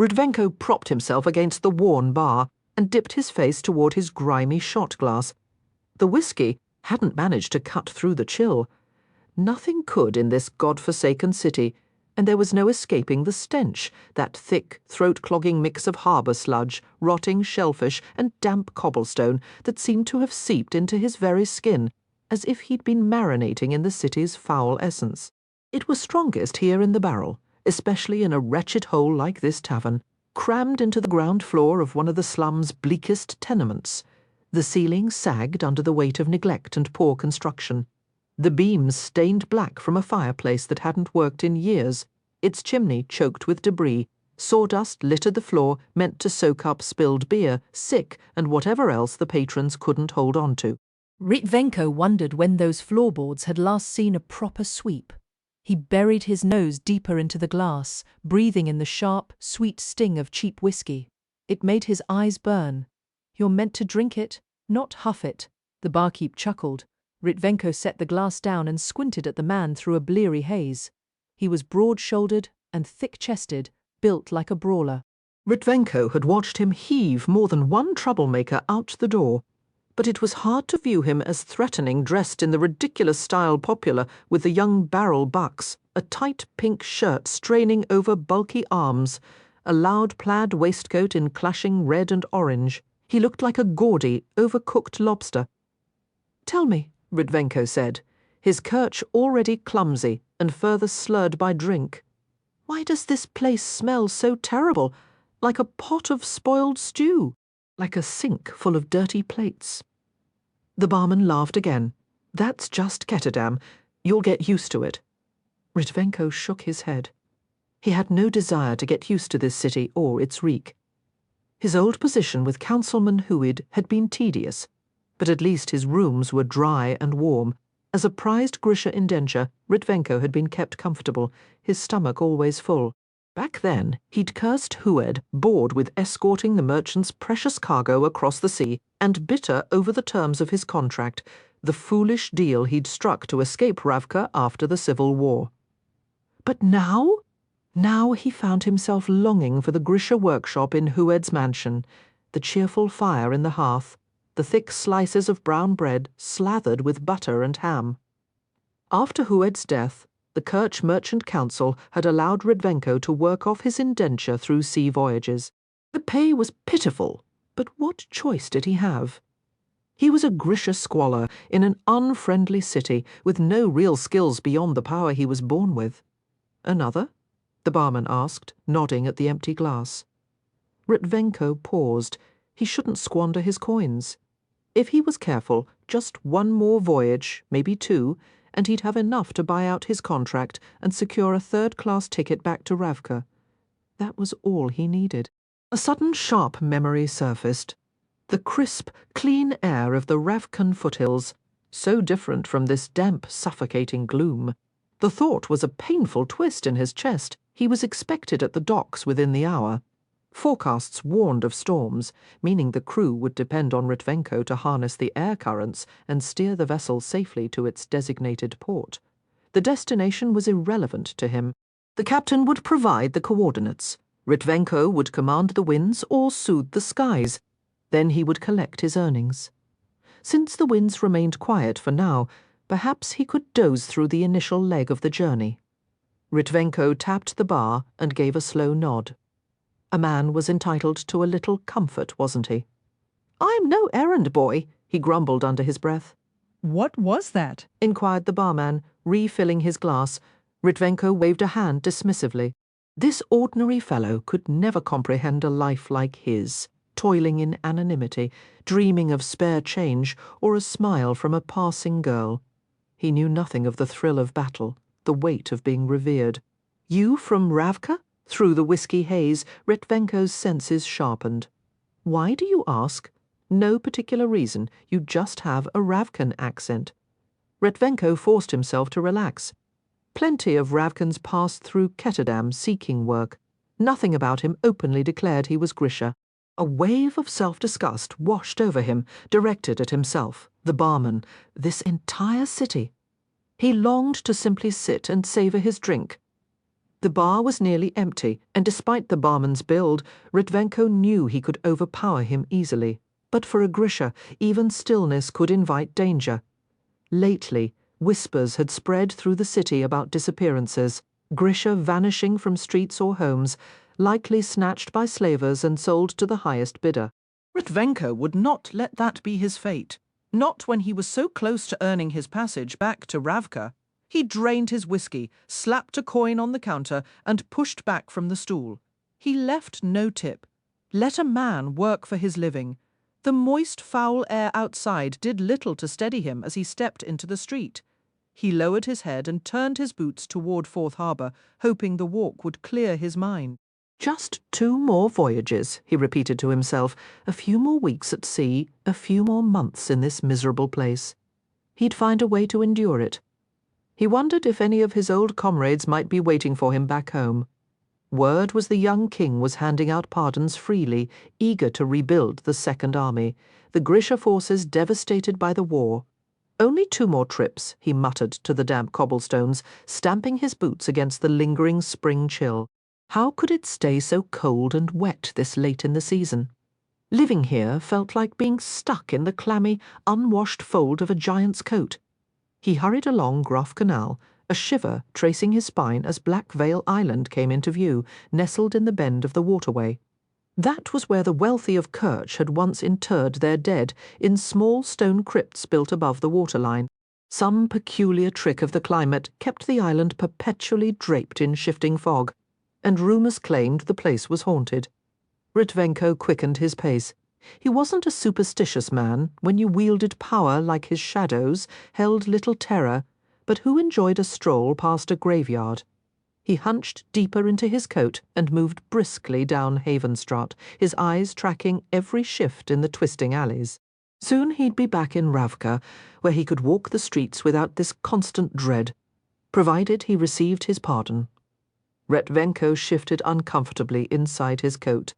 Rudvenko propped himself against the worn bar and dipped his face toward his grimy shot glass. The whiskey hadn't managed to cut through the chill. Nothing could in this god-forsaken city, and there was no escaping the stench, that thick, throat-clogging mix of harbour sludge, rotting shellfish, and damp cobblestone that seemed to have seeped into his very skin, as if he'd been marinating in the city's foul essence. It was strongest here in the barrel, especially in a wretched hole like this tavern, crammed into the ground floor of one of the slum's bleakest tenements. The ceiling sagged under the weight of neglect and poor construction. The beams stained black from a fireplace that hadn't worked in years, its chimney choked with debris. Sawdust littered the floor, meant to soak up spilled beer, sick, and whatever else the patrons couldn't hold on to. Ritvenko wondered when those floorboards had last seen a proper sweep. He buried his nose deeper into the glass, breathing in the sharp, sweet sting of cheap whiskey. It made his eyes burn. "You're meant to drink it, not huff it," the barkeep chuckled. Ritvenko set the glass down and squinted at the man through a bleary haze. He was broad-shouldered and thick-chested, built like a brawler. Ritvenko had watched him heave more than one troublemaker out the door, but it was hard to view him as threatening, dressed in the ridiculous style popular with the young barrel bucks, a tight pink shirt straining over bulky arms, a loud plaid waistcoat in clashing red and orange. He looked like a gaudy, overcooked lobster. "Tell me," Ritvenko said, his kirch already clumsy and further slurred by drink, "why does this place smell so terrible, like a pot of spoiled stew, like a sink full of dirty plates?" The barman laughed again. "That's just Ketterdam. You'll get used to it." Ritvenko shook his head. He had no desire to get used to this city or its reek. His old position with Councilman Huid had been tedious, but at least his rooms were dry and warm. As a prized Grisha indenture, Ritvenko had been kept comfortable, his stomach always full. Back then, he'd cursed Hued, bored with escorting the merchant's precious cargo across the sea, and bitter over the terms of his contract, the foolish deal he'd struck to escape Ravka after the Civil War. But now? Now he found himself longing for the Grisha workshop in Hued's mansion, the cheerful fire in the hearth, the thick slices of brown bread slathered with butter and ham. After Hued's death, the Kerch Merchant Council had allowed Ritvenko to work off his indenture through sea voyages. The pay was pitiful, but what choice did he have? He was a Grisha squalor in an unfriendly city with no real skills beyond the power he was born with. "Another?" the barman asked, nodding at the empty glass. Ritvenko paused. He shouldn't squander his coins. If he was careful, just one more voyage, maybe two, and he'd have enough to buy out his contract and secure a third-class ticket back to Ravka. That was all he needed. A sudden sharp memory surfaced. The crisp, clean air of the Ravkan foothills, so different from this damp, suffocating gloom. The thought was a painful twist in his chest. He was expected at the docks within the hour. Forecasts warned of storms, meaning the crew would depend on Ritvenko to harness the air currents and steer the vessel safely to its designated port. The destination was irrelevant to him. The captain would provide the coordinates. Ritvenko would command the winds or soothe the skies. Then he would collect his earnings. Since the winds remained quiet for now, perhaps he could doze through the initial leg of the journey. Ritvenko tapped the bar and gave a slow nod. A man was entitled to a little comfort, wasn't he? "I'm no errand boy," he grumbled under his breath. "What was that?" inquired the barman, refilling his glass. Ritvenko waved a hand dismissively. This ordinary fellow could never comprehend a life like his, toiling in anonymity, dreaming of spare change or a smile from a passing girl. He knew nothing of the thrill of battle, the weight of being revered. "You from Ravka?" Through the whiskey haze, Ritvenko's senses sharpened. "Why do you ask?" "No particular reason. You just have a Ravkan accent." Ritvenko forced himself to relax. Plenty of Ravkans passed through Ketterdam seeking work. Nothing about him openly declared he was Grisha. A wave of self-disgust washed over him, directed at himself, the barman, this entire city. He longed to simply sit and savor his drink. The bar was nearly empty, and despite the barman's build, Ritvenko knew he could overpower him easily. But for a Grisha, even stillness could invite danger. Lately, whispers had spread through the city about disappearances, Grisha vanishing from streets or homes, likely snatched by slavers and sold to the highest bidder. Ritvenko would not let that be his fate. Not when he was so close to earning his passage back to Ravka. He drained his whiskey, slapped a coin on the counter, and pushed back from the stool. He left no tip. Let a man work for his living. The moist, foul air outside did little to steady him as he stepped into the street. He lowered his head and turned his boots toward Forth Harbour, hoping the walk would clear his mind. Just 2 more voyages, he repeated to himself, a few more weeks at sea, a few more months in this miserable place. He'd find a way to endure it. He wondered if any of his old comrades might be waiting for him back home. Word was the young king was handing out pardons freely, eager to rebuild the Second Army, the Grisha forces devastated by the war. Only 2 more trips, he muttered to the damp cobblestones, stamping his boots against the lingering spring chill. How could it stay so cold and wet this late in the season? Living here felt like being stuck in the clammy, unwashed fold of a giant's coat. He hurried along Gruff Canal, a shiver tracing his spine as Black Veil Island came into view, nestled in the bend of the waterway. That was where the wealthy of Kerch had once interred their dead, in small stone crypts built above the waterline. Some peculiar trick of the climate kept the island perpetually draped in shifting fog, and rumours claimed the place was haunted. Ritvenko quickened his pace. He wasn't a superstitious man, when you wielded power like his shadows, held little terror, but who enjoyed a stroll past a graveyard. He hunched deeper into his coat and moved briskly down Havenstraat, his eyes tracking every shift in the twisting alleys. Soon he'd be back in Ravka, where he could walk the streets without this constant dread, provided he received his pardon. Ritvenko shifted uncomfortably inside his coat.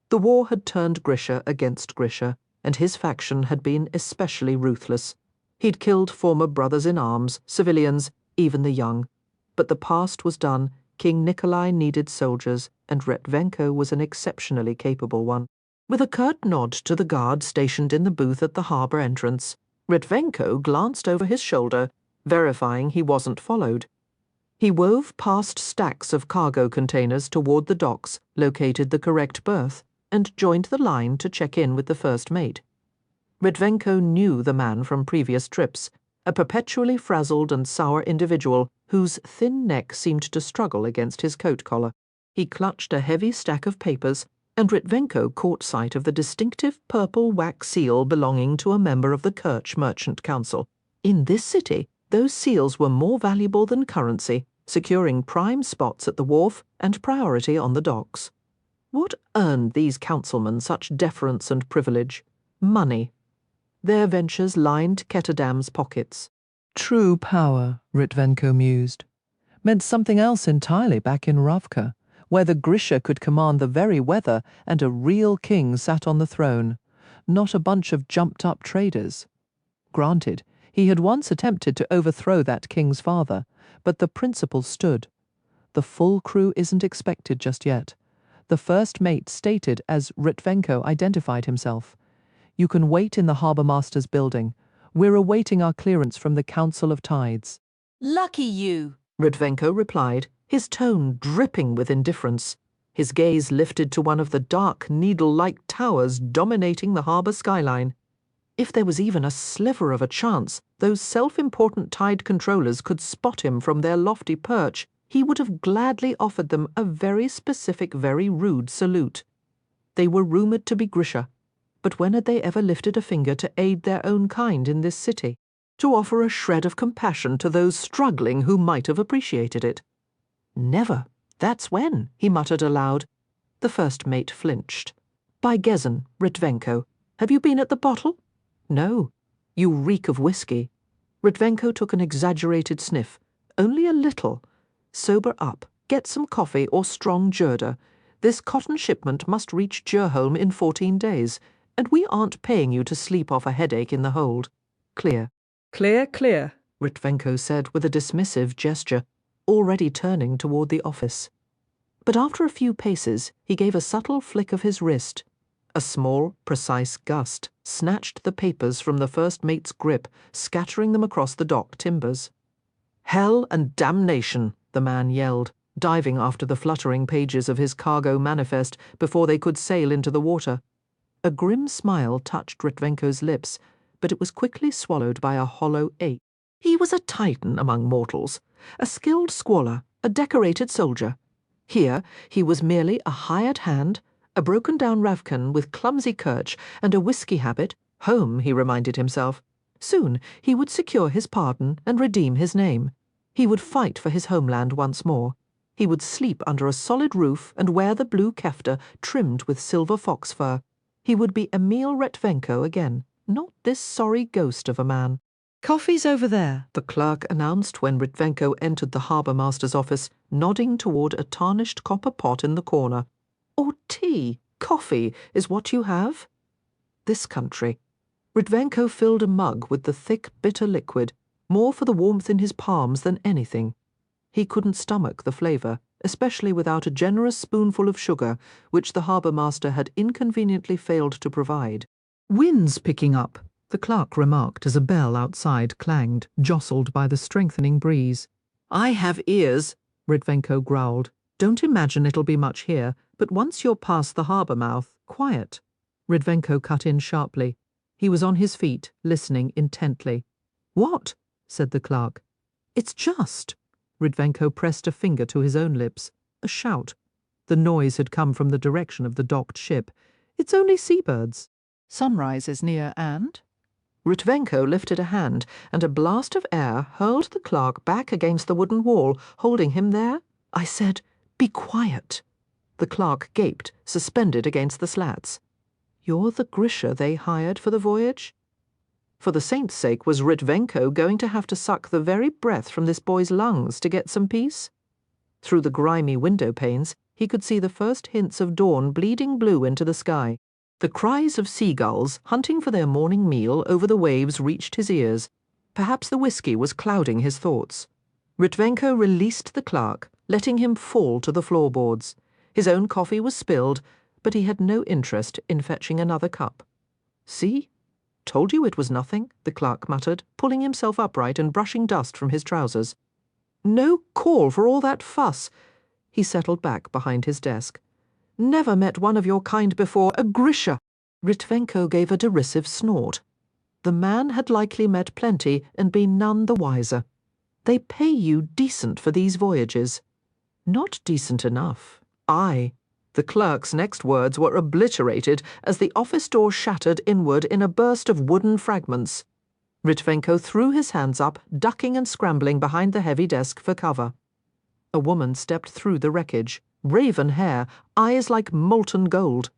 The war had turned Grisha against Grisha, and his faction had been especially ruthless. He'd killed former brothers-in-arms, civilians, even the young. But the past was done, King Nikolai needed soldiers, and Ritvenko was an exceptionally capable one. With a curt nod to the guard stationed in the booth at the harbour entrance, Ritvenko glanced over his shoulder, verifying he wasn't followed. He wove past stacks of cargo containers toward the docks, located the correct berth, and joined the line to check in with the first mate. Ritvenko knew the man from previous trips, a perpetually frazzled and sour individual whose thin neck seemed to struggle against his coat collar. He clutched a heavy stack of papers, and Ritvenko caught sight of the distinctive purple wax seal belonging to a member of the Kerch Merchant Council. In this city, those seals were more valuable than currency, securing prime spots at the wharf and priority on the docks. What earned these councilmen such deference and privilege? Money. Their ventures lined Ketterdam's pockets. True power, Ritvenko mused, meant something else entirely back in Ravka, where the Grisha could command the very weather and a real king sat on the throne, not a bunch of jumped-up traders. Granted, he had once attempted to overthrow that king's father, but the principle stood. The full crew isn't expected just yet. The first mate stated as Ritvenko identified himself. You can wait in the harbour master's building. We're awaiting our clearance from the Council of Tides. Lucky you, Ritvenko replied, his tone dripping with indifference. His gaze lifted to one of the dark, needle-like towers dominating the harbour skyline. If there was even a sliver of a chance those self-important tide controllers could spot him from their lofty perch, he would have gladly offered them a very specific, very rude salute. They were rumoured to be Grisha, but when had they ever lifted a finger to aid their own kind in this city, to offer a shred of compassion to those struggling who might have appreciated it? Never. That's when, he muttered aloud. The first mate flinched. By Gezen, Ritvenko. Have you been at the bottle? No. You reek of whiskey. Ritvenko took an exaggerated sniff. Only a little. Sober up. Get some coffee or strong Jurda. This cotton shipment must reach Djurholm in 14 days, and we aren't paying you to sleep off a headache in the hold. Clear. Clear, clear, Ritvenko said with a dismissive gesture. already turning toward the office. But after a few paces, he gave a subtle flick of his wrist. A small, precise gust snatched the papers from the first mate's grip, scattering them across the dock timbers. "Hell and damnation!" the man yelled, diving after the fluttering pages of his cargo manifest before they could sail into the water. A grim smile touched Ritvenko's lips, but it was quickly swallowed by a hollow ache. He was a titan among mortals, a skilled squaller, a decorated soldier. Here he was merely a hired hand, a broken-down Ravkan with clumsy kirch and a whisky habit. Home, he reminded himself. Soon he would secure his pardon and redeem his name. He would fight for his homeland once more. He would sleep under a solid roof and wear the blue kefta trimmed with silver fox fur. He would be Emil Retvenko again, not this sorry ghost of a man. "Coffee's over there," the clerk announced when Ritvenko entered the harbour master's office, nodding toward a tarnished copper pot in the corner. "Or tea. Coffee is what you have?" This country. Ritvenko filled a mug with the thick, bitter liquid, more for the warmth in his palms than anything. He couldn't stomach the flavour, especially without a generous spoonful of sugar, which the harbour master had inconveniently failed to provide. "Wind's picking up," the clerk remarked as a bell outside clanged, jostled by the strengthening breeze. "I have ears," Ritvenko growled. "Don't imagine it'll be much here, but once you're past the harbour mouth, quiet." Ritvenko cut in sharply. He was on his feet, listening intently. "What?" said the clerk. "It's just." Ritvenko pressed a finger to his own lips. A shout. The noise had come from the direction of the docked ship. "It's only seabirds." "Sunrise is near and?" Ritvenko lifted a hand, and a blast of air hurled the clerk back against the wooden wall, holding him there. "I said, be quiet." The clerk gaped, suspended against the slats. "You're the Grisha they hired for the voyage?" For the saint's sake, was Ritvenko going to have to suck the very breath from this boy's lungs to get some peace? Through the grimy window panes, he could see the first hints of dawn bleeding blue into the sky. The cries of seagulls hunting for their morning meal over the waves reached his ears. Perhaps the whisky was clouding his thoughts. Ritvenko released the clerk, letting him fall to the floorboards. His own coffee was spilled, but he had no interest in fetching another cup. "See? Told you it was nothing," the clerk muttered, pulling himself upright and brushing dust from his trousers. "No call for all that fuss." He settled back behind his desk. "Never met one of your kind before, a Grisha." Ritvenko gave a derisive snort. The man had likely met plenty and been none the wiser. "They pay you decent for these voyages." "Not decent enough. I." The clerk's next words were obliterated as the office door shattered inward in a burst of wooden fragments. Ritvenko threw his hands up, ducking and scrambling behind the heavy desk for cover. A woman stepped through the wreckage, raven hair, eyes like molten gold.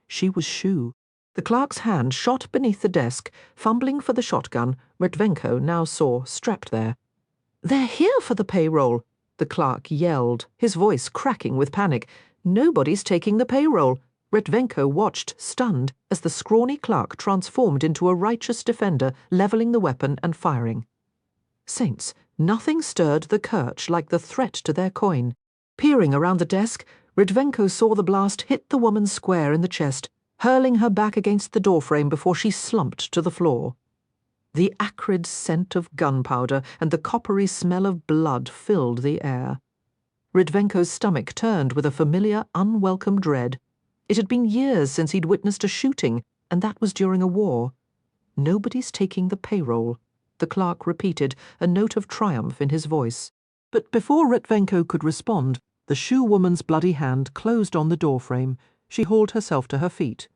She was Shu. The clerk's hand shot beneath the desk, fumbling for the shotgun Ritvenko now saw strapped there. "They're here for the payroll," the clerk yelled, his voice cracking with panic. "Nobody's taking the payroll." Ritvenko watched, stunned, as the scrawny clerk transformed into a righteous defender, levelling the weapon and firing. Saints, nothing stirred the Kirch like the threat to their coin. Peering around the desk, Ritvenko saw the blast hit the woman square in the chest, hurling her back against the doorframe before she slumped to the floor. The acrid scent of gunpowder and the coppery smell of blood filled the air. Ritvenko's stomach turned with a familiar, unwelcome dread. It had been years since he'd witnessed a shooting, and that was during a war. "Nobody's taking the payroll," the clerk repeated, a note of triumph in his voice. But before Ritvenko could respond, the shoe woman's bloody hand closed on the doorframe. She hauled herself to her feet.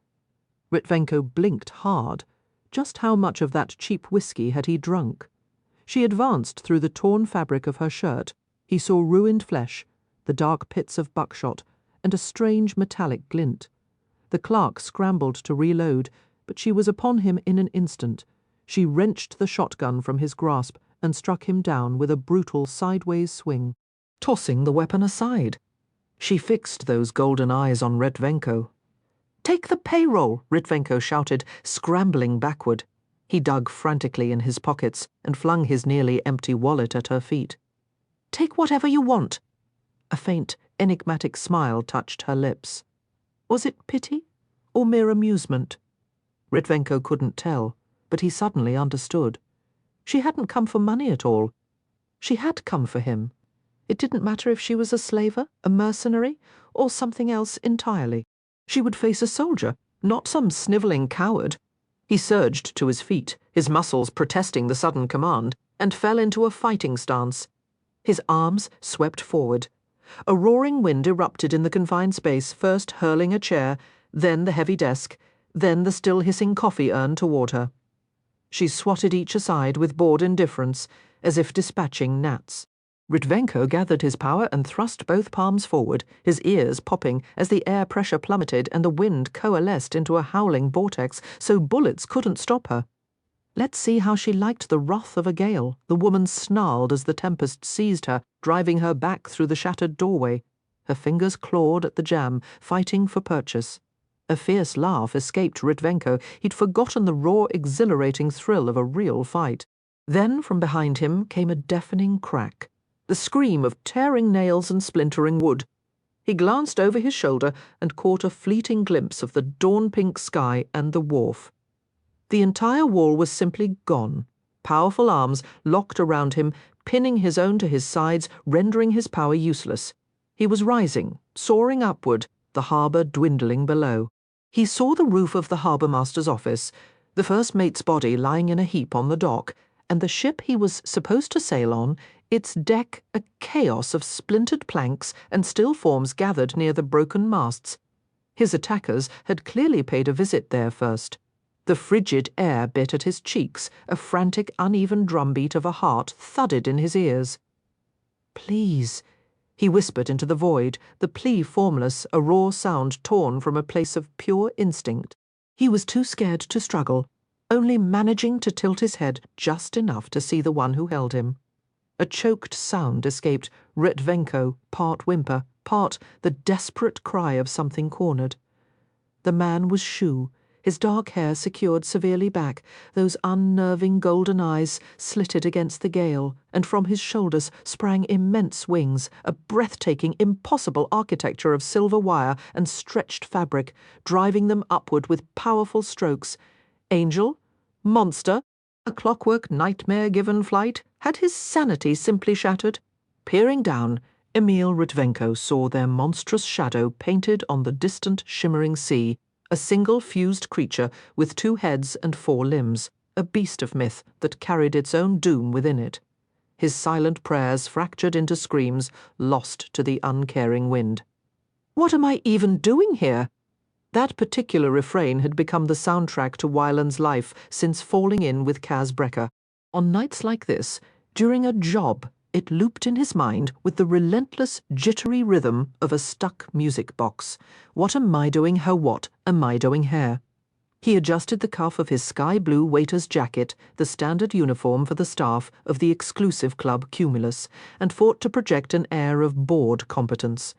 Ritvenko blinked hard. Just how much of that cheap whisky had he drunk? She advanced through the torn fabric of her shirt. He saw ruined flesh, the dark pits of buckshot, and a strange metallic glint. The clerk scrambled to reload, but she was upon him in an instant. She wrenched the shotgun from his grasp and struck him down with a brutal sideways swing, tossing the weapon aside. She fixed those golden eyes on Ritvenko. "Take the payroll," Ritvenko shouted, scrambling backward. He dug frantically in his pockets and flung his nearly empty wallet at her feet. Take whatever you want." A faint, enigmatic smile touched her lips. Was it pity or mere amusement? Ritvenko couldn't tell, but he suddenly understood. She hadn't come for money at all. She had come for him. It didn't matter if she was a slaver, a mercenary, or something else entirely. She would face a soldier, not some snivelling coward. He surged to his feet, his muscles protesting the sudden command, and fell into a fighting stance. His arms swept forward. A roaring wind erupted in the confined space, first hurling a chair, then the heavy desk, then the still hissing coffee urn toward her. She swatted each aside with bored indifference, as if dispatching gnats. Ritvenko gathered his power and thrust both palms forward, his ears popping as the air pressure plummeted and the wind coalesced into a howling vortex so bullets couldn't stop her. Let's see how she liked the wrath of a gale, the woman snarled as the tempest seized her, driving her back through the shattered doorway. Her fingers clawed at the jamb, fighting for purchase. A fierce laugh escaped Ritvenko. He'd forgotten the raw, exhilarating thrill of a real fight. Then from behind him came a deafening crack, the scream of tearing nails and splintering wood. He glanced over his shoulder and caught a fleeting glimpse of the dawn-pink sky and the wharf. The entire wall was simply gone. Powerful arms locked around him, pinning his own to his sides, rendering his power useless. He was rising, soaring upward, the harbour dwindling below. He saw the roof of the harbour-master's office, the first mate's body lying in a heap on the dock, and the ship he was supposed to sail on, its deck a chaos of splintered planks and still forms gathered near the broken masts. His attackers had clearly paid a visit there first. The frigid air bit at his cheeks, a frantic, uneven drumbeat of a heart thudded in his ears. "Please," he whispered into the void, the plea formless, a raw sound torn from a place of pure instinct. He was too scared to struggle, only managing to tilt his head just enough to see the one who held him. A choked sound escaped, Ritvenko, part whimper, part the desperate cry of something cornered. The man was Shu, his dark hair secured severely back, those unnerving golden eyes slitted against the gale, and from his shoulders sprang immense wings, a breathtaking, impossible architecture of silver wire and stretched fabric, driving them upward with powerful strokes. Angel? Monster? A clockwork nightmare given flight? Had his sanity simply shattered? Peering down, Emil Ritvenko saw their monstrous shadow painted on the distant shimmering sea, a single fused creature with 2 heads and 4 limbs, a beast of myth that carried its own doom within it. His silent prayers fractured into screams, lost to the uncaring wind. "What am I even doing here?" That particular refrain had become the soundtrack to Weiland's life since falling in with Kaz Brekker. On nights like this, during a job, it looped in his mind with the relentless, jittery rhythm of a stuck music box. What am I doing? How what am I doing here? He adjusted the cuff of his sky-blue waiter's jacket, the standard uniform for the staff of the exclusive club Cumulus, and fought to project an air of bored competence.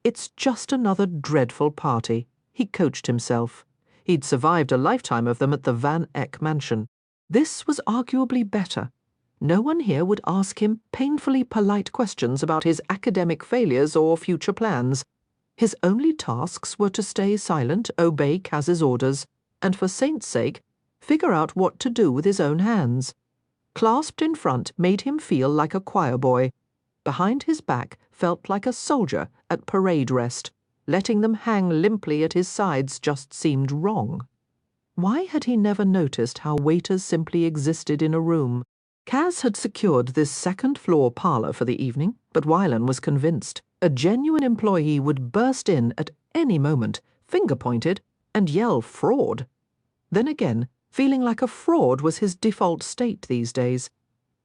It's just another dreadful party, he coached himself. He'd survived a lifetime of them at the Van Eck mansion. This was arguably better. No one here would ask him painfully polite questions about his academic failures or future plans. His only tasks were to stay silent, obey Kaz's orders, and for saint's sake, figure out what to do with his own hands. Clasped in front made him feel like a choir boy. Behind his back felt like a soldier at parade rest. Letting them hang limply at his sides just seemed wrong. Why had he never noticed how waiters simply existed in a room? Kaz had secured this second-floor parlour for the evening, but Weiland was convinced a genuine employee would burst in at any moment, finger-pointed, and yell fraud. Then again, feeling like a fraud was his default state these days.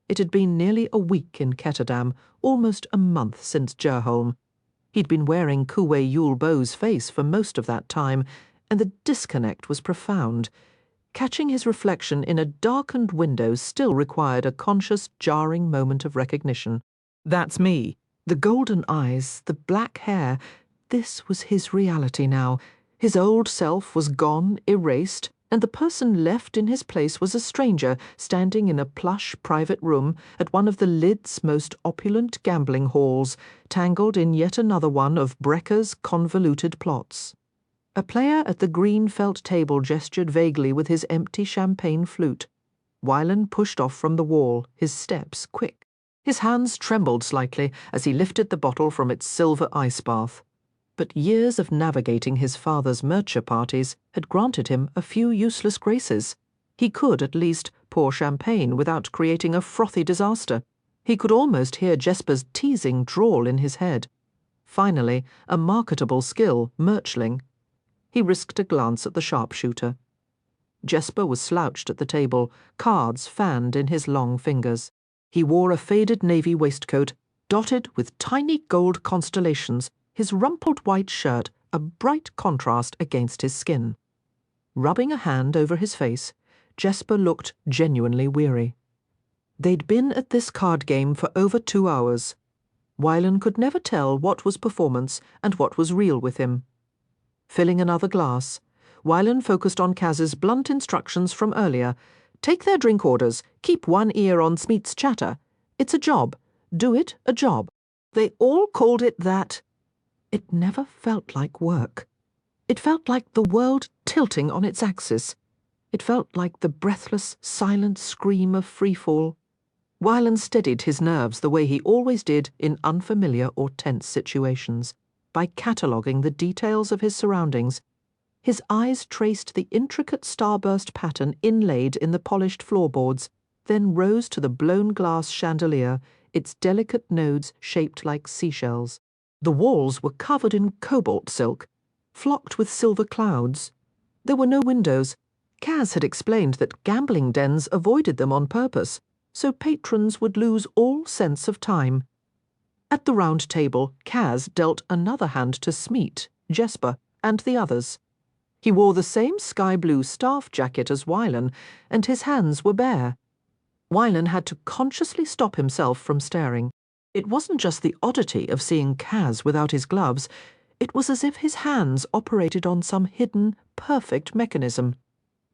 It had been nearly a week in Ketterdam, almost a month since Gerholm. He'd been wearing Kuwei Yul Bo's face for most of that time, and the disconnect was profound. Catching his reflection in a darkened window still required a conscious, jarring moment of recognition. That's me. The golden eyes, the black hair. This was his reality now. His old self was gone, erased. and the person left in his place was a stranger standing in a plush private room at one of the Lid's most opulent gambling halls, tangled in yet another one of Brekker's convoluted plots. A player at the green felt table gestured vaguely with his empty champagne flute. Wylan pushed off from the wall, his steps quick. His hands trembled slightly as he lifted the bottle from its silver ice bath. But years of navigating his father's Murcher parties had granted him a few useless graces. He could, at least, pour champagne without creating a frothy disaster. He could almost hear Jesper's teasing drawl in his head. Finally, a marketable skill, Murchling. He risked a glance at the sharpshooter. Jesper was slouched at the table, cards fanned in his long fingers. He wore a faded navy waistcoat, dotted with tiny gold constellations, his rumpled white shirt a bright contrast against his skin. Rubbing a hand over his face, Jesper looked genuinely weary. They'd been at this card game for over 2 hours. Wylan could never tell what was performance and what was real with him. Filling another glass, Wylan focused on Kaz's blunt instructions from earlier. Take their drink orders, keep one ear on Smeat's chatter. It's a job. Do it a job. They all called it that. It never felt like work. It felt like the world tilting on its axis. It felt like the breathless, silent scream of freefall. Wylan steadied his nerves the way he always did in unfamiliar or tense situations, by cataloguing the details of his surroundings. His eyes traced the intricate starburst pattern inlaid in the polished floorboards, then rose to the blown glass chandelier, its delicate nodes shaped like seashells. The walls were covered in cobalt silk, flocked with silver clouds. There were no windows. Kaz had explained that gambling dens avoided them on purpose, so patrons would lose all sense of time. At the round table, Kaz dealt another hand to Smeat, Jesper, and the others. He wore the same sky-blue staff jacket as Wylan, and his hands were bare. Wylan had to consciously stop himself from staring. It wasn't just the oddity of seeing Kaz without his gloves. It was as if his hands operated on some hidden, perfect mechanism.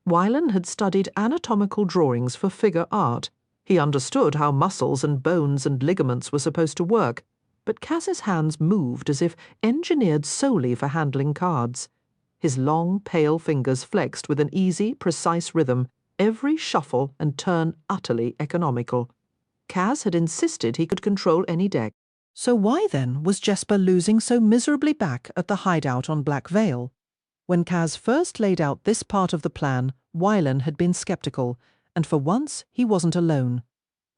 Wylan had studied anatomical drawings for figure art. He understood how muscles and bones and ligaments were supposed to work, but Kaz's hands moved as if engineered solely for handling cards. His long, pale fingers flexed with an easy, precise rhythm, every shuffle and turn utterly economical. Kaz had insisted he could control any deck. So why, then, was Jesper losing so miserably back at the hideout on Black Vale? When Kaz first laid out this part of the plan, Wylan had been sceptical, and for once he wasn't alone.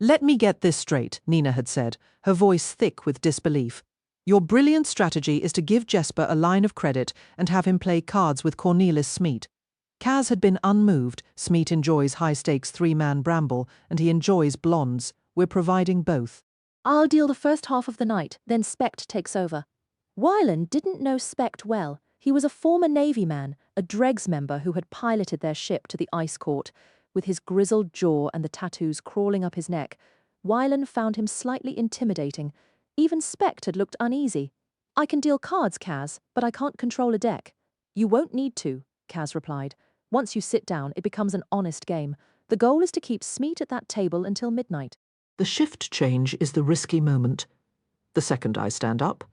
"Let me get this straight," Nina had said, her voice thick with disbelief. "Your brilliant strategy is to give Jesper a line of credit and have him play cards with Cornelis Smeat." Kaz had been unmoved. Smeat enjoys high-stakes three-man bramble, and he enjoys blondes. We're providing both. "I'll deal the first half of the night, then Specht takes over." Wylan didn't know Specht well. He was a former Navy man, a dregs member who had piloted their ship to the ice court. With his grizzled jaw and the tattoos crawling up his neck, Wylan found him slightly intimidating. Even Specht had looked uneasy. "I can deal cards, Kaz, but I can't control a deck." "You won't need to," Kaz replied. "Once you sit down, it becomes an honest game. The goal is to keep Smeat at that table until midnight." The shift change is the risky moment. The second I stand up,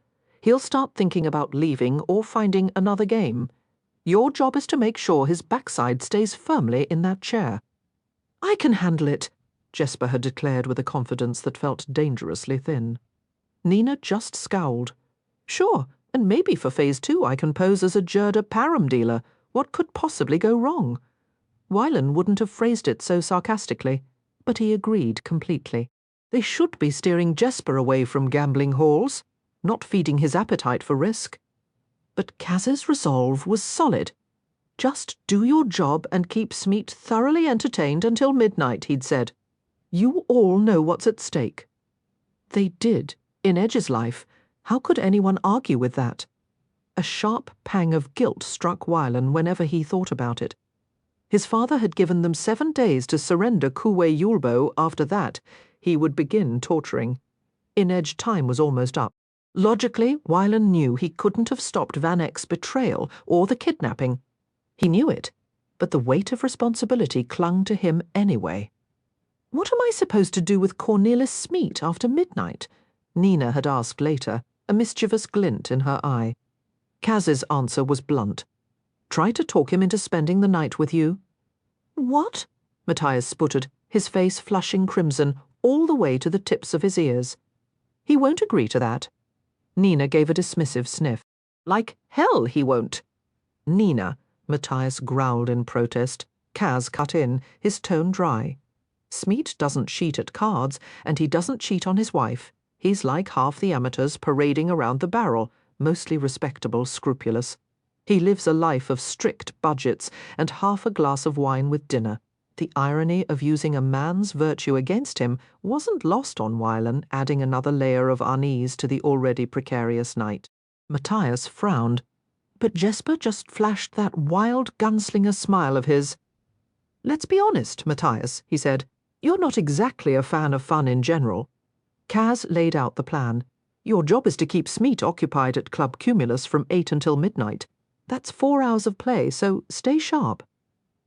he'll start thinking about leaving or finding another game. Your job is to make sure his backside stays firmly in that chair. "I can handle it," Jesper had declared with a confidence that felt dangerously thin. Nina just scowled. "Sure, and maybe for Phase 2 I can pose as a Gerda Param dealer. What could possibly go wrong?" Wylan wouldn't have phrased it so sarcastically, but he agreed completely. They should be steering Jesper away from gambling halls, not feeding his appetite for risk. But Kaz's resolve was solid. "Just do your job and keep Smeat thoroughly entertained until midnight," he'd said. "You all know what's at stake." They did, in Edge's life. How could anyone argue with that? A sharp pang of guilt struck Wylan whenever he thought about it. His father had given them 7 days to surrender Kuwe Yulbo. After that, he would begin torturing. In Edge, time was almost up. Logically, Wylan knew he couldn't have stopped Van Eck's betrayal or the kidnapping. He knew it, but the weight of responsibility clung to him anyway. "What am I supposed to do with Cornelis Smeet after midnight?" Nina had asked later, a mischievous glint in her eye. Kaz's answer was blunt. "Try to talk him into spending the night with you." "What?" Matthias sputtered, his face flushing crimson all the way to the tips of his ears. "He won't agree to that." Nina gave a dismissive sniff. "Like hell he won't." "Nina," Matthias growled in protest. Kaz cut in, his tone dry. "Smeet doesn't cheat at cards, and he doesn't cheat on his wife. He's like half the amateurs parading around the barrel, mostly respectable, scrupulous. He lives a life of strict budgets and half a glass of wine with dinner. The irony of using a man's virtue against him wasn't lost on Wylan, adding another layer of unease to the already precarious night." Matthias frowned, but Jesper just flashed that wild gunslinger smile of his. "Let's be honest, Matthias," he said. "You're not exactly a fan of fun in general." Kaz laid out the plan. "Your job is to keep Smeet occupied at Club Cumulus from 8 until midnight. That's 4 hours of play, so stay sharp."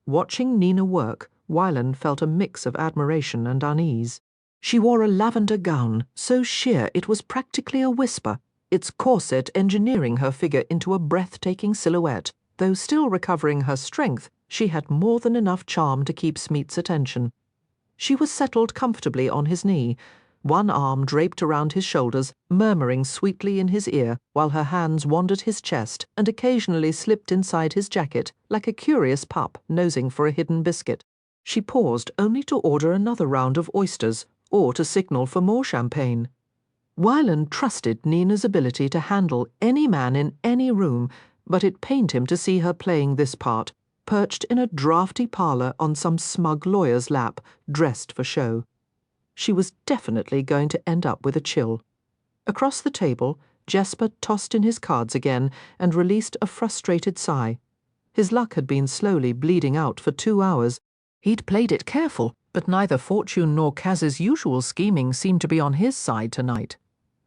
Watching Nina work, Wylan felt a mix of admiration and unease. She wore a lavender gown, so sheer it was practically a whisper, its corset engineering her figure into a breathtaking silhouette. Though still recovering her strength, she had more than enough charm to keep Smeet's attention. She was settled comfortably on his knee, one arm draped around his shoulders, murmuring sweetly in his ear, while her hands wandered his chest and occasionally slipped inside his jacket, like a curious pup nosing for a hidden biscuit. She paused only to order another round of oysters, or to signal for more champagne. Wylan trusted Nina's ability to handle any man in any room, but it pained him to see her playing this part, perched in a draughty parlour on some smug lawyer's lap, dressed for show. She was definitely going to end up with a chill. Across the table, Jesper tossed in his cards again and released a frustrated sigh. His luck had been slowly bleeding out for 2 hours. He'd played it careful, but neither fortune nor Kaz's usual scheming seemed to be on his side tonight.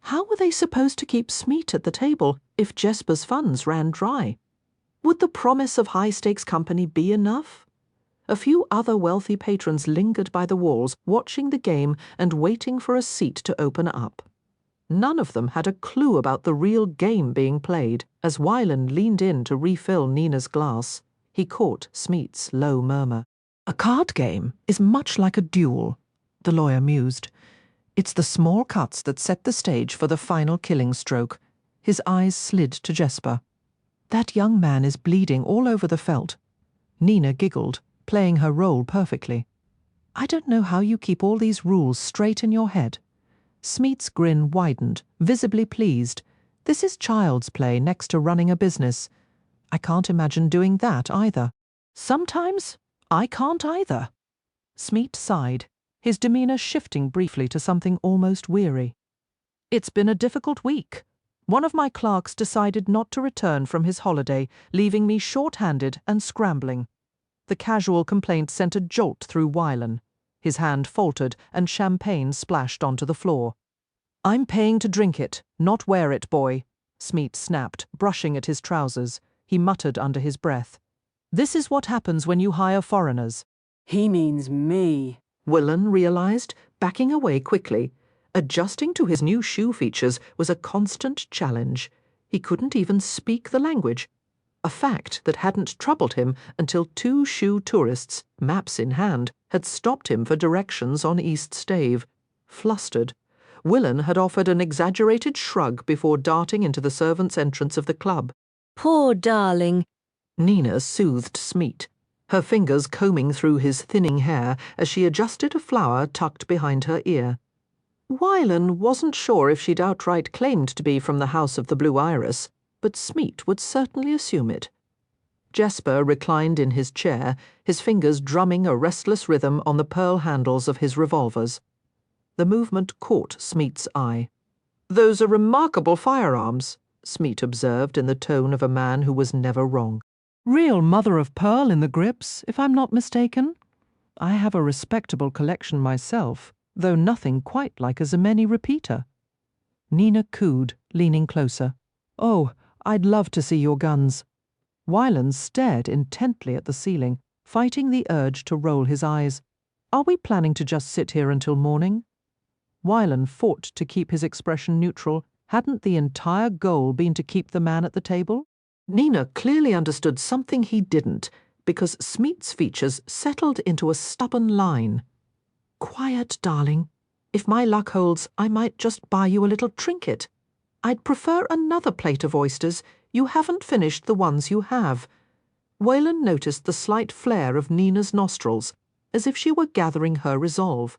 How were they supposed to keep Smeet at the table if Jesper's funds ran dry? Would the promise of high-stakes company be enough? A few other wealthy patrons lingered by the walls, watching the game and waiting for a seat to open up. None of them had a clue about the real game being played. As Wylan leaned in to refill Nina's glass, he caught Smeet's low murmur. "A card game is much like a duel," the lawyer mused. "It's the small cuts that set the stage for the final killing stroke." His eyes slid to Jesper. "That young man is bleeding all over the felt." Nina giggled, playing her role perfectly. "I don't know how you keep all these rules straight in your head." Smeet's grin widened, visibly pleased. "This is child's play next to running a business. I can't imagine doing that either." "Sometimes I can't either." Smeet sighed, his demeanour shifting briefly to something almost weary. "It's been a difficult week. One of my clerks decided not to return from his holiday, leaving me short-handed and scrambling." The casual complaint sent a jolt through Wylan. His hand faltered and champagne splashed onto the floor. "I'm paying to drink it, not wear it, boy," Smeet snapped, brushing at his trousers. He muttered under his breath. "This is what happens when you hire foreigners." "He means me," Wylan realized, backing away quickly. Adjusting to his new shoe features was a constant challenge. He couldn't even speak the language. A fact that hadn't troubled him until 2 shoe tourists, maps in hand, had stopped him for directions on East Stave. Flustered, Wylan had offered an exaggerated shrug before darting into the servants' entrance of the club. "Poor darling." Nina soothed Smeet, her fingers combing through his thinning hair as she adjusted a flower tucked behind her ear. Wylan wasn't sure if she'd outright claimed to be from the House of the Blue Iris, but Smeet would certainly assume it. Jesper reclined in his chair, his fingers drumming a restless rhythm on the pearl handles of his revolvers. The movement caught Smeet's eye. "Those are remarkable firearms," Smeet observed in the tone of a man who was never wrong. "Real mother of pearl in the grips, if I'm not mistaken. I have a respectable collection myself, though nothing quite like a Zemeni repeater." Nina cooed, leaning closer. "Oh, I'd love to see your guns." Wylan stared intently at the ceiling, fighting the urge to roll his eyes. "Are we planning to just sit here until morning?" Wylan fought to keep his expression neutral. Hadn't the entire goal been to keep the man at the table? Nina clearly understood something he didn't, because Smeat's features settled into a stubborn line. "Quiet, darling. If my luck holds, I might just buy you a little trinket. I'd prefer another plate of oysters. You haven't finished the ones you have." Wayland noticed the slight flare of Nina's nostrils, as if she were gathering her resolve.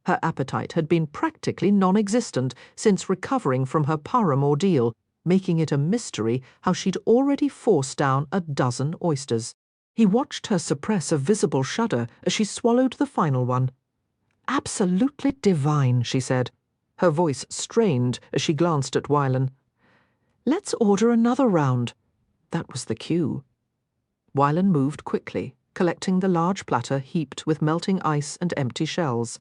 Her appetite had been practically non-existent since recovering from her Parham ordeal, making it a mystery how she'd already forced down a dozen oysters. He watched her suppress a visible shudder as she swallowed the final one. "Absolutely divine," she said. Her voice strained as she glanced at Wylan. "Let's order another round." That was the cue. Wylan moved quickly, collecting the large platter heaped with melting ice and empty shells.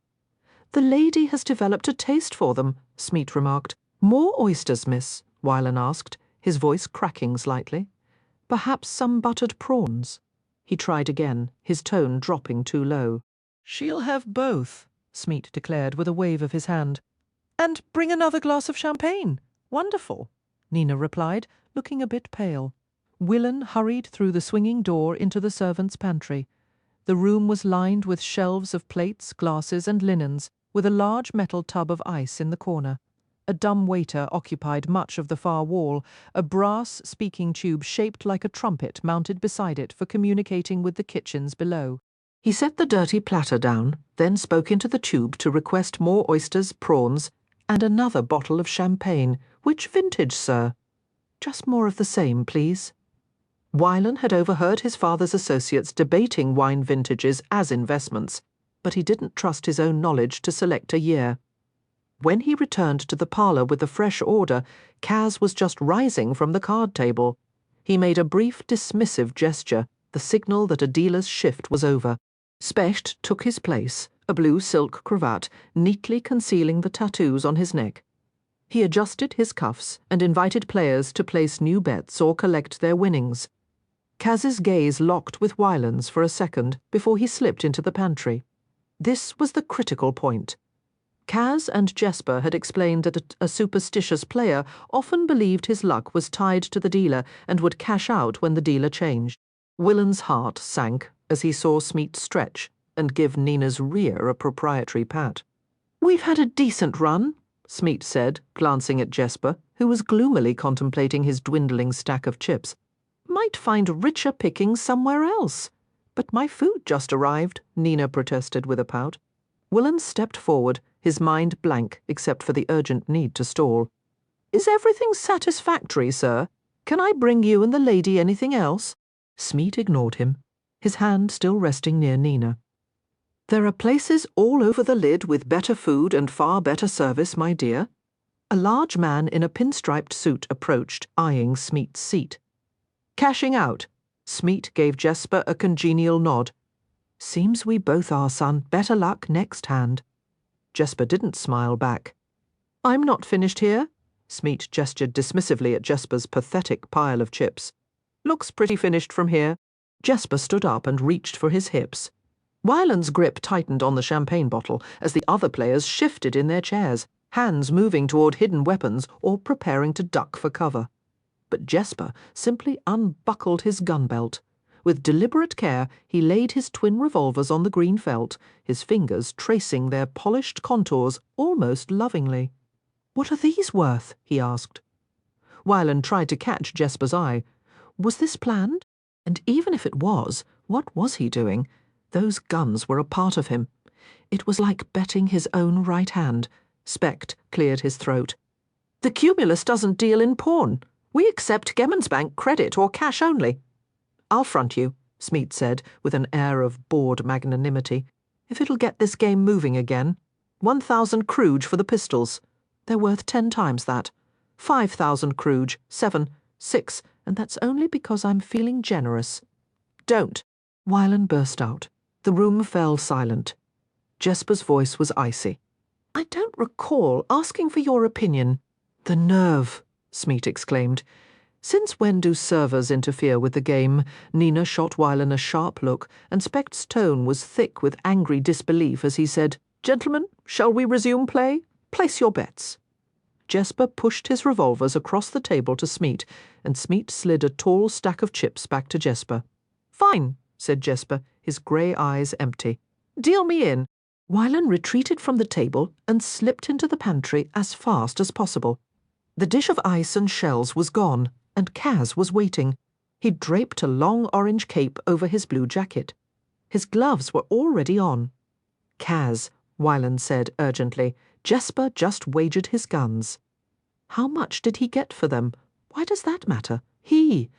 "The lady has developed a taste for them," Smeat remarked. "More oysters, miss?" Wylan asked, his voice cracking slightly. "Perhaps some buttered prawns?" He tried again, his tone dropping too low. "She'll have both," Smeat declared with a wave of his hand. "And bring another glass of champagne. Wonderful," Nina replied, looking a bit pale. Wylan hurried through the swinging door into the servants' pantry. The room was lined with shelves of plates, glasses, and linens, with a large metal tub of ice in the corner. A dumb waiter occupied much of the far wall, a brass speaking tube shaped like a trumpet mounted beside it for communicating with the kitchens below. He set the dirty platter down, then spoke into the tube to request more oysters, prawns, and another bottle of champagne. "Which vintage, sir?" "Just more of the same, please." Wylan had overheard his father's associates debating wine vintages as investments, but he didn't trust his own knowledge to select a year. When he returned to the parlour with the fresh order, Kaz was just rising from the card table. He made a brief dismissive gesture, the signal that a dealer's shift was over. Specht took his place, a blue silk cravat neatly concealing the tattoos on his neck. He adjusted his cuffs and invited players to place new bets or collect their winnings. Kaz's gaze locked with Wylan's for a second before he slipped into the pantry. This was the critical point. Kaz and Jesper had explained that a superstitious player often believed his luck was tied to the dealer and would cash out when the dealer changed. Wylan's heart sank as he saw Smeat stretch and give Nina's rear a proprietary pat. "We've had a decent run," Smeat said, glancing at Jesper, who was gloomily contemplating his dwindling stack of chips. "Might find richer pickings somewhere else." "But my food just arrived," Nina protested with a pout. Wylan stepped forward, his mind blank except for the urgent need to stall. "Is everything satisfactory, sir? Can I bring you and the lady anything else?" Smeat ignored him, his hand still resting near Nina. "There are places all over the lid with better food and far better service, my dear." A large man in a pinstriped suit approached, eyeing Smeat's seat. "Cashing out." Smeat gave Jesper a congenial nod. "Seems we both are, son. Better luck next hand." Jesper didn't smile back. "I'm not finished here." Smeat gestured dismissively at Jesper's pathetic pile of chips. "Looks pretty finished from here." Jesper stood up and reached for his hips. Wylan's grip tightened on the champagne bottle as the other players shifted in their chairs, hands moving toward hidden weapons or preparing to duck for cover. But Jesper simply unbuckled his gun belt. With deliberate care, he laid his twin revolvers on the green felt, his fingers tracing their polished contours almost lovingly. "What are these worth?" he asked. Wylan tried to catch Jesper's eye. Was this planned? And even if it was, what was he doing? Those guns were a part of him. It was like betting his own right hand. Specht cleared his throat. "The Cumulus doesn't deal in pawn. We accept Gemensbank credit or cash only." "I'll front you," Smeat said, with an air of bored magnanimity. "If it'll get this game moving again. 1,000 Kruge for the pistols. They're worth 10 times that. 5,000 Kruge, 7, 6, and that's only because I'm feeling generous." "Don't." Wylan burst out. The room fell silent. Jesper's voice was icy. "I don't recall asking for your opinion." "The nerve," Smeat exclaimed. Since when do servers interfere with the game? Nina shot Wylan a sharp look, and Specht's tone was thick with angry disbelief as he said, "Gentlemen, shall we resume play? Place your bets." Jesper pushed his revolvers across the table to Smeet, and Smeet slid a tall stack of chips back to Jesper. "Fine," said Jesper, his grey eyes empty. "Deal me in." Wylan retreated from the table and slipped into the pantry as fast as possible. The dish of ice and shells was gone, and Kaz was waiting. He draped a long orange cape over his blue jacket. His gloves were already on. "Kaz," Wylan said urgently, "Jesper just wagered his guns." "How much did he get for them? Why does that matter? He.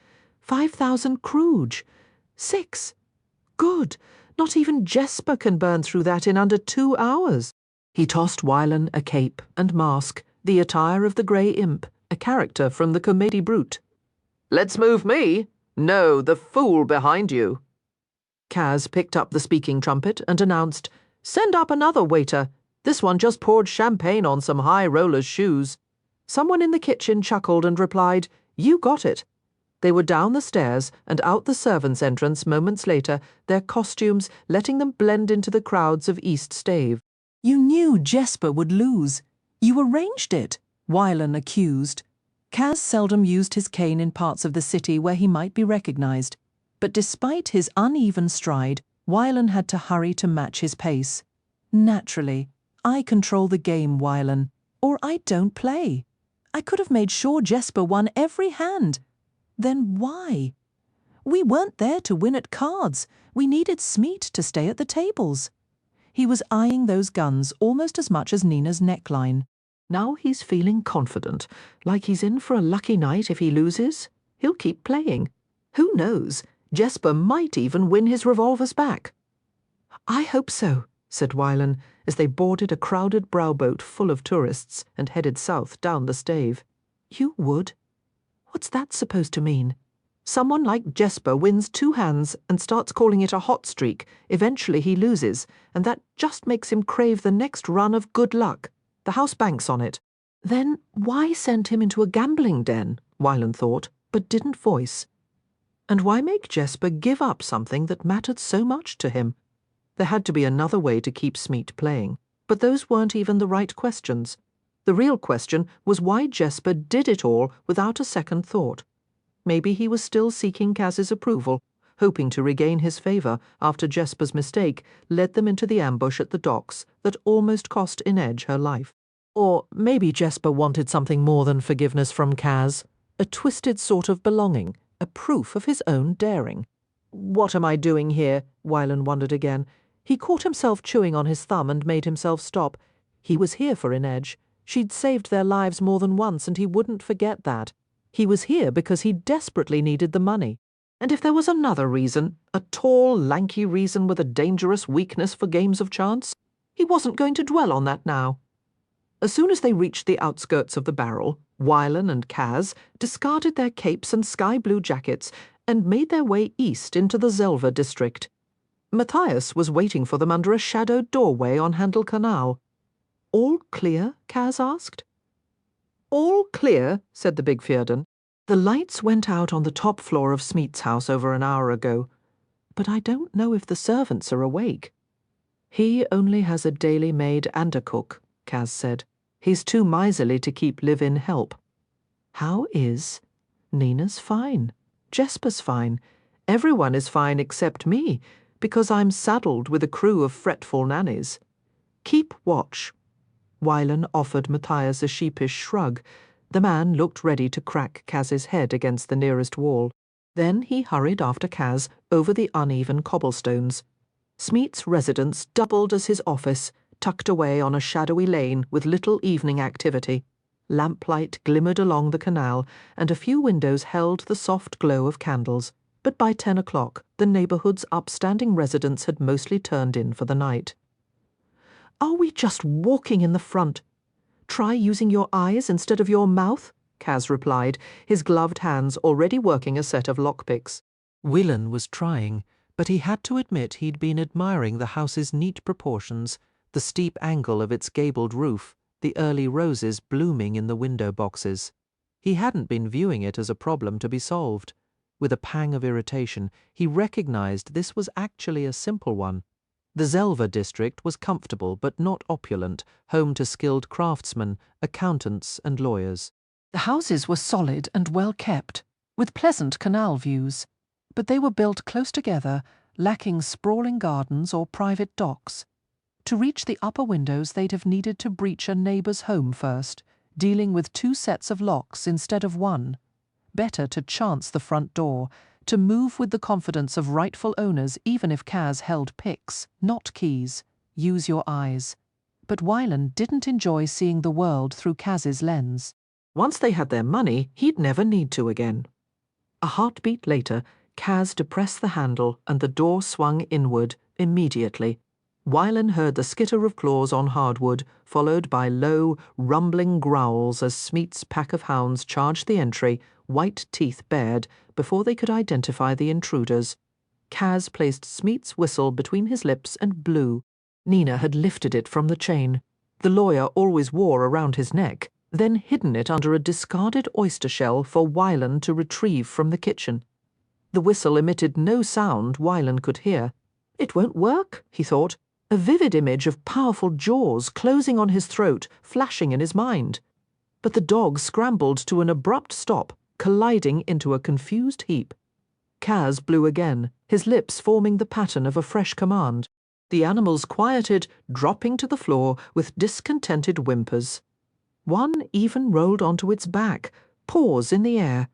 5,000 kruge. 6. Good. Not even Jesper can burn through that in under 2 hours. He tossed Wylan a cape and mask, the attire of the Grey Imp, a character from the Comédie Brute. "Let's move me. No, the fool behind you." Kaz picked up the speaking trumpet and announced, "Send up another waiter. This one just poured champagne on some high rollers' shoes." Someone in the kitchen chuckled and replied, "You got it." They were down the stairs and out the servants' entrance moments later, their costumes letting them blend into the crowds of East Stave. "You knew Jesper would lose. You arranged it," Wylan accused. Kaz seldom used his cane in parts of the city where he might be recognized, but despite his uneven stride, Wylan had to hurry to match his pace. "Naturally, I control the game, Wylan, or I don't play. I could have made sure Jesper won every hand. Then why? We weren't there to win at cards. We needed Smeet to stay at the tables." He was eyeing those guns almost as much as Nina's neckline. Now he's feeling confident, like he's in for a lucky night if he loses. He'll keep playing. Who knows? Jesper might even win his revolvers back. "I hope so," said Wylan, as they boarded a crowded browboat full of tourists and headed south down the Stave. "You would? What's that supposed to mean? Someone like Jesper wins 2 hands and starts calling it a hot streak. Eventually he loses, and that just makes him crave the next run of good luck. The house banks on it." Then why send him into a gambling den, Wylan thought, but didn't voice. And why make Jesper give up something that mattered so much to him? There had to be another way to keep Smeet playing, but those weren't even the right questions. The real question was why Jesper did it all without a second thought. Maybe he was still seeking Kaz's approval, hoping to regain his favour after Jesper's mistake led them into the ambush at the docks that almost cost Inedge her life. Or maybe Jesper wanted something more than forgiveness from Kaz, a twisted sort of belonging, a proof of his own daring. "What am I doing here?" Wylan wondered again. He caught himself chewing on his thumb and made himself stop. He was here for Inedge. She'd saved their lives more than once, and he wouldn't forget that. He was here because he desperately needed the money. And if there was another reason, a tall, lanky reason with a dangerous weakness for games of chance, he wasn't going to dwell on that now. As soon as they reached the outskirts of the barrel, Wylan and Kaz discarded their capes and sky-blue jackets and made their way east into the Zelva district. Matthias was waiting for them under a shadowed doorway on Handel Canal. "All clear?" Kaz asked. "All clear," said the big Fjerdan. "The lights went out on the top floor of Smeet's house over an hour ago, but I don't know if the servants are awake." "He only has a daily maid and a cook," Kaz said. "He's too miserly to keep live-in help." "How is? Nina's fine. Jesper's fine. Everyone is fine except me, because I'm saddled with a crew of fretful nannies. Keep watch." Wylan offered Matthias a sheepish shrug. The man looked ready to crack Kaz's head against the nearest wall. Then he hurried after Kaz over the uneven cobblestones. Smeet's residence doubled as his office, tucked away on a shadowy lane with little evening activity. Lamplight glimmered along the canal, and a few windows held the soft glow of candles. But by 10 o'clock, the neighbourhood's upstanding residents had mostly turned in for the night. "Are we just walking in the front? Try using your eyes instead of your mouth," Kaz replied, his gloved hands already working a set of lockpicks. Wylan was trying, but he had to admit he'd been admiring the house's neat proportions, the steep angle of its gabled roof, the early roses blooming in the window boxes. He hadn't been viewing it as a problem to be solved. With a pang of irritation, he recognized this was actually a simple one. The Zelva district was comfortable but not opulent, home to skilled craftsmen, accountants and lawyers. The houses were solid and well kept, with pleasant canal views, but they were built close together, lacking sprawling gardens or private docks. To reach the upper windows, they'd have needed to breach a neighbour's home first, dealing with 2 sets of locks instead of 1. Better to chance the front door, to move with the confidence of rightful owners even if Kaz held picks, not keys. Use your eyes. But Wylan didn't enjoy seeing the world through Kaz's lens. Once they had their money, he'd never need to again. A heartbeat later, Kaz depressed the handle and the door swung inward immediately. Wylan heard the skitter of claws on hardwood, followed by low, rumbling growls as Smeat's pack of hounds charged the entry, white teeth bared, before they could identify the intruders. Kaz placed Smeat's whistle between his lips and blew. Nina had lifted it from the chain. The lawyer always wore around his neck, then hidden it under a discarded oyster shell for Wylan to retrieve from the kitchen. The whistle emitted no sound Wylan could hear. It won't work, he thought, a vivid image of powerful jaws closing on his throat, flashing in his mind. But the dog scrambled to an abrupt stop, colliding into a confused heap. Kaz blew again, his lips forming the pattern of a fresh command. The animals quieted, dropping to the floor with discontented whimpers. One even rolled onto its back, paws in the air.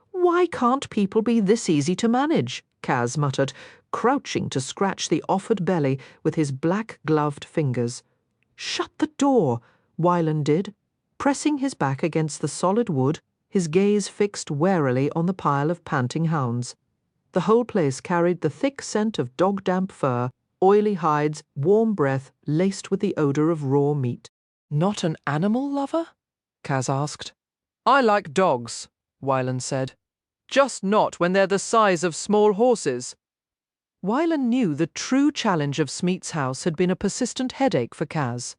"Why can't people be this easy to manage?" Kaz muttered, crouching to scratch the offered belly with his black-gloved fingers. "Shut the door," Wylan did, pressing his back against the solid wood, his gaze fixed warily on the pile of panting hounds. The whole place carried the thick scent of dog-damp fur, oily hides, warm breath laced with the odour of raw meat. "Not an animal lover?" Kaz asked. "I like dogs," Wylan said. "Just not when they're the size of small horses." Wylan knew the true challenge of Smeat's house had been a persistent headache for Kaz.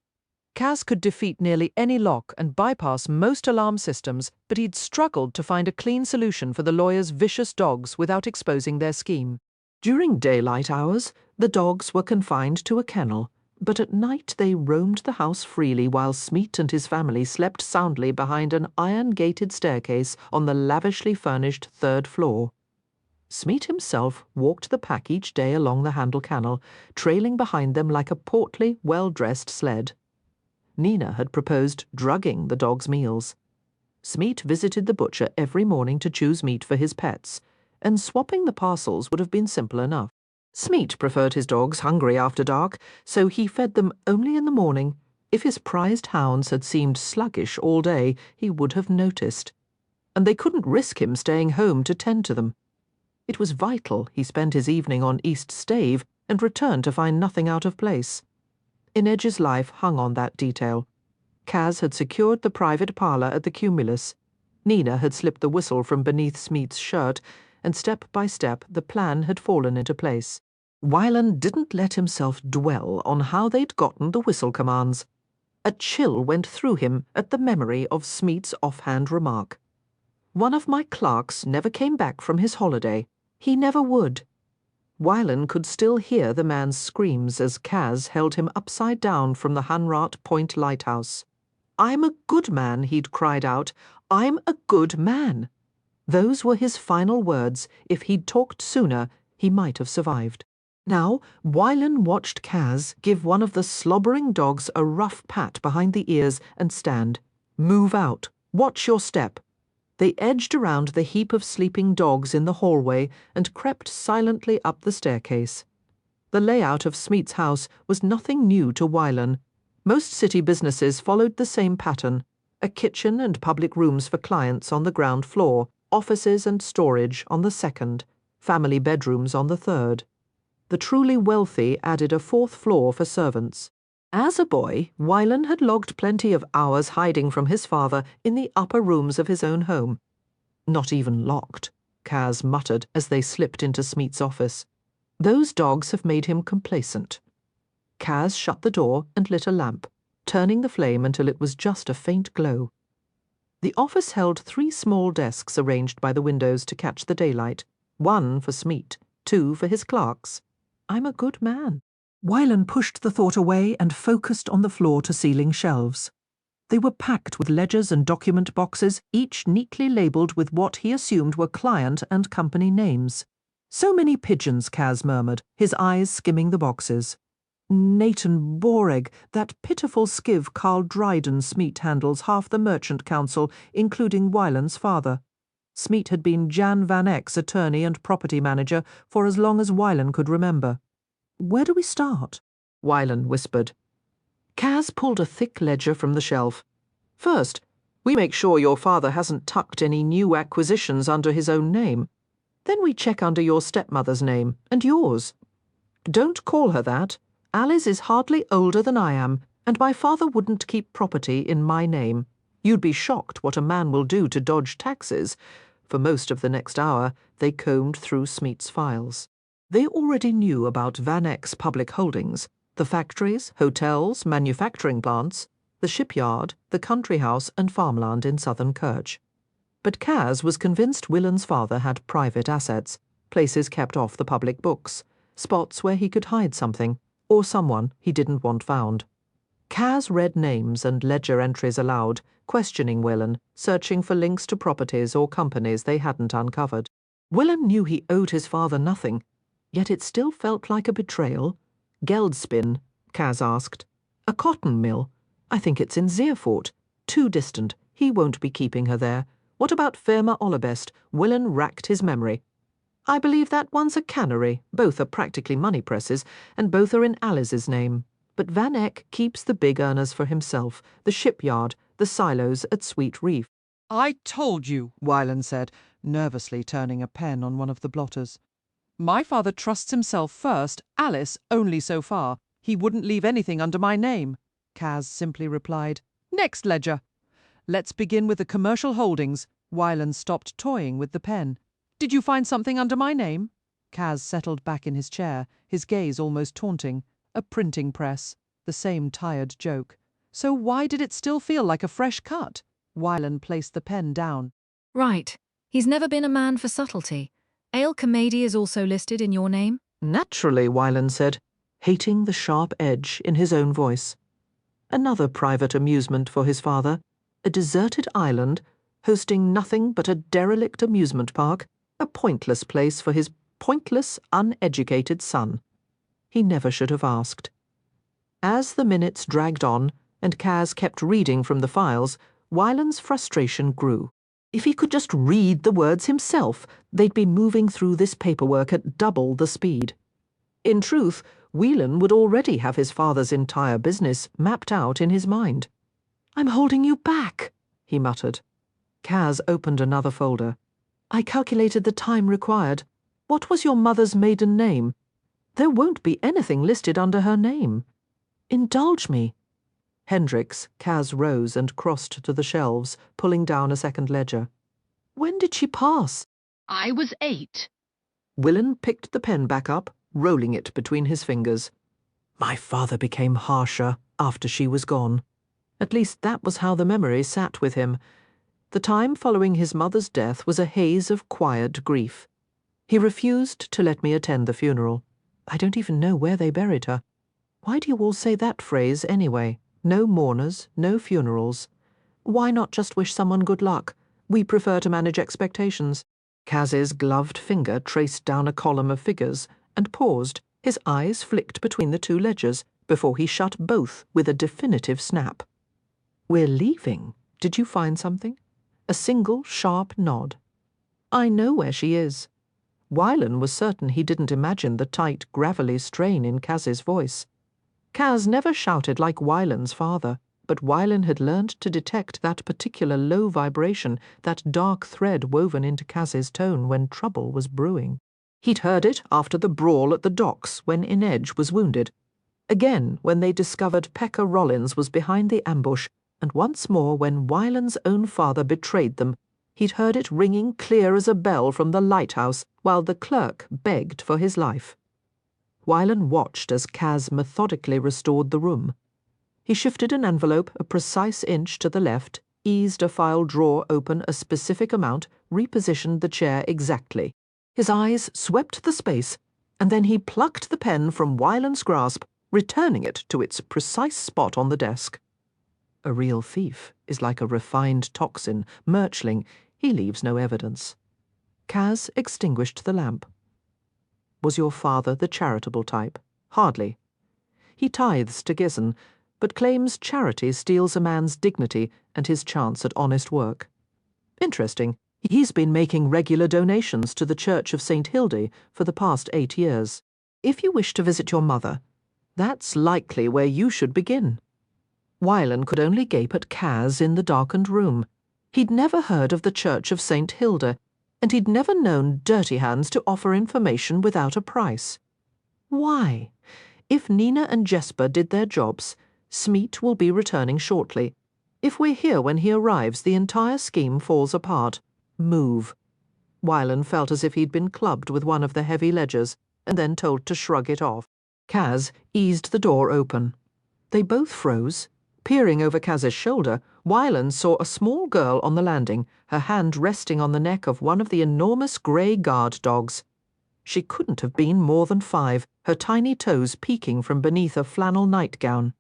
Kaz could defeat nearly any lock and bypass most alarm systems, but he'd struggled to find a clean solution for the lawyer's vicious dogs without exposing their scheme. During daylight hours, the dogs were confined to a kennel, but at night they roamed the house freely while Smeat and his family slept soundly behind an iron-gated staircase on the lavishly furnished 3rd floor. Smeat himself walked the pack each day along the Handle Canal, trailing behind them like a portly, well-dressed sled. Nina had proposed drugging the dogs' meals. Smeat visited the butcher every morning to choose meat for his pets, and swapping the parcels would have been simple enough. Smeat preferred his dogs hungry after dark, so he fed them only in the morning. If his prized hounds had seemed sluggish all day, he would have noticed. And they couldn't risk him staying home to tend to them. It was vital he spend his evening on East Stave and return to find nothing out of place. Inedge's life hung on that detail. Kaz had secured the private parlour at the Cumulus. Nina had slipped the whistle from beneath Smeat's shirt, and step by step the plan had fallen into place. Wylan didn't let himself dwell on how they'd gotten the whistle commands. A chill went through him at the memory of Smeat's offhand remark. "One of my clerks never came back from his holiday. He never would." Wylan could still hear the man's screams as Kaz held him upside down from the Hanrat Point lighthouse. "I'm a good man," he'd cried out. "I'm a good man." Those were his final words. If he'd talked sooner, he might have survived. Now, Wylan watched Kaz give one of the slobbering dogs a rough pat behind the ears and stand. "Move out. Watch your step." They edged around the heap of sleeping dogs in the hallway and crept silently up the staircase. The layout of Smeat's house was nothing new to Wylan. Most city businesses followed the same pattern: a kitchen and public rooms for clients on the ground floor, offices and storage on the 2nd, family bedrooms on the 3rd. The truly wealthy added a 4th floor for servants. As a boy, Wylan had logged plenty of hours hiding from his father in the upper rooms of his own home. "Not even locked," Kaz muttered as they slipped into Smeat's office. "Those dogs have made him complacent." Kaz shut the door and lit a lamp, turning the flame until it was just a faint glow. The office held 3 small desks arranged by the windows to catch the daylight, 1 for Smeet, 2 for his clerks. I'm a good man. Wylan pushed the thought away and focused on the floor-to-ceiling shelves. They were packed with ledgers and document boxes, each neatly labelled with what he assumed were client and company names. So many pigeons, Kaz murmured, his eyes skimming the boxes. Nathan Boreg, that pitiful skiv Carl Dryden Smeet handles half the merchant council, including Wylan's father. Smeet had been Jan Van Eck's attorney and property manager for as long as Wylan could remember. Where do we start? Wylan whispered. Kaz pulled a thick ledger from the shelf. First, we make sure your father hasn't tucked any new acquisitions under his own name. Then we check under your stepmother's name, and yours. Don't call her that. Alice is hardly older than I am, and my father wouldn't keep property in my name. You'd be shocked what a man will do to dodge taxes. For most of the next hour, they combed through Smeet's files. They already knew about Van Eck's public holdings, the factories, hotels, manufacturing plants, the shipyard, the country house and farmland in Southern Kerch. But Kaz was convinced Wylan's father had private assets, places kept off the public books, spots where he could hide something, or someone he didn't want found. Kaz read names and ledger entries aloud, questioning Wylan, searching for links to properties or companies they hadn't uncovered. Wylan knew he owed his father nothing, yet it still felt like a betrayal. Geldspin, Kaz asked. A cotton mill. I think it's in Zeerfort. Too distant. He won't be keeping her there. What about Firma Ollebest? Wylan racked his memory. I believe that one's a cannery. Both are practically money presses, and both are in Alice's name. But Van Eck keeps the big earners for himself, the shipyard, the silos at Sweet Reef. I told you, Wylan said, nervously turning a pen on one of the blotters. My father trusts himself first, Alice only so far. He wouldn't leave anything under my name. Kaz simply replied. Next ledger. Let's begin with the commercial holdings. Wylan stopped toying with the pen. Did you find something under my name? Kaz settled back in his chair, his gaze almost taunting. A printing press. The same tired joke. So why did it still feel like a fresh cut? Wylan placed the pen down. Right. He's never been a man for subtlety. Ale Comedy is also listed in your name? Naturally, Wylan said, hating the sharp edge in his own voice. Another private amusement for his father, a deserted island, hosting nothing but a derelict amusement park, a pointless place for his pointless, uneducated son. He never should have asked. As the minutes dragged on, and Kaz kept reading from the files, Wylan's frustration grew. If he could just read the words himself, they'd be moving through this paperwork at double the speed. In truth, Wylan would already have his father's entire business mapped out in his mind. I'm holding you back, he muttered. Kaz opened another folder. I calculated the time required. What was your mother's maiden name? There won't be anything listed under her name. Indulge me. Hendricks, Kaz rose and crossed to the shelves, pulling down a second ledger. When did she pass? I was 8. Wylan picked the pen back up, rolling it between his fingers. My father became harsher after she was gone. At least that was how the memory sat with him. The time following his mother's death was a haze of quiet grief. He refused to let me attend the funeral. I don't even know where they buried her. Why do you all say that phrase anyway? No mourners, no funerals. Why not just wish someone good luck? We prefer to manage expectations. Kaz's gloved finger traced down a column of figures and paused. His eyes flicked between the 2 ledgers before he shut both with a definitive snap. We're leaving. Did you find something? A single sharp nod. I know where she is. Wylan was certain he didn't imagine the tight, gravelly strain in Kaz's voice. Kaz never shouted like Wylan's father, but Wylan had learned to detect that particular low vibration, that dark thread woven into Kaz's tone when trouble was brewing. He'd heard it after the brawl at the docks when Inej was wounded. Again when they discovered Pekka Rollins was behind the ambush, and once more when Wylan's own father betrayed them. He'd heard it ringing clear as a bell from the lighthouse while the clerk begged for his life. Wylan watched as Kaz methodically restored the room. He shifted an envelope a precise inch to the left, eased a file drawer open a specific amount, repositioned the chair exactly. His eyes swept the space, and then he plucked the pen from Wyland's grasp, returning it to its precise spot on the desk. A real thief is like a refined toxin, Murchling. He leaves no evidence. Kaz extinguished the lamp. Was your father the charitable type? Hardly. He tithes to Gizon, but claims charity steals a man's dignity and his chance at honest work. Interesting. He's been making regular donations to the Church of St. Hilde for the past 8 years. If you wish to visit your mother, that's likely where you should begin. Wyland could only gape at Kaz in the darkened room. He'd never heard of the Church of St. Hilde, and he'd never known dirty hands to offer information without a price. Why? If Nina and Jesper did their jobs, Smeet will be returning shortly. If we're here when he arrives, the entire scheme falls apart. Move. Wyland felt as if he'd been clubbed with one of the heavy ledgers, and then told to shrug it off. Kaz eased the door open. They both froze. Peering over Kaz's shoulder, Wyland saw a small girl on the landing, her hand resting on the neck of one of the enormous grey guard dogs. She couldn't have been more than 5, her tiny toes peeking from beneath a flannel nightgown.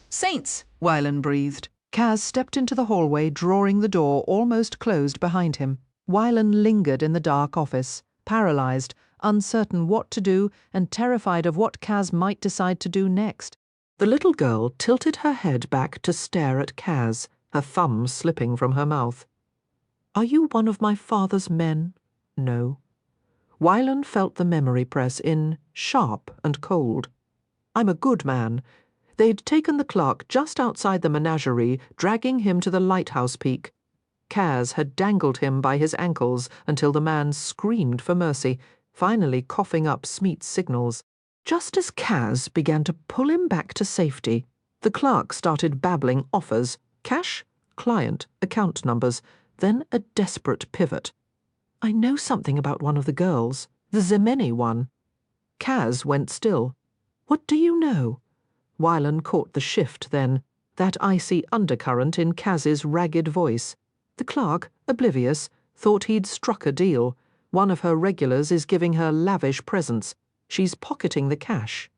Saints! Wyland breathed. Kaz stepped into the hallway, drawing the door almost closed behind him. Wyland lingered in the dark office, paralysed, uncertain what to do and terrified of what Kaz might decide to do next. The little girl tilted her head back to stare at Kaz, her thumb slipping from her mouth. "Are you one of my father's men?" "No." Wyland felt the memory press in, sharp and cold. "I'm a good man." They'd taken the clerk just outside the menagerie, dragging him to the lighthouse peak. Kaz had dangled him by his ankles until the man screamed for mercy, finally coughing up Smeet's signals. Just as Kaz began to pull him back to safety, the clerk started babbling offers, cash, client, account numbers, then a desperate pivot. "I know something about one of the girls, the Zemeni one." Kaz went still. "What do you know?" Wyland caught the shift then, that icy undercurrent in Kaz's ragged voice. The clerk, oblivious, thought he'd struck a deal. One of her regulars is giving her lavish presents. She's pocketing the cash.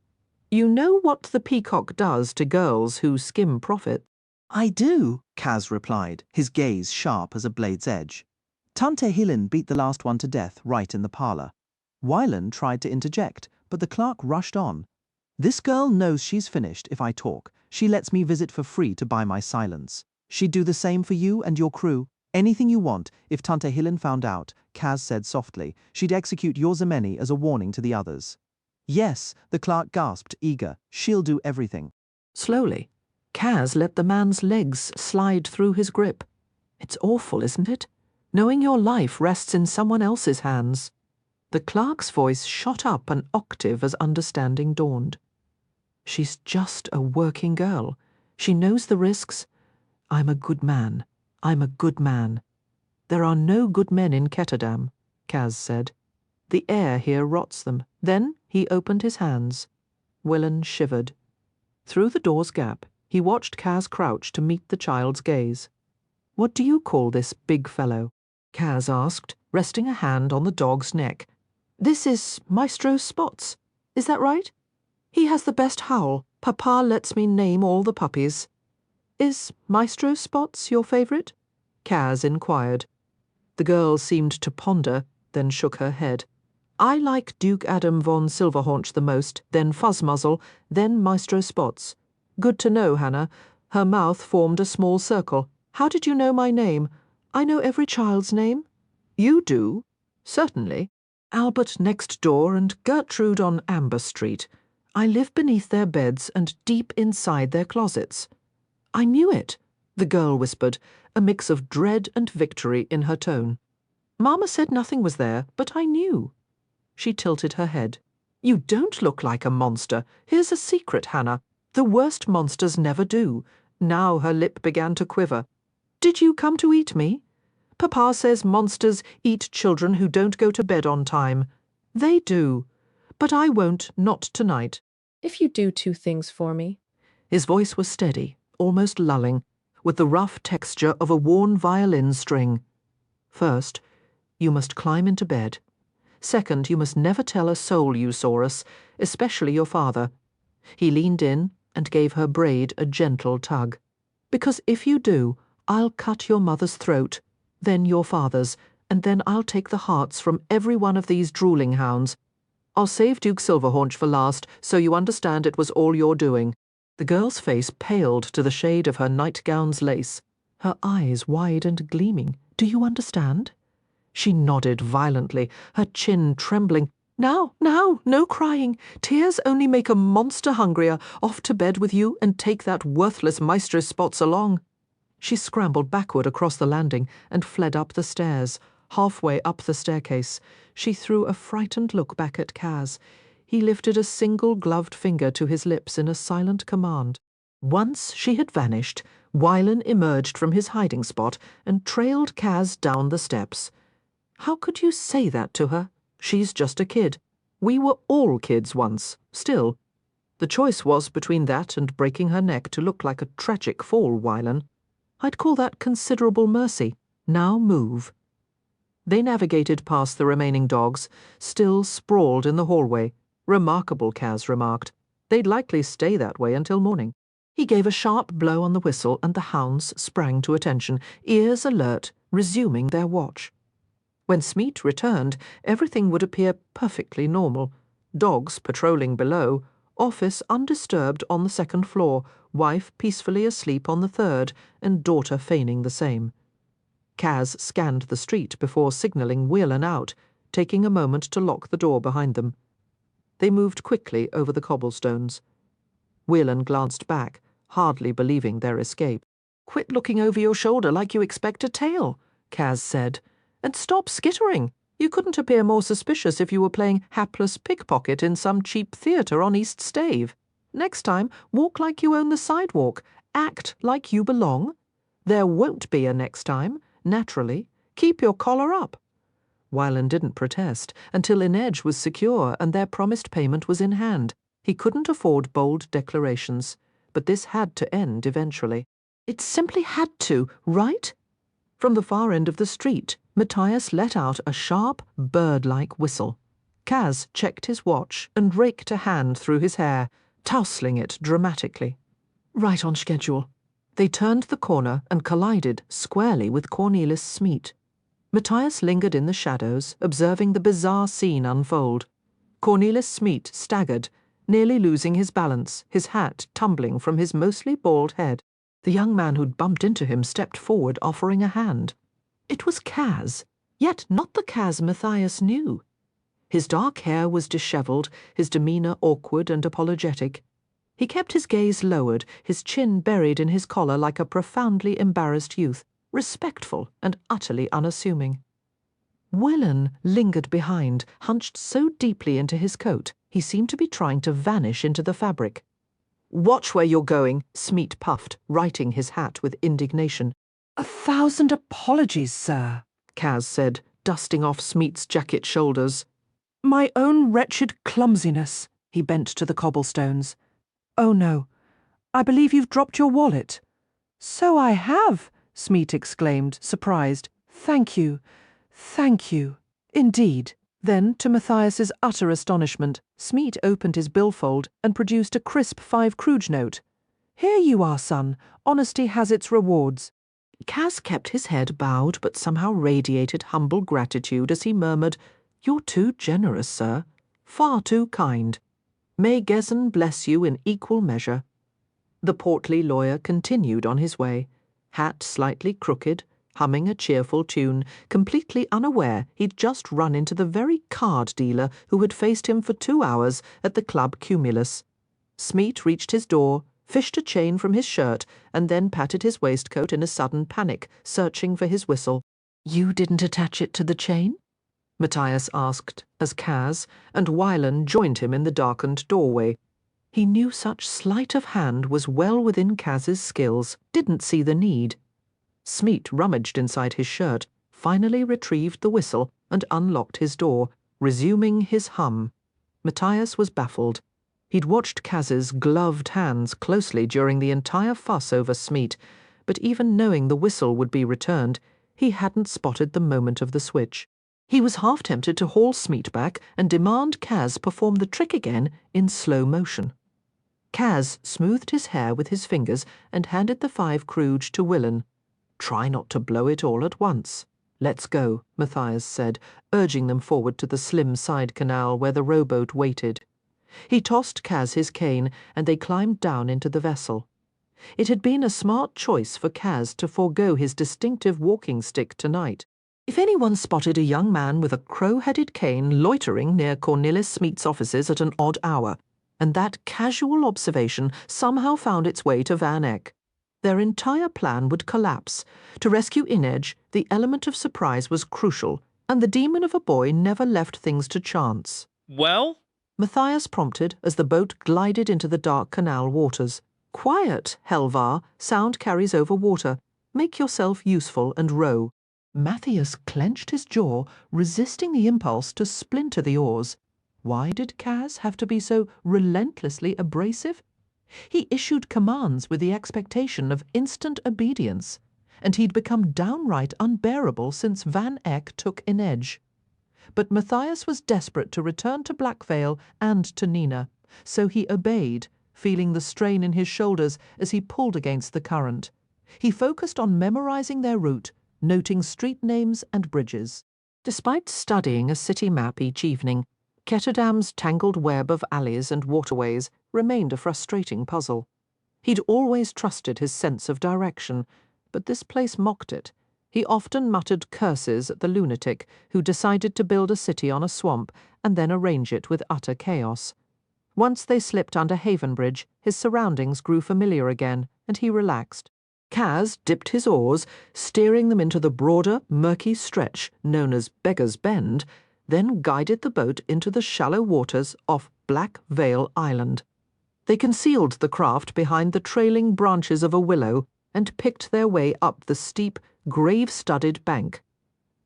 "You know what the peacock does to girls who skim profit?" "I do," Kaz replied, his gaze sharp as a blade's edge. "Tante Hillen beat the last one to death right in the parlour." Wyland tried to interject, but the clerk rushed on. "This girl knows she's finished if I talk. She lets me visit for free to buy my silence. She'd do the same for you and your crew. Anything you want. If Tante Hillen found out," Kaz said softly, "she'd execute your Zemeni as a warning to the others." "Yes," the clerk gasped, eager. "She'll do everything." Slowly, Kaz let the man's legs slide through his grip. It's awful, isn't it? Knowing your life rests in someone else's hands. The clerk's voice shot up an octave as understanding dawned. "She's just a working girl. She knows the risks. I'm a good man. I'm a good man." "There are no good men in Ketterdam," Kaz said. "The air here rots them." Then he opened his hands. Wyland shivered. Through the door's gap, he watched Kaz crouch to meet the child's gaze. "What do you call this big fellow?" Kaz asked, resting a hand on the dog's neck. "This is Maestro Spots. Is that right? He has the best howl. Papa lets me name all the puppies." "Is Maestro Spots your favourite?" Kaz inquired. The girl seemed to ponder, then shook her head. "I like Duke Adam von Silverhaunch the most, then Fuzzmuzzle, then Maestro Spots. Good to know, Hannah." Her mouth formed a small circle. "How did you know my name? I know every child's name." "You do?" "Certainly. Albert next door and Gertrude on Amber Street. I live beneath their beds and deep inside their closets." "I knew it," the girl whispered, a mix of dread and victory in her tone. "Mama said nothing was there, but I knew." She tilted her head. "You don't look like a monster. Here's a secret, Hannah. The worst monsters never do." Now her lip began to quiver. "Did you come to eat me? Papa says monsters eat children who don't go to bed on time. They do. But I won't, not tonight." "If you do 2 things for me." His voice was steady, almost lulling. with the rough texture of a worn violin string. First, you must climb into bed. Second, you must never tell a soul you saw us, especially your father. He leaned in and gave her braid a gentle tug. Because if you do, I'll cut your mother's throat, then your father's, and then I'll take the hearts from every one of these drooling hounds. I'll save Duke Silverhaunch for last, so you understand it was all your doing." The girl's face paled to the shade of her nightgown's lace, her eyes wide and gleaming. "Do you understand?" She nodded violently, her chin trembling. "Now, no crying. Tears only make a monster hungrier. Off to bed with you, and take that worthless Mistress Spots along." She scrambled backward across the landing and fled up the stairs. Halfway up the staircase, she threw a frightened look back at Kaz. He lifted a single gloved finger to his lips in a silent command. Once she had vanished, Wylan emerged from his hiding spot and trailed Kaz down the steps. How could you say that to her? She's just a kid. We were all kids once, still. The choice was between that and breaking her neck to look like a tragic fall, Wylan. I'd call that considerable mercy. Now move. They navigated past the remaining dogs, still sprawled in the hallway. Remarkable, Kaz remarked. They'd likely stay that way until morning. He gave a sharp blow on the whistle, and the hounds sprang to attention, ears alert, resuming their watch. When Smeet returned, everything would appear perfectly normal. Dogs patrolling below, office undisturbed on the second floor, wife peacefully asleep on the third, and daughter feigning the same. Kaz scanned the street before signalling Wylan out, taking a moment to lock the door behind them. They moved quickly over the cobblestones. Wylan glanced back, hardly believing their escape. "Quit looking over your shoulder like you expect a tail," Kaz said. "And stop skittering. You couldn't appear more suspicious if you were playing hapless pickpocket in some cheap theatre on East Stave. Next time, walk like you own the sidewalk. Act like you belong. There won't be a next time, naturally. Keep your collar up." Wylan didn't protest until Inedge was secure and their promised payment was in hand. He couldn't afford bold declarations, but this had to end eventually. It simply had to, right? From the far end of the street, Matthias let out a sharp, bird-like whistle. Kaz checked his watch and raked a hand through his hair, tousling it dramatically. Right on schedule. They turned the corner and collided squarely with Cornelis Smeet. Matthias lingered in the shadows, observing the bizarre scene unfold. Cornelis Smeet staggered, nearly losing his balance, his hat tumbling from his mostly bald head. The young man who'd bumped into him stepped forward, offering a hand. It was Kaz, yet not the Kaz Matthias knew. His dark hair was dishevelled, his demeanour awkward and apologetic. He kept his gaze lowered, his chin buried in his collar like a profoundly embarrassed youth, respectful and utterly unassuming. Wylan lingered behind, hunched so deeply into his coat, he seemed to be trying to vanish into the fabric. "Watch where you're going," Smeet puffed, righting his hat with indignation. "1,000 apologies, sir," Kaz said, dusting off Smeet's jacket shoulders. "My own wretched clumsiness." He bent to the cobblestones. "Oh no, I believe you've dropped your wallet." "So I have," Smeet exclaimed, surprised. Thank you. Indeed." Then, to Matthias's utter astonishment, Smeet opened his billfold and produced a crisp 5 Kruge note. "Here you are, son. Honesty has its rewards." Kaz kept his head bowed but somehow radiated humble gratitude as he murmured, "You're too generous, sir. Far too kind. May Gessen bless you in equal measure." The portly lawyer continued on his way, hat slightly crooked, humming a cheerful tune, completely unaware he'd just run into the very card dealer who had faced him for 2 hours at the Club Cumulus. Smeet reached his door, fished a chain from his shirt, and then patted his waistcoat in a sudden panic, searching for his whistle. "You didn't attach it to the chain?" Matthias asked, as Kaz and Wylan joined him in the darkened doorway. He knew such sleight of hand was well within Kaz's skills, didn't see the need. Smeet rummaged inside his shirt, finally retrieved the whistle, and unlocked his door, resuming his hum. Matthias was baffled. He'd watched Kaz's gloved hands closely during the entire fuss over Smeet, but even knowing the whistle would be returned, he hadn't spotted the moment of the switch. He was half tempted to haul Smeet back and demand Kaz perform the trick again in slow motion. Kaz smoothed his hair with his fingers and handed the 5 kruge to Willen. "Try not to blow it all at once." "Let's go," Matthias said, urging them forward to the slim side canal where the rowboat waited. He tossed Kaz his cane, and they climbed down into the vessel. It had been a smart choice for Kaz to forego his distinctive walking stick tonight. If anyone spotted a young man with a crow-headed cane loitering near Cornelis Smeet's offices at an odd hour, and that casual observation somehow found its way to Van Eck, their entire plan would collapse. To rescue Inej, the element of surprise was crucial, and the demon of a boy never left things to chance. "Well?" Matthias prompted as the boat glided into the dark canal waters. "Quiet, Helvar, sound carries over water. Make yourself useful and row." Matthias clenched his jaw, resisting the impulse to splinter the oars. Why did Kaz have to be so relentlessly abrasive? He issued commands with the expectation of instant obedience, and he'd become downright unbearable since Van Eck took Inej. But Matthias was desperate to return to Blackvale and to Nina, so he obeyed, feeling the strain in his shoulders as he pulled against the current. He focused on memorizing their route, noting street names and bridges. Despite studying a city map each evening, Ketterdam's tangled web of alleys and waterways remained a frustrating puzzle. He'd always trusted his sense of direction, but this place mocked it. He often muttered curses at the lunatic who decided to build a city on a swamp and then arrange it with utter chaos. Once they slipped under Haven Bridge, his surroundings grew familiar again, and he relaxed. Kaz dipped his oars, steering them into the broader, murky stretch known as Beggar's Bend, then guided the boat into the shallow waters off Black Vale Island. They concealed the craft behind the trailing branches of a willow and picked their way up the steep, grave-studded bank.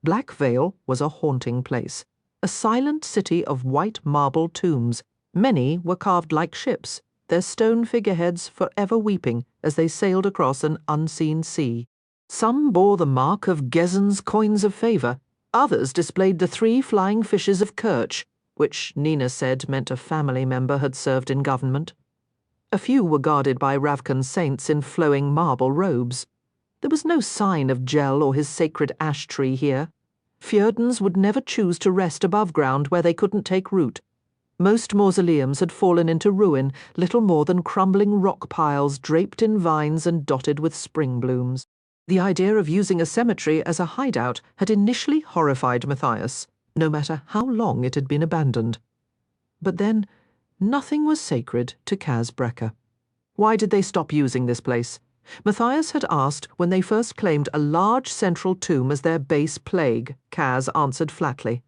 Black Vale was a haunting place, a silent city of white marble tombs. Many were carved like ships, their stone figureheads forever weeping as they sailed across an unseen sea. Some bore the mark of Gessen's coins of favour, others displayed the 3 flying fishes of Kirch, which Nina said meant a family member had served in government. A few were guarded by Ravkan saints in flowing marble robes. There was no sign of Gel or his sacred ash tree here. Fjordans would never choose to rest above ground where they couldn't take root. Most mausoleums had fallen into ruin, little more than crumbling rock piles draped in vines and dotted with spring blooms. The idea of using a cemetery as a hideout had initially horrified Matthias, no matter how long it had been abandoned. But then, nothing was sacred to Kaz Brekker. Why did they stop using this place? Matthias had asked when they first claimed a large central tomb as their base plague. Kaz answered flatly.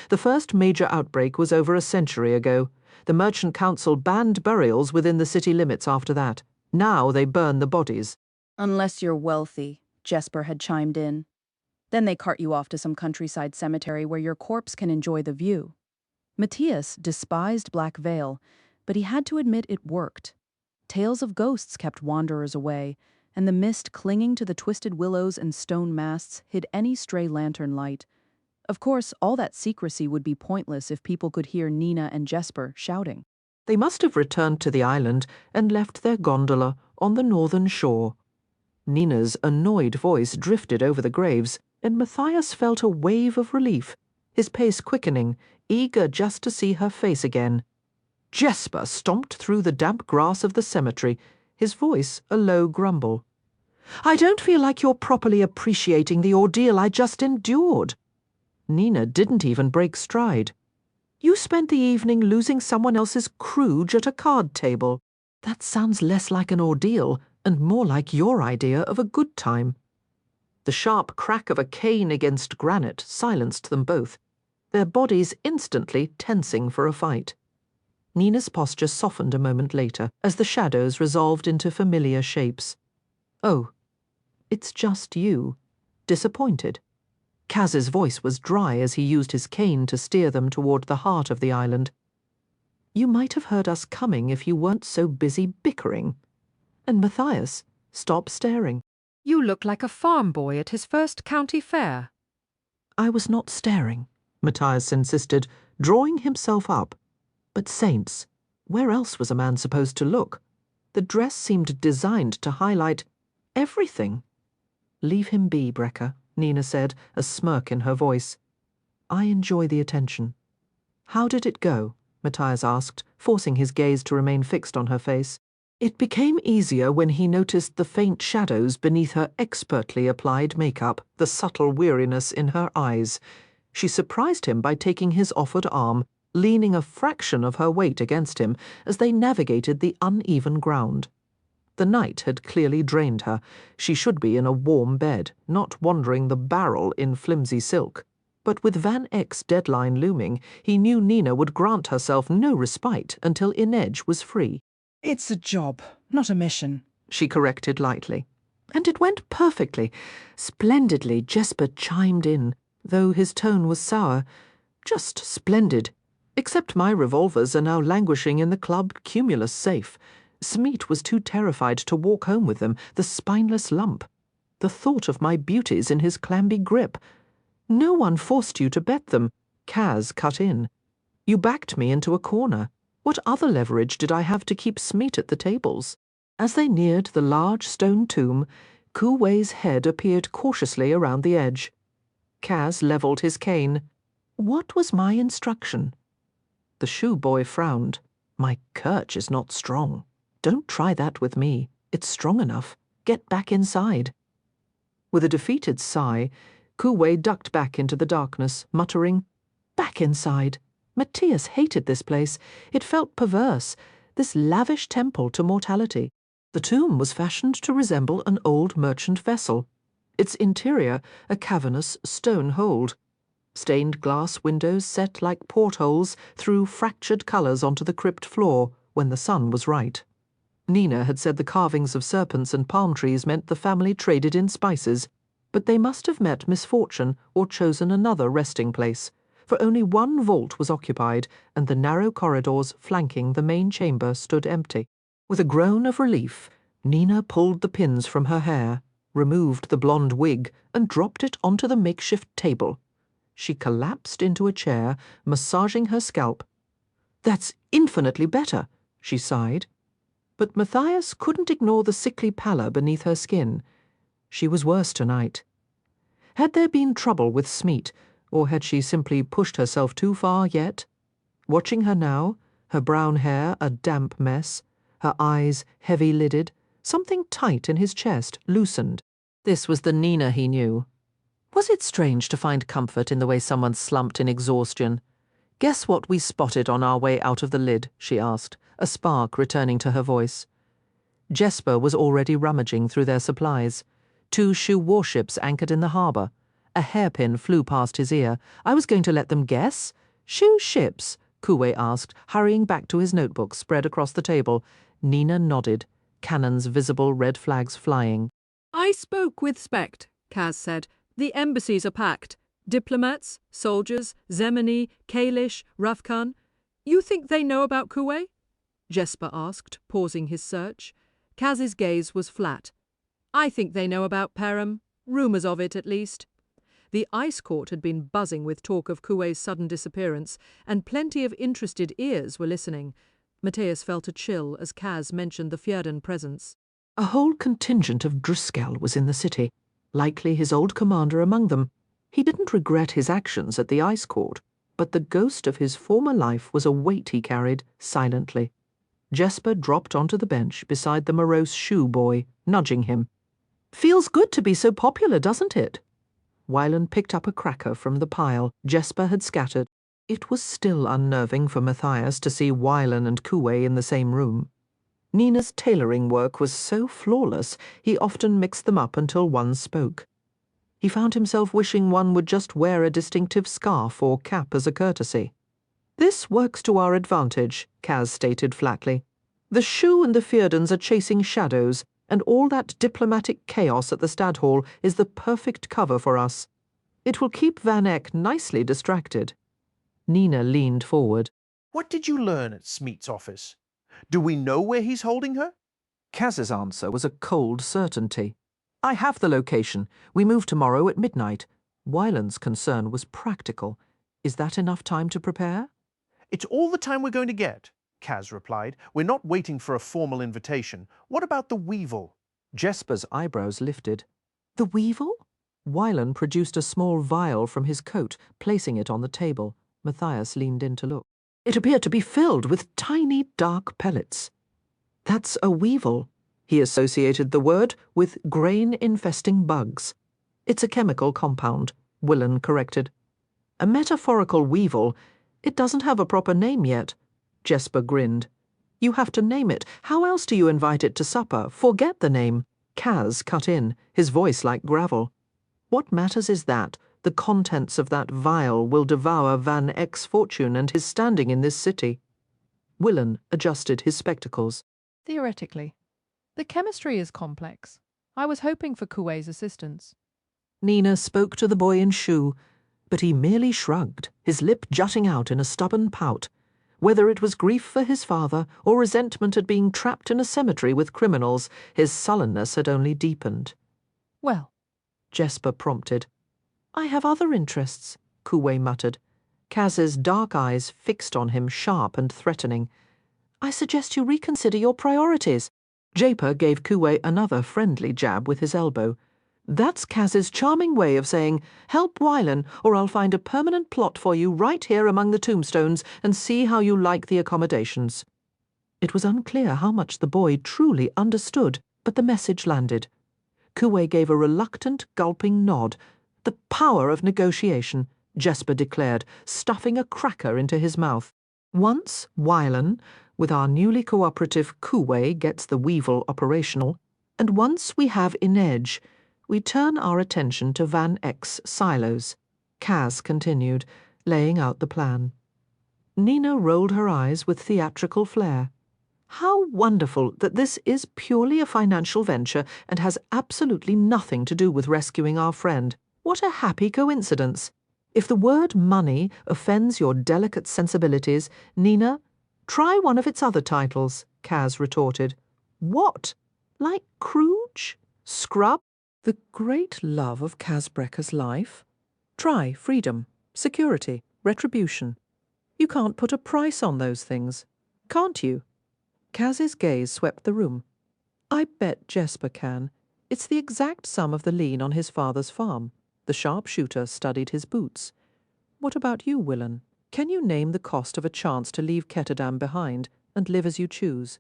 The first major outbreak was over a century ago. The Merchant Council banned burials within the city limits after that. Now they burn the bodies. "Unless you're wealthy," Jesper had chimed in. "Then they cart you off to some countryside cemetery where your corpse can enjoy the view." Matthias despised Black Vale, but he had to admit it worked. Tales of ghosts kept wanderers away, and the mist clinging to the twisted willows and stone masts hid any stray lantern light. Of course, all that secrecy would be pointless if people could hear Nina and Jesper shouting. They must have returned to the island and left their gondola on the northern shore. Nina's annoyed voice drifted over the graves, and Matthias felt a wave of relief, his pace quickening, eager just to see her face again. Jesper stomped through the damp grass of the cemetery, his voice a low grumble. "I don't feel like you're properly appreciating the ordeal I just endured." Nina didn't even break stride. "You spent the evening losing someone else's kruge at a card table. That sounds less like an ordeal and more like your idea of a good time." The sharp crack of a cane against granite silenced them both, their bodies instantly tensing for a fight. Nina's posture softened a moment later as the shadows resolved into familiar shapes. "Oh, it's just you. Disappointed." Kaz's voice was dry as he used his cane to steer them toward the heart of the island. "You might have heard us coming if you weren't so busy bickering." And Matthias stopped staring. You look like a farm boy at his first county fair. I was not staring, Matthias insisted, drawing himself up. But saints, where else was a man supposed to look? The dress seemed designed to highlight everything. Leave him be, Brekker, Nina said, a smirk in her voice. I enjoy the attention. How did it go? Matthias asked, forcing his gaze to remain fixed on her face. It became easier when he noticed the faint shadows beneath her expertly applied makeup, the subtle weariness in her eyes. She surprised him by taking his offered arm, leaning a fraction of her weight against him as they navigated the uneven ground. The night had clearly drained her. She should be in a warm bed, not wandering the barrel in flimsy silk. But with Van Eck's deadline looming, he knew Nina would grant herself no respite until Inej was free. It's a job, not a mission, she corrected lightly. And it went perfectly. Splendidly, Jesper chimed in, though his tone was sour. Just splendid. Except my revolvers are now languishing in the club Cumulus safe. Smeet was too terrified to walk home with them, the spineless lump. The thought of my beauties in his clammy grip. No one forced you to bet them. Kaz cut in. You backed me into a corner. What other leverage did I have to keep Smeet at the tables? As they neared the large stone tomb, Kuwei's head appeared cautiously around the edge. Kaz levelled his cane. What was my instruction? The shoe boy frowned. My kirch is not strong. Don't try that with me. It's strong enough. Get back inside. With a defeated sigh, Kuwei ducked back into the darkness, muttering, Back inside. Matthias hated this place. It felt perverse, this lavish temple to mortality. The tomb was fashioned to resemble an old merchant vessel. Its interior a cavernous stone hold. Stained glass windows set like portholes threw fractured colours onto the crypt floor when the sun was right. Nina had said the carvings of serpents and palm trees meant the family traded in spices, but they must have met misfortune or chosen another resting place, for only one vault was occupied, and the narrow corridors flanking the main chamber stood empty. With a groan of relief, Nina pulled the pins from her hair, removed the blonde wig, and dropped it onto the makeshift table. She collapsed into a chair, massaging her scalp. That's infinitely better, she sighed. But Matthias couldn't ignore the sickly pallor beneath her skin. She was worse tonight. Had there been trouble with Smeet, or had she simply pushed herself too far yet? Watching her now, her brown hair a damp mess, her eyes heavy-lidded, something tight in his chest loosened. This was the Nina he knew. Was it strange to find comfort in the way someone slumped in exhaustion? Guess what we spotted on our way out of the lid, she asked, a spark returning to her voice. Jesper was already rummaging through their supplies. 2 shoe warships anchored in the harbour. A hairpin flew past his ear. I was going to let them guess. Shoe ships? Kuwei asked, hurrying back to his notebook spread across the table. Nina nodded, cannons visible, red flags flying. I spoke with Specht, Kaz said. The embassies are packed. Diplomats, soldiers, Zemeni, Kalish, Rafkan. You think they know about Kuwei? Jesper asked, pausing his search. Kaz's gaze was flat. I think they know about Perim. Rumours of it, at least. The ice court had been buzzing with talk of Kuwei's sudden disappearance, and plenty of interested ears were listening. Matthias felt a chill as Kaz mentioned the Fjerdan presence. A whole contingent of Driscoll was in the city, likely his old commander among them. He didn't regret his actions at the ice court, but the ghost of his former life was a weight he carried silently. Jesper dropped onto the bench beside the morose shoe boy, nudging him. Feels good to be so popular, doesn't it? Wylan picked up a cracker from the pile Jesper had scattered. It was still unnerving for Matthias to see Wylan and Kuwei in the same room. Nina's tailoring work was so flawless, he often mixed them up until one spoke. He found himself wishing one would just wear a distinctive scarf or cap as a courtesy. This works to our advantage, Kaz stated flatly. The shoe and the Fjerdans are chasing shadows, and all that diplomatic chaos at the Stadhall is the perfect cover for us. It will keep Van Eck nicely distracted. Nina leaned forward. What did you learn at Smeet's office? Do we know where he's holding her? Kaz's answer was a cold certainty. I have the location. We move tomorrow at midnight. Wyland's concern was practical. Is that enough time to prepare? It's all the time we're going to get, Kaz replied. We're not waiting for a formal invitation. What about the weevil? Jesper's eyebrows lifted. The weevil? Wyland produced a small vial from his coat, placing it on the table. Matthias leaned in to look. It appeared to be filled with tiny dark pellets. That's a weevil. He associated the word with grain-infesting bugs. It's a chemical compound, Wyland corrected. A metaphorical weevil. It doesn't have a proper name yet. Jesper grinned. You have to name it. How else do you invite it to supper? Forget the name. Kaz cut in, his voice like gravel. What matters is that the contents of that vial will devour Van Eck's fortune and his standing in this city. Wyland adjusted his spectacles. Theoretically. The chemistry is complex. I was hoping for Kuwei's assistance. Nina spoke to the boy in shoe, but he merely shrugged, his lip jutting out in a stubborn pout. Whether it was grief for his father or resentment at being trapped in a cemetery with criminals, his sullenness had only deepened. Well, Jesper prompted. I have other interests, Kuwei muttered. Kaz's dark eyes fixed on him, sharp and threatening. I suggest you reconsider your priorities. Jesper gave Kuwei another friendly jab with his elbow. That's Kaz's charming way of saying, help Wyland, or I'll find a permanent plot for you right here among the tombstones and see how you like the accommodations. It was unclear how much the boy truly understood, but the message landed. Kuwei gave a reluctant, gulping nod. The power of negotiation, Jesper declared, stuffing a cracker into his mouth. Once Wyland, with our newly cooperative Kuwei, gets the weevil operational, and once we have Inedge, we turn our attention to Van Eck's silos. Kaz continued, laying out the plan. Nina rolled her eyes with theatrical flair. How wonderful that this is purely a financial venture and has absolutely nothing to do with rescuing our friend. What a happy coincidence. If the word money offends your delicate sensibilities, Nina, try one of its other titles, Kaz retorted. What? Like Scrooge? Scrub? The great love of Kaz Brekker's life? Try freedom, security, retribution. You can't put a price on those things, can't you? Kaz's gaze swept the room. I bet Jesper can. It's the exact sum of the lien on his father's farm. The sharpshooter studied his boots. What about you, Wyland? Can you name the cost of a chance to leave Ketterdam behind and live as you choose?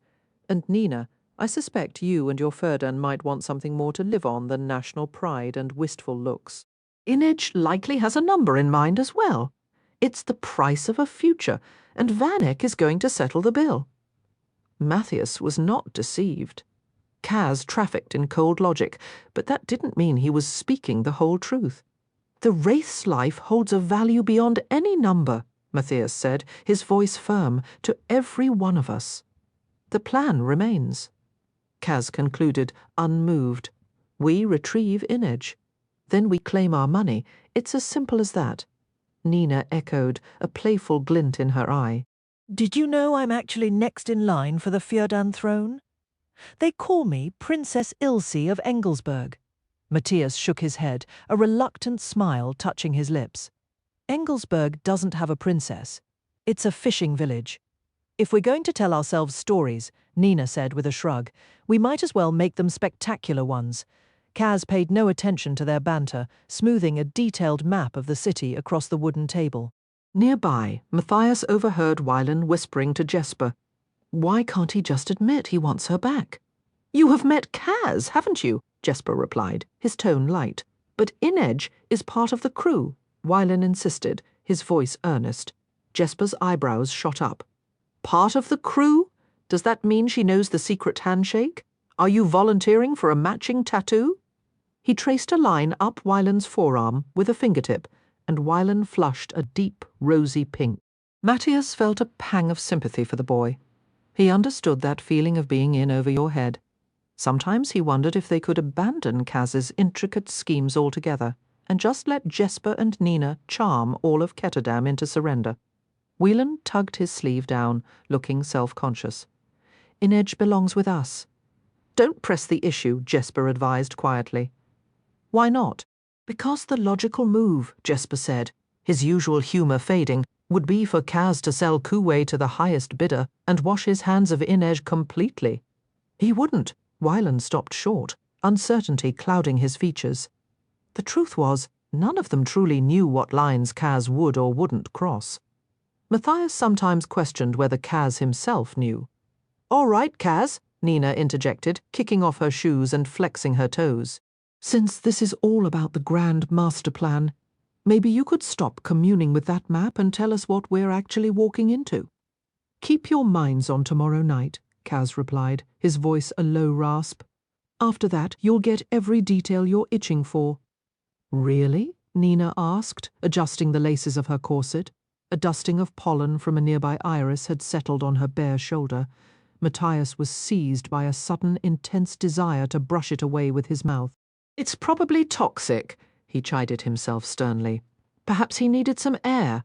And Nina, I suspect you and your Ferdan might want something more to live on than national pride and wistful looks. Inedge likely has a number in mind as well. It's the price of a future, and Van Eck is going to settle the bill. Matthias was not deceived. Kaz trafficked in cold logic, but that didn't mean he was speaking the whole truth. The wraith's life holds a value beyond any number, Matthias said, his voice firm, to every one of us. The plan remains. Kaz concluded, unmoved. We retrieve Inedge. Then we claim our money. It's as simple as that. Nina echoed, a playful glint in her eye. Did you know I'm actually next in line for the Fjordan throne? They call me Princess Ilse of Engelsberg. Matthias shook his head, a reluctant smile touching his lips. Engelsberg doesn't have a princess. It's a fishing village. If we're going to tell ourselves stories, Nina said with a shrug, we might as well make them spectacular ones. Kaz paid no attention to their banter, smoothing a detailed map of the city across the wooden table. Nearby, Matthias overheard Wyland whispering to Jesper, why can't he just admit he wants her back? You have met Kaz, haven't you? Jesper replied, his tone light. But Inedge is part of the crew, Wyland insisted, his voice earnest. Jesper's eyebrows shot up. Part of the crew? Does that mean she knows the secret handshake? Are you volunteering for a matching tattoo? He traced a line up Wyland's forearm with a fingertip, and Wyland flushed a deep, rosy pink. Matthias felt a pang of sympathy for the boy. He understood that feeling of being in over your head. Sometimes he wondered if they could abandon Kaz's intricate schemes altogether and just let Jesper and Nina charm all of Ketterdam into surrender. Wyland tugged his sleeve down, looking self-conscious. Inedge belongs with us. Don't press the issue, Jesper advised quietly. Why not? Because the logical move, Jesper said, his usual humour fading, would be for Kaz to sell Kuwei to the highest bidder and wash his hands of Inej completely. He wouldn't. Wylan stopped short, uncertainty clouding his features. The truth was, none of them truly knew what lines Kaz would or wouldn't cross. Matthias sometimes questioned whether Kaz himself knew. "All right, Kaz," Nina interjected, kicking off her shoes and flexing her toes. "Since this is all about the grand master plan, maybe you could stop communing with that map and tell us what we're actually walking into." "Keep your minds on tomorrow night," Kaz replied, his voice a low rasp. "After that, you'll get every detail you're itching for." "Really?" Nina asked, adjusting the laces of her corset. A dusting of pollen from a nearby iris had settled on her bare shoulder. Matthias was seized by a sudden, intense desire to brush it away with his mouth. "It's probably toxic," he chided himself sternly. "Perhaps he needed some air."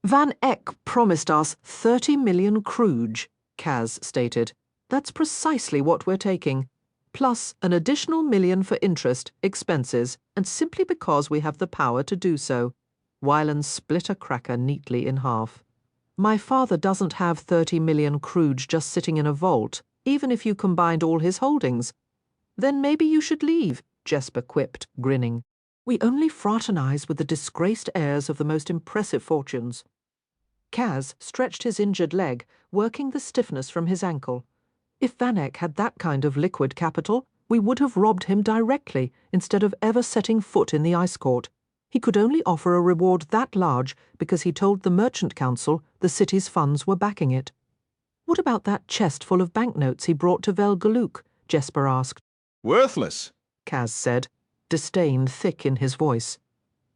"Van Eck promised us 30 million kruge," Kaz stated. "That's precisely what we're taking. Plus an additional million for interest, expenses, and simply because we have the power to do so." Wylan split a cracker neatly in half. "My father doesn't have 30 million kruge just sitting in a vault, even if you combined all his holdings." "Then maybe you should leave," Jesper quipped, grinning. "We only fraternize with the disgraced heirs of the most impressive fortunes." Kaz stretched his injured leg, working the stiffness from his ankle. "If Van Eck had that kind of liquid capital, we would have robbed him directly instead of ever setting foot in the ice court. He could only offer a reward that large because he told the Merchant Council the city's funds were backing it." "What about that chest full of banknotes he brought to Velgaluk?" Jesper asked. "Worthless," Kaz said, disdain thick in his voice.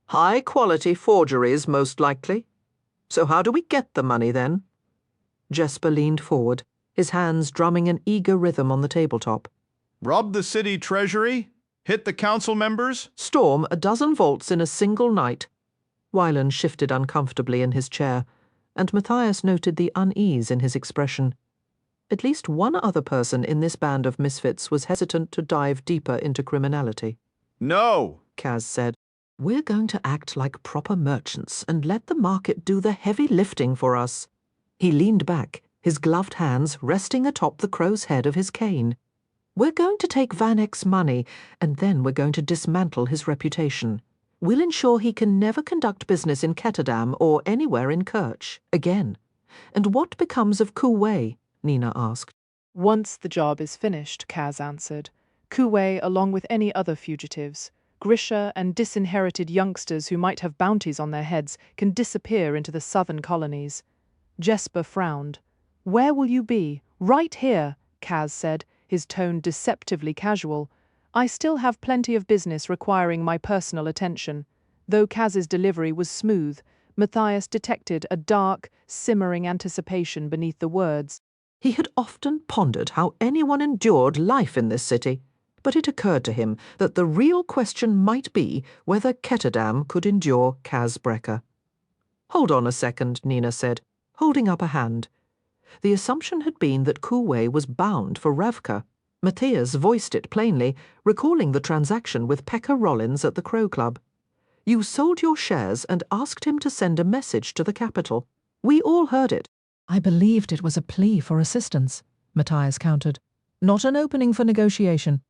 "High-quality forgeries, most likely. So how do we get the money, then?" Jesper leaned forward, his hands drumming an eager rhythm on the tabletop. "Rob the city treasury? Hit the council members?" "Storm a dozen vaults in a single night." Wylan shifted uncomfortably in his chair, and Matthias noted the unease in his expression. At least one other person in this band of misfits was hesitant to dive deeper into criminality. "No," Kaz said. "We're going to act like proper merchants and let the market do the heavy lifting for us." He leaned back, his gloved hands resting atop the crow's head of his cane. "We're going to take Van Eck's money, and then we're going to dismantle his reputation. We'll ensure he can never conduct business in Ketterdam or anywhere in Kerch again." "And what becomes of Kuwei?" Nina asked. "Once the job is finished," Kaz answered, "Kuwei, along with any other fugitives, Grisha and disinherited youngsters who might have bounties on their heads, can disappear into the southern colonies." Jesper frowned. "Where will you be?" "Right here," Kaz said, his tone deceptively casual. "I still have plenty of business requiring my personal attention." Though Kaz's delivery was smooth, Matthias detected a dark, simmering anticipation beneath the words. He had often pondered how anyone endured life in this city, but it occurred to him that the real question might be whether Ketterdam could endure Kaz Brekker. "Hold on a second," Nina said, holding up a hand. The assumption had been that Kuwei was bound for Ravka. Matthias voiced it plainly, recalling the transaction with Pekka Rollins at the Crow Club. "You sold your shares and asked him to send a message to the capital. We all heard it." "I believed it was a plea for assistance," Matthias countered. "Not an opening for negotiation."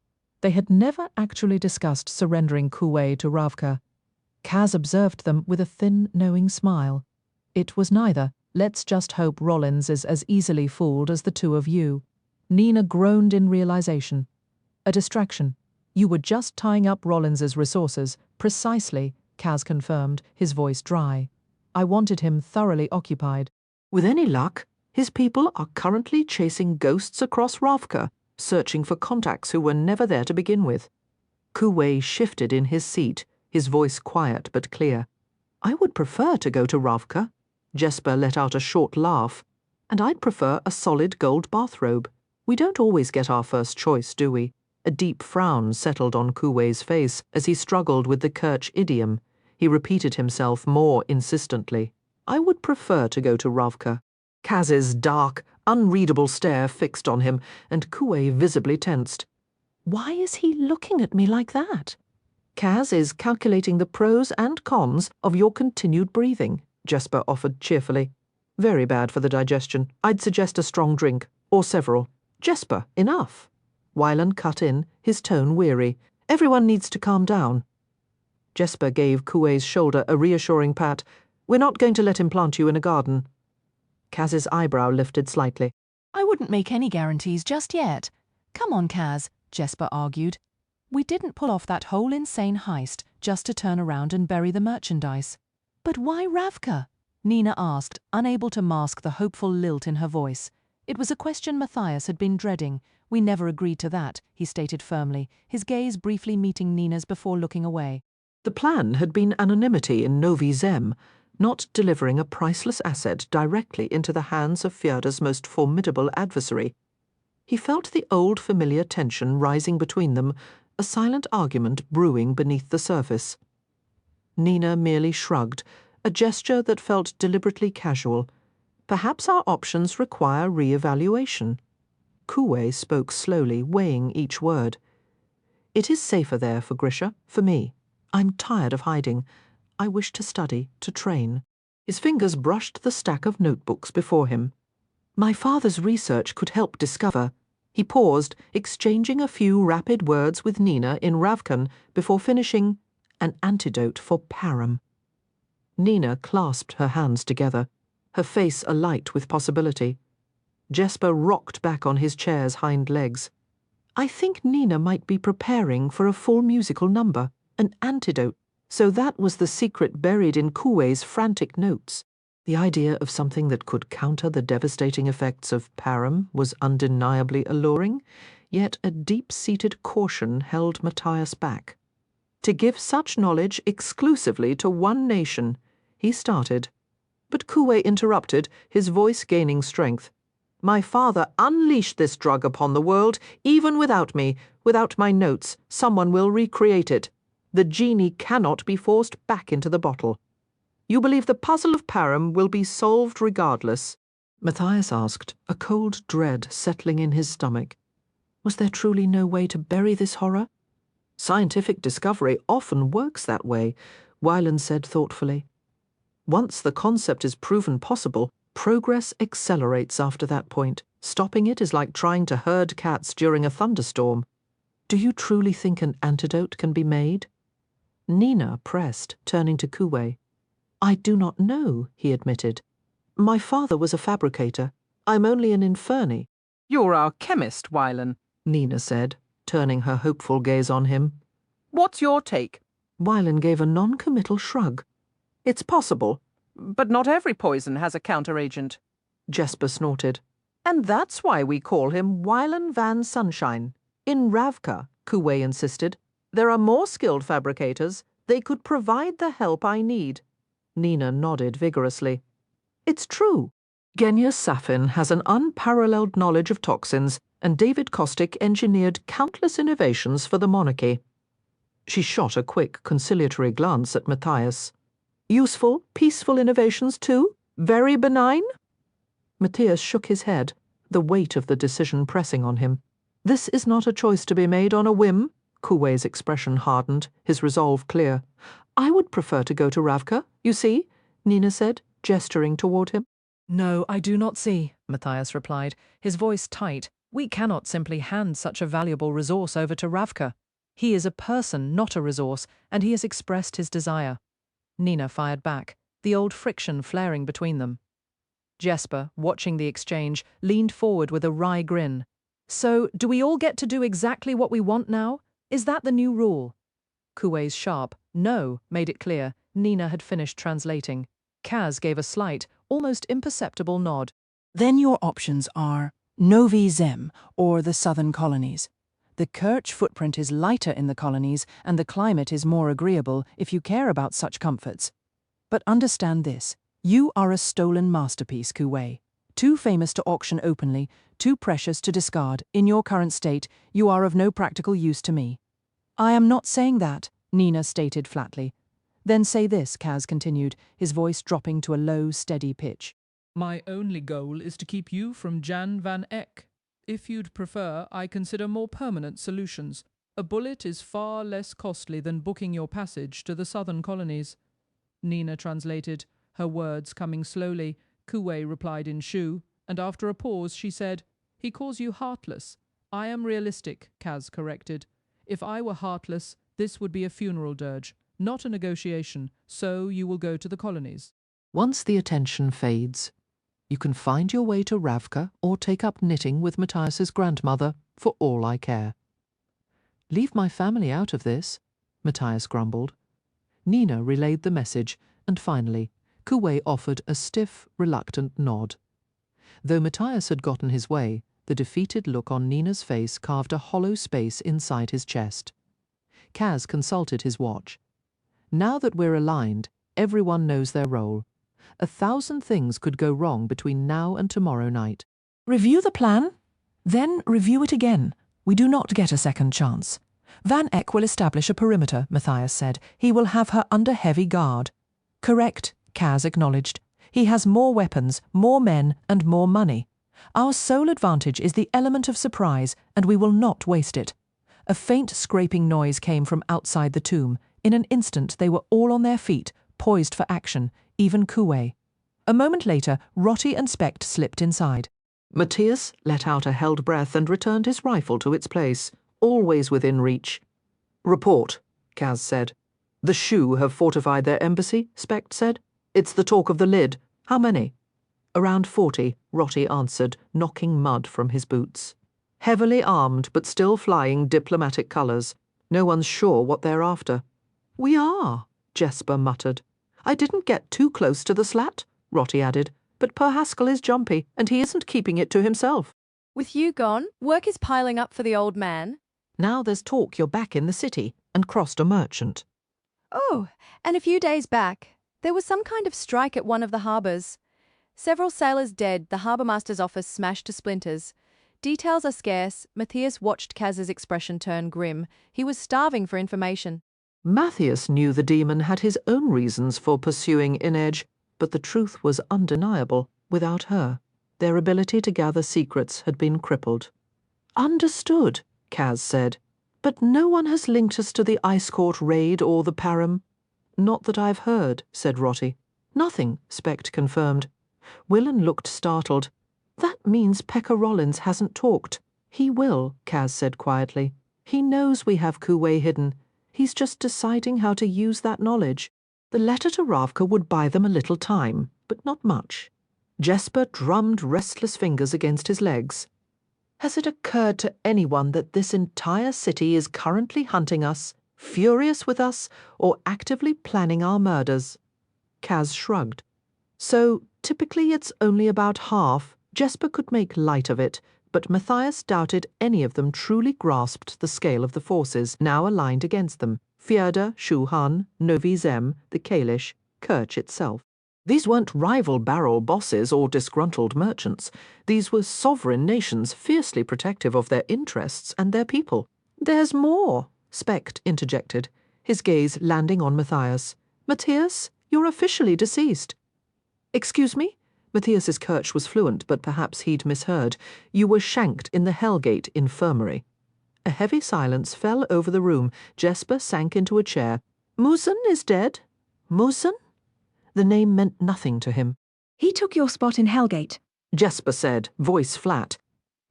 They had never actually discussed surrendering Kuwei to Ravka. Kaz observed them with a thin, knowing smile. "It was neither. Let's just hope Rollins is as easily fooled as the two of you." Nina groaned in realization. "A distraction. You were just tying up Rollins's resources." "Precisely," Kaz confirmed, his voice dry. "I wanted him thoroughly occupied." "With any luck, his people are currently chasing ghosts across Ravka, searching for contacts who were never there to begin with." Kuwei shifted in his seat, his voice quiet but clear. "I would prefer to go to Ravka." Jesper let out a short laugh. "And I'd prefer a solid gold bathrobe. We don't always get our first choice, do we?" A deep frown settled on Kuwei's face as he struggled with the Kerch idiom. He repeated himself more insistently. "I would prefer to go to Ravka." Kaz's dark, unreadable stare fixed on him, and Kuwei visibly tensed. Why is he looking at me like that? Kaz is calculating the pros and cons of your continued breathing, Jesper offered cheerfully. Very bad for the digestion. I'd suggest a strong drink, or several. Jesper, enough. Wylan cut in, his tone weary. Everyone needs to calm down. Jesper gave Kuwei's shoulder a reassuring pat. We're not going to let him plant you in a garden. Kaz's eyebrow lifted slightly. I wouldn't make any guarantees just yet. Come on, Kaz, Jesper argued. We didn't pull off that whole insane heist just to turn around and bury the merchandise. But why Ravka? Nina asked, unable to mask the hopeful lilt in her voice. It was a question Matthias had been dreading. We never agreed to that, he stated firmly, his gaze briefly meeting Nina's before looking away. The plan had been anonymity in Novi Zem, not delivering a priceless asset directly into the hands of Fjorda's most formidable adversary. He felt the old familiar tension rising between them, a silent argument brewing beneath the surface. Nina merely shrugged, a gesture that felt deliberately casual. Perhaps our options require re-evaluation. Kuwei spoke slowly, weighing each word. It is safer there for Grisha, for me. I'm tired of hiding. I wish to study, to train. His fingers brushed the stack of notebooks before him. My father's research could help discover. He paused, exchanging a few rapid words with Nina in Ravkan before finishing, an antidote for Param. Nina clasped her hands together, her face alight with possibility. Jesper rocked back on his chair's hind legs. I think Nina might be preparing for a full musical number, an antidote. So that was the secret buried in Kuwei's frantic notes. The idea of something that could counter the devastating effects of Param was undeniably alluring, yet a deep-seated caution held Matthias back. To give such knowledge exclusively to one nation, he started. But Kuwei interrupted, his voice gaining strength. My father unleashed this drug upon the world, even without me, without my notes. Someone will recreate it. The genie cannot be forced back into the bottle. You believe the puzzle of Param will be solved regardless? Matthias asked, a cold dread settling in his stomach. Was there truly no way to bury this horror? Scientific discovery often works that way, Wylan said thoughtfully. Once the concept is proven possible, progress accelerates after that point. Stopping it is like trying to herd cats during a thunderstorm. Do you truly think an antidote can be made? Nina pressed, turning to Kuwei. I do not know, he admitted. My father was a fabricator. I'm only an infirni. You're our chemist, Wylan, Nina said, turning her hopeful gaze on him. What's your take? Wylan gave a non-committal shrug. It's possible. But not every poison has a counteragent. Jesper snorted. And that's why we call him Wylan van Sunshine. In Ravka, Kuwei insisted, there are more skilled fabricators. They could provide the help I need. Nina nodded vigorously. It's true. Genya Safin has an unparalleled knowledge of toxins, and David Kostick engineered countless innovations for the monarchy. She shot a quick, conciliatory glance at Matthias. Useful, peaceful innovations too? Very benign? Matthias shook his head, the weight of the decision pressing on him. This is not a choice to be made on a whim. Kuwei's expression hardened, his resolve clear. I would prefer to go to Ravka, you see, Nina said, gesturing toward him. No, I do not see, Matthias replied, his voice tight. We cannot simply hand such a valuable resource over to Ravka. He is a person, not a resource, and he has expressed his desire. Nina fired back, the old friction flaring between them. Jesper, watching the exchange, leaned forward with a wry grin. So, do we all get to do exactly what we want now? Is that the new rule? Kuwei's sharp no made it clear Nina had finished translating. Kaz gave a slight, almost imperceptible nod. Then your options are Novi Zem, or the southern colonies. The Kerch footprint is lighter in the colonies, and the climate is more agreeable if you care about such comforts. But understand this, you are a stolen masterpiece, Kuwei. Too famous to auction openly, too precious to discard. In your current state, you are of no practical use to me. I am not saying that, Nina stated flatly. Then say this, Kaz continued, his voice dropping to a low, steady pitch. My only goal is to keep you from Jan van Eck. If you'd prefer, I consider more permanent solutions. A bullet is far less costly than booking your passage to the southern colonies. Nina translated, her words coming slowly. Kuwei replied in Shu, and after a pause she said, "He calls you heartless. I am realistic," Kaz corrected. "If I were heartless, this would be a funeral dirge, not a negotiation, so you will go to the colonies." Once the attention fades, you can find your way to Ravka or take up knitting with Matthias's grandmother, for all I care. "Leave my family out of this," Matthias grumbled. Nina relayed the message, and finally, Kuwei offered a stiff, reluctant nod. Though Matthias had gotten his way, the defeated look on Nina's face carved a hollow space inside his chest. Kaz consulted his watch. "Now that we're aligned, everyone knows their role. 1,000 things could go wrong between now and tomorrow night." Review the plan, then review it again. We do not get a second chance. Van Eck will establish a perimeter, Matthias said. He will have her under heavy guard. Correct, Kaz acknowledged. He has more weapons, more men, and more money. Our sole advantage is the element of surprise, and we will not waste it. A faint scraping noise came from outside the tomb. In an instant they were all on their feet, poised for action, even Kuwei. A moment later, Rotti and Specht slipped inside. Matthias let out a held breath and returned his rifle to its place, always within reach. "Report," Kaz said. "The Shu have fortified their embassy," Specht said. "It's the talk of the lid. How many?" "Around 40, Rotti answered, knocking mud from his boots. "Heavily armed, but still flying diplomatic colours. No one's sure what they're after." "We are," Jesper muttered. "I didn't get too close to the slat," Rotti added, "but Per Haskell is jumpy, and he isn't keeping it to himself." With you gone, work is piling up for the old man. "Now there's talk you're back in the city and crossed a merchant." "Oh, and a few days back, there was some kind of strike at one of the harbours. Several sailors dead, the harbourmaster's office smashed to splinters. Details are scarce." Matthias watched Kaz's expression turn grim. He was starving for information. Matthias knew the demon had his own reasons for pursuing Inedge, but the truth was undeniable. Without her, their ability to gather secrets had been crippled. "Understood," Kaz said, "but no one has linked us to the Ice Court raid or the Param." "Not that I've heard," said Rotti. "Nothing," Specht confirmed. Willen looked startled. "That means Pekka Rollins hasn't talked." "He will," Kaz said quietly. "He knows we have Kuwei hidden. He's just deciding how to use that knowledge. The letter to Ravka would buy them a little time, but not much." Jesper drummed restless fingers against his legs. "Has it occurred to anyone that this entire city is currently hunting us, furious with us, or actively planning our murders?" Kaz shrugged. "So, typically it's only about half. Jesper could make light of it, but Matthias doubted any of them truly grasped the scale of the forces now aligned against them. Fjorda, Shu-Han, Novi Zem, the Kalish, Kerch itself. These weren't rival barrel bosses or disgruntled merchants. These were sovereign nations fiercely protective of their interests and their people. "There's more," Specht interjected, his gaze landing on Matthias. "Matthias, you're officially deceased." "Excuse me?" Matthias's Kerch was fluent, but perhaps he'd misheard. "You were shanked in the Hellgate infirmary." A heavy silence fell over the room. Jesper sank into a chair. "Musen is dead." "Musen?" The name meant nothing to him. "He took your spot in Hellgate," Jesper said, voice flat.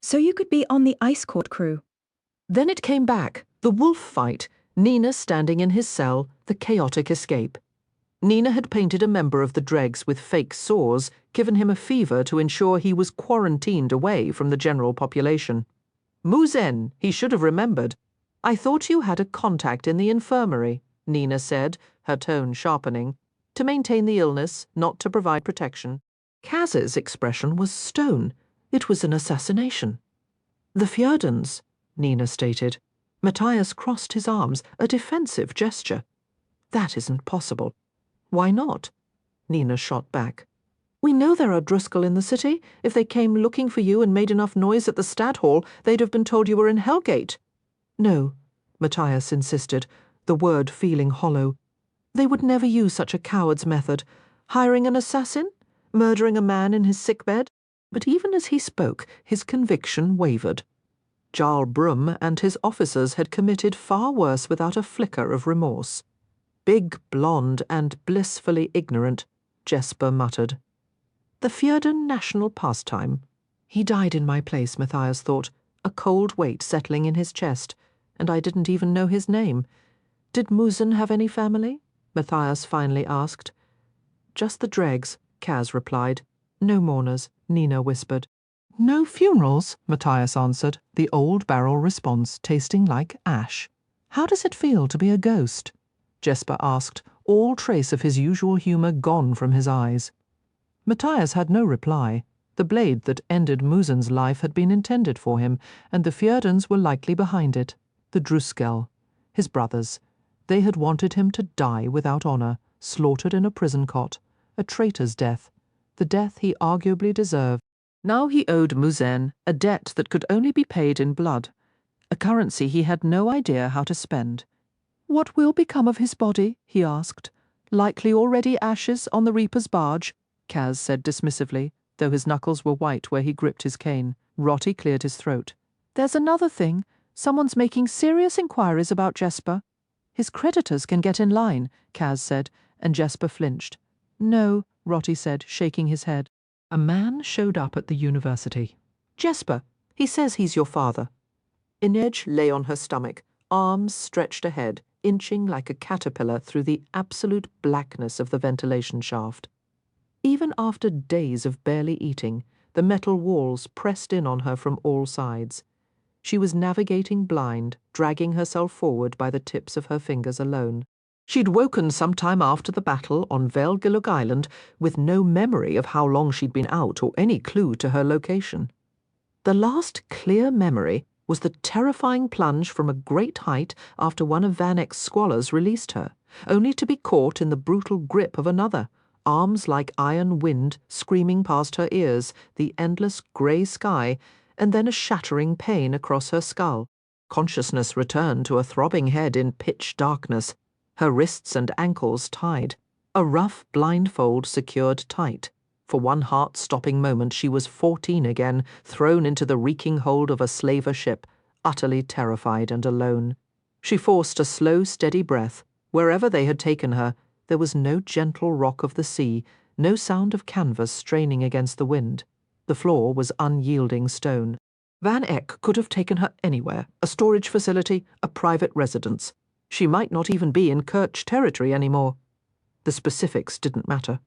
"so you could be on the Ice Court crew." Then it came back, the wolf fight, Nina standing in his cell, the chaotic escape. Nina had painted a member of the dregs with fake sores, given him a fever to ensure he was quarantined away from the general population. "Musen, he should have remembered. I thought you had a contact in the infirmary," Nina said, her tone sharpening. "To maintain the illness, not to provide protection." Kaz's expression was stone. It was an assassination. "The Fjordans," Nina stated. Matthias crossed his arms, a defensive gesture. "That isn't possible." "Why not?" Nina shot back. "We know there are Driscoll in the city. If they came looking for you and made enough noise at the Stad Hall, they'd have been told you were in Hellgate." "No," Matthias insisted, the word feeling hollow. "They would never use such a coward's method. Hiring an assassin? Murdering a man in his sickbed? But even as he spoke, his conviction wavered. Jarl Brum and his officers had committed far worse without a flicker of remorse. Big, blonde, and blissfully ignorant, Jesper muttered. The Fjordan national pastime. He died in my place, Matthias thought, a cold weight settling in his chest, and I didn't even know his name. Did Musen have any family? Matthias finally asked. Just the dregs, Kaz replied. No mourners, Nina whispered. No funerals, Matthias answered, the old barrel response tasting like ash. How does it feel to be a ghost? Jesper asked, all trace of his usual humour gone from his eyes. Matthias had no reply. The blade that ended Musen's life had been intended for him, and the Fjordans were likely behind it. The Druskel, his brothers. They had wanted him to die without honour, slaughtered in a prison cot, a traitor's death, the death he arguably deserved. Now he owed Musen a debt that could only be paid in blood, a currency he had no idea how to spend. What will become of his body? He asked. Likely already ashes on the reaper's barge, Kaz said dismissively, though his knuckles were white where he gripped his cane. Rotti cleared his throat. There's another thing. Someone's making serious inquiries about Jesper. His creditors can get in line, Kaz said, and Jesper flinched. No, Rotti said, shaking his head. A man showed up at the university. Jesper, he says he's your father. Inej lay on her stomach, arms stretched ahead, inching like a caterpillar through the absolute blackness of the ventilation shaft. Even after days of barely eating, the metal walls pressed in on her from all sides. She was navigating blind, dragging herself forward by the tips of her fingers alone. She'd woken some time after the battle on Velgilug Island with no memory of how long she'd been out or any clue to her location. The last clear memory was the terrifying plunge from a great height after one of Van Eck's squalors released her, only to be caught in the brutal grip of another, arms like iron wind screaming past her ears, the endless grey sky, and then a shattering pain across her skull. Consciousness returned to a throbbing head in pitch darkness, her wrists and ankles tied, a rough blindfold secured tight. For one heart-stopping moment she was 14 again, thrown into the reeking hold of a slaver ship, utterly terrified and alone. She forced a slow, steady breath. Wherever they had taken her, there was no gentle rock of the sea, no sound of canvas straining against the wind. The floor was unyielding stone. Van Eck could have taken her anywhere, a storage facility, a private residence. She might not even be in Kerch territory anymore. The specifics didn't matter.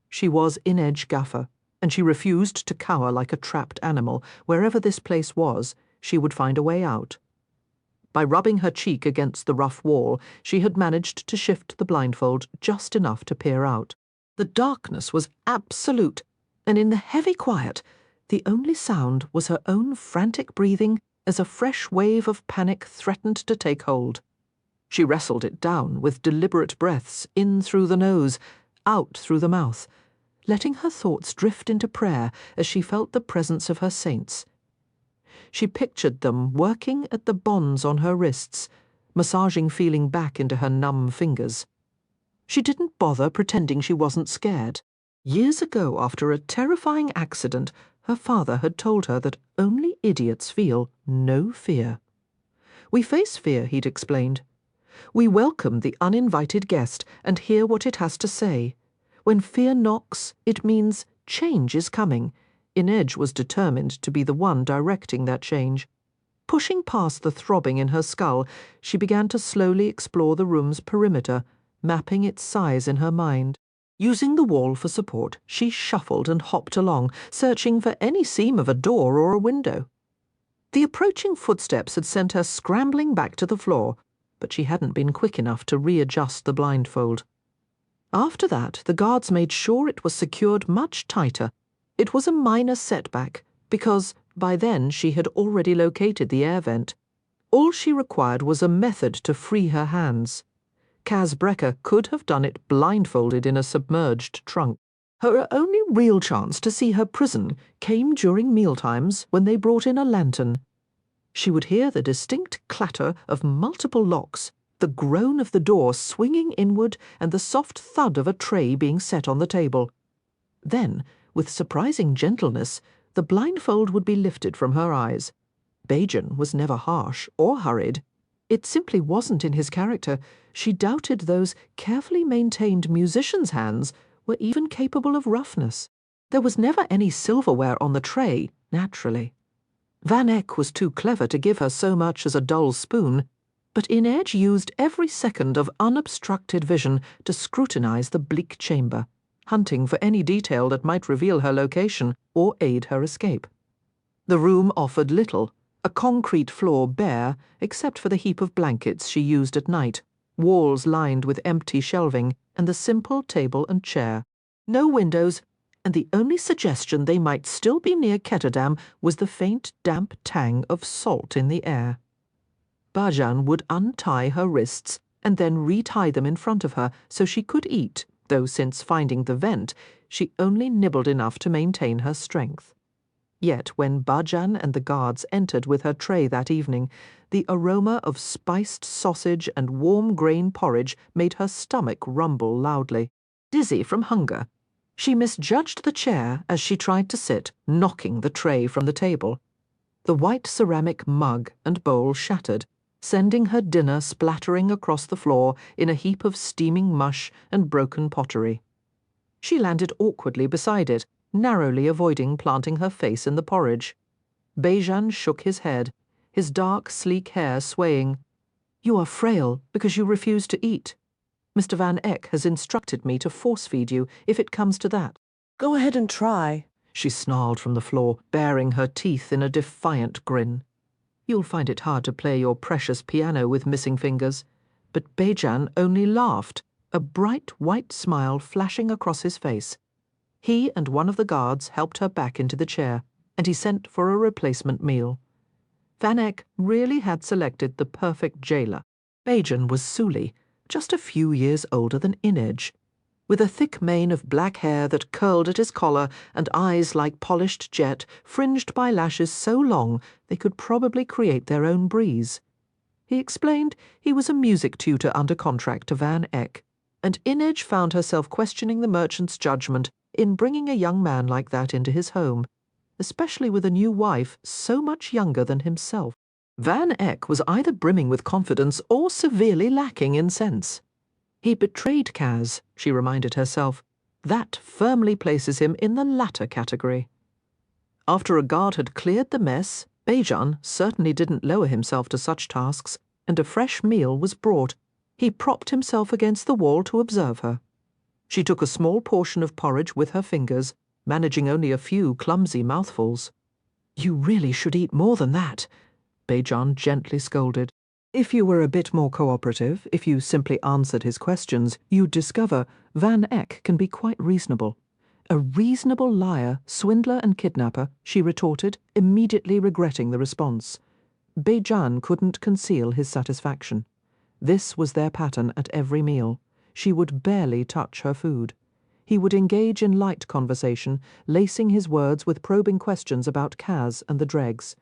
She was Inej Gaffer, and she refused to cower like a trapped animal. Wherever this place was, she would find a way out. By rubbing her cheek against the rough wall, she had managed to shift the blindfold just enough to peer out. The darkness was absolute, and in the heavy quiet, the only sound was her own frantic breathing as a fresh wave of panic threatened to take hold. She wrestled it down with deliberate breaths, in through the nose, out through the mouth, letting her thoughts drift into prayer as she felt the presence of her saints. She pictured them working at the bonds on her wrists, massaging feeling back into her numb fingers. She didn't bother pretending she wasn't scared. Years ago, after a terrifying accident, her father had told her that only idiots feel no fear. We face fear, he'd explained. We welcome the uninvited guest and hear what it has to say. When fear knocks, it means change is coming. Inej was determined to be the one directing that change. Pushing past the throbbing in her skull, she began to slowly explore the room's perimeter, mapping its size in her mind. Using the wall for support, she shuffled and hopped along, searching for any seam of a door or a window. The approaching footsteps had sent her scrambling back to the floor, but she hadn't been quick enough to readjust the blindfold. After that, the guards made sure it was secured much tighter. It was a minor setback, because by then she had already located the air vent. All she required was a method to free her hands. Kaz Brekker could have done it blindfolded in a submerged trunk. Her only real chance to see her prison came during mealtimes when they brought in a lantern. She would hear the distinct clatter of multiple locks, the groan of the door swinging inward, and the soft thud of a tray being set on the table. Then, With surprising gentleness, the blindfold would be lifted from her eyes. Bajan was never harsh or hurried. It simply wasn't in his character. She doubted those carefully maintained musicians' hands were even capable of roughness. There was never any silverware on the tray, naturally. Van Eck was too clever to give her so much as a dull spoon, but Inedge used every second of unobstructed vision to scrutinize the bleak chamber, hunting for any detail that might reveal her location or aid her escape. The room offered little, a concrete floor bare except for the heap of blankets she used at night, walls lined with empty shelving, and the simple table and chair. No windows, and the only suggestion they might still be near Ketterdam was the faint, damp tang of salt in the air. Bajan would untie her wrists and then retie them in front of her so she could eat, though since finding the vent, she only nibbled enough to maintain her strength. Yet when Bajan and the guards entered with her tray that evening, the aroma of spiced sausage and warm grain porridge made her stomach rumble loudly. Dizzy from hunger, she misjudged the chair as she tried to sit, knocking the tray from the table. The white ceramic mug and bowl shattered, sending her dinner splattering across the floor in a heap of steaming mush and broken pottery. She landed awkwardly beside it, narrowly avoiding planting her face in the porridge. Bajan shook his head, his dark, sleek hair swaying. "You are frail because you refuse to eat. Mr. Van Eck has instructed me to force-feed you if it comes to that." Go ahead and try, she snarled from the floor, baring her teeth in a defiant grin. "You'll find it hard to play your precious piano with missing fingers." But Bajan only laughed, a bright white smile flashing across his face. He and one of the guards helped her back into the chair, and he sent for a replacement meal. Van Eck really had selected the perfect jailer. Bajan was Suli, just a few years older than Inedge, with a thick mane of black hair that curled at his collar and eyes like polished jet, fringed by lashes so long they could probably create their own breeze. He explained he was a music tutor under contract to Van Eck, and Inedge found herself questioning the merchant's judgment in bringing a young man like that into his home, especially with a new wife so much younger than himself. Van Eck was either brimming with confidence or severely lacking in sense. He betrayed Kaz, she reminded herself. That firmly places him in the latter category. After a guard had cleared the mess, Bajan certainly didn't lower himself to such tasks, and a fresh meal was brought. He propped himself against the wall to observe her. She took a small portion of porridge with her fingers, managing only a few clumsy mouthfuls. "You really should eat more than that," Bajan gently scolded. "If you were a bit more cooperative, if you simply answered his questions, you'd discover Van Eck can be quite reasonable." "A reasonable liar, swindler and kidnapper," she retorted, immediately regretting the response. Bajan couldn't conceal his satisfaction. This was their pattern at every meal. She would barely touch her food. He would engage in light conversation, lacing his words with probing questions about Kaz and the dregs.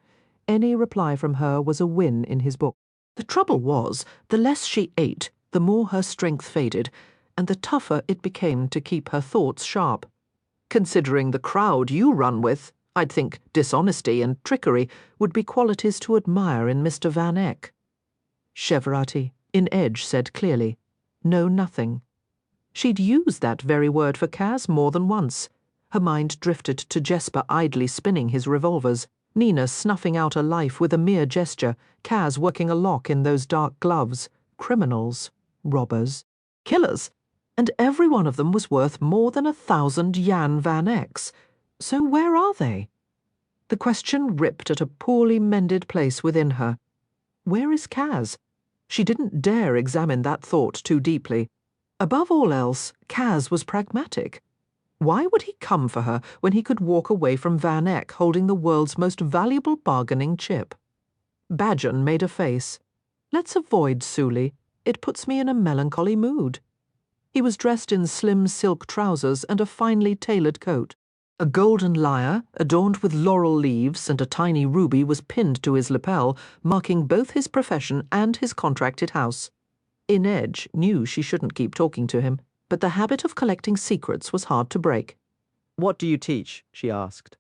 Any reply from her was a win in his book. The trouble was, the less she ate, the more her strength faded, and the tougher it became to keep her thoughts sharp. "Considering the crowd you run with, I'd think dishonesty and trickery would be qualities to admire in Mr. Van Eck." Chevrati, Inedge said clearly, "Know nothing." She'd used that very word for Kaz more than once. Her mind drifted to Jesper idly spinning his revolvers, Nina snuffing out a life with a mere gesture, Kaz working a lock in those dark gloves. Criminals, robbers, killers, and every one of them was worth more than 1,000 Jan Van Ecks. So where are they? The question ripped at a poorly mended place within her. Where is Kaz? She didn't dare examine that thought too deeply. Above all else, Kaz was pragmatic. Why would he come for her when he could walk away from Van Eck holding the world's most valuable bargaining chip? Bajan made a face. "Let's avoid Suli. It puts me in a melancholy mood." He was dressed in slim silk trousers and a finely tailored coat. A golden lyre, adorned with laurel leaves and a tiny ruby, was pinned to his lapel, marking both his profession and his contracted house. Inedge knew she shouldn't keep talking to him, but the habit of collecting secrets was hard to break. What do you teach? She asked.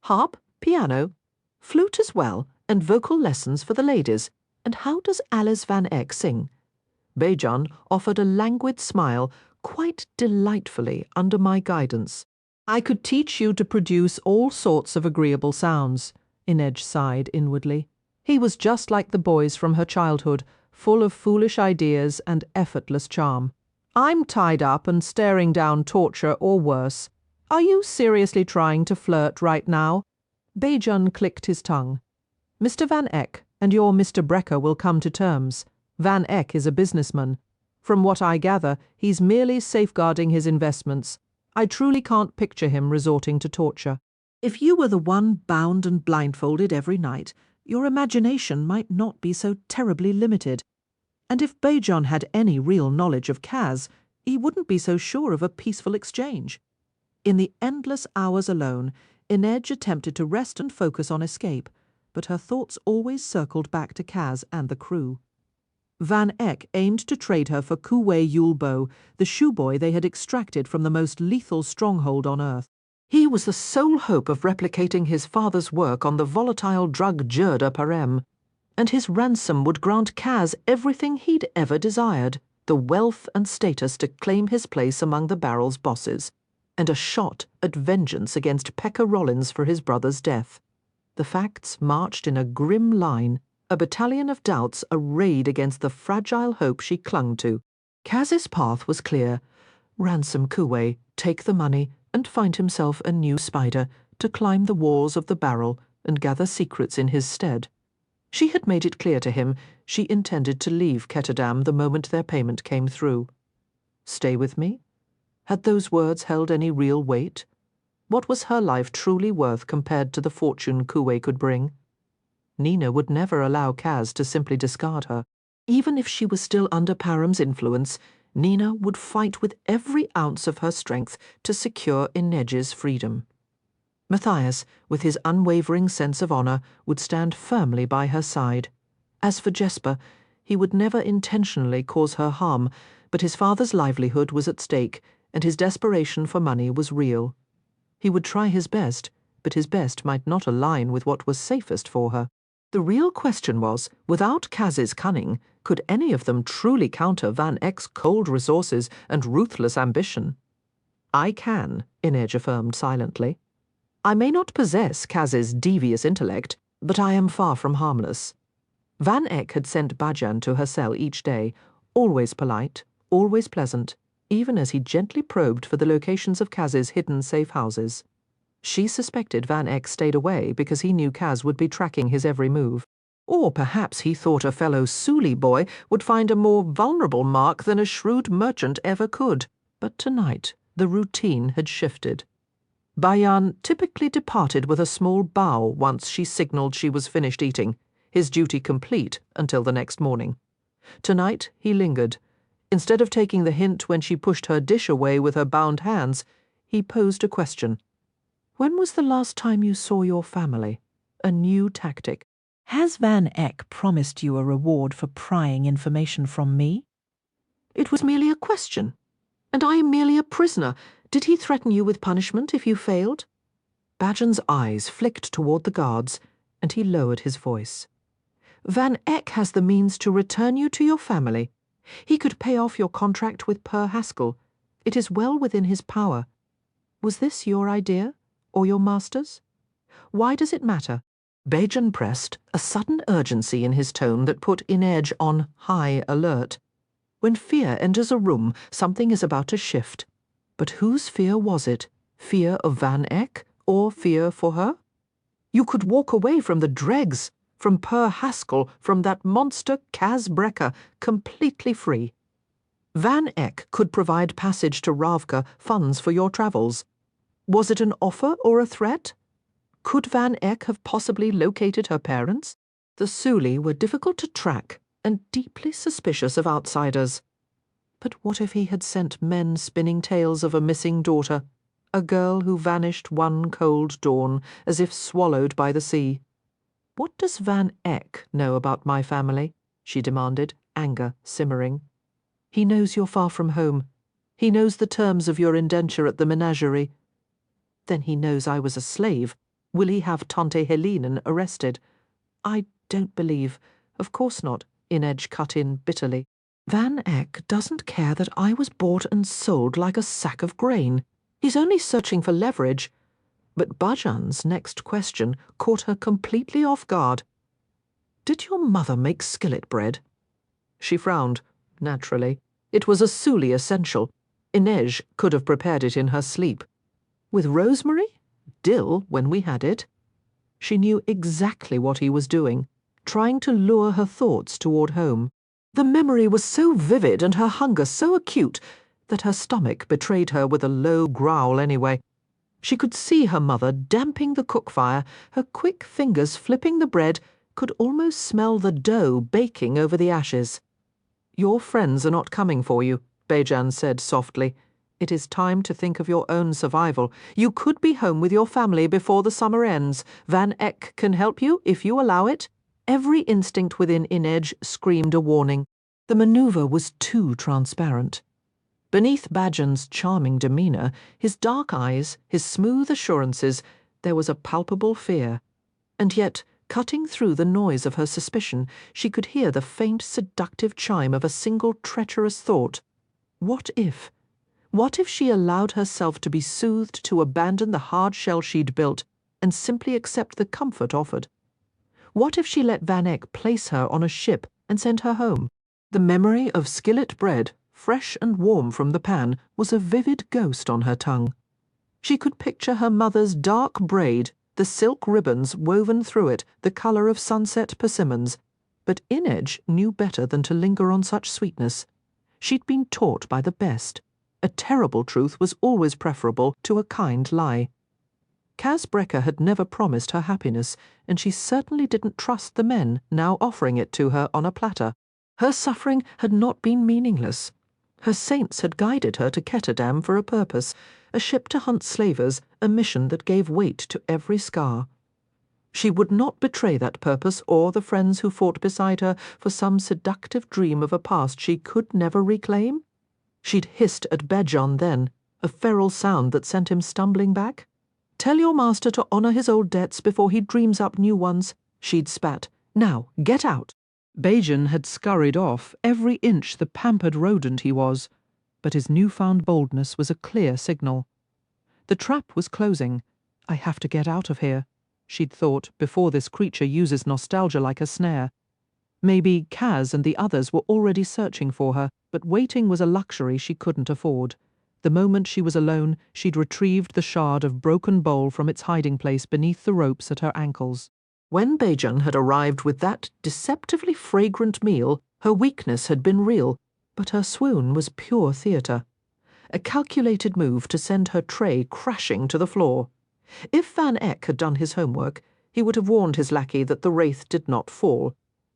Harp, piano, flute as well, and vocal lessons for the ladies. And how does Alice Van Eck sing? Bejan offered a languid smile, quite delightfully under my guidance. I could teach you to produce all sorts of agreeable sounds, Inedge sighed inwardly. He was just like the boys from her childhood, full of foolish ideas and effortless charm. I'm tied up and staring down torture or worse. Are you seriously trying to flirt right now? Bejan clicked his tongue. Mr. Van Eck and your Mr. Brekker will come to terms. Van Eck is a businessman. From what I gather, he's merely safeguarding his investments. I truly can't picture him resorting to torture. If you were the one bound and blindfolded every night, your imagination might not be so terribly limited. And if Bejan had any real knowledge of Kaz, he wouldn't be so sure of a peaceful exchange. In the endless hours alone, Inedge attempted to rest and focus on escape, but her thoughts always circled back to Kaz and the crew. Van Eck aimed to trade her for Kuwei Yulbo, the shoeboy they had extracted from the most lethal stronghold on Earth. He was the sole hope of replicating his father's work on the volatile drug Jerda Parem, and his ransom would grant Kaz everything he'd ever desired, the wealth and status to claim his place among the barrel's bosses, and a shot at vengeance against Pekka Rollins for his brother's death. The facts marched in a grim line, a battalion of doubts arrayed against the fragile hope she clung to. Kaz's path was clear. Ransom Kuwei, take the money, and find himself a new spider to climb the walls of the barrel and gather secrets in his stead. She had made it clear to him she intended to leave Ketterdam the moment their payment came through. Stay with me? Had those words held any real weight? What was her life truly worth compared to the fortune Kuwei could bring? Nina would never allow Kaz to simply discard her. Even if she was still under Param's influence, Nina would fight with every ounce of her strength to secure Inedge's freedom. Matthias, with his unwavering sense of honour, would stand firmly by her side. As for Jesper, he would never intentionally cause her harm, but his father's livelihood was at stake, and his desperation for money was real. He would try his best, but his best might not align with what was safest for her. The real question was, without Kaz's cunning, could any of them truly counter Van Eck's cold resources and ruthless ambition? I can, Inedge affirmed silently. I may not possess Kaz's devious intellect, but I am far from harmless. Van Eck had sent Bajan to her cell each day, always polite, always pleasant, even as he gently probed for the locations of Kaz's hidden safe houses. She suspected Van Eck stayed away because he knew Kaz would be tracking his every move. Or perhaps he thought a fellow Suli boy would find a more vulnerable mark than a shrewd merchant ever could. But tonight the routine had shifted. Bayan typically departed with a small bow once she signalled she was finished eating, his duty complete until the next morning. Tonight he lingered. Instead of taking the hint when she pushed her dish away with her bound hands, he posed a question. When was the last time you saw your family? A new tactic. Has Van Eck promised you a reward for prying information from me? It was merely a question. And I am merely a prisoner. Did he threaten you with punishment if you failed? Bajan's eyes flicked toward the guards, and he lowered his voice. Van Eck has the means to return you to your family. He could pay off your contract with Per Haskell. It is well within his power. Was this your idea? Or your master's? Why does it matter? Bajan pressed, a sudden urgency in his tone that put Inedge on high alert. When fear enters a room, something is about to shift. But whose fear was it? Fear of Van Eck, or fear for her? You could walk away from the dregs, from Per Haskell, from that monster Kaz Brekker, completely free. Van Eck could provide passage to Ravka, funds for your travels. Was it an offer or a threat? Could Van Eck have possibly located her parents? The Suli were difficult to track and deeply suspicious of outsiders. But what if he had sent men spinning tales of a missing daughter, a girl who vanished one cold dawn as if swallowed by the sea? What does Van Eck know about my family? She demanded, anger simmering. He knows you're far from home. He knows the terms of your indenture at the menagerie. Then he knows I was a slave. Will he have Tante Helenen arrested? I don't believe. Of course not, Inedge cut in bitterly. Van Eck doesn't care that I was bought and sold like a sack of grain. He's only searching for leverage. But Bajan's next question caught her completely off guard. Did your mother make skillet bread? She frowned, naturally. It was a Suli essential. Inedge could have prepared it in her sleep. With rosemary? Dill, when we had it. She knew exactly what he was doing, trying to lure her thoughts toward home. The memory was so vivid and her hunger so acute that her stomach betrayed her with a low growl anyway. She could see her mother damping the cook fire, her quick fingers flipping the bread, could almost smell the dough baking over the ashes. Your friends are not coming for you, Bajan said softly. It is time to think of your own survival. You could be home with your family before the summer ends. Van Eck can help you if you allow it. Every instinct within Inedge screamed a warning. The maneuver was too transparent. Beneath Bajan's charming demeanour, his dark eyes, his smooth assurances, there was a palpable fear. And yet, cutting through the noise of her suspicion, she could hear the faint, seductive chime of a single treacherous thought. What if? What if she allowed herself to be soothed to abandon the hard shell she'd built and simply accept the comfort offered? What if she let Van Eck place her on a ship and send her home? The memory of skillet bread, fresh and warm from the pan, was a vivid ghost on her tongue. She could picture her mother's dark braid, the silk ribbons woven through it, the colour of sunset persimmons. But Inedge knew better than to linger on such sweetness. She'd been taught by the best. A terrible truth was always preferable to a kind lie. Kaz Brekker had never promised her happiness, and she certainly didn't trust the men now offering it to her on a platter. Her suffering had not been meaningless. Her saints had guided her to Ketterdam for a purpose, a ship to hunt slavers, a mission that gave weight to every scar. She would not betray that purpose or the friends who fought beside her for some seductive dream of a past she could never reclaim. She'd hissed at Bajan then, a feral sound that sent him stumbling back. Tell your master to honour his old debts before he dreams up new ones, she'd spat. Now, get out. Bajan had scurried off, every inch the pampered rodent he was, but his newfound boldness was a clear signal. The trap was closing. I have to get out of here, she'd thought, before this creature uses nostalgia like a snare. Maybe Kaz and the others were already searching for her, but waiting was a luxury she couldn't afford. The moment she was alone, she'd retrieved the shard of broken bowl from its hiding place beneath the ropes at her ankles. When Bajan had arrived with that deceptively fragrant meal, her weakness had been real, but her swoon was pure theatre. A calculated move to send her tray crashing to the floor. If Van Eck had done his homework, he would have warned his lackey that the wraith did not fall.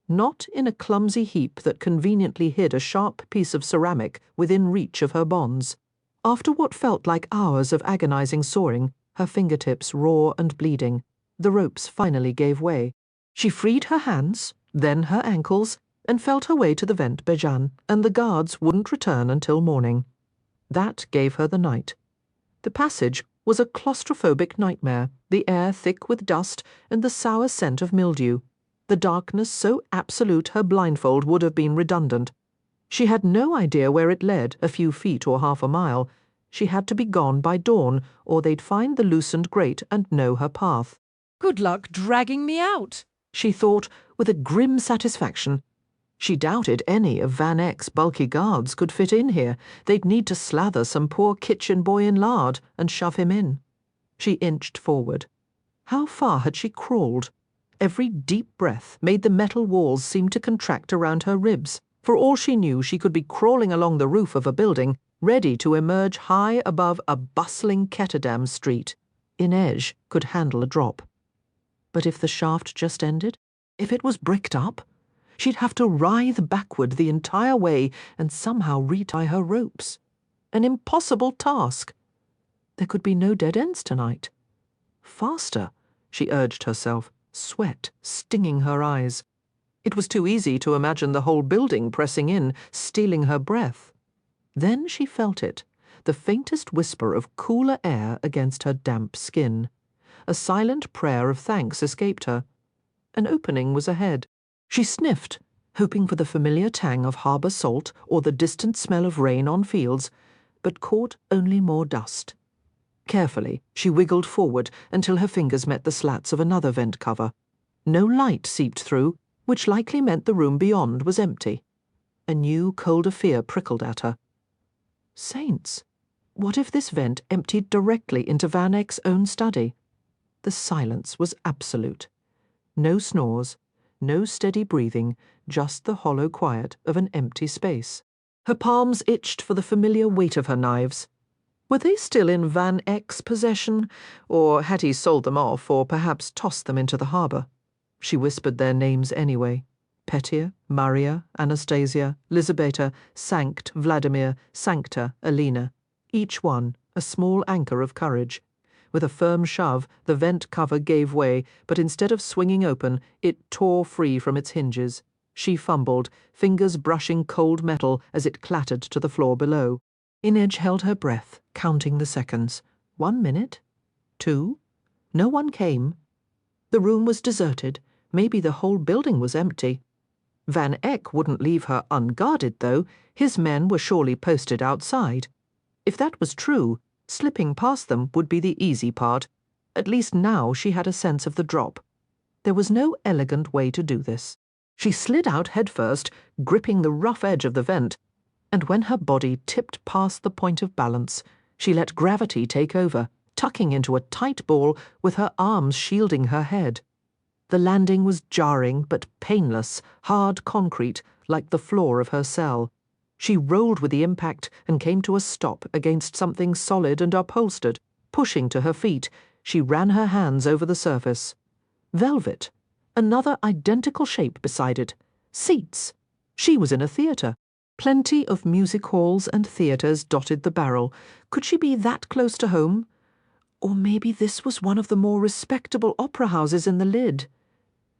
Not in a clumsy heap that conveniently hid a sharp piece of ceramic within reach of her bonds. After what felt like hours of agonizing soaring, her fingertips raw and bleeding, the ropes finally gave way. She freed her hands, then her ankles, and felt her way to the vent Bajan, and the guards wouldn't return until morning. That gave her the night. The passage was a claustrophobic nightmare, the air thick with dust and the sour scent of mildew. The darkness so absolute her blindfold would have been redundant. She had no idea where it led, a few feet or half a mile. She had to be gone by dawn, or they'd find the loosened grate and know her path. Good luck dragging me out, she thought, with a grim satisfaction. She doubted any of Van Eck's bulky guards could fit in here. They'd need to slather some poor kitchen boy in lard and shove him in. She inched forward. How far had she crawled? Every deep breath made the metal walls seem to contract around her ribs. For all she knew, she could be crawling along the roof of a building, ready to emerge high above a bustling Ketterdam street. Inedge could handle a drop. But if the shaft just ended? If it was bricked up? She'd have to writhe backward the entire way and somehow retie her ropes. An impossible task. There could be no dead ends tonight. Faster, she urged herself, sweat stinging her eyes. It was too easy to imagine the whole building pressing in, stealing her breath. Then she felt it, the faintest whisper of cooler air against her damp skin. A silent prayer of thanks escaped her. An opening was ahead. She sniffed, hoping for the familiar tang of harbour salt or the distant smell of rain on fields, but caught only more dust. Carefully, she wiggled forward until her fingers met the slats of another vent cover. No light seeped through, which likely meant the room beyond was empty. A new, colder fear prickled at her. Saints! What if this vent emptied directly into Van Eck's own study? The silence was absolute. No snores, no steady breathing, just the hollow quiet of an empty space. Her palms itched for the familiar weight of her knives. Were they still in Van Eck's possession, or had he sold them off, or perhaps tossed them into the harbour? She whispered their names anyway. Petya, Maria, Anastasia, Lizabeta, Sankt, Vladimir, Sancta, Alina. Each one a small anchor of courage. With a firm shove, the vent cover gave way, but instead of swinging open, it tore free from its hinges. She fumbled, fingers brushing cold metal as it clattered to the floor below. Inedge held her breath, counting the seconds. 1 minute? 2? No one came. The room was deserted. Maybe the whole building was empty. Van Eck wouldn't leave her unguarded, though. His men were surely posted outside. If that was true, slipping past them would be the easy part. At least now she had a sense of the drop. There was no elegant way to do this. She slid out headfirst, gripping the rough edge of the vent, and when her body tipped past the point of balance, she let gravity take over, tucking into a tight ball with her arms shielding her head. The landing was jarring but painless, hard concrete, like the floor of her cell. She rolled with the impact and came to a stop against something solid and upholstered. Pushing to her feet, she ran her hands over the surface. Velvet. Another identical shape beside it. Seats. She was in a theatre. Plenty of music halls and theatres dotted the barrel. Could she be that close to home? Or maybe this was one of the more respectable opera houses in the lid.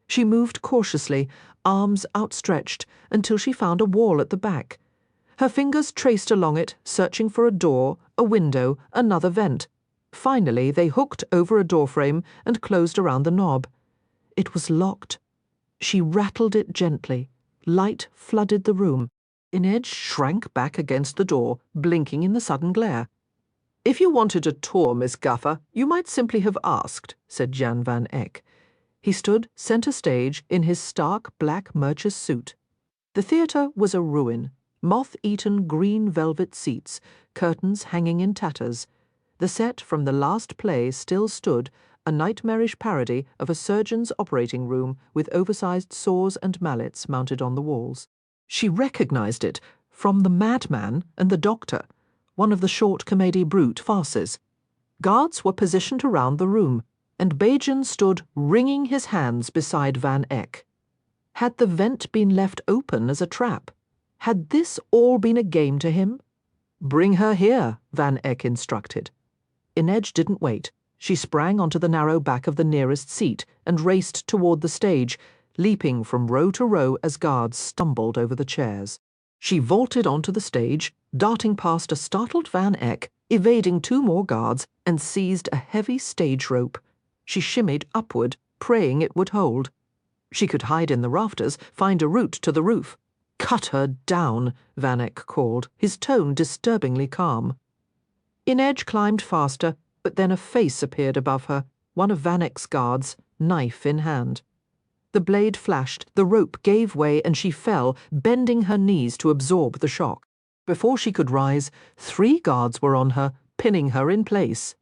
She moved cautiously, arms outstretched, until she found a wall at the back. Her fingers traced along it, searching for a door, a window, another vent. Finally, they hooked over a doorframe and closed around the knob. It was locked. She rattled it gently. Light flooded the room. Inedge shrank back against the door, blinking in the sudden glare. "If you wanted a tour, Miss Gaffer, you might simply have asked," said Jan Van Eck. He stood centre stage in his stark black Murch's suit. The theatre was a ruin. Moth-eaten green velvet seats, curtains hanging in tatters. The set from the last play still stood, a nightmarish parody of a surgeon's operating room with oversized saws and mallets mounted on the walls. She recognized it from The Madman and the Doctor, one of the short comedie brute farces. Guards were positioned around the room, and Bajan stood wringing his hands beside Van Eck. Had the vent been left open as a trap? Had this all been a game to him? "Bring her here," Van Eck instructed. Inedge didn't wait. She sprang onto the narrow back of the nearest seat and raced toward the stage, leaping from row to row as guards stumbled over the chairs. She vaulted onto the stage, darting past a startled Van Eck, evading 2 more guards, and seized a heavy stage rope. She shimmied upward, praying it would hold. She could hide in the rafters, find a route to the roof. "Cut her down," Van Eck called, his tone disturbingly calm. Inedge climbed faster, but then a face appeared above her, one of Van Eck's guards, knife in hand. The blade flashed, the rope gave way, and she fell, bending her knees to absorb the shock. Before she could rise, 3 guards were on her, pinning her in place.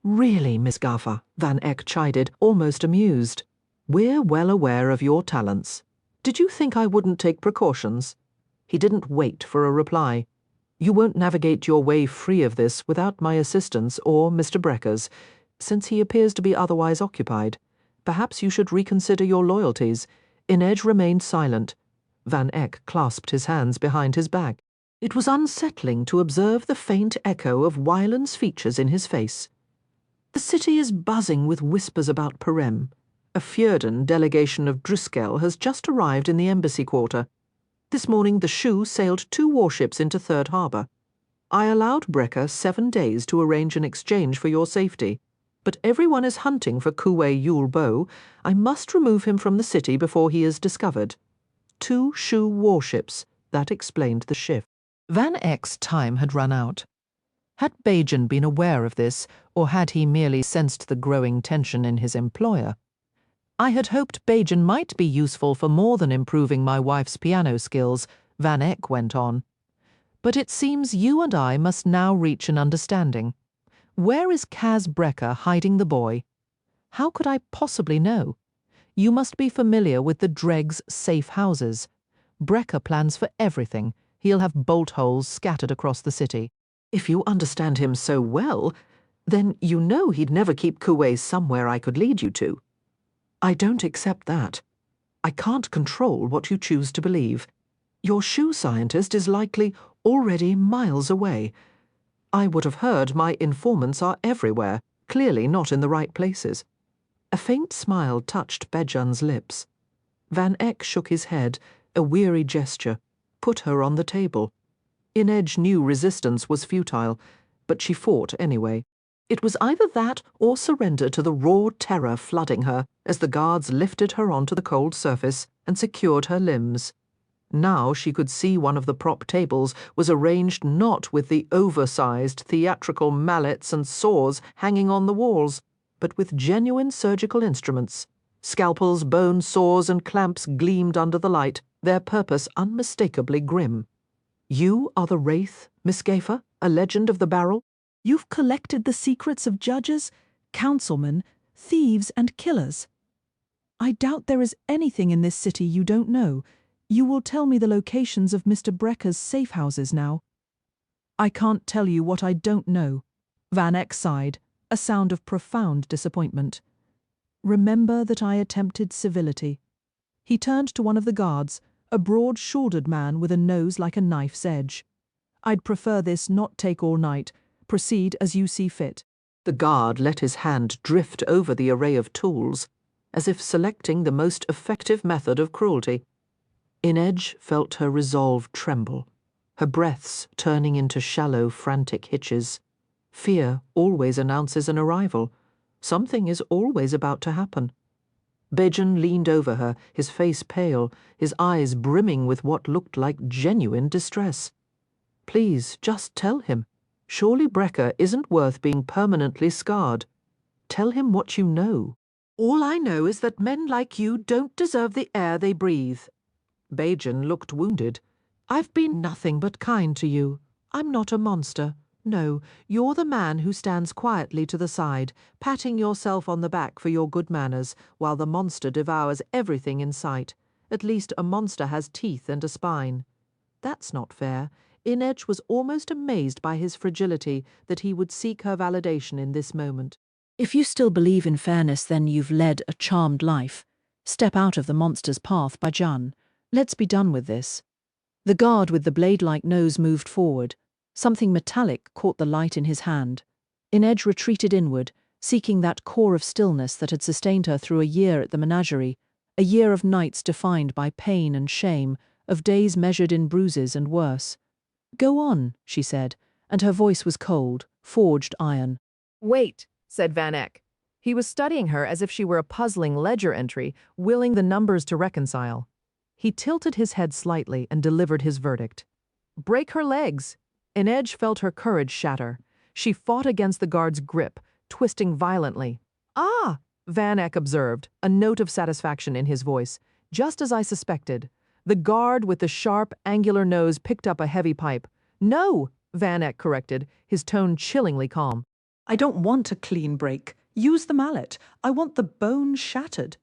"Really, Miss Gaffer," Van Eck chided, almost amused. "We're well aware of your talents. Did you think I wouldn't take precautions?" He didn't wait for a reply. "You won't navigate your way free of this without my assistance or Mr. Brekker's, since he appears to be otherwise occupied. Perhaps you should reconsider your loyalties." Inedge remained silent. Van Eck clasped his hands behind his back. It was unsettling to observe the faint echo of Wyland's features in his face. "The city is buzzing with whispers about Perem. A Fjordan delegation of Driscoll has just arrived in the embassy quarter. This morning the Shoe sailed 2 warships into Third Harbour. I allowed Brekker 7 days to arrange an exchange for your safety, but everyone is hunting for Kuwei Yul Bo. I must remove him from the city before he is discovered. 2 Shu warships, that explained the shift. Van Eck's time had run out. Had Bajan been aware of this, or had he merely sensed the growing tension in his employer? I had hoped Bajan might be useful for more than improving my wife's piano skills, Van Eck went on. But it seems you and I must now reach an understanding. Where is Kaz Brekker hiding the boy? How could I possibly know? You must be familiar with the Dregs' safe houses. Brekker plans for everything. He'll have bolt holes scattered across the city. If you understand him so well, then you know he'd never keep Kuwei somewhere I could lead you to. I don't accept that. I can't control what you choose to believe. Your shoe scientist is likely already miles away. I would have heard my informants are everywhere, clearly not in the right places. A faint smile touched Bajan's lips. Van Eck shook his head, a weary gesture, put her on the table. Inedge knew resistance was futile, but she fought anyway. It was either that or surrender to the raw terror flooding her as the guards lifted her onto the cold surface and secured her limbs. Now she could see one of the prop tables was arranged not with the oversized theatrical mallets and saws hanging on the walls, but with genuine surgical instruments. Scalpels, bone saws, and clamps gleamed under the light, their purpose unmistakably grim. You are the Wraith, Miss Gaffer, a legend of the barrel? You've collected the secrets of judges, councilmen, thieves, and killers. I doubt there is anything in this city you don't know. You will tell me the locations of Mr. Brekker's safe houses now. I can't tell you what I don't know. Van Eck sighed, a sound of profound disappointment. Remember that I attempted civility. He turned to one of the guards, a broad-shouldered man with a nose like a knife's edge. I'd prefer this not take all night. Proceed as you see fit. The guard let his hand drift over the array of tools, as if selecting the most effective method of cruelty. Inedge felt her resolve tremble, her breaths turning into shallow, frantic hitches. Fear always announces an arrival. Something is always about to happen. Bajan leaned over her, his face pale, his eyes brimming with what looked like genuine distress. Please, just tell him. Surely Brekker isn't worth being permanently scarred. Tell him what you know. All I know is that men like you don't deserve the air they breathe. Bajan looked wounded. I've been nothing but kind to you. I'm not a monster. No, you're the man who stands quietly to the side, patting yourself on the back for your good manners, while the monster devours everything in sight. At least a monster has teeth and a spine. That's not fair. Inedge was almost amazed by his fragility that he would seek her validation in this moment. If you still believe in fairness, then you've led a charmed life. Step out of the monster's path, Bajan. Let's be done with this. The guard with the blade-like nose moved forward. Something metallic caught the light in his hand. Inedge retreated inward, seeking that core of stillness that had sustained her through a year at the menagerie, a year of nights defined by pain and shame, of days measured in bruises and worse. Go on, she said, and her voice was cold, forged iron. Wait, said Van Eck. He was studying her as if she were a puzzling ledger entry, willing the numbers to reconcile. He tilted his head slightly and delivered his verdict. Break her legs. Inedge felt her courage shatter. She fought against the guard's grip, twisting violently. Ah, Van Eck observed, a note of satisfaction in his voice. Just as I suspected. The guard with the sharp, angular nose picked up a heavy pipe. No, Van Eck corrected, his tone chillingly calm. I don't want a clean break. Use the mallet. I want the bone shattered.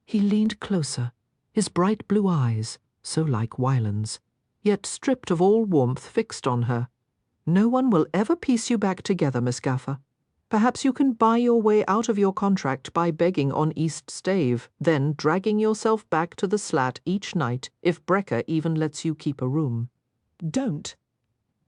He leaned closer, his bright blue eyes, so like Wyland's, yet stripped of all warmth, fixed on her. No one will ever piece you back together, Miss Gaffer. Perhaps you can buy your way out of your contract by begging on East Stave, then dragging yourself back to the slat each night if Brekker even lets you keep a room. Don't.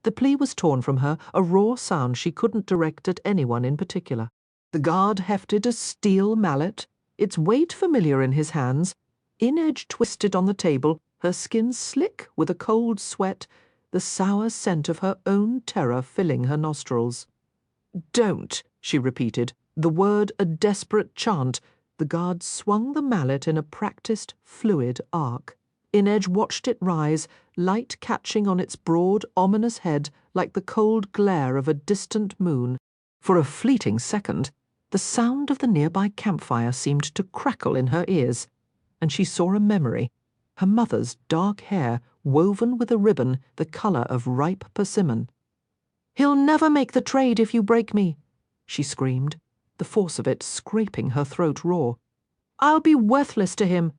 The plea was torn from her, a raw sound she couldn't direct at anyone in particular. The guard hefted a steel mallet, its weight familiar in his hands. Inedge twisted on the table, her skin slick with a cold sweat, the sour scent of her own terror filling her nostrils. "Don't," she repeated, the word a desperate chant. The guard swung the mallet in a practised, fluid arc. Inedge watched it rise, light catching on its broad, ominous head like the cold glare of a distant moon. For a fleeting second, the sound of the nearby campfire seemed to crackle in her ears, and she saw a memory, her mother's dark hair woven with a ribbon the colour of ripe persimmon. "He'll never make the trade if you break me," she screamed, the force of it scraping her throat raw. "I'll be worthless to him."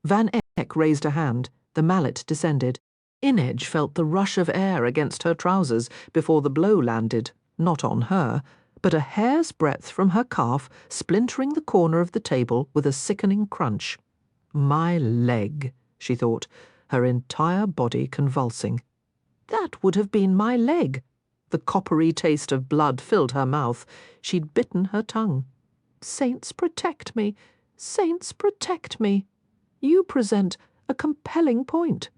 Van Eck raised a hand. The mallet descended. Inedge felt the rush of air against her trousers before the blow landed, not on her, but a hair's breadth from her calf, splintering the corner of the table with a sickening crunch. My leg, she thought, her entire body convulsing. That would have been my leg. The coppery taste of blood filled her mouth. She'd bitten her tongue. Saints protect me! Saints protect me! You present a compelling point,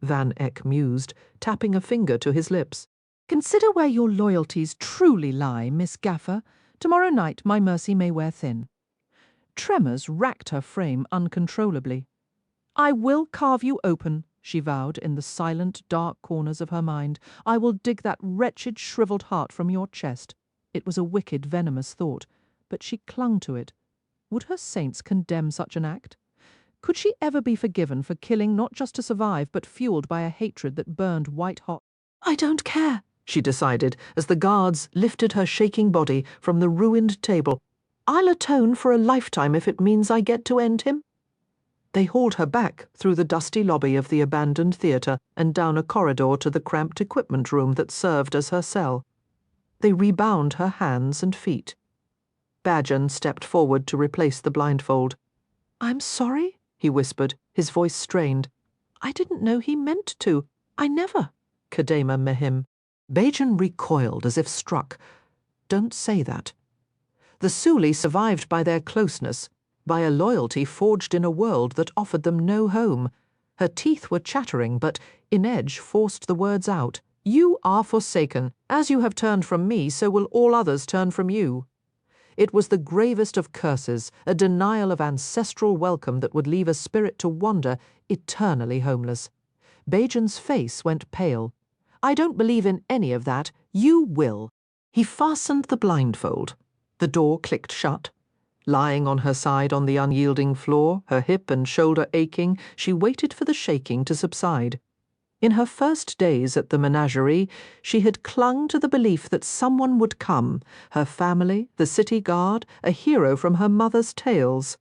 Van Eck mused, tapping a finger to his lips. Consider where your loyalties truly lie, Miss Gaffer. Tomorrow night my mercy may wear thin. Tremors racked her frame uncontrollably. I will carve you open, she vowed in the silent, dark corners of her mind. I will dig that wretched, shriveled heart from your chest. It was a wicked, venomous thought, but she clung to it. Would her saints condemn such an act? Could she ever be forgiven for killing not just to survive, but fueled by a hatred that burned white-hot? I don't care, she decided, as the guards lifted her shaking body from the ruined table. I'll atone for a lifetime if it means I get to end him. They hauled her back through the dusty lobby of the abandoned theatre and down a corridor to the cramped equipment room that served as her cell. They rebound her hands and feet. Badgen stepped forward to replace the blindfold. I'm sorry, he whispered, his voice strained. I didn't know he meant to. I never. Kadema Mehim. Bajan recoiled as if struck. Don't say that. The Suli survived by their closeness, by a loyalty forged in a world that offered them no home. Her teeth were chattering, but Inedge forced the words out. You are forsaken. As you have turned from me, so will all others turn from you. It was the gravest of curses, a denial of ancestral welcome that would leave a spirit to wander, eternally homeless. Bajan's face went pale. I don't believe in any of that. You will. He fastened the blindfold. The door clicked shut. Lying on her side on the unyielding floor, her hip and shoulder aching, she waited for the shaking to subside. In her first days at the menagerie, she had clung to the belief that someone would come, her family, the city guard, a hero from her mother's tales.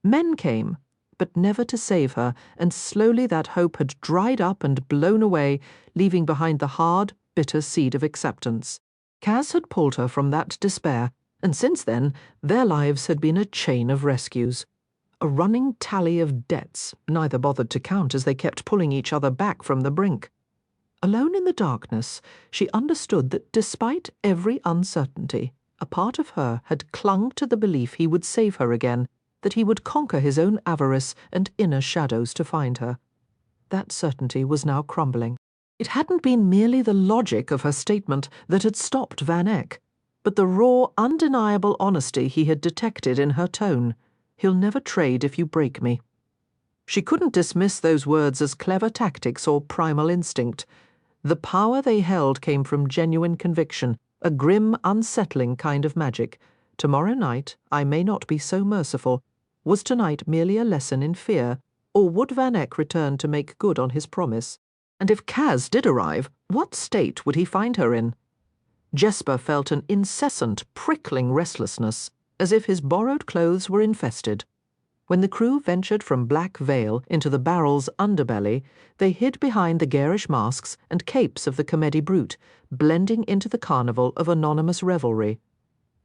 Men came, but never to save her, and slowly that hope had dried up and blown away, leaving behind the hard, bitter seed of acceptance. Kaz had pulled her from that despair, and since then their lives had been a chain of rescues. A running tally of debts, neither bothered to count as they kept pulling each other back from the brink. Alone in the darkness, she understood that despite every uncertainty, a part of her had clung to the belief he would save her again, that he would conquer his own avarice and inner shadows to find her. That certainty was now crumbling. It hadn't been merely the logic of her statement that had stopped Van Eck, but the raw, undeniable honesty he had detected in her tone. He'll never trade if you break me. She couldn't dismiss those words as clever tactics or primal instinct. The power they held came from genuine conviction, a grim, unsettling kind of magic. Tomorrow night I may not be so merciful. Was tonight merely a lesson in fear, or would Van Eck return to make good on his promise? And if Kaz did arrive, what state would he find her in? Jesper felt an incessant, prickling restlessness, as if his borrowed clothes were infested. When the crew ventured from Black Vale into the barrel's underbelly, they hid behind the garish masks and capes of the comedy brute, blending into the carnival of anonymous revelry.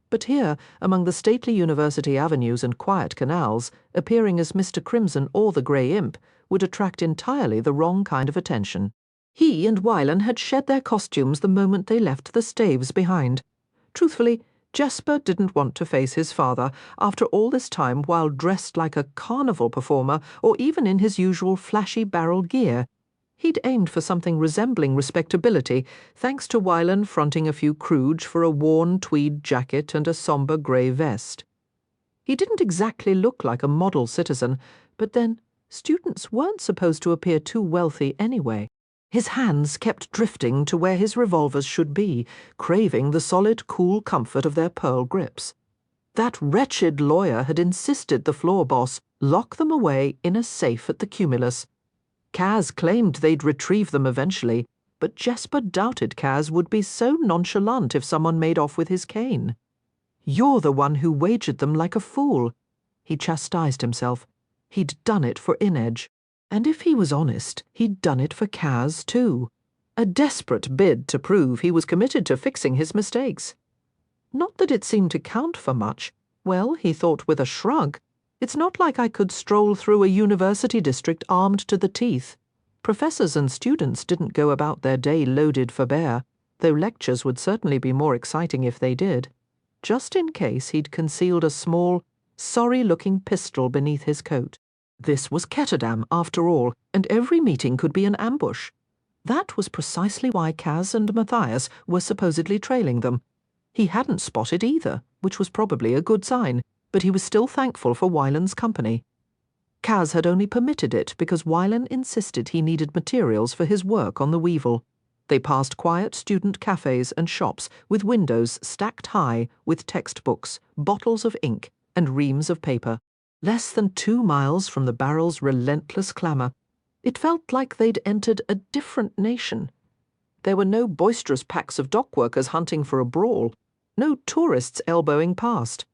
But here, among the stately university avenues and quiet canals, appearing as Mr. Crimson or the Grey Imp would attract entirely the wrong kind of attention. He and Wylan had shed their costumes the moment they left the staves behind. Truthfully, Jesper didn't want to face his father after all this time while dressed like a carnival performer or even in his usual flashy barrel gear. He'd aimed for something resembling respectability, thanks to Wylan fronting a few krooge for a worn tweed jacket and a sombre grey vest. He didn't exactly look like a model citizen, but then students weren't supposed to appear too wealthy anyway. His hands kept drifting to where his revolvers should be, craving the solid, cool comfort of their pearl grips. That wretched lawyer had insisted the floor boss lock them away in a safe at the Cumulus. Kaz claimed they'd retrieve them eventually, but Jesper doubted Kaz would be so nonchalant if someone made off with his cane. "You're the one who wagered them like a fool." He chastised himself. He'd done it for Inedge. And if he was honest, he'd done it for Kaz too. A desperate bid to prove he was committed to fixing his mistakes. Not that it seemed to count for much. Well, he thought with a shrug, it's not like I could stroll through a university district armed to the teeth. Professors and students didn't go about their day loaded for bear, though lectures would certainly be more exciting if they did. Just in case he'd concealed a small, sorry-looking pistol beneath his coat. This was Ketterdam, after all, and every meeting could be an ambush. That was precisely why Kaz and Matthias were supposedly trailing them. He hadn't spotted either, which was probably a good sign, but he was still thankful for Wylan's company. Kaz had only permitted it because Wylan insisted he needed materials for his work on the Weevil. They passed quiet student cafes and shops with windows stacked high with textbooks, bottles of ink, and reams of paper. Less than 2 miles from the barrel's relentless clamour, it felt like they'd entered a different nation. There were no boisterous packs of dock workers hunting for a brawl, no tourists elbowing past.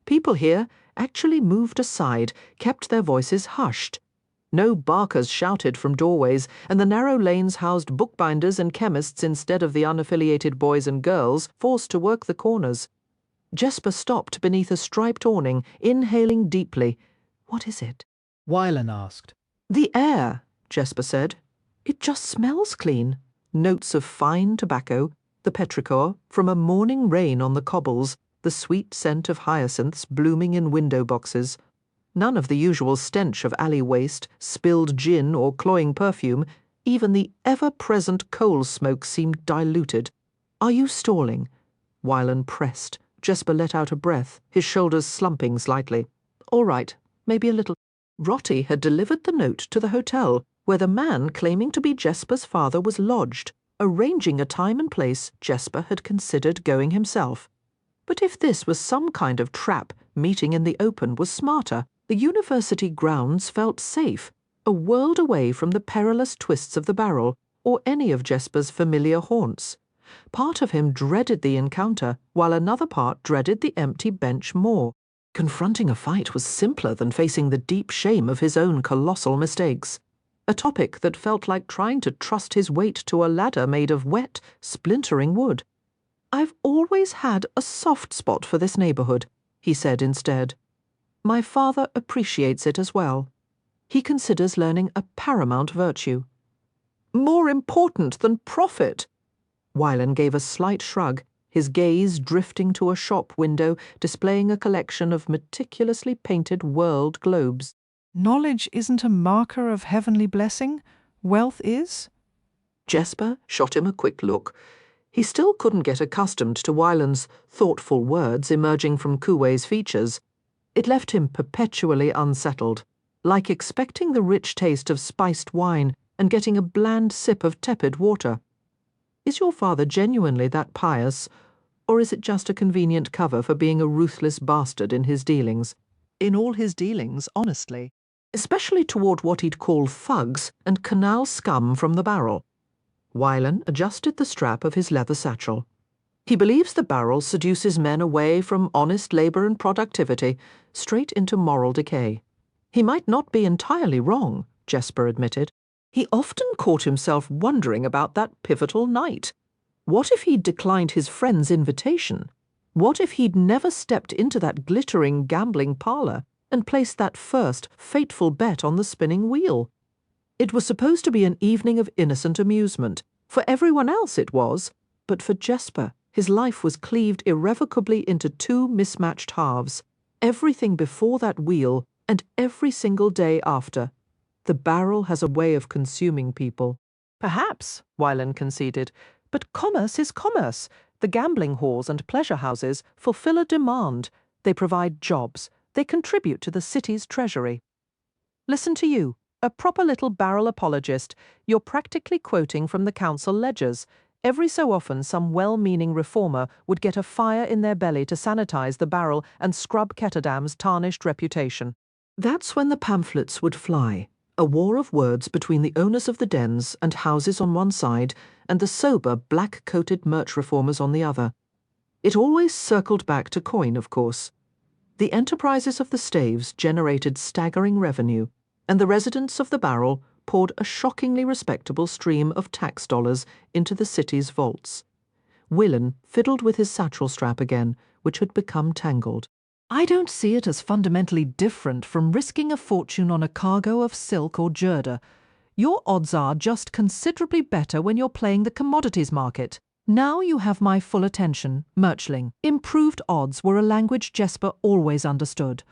People here actually moved aside, kept their voices hushed. No barkers shouted from doorways, and the narrow lanes housed bookbinders and chemists instead of the unaffiliated boys and girls forced to work the corners. Jesper stopped beneath a striped awning, inhaling deeply. "What is it?" Wylan asked. "The air," Jesper said. "It just smells clean. Notes of fine tobacco, the petrichor from a morning rain on the cobbles, the sweet scent of hyacinths blooming in window boxes. None of the usual stench of alley waste, spilled gin or cloying perfume. Even the ever-present coal smoke seemed diluted. Are you stalling?" Wylan pressed. Jesper let out a breath, his shoulders slumping slightly. "All right, maybe a little." Rotty had delivered the note to the hotel, where the man claiming to be Jesper's father was lodged, arranging a time and place Jesper had considered going himself. But if this was some kind of trap, meeting in the open was smarter. The university grounds felt safe, a world away from the perilous twists of the barrel, or any of Jesper's familiar haunts. Part of him dreaded the encounter, while another part dreaded the empty bench more. Confronting a fight was simpler than facing the deep shame of his own colossal mistakes. A topic that felt like trying to trust his weight to a ladder made of wet, splintering wood. "I've always had a soft spot for this neighborhood," he said instead. "My father appreciates it as well. He considers learning a paramount virtue." "More important than profit!" Wylan gave a slight shrug, his gaze drifting to a shop window displaying a collection of meticulously painted world globes. "Knowledge isn't a marker of heavenly blessing. Wealth is?" Jesper shot him a quick look. He still couldn't get accustomed to Wylan's thoughtful words emerging from Kuwei's features. It left him perpetually unsettled, like expecting the rich taste of spiced wine and getting a bland sip of tepid water. Is your father genuinely that pious, or is it just a convenient cover for being a ruthless bastard in his dealings? In all his dealings, honestly. Especially toward what he'd call thugs and canal scum from the barrel. Wylan adjusted the strap of his leather satchel. He believes the barrel seduces men away from honest labor and productivity, straight into moral decay. He might not be entirely wrong, Jesper admitted. He often caught himself wondering about that pivotal night. What if he'd declined his friend's invitation? What if he'd never stepped into that glittering gambling parlor and placed that first fateful bet on the spinning wheel? It was supposed to be an evening of innocent amusement. For everyone else it was, but for Jesper, his life was cleaved irrevocably into 2 mismatched halves. Everything before that wheel and every single day after. The barrel has a way of consuming people. Perhaps, Wyland conceded, but commerce is commerce. The gambling halls and pleasure houses fulfill a demand. They provide jobs. They contribute to the city's treasury. Listen to you, a proper little barrel apologist. You're practically quoting from the council ledgers. Every so often some well-meaning reformer would get a fire in their belly to sanitize the barrel and scrub Ketterdam's tarnished reputation. That's when the pamphlets would fly, a war of words between the owners of the dens and houses on one side and the sober black-coated merch reformers on the other. It always circled back to coin, of course. The enterprises of the staves generated staggering revenue, and the residents of the barrel poured a shockingly respectable stream of tax dollars into the city's vaults. Willen fiddled with his satchel strap again, which had become tangled. I don't see it as fundamentally different from risking a fortune on a cargo of silk or jerda. Your odds are just considerably better when you're playing the commodities market. Now you have my full attention, Merchling. Improved odds were a language Jesper always understood.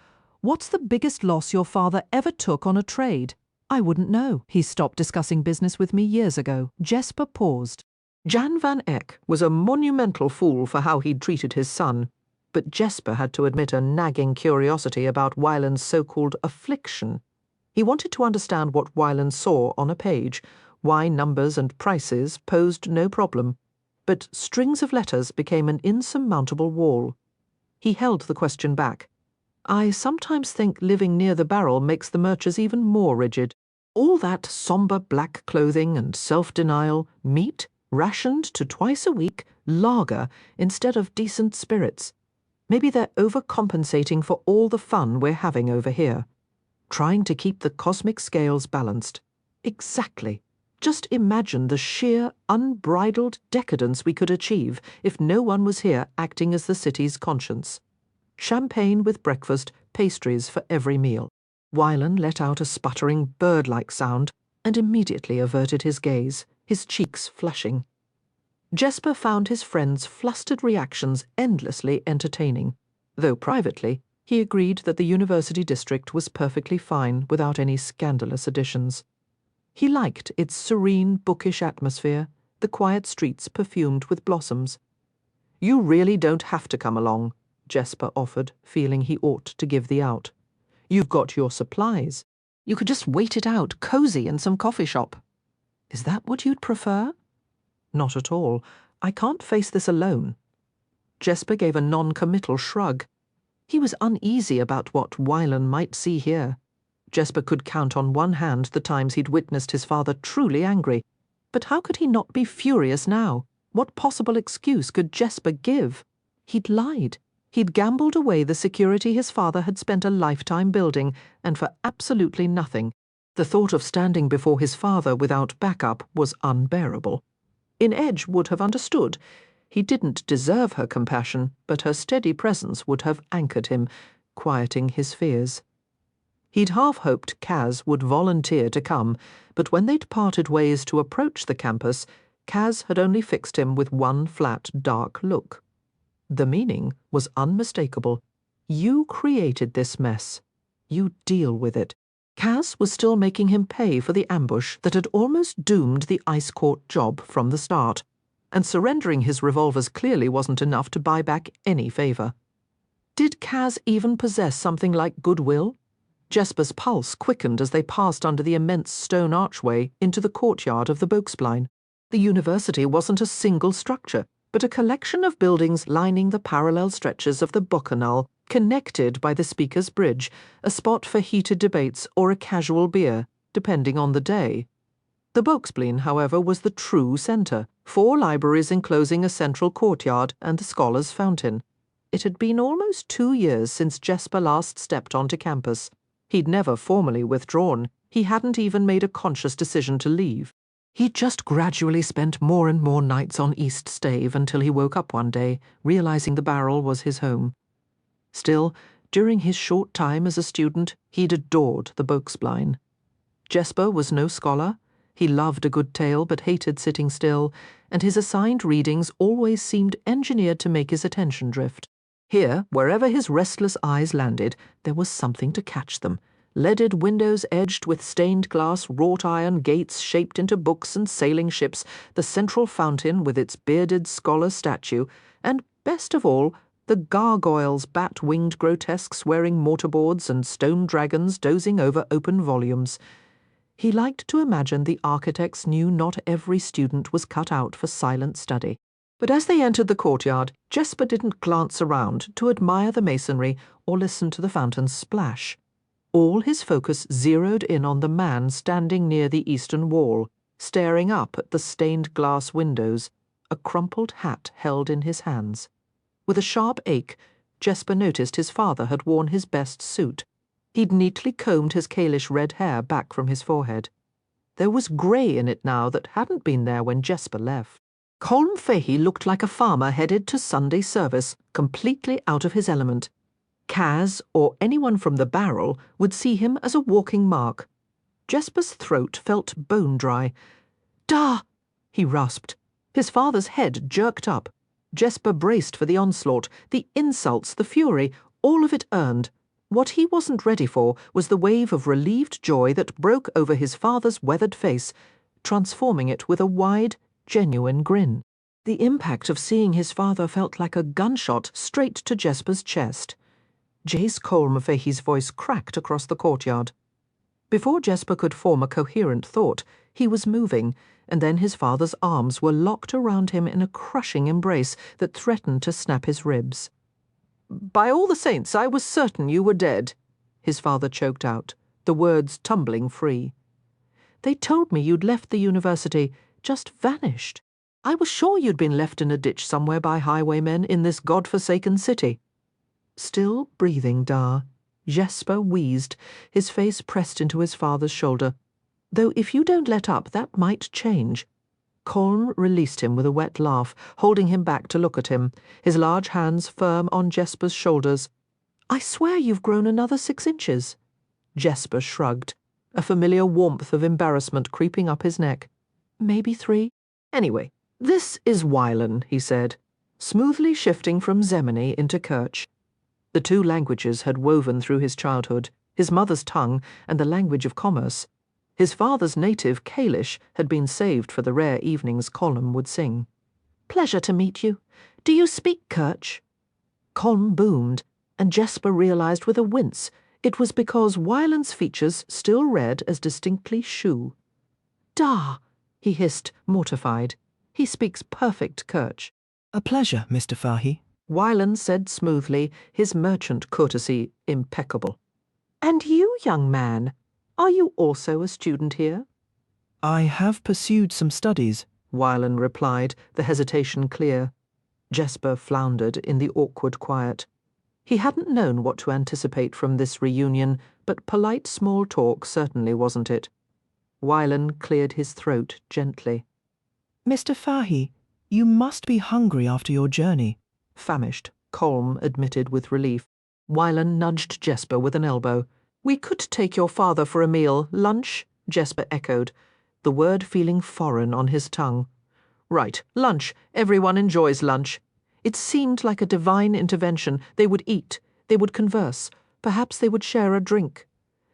What's the biggest loss your father ever took on a trade? I wouldn't know. He stopped discussing business with me years ago. Jesper paused. Jan van Eyck was a monumental fool for how he'd treated his son, but Jesper had to admit a nagging curiosity about Wyland's so-called affliction. He wanted to understand what Wyland saw on a page, why numbers and prices posed no problem, but strings of letters became an insurmountable wall. He held the question back. I sometimes think living near the barrel makes the merchers even more rigid. All that sombre black clothing and self-denial, meat, rationed to twice a week, lager instead of decent spirits. Maybe they're overcompensating for all the fun we're having over here. Trying to keep the cosmic scales balanced. Exactly. Just imagine the sheer, unbridled decadence we could achieve if no one was here acting as the city's conscience. Champagne with breakfast, pastries for every meal. Wyland let out a sputtering, bird-like sound and immediately averted his gaze, his cheeks flushing. Jesper found his friend's flustered reactions endlessly entertaining, though privately he agreed that the university district was perfectly fine without any scandalous additions. He liked its serene, bookish atmosphere, the quiet streets perfumed with blossoms. You really don't have to come along, Jesper offered, feeling he ought to give the out. You've got your supplies. You could just wait it out, cosy in some coffee shop. Is that what you'd prefer? Not at all. I can't face this alone. Jesper gave a non-committal shrug. He was uneasy about what Wyland might see here. Jesper could count on one hand the times he'd witnessed his father truly angry. But how could he not be furious now? What possible excuse could Jesper give? He'd lied. He'd gambled away the security his father had spent a lifetime building, and for absolutely nothing. The thought of standing before his father without backup was unbearable. In Edge would have understood. He didn't deserve her compassion, but her steady presence would have anchored him, quieting his fears. He'd half hoped Kaz would volunteer to come, but when they'd parted ways to approach the campus, Kaz had only fixed him with one flat, dark look. The meaning was unmistakable. You created this mess. You deal with it. Kaz was still making him pay for the ambush that had almost doomed the ice court job from the start, and surrendering his revolvers clearly wasn't enough to buy back any favour. Did Kaz even possess something like goodwill? Jesper's pulse quickened as they passed under the immense stone archway into the courtyard of the Booksplein. The university wasn't a single structure, but a collection of buildings lining the parallel stretches of the Bockenal, connected by the Speaker's Bridge, a spot for heated debates or a casual beer, depending on the day. The Booksplein, however, was the true centre, 4 libraries enclosing a central courtyard and the Scholars' Fountain. It had been almost 2 years since Jesper last stepped onto campus. He'd never formally withdrawn. He hadn't even made a conscious decision to leave. He'd just gradually spent more and more nights on East Stave until he woke up one day, realizing the barrel was his home. Still, during his short time as a student, he'd adored the Booksplein. Jesper was no scholar. He loved a good tale but hated sitting still, and his assigned readings always seemed engineered to make his attention drift. Here, wherever his restless eyes landed, there was something to catch them, leaded windows edged with stained glass, wrought iron gates shaped into books and sailing ships, the central fountain with its bearded scholar statue, and, best of all, the gargoyles, bat-winged grotesques wearing mortarboards and stone dragons dozing over open volumes. He liked to imagine the architects knew not every student was cut out for silent study. But as they entered the courtyard, Jesper didn't glance around to admire the masonry or listen to the fountain's splash. All his focus zeroed in on the man standing near the eastern wall, staring up at the stained glass windows, a crumpled hat held in his hands. With a sharp ache, Jesper noticed his father had worn his best suit. He'd neatly combed his Kalish red hair back from his forehead. There was grey in it now that hadn't been there when Jesper left. Colm Fahey looked like a farmer headed to Sunday service, completely out of his element. Kaz, or anyone from the barrel, would see him as a walking mark. Jesper's throat felt bone-dry. "Da!" he rasped. His father's head jerked up. Jesper braced for the onslaught, the insults, the fury, all of it earned. What he wasn't ready for was the wave of relieved joy that broke over his father's weathered face, transforming it with a wide, genuine grin. The impact of seeing his father felt like a gunshot straight to Jesper's chest. Jace Colm Fahey's voice cracked across the courtyard. Before Jesper could form a coherent thought, he was moving, and then his father's arms were locked around him in a crushing embrace that threatened to snap his ribs. "By all the saints, I was certain you were dead," his father choked out, the words tumbling free. "They told me you'd left the university, just vanished. I was sure you'd been left in a ditch somewhere by highwaymen in this god-forsaken city." Still breathing, Da, Jesper wheezed, his face pressed into his father's shoulder. "Though if you don't let up, that might change." Colm released him with a wet laugh, holding him back to look at him, his large hands firm on Jesper's shoulders. "I swear you've grown another 6 inches." Jesper shrugged, a familiar warmth of embarrassment creeping up his neck. "Maybe 3. Anyway, this is Wylan," he said, smoothly shifting from Zemini into Kirch. The 2 languages had woven through his childhood, his mother's tongue and the language of commerce. His father's native Kalish had been saved for the rare evenings Colm would sing. "Pleasure to meet you. Do you speak Kirch?" Colm boomed, and Jesper realized with a wince it was because Wylan's features still read as distinctly Shu. "Da!" he hissed, mortified. "He speaks perfect Kirch." "A pleasure, Mr. Fahey," Wylan said smoothly, his merchant courtesy impeccable. "And you, young man, are you also a student here?" "I have pursued some studies," Wylan replied, the hesitation clear. Jesper floundered in the awkward quiet. He hadn't known what to anticipate from this reunion, but polite small talk certainly wasn't it. Wylan cleared his throat gently. "Mr. Fahey, you must be hungry after your journey." Famished, Colm admitted with relief. Wylan nudged Jesper with an elbow. "We could take your father for a meal. Lunch?" Jesper echoed, the word feeling foreign on his tongue. "Right, lunch. Everyone enjoys lunch." It seemed like a divine intervention. They would eat. They would converse. Perhaps they would share a drink.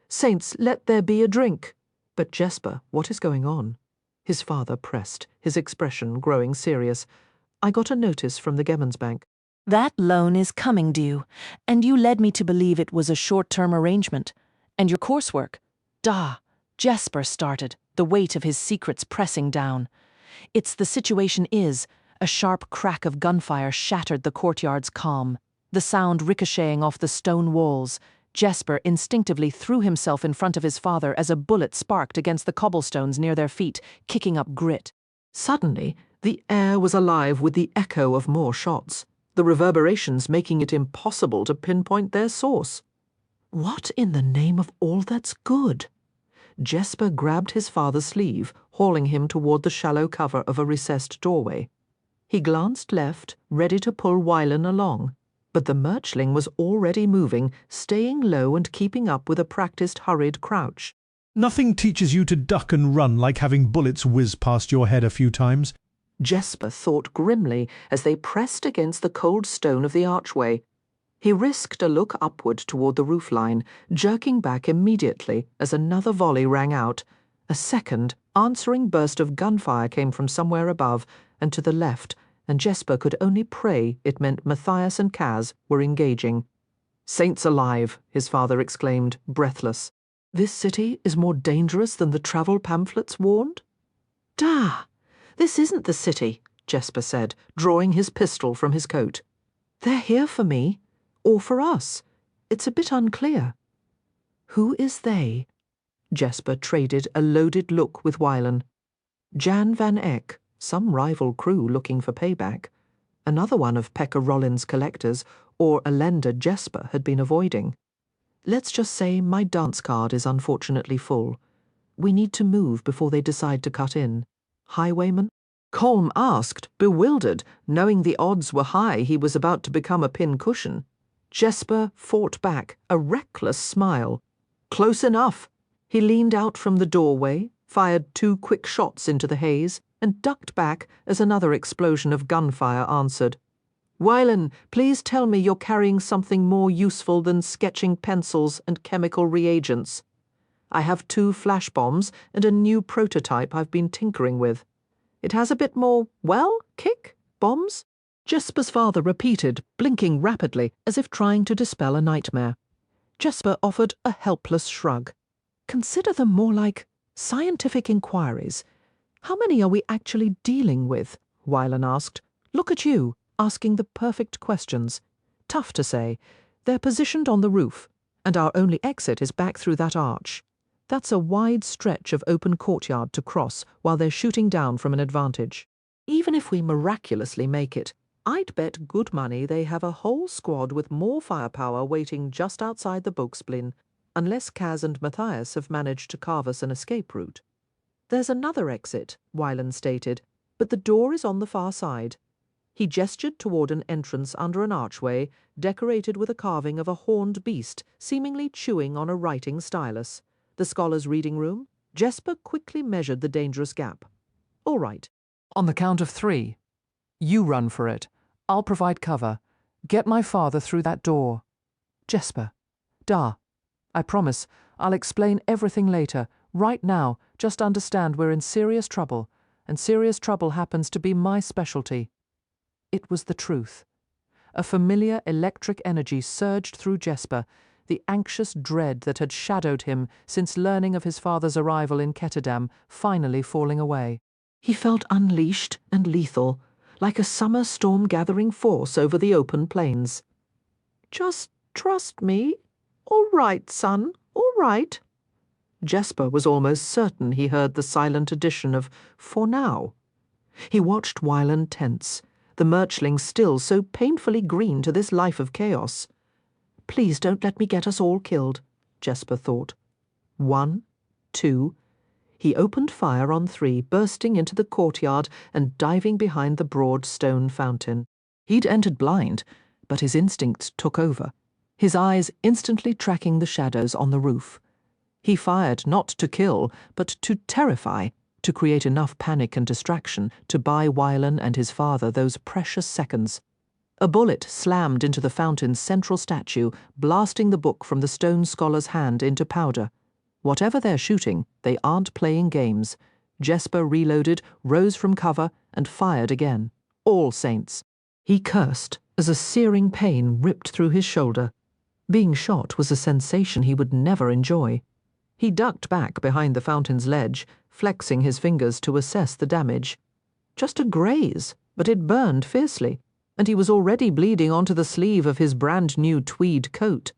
"Saints, let there be a drink." "But Jesper, what is going on?" His father pressed, his expression growing serious. "I got a notice from the Gemmansbank." That loan is coming due, and you led me to believe it was a short-term arrangement. And your coursework. Da! Jesper started, the weight of his secrets pressing down. "It's the situation is." A sharp crack of gunfire shattered the courtyard's calm, the sound ricocheting off the stone walls. Jesper instinctively threw himself in front of his father as a bullet sparked against the cobblestones near their feet, kicking up grit. Suddenly, the air was alive with the echo of more shots, the reverberations making it impossible to pinpoint their source. What in the name of all that's good? Jesper grabbed his father's sleeve, hauling him toward the shallow cover of a recessed doorway. He glanced left, ready to pull Wylan along, but the merchling was already moving, staying low and keeping up with a practiced hurried crouch. "Nothing teaches you to duck and run like having bullets whiz past your head a few times," Jesper thought grimly as they pressed against the cold stone of the archway. He risked a look upward toward the roofline, jerking back immediately as another volley rang out. A second, answering burst of gunfire came from somewhere above and to the left, and Jesper could only pray it meant Matthias and Kaz were engaging. "Saints alive!" his father exclaimed, breathless. "This city is more dangerous than the travel pamphlets warned?" "Da! This isn't the city," Jesper said, drawing his pistol from his coat. "They're here for me, or for us. It's a bit unclear." "Who is they?" Jesper traded a loaded look with Wylan. Jan van Eck, some rival crew looking for payback. Another one of Pekka Rollin's collectors, or a lender Jesper had been avoiding. "Let's just say my dance card is unfortunately full. We need to move before they decide to cut in. Highwayman?" Colm asked, bewildered, knowing the odds were high he was about to become a pincushion. Jesper fought back, a reckless smile. "Close enough." He leaned out from the doorway, fired 2 quick shots into the haze, and ducked back as another explosion of gunfire answered. "Wylan, please tell me you're carrying something more useful than sketching pencils and chemical reagents. I have 2 flash bombs and a new prototype I've been tinkering with. It has a bit more, well, kick, bombs?" Jesper's father repeated, blinking rapidly, as if trying to dispel a nightmare. Jesper offered a helpless shrug. "Consider them more like scientific inquiries. How many are we actually dealing with?" Wylan asked. "Look at you, asking the perfect questions. Tough to say. They're positioned on the roof, and our only exit is back through that arch. That's a wide stretch of open courtyard to cross while they're shooting down from an advantage. Even if we miraculously make it, I'd bet good money they have a whole squad with more firepower waiting just outside the Bogsplin, unless Kaz and Matthias have managed to carve us an escape route." "There's another exit," Wylan stated, "but the door is on the far side." He gestured toward an entrance under an archway, decorated with a carving of a horned beast, seemingly chewing on a writing stylus. The scholar's reading room. Jesper quickly measured the dangerous gap. "All right. On the count of 3. You run for it. I'll provide cover. Get my father through that door." "Jesper. Da. I promise. I'll explain everything later. Right now, just understand we're in serious trouble, and serious trouble happens to be my specialty." It was the truth. A familiar electric energy surged through Jesper, the anxious dread that had shadowed him since learning of his father's arrival in Ketterdam finally falling away. He felt unleashed and lethal, like a summer storm-gathering force over the open plains. "Just trust me. All right, son, all right." Jesper was almost certain he heard the silent addition of "for now." He watched Wylan tense, the Murchling still so painfully green to this life of chaos. "Please don't let me get us all killed," Jesper thought. 1, 2. He opened fire on 3, bursting into the courtyard and diving behind the broad stone fountain. He'd entered blind, but his instincts took over, his eyes instantly tracking the shadows on the roof. He fired not to kill, but to terrify, to create enough panic and distraction to buy Wylan and his father those precious seconds. A bullet slammed into the fountain's central statue, blasting the book from the stone scholar's hand into powder. Whatever they're shooting, they aren't playing games. Jesper reloaded, rose from cover, and fired again. All saints. He cursed as a searing pain ripped through his shoulder. Being shot was a sensation he would never enjoy. He ducked back behind the fountain's ledge, flexing his fingers to assess the damage. Just a graze, but it burned fiercely, and he was already bleeding onto the sleeve of his brand-new tweed coat.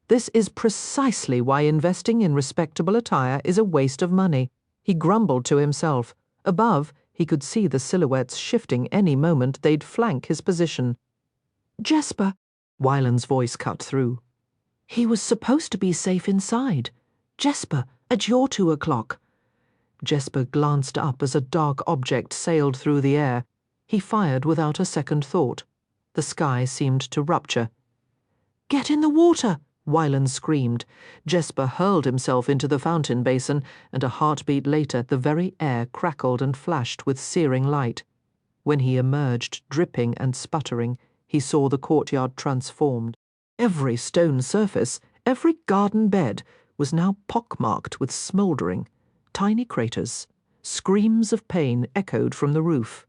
This is precisely why investing in respectable attire is a waste of money, he grumbled to himself. Above, he could see the silhouettes shifting any moment they'd flank his position. "Jesper," Wylan's voice cut through. "He was supposed to be safe inside. Jesper, at your 2 o'clock. Jesper glanced up as a dark object sailed through the air. He fired without a second thought. The sky seemed to rupture. "Get in the water!" Wylan screamed. Jesper hurled himself into the fountain basin, and a heartbeat later the very air crackled and flashed with searing light. When he emerged, dripping and sputtering, he saw the courtyard transformed. Every stone surface, every garden bed was now pockmarked with smouldering, tiny craters. Screams of pain echoed from the roof.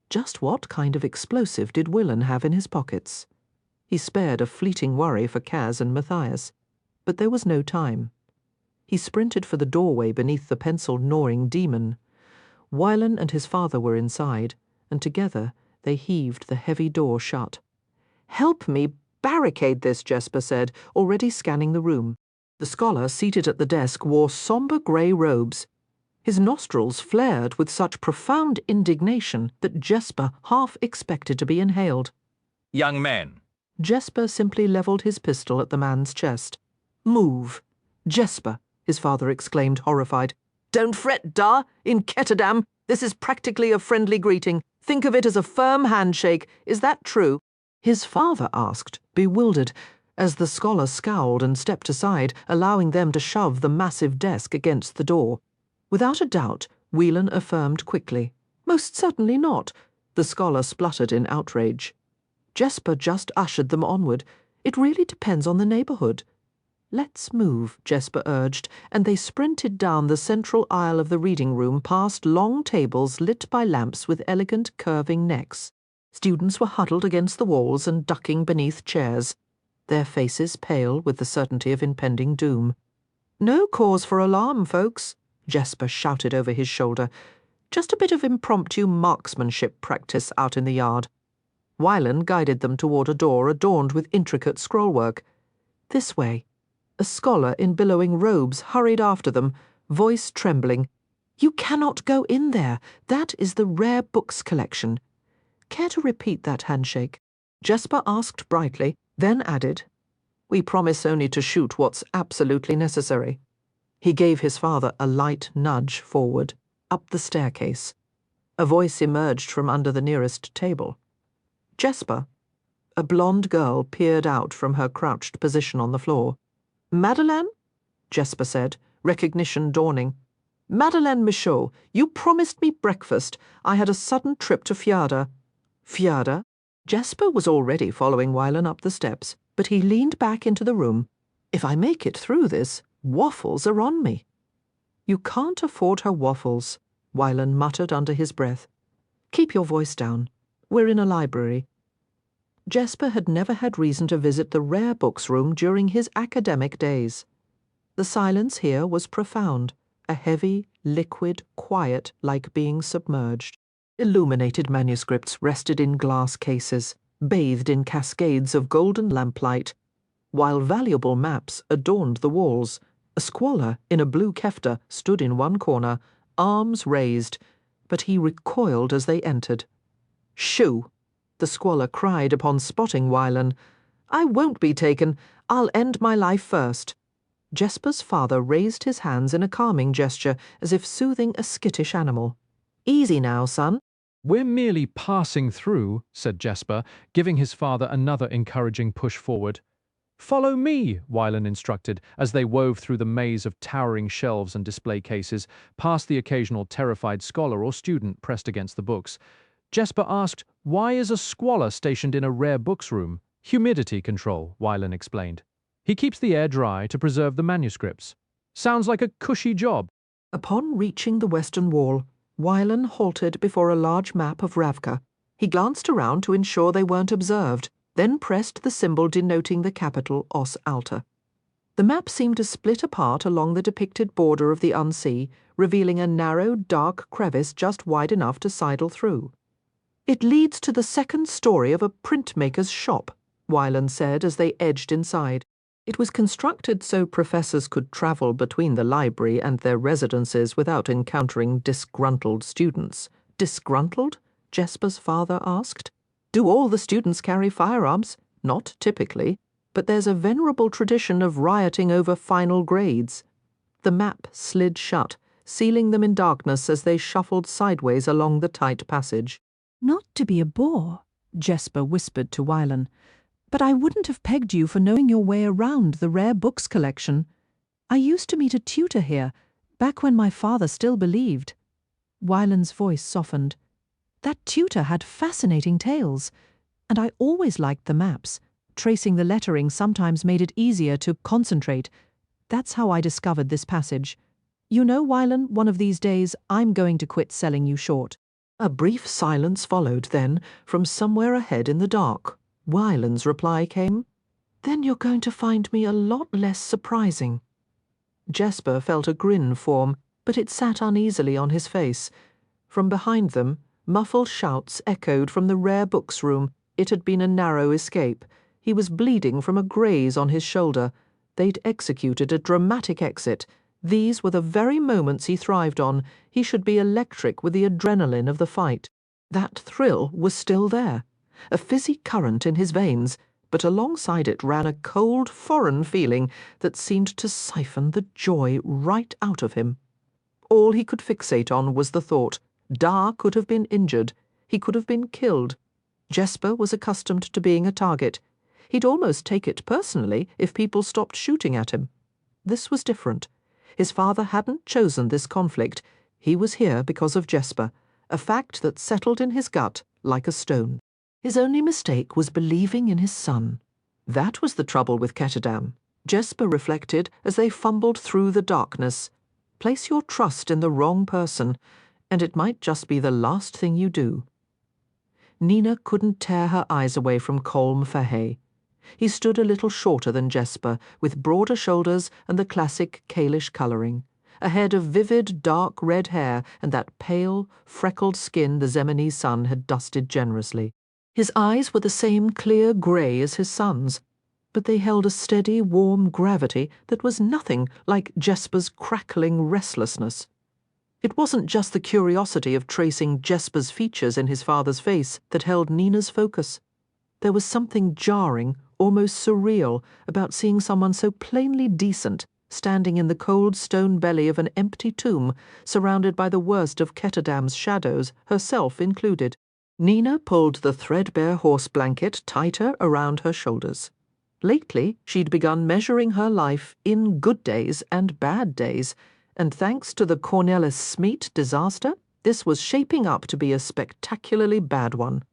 Just what kind of explosive did Willen have in his pockets? He spared a fleeting worry for Kaz and Matthias, but there was no time. He sprinted for the doorway beneath the pencil-gnawing demon. Wylan and his father were inside, and together they heaved the heavy door shut. "Help me barricade this," Jesper said, already scanning the room. The scholar seated at the desk wore sombre grey robes. His nostrils flared with such profound indignation that Jesper half expected to be inhaled. "Young man." Jesper simply levelled his pistol at the man's chest. "Move." "Jesper," his father exclaimed, horrified. "Don't fret, Da. In Ketterdam, this is practically a friendly greeting. Think of it as a firm handshake. Is that true?" His father asked, bewildered, as the scholar scowled and stepped aside, allowing them to shove the massive desk against the door. Without a doubt, Whelan affirmed quickly. "Most certainly not." The scholar spluttered in outrage. Jesper just ushered them onward. "It really depends on the neighbourhood." "Let's move," Jesper urged, and they sprinted down the central aisle of the reading room past long tables lit by lamps with elegant curving necks. Students were huddled against the walls and ducking beneath chairs, their faces pale with the certainty of impending doom. "No cause for alarm, folks," Jesper shouted over his shoulder. "Just a bit of impromptu marksmanship practice out in the yard." Wylan guided them toward a door adorned with intricate scrollwork. "This way." A scholar in billowing robes hurried after them, voice trembling. "You cannot go in there. That is the rare books collection." "Care to repeat that handshake?" Jesper asked brightly, then added, "We promise only to shoot what's absolutely necessary." He gave his father a light nudge forward, up the staircase. A voice emerged from under the nearest table. "Jesper." A blonde girl peered out from her crouched position on the floor. "Madeleine?" Jesper said, recognition dawning. "Madeleine Michaud, you promised me breakfast. I had a sudden trip to Fjorda." "Fjorda?" Jesper was already following Wylan up the steps, but he leaned back into the room. "If I make it through this, waffles are on me." "You can't afford her waffles," Wylan muttered under his breath. "Keep your voice down. We're in a library." Jesper had never had reason to visit the rare books room during his academic days. The silence here was profound, a heavy, liquid quiet like being submerged. Illuminated manuscripts rested in glass cases, bathed in cascades of golden lamplight, while valuable maps adorned the walls. A squalor in a blue kefta stood in one corner, arms raised, but he recoiled as they entered. "Shoo!" the squalor cried upon spotting Wylan. "I won't be taken. I'll end my life first." Jesper's father raised his hands in a calming gesture, as if soothing a skittish animal. "Easy now, son." "We're merely passing through," said Jesper, giving his father another encouraging push forward. "Follow me," Wylan instructed, as they wove through the maze of towering shelves and display cases, past the occasional terrified scholar or student pressed against the books. Jesper asked, "Why is a squalor stationed in a rare books room?" "Humidity control," Wylan explained. "He keeps the air dry to preserve the manuscripts. Sounds like a cushy job." Upon reaching the western wall, Wylan halted before a large map of Ravka. He glanced around to ensure they weren't observed, then pressed the symbol denoting the capital Os Alta. The map seemed to split apart along the depicted border of the unsea, revealing a narrow, dark crevice just wide enough to sidle through. "It leads to the second story of a printmaker's shop," Wylan said as they edged inside. It was constructed so professors could travel between the library and their residences without encountering disgruntled students. "Disgruntled?" Jesper's father asked. "Do all the students carry firearms?" "Not typically, but there's a venerable tradition of rioting over final grades." The map slid shut, sealing them in darkness as they shuffled sideways along the tight passage. "Not to be a bore," Jesper whispered to Wylan, "but I wouldn't have pegged you for knowing your way around the rare books collection. I used to meet a tutor here, back when my father still believed." Wylan's voice softened. "That tutor had fascinating tales, and I always liked the maps, tracing the lettering sometimes made it easier to concentrate. That's how I discovered this passage. You know, Wylan, one of these days I'm going to quit selling you short. A brief silence followed then, from somewhere ahead in the dark. Wylan's reply came, "Then you're going to find me a lot less surprising." Jesper felt a grin form, but it sat uneasily on his face. From behind them, muffled shouts echoed from the rare books room. It had been a narrow escape. He was bleeding from a graze on his shoulder. They'd executed a dramatic exit. These were the very moments he thrived on. He should be electric with the adrenaline of the fight. That thrill was still there, a fizzy current in his veins, but alongside it ran a cold, foreign feeling that seemed to siphon the joy right out of him. All he could fixate on was the thought. Dar could have been injured. He could have been killed. Jesper was accustomed to being a target. He'd almost take it personally if people stopped shooting at him. This was different. His father hadn't chosen this conflict. He was here because of Jesper, a fact that settled in his gut like a stone. His only mistake was believing in his son. That was the trouble with Ketterdam, Jesper reflected as they fumbled through the darkness. Place your trust in the wrong person, and it might just be the last thing you do. Nina couldn't tear her eyes away from Colm Fahey. He stood a little shorter than Jesper, with broader shoulders and the classic Kalish colouring, a head of vivid dark red hair and that pale, freckled skin the Zemeni sun had dusted generously. His eyes were the same clear grey as his son's, but they held a steady, warm gravity that was nothing like Jesper's crackling restlessness. It wasn't just the curiosity of tracing Jesper's features in his father's face that held Nina's focus. There was something jarring, almost surreal, about seeing someone so plainly decent standing in the cold stone belly of an empty tomb, surrounded by the worst of Ketterdam's shadows, herself included. Nina pulled the threadbare horse blanket tighter around her shoulders. Lately, she'd begun measuring her life in good days and bad days, and thanks to the Cornelis Smeet disaster, this was shaping up to be a spectacularly bad one.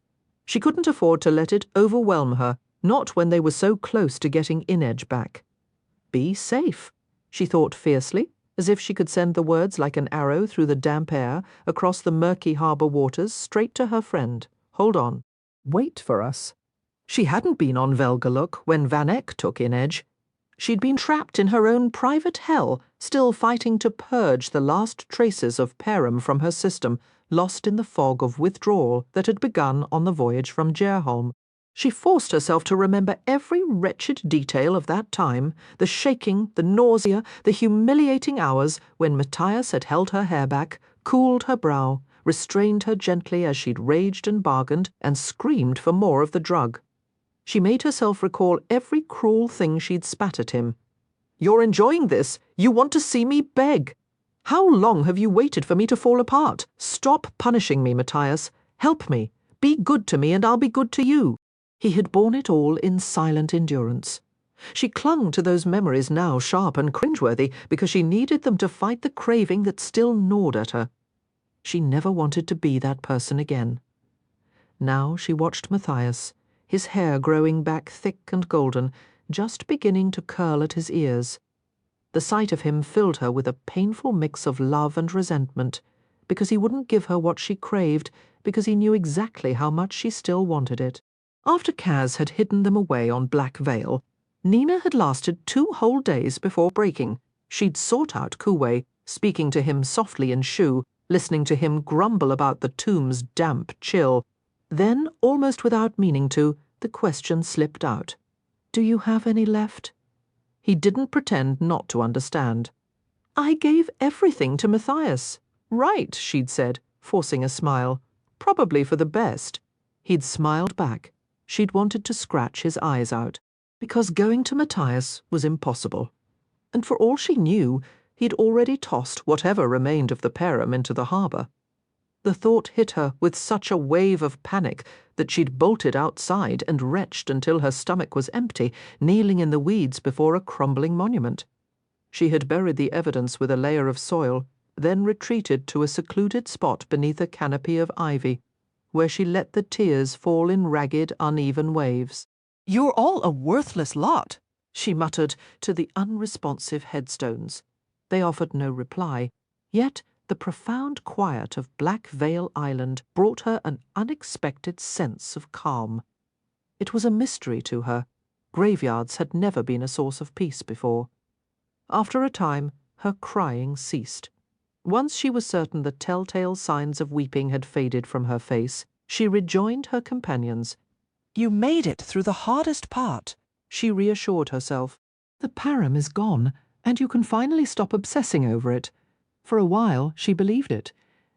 She couldn't afford to let it overwhelm her, not when they were so close to getting Inedge back. Be safe, she thought fiercely, as if she could send the words like an arrow through the damp air, across the murky harbour waters, straight to her friend. Hold on. Wait for us. She hadn't been on Velgaluk when Van Eck took Inedge. She'd been trapped in her own private hell, still fighting to purge the last traces of Perim from her system, lost in the fog of withdrawal that had begun on the voyage from Gerholm. She forced herself to remember every wretched detail of that time, the shaking, the nausea, the humiliating hours when Matthias had held her hair back, cooled her brow, restrained her gently as she'd raged and bargained, and screamed for more of the drug. She made herself recall every cruel thing she'd spat at him. "You're enjoying this? You want to see me beg? How long have you waited for me to fall apart? Stop punishing me, Matthias. Help me. Be good to me and I'll be good to you." He had borne it all in silent endurance. She clung to those memories now sharp and cringeworthy because she needed them to fight the craving that still gnawed at her. She never wanted to be that person again. Now she watched Matthias, his hair growing back thick and golden, just beginning to curl at his ears. The sight of him filled her with a painful mix of love and resentment, because he wouldn't give her what she craved, because he knew exactly how much she still wanted it. After Kaz had hidden them away on Black Vale, Nina had lasted 2 whole days before breaking. She'd sought out Kuwei, speaking to him softly in Shu, listening to him grumble about the tomb's damp chill. Then, almost without meaning to, the question slipped out. "Do you have any left?" He didn't pretend not to understand. "I gave everything to Matthias." "Right," she'd said, forcing a smile. "Probably for the best." He'd smiled back. She'd wanted to scratch his eyes out, because going to Matthias was impossible. And for all she knew, he'd already tossed whatever remained of the Perim into the harbour. The thought hit her with such a wave of panic that she'd bolted outside and retched until her stomach was empty, kneeling in the weeds before a crumbling monument. She had buried the evidence with a layer of soil, then retreated to a secluded spot beneath a canopy of ivy, where she let the tears fall in ragged, uneven waves. "You're all a worthless lot," she muttered to the unresponsive headstones. They offered no reply, yet the profound quiet of Black Veil Island brought her an unexpected sense of calm. It was a mystery to her. Graveyards had never been a source of peace before. After a time, her crying ceased. Once she was certain the telltale signs of weeping had faded from her face, she rejoined her companions. "You made it through the hardest part," she reassured herself. "The param is gone, and you can finally stop obsessing over it." For a while she believed it.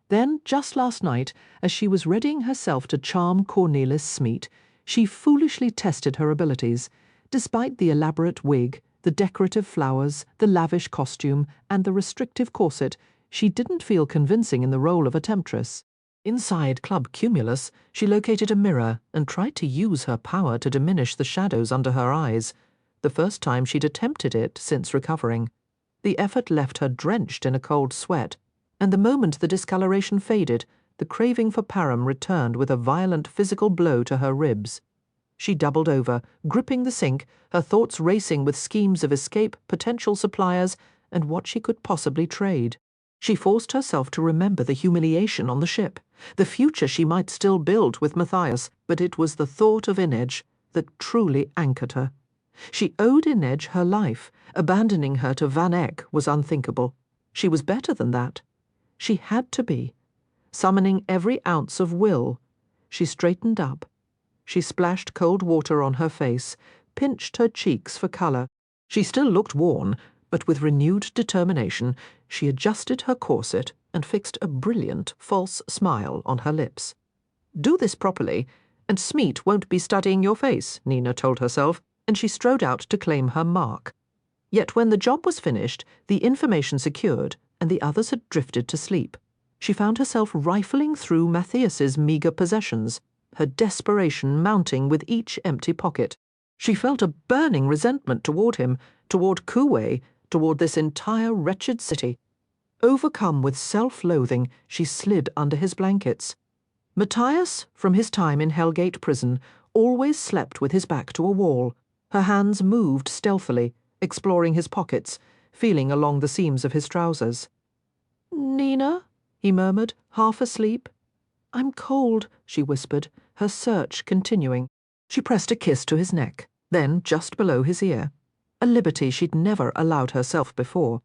Then, just last night, as she was readying herself to charm Cornelis Smeet, she foolishly tested her abilities. Despite the elaborate wig, the decorative flowers, the lavish costume, and the restrictive corset, she didn't feel convincing in the role of a temptress. Inside Club Cumulus, she located a mirror and tried to use her power to diminish the shadows under her eyes, the first time she'd attempted it since recovering. The effort left her drenched in a cold sweat, and the moment the discoloration faded, the craving for param returned with a violent physical blow to her ribs. She doubled over, gripping the sink, her thoughts racing with schemes of escape, potential suppliers, and what she could possibly trade. She forced herself to remember the humiliation on the ship, the future she might still build with Matthias, but it was the thought of Inej that truly anchored her. She owed Inej her life. Abandoning her to Van Eck was unthinkable. She was better than that. She had to be. Summoning every ounce of will, she straightened up. She splashed cold water on her face, pinched her cheeks for colour. She still looked worn, but with renewed determination, she adjusted her corset and fixed a brilliant false smile on her lips. "Do this properly, and Smeet won't be studying your face," Nina told herself, and she strode out to claim her mark. Yet when the job was finished, the information secured, and the others had drifted to sleep, she found herself rifling through Matthias's meagre possessions, her desperation mounting with each empty pocket. She felt a burning resentment toward him, toward Kuwei, toward this entire wretched city. Overcome with self-loathing, she slid under his blankets. Matthias, from his time in Hellgate prison, always slept with his back to a wall. Her hands moved stealthily, exploring his pockets, feeling along the seams of his trousers. "Nina?" he murmured, half asleep. "I'm cold," she whispered, her search continuing. She pressed a kiss to his neck, then just below his ear, a liberty she'd never allowed herself before.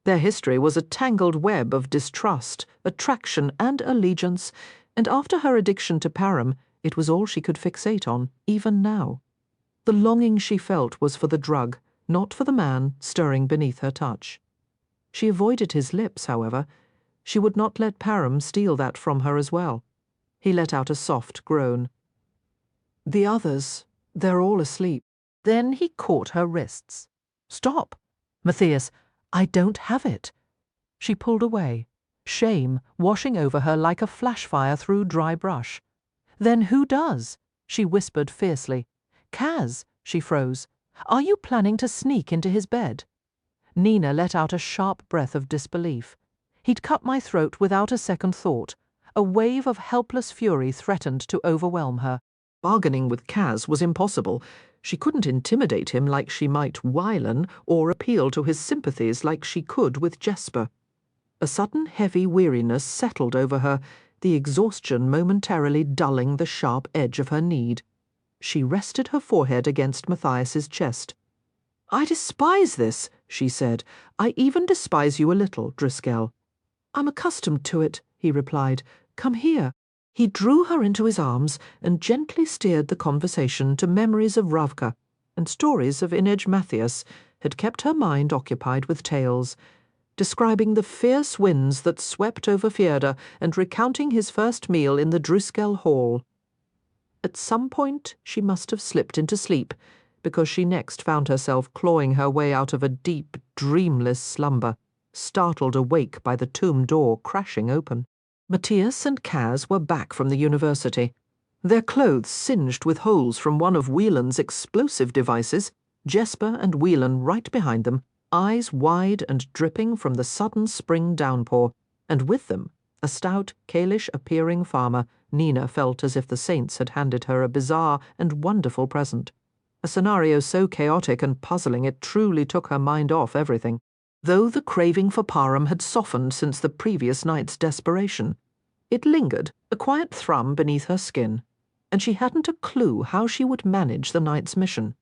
Their history was a tangled web of distrust, attraction, and allegiance, and after her addiction to param, it was all she could fixate on, even now. The longing she felt was for the drug, not for the man stirring beneath her touch. She avoided his lips, however. She would not let param steal that from her as well. He let out a soft groan. "The others, they're all asleep." Then he caught her wrists. "Stop! Matthias, I don't have it." She pulled away, shame washing over her like a flash fire through dry brush. "Then who does?" she whispered fiercely. "Kaz," she froze. "Are you planning to sneak into his bed?" Nina let out a sharp breath of disbelief. He'd cut my throat without a second thought. A wave of helpless fury threatened to overwhelm her. Bargaining with Kaz was impossible. She couldn't intimidate him like she might Wylan, or appeal to his sympathies like she could with Jesper. A sudden heavy weariness settled over her, the exhaustion momentarily dulling the sharp edge of her need. She rested her forehead against Matthias's chest. "I despise this," she said. "I even despise you a little, Driscoll." "I'm accustomed to it," he replied. "Come here." He drew her into his arms and gently steered the conversation to memories of Ravka, and stories of Inej Matthias had kept her mind occupied with tales, describing the fierce winds that swept over Fjerda and recounting his first meal in the Driscoll Hall. At some point she must have slipped into sleep, because she next found herself clawing her way out of a deep, dreamless slumber, startled awake by the tomb door crashing open. Matthias and Kaz were back from the university. Their clothes singed with holes from one of Whelan's explosive devices, Jesper and Whelan right behind them, eyes wide and dripping from the sudden spring downpour, and with them, a stout, Kalish-appearing farmer. Nina felt as if the saints had handed her a bizarre and wonderful present. a scenario so chaotic and puzzling it truly took her mind off everything, though the craving for Parham had softened since the previous night's desperation. It lingered, a quiet thrum beneath her skin, and she hadn't a clue how she would manage the night's mission.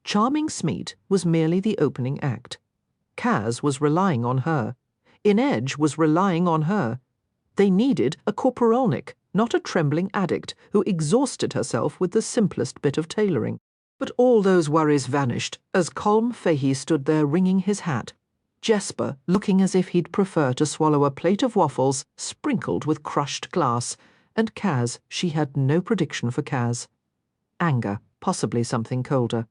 Charming Smeet was merely the opening act. Kaz was relying on her. Inedge was relying on her. They needed a corporalnik, not a trembling addict who exhausted herself with the simplest bit of tailoring. But all those worries vanished as Colm Fahey stood there wringing his hat, Jesper looking as if he'd prefer to swallow a plate of waffles sprinkled with crushed glass, and Kaz, she had no prediction for Kaz. Anger, possibly something colder.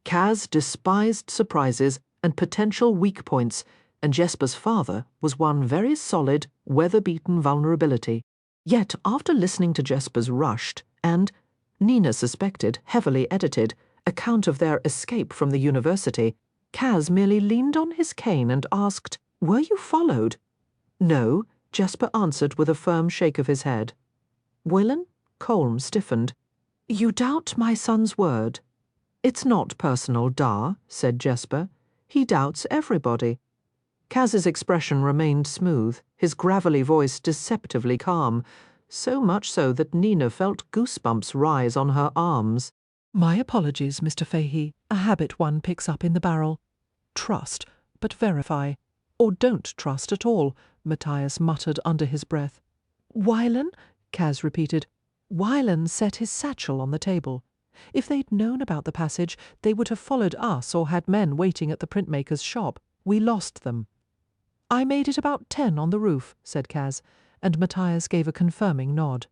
Kaz despised surprises and potential weak points, and Jesper's father was one very solid, weather-beaten vulnerability. Yet, after listening to Jesper's rushed and, Nina suspected, heavily edited, account of their escape from the university, Kaz merely leaned on his cane and asked, "Were you followed?" "No," Jesper answered with a firm shake of his head. Willen? Colm stiffened. "You doubt my son's word." "It's not personal, Da," said Jesper. "He doubts everybody." Kaz's expression remained smooth, his gravelly voice deceptively calm, so much so that Nina felt goosebumps rise on her arms. "My apologies, Mr. Fahey. A habit one picks up in the barrel. Trust, but verify. Or don't trust at all," Matthias muttered under his breath. "Wylan?" Kaz repeated. Wylan set his satchel on the table. If they'd known about the passage, they would have followed us or had men waiting at the printmaker's shop. We lost them. "I made it about 10 on the roof," said Kaz, and Matthias gave a confirming nod.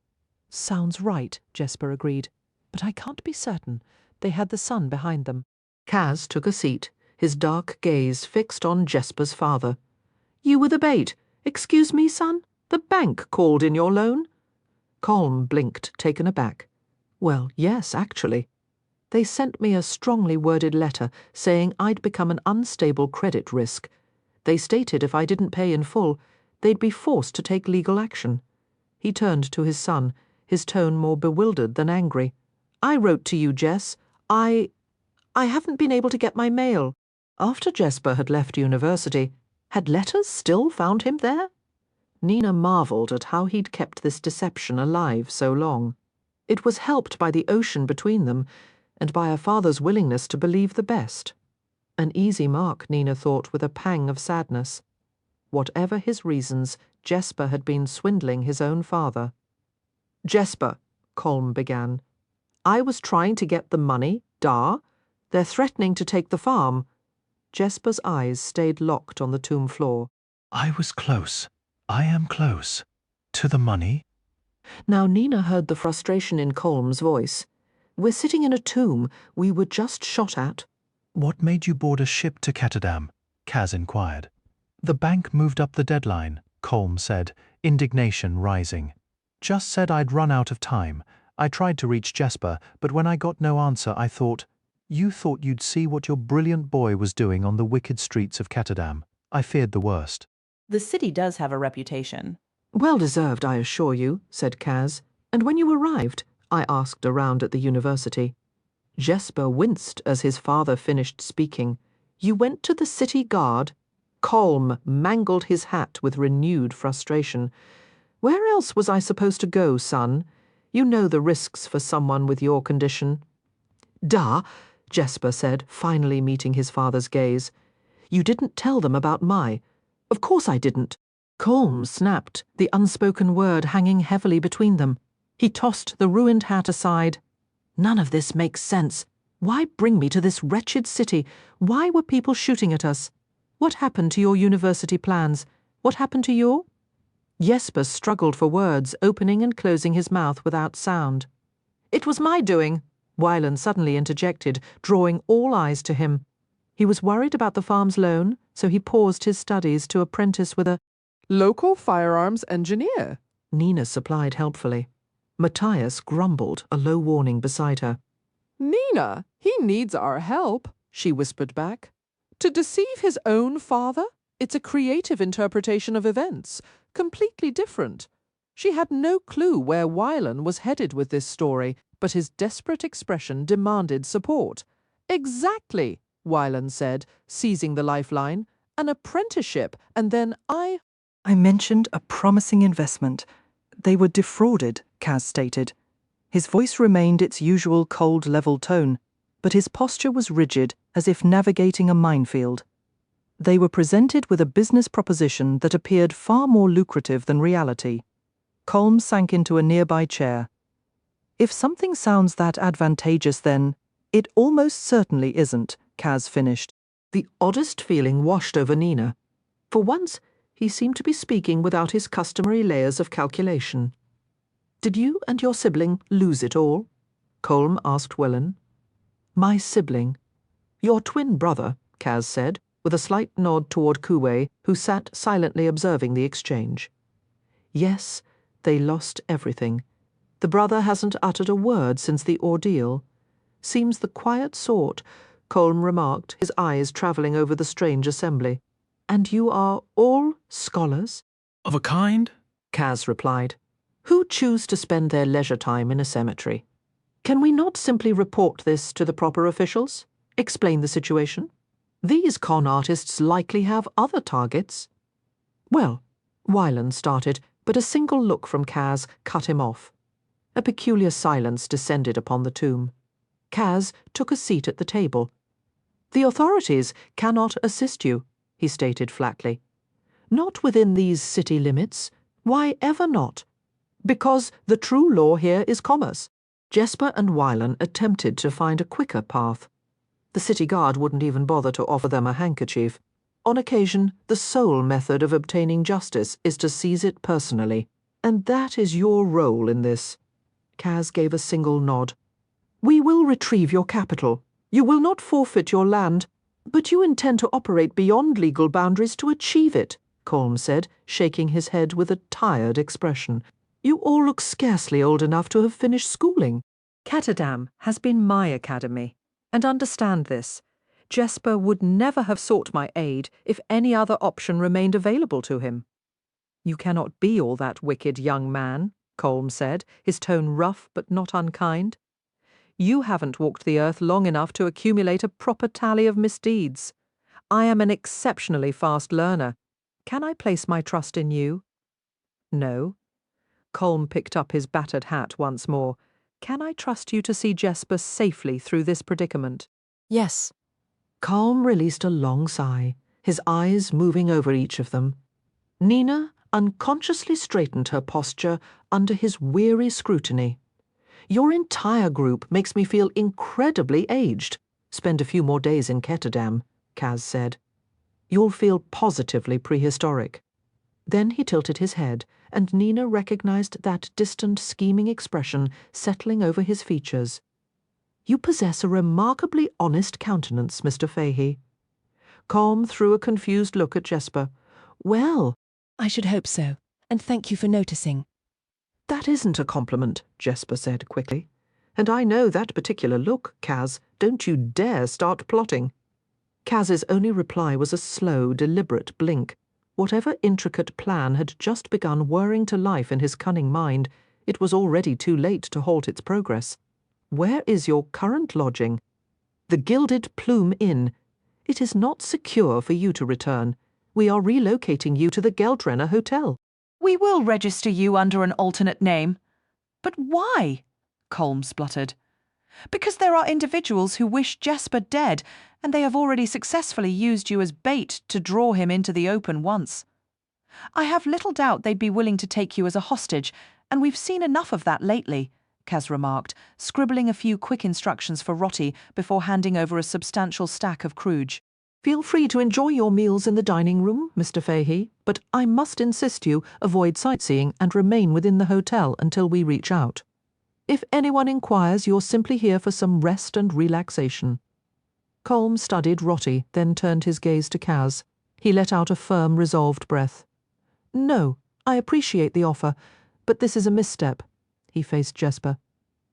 "Sounds right," Jesper agreed. "But I can't be certain. They had the sun behind them." Kaz took a seat, his dark gaze fixed on Jesper's father. "You were the bait. Excuse me, son? The bank called in your loan?" Colm blinked, taken aback. "Well, yes, actually. They sent me a strongly worded letter saying I'd become an unstable credit risk. They stated if I didn't pay in full, they'd be forced to take legal action." He turned to his son, his tone more bewildered than angry. "I wrote to you, Jess. I haven't been able to get my mail." After Jesper had left university, had letters still found him there? Nina marvelled at how he'd kept this deception alive so long. It was helped by the ocean between them, and by her father's willingness to believe the best. An easy mark, Nina thought with a pang of sadness. Whatever his reasons, Jesper had been swindling his own father. "Jesper," Colm began, "I was trying to get the money, Da. They're threatening to take the farm." Jesper's eyes stayed locked on the tomb floor. "I was close. I am close. To the money?" Now Nina heard the frustration in Colm's voice. "We're sitting in a tomb. We were just shot at." "What made you board a ship to Ketterdam?" Kaz inquired. "The bank moved up the deadline," Colm said, indignation rising. "Just said I'd run out of time. I tried to reach Jesper, but when I got no answer I thought, you thought you'd see what your brilliant boy was doing on the wicked streets of Ketterdam. I feared the worst." The city does have a reputation. "Well deserved, I assure you," said Kaz. "And when you arrived?" I asked around at the university. Jesper winced as his father finished speaking. "You went to the city guard?" Colm mangled his hat with renewed frustration. "Where else was I supposed to go, son? You know the risks for someone with your condition." "Da," Jesper said, finally meeting his father's gaze. "You didn't tell them about my—" "Of course I didn't." Colm snapped, the unspoken word hanging heavily between them. He tossed the ruined hat aside. "None of this makes sense. Why bring me to this wretched city? Why were people shooting at us? What happened to your university plans? What happened to your—" Jesper struggled for words, opening and closing his mouth without sound. "It was my doing," Wylan suddenly interjected, drawing all eyes to him. He was worried about the farm's loan, so he paused his studies to apprentice with a "Local firearms engineer," Nina supplied helpfully. Matthias grumbled, a low warning beside her. "Nina, he needs our help," she whispered back. "To deceive his own father? It's a creative interpretation of events, completely different." She had no clue where Wylan was headed with this story, but his desperate expression demanded support. Exactly, Wyland said, seizing the lifeline. An apprenticeship, and then I mentioned a promising investment. They were defrauded, Kaz stated. His voice remained its usual cold, level tone, but his posture was rigid, as if navigating a minefield. They were presented with a business proposition that appeared far more lucrative than reality. Colm sank into a nearby chair. If something sounds that advantageous, then it almost certainly isn't, Kaz finished. The oddest feeling washed over Nina. For once, he seemed to be speaking without his customary layers of calculation. "Did you and your sibling lose it all?" Colm asked Wellen. "My sibling. Your twin brother," Kaz said, with a slight nod toward Kuwei, who sat silently observing the exchange. "Yes, they lost everything. The brother hasn't uttered a word since the ordeal. Seems the quiet sort," Colm remarked, his eyes travelling over the strange assembly. "And you are all scholars?" "Of a kind," Kaz replied. "Who choose to spend their leisure time in a cemetery? Can we not simply report this to the proper officials? Explain the situation? These con artists likely have other targets." "Well," Wyland started, but a single look from Kaz cut him off. A peculiar silence descended upon the tomb. Kaz took a seat at the table. "The authorities cannot assist you," he stated flatly. "Not within these city limits. Why ever not? Because the true law here is commerce." Jesper and Wylan attempted to find a quicker path. The city guard wouldn't even bother to offer them a handkerchief. On occasion, the sole method of obtaining justice is to seize it personally, and that is your role in this. Kaz gave a single nod. "We will retrieve your capital. You will not forfeit your land, but you intend to operate beyond legal boundaries to achieve it," Colm said, shaking his head with a tired expression. "You all look scarcely old enough to have finished schooling." "Ketterdam has been my academy, and understand this. Jesper would never have sought my aid if any other option remained available to him." "You cannot be all that wicked, young man," Colm said, his tone rough but not unkind. "You haven't walked the earth long enough to accumulate a proper tally of misdeeds. I am an exceptionally fast learner. Can I place my trust in you?" "No." Colm picked up his battered hat once more. "Can I trust you to see Jesper safely through this predicament?" "Yes." Colm released a long sigh, his eyes moving over each of them. Nina unconsciously straightened her posture under his weary scrutiny. "Your entire group makes me feel incredibly aged. Spend a few more days in Ketterdam," Kaz said. "You'll feel positively prehistoric." Then he tilted his head, and Nina recognized that distant, scheming expression settling over his features. "You possess a remarkably honest countenance, Mr. Fahey." Colm threw a confused look at Jesper. "Well—" "I should hope so, and thank you for noticing." "That isn't a compliment," Jesper said quickly. "And I know that particular look, Kaz. Don't you dare start plotting." Kaz's only reply was a slow, deliberate blink. Whatever intricate plan had just begun whirring to life in his cunning mind, it was already too late to halt its progress. "Where is your current lodging?" "The Gilded Plume Inn. It is not secure for you to return. We are relocating you to the Geldrenner Hotel." "We will register you under an alternate name." "But why?" Colm spluttered. "Because there are individuals who wish Jesper dead, and they have already successfully used you as bait to draw him into the open once. I have little doubt they'd be willing to take you as a hostage, and we've seen enough of that lately," Kaz remarked, scribbling a few quick instructions for Rotti before handing over a substantial stack of Kruge. "Feel free to enjoy your meals in the dining room, Mr. Fahey, but I must insist you avoid sightseeing and remain within the hotel until we reach out. If anyone inquires, you're simply here for some rest and relaxation." Colm studied Rotti, then turned his gaze to Kaz. He let out a firm, resolved breath. "No, I appreciate the offer, but this is a misstep." He faced Jesper.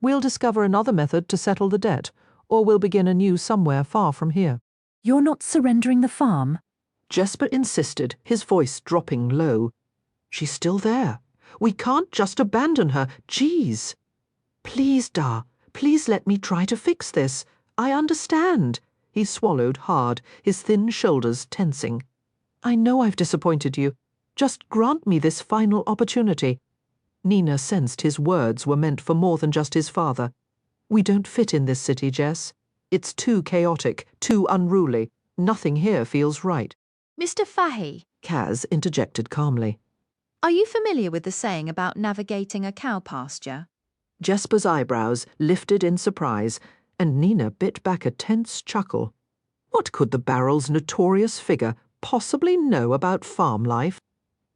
"We'll discover another method to settle the debt, or we'll begin anew somewhere far from here." "You're not surrendering the farm?" Jesper insisted, his voice dropping low. "She's still there. We can't just abandon her. Jeez." "Please, Da, please let me try to fix this. I understand. He swallowed hard, his thin shoulders tensing. I know I've disappointed you. Just grant me this final opportunity. Nina sensed his words were meant for more than just his father. We don't fit in this city, Jess. It's too chaotic, too unruly. Nothing here feels right. Mr. Fahey, Kaz interjected calmly. are you familiar with the saying about navigating a cow pasture? Jesper's eyebrows lifted in surprise, and Nina bit back a tense chuckle. What could the barrel's notorious figure possibly know about farm life?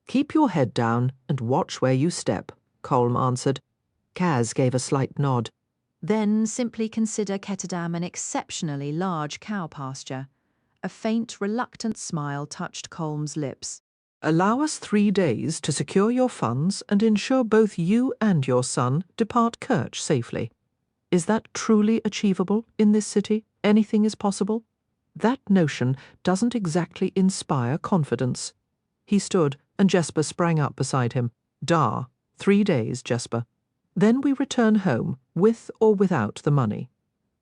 Keep your head down and watch where you step, Colm answered. Kaz gave a slight nod. Then simply consider Ketterdam an exceptionally large cow pasture. A faint, reluctant smile touched Colm's lips. Allow us 3 days to secure your funds and ensure both you and your son depart Kerch safely. Is that truly achievable in this city? Anything is possible? That notion doesn't exactly inspire confidence. He stood, and Jesper sprang up beside him. 3 days, Jesper. Then we return home, with or without the money.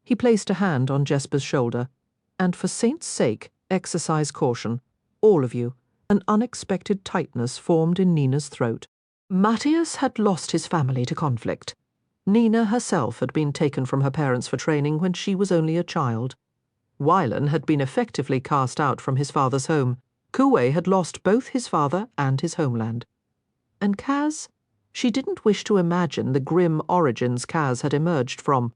He placed a hand on Jesper's shoulder. And for Saint's sake, exercise caution. All of you. An unexpected tightness formed in Nina's throat. Matthias had lost his family to conflict. Nina herself had been taken from her parents for training when she was only a child. Wylan had been effectively cast out from his father's home. Kuwei had lost both his father and his homeland. And Kaz? She didn't wish to imagine the grim origins Kaz had emerged from.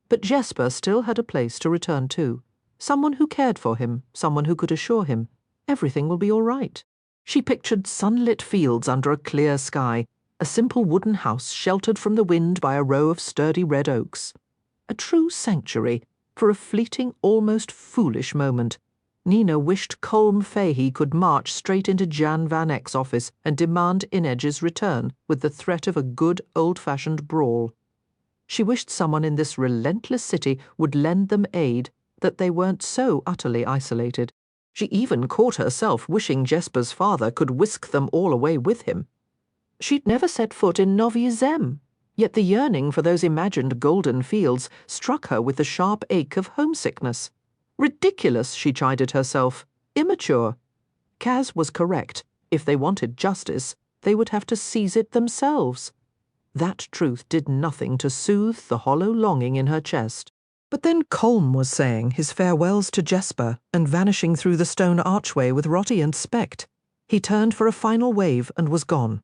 But Jesper still had a place to return to. Someone who cared for him, someone who could assure him, everything will be all right. She pictured sunlit fields under a clear sky, a simple wooden house sheltered from the wind by a row of sturdy red oaks. A true sanctuary, for a fleeting, almost foolish moment. Nina wished Colm Fahey could march straight into Jan Van Eyck's office and demand Inedge's return with the threat of a good old-fashioned brawl. She wished someone in this relentless city would lend them aid, that they weren't so utterly isolated. She even caught herself wishing Jesper's father could whisk them all away with him. She'd never set foot in Novi Zem, yet the yearning for those imagined golden fields struck her with the sharp ache of homesickness. Ridiculous, she chided herself. Immature. Kaz was correct. If they wanted justice, they would have to seize it themselves. That truth did nothing to soothe the hollow longing in her chest. But then Colm was saying his farewells to Jesper and vanishing through the stone archway with Roddy and Specht. He turned for a final wave and was gone.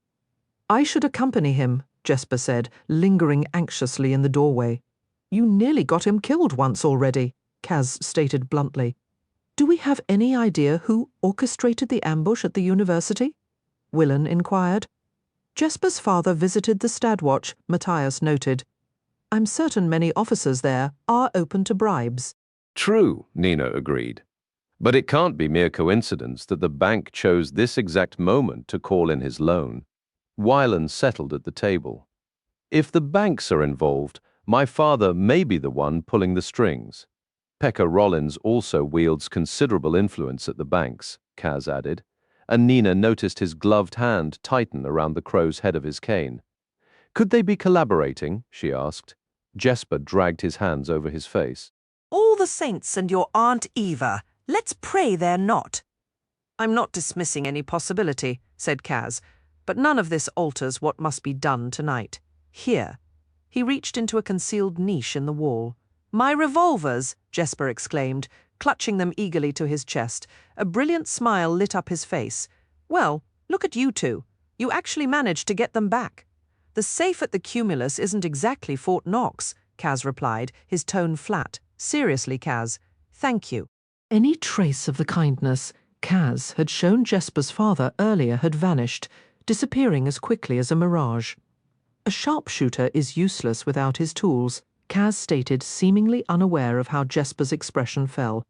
I should accompany him, Jesper said, lingering anxiously in the doorway. You nearly got him killed once already, Kaz stated bluntly. Do we have any idea who orchestrated the ambush at the university? Willen inquired. Jesper's father visited the Stadwatch, Matthias noted. I'm certain many officers there are open to bribes. True, Nina agreed. But it can't be mere coincidence that the bank chose this exact moment to call in his loan. Wylan settled at the table. If the banks are involved, my father may be the one pulling the strings. Pekka Rollins also wields considerable influence at the banks, Kaz added, and Nina noticed his gloved hand tighten around the crow's head of his cane. Could they be collaborating? She asked. Jesper dragged his hands over his face. All the saints and your Aunt Eva. Let's pray they're not. I'm not dismissing any possibility, said Kaz, but none of this alters what must be done tonight. Here. He reached into a concealed niche in the wall. My revolvers, Jesper exclaimed, clutching them eagerly to his chest. A brilliant smile lit up his face. Well, look at you two. You actually managed to get them back. The safe at the Cumulus isn't exactly Fort Knox, Kaz replied, his tone flat. Seriously, Kaz, thank you. Any trace of the kindness Kaz had shown Jesper's father earlier had vanished, disappearing as quickly as a mirage. A sharpshooter is useless without his tools, Kaz stated, seemingly unaware of how Jesper's expression fell.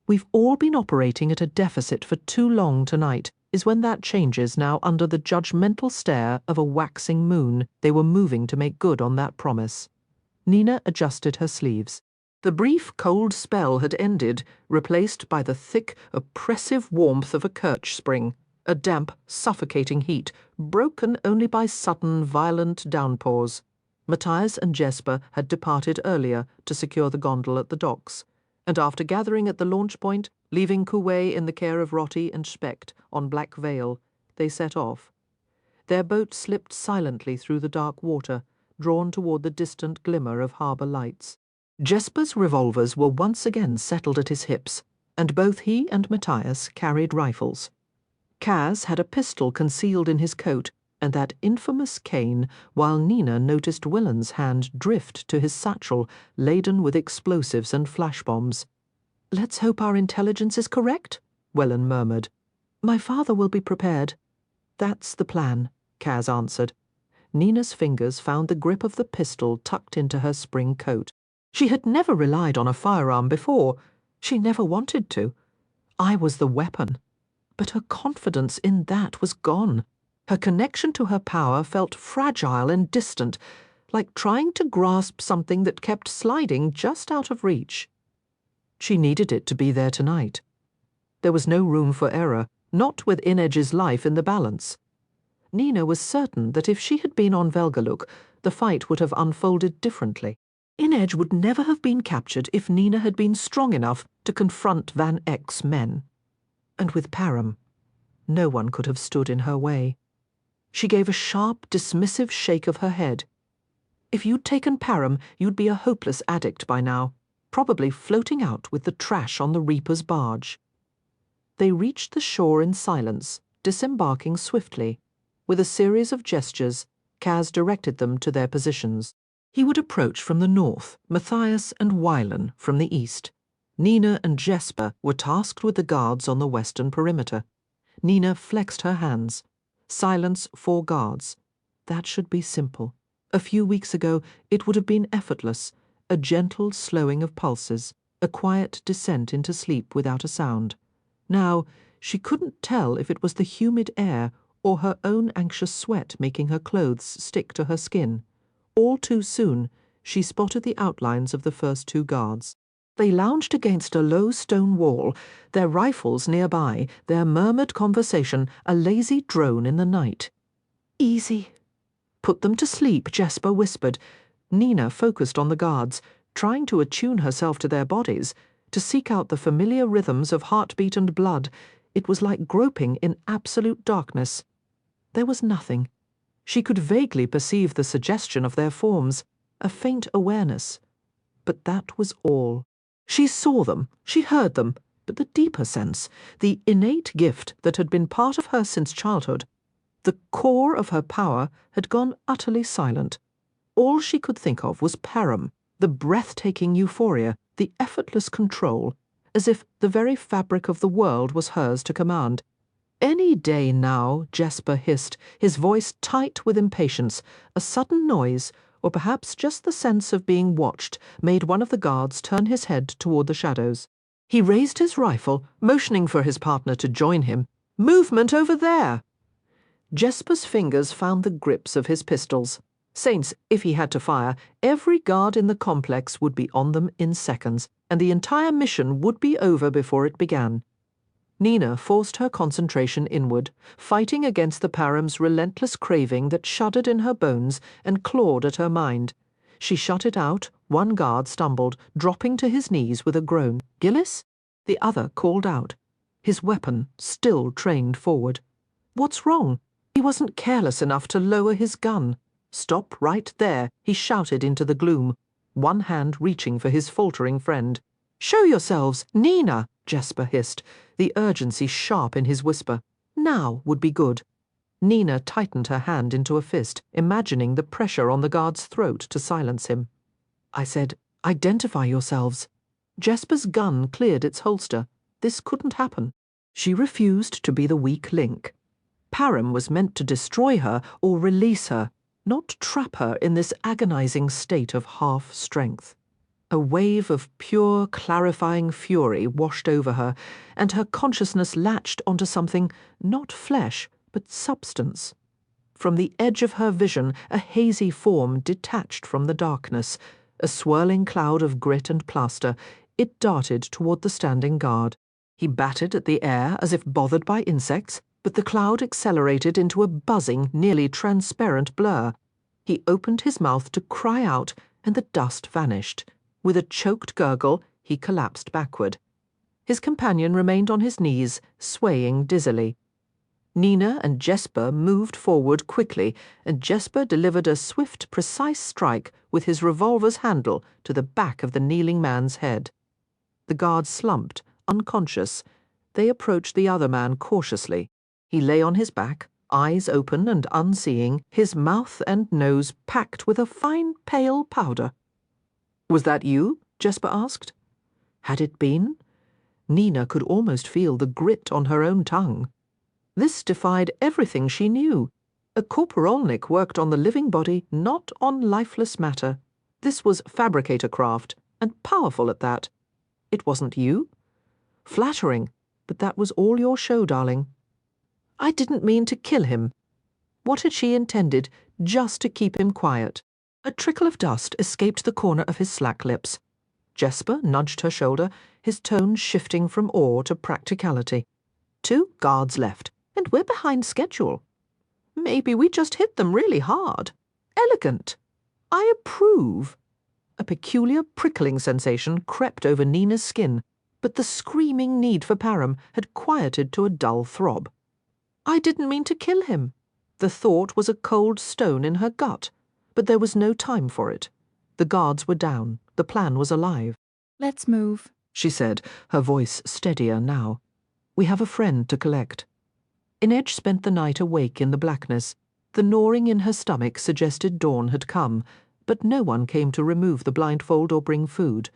We've all been operating at a deficit for too long tonight, is when that changes now under the judgmental stare of a waxing moon. They were moving to make good on that promise. Nina adjusted her sleeves. The brief cold spell had ended, replaced by the thick, oppressive warmth of a Kerch spring, a damp, suffocating heat, broken only by sudden, violent downpours. Matthias and Jesper had departed earlier to secure the gondole at the docks, and after gathering at the launch point, leaving Kuwei in the care of Rotti and Specht on Black Vale, they set off. Their boat slipped silently through the dark water, drawn toward the distant glimmer of harbour lights. Jesper's revolvers were once again settled at his hips, and both he and Matthias carried rifles. Kaz had a pistol concealed in his coat, and that infamous cane, while Nina noticed Willen's hand drift to his satchel, laden with explosives and flash bombs. "Let's hope our intelligence is correct," Willen murmured. "My father will be prepared." "That's the plan," Kaz answered. Nina's fingers found the grip of the pistol tucked into her spring coat. She had never relied on a firearm before. She never wanted to. I was the weapon. But her confidence in that was gone. Her connection to her power felt fragile and distant, like trying to grasp something that kept sliding just out of reach. She needed it to be there tonight. There was no room for error, not with Inej's life in the balance. Nina was certain that if she had been on Velgaluk, the fight would have unfolded differently. Inej would never have been captured if Nina had been strong enough to confront Van Eck's men. And with Param, no one could have stood in her way. She gave a sharp, dismissive shake of her head. If you'd taken Param, you'd be a hopeless addict by now, probably floating out with the trash on the Reaper's barge. They reached the shore in silence, disembarking swiftly. With a series of gestures, Kaz directed them to their positions. He would approach from the north, Matthias and Wylan from the east. Nina and Jesper were tasked with the guards on the western perimeter. Nina flexed her hands. Silence 4 guards. That should be simple. A few weeks ago, it would have been effortless, a gentle slowing of pulses, a quiet descent into sleep without a sound. Now, she couldn't tell if it was the humid air or her own anxious sweat making her clothes stick to her skin. All too soon, she spotted the outlines of the first 2 guards. They lounged against a low stone wall, their rifles nearby, their murmured conversation a lazy drone in the night. "Easy." "Put them to sleep," Jesper whispered. Nina focused on the guards, trying to attune herself to their bodies, to seek out the familiar rhythms of heartbeat and blood. It was like groping in absolute darkness. There was nothing. She could vaguely perceive the suggestion of their forms, a faint awareness. But that was all. She saw them, she heard them, but the deeper sense, the innate gift that had been part of her since childhood, the core of her power, had gone utterly silent. All she could think of was Param, the breathtaking euphoria, the effortless control, as if the very fabric of the world was hers to command. "Any day now," Jesper hissed, his voice tight with impatience. A sudden noise, or perhaps just the sense of being watched, made one of the guards turn his head toward the shadows. He raised his rifle, motioning for his partner to join him. "Movement over there!" Jesper's fingers found the grips of his pistols. Saints, if he had to fire, every guard in the complex would be on them in seconds, and the entire mission would be over before it began. Nina forced her concentration inward, fighting against the Param's relentless craving that shuddered in her bones and clawed at her mind. She shut it out. One guard stumbled, dropping to his knees with a groan. "Gillis?" The other called out, his weapon still trained forward. "What's wrong?" He wasn't careless enough to lower his gun. "Stop right there," he shouted into the gloom, one hand reaching for his faltering friend. "Show yourselves, Nina!" Jesper hissed, the urgency sharp in his whisper. Now would be good. Nina tightened her hand into a fist, imagining the pressure on the guard's throat to silence him. I said, "Identify yourselves." Jesper's gun cleared its holster. This couldn't happen. She refused to be the weak link. Param was meant to destroy her or release her, not trap her in this agonizing state of half-strength. A wave of pure, clarifying fury washed over her, and her consciousness latched onto something, not flesh, but substance. From the edge of her vision, a hazy form detached from the darkness, a swirling cloud of grit and plaster. It darted toward the standing guard. He batted at the air as if bothered by insects, but the cloud accelerated into a buzzing, nearly transparent blur. He opened his mouth to cry out, and the dust vanished. With a choked gurgle, he collapsed backward. His companion remained on his knees, swaying dizzily. Nina and Jesper moved forward quickly, and Jesper delivered a swift, precise strike with his revolver's handle to the back of the kneeling man's head. The guard slumped, unconscious. They approached the other man cautiously. He lay on his back, eyes open and unseeing, his mouth and nose packed with a fine pale powder. "Was that you?" Jesper asked. Had it been? Nina could almost feel the grit on her own tongue. This defied everything she knew. A corporalnik worked on the living body, not on lifeless matter. This was fabricator craft, and powerful at that. It wasn't you? Flattering, but that was all your show, darling. I didn't mean to kill him. What had she intended? Just to keep him quiet. A trickle of dust escaped the corner of his slack lips. Jesper nudged her shoulder, his tone shifting from awe to practicality. 2 guards left, and we're behind schedule. Maybe we just hit them really hard. Elegant. I approve. A peculiar prickling sensation crept over Nina's skin, but the screaming need for Param had quieted to a dull throb. I didn't mean to kill him. The thought was a cold stone in her gut, but there was no time for it. The guards were down. The plan was alive. Let's move, she said, her voice steadier now. We have a friend to collect. Inedge spent the night awake in the blackness. The gnawing in her stomach suggested dawn had come, but no one came to remove the blindfold or bring food.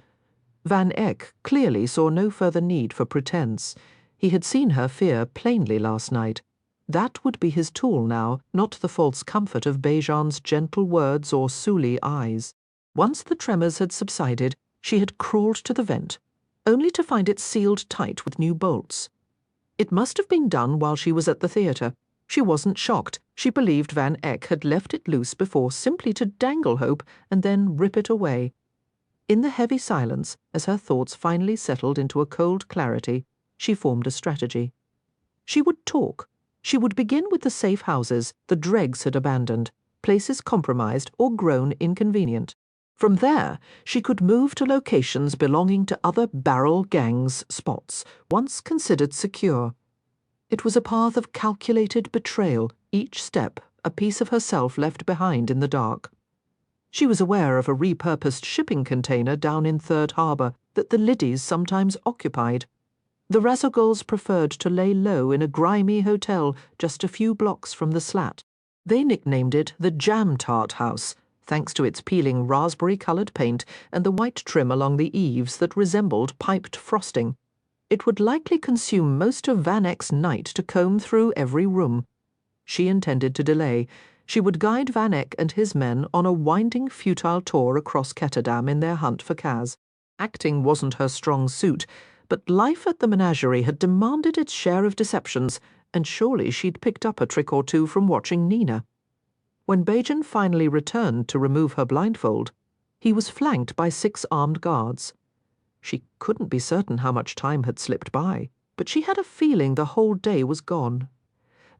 Van Eck clearly saw no further need for pretense. He had seen her fear plainly last night. That would be his tool now, not the false comfort of Bejan's gentle words or Suli eyes. Once the tremors had subsided, she had crawled to the vent, only to find it sealed tight with new bolts. It must have been done while she was at the theatre. She wasn't shocked. She believed Van Eck had left it loose before simply to dangle hope and then rip it away. In the heavy silence, as her thoughts finally settled into a cold clarity, she formed a strategy. She would talk. She would begin with the safe houses the dregs had abandoned, places compromised or grown inconvenient. From there, she could move to locations belonging to other barrel gangs' spots, once considered secure. It was a path of calculated betrayal, each step a piece of herself left behind in the dark. She was aware of a repurposed shipping container down in Third Harbour that the Liddies sometimes occupied. The Razogols preferred to lay low in a grimy hotel just a few blocks from the slat. They nicknamed it the Jam Tart House, thanks to its peeling raspberry-coloured paint and the white trim along the eaves that resembled piped frosting. It would likely consume most of Van Eck's night to comb through every room. She intended to delay. She would guide Van Eck and his men on a winding, futile tour across Ketterdam in their hunt for Kaz. Acting wasn't her strong suit, but life at the menagerie had demanded its share of deceptions, and surely she'd picked up a trick or two from watching Nina. When Bajan finally returned to remove her blindfold, he was flanked by 6 armed guards. She couldn't be certain how much time had slipped by, but she had a feeling the whole day was gone.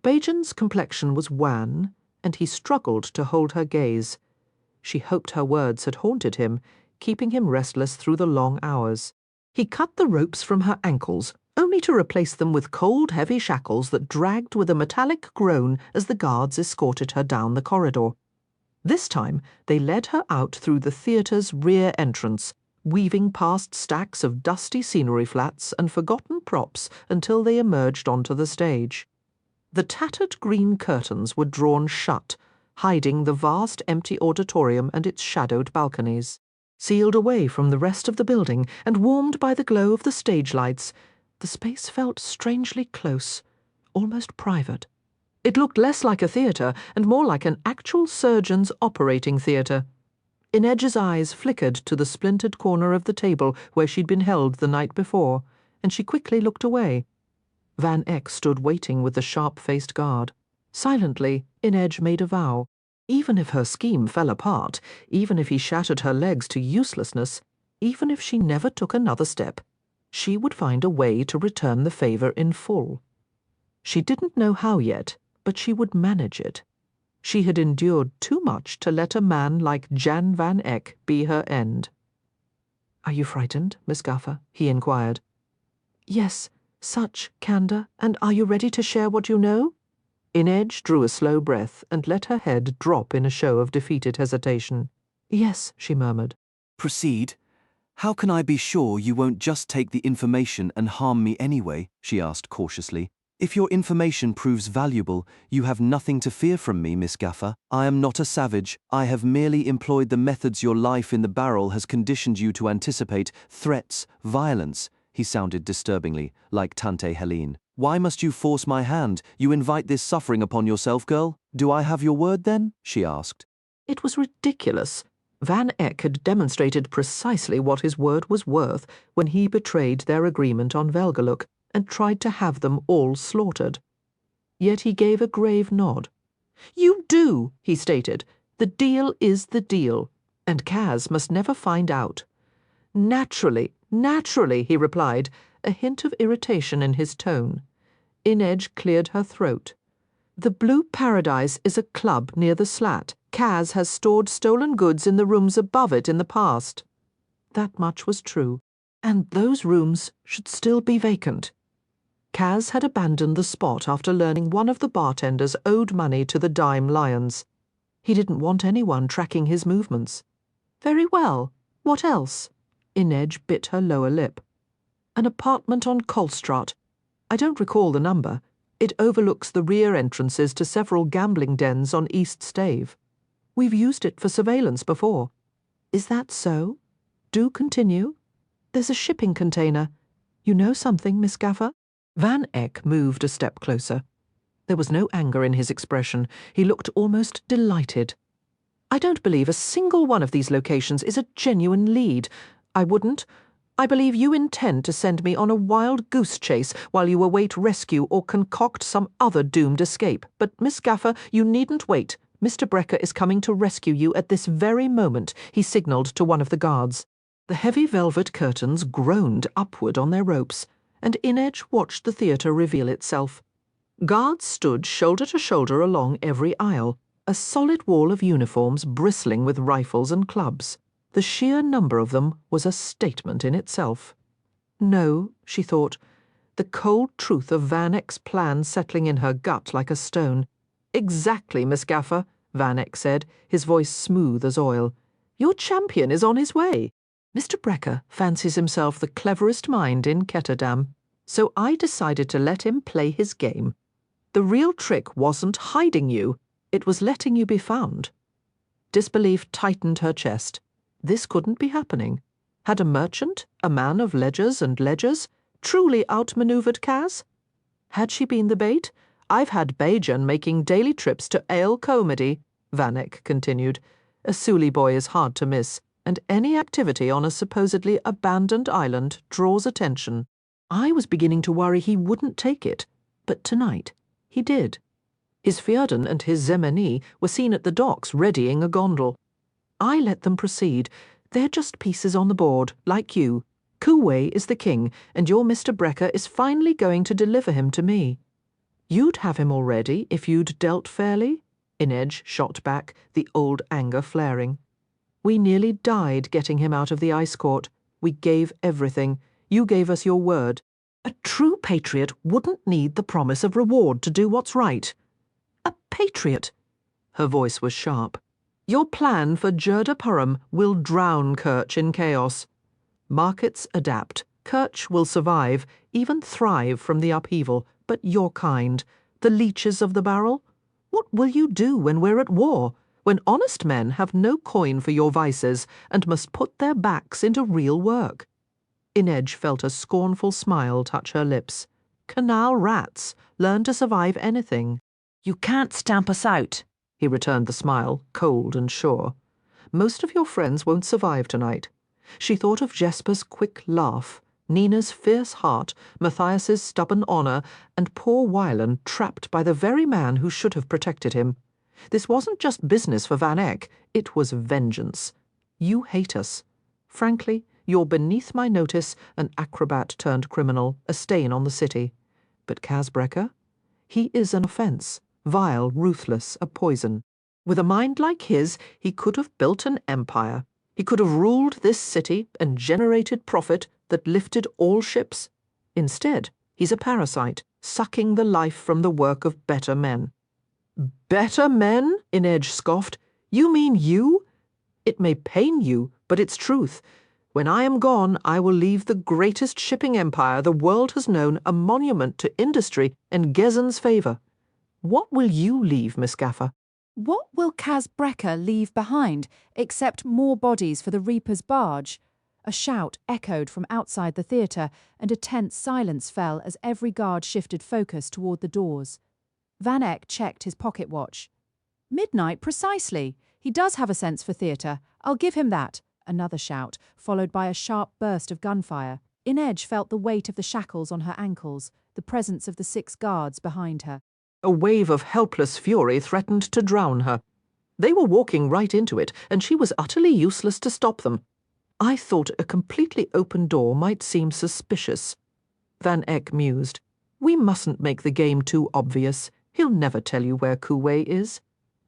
Bajan's complexion was wan, and he struggled to hold her gaze. She hoped her words had haunted him, keeping him restless through the long hours. He cut the ropes from her ankles, only to replace them with cold, heavy shackles that dragged with a metallic groan as the guards escorted her down the corridor. This time they led her out through the theatre's rear entrance, weaving past stacks of dusty scenery flats and forgotten props until they emerged onto the stage. The tattered green curtains were drawn shut, hiding the vast empty auditorium and its shadowed balconies. Sealed away from the rest of the building and warmed by the glow of the stage lights, the space felt strangely close, almost private. It looked less like a theatre and more like an actual surgeon's operating theatre. Inedge's eyes flickered to the splintered corner of the table where she'd been held the night before, and she quickly looked away. Van Eck stood waiting with the sharp-faced guard. Silently, Inedge made a vow. Even if her scheme fell apart, even if he shattered her legs to uselessness, even if she never took another step, she would find a way to return the favour in full. She didn't know how yet, but she would manage it. She had endured too much to let a man like Jan van Eyck be her end. "Are you frightened, Miss Gaffer?" he inquired. "Yes, such candour, and are you ready to share what you know?" Inedge drew a slow breath and let her head drop in a show of defeated hesitation. "Yes," she murmured. "Proceed. How can I be sure you won't just take the information and harm me anyway?" she asked cautiously. "If your information proves valuable, you have nothing to fear from me, Miss Gaffer. I am not a savage. I have merely employed the methods your life in the barrel has conditioned you to anticipate: threats, violence." He sounded disturbingly like Tante Helene. "Why must you force my hand? You invite this suffering upon yourself, girl. Do I have your word then?" she asked. It was ridiculous. Van Eyck had demonstrated precisely what his word was worth when he betrayed their agreement on Velgeluk and tried to have them all slaughtered. Yet he gave a grave nod. "You do," he stated. "The deal is the deal, and Kaz must never find out." Naturally, he replied, a hint of irritation in his tone. Inedge cleared her throat. "The Blue Paradise is a club near the Slat. Kaz has stored stolen goods in the rooms above it in the past." That much was true, and those rooms should still be vacant. Kaz had abandoned the spot after learning one of the bartenders owed money to the Dime Lions. He didn't want anyone tracking his movements. Very well. What else? Inedge bit her lower lip. "An apartment on Kolstraat. I don't recall the number. It overlooks the rear entrances to several gambling dens on East Stave. We've used it for surveillance before." "Is that so? Do continue. There's a shipping container. You know something, Miss Gaffer?" Van Eyck moved a step closer. There was no anger in his expression. He looked almost delighted. "I don't believe a single one of these locations is a genuine lead. I believe you intend to send me on a wild goose chase while you await rescue or concoct some other doomed escape. But, Miss Gaffer, you needn't wait. Mr. Brekker is coming to rescue you at this very moment," he signalled to one of the guards. The heavy velvet curtains groaned upward on their ropes, and Inedge watched the theatre reveal itself. Guards stood shoulder to shoulder along every aisle, a solid wall of uniforms bristling with rifles and clubs. The sheer number of them was a statement in itself. No, she thought, the cold truth of Van Eyck's plan settling in her gut like a stone. "Exactly, Miss Gaffer," Van Eyck said, his voice smooth as oil. "Your champion is on his way. Mr. Brekker fancies himself the cleverest mind in Ketterdam, so I decided to let him play his game. The real trick wasn't hiding you, it was letting you be found." Disbelief tightened her chest. This couldn't be happening. Had a merchant, a man of ledgers and ledgers, truly outmanoeuvred Kaz? Had she been the bait? "I've had Bajan making daily trips to Ale Comedy," Van Eyck continued. "A Suli boy is hard to miss, and any activity on a supposedly abandoned island draws attention. I was beginning to worry he wouldn't take it, but tonight he did. His Fjerdan and his Zemeni were seen at the docks readying a gondel. I let them proceed. They're just pieces on the board, like you. Kuwei is the king, and your Mr. Brekker is finally going to deliver him to me. You'd have him already if you'd dealt fairly?" Inedge shot back, the old anger flaring. "We nearly died getting him out of the ice court. We gave everything. You gave us your word. A true patriot wouldn't need the promise of reward to do what's right." "A patriot?" Her voice was sharp. "Your plan for Djerda Purim will drown Kerch in chaos. Markets adapt. Kerch will survive, even thrive from the upheaval, but your kind, the leeches of the barrel? What will you do when we're at war, when honest men have no coin for your vices and must put their backs into real work?" Inedge felt a scornful smile touch her lips. "Canal rats learn to survive anything." "You can't stamp us out," he returned the smile, cold and sure. "Most of your friends won't survive tonight." She thought of Jesper's quick laugh, Nina's fierce heart, Matthias's stubborn honour, and poor Wylan trapped by the very man who should have protected him. This wasn't just business for Van Eyck, it was vengeance. "You hate us. Frankly, you're beneath my notice, an acrobat turned criminal, a stain on the city. But Kaz Brekker? He is an offence, vile, ruthless, a poison. With a mind like his, he could have built an empire. He could have ruled this city and generated profit that lifted all ships. Instead, he's a parasite, sucking the life from the work of better men. Better men? Inej scoffed. You mean you? It may pain you, but it's truth. When I am gone, I will leave the greatest shipping empire the world has known a monument to industry and Gezan's favour. What will you leave, Miss Gaffer? What will Kaz Brekker leave behind, except more bodies for the Reaper's barge? A shout echoed from outside the theatre, and a tense silence fell as every guard shifted focus toward the doors. Van Eyck checked his pocket watch. Midnight precisely. He does have a sense for theatre. I'll give him that. Another shout, followed by a sharp burst of gunfire. Inej felt the weight of the shackles on her ankles, the presence of the 6 guards behind her. A wave of helpless fury threatened to drown her. They were walking right into it, and she was utterly useless to stop them. I thought a completely open door might seem suspicious. Van Eyck mused. We mustn't make the game too obvious. He'll never tell you where Kuwei is.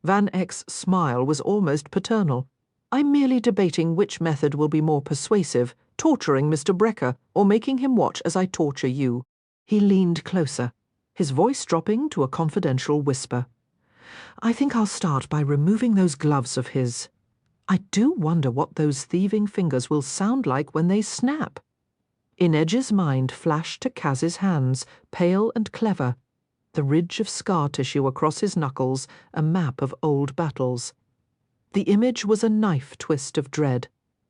Van Eyck's smile was almost paternal. I'm merely debating which method will be more persuasive, torturing Mr. Brekker or making him watch as I torture you. He leaned closer, his voice dropping to a confidential whisper. I think I'll start by removing those gloves of his. I do wonder what those thieving fingers will sound like when they snap. Inej's mind flashed to Kaz's hands, pale and clever, the ridge of scar tissue across his knuckles, a map of old battles. The image was a knife twist of dread.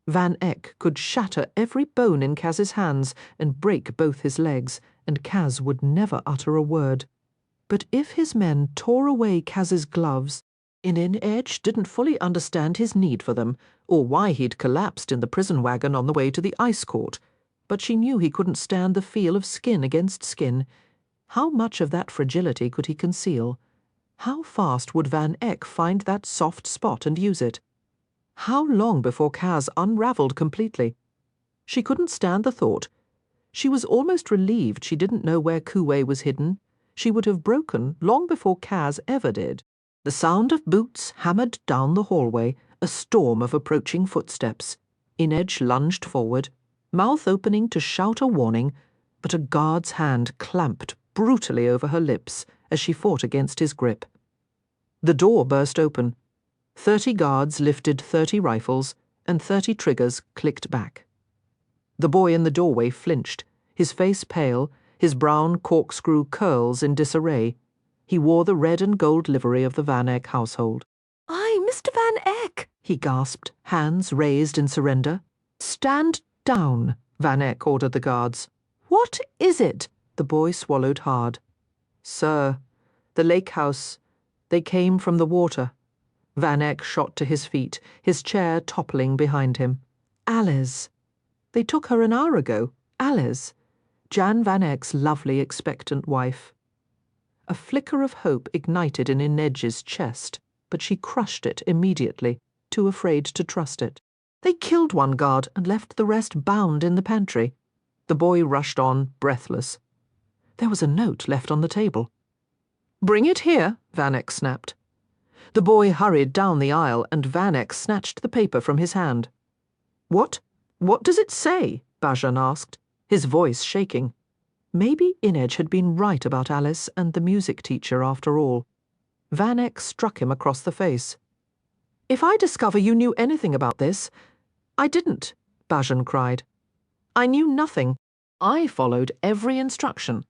Van Eyck could shatter every bone in Kaz's hands and break both his legs, and Kaz would never utter a word. But if his men tore away Kaz's gloves, Inej didn't fully understand his need for them, or why he'd collapsed in the prison wagon on the way to the ice court. But she knew he couldn't stand the feel of skin against skin. How much of that fragility could he conceal? How fast would Van Eyck find that soft spot and use it? How long before Kaz unravelled completely? She couldn't stand the thought. She was almost relieved she didn't know where Kuwei was hidden. She would have broken long before Kaz ever did. The sound of boots hammered down the hallway, a storm of approaching footsteps. Inej lunged forward, mouth opening to shout a warning, but a guard's hand clamped brutally over her lips as she fought against his grip. The door burst open. 30 guards lifted 30 rifles, and 30 triggers clicked back. The boy in the doorway flinched, his face pale, his brown corkscrew curls in disarray. He wore the red and gold livery of the Van Eyck household. Aye, Mr. Van Eyck, he gasped, hands raised in surrender. Stand down, Van Eyck ordered the guards. What is it? The boy swallowed hard. Sir, the lake house. They came from the water. Van Eyck shot to his feet, his chair toppling behind him. Alice. They took her an hour ago. Alice. Jan Van Eyck's lovely, expectant wife. A flicker of hope ignited in Inej's chest, but she crushed it immediately, too afraid to trust it. They killed one guard and left the rest bound in the pantry. The boy rushed on, breathless. There was a note left on the table. Bring it here, Van Eyck snapped. The boy hurried down the aisle, and Van Eyck snatched the paper from his hand. What does it say? Bajan asked, his voice shaking. Maybe Inej had been right about Alice and the music teacher after all. Van Eyck struck him across the face. If I discover you knew anything about this— I didn't, Bajan cried. I knew nothing. I followed every instruction.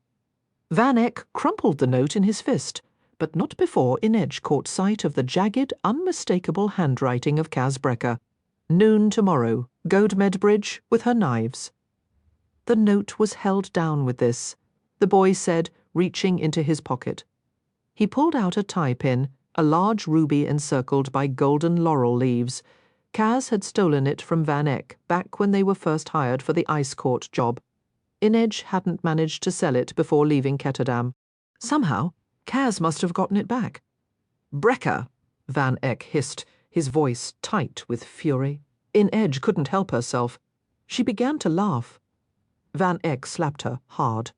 Van Eyck crumpled the note in his fist, but not before Inej caught sight of the jagged, unmistakable handwriting of Kaz Brekker. Noon tomorrow, Goadmed Bridge with her knives. The note was held down with this, the boy said, reaching into his pocket. He pulled out a tie pin, a large ruby encircled by golden laurel leaves. Kaz had stolen it from Van Eyck back when they were first hired for the ice court job. Inej hadn't managed to sell it before leaving Ketterdam. Somehow, Kaz must have gotten it back. Brekker, Van Eyck hissed, his voice tight with fury. Inej couldn't help herself. She began to laugh. Van Eyck slapped her hard.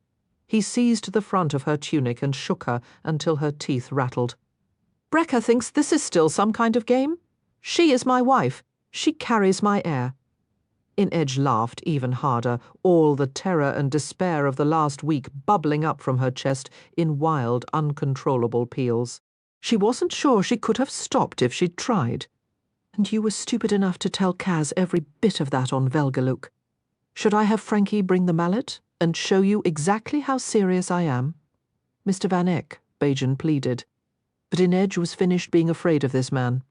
He seized the front of her tunic and shook her until her teeth rattled. Brekker thinks this is still some kind of game. She is my wife. She carries my heir. Inedge laughed even harder, all the terror and despair of the last week bubbling up from her chest in wild, uncontrollable peals. She wasn't sure she could have stopped if she'd tried. And you were stupid enough to tell Kaz every bit of that on Velgaluk. Should I have Frankie bring the mallet and show you exactly how serious I am? Mr. Van Eck, Bajan pleaded. But Inedge was finished being afraid of this man.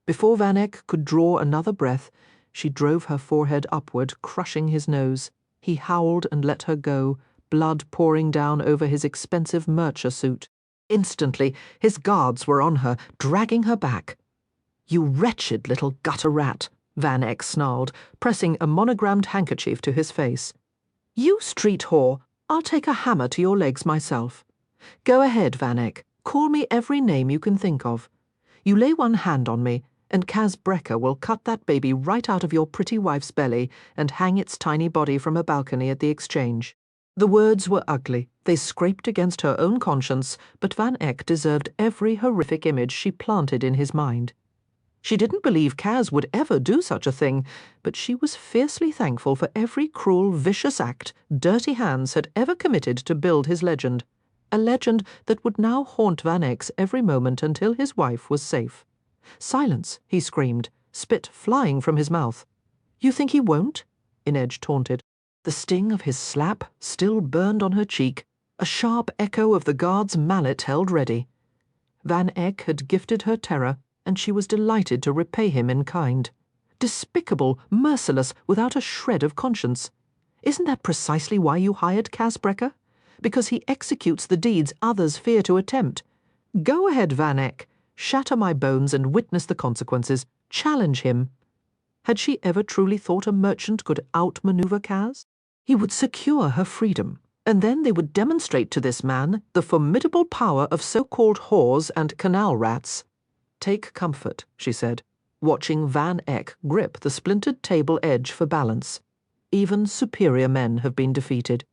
Before Van Eck could draw another breath, she drove her forehead upward, crushing his nose. He howled and let her go, blood pouring down over his expensive Mercer suit. Instantly, his guards were on her, dragging her back. You wretched little gutter rat, Van Eck snarled, pressing a monogrammed handkerchief to his face. You street whore, I'll take a hammer to your legs myself. Go ahead, Van Eck, call me every name you can think of. You lay one hand on me, and Kaz Brekker will cut that baby right out of your pretty wife's belly and hang its tiny body from a balcony at the Exchange. The words were ugly. They scraped against her own conscience, but Van Eck deserved every horrific image she planted in his mind. She didn't believe Kaz would ever do such a thing, but she was fiercely thankful for every cruel, vicious act dirty hands had ever committed to build his legend, a legend that would now haunt Van Eck's every moment until his wife was safe. Silence, he screamed, spit flying from his mouth. You think he won't? Inedge taunted. The sting of his slap still burned on her cheek, a sharp echo of the guard's mallet held ready. Van Eck had gifted her terror, and she was delighted to repay him in kind. Despicable, merciless, without a shred of conscience. Isn't that precisely why you hired Kaz Brekker? Because he executes the deeds others fear to attempt. Go ahead, Van Eck. Shatter my bones and witness the consequences. Challenge him. Had she ever truly thought a merchant could outmaneuver Kaz? He would secure her freedom, and then they would demonstrate to this man the formidable power of so-called whores and canal rats. Take comfort, she said, watching Van Eck grip the splintered table edge for balance. Even superior men have been defeated.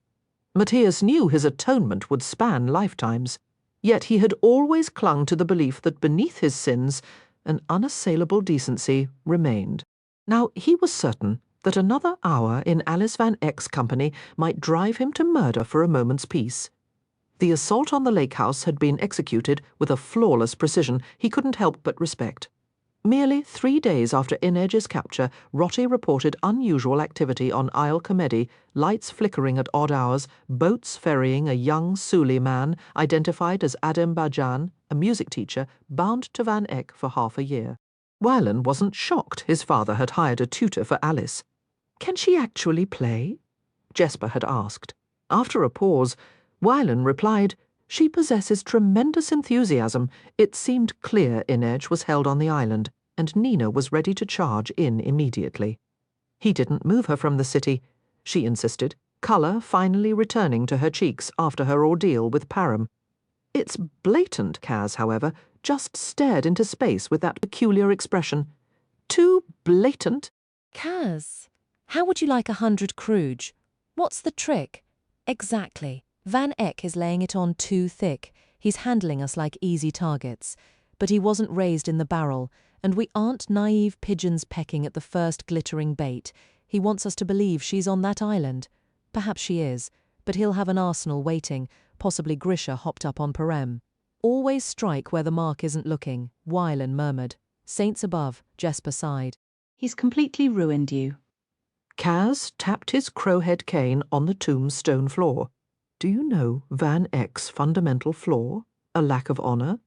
Matthias knew his atonement would span lifetimes, yet he had always clung to the belief that beneath his sins an unassailable decency remained. Now he was certain that another hour in Alice Van Eck's company might drive him to murder for a moment's peace. The assault on the lake house had been executed with a flawless precision he couldn't help but respect. Merely 3 days after Inedge's capture, Rotti reported unusual activity on Isle Comedy, lights flickering at odd hours, boats ferrying a young Suli man identified as Adem Bajan, a music teacher, bound to Van Eck for half a year. Wylan wasn't shocked his father had hired a tutor for Alice. Can she actually play? Jesper had asked. After a pause, Wylan replied, She possesses tremendous enthusiasm. It seemed clear Inedge was held on the island, and Nina was ready to charge in immediately. He didn't move her from the city, she insisted, colour finally returning to her cheeks after her ordeal with Param. It's blatant, Kaz, however, just stared into space with that peculiar expression. Too blatant. Kaz, how would you like 100 Kruge? What's the trick? Exactly. Van Eck is laying it on too thick. He's handling us like easy targets. But he wasn't raised in the barrel, and we aren't naive pigeons pecking at the first glittering bait. He wants us to believe she's on that island. Perhaps she is, but he'll have an arsenal waiting, possibly Grisha hopped up on Parem. Always strike where the mark isn't looking, Wylan murmured. Saints above, Jesper sighed. He's completely ruined you. Kaz tapped his crowhead cane on the tomb's stone floor. Do you know Van Eck's fundamental flaw? A lack of honour?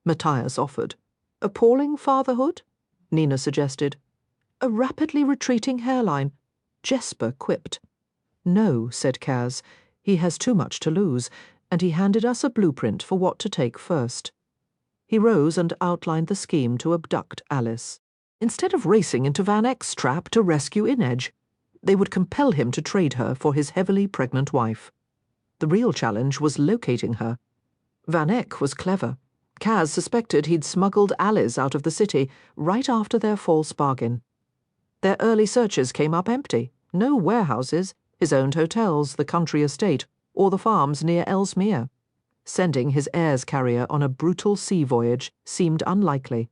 Matthias offered. Appalling fatherhood? Nina suggested. A rapidly retreating hairline? Jesper quipped. No, said Kaz. He has too much to lose, and he handed us a blueprint for what to take first. He rose and outlined the scheme to abduct Alice. Instead of racing into Van Eck's trap to rescue Inedge, they would compel him to trade her for his heavily pregnant wife. The real challenge was locating her. Van Eck was clever. Kaz suspected he'd smuggled Alice out of the city right after their false bargain. Their early searches came up empty. No warehouses, his owned hotels, the country estate, or the farms near Ellesmere. Sending his heirs carrier on a brutal sea voyage seemed unlikely.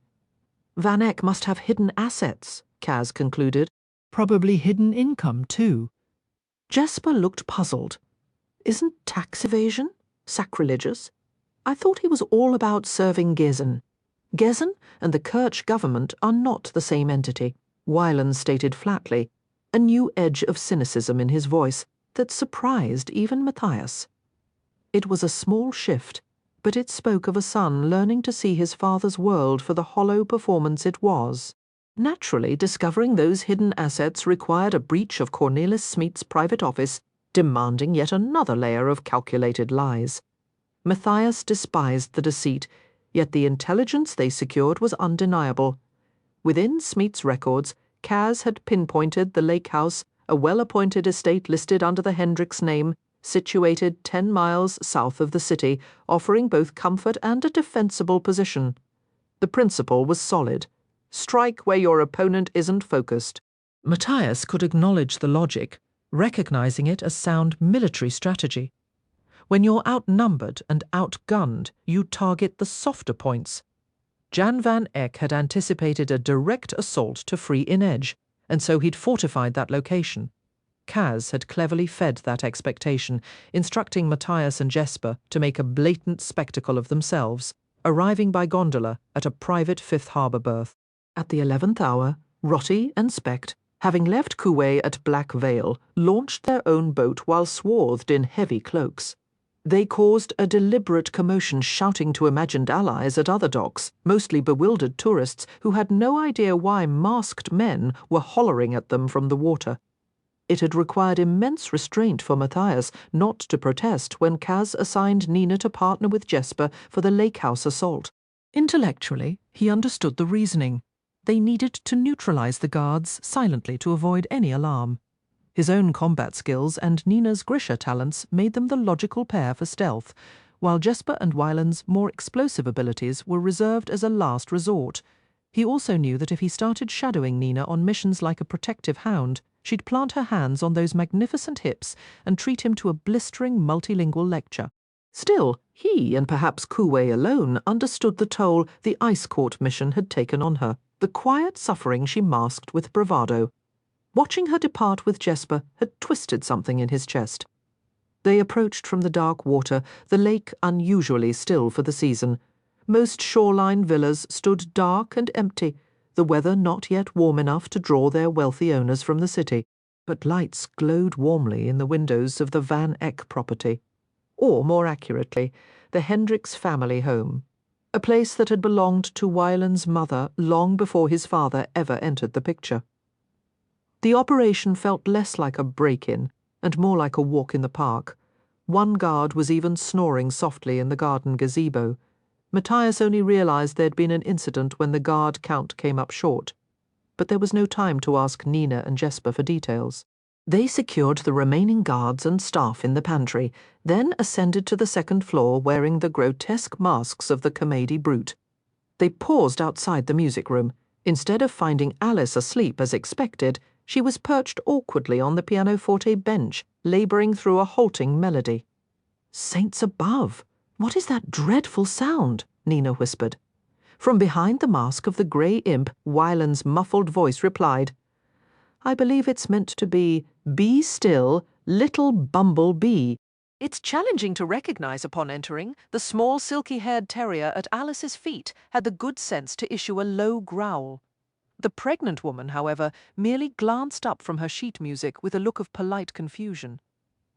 Van Eck must have hidden assets, Kaz concluded. Probably hidden income, too. Jesper looked puzzled. Isn't tax evasion sacrilegious? I thought he was all about serving Gezen. Gezen and the Kirch government are not the same entity, Wylan stated flatly, a new edge of cynicism in his voice that surprised even Matthias. It was a small shift, but it spoke of a son learning to see his father's world for the hollow performance it was. Naturally, discovering those hidden assets required a breach of Cornelis Smeet's private office, demanding yet another layer of calculated lies. Matthias despised the deceit, yet the intelligence they secured was undeniable. Within Smeet's records, Kaz had pinpointed the lake house, a well-appointed estate listed under the Hendricks name, situated 10 miles south of the city, offering both comfort and a defensible position. The principle was solid. Strike where your opponent isn't focused. Matthias could acknowledge the logic, recognizing it as sound military strategy. When you're outnumbered and outgunned, you target the softer points. Jan van Eck had anticipated a direct assault to free Inedge, and so he'd fortified that location. Kaz had cleverly fed that expectation, instructing Matthias and Jesper to make a blatant spectacle of themselves, arriving by gondola at a private Fifth Harbour berth. At the 11th hour, Rotti and Specht, having left Kuwait at Black Vale, launched their own boat while swathed in heavy cloaks. They caused a deliberate commotion, shouting to imagined allies at other docks, mostly bewildered tourists who had no idea why masked men were hollering at them from the water. It had required immense restraint for Matthias not to protest when Kaz assigned Nina to partner with Jesper for the lake house assault. Intellectually, he understood the reasoning. They needed to neutralize the guards silently to avoid any alarm. His own combat skills and Nina's Grisha talents made them the logical pair for stealth, while Jesper and Wylan's more explosive abilities were reserved as a last resort. He also knew that if he started shadowing Nina on missions like a protective hound, she'd plant her hands on those magnificent hips and treat him to a blistering multilingual lecture. Still, he, and perhaps Kuwei alone, understood the toll the Ice Court mission had taken on her, the quiet suffering she masked with bravado. Watching her depart with Jesper had twisted something in his chest. They approached from the dark water, the lake unusually still for the season. Most shoreline villas stood dark and empty, the weather not yet warm enough to draw their wealthy owners from the city, but lights glowed warmly in the windows of the Van Eck property, or more accurately, the Hendricks family home, a place that had belonged to Wylan's mother long before his father ever entered the picture. The operation felt less like a break-in and more like a walk in the park. One guard was even snoring softly in the garden gazebo. Matthias only realized there'd been an incident when the guard count came up short. But there was no time to ask Nina and Jesper for details. They secured the remaining guards and staff in the pantry, then ascended to the second floor wearing the grotesque masks of the comedy brute. They paused outside the music room. Instead of finding Alice asleep as expected, she was perched awkwardly on the pianoforte bench, labouring through a halting melody. "Saints above! What is that dreadful sound?" Nina whispered. From behind the mask of the grey imp, Wylan's muffled voice replied, "I believe it's meant to be, 'Be still, little bumblebee.'" It's challenging to recognise upon entering, the small silky-haired terrier at Alice's feet had the good sense to issue a low growl. The pregnant woman, however, merely glanced up from her sheet music with a look of polite confusion.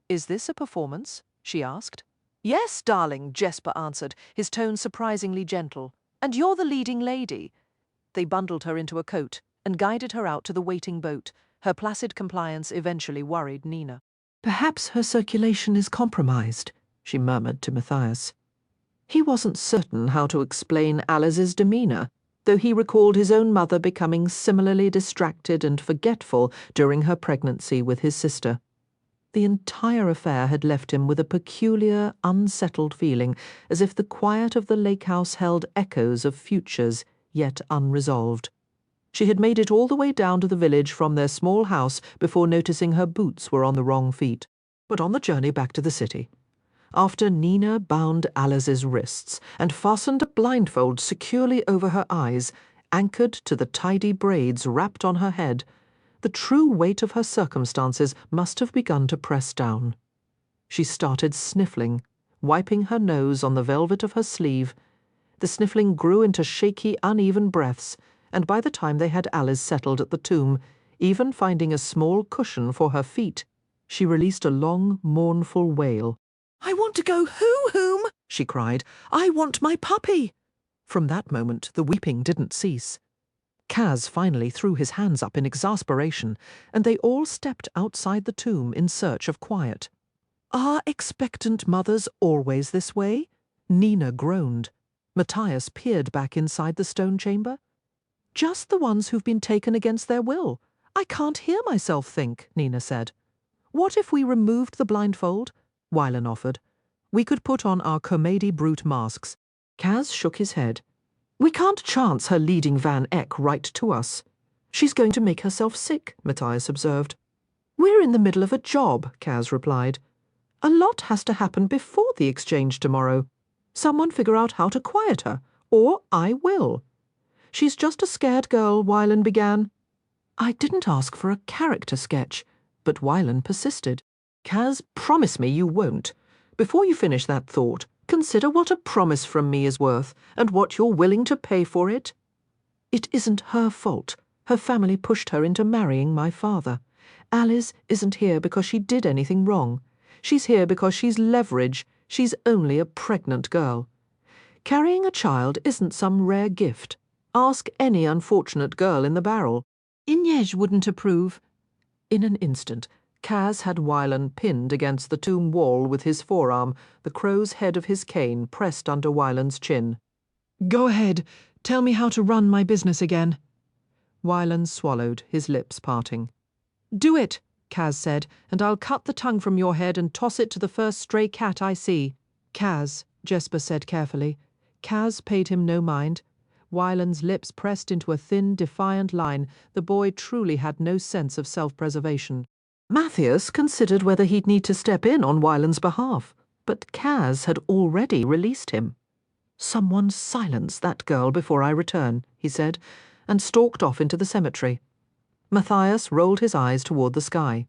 "Is this a performance?" she asked. "Yes, darling," Jesper answered, his tone surprisingly gentle. "And you're the leading lady." They bundled her into a coat and guided her out to the waiting boat. Her placid compliance eventually worried Nina. "Perhaps her circulation is compromised," she murmured to Matthias. He wasn't certain how to explain Alice's demeanour, though he recalled his own mother becoming similarly distracted and forgetful during her pregnancy with his sister. The entire affair had left him with a peculiar, unsettled feeling, as if the quiet of the lake house held echoes of futures yet unresolved. She had made it all the way down to the village from their small house before noticing her boots were on the wrong feet. But on the journey back to the city, after Nina bound Alice's wrists and fastened a blindfold securely over her eyes, anchored to the tidy braids wrapped on her head, the true weight of her circumstances must have begun to press down. She started sniffling, wiping her nose on the velvet of her sleeve. The sniffling grew into shaky, uneven breaths, and by the time they had Alice settled at the tomb, even finding a small cushion for her feet, she released a long, mournful wail. "I want to go home," she cried. "I want my puppy." From that moment, the weeping didn't cease. Kaz finally threw his hands up in exasperation, and they all stepped outside the tomb in search of quiet. "Are expectant mothers always this way?" Nina groaned. Matthias peered back inside the stone chamber. "Just the ones who've been taken against their will. I can't hear myself think," Nina said. "What if we removed the blindfold?" Wylan offered. "We could put on our comedy brute masks." Kaz shook his head. "We can't chance her leading Van Eck right to us." "She's going to make herself sick," Matthias observed. "We're in the middle of a job," Kaz replied. "A lot has to happen before the exchange tomorrow. Someone figure out how to quiet her, or I will." "She's just a scared girl," Wylan began. "I didn't ask for a character sketch," but Wylan persisted. "Kaz, promise me you won't. Before you finish that thought, consider what a promise from me is worth, and what you're willing to pay for it. It isn't her fault. Her family pushed her into marrying my father. Alice isn't here because she did anything wrong. She's here because she's leverage. She's only a pregnant girl. Carrying a child isn't some rare gift. Ask any unfortunate girl in the barrel. Inej wouldn't approve." In an instant, Kaz had Wylan pinned against the tomb wall with his forearm, the crow's head of his cane pressed under Wylan's chin. "Go ahead. Tell me how to run my business again." Wylan swallowed, his lips parting. "Do it," Kaz said, "and I'll cut the tongue from your head and toss it to the first stray cat I see." "Kaz," Jesper said carefully. Kaz paid him no mind. Wylan's lips pressed into a thin, defiant line. The boy truly had no sense of self-preservation. Matthias considered whether he'd need to step in on Wylan's behalf, but Kaz had already released him. "Someone silence that girl before I return," he said, and stalked off into the cemetery. Matthias rolled his eyes toward the sky.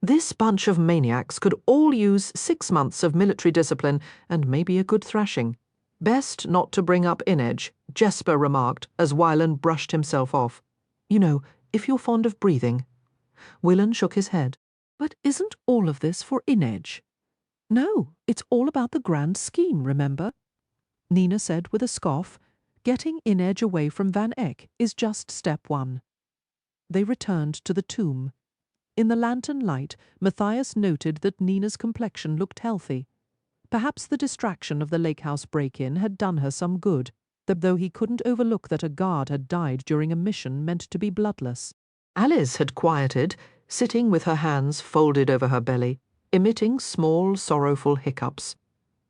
This bunch of maniacs could all use 6 months of military discipline and maybe a good thrashing. "Best not to bring up Inej," Jesper remarked as Wylan brushed himself off. "You know, if you're fond of breathing." Wylan shook his head. "But isn't all of this for Inej?" "No, it's all about the grand scheme, remember?" Nina said with a scoff. "Getting Inej away from Van Eck is just step one." They returned to the tomb. In the lantern light, Matthias noted that Nina's complexion looked healthy. Perhaps the distraction of the lake house break-in had done her some good, though he couldn't overlook that a guard had died during a mission meant to be bloodless. Alice had quieted, sitting with her hands folded over her belly, emitting small, sorrowful hiccups.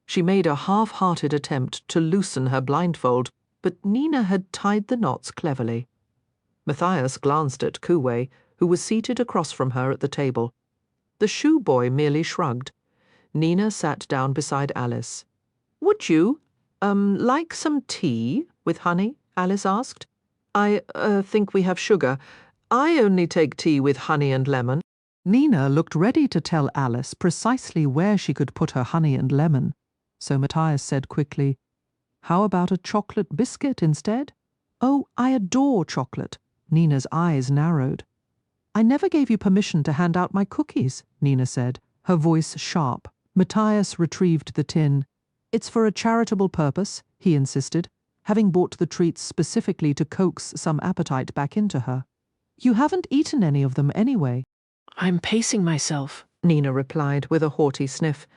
She made a half-hearted attempt to loosen her blindfold, but Nina had tied the knots cleverly. Matthias glanced at Kuwei, who was seated across from her at the table. The shoe boy merely shrugged. Nina sat down beside Alice. "Would you, like some tea with honey?" Alice asked. "I, think we have sugar. I only take tea with honey and lemon." Nina looked ready to tell Alice precisely where she could put her honey and lemon, so Matthias said quickly, "How about a chocolate biscuit instead?" "Oh, I adore chocolate." Nina's eyes narrowed. "I never gave you permission to hand out my cookies," Nina said, her voice sharp. Matthias retrieved the tin. "It's for a charitable purpose," he insisted, having bought the treats specifically to coax some appetite back into her. "You haven't eaten any of them anyway." "I'm pacing myself," Nina replied with a haughty sniff,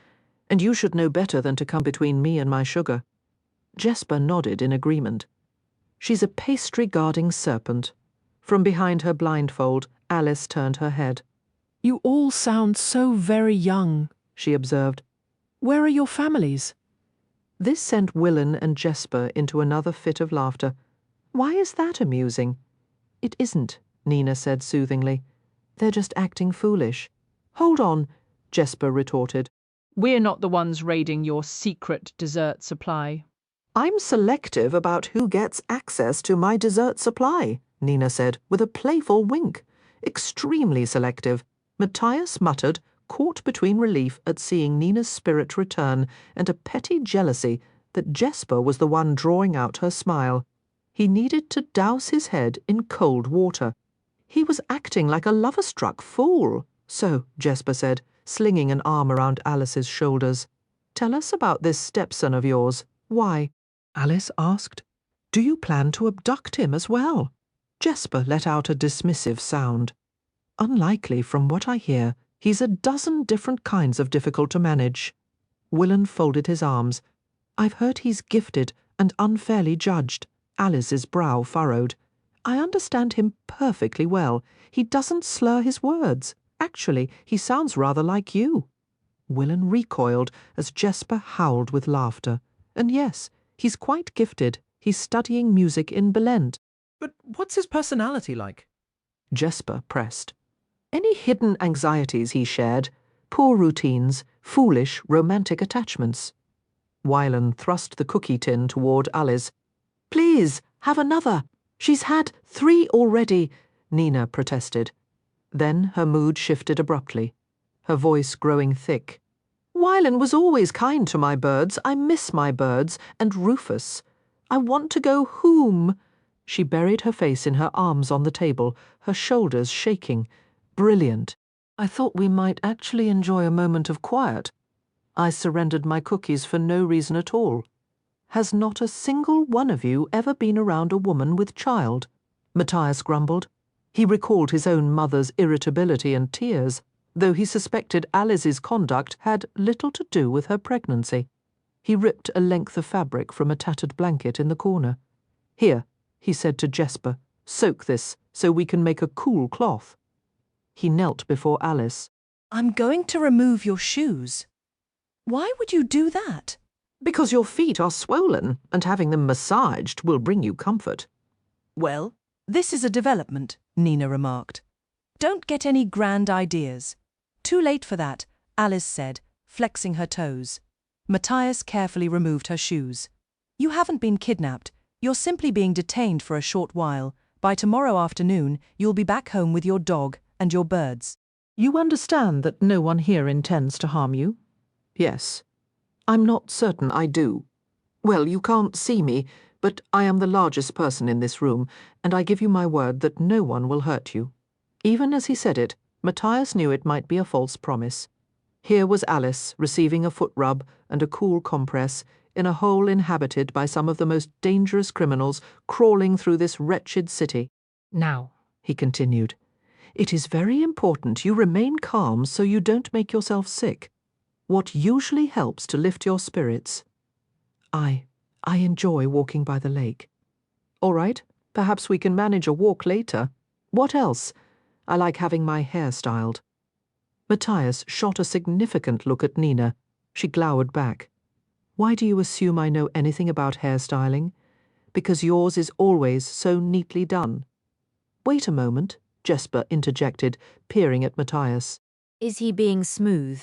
"and you should know better than to come between me and my sugar." Jesper nodded in agreement. "She's a pastry-guarding serpent." From behind her blindfold, Alice turned her head. "You all sound so very young," she observed. "Where are your families?" This sent Willen and Jesper into another fit of laughter. "Why is that amusing?" "It isn't," Nina said soothingly. "They're just acting foolish." "Hold on," Jesper retorted. We're not the ones raiding your secret dessert supply. I'm selective about who gets access to my dessert supply, Nina said, with a playful wink. Extremely selective. Matthias muttered, caught between relief at seeing Nina's spirit return and a petty jealousy that Jesper was the one drawing out her smile. He needed to douse his head in cold water. He was acting like a lover-struck fool. So, Jesper said, slinging an arm around Alice's shoulders. Tell us about this stepson of yours. Why? Alice asked. Do you plan to abduct him as well? Jesper let out a dismissive sound. Unlikely from what I hear. He's a dozen different kinds of difficult to manage. Willen folded his arms. I've heard he's gifted and unfairly judged. Alice's brow furrowed. I understand him perfectly well. He doesn't slur his words. Actually, he sounds rather like you. Willen recoiled as Jesper howled with laughter. And yes, he's quite gifted. He's studying music in Belent. But what's his personality like? Jesper pressed. Any hidden anxieties he shared? Poor routines, foolish romantic attachments. Wylan thrust the cookie tin toward Alice. Please, have another. She's had 3 already, Nina protested. Then her mood shifted abruptly, her voice growing thick. Wylan was always kind to my birds. I miss my birds, and Rufus. I want to go home. She buried her face in her arms on the table, her shoulders shaking. Brilliant. I thought we might actually enjoy a moment of quiet. I surrendered my cookies for no reason at all. Has not a single one of you ever been around a woman with child? Matthias grumbled. He recalled his own mother's irritability and tears, though he suspected Alice's conduct had little to do with her pregnancy. He ripped a length of fabric from a tattered blanket in the corner. Here, he said to Jesper, soak this so we can make a cool cloth. He knelt before Alice. I'm going to remove your shoes. Why would you do that? Because your feet are swollen, and having them massaged will bring you comfort. Well, this is a development, Nina remarked. Don't get any grand ideas. Too late for that, Alice said, flexing her toes. Matthias carefully removed her shoes. You haven't been kidnapped. You're simply being detained for a short while. By tomorrow afternoon, you'll be back home with your dog and your birds. You understand that no one here intends to harm you? Yes. I'm not certain I do. Well, you can't see me, but I am the largest person in this room, and I give you my word that no one will hurt you. Even as he said it, Matthias knew it might be a false promise. Here was Alice receiving a foot rub and a cool compress in a hole inhabited by some of the most dangerous criminals crawling through this wretched city. Now, he continued, it is very important you remain calm so you don't make yourself sick. What usually helps to lift your spirits? I enjoy walking by the lake. All right, perhaps we can manage a walk later. What else? I like having my hair styled. Matthias shot a significant look at Nina. She glowered back. Why do you assume I know anything about hairstyling? Because yours is always so neatly done. Wait a moment, Jesper interjected, peering at Matthias. Is he being smooth?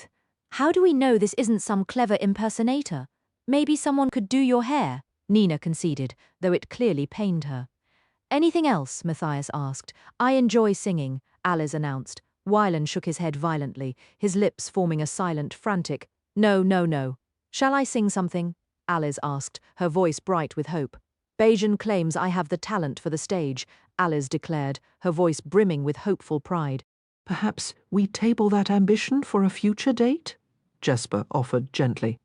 How do we know this isn't some clever impersonator? Maybe someone could do your hair, Nina conceded, though it clearly pained her. Anything else? Matthias asked. I enjoy singing, Alice announced. Wylan shook his head violently, his lips forming a silent, frantic, no, no, no. Shall I sing something? Alice asked, her voice bright with hope. Bajan claims I have the talent for the stage, Alice declared, her voice brimming with hopeful pride. Perhaps we table that ambition for a future date? Jesper offered gently.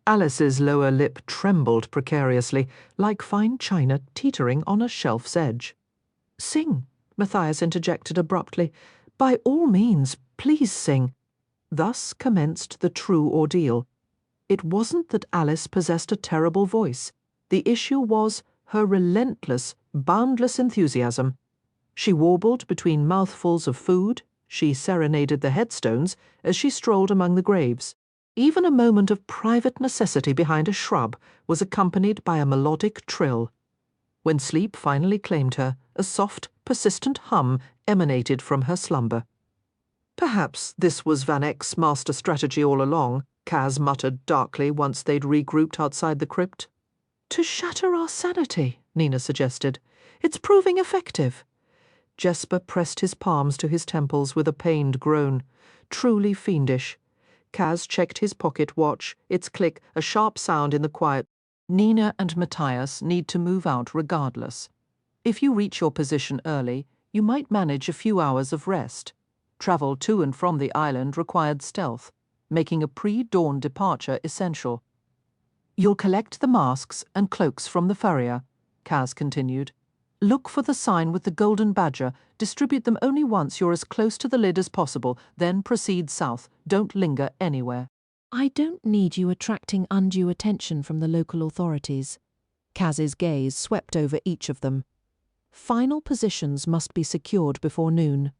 Alice's lower lip trembled precariously, like fine china teetering on a shelf's edge. Sing, Matthias interjected abruptly. By all means, please sing. Thus commenced the true ordeal. It wasn't that Alice possessed a terrible voice. The issue was her relentless, boundless enthusiasm. She warbled between mouthfuls of food, she serenaded the headstones as she strolled among the graves. Even a moment of private necessity behind a shrub was accompanied by a melodic trill. When sleep finally claimed her, a soft, persistent hum emanated from her slumber. Perhaps this was Van Eck's master strategy all along, Kaz muttered darkly once they'd regrouped outside the crypt. To shatter our sanity, Nina suggested. It's proving effective. Jesper pressed his palms to his temples with a pained groan. Truly fiendish. Kaz checked his pocket watch, its click a sharp sound in the quiet. Nina and Matthias need to move out regardless. If you reach your position early, you might manage a few hours of rest. Travel to and from the island required stealth, making a pre-dawn departure essential. You'll collect the masks and cloaks from the furrier, Kaz continued. Look for the sign with the golden badger. Distribute them only once you're as close to the lid as possible, then proceed south. Don't linger anywhere. I don't need you attracting undue attention from the local authorities. Kaz's gaze swept over each of them. Final positions must be secured before noon.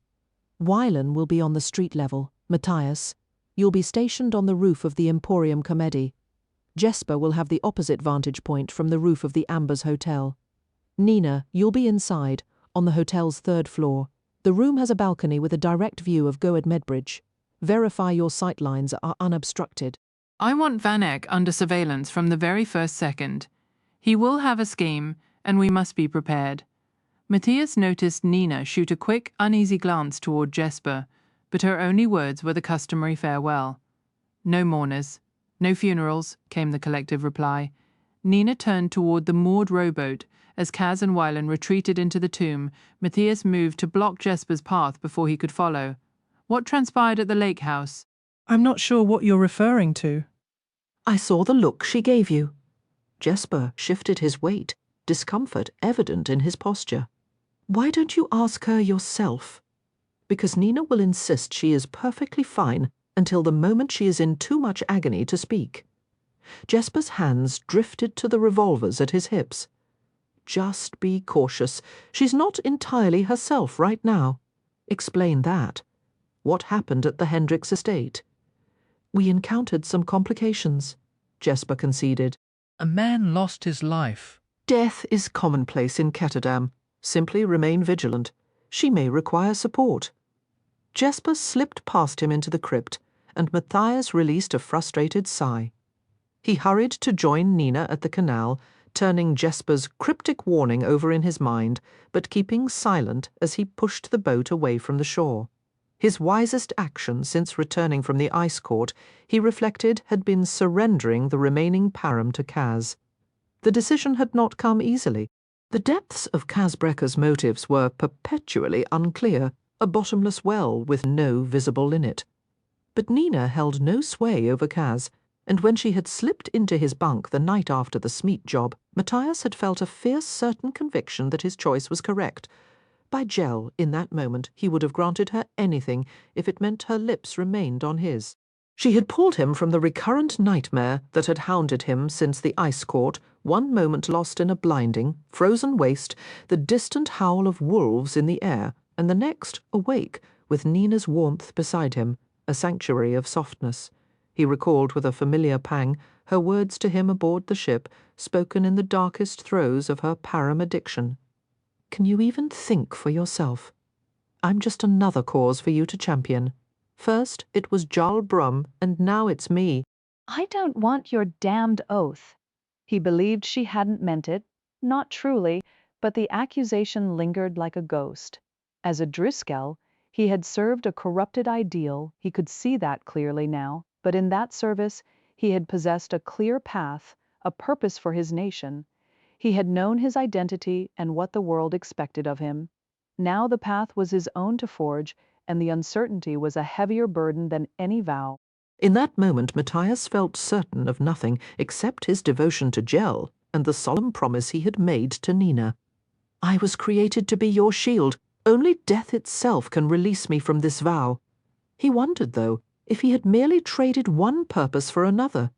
Wylan will be on the street level. Matthias, you'll be stationed on the roof of the Emporium Comedy. Jesper will have the opposite vantage point from the roof of the Ambers Hotel. Nina, you'll be inside, on the hotel's 3rd floor. The room has a balcony with a direct view of Goed Medbridge. Verify your sight lines are unobstructed. I want Van Eck under surveillance from the very first second. He will have a scheme, and we must be prepared. Matthias noticed Nina shoot a quick, uneasy glance toward Jesper, but her only words were the customary farewell. No mourners, no funerals, came the collective reply. Nina turned toward the moored rowboat. As Kaz and Wylan retreated into the tomb, Matthias moved to block Jesper's path before he could follow. What transpired at the lake house? I'm not sure what you're referring to. I saw the look she gave you. Jesper shifted his weight, discomfort evident in his posture. Why don't you ask her yourself? Because Nina will insist she is perfectly fine until the moment she is in too much agony to speak. Jesper's hands drifted to the revolvers at his hips. Just be cautious. She's not entirely herself right now. Explain that. What happened at the Hendricks estate? We encountered some complications, Jesper conceded. A man lost his life. Death is commonplace in Ketterdam. Simply remain vigilant. She may require support. Jesper slipped past him into the crypt, and Matthias released a frustrated sigh. He hurried to join Nina at the canal, turning Jesper's cryptic warning over in his mind, but keeping silent as he pushed the boat away from the shore. His wisest action since returning from the ice court, he reflected, had been surrendering the remaining param to Kaz. The decision had not come easily. The depths of Kaz Brekker's motives were perpetually unclear, a bottomless well with no visible limit. But Nina held no sway over Kaz, and when she had slipped into his bunk the night after the Smeet job, Matthias had felt a fierce certain conviction that his choice was correct. By Gel, in that moment, he would have granted her anything if it meant her lips remained on his. She had pulled him from the recurrent nightmare that had hounded him since the ice court, one moment lost in a blinding, frozen waste, the distant howl of wolves in the air, and the next awake, with Nina's warmth beside him, a sanctuary of softness. He recalled with a familiar pang her words to him aboard the ship, spoken in the darkest throes of her param addiction. Can you even think for yourself? I'm just another cause for you to champion. First it was Jarl Brum, and now it's me. I don't want your damned oath. He believed she hadn't meant it, not truly, but the accusation lingered like a ghost. As a Driscoll, he had served a corrupted ideal, he could see that clearly now, but in that service he had possessed a clear path, a purpose for his nation. He had known his identity and what the world expected of him. Now the path was his own to forge, and the uncertainty was a heavier burden than any vow. In that moment Matthias felt certain of nothing except his devotion to Gel and the solemn promise he had made to Nina. I was created to be your shield. Only death itself can release me from this vow. He wondered, though, if he had merely traded one purpose for another.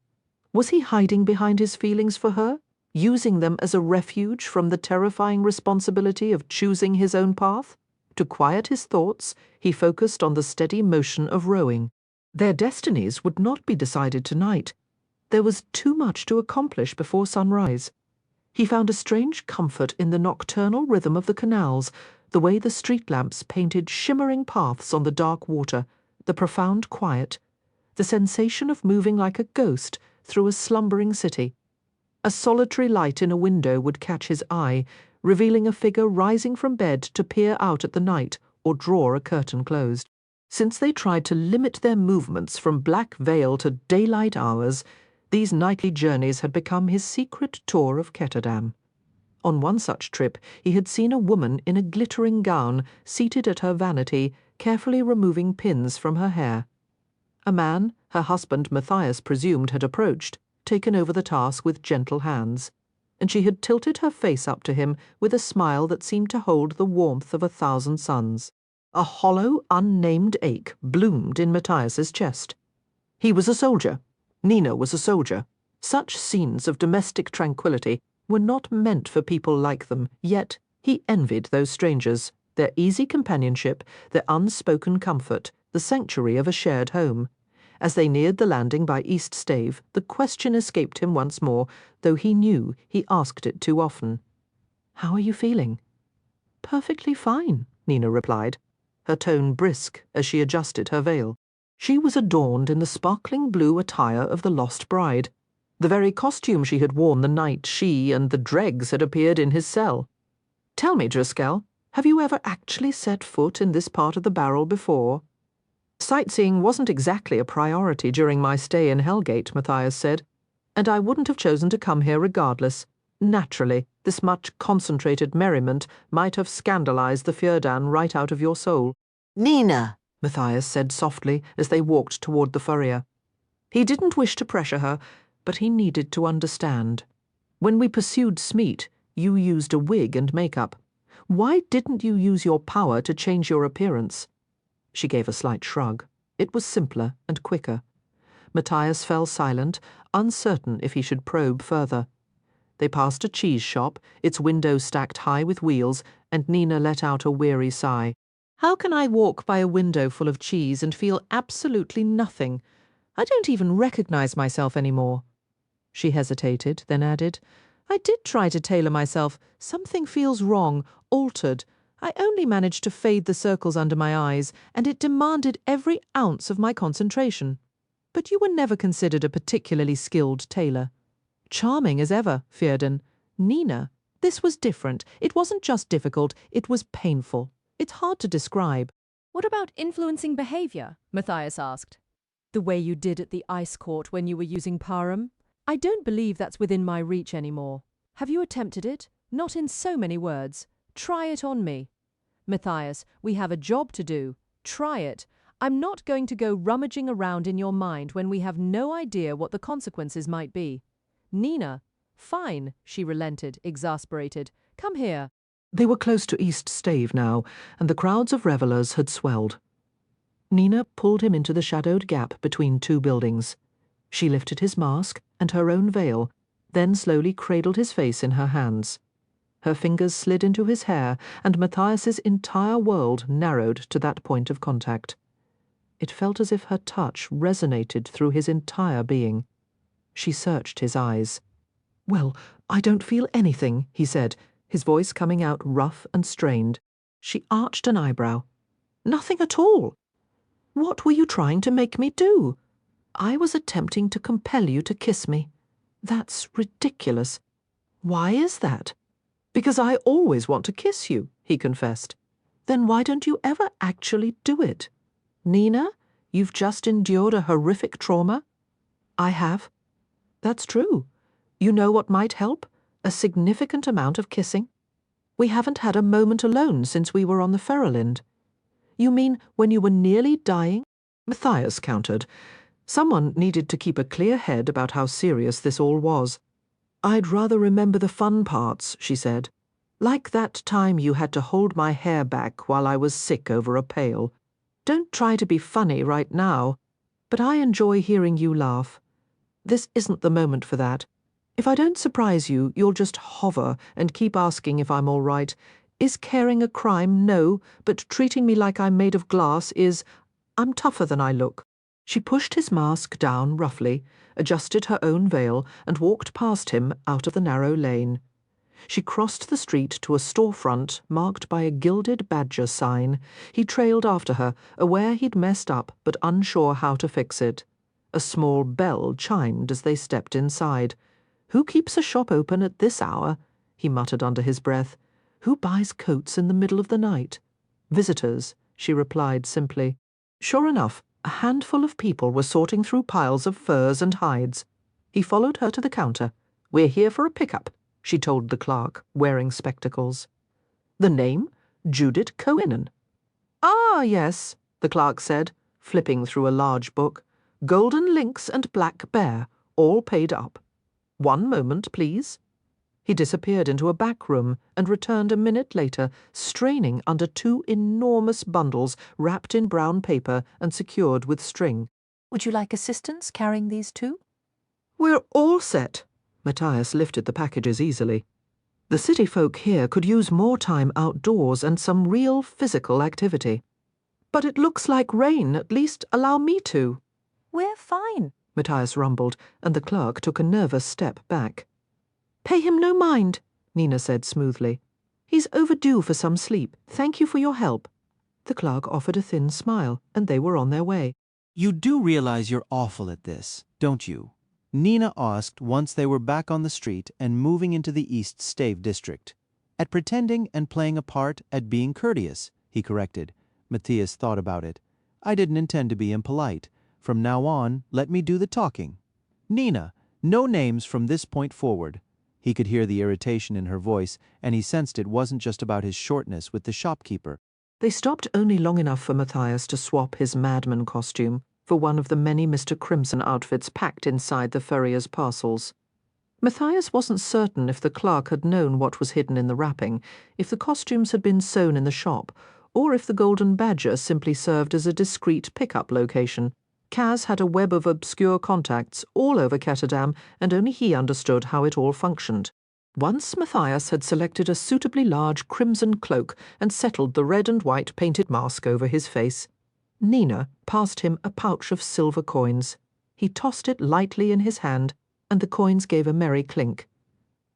Was he hiding behind his feelings for her, using them as a refuge from the terrifying responsibility of choosing his own path? To quiet his thoughts, he focused on the steady motion of rowing. Their destinies would not be decided tonight. There was too much to accomplish before sunrise. He found a strange comfort in the nocturnal rhythm of the canals, the way the street lamps painted shimmering paths on the dark water, the profound quiet, the sensation of moving like a ghost through a slumbering city. A solitary light in a window would catch his eye, revealing a figure rising from bed to peer out at the night or draw a curtain closed. Since they tried to limit their movements from Black Veil to daylight hours, these nightly journeys had become his secret tour of Ketterdam. On one such trip, he had seen a woman in a glittering gown seated at her vanity, carefully removing pins from her hair. A man, her husband Matthias presumed, had approached, taken over the task with gentle hands, and she had tilted her face up to him with a smile that seemed to hold the warmth of 1,000 suns. A hollow, unnamed ache bloomed in Matthias's chest. He was a soldier. Nina was a soldier. Such scenes of domestic tranquillity were not meant for people like them, yet he envied those strangers, their easy companionship, their unspoken comfort, the sanctuary of a shared home. As they neared the landing by East Stave, the question escaped him once more, though he knew he asked it too often. "How are you feeling?" "Perfectly fine," Nina replied, her tone brisk as she adjusted her veil. She was adorned in the sparkling blue attire of the lost bride, the very costume she had worn the night she and the dregs had appeared in his cell. "Tell me, Driscoll, have you ever actually set foot in this part of the barrel before?" "Sightseeing wasn't exactly a priority during my stay in Hellgate," Matthias said, "and I wouldn't have chosen to come here regardless. Naturally, this much concentrated merriment might have scandalized the Fjordan right out of your soul." "Nina," Matthias said softly as they walked toward the furrier. He didn't wish to pressure her, but he needed to understand. "When we pursued Smeet, you used a wig and makeup. Why didn't you use your power to change your appearance?" She gave a slight shrug. It was simpler and quicker. Matthias fell silent, uncertain if he should probe further. They passed a cheese shop, its window stacked high with wheels, and Nina let out a weary sigh. "How can I walk by a window full of cheese and feel absolutely nothing? I don't even recognize myself anymore." She hesitated, then added, "I did try to tailor myself. Something feels wrong, altered. I only managed to fade the circles under my eyes, and it demanded every ounce of my concentration. But you were never considered a particularly skilled tailor." "Charming as ever, Fjordan. Nina, this was different. It wasn't just difficult, it was painful. It's hard to describe." "What about influencing behavior?" Matthias asked. "The way you did at the ice court when you were using Param? I don't believe that's within my reach anymore. Have you attempted it? Not in so many words. Try it on me. Matthias, we have a job to do. Try it. I'm not going to go rummaging around in your mind when we have no idea what the consequences might be." "Nina." "Fine," she relented, exasperated. "Come here." They were close to East Stave now, and the crowds of revellers had swelled. Nina pulled him into the shadowed gap between two buildings. She lifted his mask and her own veil, then slowly cradled his face in her hands. Her fingers slid into his hair, and Matthias's entire world narrowed to that point of contact. It felt as if her touch resonated through his entire being. She searched his eyes. "Well, I don't feel anything," he said, his voice coming out rough and strained. She arched an eyebrow. "Nothing at all. What were you trying to make me do?" "I was attempting to compel you to kiss me." "That's ridiculous." "Why is that?" "Because I always want to kiss you," he confessed. "Then why don't you ever actually do it?" "Nina, you've just endured a horrific trauma." "I have." "That's true. You know what might help? A significant amount of kissing. We haven't had a moment alone since we were on the Ferroland." "You mean when you were nearly dying?" Matthias countered. Someone needed to keep a clear head about how serious this all was. "I'd rather remember the fun parts," she said. "Like that time you had to hold my hair back while I was sick over a pail. Don't try to be funny right now, but I enjoy hearing you laugh. This isn't the moment for that. If I don't surprise you, you'll just hover and keep asking if I'm all right. Is caring a crime? No, but treating me like I'm made of glass is. I'm tougher than I look." She pushed his mask down roughly, adjusted her own veil, and walked past him out of the narrow lane. She crossed the street to a storefront marked by a gilded badger sign. He trailed after her, aware he'd messed up but unsure how to fix it. A small bell chimed as they stepped inside. "Who keeps a shop open at this hour?" he muttered under his breath. "Who buys coats in the middle of the night?" "Visitors," she replied simply. Sure enough, a handful of people were sorting through piles of furs and hides. He followed her to the counter. "We're here for a pickup," she told the clerk, wearing spectacles. "The name? Judith Coinen." "Ah, yes," the clerk said, flipping through a large book. "Golden Lynx and Black Bear, all paid up. One moment, please." He disappeared into a back room and returned a minute later, straining under two enormous bundles wrapped in brown paper and secured with string. "Would you like assistance carrying these two?" "We're all set." Matthias lifted the packages easily. "The city folk here could use more time outdoors and some real physical activity. But it looks like rain. At least allow me to." "We're fine," Matthias rumbled, and the clerk took a nervous step back. "Pay him no mind," Nina said smoothly. "He's overdue for some sleep. Thank you for your help." The clerk offered a thin smile, and they were on their way. You do realize you're awful at this, don't you? Nina asked once they were back on the street and moving into the East Stave district. At pretending and playing a part, at being courteous, he corrected. Matthias thought about it. I didn't intend to be impolite. From now on, let me do the talking. Nina, no names from this point forward. He could hear the irritation in her voice, and he sensed it wasn't just about his shortness with the shopkeeper. They stopped only long enough for Matthias to swap his madman costume for one of the many Mr. Crimson outfits packed inside the furrier's parcels. Matthias wasn't certain if the clerk had known what was hidden in the wrapping, if the costumes had been sewn in the shop, or if the Golden Badger simply served as a discreet pickup location. Kaz had a web of obscure contacts all over Ketterdam, and only he understood how it all functioned. Once Matthias had selected a suitably large crimson cloak and settled the red and white painted mask over his face. Nina passed him a pouch of silver coins. He tossed it lightly in his hand, and the coins gave a merry clink.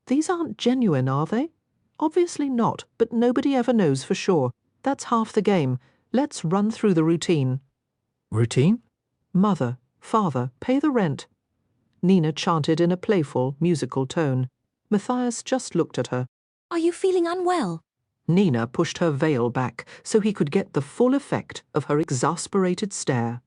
"These aren't genuine, are they?" "Obviously not, but nobody ever knows for sure. That's half the game. Let's run through the routine." "Routine?" "Mother, father, pay the rent." Nina chanted in a playful, musical tone. Matthias just looked at her. "Are you feeling unwell?" Nina pushed her veil back so he could get the full effect of her exasperated stare.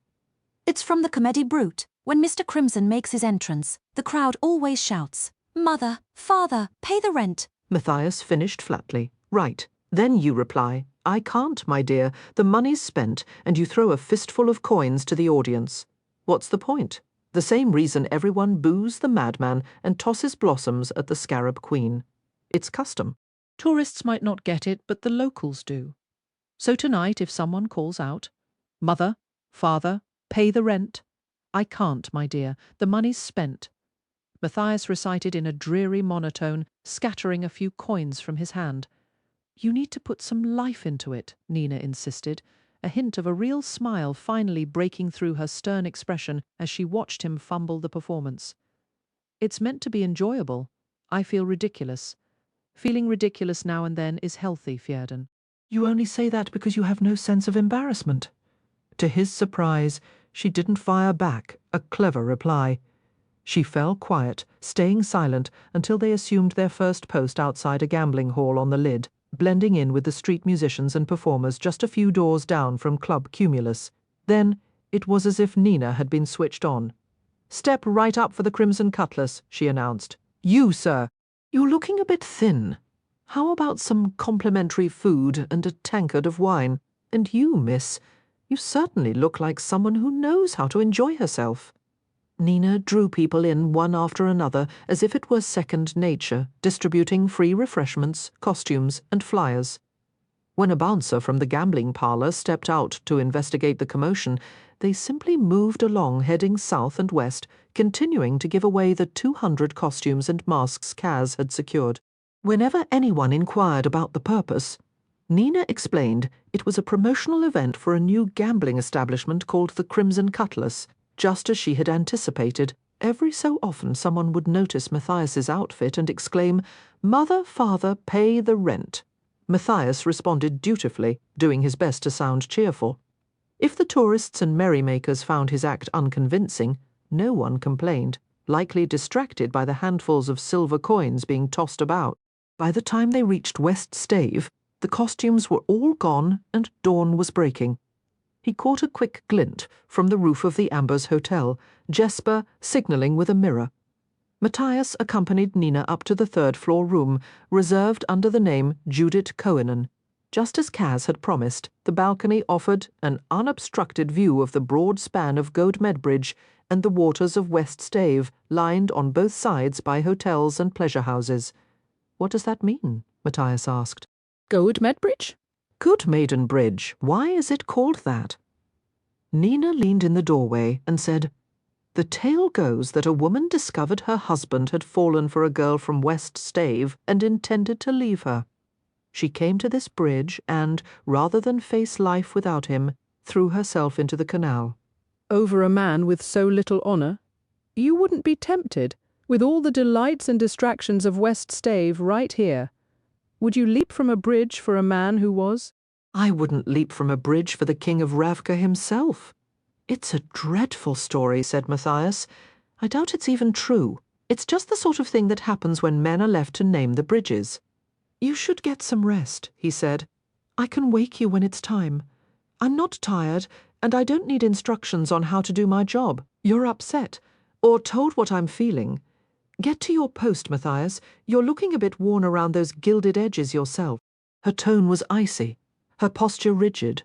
"It's from the Comedy Brute. When Mr. Crimson makes his entrance, the crowd always shouts, 'Mother, father, pay the rent.'" Matthias finished flatly. "Right. Then you reply, 'I can't, my dear. The money's spent,' and you throw a fistful of coins to the audience. What's the point? The same reason everyone boos the madman and tosses blossoms at the Scarab Queen. It's custom." Tourists might not get it, but the locals do. So tonight, if someone calls out, "Mother, father, pay the rent," "I can't, my dear. The money's spent." Matthias recited in a dreary monotone, scattering a few coins from his hand. "You need to put some life into it," Nina insisted, a hint of a real smile finally breaking through her stern expression as she watched him fumble the performance. "It's meant to be enjoyable. I feel ridiculous. Feeling ridiculous now and then is healthy, Fjerdan." "You only say that because you have no sense of embarrassment." To his surprise, she didn't fire back, a clever reply. She fell quiet, staying silent until they assumed their first post outside a gambling hall on the lid, blending in with the street musicians and performers just a few doors down from Club Cumulus. Then it was as if Nina had been switched on. "Step right up for the Crimson Cutlass," she announced. "You, sir. You're looking a bit thin. How about some complimentary food and a tankard of wine? And you, miss, you certainly look like someone who knows how to enjoy herself." Nina drew people in one after another as if it were second nature, distributing free refreshments, costumes, and flyers. When a bouncer from the gambling parlor stepped out to investigate the commotion, they simply moved along heading south and west, continuing to give away the 200 costumes and masks Kaz had secured. Whenever anyone inquired about the purpose, Nina explained it was a promotional event for a new gambling establishment called the Crimson Cutlass. Just as she had anticipated, every so often someone would notice Matthias's outfit and exclaim, "Mother, father, pay the rent." Matthias responded dutifully, doing his best to sound cheerful. If the tourists and merrymakers found his act unconvincing, no one complained, likely distracted by the handfuls of silver coins being tossed about. By the time they reached West Stave, the costumes were all gone and dawn was breaking. He caught a quick glint from the roof of the Ambers Hotel, Jesper signalling with a mirror. Matthias accompanied Nina up to the third-floor room, reserved under the name Judith Coenen. Just as Kaz had promised, the balcony offered an unobstructed view of the broad span of Goad Medbridge and the waters of West Stave, lined on both sides by hotels and pleasure houses. "What does that mean?" Matthias asked. Goad Medbridge? "Good Maiden Bridge. Why is it called that?" Nina leaned in the doorway and said, "The tale goes that a woman discovered her husband had fallen for a girl from West Stave and intended to leave her. She came to this bridge and, rather than face life without him, threw herself into the canal." Over a man with so little honour? You wouldn't be tempted, with all the delights and distractions of West Stave right here. Would you leap from a bridge for a man who was? "I wouldn't leap from a bridge for the King of Ravka himself." "It's a dreadful story," said Matthias. "I doubt it's even true. It's just the sort of thing that happens when men are left to name the bridges." "You should get some rest," he said. "I can wake you when it's time. I'm not tired, and I don't need instructions on how to do my job. You're upset, or told what I'm feeling. Get to your post, Matthias. You're looking a bit worn around those gilded edges yourself." Her tone was icy, her posture rigid.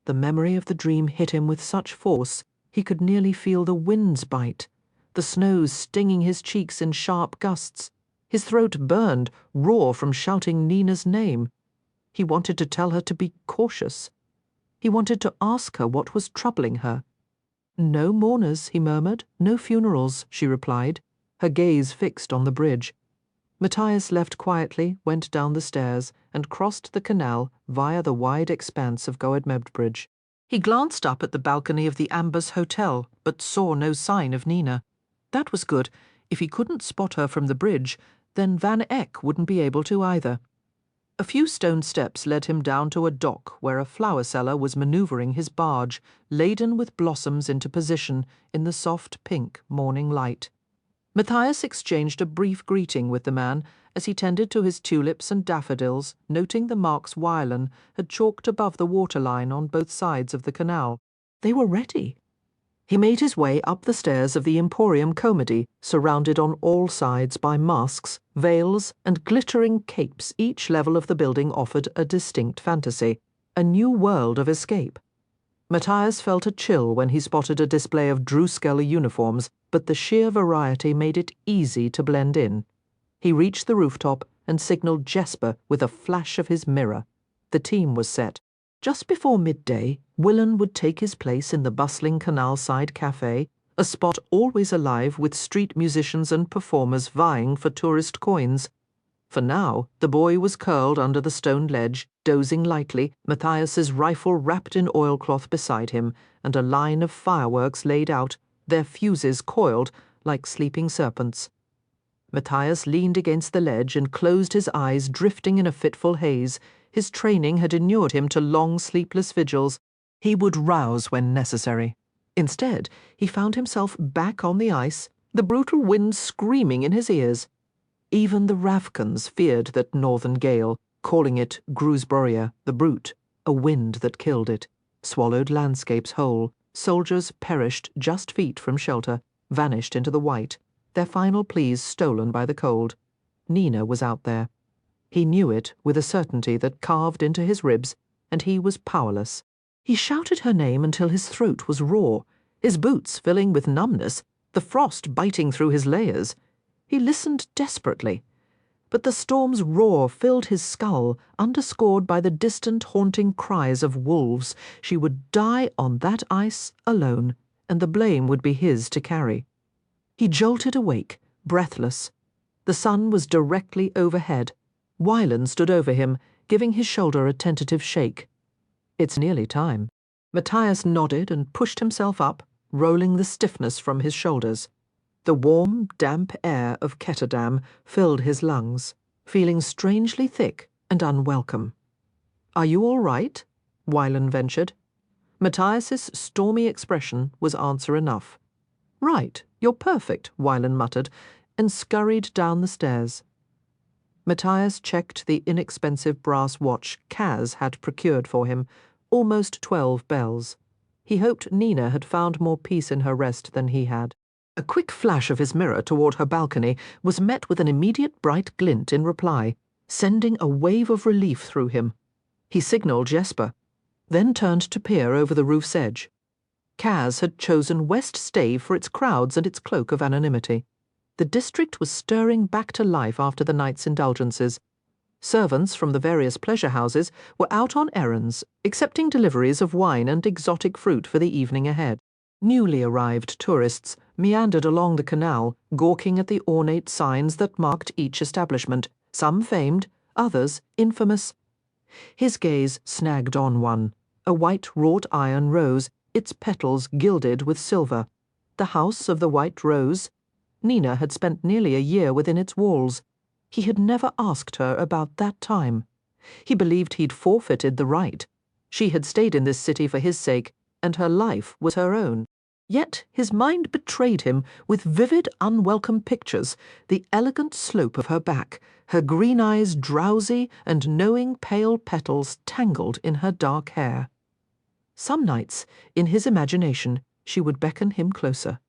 The memory of the dream hit him with such force he could nearly feel the winds bite, the snows stinging his cheeks in sharp gusts. His throat burned, raw from shouting Nina's name. He wanted to tell her to be cautious. He wanted to ask her what was troubling her. "No mourners," he murmured. "No funerals," she replied, her gaze fixed on the bridge. Matthias left quietly, went down the stairs, and crossed the canal via the wide expanse of Goad Medbridge. He glanced up at the balcony of the Ambers Hotel, but saw no sign of Nina. That was good. If he couldn't spot her from the bridge, then Van Eck wouldn't be able to either. A few stone steps led him down to a dock where a flower seller was manoeuvring his barge, laden with blossoms into position in the soft pink morning light. Matthias exchanged a brief greeting with the man as he tended to his tulips and daffodils, noting the marks Wylan had chalked above the waterline on both sides of the canal. They were ready. He made his way up the stairs of the Emporium Comedy, surrounded on all sides by masks, veils, and glittering capes. Each level of the building offered a distinct fantasy, a new world of escape. Matthias felt a chill when he spotted a display of Druskeller uniforms, but the sheer variety made it easy to blend in. He reached the rooftop and signaled Jesper with a flash of his mirror. The team was set. Just before midday, Willen would take his place in the bustling canal-side cafe, a spot always alive with street musicians and performers vying for tourist coins. For now, the boy was curled under the stone ledge, dozing lightly, Matthias's rifle wrapped in oilcloth beside him, and a line of fireworks laid out, their fuses coiled like sleeping serpents. Matthias leaned against the ledge and closed his eyes, drifting in a fitful haze. His training had inured him to long, sleepless vigils. He would rouse when necessary. Instead, he found himself back on the ice, the brutal wind screaming in his ears. Even the Ravkans feared that northern gale, calling it Grusboria, the brute, a wind that killed it, swallowed landscapes whole. Soldiers perished just feet from shelter, vanished into the white, their final pleas stolen by the cold. Nina was out there. He knew it with a certainty that carved into his ribs, and he was powerless. He shouted her name until his throat was raw, his boots filling with numbness, the frost biting through his layers. He listened desperately, but the storm's roar filled his skull, underscored by the distant haunting cries of wolves. She would die on that ice alone, and the blame would be his to carry. He jolted awake, breathless. The sun was directly overhead. Wylan stood over him, giving his shoulder a tentative shake. "It's nearly time." Matthias nodded and pushed himself up, rolling the stiffness from his shoulders. The warm, damp air of Ketterdam filled his lungs. feeling strangely thick and unwelcome. "Are you all right?" Wylan ventured. Matthias's stormy expression was answer enough. "Right, you're perfect," Wylan muttered, and scurried down the stairs. Matthias checked the inexpensive brass watch Kaz had procured for him, almost 12 bells. He hoped Nina had found more peace in her rest than he had. A quick flash of his mirror toward her balcony was met with an immediate bright glint in reply, sending a wave of relief through him. He signalled Jesper, then turned to peer over the roof's edge. Kaz had chosen West Stave for its crowds and its cloak of anonymity. The district was stirring back to life after the night's indulgences. Servants from the various pleasure houses were out on errands, accepting deliveries of wine and exotic fruit for the evening ahead. Newly arrived tourists meandered along the canal, gawking at the ornate signs that marked each establishment, some famed, others infamous. His gaze snagged on one, a white wrought-iron rose, its petals gilded with silver. The House of the White Rose. Nina had spent nearly a year within its walls. He had never asked her about that time. He believed he'd forfeited the right. She had stayed in this city for his sake, and her life was her own. Yet his mind betrayed him with vivid, unwelcome pictures, the elegant slope of her back, her green eyes drowsy and knowing pale petals tangled in her dark hair. Some nights, in his imagination, she would beckon him closer.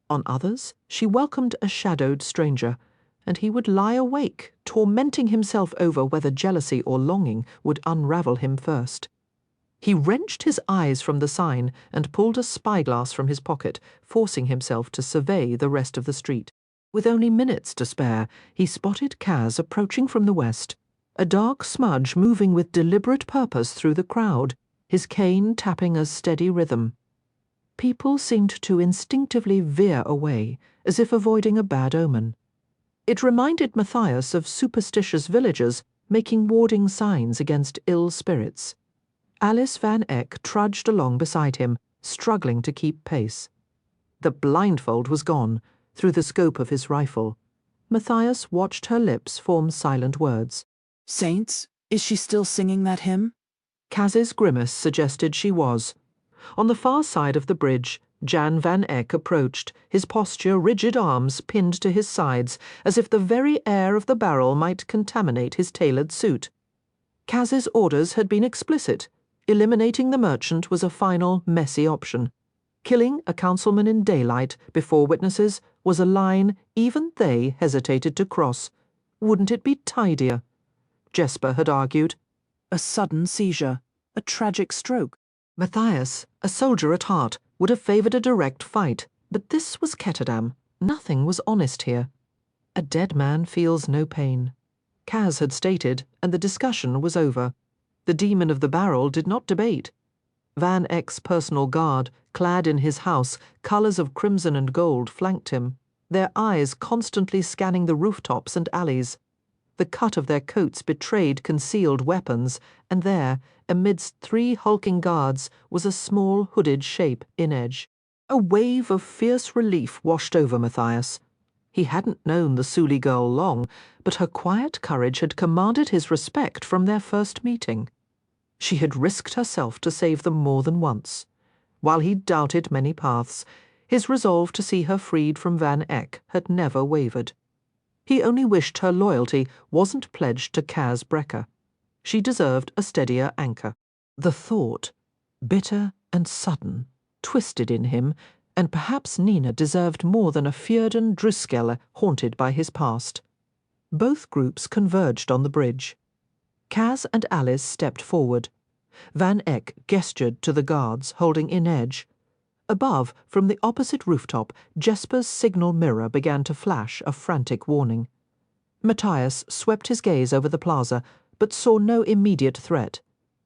On others, she welcomed a shadowed stranger, and he would lie awake, tormenting himself over whether jealousy or longing would unravel him first. He wrenched his eyes from the sign and pulled a spyglass from his pocket, forcing himself to survey the rest of the street. With only minutes to spare, he spotted Kaz approaching from the west, a dark smudge moving with deliberate purpose through the crowd, his cane tapping a steady rhythm. People seemed to instinctively veer away, as if avoiding a bad omen. It reminded Matthias of superstitious villagers making warding signs against ill spirits. Alice Van Eck trudged along beside him, struggling to keep pace. The blindfold was gone, through the scope of his rifle. Matthias watched her lips form silent words. "Saints, is she still singing that hymn?" Kaz's grimace suggested she was. On the far side of the bridge, Jan Van Eck approached, his posture rigid arms pinned to his sides, as if the very air of the barrel might contaminate his tailored suit. Kaz's orders had been explicit. Eliminating the merchant was a final, messy option. Killing a councilman in daylight, before witnesses, was a line even they hesitated to cross. Wouldn't it be tidier? Jesper had argued. A sudden seizure, a tragic stroke. Matthias, a soldier at heart, would have favoured a direct fight, but this was Ketterdam. Nothing was honest here. A dead man feels no pain. Kaz had stated, and the discussion was over. The demon of the barrel did not debate. Van Eck's personal guard, clad in his house, colours of crimson and gold, flanked him, their eyes constantly scanning the rooftops and alleys. The cut of their coats betrayed concealed weapons, and there, amidst 3 hulking guards, was a small hooded shape in edge. A wave of fierce relief washed over Matthias. He hadn't known the Suli girl long, but her quiet courage had commanded his respect from their first meeting. She had risked herself to save them more than once. While he doubted many paths, his resolve to see her freed from Van Eck had never wavered. He only wished her loyalty wasn't pledged to Kaz Brekker. She deserved a steadier anchor. The thought, bitter and sudden, twisted in him, and perhaps Nina deserved more than a Fjordan Druskelle haunted by his past. Both groups converged on the bridge. Kaz and Alice stepped forward. Van Eck gestured to the guards, holding in edge. Above, from the opposite rooftop, Jesper's signal mirror began to flash a frantic warning. Matthias swept his gaze over the plaza, but saw no immediate threat.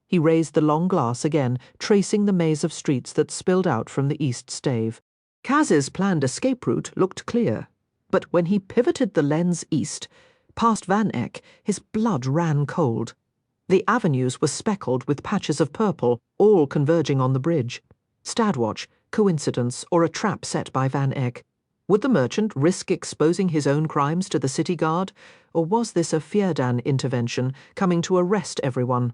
He raised the long glass again, tracing the maze of streets that spilled out from the east stave. Kaz's planned escape route looked clear, but when he pivoted the lens east, past Van Eck, his blood ran cold. The avenues were speckled with patches of purple, all converging on the bridge. Stadwatch, coincidence, or a trap set by Van Eck? Would the merchant risk exposing his own crimes to the city guard, Or was this a Fjerdan intervention coming to arrest everyone?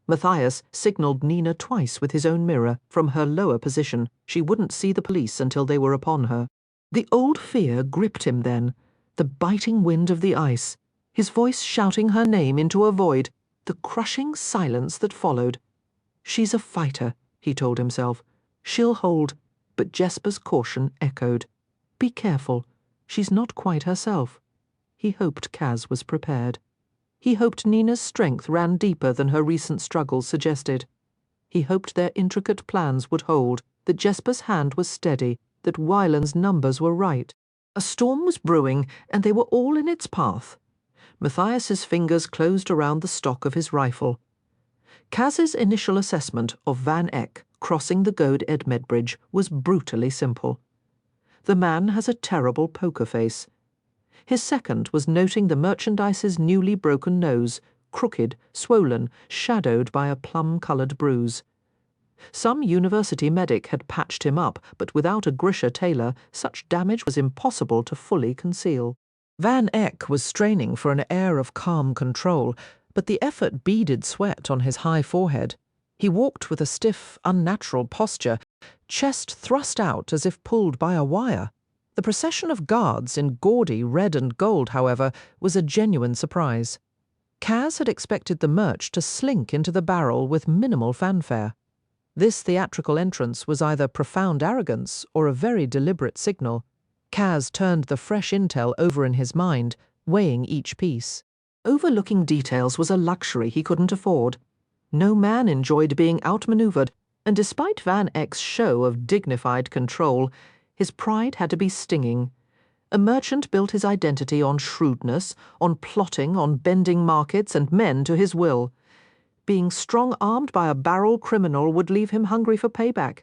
Matthias signalled Nina twice with his own mirror from her lower position. She wouldn't see the police until they were upon her. The old fear gripped him then, the biting wind of the ice, his voice shouting her name into a void, the crushing silence that followed. She's a fighter, he told himself. She'll hold. But Jesper's caution echoed. Be careful. She's not quite herself. He hoped Kaz was prepared. He hoped Nina's strength ran deeper than her recent struggles suggested. He hoped their intricate plans would hold, that Jesper's hand was steady, that Wyland's numbers were right. A storm was brewing, and they were all in its path. Matthias's fingers closed around the stock of his rifle. Kaz's initial assessment of Van Eck crossing the Goad Edmed Bridge was brutally simple. The man has a terrible poker face. His second was noting the merchandise's newly broken nose, crooked, swollen, shadowed by a plum-coloured bruise. Some university medic had patched him up, but without a Grisha tailor, such damage was impossible to fully conceal. Van Eck was straining for an air of calm control, but the effort beaded sweat on his high forehead. He walked with a stiff, unnatural posture, chest thrust out as if pulled by a wire. The procession of guards in gaudy red and gold, however, was a genuine surprise. Kaz had expected the merch to slink into the barrel with minimal fanfare. This theatrical entrance was either profound arrogance or a very deliberate signal. Kaz turned the fresh intel over in his mind, weighing each piece. Overlooking details was a luxury he couldn't afford. No man enjoyed being outmaneuvered, and despite Van Eck's show of dignified control, his pride had to be stinging. A merchant built his identity on shrewdness, on plotting, on bending markets and men to his will. Being strong-armed by a barrel criminal would leave him hungry for payback.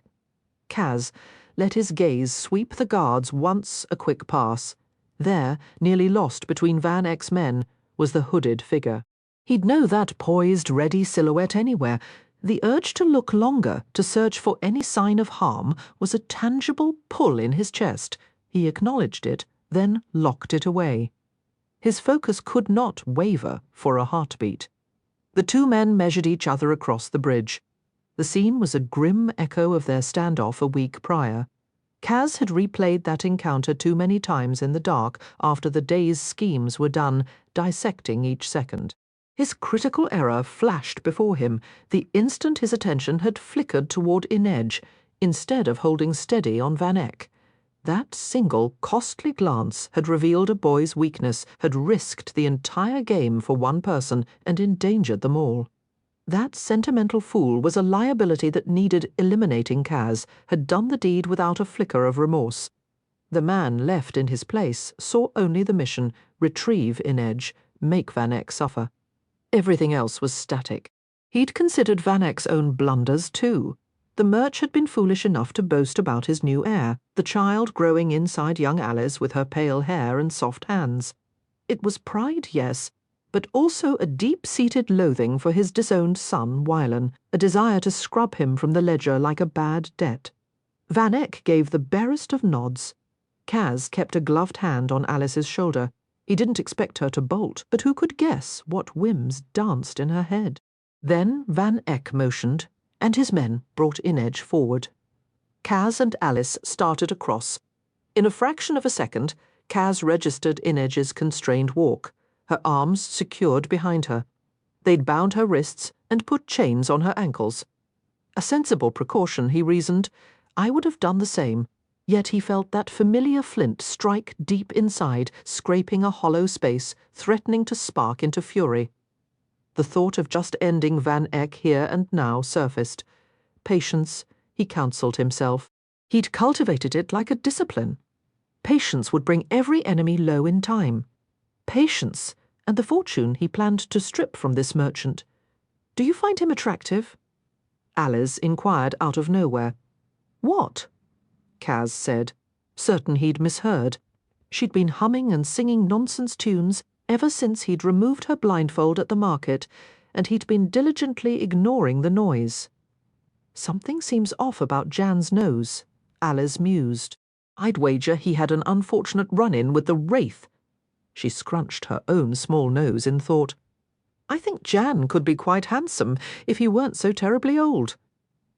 Kaz let his gaze sweep the guards once a quick pass. There, nearly lost between Van Eck's men, was the hooded figure. He'd know that poised, ready silhouette anywhere. The urge to look longer, to search for any sign of harm, was a tangible pull in his chest. He acknowledged it, then locked it away. His focus could not waver for a heartbeat. The two men measured each other across the bridge. The scene was a grim echo of their standoff a week prior. Kaz had replayed that encounter too many times in the dark after the day's schemes were done, dissecting each second. His critical error flashed before him the instant his attention had flickered toward Inej, instead of holding steady on Van Eck. That single, costly glance had revealed a boy's weakness, had risked the entire game for one person and endangered them all. That sentimental fool was a liability that needed eliminating. Kaz had done the deed without a flicker of remorse. The man left in his place saw only the mission, retrieve Inej, make Van Eck suffer. Everything else was static. He'd considered Van Eck's own blunders too. The merch had been foolish enough to boast about his new heir, the child growing inside young Alice with her pale hair and soft hands. It was pride, yes, but also a deep-seated loathing for his disowned son, Wylan, a desire to scrub him from the ledger like a bad debt. Van Eck gave the barest of nods. Kaz kept a gloved hand on Alice's shoulder. He didn't expect her to bolt, but who could guess what whims danced in her head? Then Van Eck motioned, and his men brought Inej forward. Kaz and Alice started across. In a fraction of a second, Kaz registered Inej's constrained walk, her arms secured behind her. They'd bound her wrists and put chains on her ankles. A sensible precaution, he reasoned. I would have done the same. Yet he felt that familiar flint strike deep inside, scraping a hollow space, threatening to spark into fury. The thought of just ending Van Eck here and now surfaced. Patience, he counselled himself. He'd cultivated it like a discipline. Patience would bring every enemy low in time. Patience, and the fortune he planned to strip from this merchant. Do you find him attractive? Alice inquired out of nowhere. What? Kaz said, certain he'd misheard. She'd been humming and singing nonsense tunes ever since he'd removed her blindfold at the market, and he'd been diligently ignoring the noise. Something seems off about Jan's nose, Alice mused. I'd wager he had an unfortunate run-in with the Wraith. She scrunched her own small nose in thought. I think Jan could be quite handsome if he weren't so terribly old.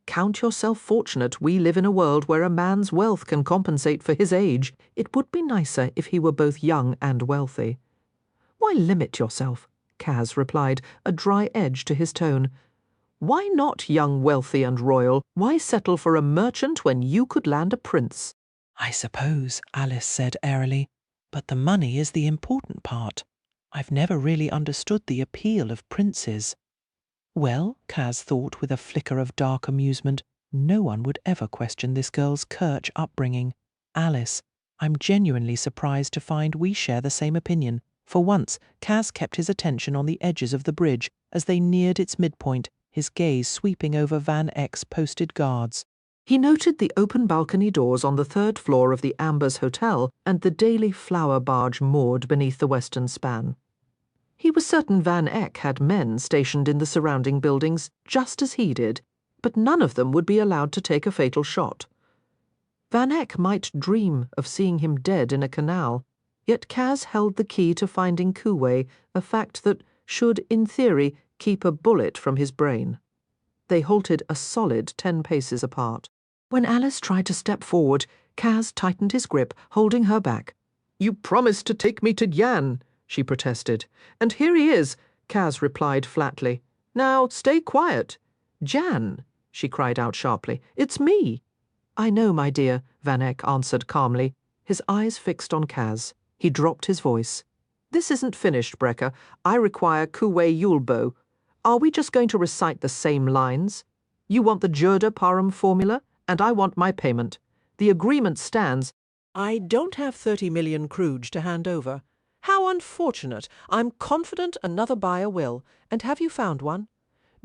Count yourself fortunate we live in a world where a man's wealth can compensate for his age. It would be nicer if he were both young and wealthy. Why limit yourself? Kaz replied, a dry edge to his tone. Why not young, wealthy and royal? Why settle for a merchant when you could land a prince? I suppose, Alice said airily, but the money is the important part. I've never really understood the appeal of princes. Well, Kaz thought with a flicker of dark amusement, no one would ever question this girl's Kirch upbringing. Alice, I'm genuinely surprised to find we share the same opinion. For once, Kaz kept his attention on the edges of the bridge as they neared its midpoint, his gaze sweeping over Van Eck's posted guards. He noted the open balcony doors on the third floor of the Ambers Hotel and the daily flower barge moored beneath the western span. He was certain Van Eck had men stationed in the surrounding buildings just as he did, but none of them would be allowed to take a fatal shot. Van Eck might dream of seeing him dead in a canal, yet Kaz held the key to finding Kuwei, a fact that should, in theory, keep a bullet from his brain. They halted a solid 10 paces apart. When Alice tried to step forward, Kaz tightened his grip, holding her back. You promised to take me to Jan, she protested. And here he is, Kaz replied flatly. Now, stay quiet. Jan, she cried out sharply. It's me. I know, my dear, Van Eck answered calmly, his eyes fixed on Kaz. He dropped his voice. This isn't finished, Brekker. I require Kuwei Yulbo. Are we just going to recite the same lines? You want the Jurda Param formula, and I want my payment. The agreement stands. I don't have 30 million kruge to hand over. How unfortunate. I'm confident another buyer will. And have you found one?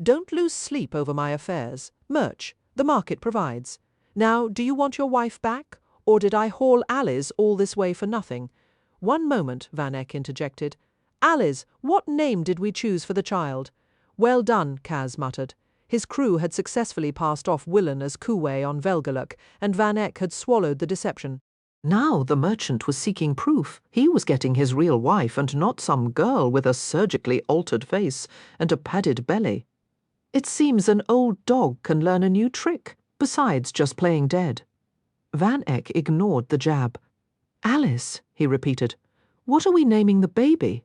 Don't lose sleep over my affairs. Merch. The market provides. Now, do you want your wife back? Or did I haul Alice all this way for nothing? One moment, Van Eck interjected. Alice, what name did we choose for the child? Well done, Kaz muttered. His crew had successfully passed off Willen as Kuwei on Velgaluk, and Van Eck had swallowed the deception. Now the merchant was seeking proof. He was getting his real wife and not some girl with a surgically altered face and a padded belly. It seems an old dog can learn a new trick, besides just playing dead. Van Eck ignored the jab. Alice, he repeated. What are we naming the baby?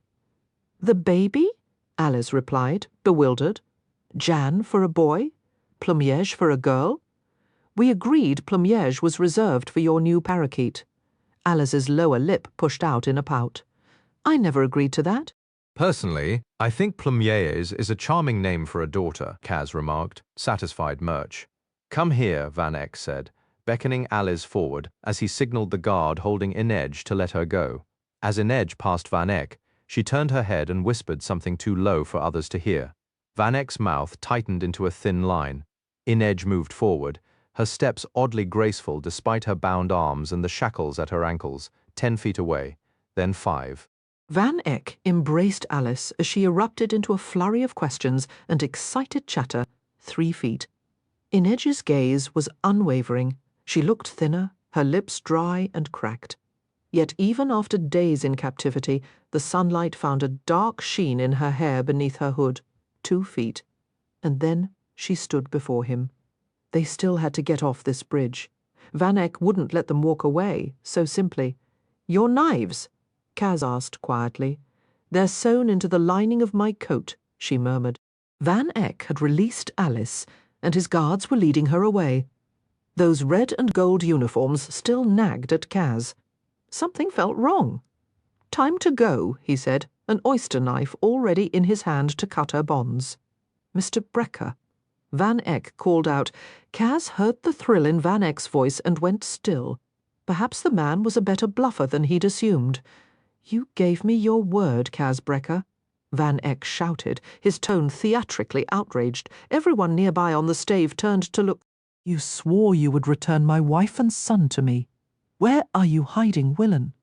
The baby? Alice replied, bewildered. Jan for a boy? Plumiege for a girl? We agreed Plumiege was reserved for your new parakeet. Alice's lower lip pushed out in a pout. I never agreed to that. Personally, I think Plumiege is a charming name for a daughter, Kaz remarked, satisfied Murch. Come here, Van Eck said, beckoning Alice forward as he signalled the guard holding Inej to let her go. As Inej passed Van Eck, she turned her head and whispered something too low for others to hear. Van Eck's mouth tightened into a thin line. Inej moved forward, her steps oddly graceful despite her bound arms and the shackles at her ankles, 10 feet away, then 5. Van Eck embraced Alice as she erupted into a flurry of questions and excited chatter, 3 feet. Inej's gaze was unwavering. She looked thinner, her lips dry and cracked. Yet even after days in captivity, the sunlight found a dark sheen in her hair beneath her hood, 2 feet. And then she stood before him. They still had to get off this bridge. Van Eck wouldn't let them walk away, so simply. Your knives? Kaz asked quietly. They're sewn into the lining of my coat, she murmured. Van Eck had released Alice, and his guards were leading her away. Those red and gold uniforms still nagged at Kaz. Something felt wrong. Time to go, he said, an oyster knife already in his hand to cut her bonds. Mr. Brekker. Van Eck called out. Kaz heard the thrill in Van Eck's voice and went still. Perhaps the man was a better bluffer than he'd assumed. You gave me your word, Kaz Brekker. Van Eck shouted, his tone theatrically outraged. Everyone nearby on the stave turned to look. You swore you would return my wife and son to me. Where are you hiding Willen?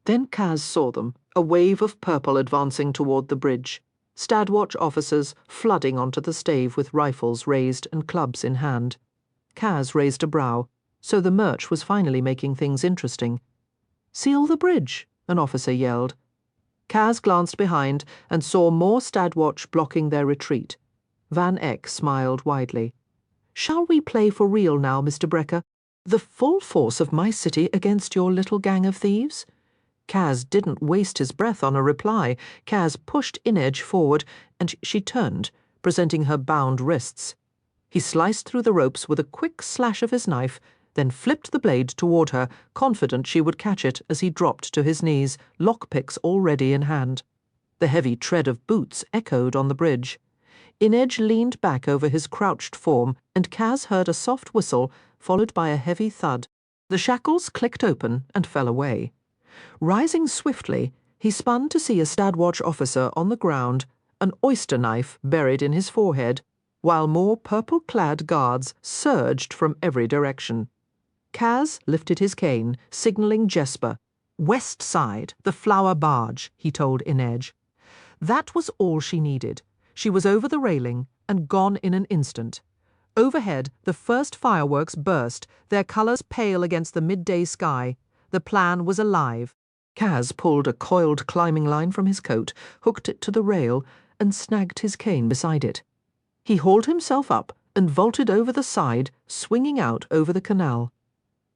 Then Kaz saw them, a wave of purple advancing toward the bridge. Stadwatch officers flooding onto the stave with rifles raised and clubs in hand. Kaz raised a brow, so the Murch was finally making things interesting. Seal the bridge, an officer yelled. Kaz glanced behind and saw more Stadwatch blocking their retreat. Van Eck smiled widely. "Shall we play for real now, Mr. Brekker? The full force of my city against your little gang of thieves?" Kaz didn't waste his breath on a reply. Kaz pushed Inedge forward, and she turned, presenting her bound wrists. He sliced through the ropes with a quick slash of his knife, then flipped the blade toward her, confident she would catch it as he dropped to his knees, lockpicks already in hand. The heavy tread of boots echoed on the bridge. Inedge leaned back over his crouched form, and Kaz heard a soft whistle, followed by a heavy thud. The shackles clicked open and fell away. Rising swiftly, he spun to see a Stadwatch officer on the ground, an oyster knife buried in his forehead, while more purple-clad guards surged from every direction. Kaz lifted his cane, signaling Jesper. "West side, the flower barge," he told Inedge. That was all she needed. She was over the railing and gone in an instant. Overhead, the first fireworks burst, their colours pale against the midday sky. The plan was alive. Kaz pulled a coiled climbing line from his coat, hooked it to the rail, and snagged his cane beside it. He hauled himself up and vaulted over the side, swinging out over the canal.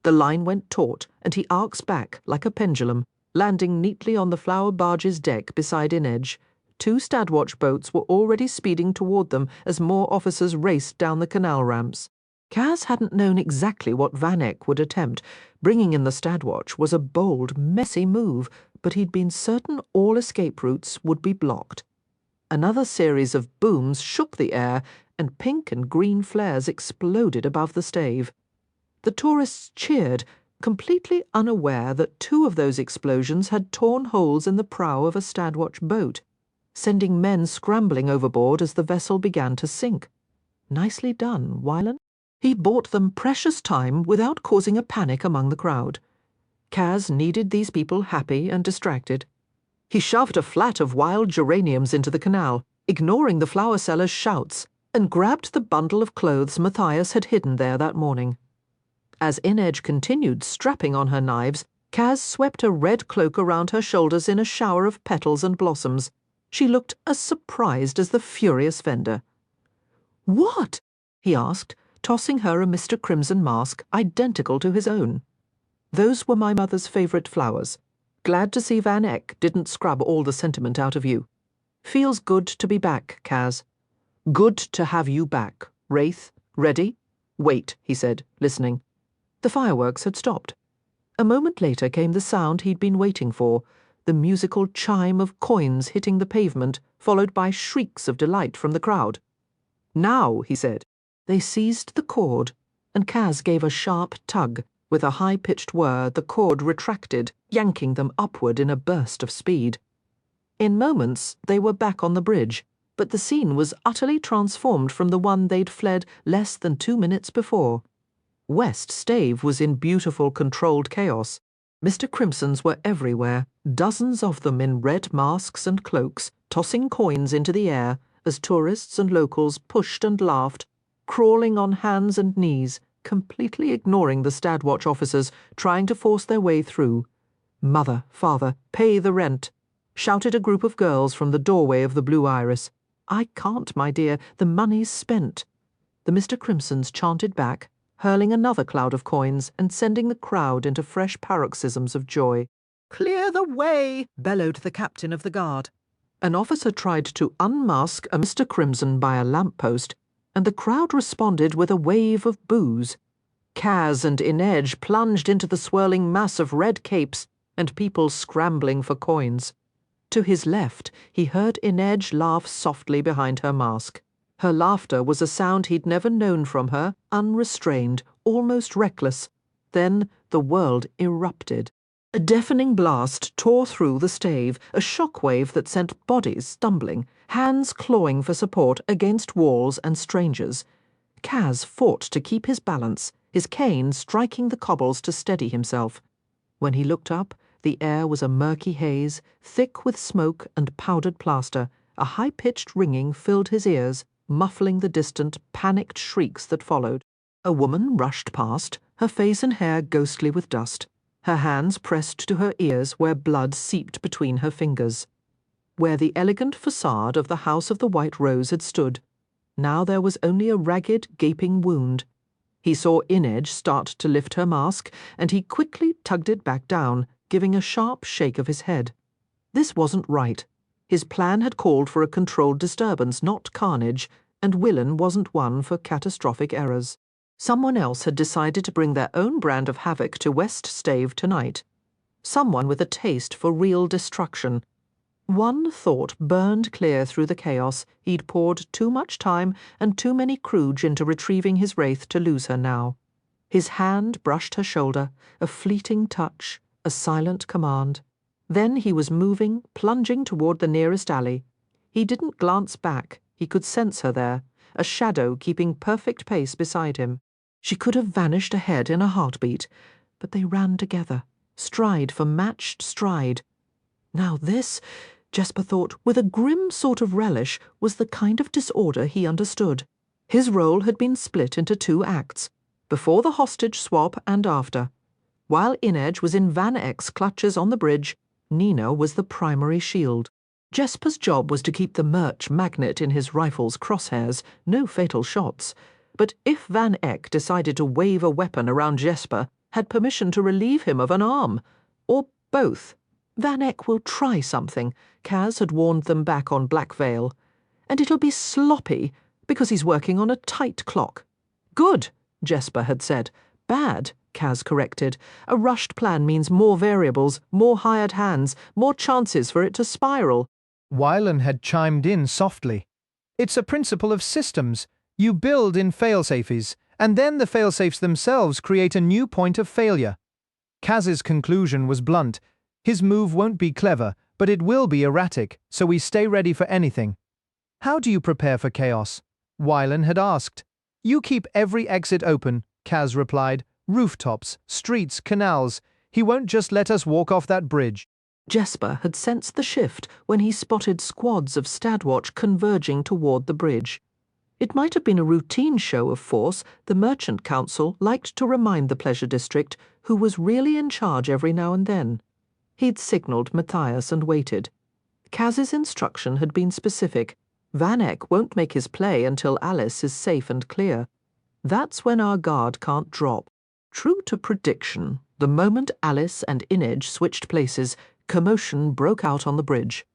The line went taut, and he arcs back like a pendulum, landing neatly on the flower barge's deck beside Inedge. 2 Stadwatch boats were already speeding toward them as more officers raced down the canal ramps. Kaz hadn't known exactly what Van Eck would attempt. Bringing in the Stadwatch was a bold, messy move, but he'd been certain all escape routes would be blocked. Another series of booms shook the air, and pink and green flares exploded above the stave. The tourists cheered, completely unaware that 2 of those explosions had torn holes in the prow of a Stadwatch boat, sending men scrambling overboard as the vessel began to sink. Nicely done, Wylan. He bought them precious time without causing a panic among the crowd. Kaz needed these people happy and distracted. He shoved a flat of wild geraniums into the canal, ignoring the flower seller's shouts, and grabbed the bundle of clothes Matthias had hidden there that morning. As Inedge continued strapping on her knives, Kaz swept a red cloak around her shoulders in a shower of petals and blossoms. She looked as surprised as the furious vendor. "What?" he asked, tossing her a Mr. Crimson mask identical to his own. "Those were my mother's favourite flowers. Glad to see Van Eck didn't scrub all the sentiment out of you. Feels good to be back, Kaz. Good to have you back. Wraith, ready?" "Wait," he said, listening. The fireworks had stopped. A moment later came the sound he'd been waiting for, the musical chime of coins hitting the pavement, followed by shrieks of delight from the crowd. "Now," he said. They seized the cord, and Kaz gave a sharp tug. With a high-pitched whir, the cord retracted, yanking them upward in a burst of speed. In moments, they were back on the bridge, but the scene was utterly transformed from the one they'd fled less than 2 minutes before. West Stave was in beautiful, controlled chaos. Mr. Crimsons were everywhere, dozens of them in red masks and cloaks, tossing coins into the air as tourists and locals pushed and laughed, crawling on hands and knees, completely ignoring the Stadwatch officers trying to force their way through. "Mother, father, pay the rent," shouted a group of girls from the doorway of the Blue Iris. "I can't, my dear, the money's spent." The Mr. Crimsons chanted back, hurling another cloud of coins and sending the crowd into fresh paroxysms of joy. "Clear the way!" bellowed the captain of the guard. An officer tried to unmask a Mr. Crimson by a lamppost, and the crowd responded with a wave of boos. Kaz and Inedge plunged into the swirling mass of red capes and people scrambling for coins. To his left, he heard Inedge laugh softly behind her mask. Her laughter was a sound he'd never known from her, unrestrained, almost reckless. Then the world erupted. A deafening blast tore through the stave, a shockwave that sent bodies stumbling, hands clawing for support against walls and strangers. Kaz fought to keep his balance, his cane striking the cobbles to steady himself. When he looked up, the air was a murky haze, thick with smoke and powdered plaster. A high-pitched ringing filled his ears, muffling the distant, panicked shrieks that followed. A woman rushed past, her face and hair ghostly with dust, her hands pressed to her ears where blood seeped between her fingers. where the elegant facade of the House of the White Rose had stood. Now there was only a ragged, gaping wound. He saw Inedge start to lift her mask, and he quickly tugged it back down, giving a sharp shake of his head. This wasn't right. His plan had called for a controlled disturbance, not carnage, and Willen wasn't one for catastrophic errors. Someone else had decided to bring their own brand of havoc to West Stave tonight. Someone with a taste for real destruction. One thought burned clear through the chaos. He'd poured too much time and too many kruge into retrieving his wraith to lose her now. His hand brushed her shoulder, a fleeting touch, a silent command. Then he was moving, plunging toward the nearest alley. He didn't glance back. He could sense her there, a shadow keeping perfect pace beside him. She could have vanished ahead in a heartbeat, but they ran together, stride for matched stride. Now this, Jesper thought, with a grim sort of relish, was the kind of disorder he understood. His role had been split into 2 acts, before the hostage swap and after. While Inedge was in Van Eck's clutches on the bridge, Nina was the primary shield. Jesper's job was to keep the Merch magnet in his rifle's crosshairs, no fatal shots. But if Van Eck decided to wave a weapon around Jesper, had permission to relieve him of an arm, or both. Van Eck will try something, Kaz had warned them back on Black Veil. And it'll be sloppy, because he's working on a tight clock. Good, Jesper had said. Bad, Kaz corrected. A rushed plan means more variables, more hired hands, more chances for it to spiral. Wylan had chimed in softly. It's a principle of systems. You build in failsafes, and then the failsafes themselves create a new point of failure. Kaz's conclusion was blunt. His move won't be clever, but it will be erratic, so we stay ready for anything. How do you prepare for chaos? Wylan had asked. You keep every exit open, Kaz replied. Rooftops, streets, canals. He won't just let us walk off that bridge. Jesper had sensed the shift when he spotted squads of Stadwatch converging toward the bridge. It might have been a routine show of force. The Merchant Council liked to remind the Pleasure District who was really in charge every now and then. He'd signalled Matthias and waited. Kaz's instruction had been specific. Van Eck won't make his play until Alice is safe and clear. That's when our guard can't drop. True to prediction, the moment Alice and Inedge switched places, commotion broke out on the bridge.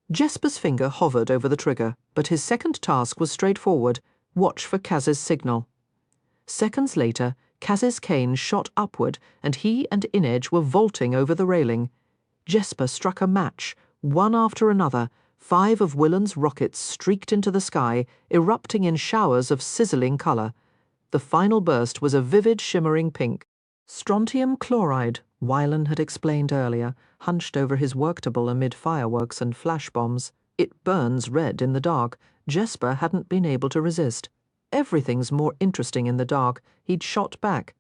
Jesper's finger hovered over the trigger, but his second task was straightforward. Watch for Kaz's signal. Seconds later, Kaz's cane shot upward, and he and Inedge were vaulting over the railing. Jesper struck a match. One after another, 5 of Willen's rockets streaked into the sky, erupting in showers of sizzling colour. The final burst was a vivid, shimmering pink. Strontium chloride, Wylan had explained earlier, hunched over his worktable amid fireworks and flash bombs. It burns red in the dark. Jesper hadn't been able to resist. Everything's more interesting in the dark. He'd shot back.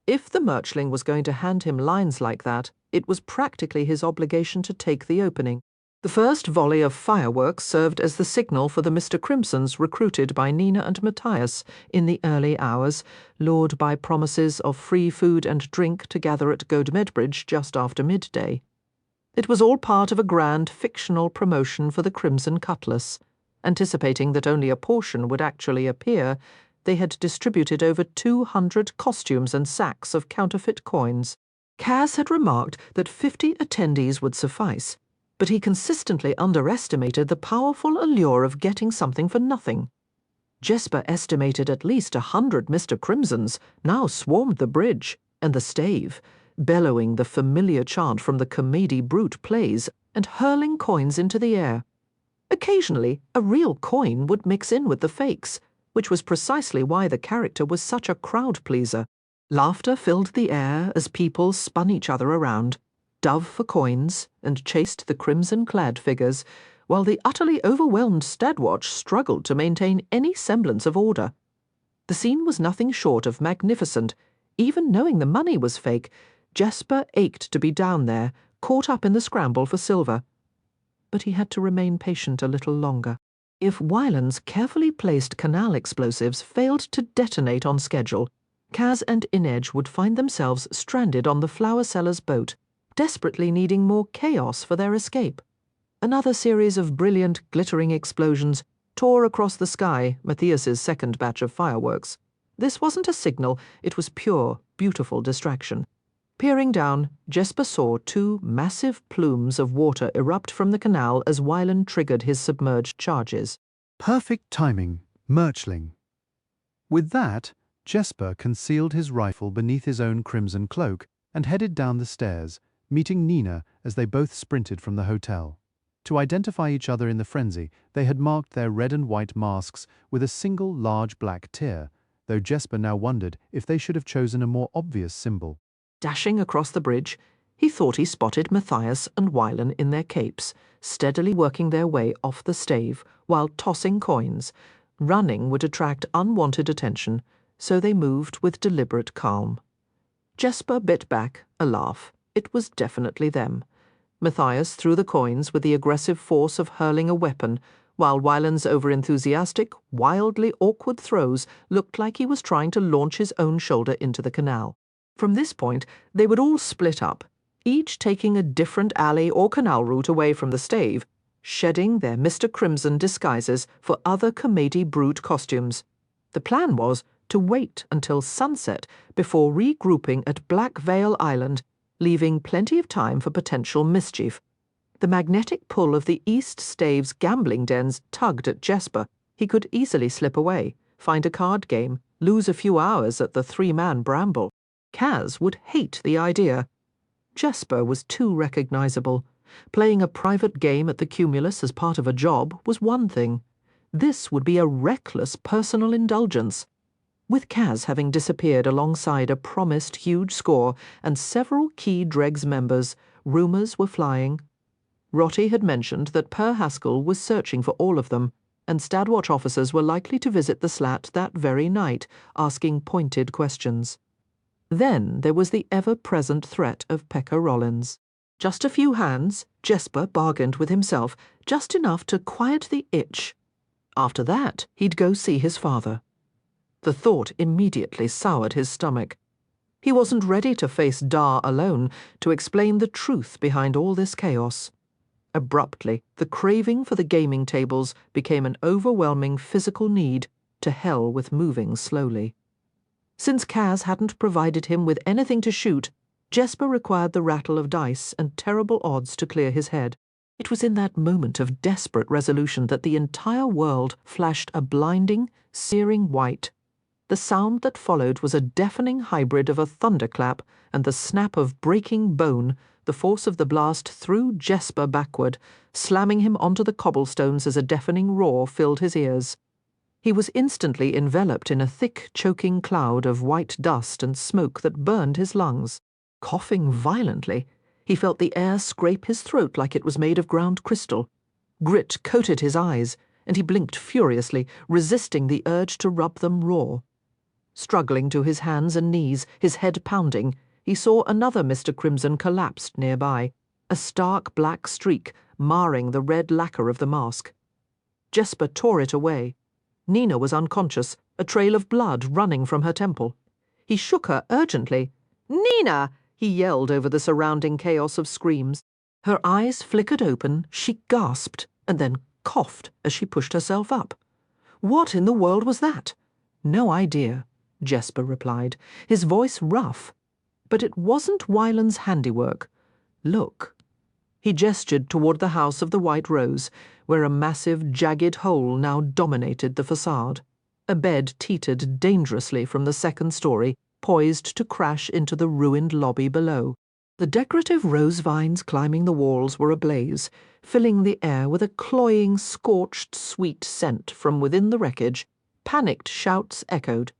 If the Merchling was going to hand him lines like that, it was practically his obligation to take the opening. The first volley of fireworks served as the signal for the Mr. Crimsons recruited by Nina and Matthias in the early hours, lured by promises of free food and drink to gather at Godmedbridge just after midday. It was all part of a grand fictional promotion for the Crimson Cutlass. Anticipating that only a portion would actually appear, they had distributed over 200 costumes and sacks of counterfeit coins. Kaz had remarked that 50 attendees would suffice, but he consistently underestimated the powerful allure of getting something for nothing. Jesper estimated at least 100 Mr. Crimsons now swarmed the bridge and the stave, bellowing the familiar chant from the Comedy Brute plays and hurling coins into the air. Occasionally, a real coin would mix in with the fakes, which was precisely why the character was such a crowd-pleaser. Laughter filled the air as people spun each other around, dove for coins, and chased the crimson-clad figures, while the utterly overwhelmed Stadwatch struggled to maintain any semblance of order. The scene was nothing short of magnificent. Even knowing the money was fake, Jesper ached to be down there, caught up in the scramble for silver. But he had to remain patient a little longer. If Wylan's carefully placed canal explosives failed to detonate on schedule, Kaz and Inedge would find themselves stranded on the flower seller's boat, desperately needing more chaos for their escape. Another series of brilliant, glittering explosions tore across the sky Matthias's second batch of fireworks. This wasn't a signal, it was pure, beautiful distraction. Peering down, Jesper saw two massive plumes of water erupt from the canal as Wylan triggered his submerged charges. Perfect timing, Murchling. With that, Jesper concealed his rifle beneath his own crimson cloak and headed down the stairs, meeting Nina as they both sprinted from the hotel. To identify each other in the frenzy, they had marked their red and white masks with a single large black tear, though Jesper now wondered if they should have chosen a more obvious symbol. Dashing across the bridge, he thought he spotted Matthias and Wylan in their capes, steadily working their way off the stave while tossing coins. Running would attract unwanted attention, so they moved with deliberate calm. Jesper bit back a laugh. It was definitely them. Matthias threw the coins with the aggressive force of hurling a weapon, while Wylan's overenthusiastic, wildly awkward throws looked like he was trying to launch his own shoulder into the canal. From this point, they would all split up, each taking a different alley or canal route away from the stave, shedding their Mr. Crimson disguises for other comedy brute costumes. The plan was to wait until sunset before regrouping at Black Veil Island, leaving plenty of time for potential mischief. The magnetic pull of the East Stave's gambling dens tugged at Jesper. He could easily slip away, find a card game, lose a few hours at the three-man bramble. Kaz would hate the idea. Jesper was too recognizable. Playing a private game at the Cumulus as part of a job was one thing. This would be a reckless personal indulgence. With Kaz having disappeared alongside a promised huge score and several key Dregs members, rumours were flying. Rotti had mentioned that Per Haskell was searching for all of them, and Stadwatch officers were likely to visit the slat that very night, asking pointed questions. Then there was the ever-present threat of Pekka Rollins. Just a few hands, Jesper bargained with himself, just enough to quiet the itch. After that, he'd go see his father. The thought immediately soured his stomach. He wasn't ready to face Dar alone to explain the truth behind all this chaos. Abruptly, the craving for the gaming tables became an overwhelming physical need, to hell with moving slowly. Since Kaz hadn't provided him with anything to shoot, Jesper required the rattle of dice and terrible odds to clear his head. It was in that moment of desperate resolution that the entire world flashed a blinding, searing white. The sound that followed was a deafening hybrid of a thunderclap and the snap of breaking bone. The force of the blast threw Jesper backward, slamming him onto the cobblestones as a deafening roar filled his ears. He was instantly enveloped in a thick, choking cloud of white dust and smoke that burned his lungs. Coughing violently, he felt the air scrape his throat like it was made of ground crystal. Grit coated his eyes, and he blinked furiously, resisting the urge to rub them raw. Struggling to his hands and knees, his head pounding, he saw another Mr. Crimson collapsed nearby, a stark black streak marring the red lacquer of the mask. Jesper tore it away. Nina was unconscious, a trail of blood running from her temple. He shook her urgently. "Nina!" he yelled over the surrounding chaos of screams. Her eyes flickered open, she gasped, and then coughed as she pushed herself up. What in the world was that? No idea, Jesper replied, his voice rough. But it wasn't Wylan's handiwork. Look. He gestured toward the House of the White Rose, where a massive, jagged hole now dominated the facade. A bed teetered dangerously from the second story, poised to crash into the ruined lobby below. The decorative rose vines climbing the walls were ablaze, filling the air with a cloying, scorched, sweet scent from within the wreckage. Panicked shouts echoed.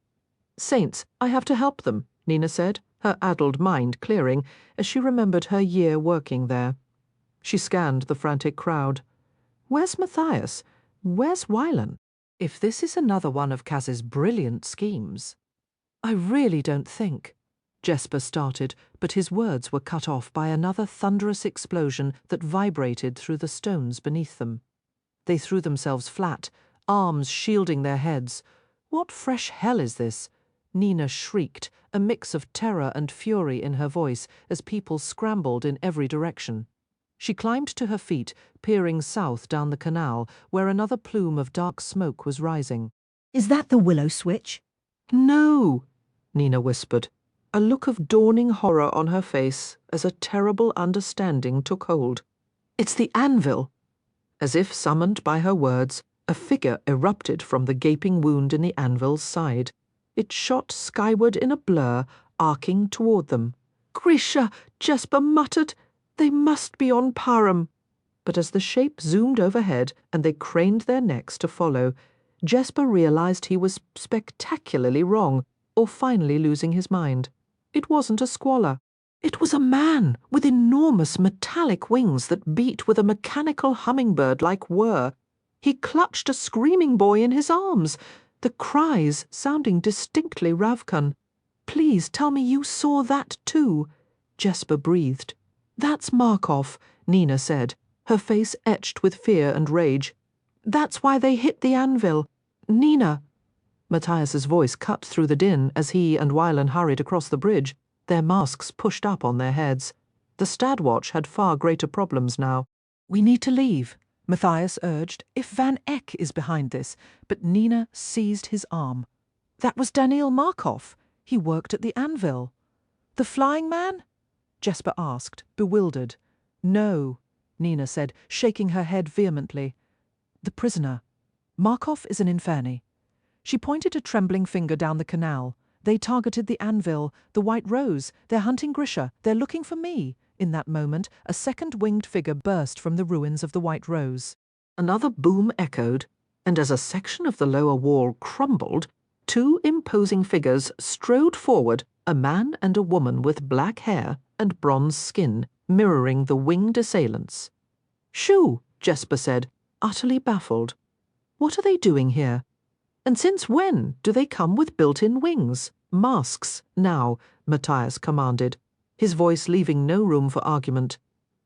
"Saints, I have to help them," Nina said, her addled mind clearing as she remembered her year working there. She scanned the frantic crowd. Where's Matthias? Where's Wylan? If this is another one of Kaz's brilliant schemes... I really don't think... Jesper started, but his words were cut off by another thunderous explosion that vibrated through the stones beneath them. They threw themselves flat, arms shielding their heads. What fresh hell is this? Nina shrieked, a mix of terror and fury in her voice as people scrambled in every direction. She climbed to her feet, peering south down the canal, where another plume of dark smoke was rising. Is that the willow switch? No, Nina whispered, a look of dawning horror on her face as a terrible understanding took hold. It's the anvil. As if summoned by her words, a figure erupted from the gaping wound in the anvil's side. It shot skyward in a blur, arcing toward them. Grisha, Jesper muttered. They must be on Param. But as the shape zoomed overhead and they craned their necks to follow, Jesper realized he was spectacularly wrong, or finally losing his mind. It wasn't a squalor. It was a man with enormous metallic wings that beat with a mechanical hummingbird-like whir. He clutched a screaming boy in his arms, the cries sounding distinctly Ravkan. Please tell me you saw that too, Jesper breathed. That's Markov, Nina said, her face etched with fear and rage. That's why they hit the anvil. Nina. Matthias's voice cut through the din as he and Wylan hurried across the bridge, their masks pushed up on their heads. The Stadwatch had far greater problems now. We need to leave, Matthias urged, if Van Eck is behind this, but Nina seized his arm. That was Daniil Markov. He worked at the anvil. The flying man? Jesper asked, bewildered. No, Nina said, shaking her head vehemently. The prisoner. Markov is an Inferni. She pointed a trembling finger down the canal. They targeted the anvil, the White Rose. They're hunting Grisha. They're looking for me. In that moment, a second winged figure burst from the ruins of the White Rose. Another boom echoed, and as a section of the lower wall crumbled, two imposing figures strode forward, a man and a woman with black hair and bronze skin, mirroring the winged assailants. Shoo, Jesper said, utterly baffled. What are they doing here? And since when do they come with built-in wings? Masks, now, Matthias commanded, his voice leaving no room for argument.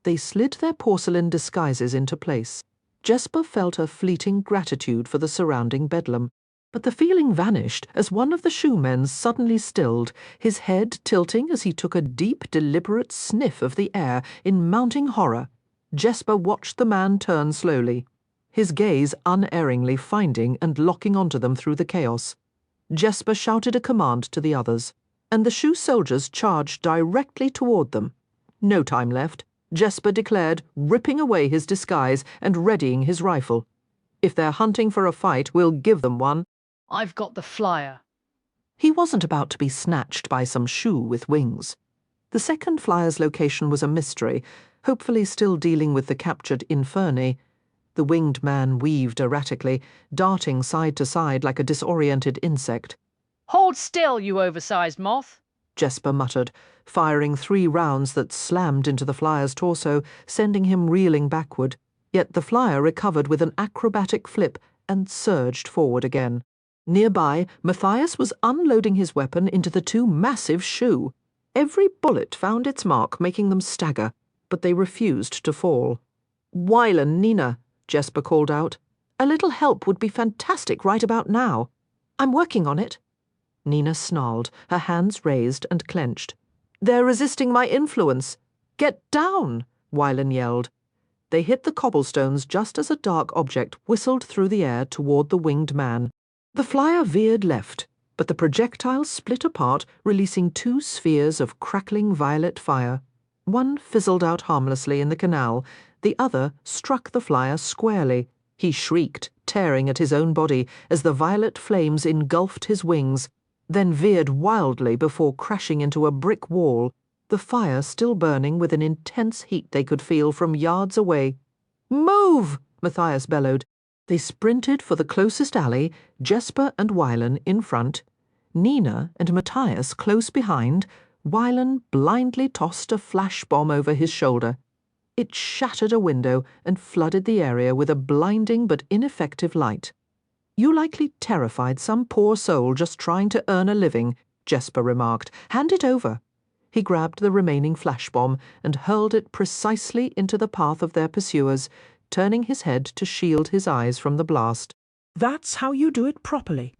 They slid their porcelain disguises into place. Jesper felt a fleeting gratitude for the surrounding bedlam, but the feeling vanished as one of the shoemen suddenly stilled, his head tilting as he took a deep, deliberate sniff of the air in mounting horror. Jesper watched the man turn slowly, his gaze unerringly finding and locking onto them through the chaos. Jesper shouted a command to the others, and the shoe soldiers charged directly toward them. No time left, Jesper declared, ripping away his disguise and readying his rifle. If they're hunting for a fight, we'll give them one. I've got the flyer. He wasn't about to be snatched by some shoe with wings. The second flyer's location was a mystery, hopefully still dealing with the captured Inferni. The winged man weaved erratically, darting side to side like a disoriented insect. Hold still, you oversized moth, Jesper muttered, firing 3 rounds that slammed into the flyer's torso, sending him reeling backward. Yet the flyer recovered with an acrobatic flip and surged forward again. Nearby, Matthias was unloading his weapon into the 2 massive shoe. Every bullet found its mark, making them stagger, but they refused to fall. Wylan, Nina, Jesper called out. A little help would be fantastic right about now. I'm working on it. Nina snarled, her hands raised and clenched. They're resisting my influence. Get down, Wylan yelled. They hit the cobblestones just as a dark object whistled through the air toward the winged man. The flyer veered left, but the projectile split apart, releasing 2 spheres of crackling violet fire. One fizzled out harmlessly in the canal, the other struck the flyer squarely. He shrieked, tearing at his own body as the violet flames engulfed his wings, then veered wildly before crashing into a brick wall, the fire still burning with an intense heat they could feel from yards away. Move! Matthias bellowed. They sprinted for the closest alley, Jesper and Wylan in front, Nina and Matthias close behind. Wylan blindly tossed a flash bomb over his shoulder. It shattered a window and flooded the area with a blinding but ineffective light. You likely terrified some poor soul just trying to earn a living, Jesper remarked. Hand it over. He grabbed the remaining flash bomb and hurled it precisely into the path of their pursuers, turning his head to shield his eyes from the blast. That's how you do it properly.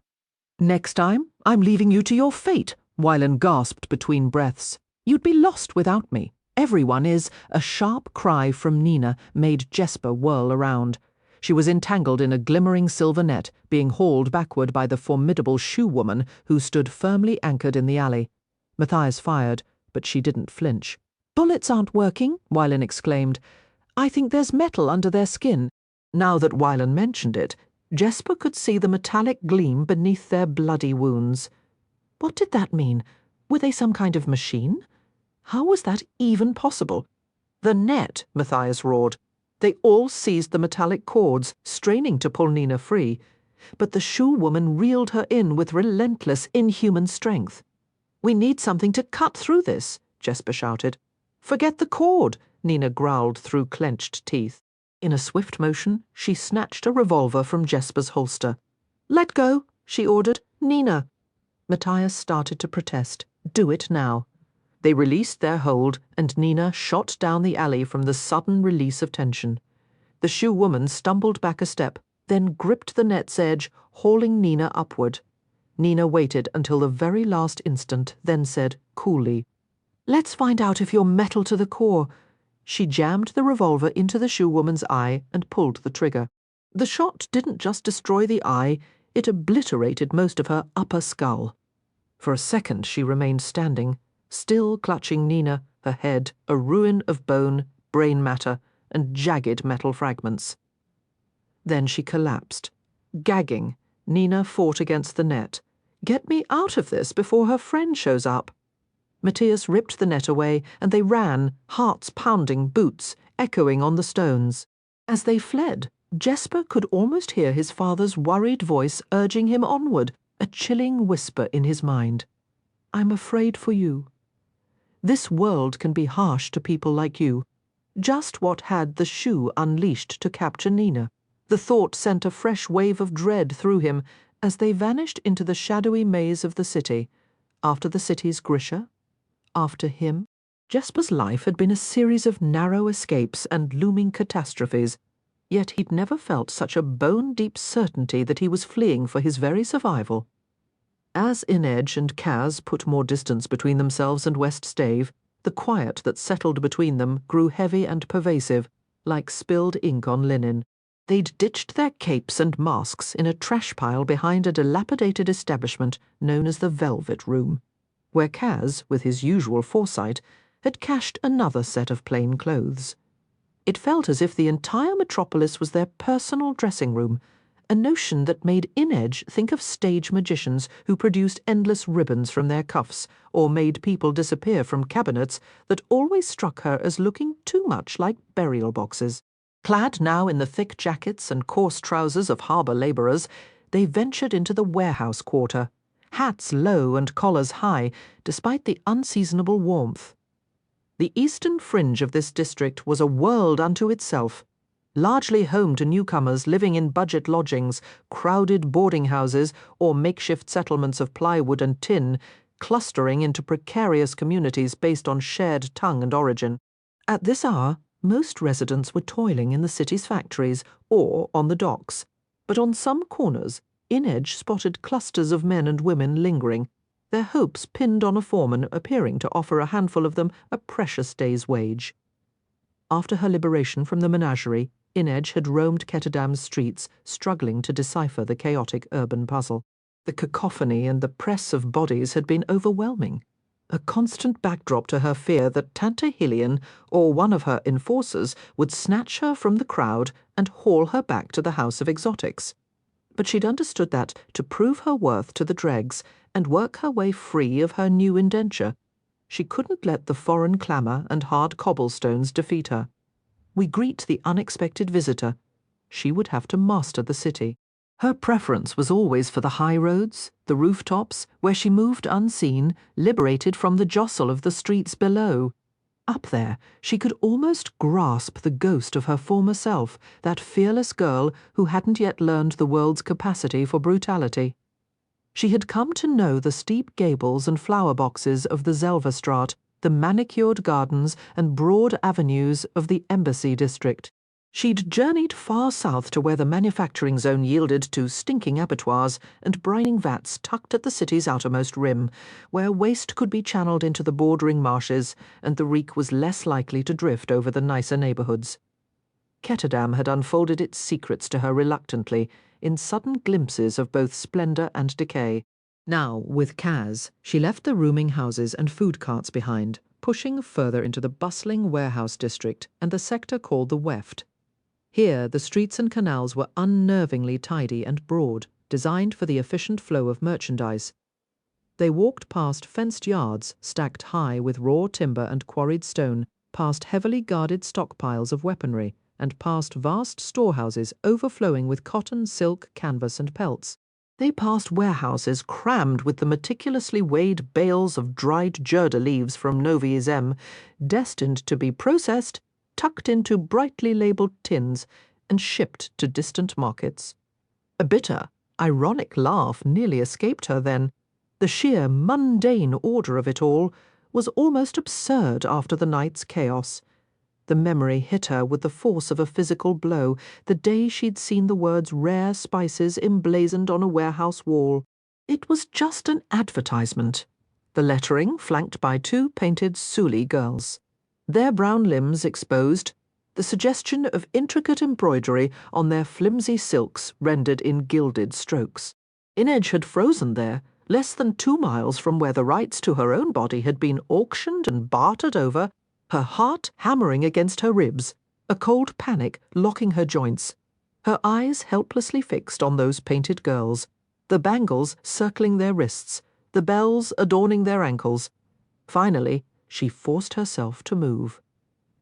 Next time, I'm leaving you to your fate, Wylan gasped between breaths. You'd be lost without me. Everyone is. A sharp cry from Nina made Jesper whirl around. She was entangled in a glimmering silver net, being hauled backward by the formidable shoe woman who stood firmly anchored in the alley. Matthias fired, but she didn't flinch. "Bullets aren't working," Wylan exclaimed. "I think there's metal under their skin." Now that Wylan mentioned it, Jesper could see the metallic gleam beneath their bloody wounds. What did that mean? Were they some kind of machine? How was that even possible? "The net," Matthias roared. They all seized the metallic cords, straining to pull Nina free. But the shoe woman reeled her in with relentless, inhuman strength. "We need something to cut through this," Jesper shouted. "Forget the cord," Nina growled through clenched teeth. In a swift motion, she snatched a revolver from Jesper's holster. "Let go," she ordered. "Nina." Matthias started to protest. Do it now. They released their hold, and Nina shot down the alley from the sudden release of tension. The shoe woman stumbled back a step, then gripped the net's edge, hauling Nina upward. Nina waited until the very last instant, then said coolly, "Let's find out if you're metal to the core." She jammed the revolver into the shoe woman's eye and pulled the trigger. The shot didn't just destroy the eye, it obliterated most of her upper skull. For a second she remained standing, still clutching Nina, her head a ruin of bone, brain matter, and jagged metal fragments. Then she collapsed. Gagging, Nina fought against the net. "Get me out of this before her friend shows up." Matthias ripped the net away, and they ran, hearts pounding, boots echoing on the stones. As they fled, Jesper could almost hear his father's worried voice urging him onward, a chilling whisper in his mind. "I'm afraid for you. This world can be harsh to people like you." Just what had the shoe unleashed to capture Nina? The thought sent a fresh wave of dread through him as they vanished into the shadowy maze of the city. After the city's Grisha? After him? Jesper's life had been a series of narrow escapes and looming catastrophes, yet he'd never felt such a bone-deep certainty that he was fleeing for his very survival. As Inedge and Kaz put more distance between themselves and West Stave, the quiet that settled between them grew heavy and pervasive, like spilled ink on linen. They'd ditched their capes and masks in a trash pile behind a dilapidated establishment known as the Velvet Room, where Kaz, with his usual foresight, had cached another set of plain clothes. It felt as if the entire metropolis was their personal dressing room, a notion that made Inedge think of stage magicians who produced endless ribbons from their cuffs or made people disappear from cabinets that always struck her as looking too much like burial boxes. Clad now in the thick jackets and coarse trousers of harbour labourers, they ventured into the warehouse quarter, hats low and collars high, despite the unseasonable warmth. The eastern fringe of this district was a world unto itself, largely home to newcomers living in budget lodgings, crowded boarding houses, or makeshift settlements of plywood and tin, clustering into precarious communities based on shared tongue and origin. At this hour, most residents were toiling in the city's factories or on the docks, but on some corners, Inedge spotted clusters of men and women lingering, their hopes pinned on a foreman appearing to offer a handful of them a precious day's wage. After her liberation from the menagerie, Inedge had roamed Ketterdam's streets, struggling to decipher the chaotic urban puzzle. The cacophony and the press of bodies had been overwhelming, a constant backdrop to her fear that Tante Hillian or one of her enforcers would snatch her from the crowd and haul her back to the House of Exotics. But she'd understood that, to prove her worth to the dregs and work her way free of her new indenture, she couldn't let the foreign clamour and hard cobblestones defeat her. We greet the unexpected visitor. She would have to master the city. Her preference was always for the high roads, the rooftops, where she moved unseen, liberated from the jostle of the streets below. Up there, she could almost grasp the ghost of her former self, that fearless girl who hadn't yet learned the world's capacity for brutality. She had come to know the steep gables and flower boxes of the Zelverstraat, the manicured gardens and broad avenues of the Embassy district. She'd journeyed far south to where the manufacturing zone yielded to stinking abattoirs and brining vats tucked at the city's outermost rim, where waste could be channeled into the bordering marshes and the reek was less likely to drift over the nicer neighbourhoods. Ketterdam had unfolded its secrets to her reluctantly, in sudden glimpses of both splendour and decay. Now, with Kaz, she left the rooming houses and food carts behind, pushing further into the bustling warehouse district and the sector called the Weft. Here, the streets and canals were unnervingly tidy and broad, designed for the efficient flow of merchandise. They walked past fenced yards stacked high with raw timber and quarried stone, past heavily guarded stockpiles of weaponry, and past vast storehouses overflowing with cotton, silk, canvas, and pelts. They passed warehouses crammed with the meticulously weighed bales of dried jerda leaves from Novi Zem, destined to be processed, tucked into brightly labelled tins, and shipped to distant markets. A bitter, ironic laugh nearly escaped her then. The sheer mundane order of it all was almost absurd after the night's chaos. The memory hit her with the force of a physical blow the day she'd seen the words rare spices emblazoned on a warehouse wall. It was just an advertisement. The lettering flanked by two painted Suli girls. Their brown limbs exposed, the suggestion of intricate embroidery on their flimsy silks rendered in gilded strokes. Inedge had frozen there, less than 2 miles from where the rights to her own body had been auctioned and bartered over, her heart hammering against her ribs, a cold panic locking her joints, her eyes helplessly fixed on those painted girls, the bangles circling their wrists, the bells adorning their ankles. Finally, she forced herself to move.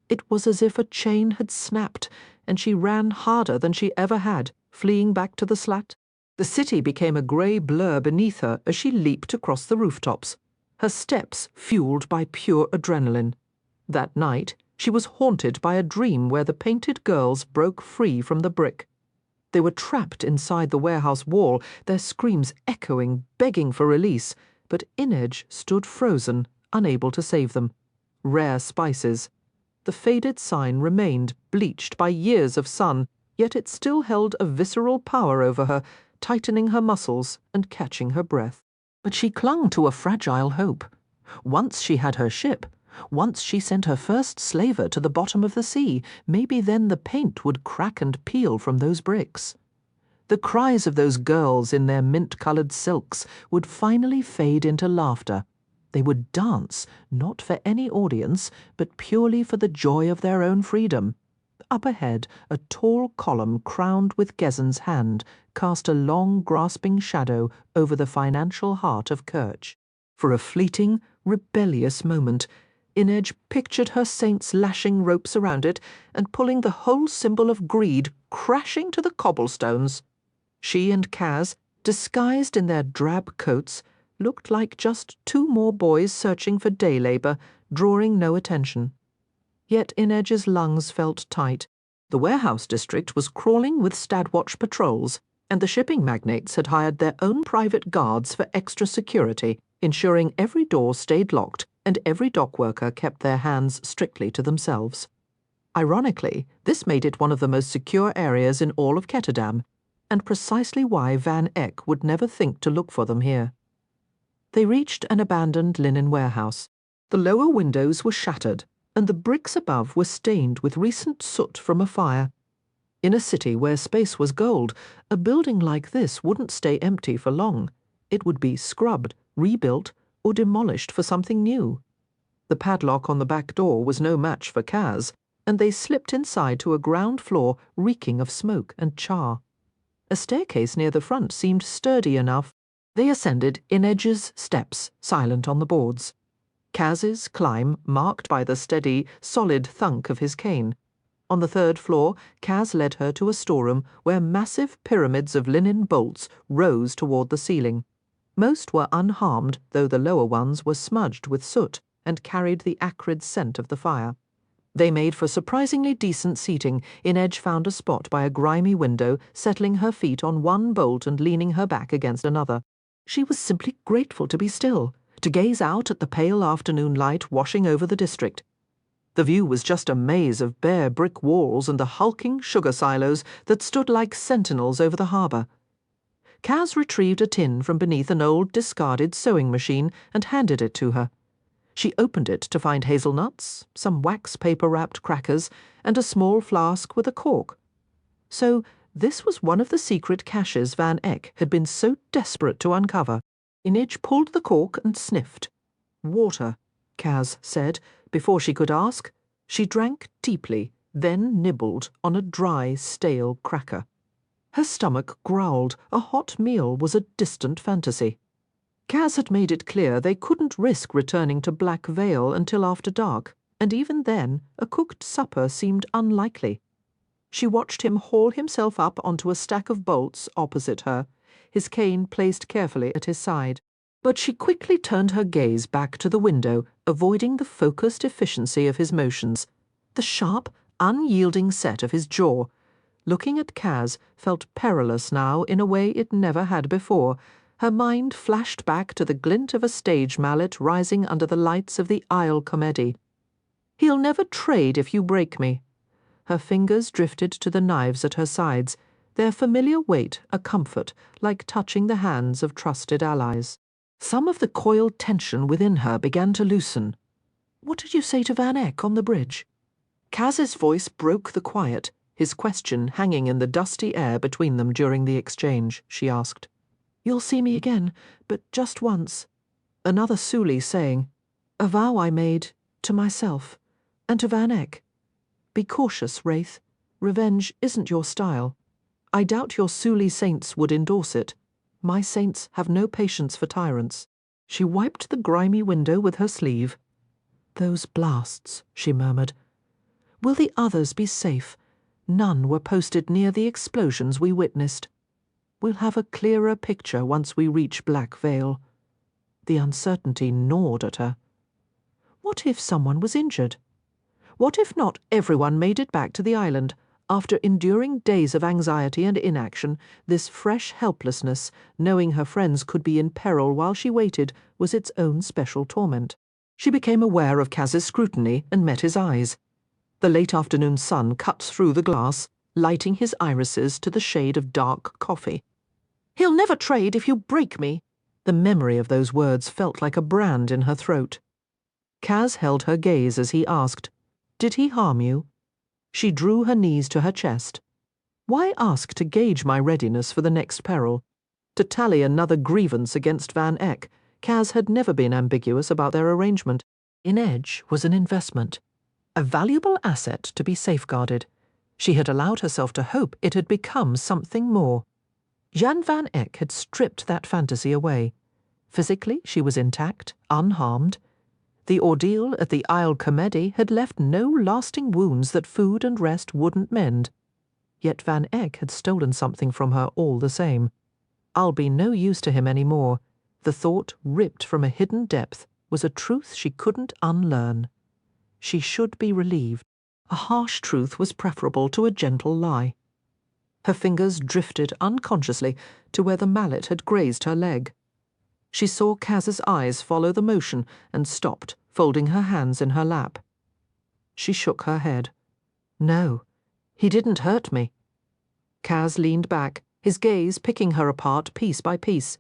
It was as if a chain had snapped, and she ran harder than she ever had, fleeing back to the slat. The city became a grey blur beneath her as she leaped across the rooftops, her steps fueled by pure adrenaline. That night, she was haunted by a dream where the painted girls broke free from the brick. They were trapped inside the warehouse wall, their screams echoing, begging for release, but Inedge stood frozen, unable to save them. Rare spices. The faded sign remained, bleached by years of sun, yet it still held a visceral power over her, tightening her muscles and catching her breath. But she clung to a fragile hope. Once she had her ship, once she sent her first slaver to the bottom of the sea, maybe then the paint would crack and peel from those bricks. The cries of those girls in their mint-coloured silks would finally fade into laughter. They would dance, not for any audience, but purely for the joy of their own freedom. Up ahead, a tall column crowned with Gessen's hand cast a long, grasping shadow over the financial heart of Kerch. For a fleeting, rebellious moment, Inedge pictured her saints lashing ropes around it and pulling the whole symbol of greed crashing to the cobblestones. She and Kaz, disguised in their drab coats, looked like just 2 more boys searching for day labour, drawing no attention. Yet Inedge's lungs felt tight. The warehouse district was crawling with Stadwatch patrols, and the shipping magnates had hired their own private guards for extra security, ensuring every door stayed locked and every dock worker kept their hands strictly to themselves. Ironically, this made it one of the most secure areas in all of Ketterdam, and precisely why Van Eck would never think to look for them here. They reached an abandoned linen warehouse. The lower windows were shattered, and the bricks above were stained with recent soot from a fire. In a city where space was gold, a building like this wouldn't stay empty for long. It would be scrubbed, rebuilt, or demolished for something new. The padlock on the back door was no match for Kaz, and they slipped inside to a ground floor reeking of smoke and char. A staircase near the front seemed sturdy enough. They ascended Inedge's steps, silent on the boards. Kaz's climb marked by the steady, solid thunk of his cane. On the 3rd floor, Kaz led her to a storeroom where massive pyramids of linen bolts rose toward the ceiling. Most were unharmed, though the lower ones were smudged with soot and carried the acrid scent of the fire. They made for surprisingly decent seating. Inedge found a spot by a grimy window, settling her feet on one bolt and leaning her back against another. She was simply grateful to be still, to gaze out at the pale afternoon light washing over the district. The view was just a maze of bare brick walls and the hulking sugar silos that stood like sentinels over the harbour. Kaz retrieved a tin from beneath an old discarded sewing machine and handed it to her. She opened it to find hazelnuts, some wax paper-wrapped crackers, and a small flask with a cork. So this was one of the secret caches Van Eck had been so desperate to uncover. Inij pulled the cork and sniffed. Water, Kaz said, before she could ask. She drank deeply, then nibbled on a dry, stale cracker. Her stomach growled. A hot meal was a distant fantasy. Kaz had made it clear they couldn't risk returning to Black Vale until after dark, and even then a cooked supper seemed unlikely. She watched him haul himself up onto a stack of bolts opposite her, his cane placed carefully at his side. But she quickly turned her gaze back to the window, avoiding the focused efficiency of his motions, the sharp, unyielding set of his jaw. Looking at Kaz felt perilous now in a way it never had before. Her mind flashed back to the glint of a stage mallet rising under the lights of the Isle Comedy. "He'll never trade if you break me." Her fingers drifted to the knives at her sides, their familiar weight a comfort, like touching the hands of trusted allies. Some of the coiled tension within her began to loosen. "What did you say to Van Eck on the bridge?" Kaz's voice broke the quiet, his question hanging in the dusty air between them during the exchange. She asked, "You'll see me again, but just once." Another Suli saying, "A vow I made to myself and to Van Eck. Be cautious, Wraith. Revenge isn't your style. I doubt your Suli saints would endorse it. My saints have no patience for tyrants." She wiped the grimy window with her sleeve. "Those blasts," she murmured. "Will the others be safe? None were posted near the explosions we witnessed. We'll have a clearer picture once we reach Black Vale." The uncertainty gnawed at her. What if someone was injured? What if not everyone made it back to the island? After enduring days of anxiety and inaction, this fresh helplessness, knowing her friends could be in peril while she waited, was its own special torment. She became aware of Kaz's scrutiny and met his eyes. The late afternoon sun cut through the glass, lighting his irises to the shade of dark coffee. "He'll never trade if you break me." The memory of those words felt like a brand in her throat. Kaz held her gaze as he asked, "Did he harm you?" She drew her knees to her chest. Why ask to gauge my readiness for the next peril? To tally another grievance against Van Eck? Kaz had never been ambiguous about their arrangement. Inij was an investment, a valuable asset to be safeguarded. She had allowed herself to hope it had become something more. Jan Van Eck had stripped that fantasy away. Physically, she was intact, unharmed. The ordeal at the Isle Comedy had left no lasting wounds that food and rest wouldn't mend. Yet Van Eck had stolen something from her all the same. "I'll be no use to him any more." The thought, ripped from a hidden depth, was a truth she couldn't unlearn. She should be relieved. A harsh truth was preferable to a gentle lie. Her fingers drifted unconsciously to where the mallet had grazed her leg. She saw Kaz's eyes follow the motion and stopped, folding her hands in her lap. She shook her head. "No, he didn't hurt me." Kaz leaned back, his gaze picking her apart piece by piece.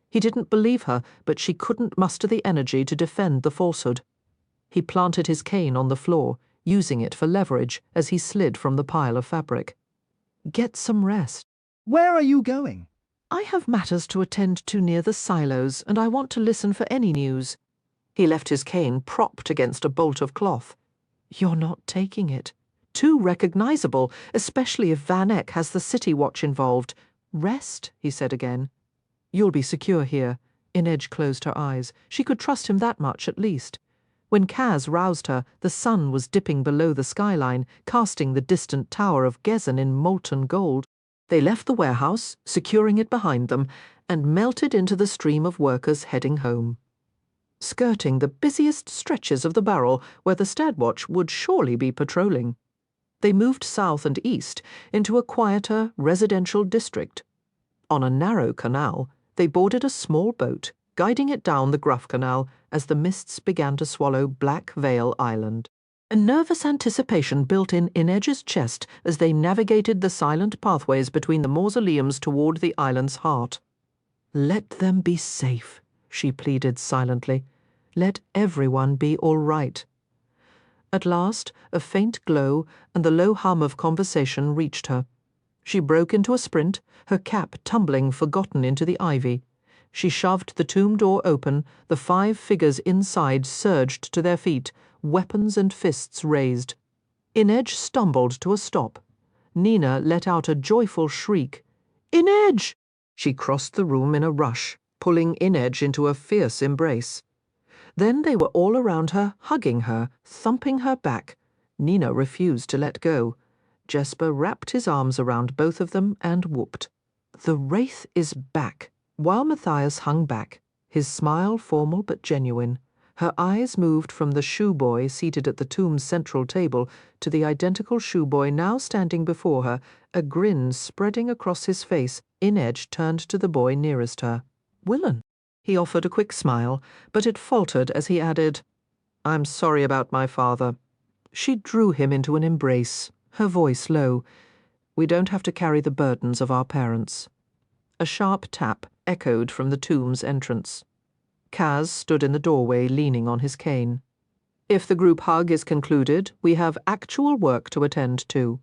He didn't believe her, but she couldn't muster the energy to defend the falsehood. He planted his cane on the floor, using it for leverage as he slid from the pile of fabric. "Get some rest." "Where are you going?" "I have matters to attend to near the silos, and I want to listen for any news." He left his cane propped against a bolt of cloth. "You're not taking it. Too recognizable, especially if Van Eck has the city watch involved. Rest," he said again. "You'll be secure here." Inij closed her eyes. She could trust him that much at least. When Kaz roused her, the sun was dipping below the skyline, casting the distant tower of Gezen in molten gold. They left the warehouse, securing it behind them, and melted into the stream of workers heading home. Skirting the busiest stretches of the barrel where the Stadwatch would surely be patrolling. They moved south and east into a quieter residential district. On a narrow canal, they boarded a small boat, guiding it down the Gruff Canal as the mists began to swallow Black Vale Island. A nervous anticipation built in Edge's chest as they navigated the silent pathways between the mausoleums toward the island's heart. "Let them be safe," she pleaded silently. "Let everyone be all right." At last, a faint glow and the low hum of conversation reached her. She broke into a sprint, her cap tumbling forgotten into the ivy. She shoved the tomb door open, the 5 figures inside surged to their feet, weapons and fists raised. Inedge stumbled to a stop. Nina let out a joyful shriek. "Inedge!" She crossed the room in a rush, pulling Inedge into a fierce embrace. Then they were all around her, hugging her, thumping her back. Nina refused to let go. Jesper wrapped his arms around both of them and whooped. "The wraith is back." While Matthias hung back, his smile formal but genuine, her eyes moved from the shoeboy seated at the tomb's central table to the identical shoeboy now standing before her, a grin spreading across his face. Inedge turned to the boy nearest her. "Willen." He offered a quick smile, but it faltered as he added, "I'm sorry about my father." She drew him into an embrace, her voice low. "We don't have to carry the burdens of our parents." A sharp tap echoed from the tomb's entrance. Kaz stood in the doorway leaning on his cane. "If the group hug is concluded, we have actual work to attend to."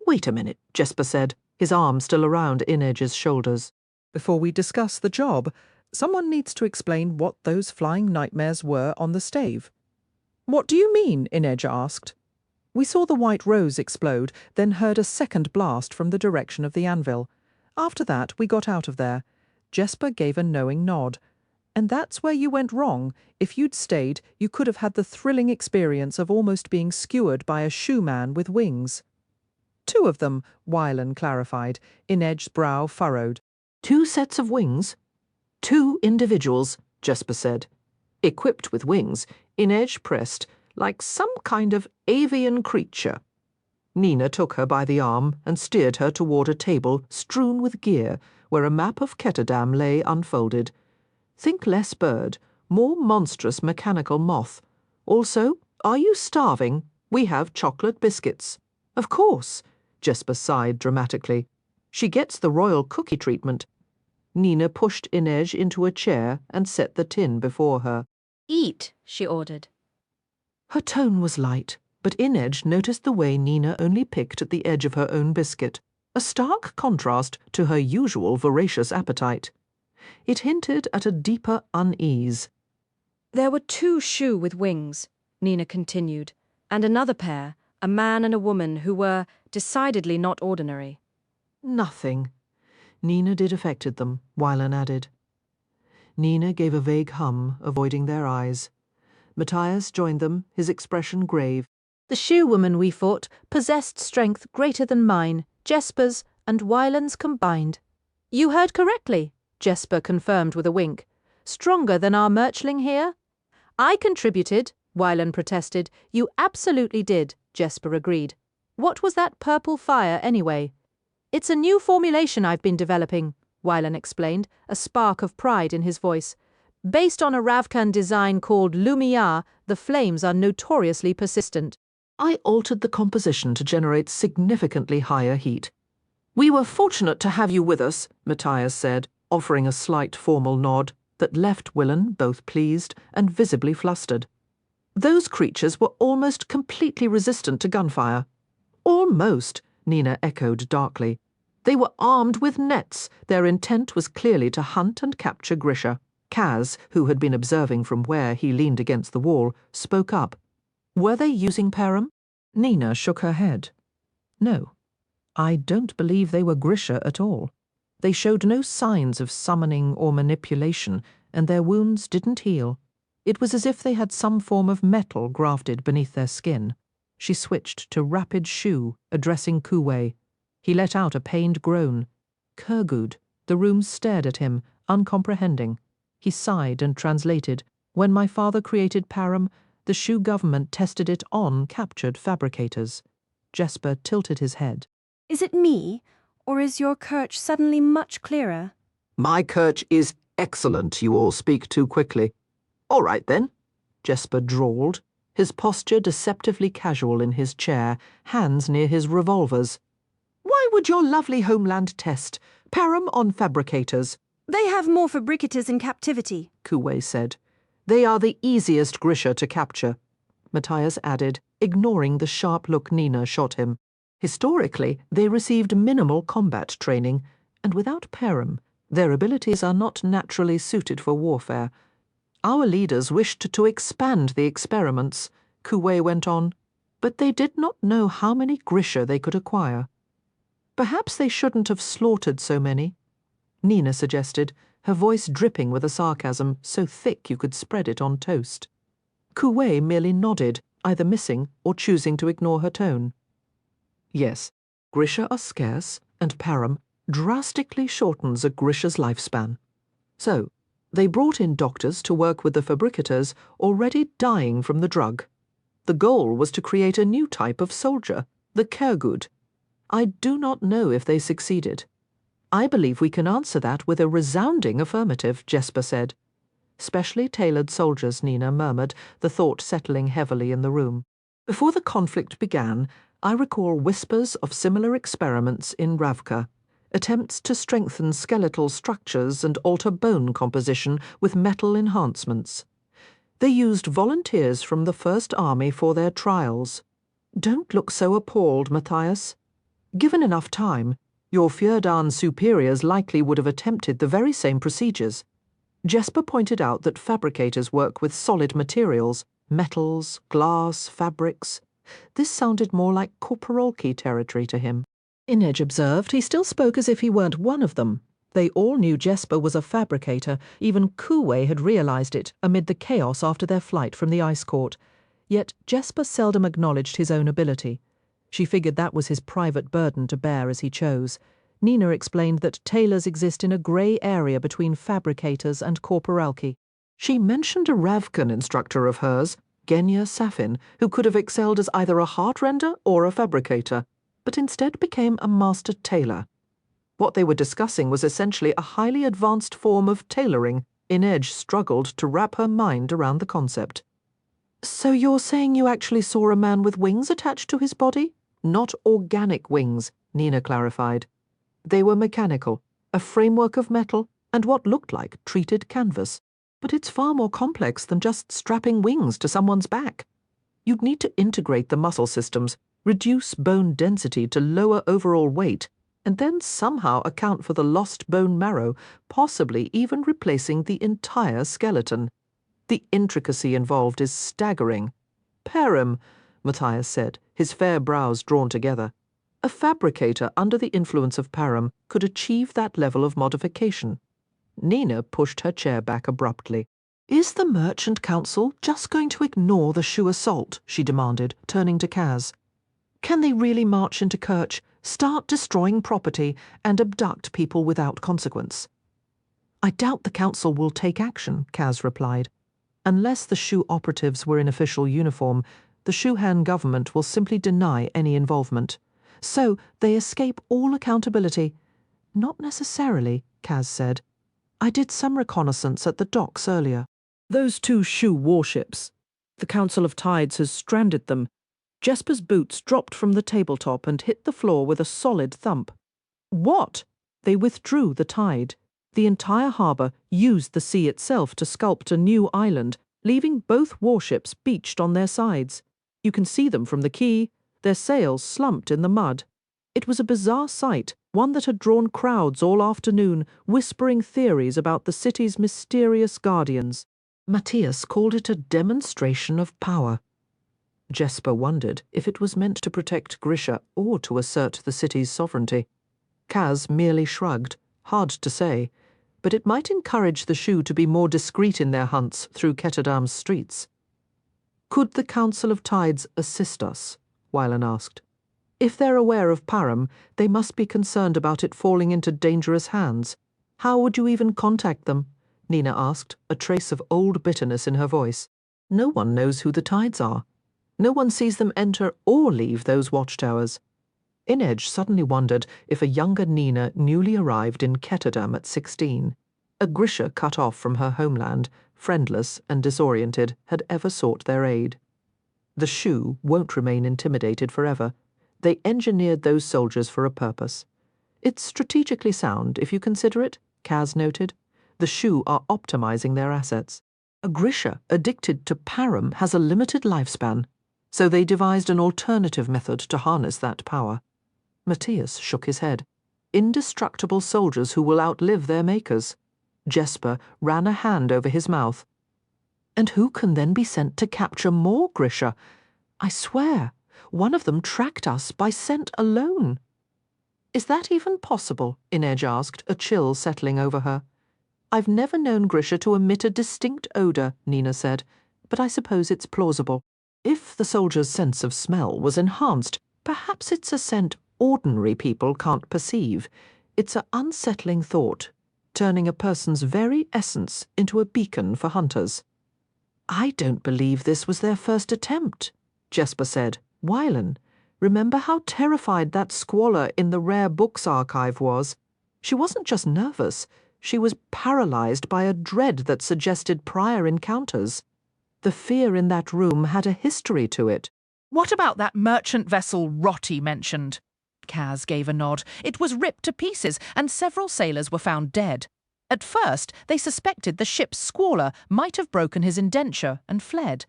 "Wait a minute," Jesper said, his arm still around Inedge's shoulders. "Before we discuss the job, someone needs to explain what those flying nightmares were on the stave." "What do you mean?" Inedge asked. "We saw the white rose explode, then heard a second blast from the direction of the anvil. After that, we got out of there." Jesper gave a knowing nod. "And that's where you went wrong. If you'd stayed, you could have had the thrilling experience of almost being skewered by a shoeman with wings." "2 of them," Wylan clarified. Inedge's brow furrowed. "2 sets of wings?" "2 individuals," Jesper said. Equipped with wings, Inedge pressed, like some kind of avian creature. Nina took her by the arm and steered her toward a table strewn with gear, where a map of Ketterdam lay unfolded. Think less bird, more monstrous mechanical moth. Also, are you starving? We have chocolate biscuits. Of course, Jesper sighed dramatically. She gets the royal cookie treatment. Nina pushed Inedge into a chair and set the tin before her. "Eat," she ordered. Her tone was light, but Inedge noticed the way Nina only picked at the edge of her own biscuit, a stark contrast to her usual voracious appetite. It hinted at a deeper unease. "There were 2 shoe with wings," Nina continued, "and another pair, a man and a woman who were decidedly not ordinary." "Nothing. Nina did affected them," Wylan added. Nina gave a vague hum, avoiding their eyes. Matthias joined them, his expression grave. "The shoe woman we fought possessed strength greater than mine, Jesper's and Wylan's combined." "You heard correctly," Jesper confirmed with a wink. "Stronger than our merchling here?" "I contributed," Wylan protested. "You absolutely did," Jesper agreed. "What was that purple fire, anyway?" "It's a new formulation I've been developing," Wylan explained, a spark of pride in his voice. "Based on a Ravkan design called Lumiere, the flames are notoriously persistent." I altered the composition to generate significantly higher heat. "We were fortunate to have you with us," Matthias said, offering a slight formal nod that left Willen both pleased and visibly flustered. "Those creatures were almost completely resistant to gunfire." "Almost," Nina echoed darkly. "They were armed with nets. Their intent was clearly to hunt and capture Grisha." Kaz, who had been observing from where he leaned against the wall, spoke up. "Were they using Param?" Nina shook her head. "No. I don't believe they were Grisha at all. They showed no signs of summoning or manipulation, and their wounds didn't heal. It was as if they had some form of metal grafted beneath their skin." She switched to rapid shoe, addressing Kuwei. He let out a pained groan. "Kurgud." The room stared at him, uncomprehending. He sighed and translated. "When my father created Param, the Shu government tested it on captured fabricators." Jesper tilted his head. "Is it me, or is your Kirch suddenly much clearer?" "My Kirch is excellent. You all speak too quickly." "All right, then," Jesper drawled. his posture deceptively casual in his chair, hands near his revolvers. "Why would your lovely homeland test? Param on fabricators." They have more fabricators in captivity, Kuwei said. "They are the easiest Grisha to capture," Matthias added, ignoring the sharp look Nina shot him. Historically, they received minimal combat training, and without Param, their abilities are not naturally suited for warfare. Our leaders wished to expand the experiments, Kuwei went on, but they did not know how many Grisha they could acquire. Perhaps they shouldn't have slaughtered so many, Nina suggested, her voice dripping with a sarcasm so thick you could spread it on toast. Kuwei merely nodded, either missing or choosing to ignore her tone. Yes, Grisha are scarce, and Param drastically shortens a Grisha's lifespan. So, they brought in doctors to work with the fabricators already dying from the drug. The goal was to create a new type of soldier, the Kergud. I do not know if they succeeded. I believe we can answer that with a resounding affirmative, Jesper said. Specially tailored soldiers, Nina murmured, the thought settling heavily in the room. Before the conflict began, I recall whispers of similar experiments in Ravka, attempts to strengthen skeletal structures and alter bone composition with metal enhancements. They used volunteers from the First Army for their trials. Don't look so appalled, Matthias. Given enough time, your Fjordan superiors likely would have attempted the very same procedures. Jesper pointed out that fabricators work with solid materials, metals, glass, fabrics. This sounded more like Korporalki territory to him. Inej observed he still spoke as if he weren't one of them. They all knew Jesper was a fabricator, even Kuwei had realized it amid the chaos after their flight from the ice court. Yet Jesper seldom acknowledged his own ability. She figured that was his private burden to bear as he chose. Nina explained that tailors exist in a grey area between fabricators and Korporalki. She mentioned a Ravkan instructor of hers, Genya Safin, who could have excelled as either a heart-render or a fabricator, but instead became a master tailor. What they were discussing was essentially a highly advanced form of tailoring. Inej struggled to wrap her mind around the concept. "So you're saying you actually saw a man with wings attached to his body?" "Not organic wings," Nina clarified. "They were mechanical, a framework of metal and what looked like treated canvas. But it's far more complex than just strapping wings to someone's back. You'd need to integrate the muscle systems, reduce bone density to lower overall weight, and then somehow account for the lost bone marrow, possibly even replacing the entire skeleton. The intricacy involved is staggering." "Param," Matthias said, his fair brows drawn together. "A fabricator under the influence of Param could achieve that level of modification." Nina pushed her chair back abruptly. "Is the Merchant Council just going to ignore the Shu assault?" she demanded, turning to Kaz. "Can they really march into Kerch, start destroying property, and abduct people without consequence?" "I doubt the Council will take action," Kaz replied. "Unless the Shu operatives were in official uniform, the Shuhan government will simply deny any involvement. So they escape all accountability." "Not necessarily," Kaz said. "I did some reconnaissance at the docks earlier. Those 2 Shu warships. The Council of Tides has stranded them." Jesper's boots dropped from the tabletop and hit the floor with a solid thump. "What?" "They withdrew the tide. The entire harbour used the sea itself to sculpt a new island, leaving both warships beached on their sides. You can see them from the quay, their sails slumped in the mud. It was a bizarre sight, one that had drawn crowds all afternoon, whispering theories about the city's mysterious guardians. Matthias called it a demonstration of power. Jesper wondered if it was meant to protect Grisha or to assert the city's sovereignty. Kaz merely shrugged, hard to say, but it might encourage the Shu to be more discreet in their hunts through Ketterdam's streets. "Could the Council of Tides assist us?" Wylan asked. "If they're aware of Param, they must be concerned about it falling into dangerous hands. How would you even contact them?" Nina asked, a trace of old bitterness in her voice. "No one knows who the Tides are. No one sees them enter or leave those watchtowers." Inej suddenly wondered if a younger Nina newly arrived in Ketterdam at 16, a Grisha cut off from her homeland, friendless and disoriented, had ever sought their aid. The shoe won't remain intimidated forever. They engineered those soldiers for a purpose. It's strategically sound, if you consider it, Kaz noted. The shoe are optimizing their assets. A Grisha addicted to param has a limited lifespan, so they devised an alternative method to harness that power. Matthias shook his head. Indestructible soldiers who will outlive their makers. Jesper ran a hand over his mouth. And who can then be sent to capture more Grisha? I swear, one of them tracked us by scent alone. Is that even possible? Inej asked, a chill settling over her. I've never known Grisha to emit a distinct odour, Nina said, but I suppose it's plausible. If the soldier's sense of smell was enhanced, perhaps it's a scent ordinary people can't perceive. It's an unsettling thought, turning a person's very essence into a beacon for hunters. I don't believe this was their first attempt, Jesper said. Wylan, remember how terrified that squalor in the rare books archive was? She wasn't just nervous, she was paralyzed by a dread that suggested prior encounters. The fear in that room had a history to it. What about that merchant vessel Rotti mentioned? Kaz gave a nod. It was ripped to pieces, and several sailors were found dead. At first, they suspected the ship's squaller might have broken his indenture and fled.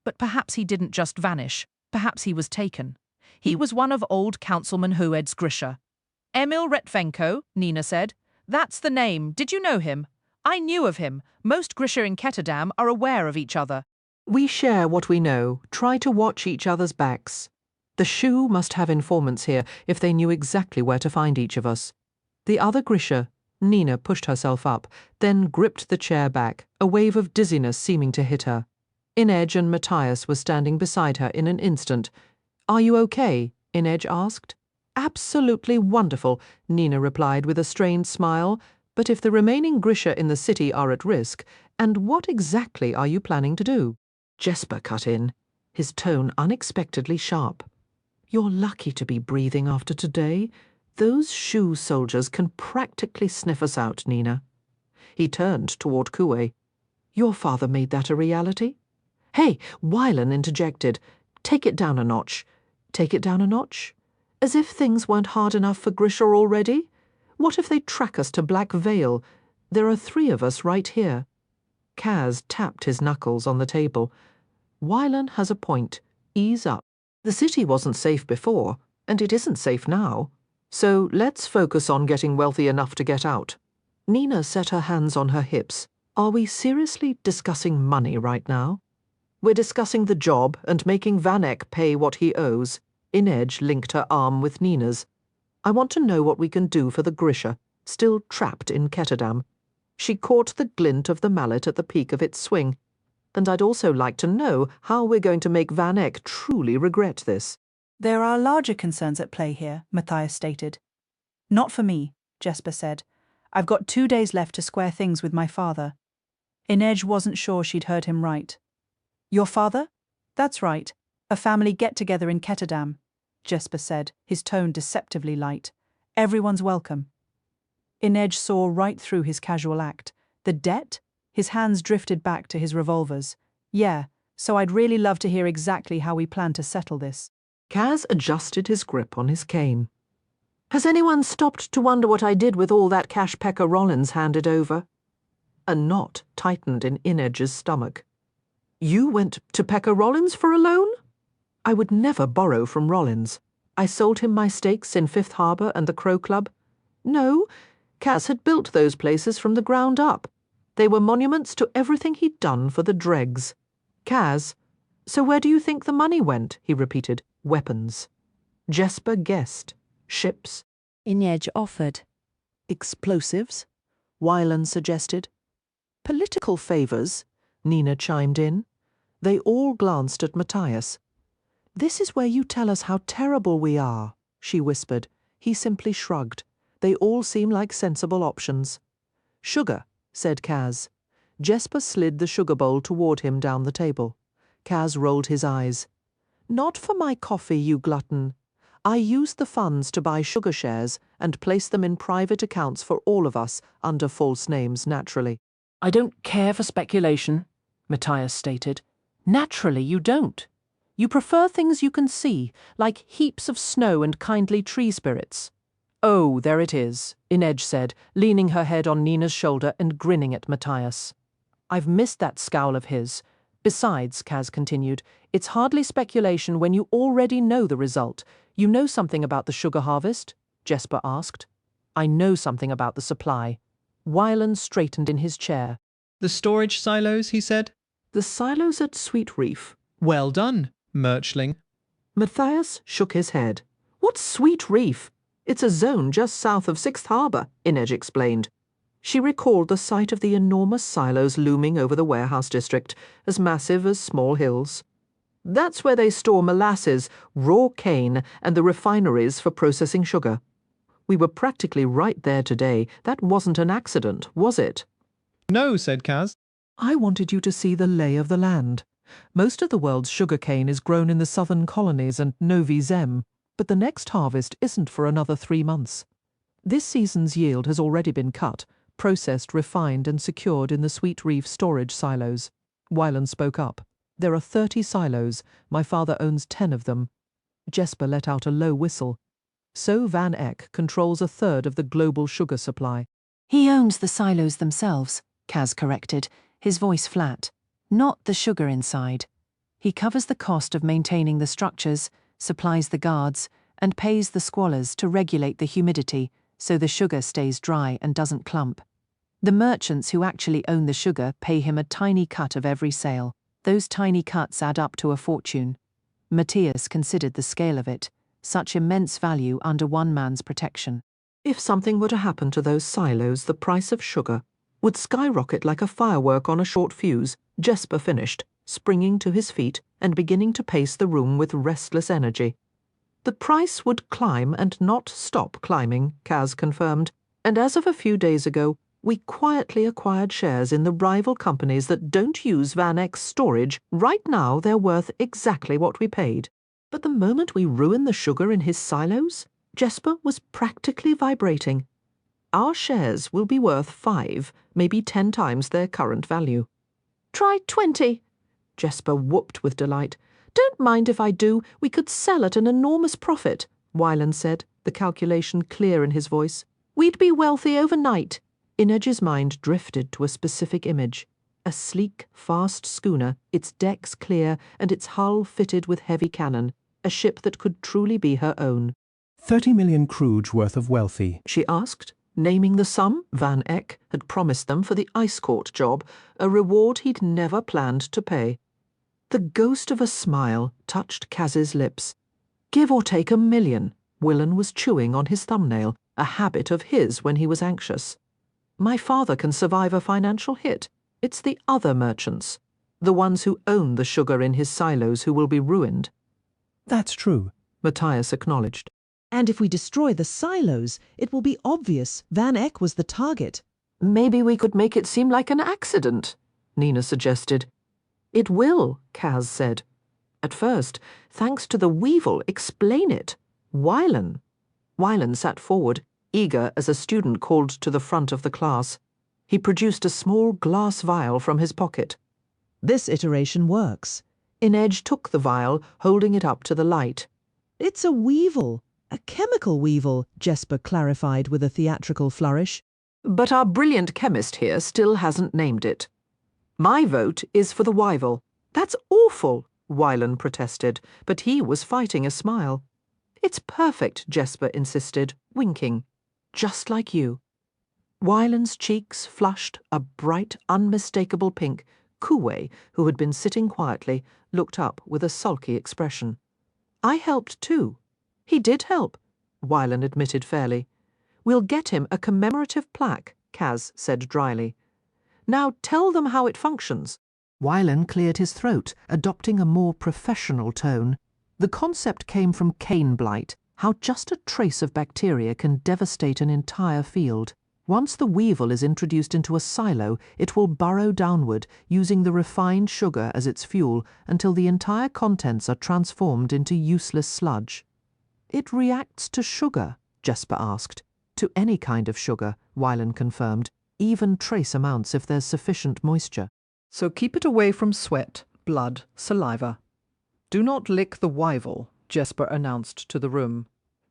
But perhaps he didn't just vanish. Perhaps he was taken. He was one of old Councilman Hued's Grisha. Emil Retvenko, Nina said. That's the name. Did you know him? I knew of him. Most Grisha in Ketterdam are aware of each other. We share what we know, try to watch each other's backs. The shoe must have informants here if they knew exactly where to find each of us. The other Grisha, Nina pushed herself up, then gripped the chair back, a wave of dizziness seeming to hit her. Inej and Matthias were standing beside her in an instant. Are you okay? Inej asked. Absolutely wonderful, Nina replied with a strained smile. But if the remaining Grisha in the city are at risk, and what exactly are you planning to do? Jesper cut in, his tone unexpectedly sharp. You're lucky to be breathing after today. Those shoe soldiers can practically sniff us out, Nina. He turned toward Kuwe. Your father made that a reality? Hey, Wylan interjected. Take it down a notch. Take it down a notch? As if things weren't hard enough for Grisha already? What if they track us to Black Vale? There are 3 of us right here. Kaz tapped his knuckles on the table. Wylan has a point. Ease up. The city wasn't safe before, and it isn't safe now. So let's focus on getting wealthy enough to get out. Nina set her hands on her hips. Are we seriously discussing money right now? We're discussing the job and making Vanek pay what he owes. Inej linked her arm with Nina's. I want to know what we can do for the Grisha, still trapped in Ketterdam. She caught the glint of the mallet at the peak of its swing. And I'd also like to know how we're going to make Vanek truly regret this. There are larger concerns at play here, Matthias stated. Not for me, Jesper said. I've got 2 days left to square things with my father. Inej wasn't sure she'd heard him right. Your father? That's right. A family get-together in Ketterdam, Jesper said, his tone deceptively light. Everyone's welcome. Inej saw right through his casual act. The debt? His hands drifted back to his revolvers. Yeah, so I'd really love to hear exactly how we plan to settle this. Kaz adjusted his grip on his cane. Has anyone stopped to wonder what I did with all that cash Pekka Rollins handed over? A knot tightened in Inej's stomach. You went to Pekka Rollins for a loan? I would never borrow from Rollins. I sold him my stakes in Fifth Harbour and the Crow Club. No, Kaz had built those places from the ground up. They were monuments to everything he'd done for the dregs. Kaz, so where do you think the money went? He repeated. Weapons. Jesper guessed. Ships. Inej offered. Explosives? Wylan suggested. Political favours, Nina chimed in. They all glanced at Matthias. This is where you tell us how terrible we are, she whispered. He simply shrugged. They all seem like sensible options. Sugar, said Kaz. Jesper slid the sugar bowl toward him down the table. Kaz rolled his eyes. Not for my coffee, you glutton. I used the funds to buy sugar shares and place them in private accounts for all of us, under false names, naturally. I don't care for speculation, Matthias stated. Naturally you don't. You prefer things you can see, like heaps of snow and kindly tree spirits. Oh, there it is, Inedge said, leaning her head on Nina's shoulder and grinning at Matthias. I've missed that scowl of his. Besides, Kaz continued, it's hardly speculation when you already know the result. You know something about the sugar harvest? Jesper asked. I know something about the supply. Wylan straightened in his chair. The storage silos, he said. The silos at Sweet Reef. Well done, Merchling. Matthias shook his head. What's Sweet Reef? It's a zone just south of Sixth Harbour, Inedge explained. She recalled the sight of the enormous silos looming over the warehouse district, as massive as small hills. That's where they store molasses, raw cane, and the refineries for processing sugar. We were practically right there today. That wasn't an accident, was it? No, said Kaz. I wanted you to see the lay of the land. Most of the world's sugarcane is grown in the southern colonies and Novi Zem, but the next harvest isn't for another 3 months. This season's yield has already been cut, processed, refined and secured in the Sweet Reef storage silos. Wylan spoke up. There are 30 silos. My father owns 10 of them. Jesper let out a low whistle. So Van Eck controls a third of the global sugar supply. He owns the silos themselves, Kaz corrected, his voice flat. Not the sugar inside. He covers the cost of maintaining the structures, supplies the guards, and pays the squallers to regulate the humidity so the sugar stays dry and doesn't clump. The merchants who actually own the sugar pay him a tiny cut of every sale. Those tiny cuts add up to a fortune. Matthias considered the scale of it, such immense value under one man's protection. If something were to happen to those silos, the price of sugar would skyrocket like a firework on a short fuse. Jesper finished, springing to his feet and beginning to pace the room with restless energy. The price would climb and not stop climbing, Kaz confirmed, and as of a few days ago, we quietly acquired shares in the rival companies that don't use Van Eck's storage. Right now, they're worth exactly what we paid. But the moment we ruin the sugar in his silos, Jesper was practically vibrating. Our shares will be worth 5, maybe 10 times their current value. Try 20. Jesper whooped with delight. Don't mind if I do. We could sell at an enormous profit, Wylan said, the calculation clear in his voice. We'd be wealthy overnight. Inedge's mind drifted to a specific image. A sleek, fast schooner, its decks clear and its hull fitted with heavy cannon. A ship that could truly be her own. 30 million Kruge worth of wealthy, she asked, naming the sum Van Eck had promised them for the ice court job, a reward he'd never planned to pay. The ghost of a smile touched Kaz's lips. Give or take 1 million. Wylan was chewing on his thumbnail, a habit of his when he was anxious. My father can survive a financial hit. It's the other merchants, the ones who own the sugar in his silos who will be ruined. That's true, Matthias acknowledged. And if we destroy the silos, it will be obvious Van Eck was the target. Maybe we could make it seem like an accident, Nina suggested. It will, Kaz said. At first, thanks to the weevil, explain it. Wylan. Wylan sat forward, eager as a student called to the front of the class. He produced a small glass vial from his pocket. This iteration works. Inedge took the vial, holding it up to the light. It's a weevil. A chemical weevil, Jesper clarified with a theatrical flourish. But our brilliant chemist here still hasn't named it. My vote is for the weevil. That's awful, Wylan protested, but he was fighting a smile. It's perfect, Jesper insisted, winking. Just like you. Wylan's cheeks flushed a bright, unmistakable pink. Kuwei, who had been sitting quietly, looked up with a sulky expression. I helped too. He did help, Wylan admitted fairly. We'll get him a commemorative plaque, Kaz said dryly. Now tell them how it functions. Wylan cleared his throat, adopting a more professional tone. The concept came from cane blight, how just a trace of bacteria can devastate an entire field. Once the weevil is introduced into a silo, it will burrow downward, using the refined sugar as its fuel until the entire contents are transformed into useless sludge. It reacts to sugar, Jesper asked. To any kind of sugar, Wylan confirmed, even trace amounts if there's sufficient moisture. So keep it away from sweat, blood, saliva. Do not lick the wyval, Jesper announced to the room.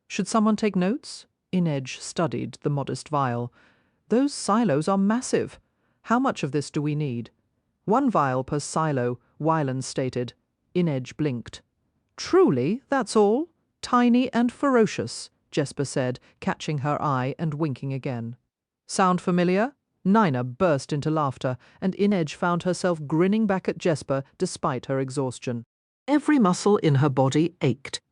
Should someone take notes? Inedge studied the modest vial. Those silos are massive. How much of this do we need? 1 vial per silo, Wylan stated. Inedge blinked. Truly, that's all? Tiny and ferocious, Jesper said, catching her eye and winking again. Sound familiar? Nina burst into laughter, and Inedge found herself grinning back at Jesper despite her exhaustion. Every muscle in her body ached,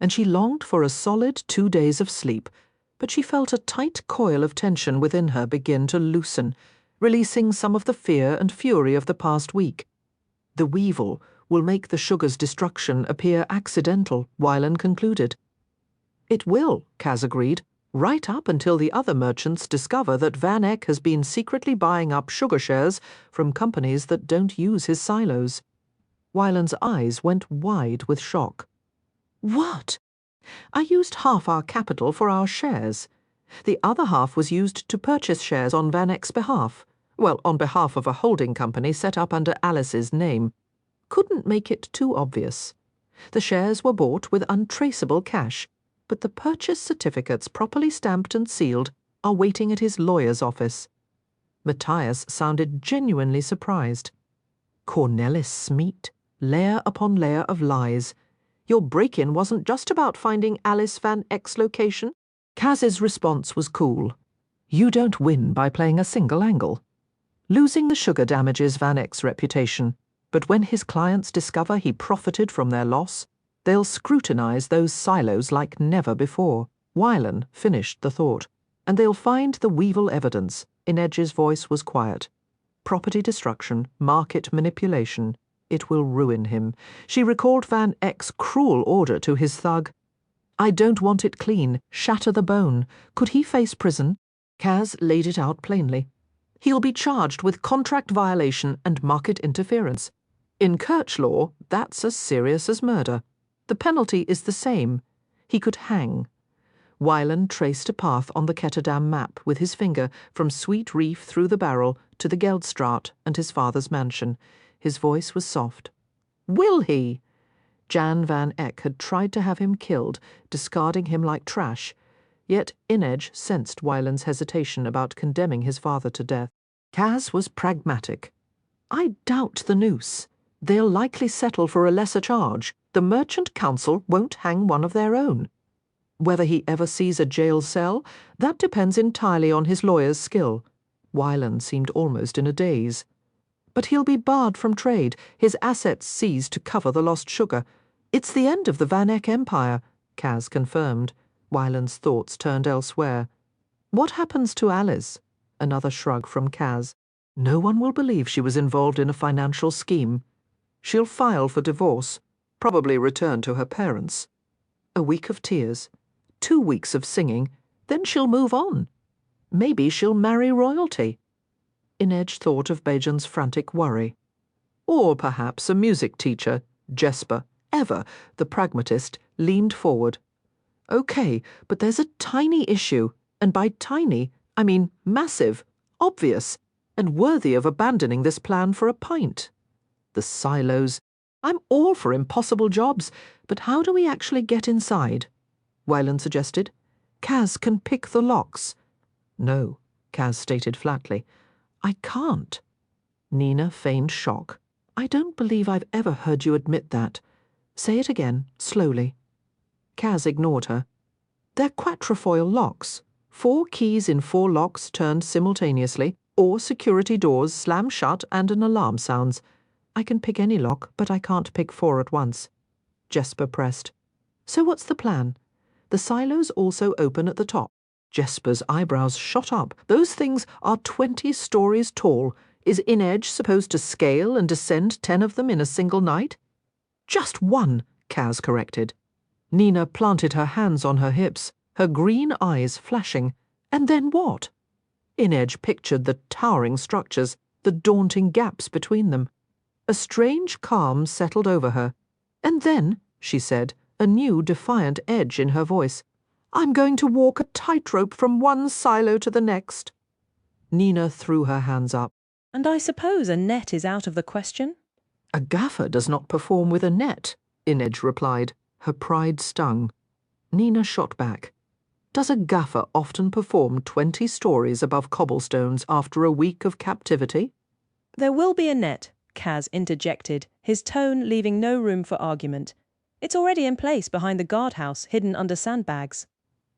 and she longed for a solid 2 days of sleep, but she felt a tight coil of tension within her begin to loosen, releasing some of the fear and fury of the past week. The weevil will make the sugar's destruction appear accidental, Wylan concluded. It will, Kaz agreed, right up until the other merchants discover that Van Eck has been secretly buying up sugar shares from companies that don't use his silos. Wylan's eyes went wide with shock. What? I used half our capital for our shares. The other half was used to purchase shares on Van Eck's behalf. Well, on behalf of a holding company set up under Alice's name. Couldn't make it too obvious. The shares were bought with untraceable cash, but the purchase certificates, properly stamped and sealed, are waiting at his lawyer's office. Matthias sounded genuinely surprised. Cornelis Smeet, layer upon layer of lies. Your break-in wasn't just about finding Alice Van Eck's location. Kaz's response was cool. You don't win by playing a single angle. Losing the sugar damages Van Eck's reputation, but when his clients discover he profited from their loss, they'll scrutinize those silos like never before. Wylan finished the thought. And they'll find the weevil evidence. Inedge's voice was quiet. Property destruction, market manipulation. It will ruin him. She recalled Van Eck's cruel order to his thug. I don't want it clean. Shatter the bone. Could he face prison? Kaz laid it out plainly. He'll be charged with contract violation and market interference. In Kirch law, that's as serious as murder. The penalty is the same. He could hang. Wylan traced a path on the Ketterdam map with his finger from Sweet Reef through the barrel to the Geldstraat and his father's mansion. His voice was soft. Will he? Jan Van Eck had tried to have him killed, discarding him like trash. Yet Inedge sensed Wylan's hesitation about condemning his father to death. Kaz was pragmatic. I doubt the noose. They'll likely settle for a lesser charge. The Merchant Council won't hang one of their own. Whether he ever sees a jail cell, that depends entirely on his lawyer's skill. Wylan seemed almost in a daze. But he'll be barred from trade, his assets seized to cover the lost sugar. It's the end of the Van Eck empire, Kaz confirmed. Wylan's thoughts turned elsewhere. What happens to Alice? Another shrug from Kaz. No one will believe she was involved in a financial scheme. She'll file for divorce, probably return to her parents. A week of tears, 2 weeks of singing, then she'll move on. Maybe she'll marry royalty. Inedge thought of Bajan's frantic worry. Or perhaps a music teacher, Jesper, ever, the pragmatist, leaned forward. Okay, but there's a tiny issue, and by tiny, I mean massive, obvious, and worthy of abandoning this plan for a pint. The silos. I'm all for impossible jobs, but how do we actually get inside? Wylan suggested. Kaz can pick the locks. No, Kaz stated flatly. I can't. Nina feigned shock. I don't believe I've ever heard you admit that. Say it again, slowly. Kaz ignored her. They're quatrefoil locks. 4 keys in 4 locks turned simultaneously, or security doors slam shut and an alarm sounds. I can pick any lock, but I can't pick 4 at once. Jesper pressed. So what's the plan? The silos also open at the top. Jesper's eyebrows shot up. Those things are 20 stories tall. Is Inedge supposed to scale and descend 10 of them in a single night? Just 1, Kaz corrected. Nina planted her hands on her hips, her green eyes flashing. And then what? Inedge pictured the towering structures, the daunting gaps between them. A strange calm settled over her. And then, she said, a new defiant edge in her voice, I'm going to walk a tightrope from one silo to the next. Nina threw her hands up. And I suppose a net is out of the question? A gaffer does not perform with a net, Inedge replied. Her pride stung. Nina shot back. Does a gaffer often perform 20 stories above cobblestones after a week of captivity? There will be a net, Kaz interjected, his tone leaving no room for argument. It's already in place behind the guardhouse, hidden under sandbags.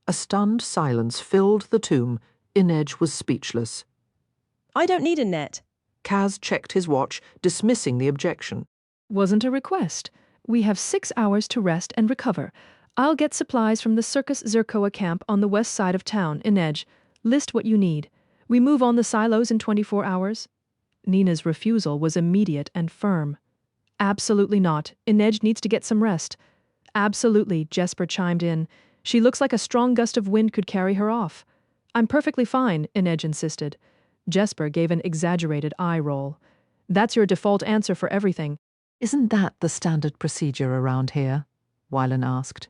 A stunned silence filled the tomb. Inedge was speechless. I don't need a net. Kaz checked his watch, dismissing the objection. Wasn't a request. We have 6 hours to rest and recover. I'll get supplies from the Circus Zerkoa camp on the west side of town, Inedge. List what you need. We move on the silos in 24 hours. Nina's refusal was immediate and firm. Absolutely not. Inedge needs to get some rest. Absolutely, Jesper chimed in. She looks like a strong gust of wind could carry her off. I'm perfectly fine, Inedge insisted. Jesper gave an exaggerated eye roll. That's your default answer for everything. Isn't that the standard procedure around here? Wylan asked.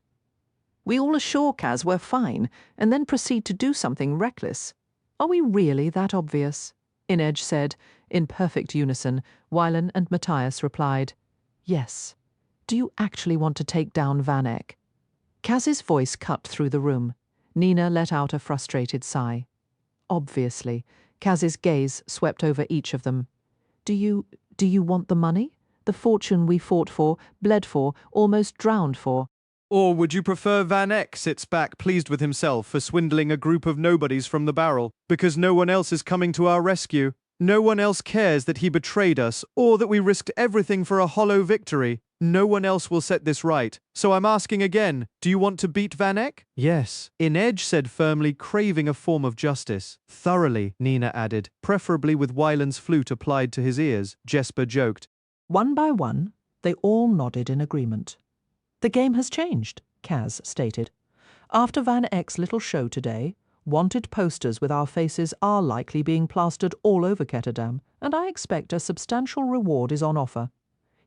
We all assure Kaz we're fine, and then proceed to do something reckless. Are we really that obvious? Inedge said. In perfect unison, Wylan and Matthias replied, Yes. Do you actually want to take down Van Eck? Kaz's voice cut through the room. Nina let out a frustrated sigh. Obviously, Kaz's gaze swept over each of them. Do you want the money? The fortune we fought for, bled for, almost drowned for? Or would you prefer Van Eck sits back pleased with himself for swindling a group of nobodies from the barrel, because no one else is coming to our rescue? No one else cares that he betrayed us, or that we risked everything for a hollow victory. No one else will set this right. So I'm asking again, do you want to beat Van Eck? Yes, Inedge said firmly, craving a form of justice. Thoroughly, Nina added, preferably with Wylan's flute applied to his ears, Jesper joked. One by one, they all nodded in agreement. The game has changed, Kaz stated. After Van Eck's little show today, wanted posters with our faces are likely being plastered all over Ketterdam, and I expect a substantial reward is on offer.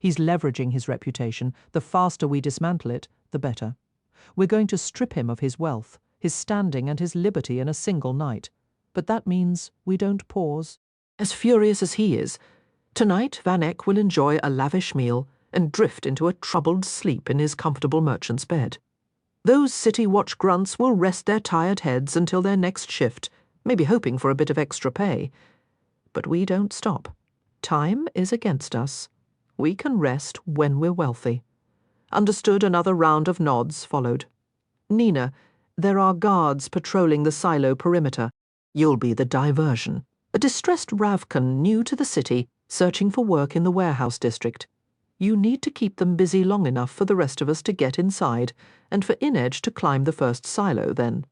He's leveraging his reputation. The faster we dismantle it, the better. We're going to strip him of his wealth, his standing and his liberty in a single night. But that means we don't pause. As furious as he is, tonight Van Eck will enjoy a lavish meal and drift into a troubled sleep in his comfortable merchant's bed. Those city watch grunts will rest their tired heads until their next shift, maybe hoping for a bit of extra pay. But we don't stop. Time is against us. We can rest when we're wealthy. Understood. Another round of nods followed. Nina, there are guards patrolling the silo perimeter. You'll be the diversion. A distressed Ravkan new to the city, searching for work in the warehouse district. You need to keep them busy long enough for the rest of us to get inside, and for Inedge to climb the first silo then.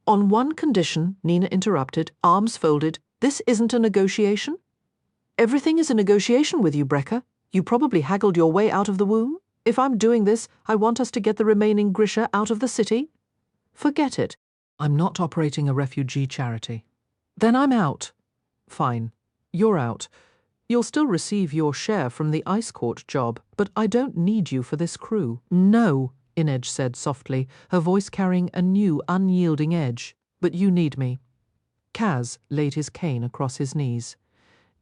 On one condition, Nina interrupted, arms folded. This isn't a negotiation? Everything is a negotiation with you, Brekker. You probably haggled your way out of the womb. If I'm doing this, I want us to get the remaining Grisha out of the city. Forget it. I'm not operating a refugee charity. Then I'm out. Fine. You're out. You'll still receive your share from the ice court job, but I don't need you for this crew. No, Inedge said softly, her voice carrying a new, unyielding edge. But you need me. Kaz laid his cane across his knees.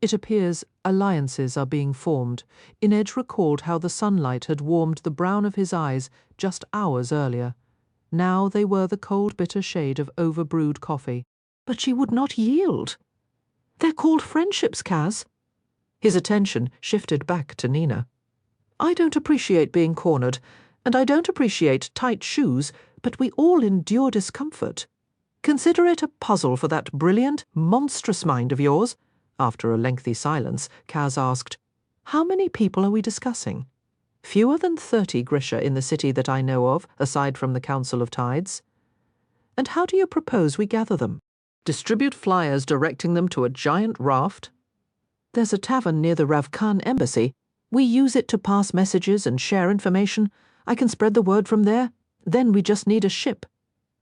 It appears alliances are being formed. Inedge recalled how the sunlight had warmed the brown of his eyes just hours earlier. Now they were the cold, bitter shade of overbrewed coffee. But she would not yield. They're called friendships, Kaz. His attention shifted back to Nina. I don't appreciate being cornered, and I don't appreciate tight shoes, but we all endure discomfort. Consider it a puzzle for that brilliant, monstrous mind of yours. After a lengthy silence, Kaz asked, How many people are we discussing? Fewer than 30 Grisha in the city that I know of, aside from the Council of Tides. And how do you propose we gather them? Distribute flyers directing them to a giant raft? There's a tavern near the Ravkan embassy. We use it to pass messages and share information. I can spread the word from there. Then we just need a ship.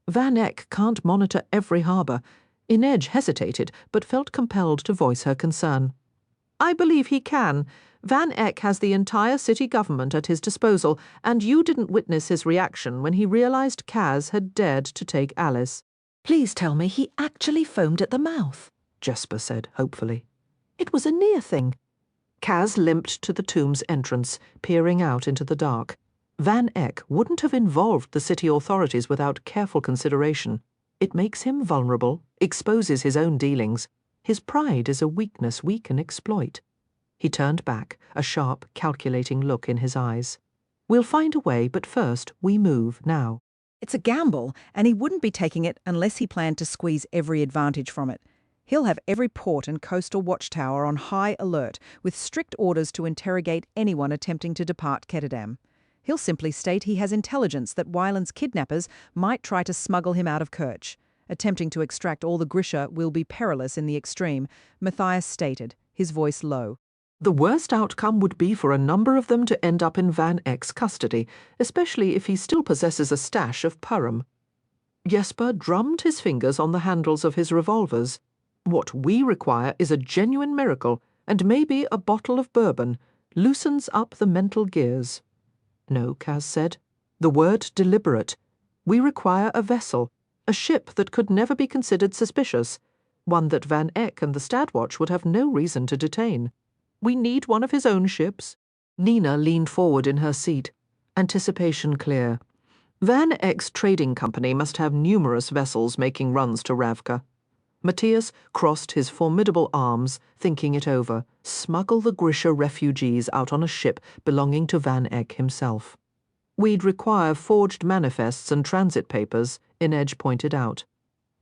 Van Eck can't monitor every harbour. Inedge hesitated, but felt compelled to voice her concern. I believe he can. Van Eck has the entire city government at his disposal, and you didn't witness his reaction when he realised Kaz had dared to take Alice. Please tell me he actually foamed at the mouth, Jesper said hopefully. It was a near thing. Kaz limped to the tomb's entrance, peering out into the dark. Van Eck wouldn't have involved the city authorities without careful consideration. It makes him vulnerable, exposes his own dealings. His pride is a weakness we can exploit. He turned back, a sharp, calculating look in his eyes. We'll find a way, but first we move now. It's a gamble, and he wouldn't be taking it unless he planned to squeeze every advantage from it. He'll have every port and coastal watchtower on high alert, with strict orders to interrogate anyone attempting to depart Ketterdam. He'll simply state he has intelligence that Wyland's kidnappers might try to smuggle him out of Kerch. Attempting to extract all the Grisha will be perilous in the extreme, Matthias stated, his voice low. The worst outcome would be for a number of them to end up in Van Eck's custody, especially if he still possesses a stash of Purim. Jesper drummed his fingers on the handles of his revolvers. What we require is a genuine miracle, and maybe a bottle of bourbon loosens up the mental gears. No, Kaz said. The word deliberate. We require a vessel, a ship that could never be considered suspicious, one that Van Eck and the Stadwatch would have no reason to detain. We need one of his own ships. Nina leaned forward in her seat, anticipation clear. Van Eck's trading company must have numerous vessels making runs to Ravka. Matthias crossed his formidable arms, thinking it over. Smuggle the Grisha refugees out on a ship belonging to Van Eck himself. We'd require forged manifests and transit papers, Inej pointed out.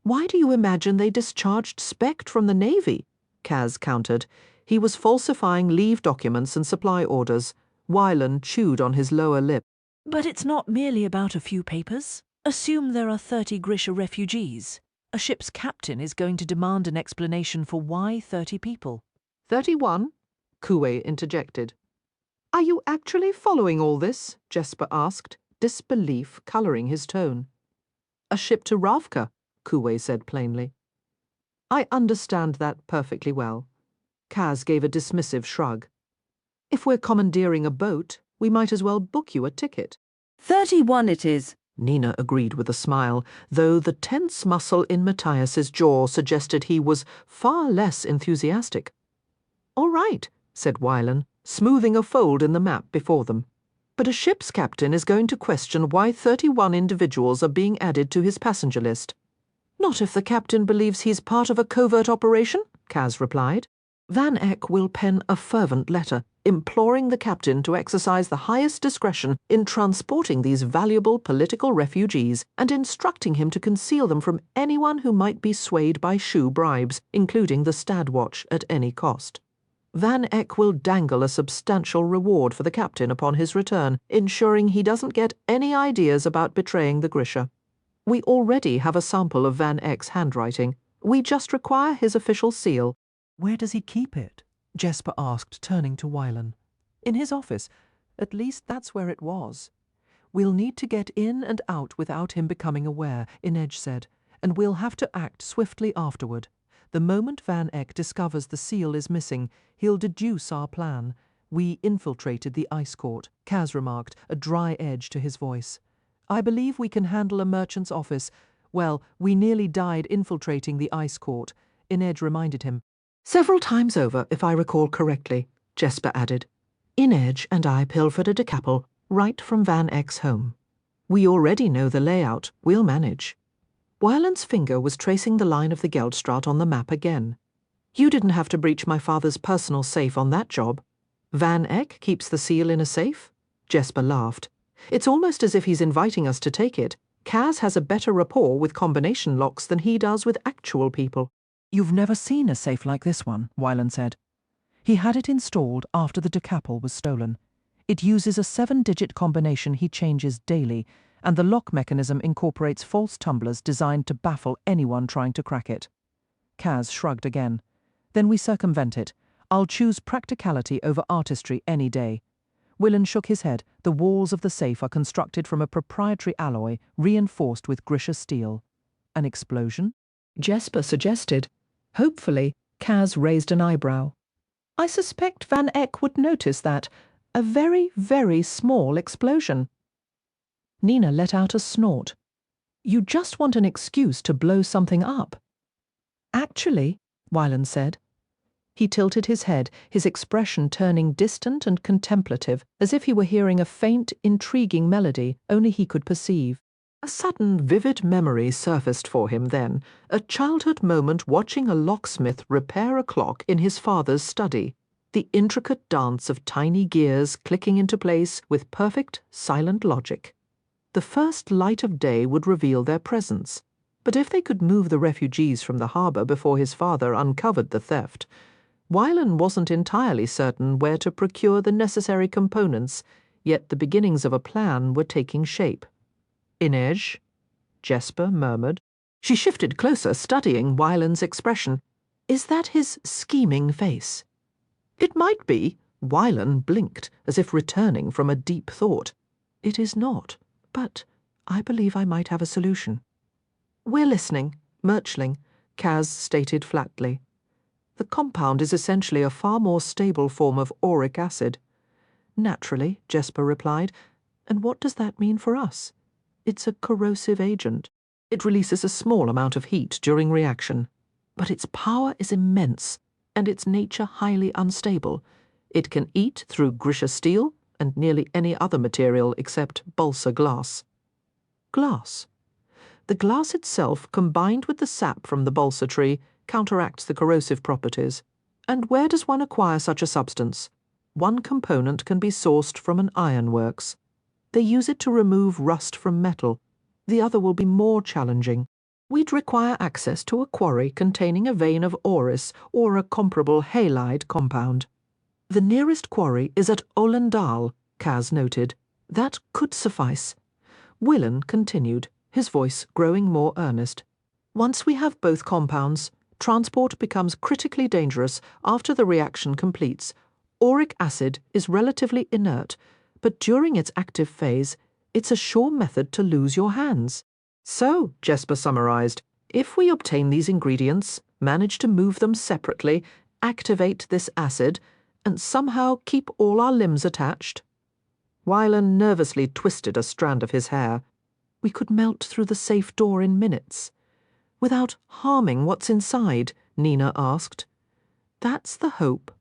Why do you imagine they discharged Specht from the Navy? Kaz countered. He was falsifying leave documents and supply orders. Wyland chewed on his lower lip. But it's not merely about a few papers. Assume there are 30 Grisha refugees. A ship's captain is going to demand an explanation for why 30 people. 31? Kuwe interjected. Are you actually following all this? Jesper asked, disbelief colouring his tone. A ship to Ravka, Kuwe said plainly. I understand that perfectly well. Kaz gave a dismissive shrug. If we're commandeering a boat, we might as well book you a ticket. 31 it is, Nina agreed with a smile, though the tense muscle in Matthias's jaw suggested he was far less enthusiastic. All right, said Wyland, smoothing a fold in the map before them. But a ship's captain is going to question why 31 individuals are being added to his passenger list. Not if the captain believes he's part of a covert operation, Kaz replied. Van Eck will pen a fervent letter, imploring the captain to exercise the highest discretion in transporting these valuable political refugees and instructing him to conceal them from anyone who might be swayed by shoe bribes, including the Stadwatch, at any cost. Van Eck will dangle a substantial reward for the captain upon his return, ensuring he doesn't get any ideas about betraying the Grisha. We already have a sample of Van Eck's handwriting. We just require his official seal. Where does he keep it? Jesper asked, turning to Wyland. In his office. At least that's where it was. We'll need to get in and out without him becoming aware, Inej said, and we'll have to act swiftly afterward. The moment Van Eck discovers the seal is missing, he'll deduce our plan. We infiltrated the ice court, Kaz remarked, a dry edge to his voice. I believe we can handle a merchant's office. Well, we nearly died infiltrating the ice court, Inej reminded him. Several times over, if I recall correctly, Jesper added. Inej and I pilfered a decapple right from Van Eck's home. We already know the layout. We'll manage. Wyland's finger was tracing the line of the Geldstraat on the map again. You didn't have to breach my father's personal safe on that job. Van Eck keeps the seal in a safe? Jesper laughed. It's almost as if he's inviting us to take it. Kaz has a better rapport with combination locks than he does with actual people. You've never seen a safe like this one, Wyland said. He had it installed after the decapple was stolen. It uses a 7-digit combination he changes daily, and the lock mechanism incorporates false tumblers designed to baffle anyone trying to crack it. Kaz shrugged again. Then we circumvent it. I'll choose practicality over artistry any day. Wyland shook his head. The walls of the safe are constructed from a proprietary alloy reinforced with Grisha steel. An explosion? Jesper suggested. Hopefully, Kaz raised an eyebrow. I suspect Van Eck would notice that. A very, very small explosion. Nina let out a snort. You just want an excuse to blow something up. Actually, Wyland said, He tilted his head, his expression turning distant and contemplative, as if he were hearing a faint, intriguing melody only he could perceive. A sudden, vivid memory surfaced for him then, a childhood moment watching a locksmith repair a clock in his father's study, the intricate dance of tiny gears clicking into place with perfect, silent logic. The first light of day would reveal their presence, but if they could move the refugees from the harbour before his father uncovered the theft, Wylan wasn't entirely certain where to procure the necessary components, yet the beginnings of a plan were taking shape. Inej? Jesper murmured. She shifted closer, studying Wylan's expression. Is that his scheming face? It might be. Wylan blinked, as if returning from a deep thought. It is not, but I believe I might have a solution. We're listening, Murchling, Kaz stated flatly. The compound is essentially a far more stable form of auric acid. Naturally, Jesper replied. And what does that mean for us? It's a corrosive agent. It releases a small amount of heat during reaction. But its power is immense, and its nature highly unstable. It can eat through Grisha steel and nearly any other material except balsa glass. Glass. The glass itself, combined with the sap from the balsa tree, counteracts the corrosive properties. And where does one acquire such a substance? One component can be sourced from an ironworks. They use it to remove rust from metal. The other will be more challenging. We'd require access to a quarry containing a vein of auris or a comparable halide compound. The nearest quarry is at Olendal, Kaz noted. That could suffice. Willen continued, his voice growing more earnest. Once we have both compounds, transport becomes critically dangerous after the reaction completes. Auric acid is relatively inert, but during its active phase, it's a sure method to lose your hands. So, Jesper summarized, if we obtain these ingredients, manage to move them separately, activate this acid, and somehow keep all our limbs attached. Wylan nervously twisted a strand of his hair. We could melt through the safe door in minutes. Without harming what's inside, Nina asked. That's the hope.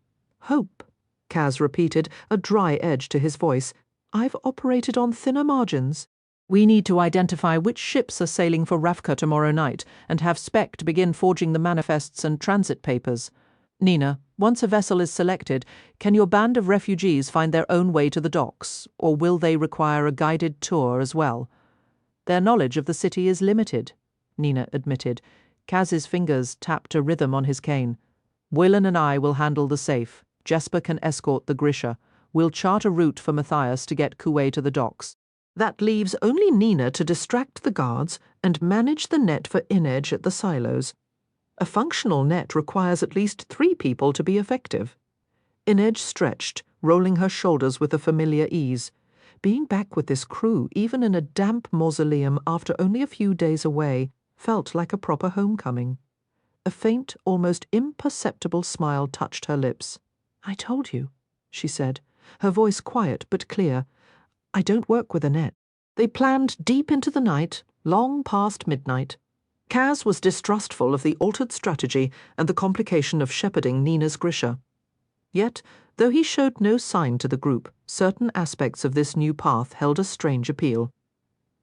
Hope, Kaz repeated, a dry edge to his voice. I've operated on thinner margins. We need to identify which ships are sailing for Ravka tomorrow night and have Spect begin forging the manifests and transit papers. Nina, once a vessel is selected, can your band of refugees find their own way to the docks, or will they require a guided tour as well? Their knowledge of the city is limited, Nina admitted. Kaz's fingers tapped a rhythm on his cane. Willen and I will handle the safe. Jesper can escort the Grisha. We'll chart a route for Matthias to get Kuwait to the docks. That leaves only Nina to distract the guards and manage the net for Inej at the silos. A functional net requires at least 3 people to be effective. Inej stretched, rolling her shoulders with a familiar ease. Being back with this crew, even in a damp mausoleum after only a few days away, felt like a proper homecoming. A faint, almost imperceptible smile touched her lips. I told you, she said, her voice quiet but clear. I don't work with a net. They planned deep into the night, long past midnight. Kaz was distrustful of the altered strategy and the complication of shepherding Nina's Grisha. Yet, though he showed no sign to the group, certain aspects of this new path held a strange appeal.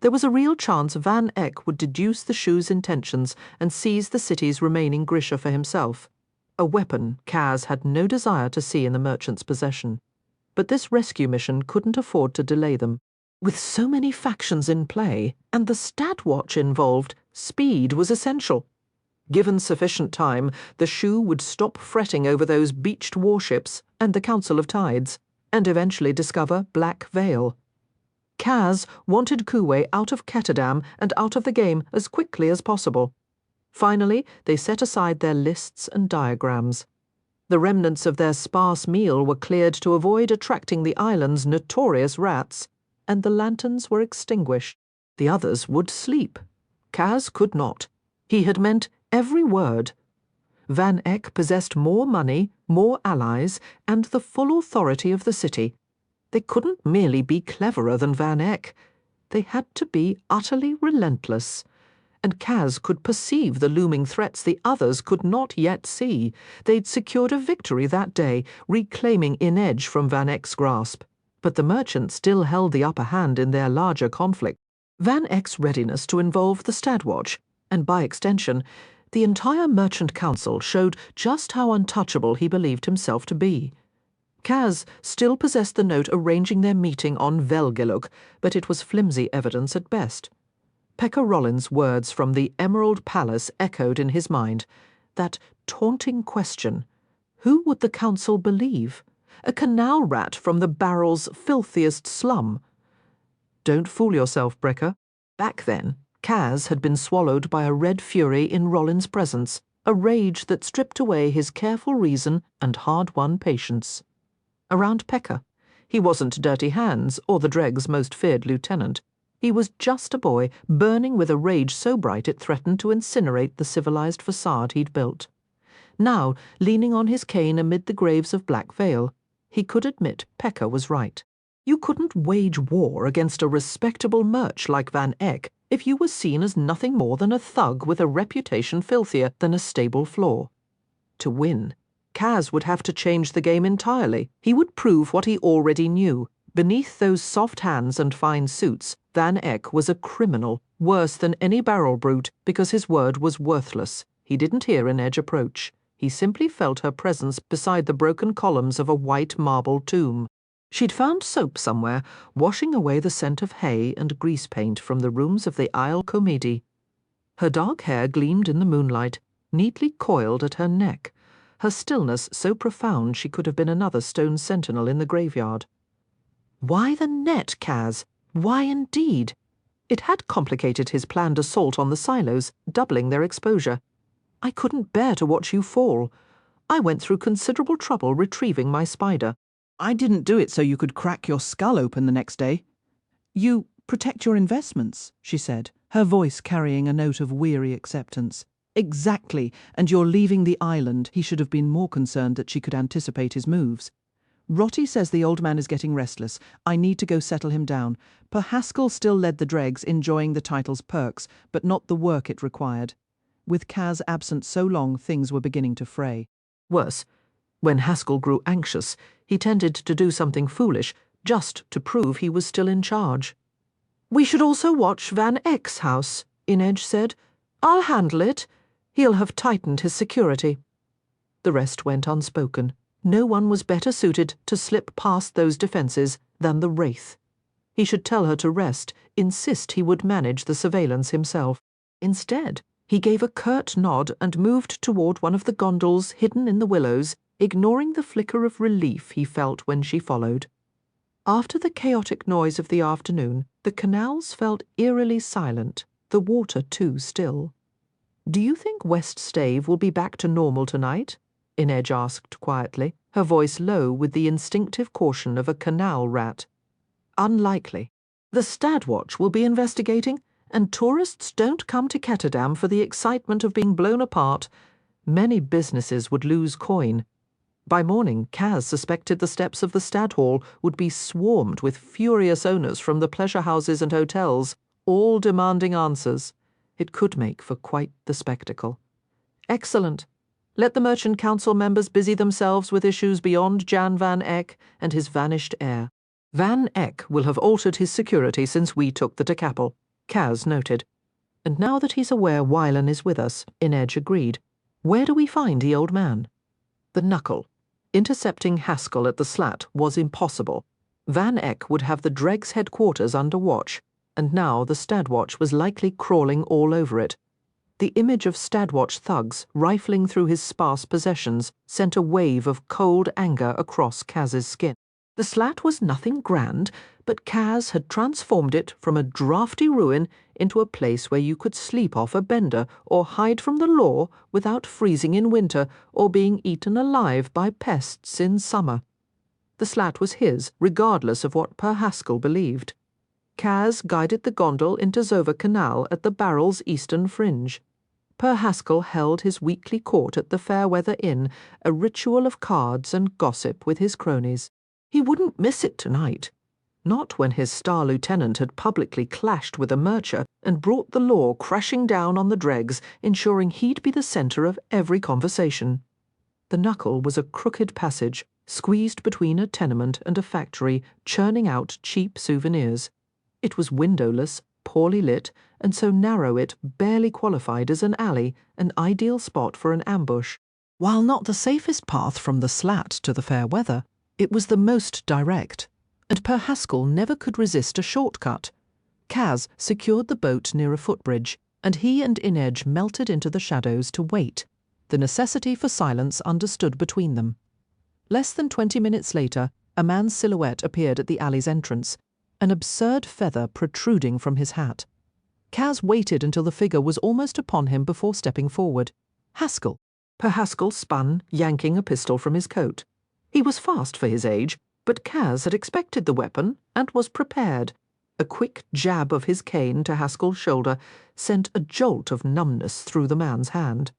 There was a real chance Van Eck would deduce the shoe's intentions and seize the city's remaining Grisha for himself, a weapon Kaz had no desire to see in the merchant's possession. But this rescue mission couldn't afford to delay them. With so many factions in play, and the Stadwatch involved, speed was essential. Given sufficient time, the shoe would stop fretting over those beached warships and the Council of Tides, and eventually discover Black Veil. Kaz wanted Kuwait out of Ketterdam and out of the game as quickly as possible. Finally, they set aside their lists and diagrams. The remnants of their sparse meal were cleared to avoid attracting the island's notorious rats, and the lanterns were extinguished. The others would sleep. Kaz could not. He had meant every word. Van Eck possessed more money, more allies, and the full authority of the city. They couldn't merely be cleverer than Van Eck. They had to be utterly relentless. and Kaz could perceive the looming threats the others could not yet see. They'd secured a victory that day, reclaiming Inedge from Van Eck's grasp. But the merchant still held the upper hand in their larger conflict. Van Eck's readiness to involve the Stadwatch, and by extension, the entire Merchant Council, showed just how untouchable he believed himself to be. Kaz still possessed the note arranging their meeting on Velgeluk, but it was flimsy evidence at best. Pekka Rollin's words from the Emerald Palace echoed in his mind. That taunting question. Who would the council believe? A canal rat from the barrel's filthiest slum? Don't fool yourself, Brekker. Back then, Kaz had been swallowed by a red fury in Rollin's presence, a rage that stripped away his careful reason and hard-won patience. Around Pekka, he wasn't Dirty Hands or the Dreg's most feared lieutenant. He was just a boy, burning with a rage so bright it threatened to incinerate the civilized facade he'd built. Now, leaning on his cane amid the graves of Black Vale, he could admit Pekka was right. You couldn't wage war against a respectable merch like Van Eck if you were seen as nothing more than a thug with a reputation filthier than a stable floor. To win, Kaz would have to change the game entirely. He would prove what he already knew. Beneath those soft hands and fine suits, Van Eck was a criminal, worse than any barrel brute, because his word was worthless. He didn't hear Inedge approach. He simply felt her presence beside the broken columns of a white marble tomb. She'd found soap somewhere, washing away the scent of hay and grease paint from the rooms of the Isle Comedie. Her dark hair gleamed in the moonlight, neatly coiled at her neck, her stillness so profound she could have been another stone sentinel in the graveyard. Why the net, Kaz? Why indeed? It had complicated his planned assault on the silos, doubling their exposure. I couldn't bear to watch you fall. I went through considerable trouble retrieving my spider. I didn't do it so you could crack your skull open the next day. You protect your investments, she said, her voice carrying a note of weary acceptance. Exactly, and you're leaving the island. He should have been more concerned that she could anticipate his moves. Rotty says the old man is getting restless. I need to go settle him down. Per Haskell still led the dregs, enjoying the title's perks, but not the work it required. With Kaz absent so long, things were beginning to fray. Worse, when Haskell grew anxious, he tended to do something foolish, just to prove he was still in charge. "We should also watch Van Eck's house," Inedge said. "I'll handle it. He'll have tightened his security." The rest went unspoken. No one was better suited to slip past those defences than the Wraith. He should tell her to rest, insist he would manage the surveillance himself. Instead, he gave a curt nod and moved toward one of the gondolas hidden in the willows, ignoring the flicker of relief he felt when she followed. After the chaotic noise of the afternoon, the canals felt eerily silent, the water too still. "Do you think West Stave will be back to normal tonight?" Inedge asked quietly, her voice low with the instinctive caution of a canal rat. "Unlikely. The Stadwatch will be investigating, and tourists don't come to Ketterdam for the excitement of being blown apart. Many businesses would lose coin. By morning, Kaz suspected the steps of the Stadhall would be swarmed with furious owners from the pleasure houses and hotels, all demanding answers. It could make for quite the spectacle. Excellent. Let the Merchant Council members busy themselves with issues beyond Jan Van Eck and his vanished heir. Van Eck will have altered his security since we took the decapel, Kaz noted. And now that he's aware Wylan is with us, Inedge agreed. Where do we find the old man? The Knuckle. Intercepting Haskell at the Slat was impossible. Van Eck would have the Dreg's headquarters under watch, and now the Stadwatch was likely crawling all over it. The image of Stadwatch thugs rifling through his sparse possessions sent a wave of cold anger across Kaz's skin. The Slat was nothing grand, but Kaz had transformed it from a drafty ruin into a place where you could sleep off a bender or hide from the law without freezing in winter or being eaten alive by pests in summer. The Slat was his, regardless of what Per Haskell believed. Kaz guided the gondol into Zova Canal at the barrel's eastern fringe. Per Haskell held his weekly court at the Fairweather Inn, a ritual of cards and gossip with his cronies. He wouldn't miss it tonight. Not when his star lieutenant had publicly clashed with a mercer and brought the law crashing down on the dregs, ensuring he'd be the centre of every conversation. The knuckle was a crooked passage, squeezed between a tenement and a factory, churning out cheap souvenirs. It was windowless, poorly lit, and so narrow it barely qualified as an alley, an ideal spot for an ambush. While not the safest path from the slat to the fair weather, it was the most direct, and Per Haskell never could resist a shortcut. Kaz secured the boat near a footbridge, and he and Inedge melted into the shadows to wait, the necessity for silence understood between them. Less than 20 minutes later, a man's silhouette appeared at the alley's entrance, an absurd feather protruding from his hat. Kaz waited until the figure was almost upon him before stepping forward. Haskell. Per Haskell spun, yanking a pistol from his coat. He was fast for his age, but Kaz had expected the weapon and was prepared. A quick jab of his cane to Haskell's shoulder sent a jolt of numbness through the man's hand.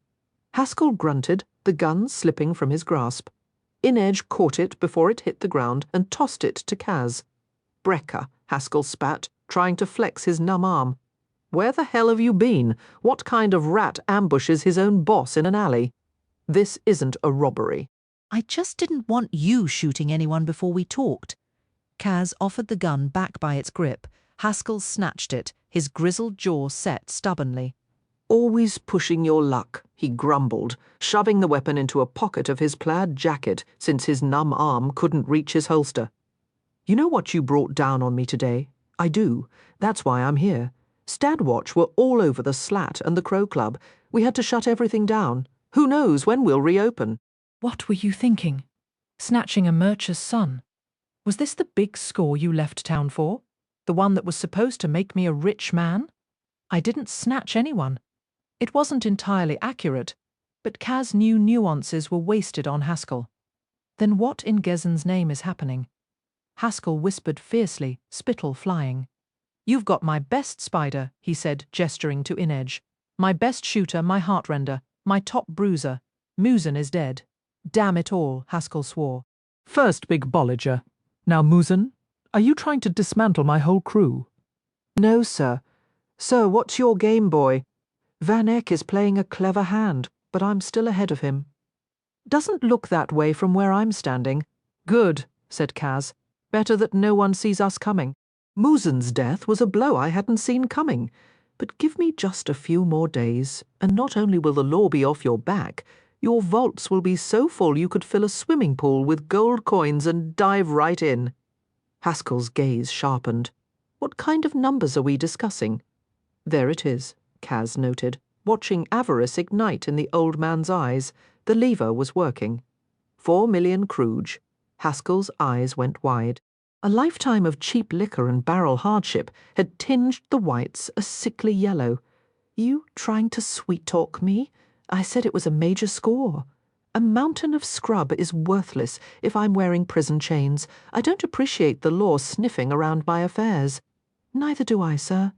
Haskell grunted, the gun slipping from his grasp. Inedge caught it before it hit the ground and tossed it to Kaz. Brekker, Haskell spat, trying to flex his numb arm. Where the hell have you been? What kind of rat ambushes his own boss in an alley? This isn't a robbery. I just didn't want you shooting anyone before we talked. Kaz offered the gun back by its grip. Haskell snatched it, his grizzled jaw set stubbornly. Always pushing your luck, he grumbled, shoving the weapon into a pocket of his plaid jacket since his numb arm couldn't reach his holster. You know what you brought down on me today? I do. That's why I'm here. Stadwatch were all over the Slat and the Crow Club. We had to shut everything down. Who knows when we'll reopen? What were you thinking? Snatching a mercer's son? Was this the big score you left town for? The one that was supposed to make me a rich man? I didn't snatch anyone. It wasn't entirely accurate, but Kaz knew nuances were wasted on Haskell. Then what in Gezen's name is happening? Haskell whispered fiercely, spittle flying. You've got my best spider, he said, gesturing to Inedge. My best shooter, my heartrender, my top bruiser. Musen is dead. Damn it all, Haskell swore. First big bolliger. Now, Musen, are you trying to dismantle my whole crew? No, sir. Sir, what's your game, boy? Van Eck is playing a clever hand, but I'm still ahead of him. Doesn't look that way from where I'm standing. Good, said Kaz. Better that no one sees us coming. Musen's death was a blow I hadn't seen coming. But give me just a few more days, and not only will the law be off your back, your vaults will be so full you could fill a swimming pool with gold coins and dive right in. Haskell's gaze sharpened. What kind of numbers are we discussing? There it is, Kaz noted, watching avarice ignite in the old man's eyes. The lever was working. 4 million Kruge. Haskell's eyes went wide. A lifetime of cheap liquor and barrel hardship had tinged the whites a sickly yellow. You trying to sweet-talk me? I said it was a major score. A mountain of scrub is worthless if I'm wearing prison chains. I don't appreciate the law sniffing around my affairs. Neither do I, sir.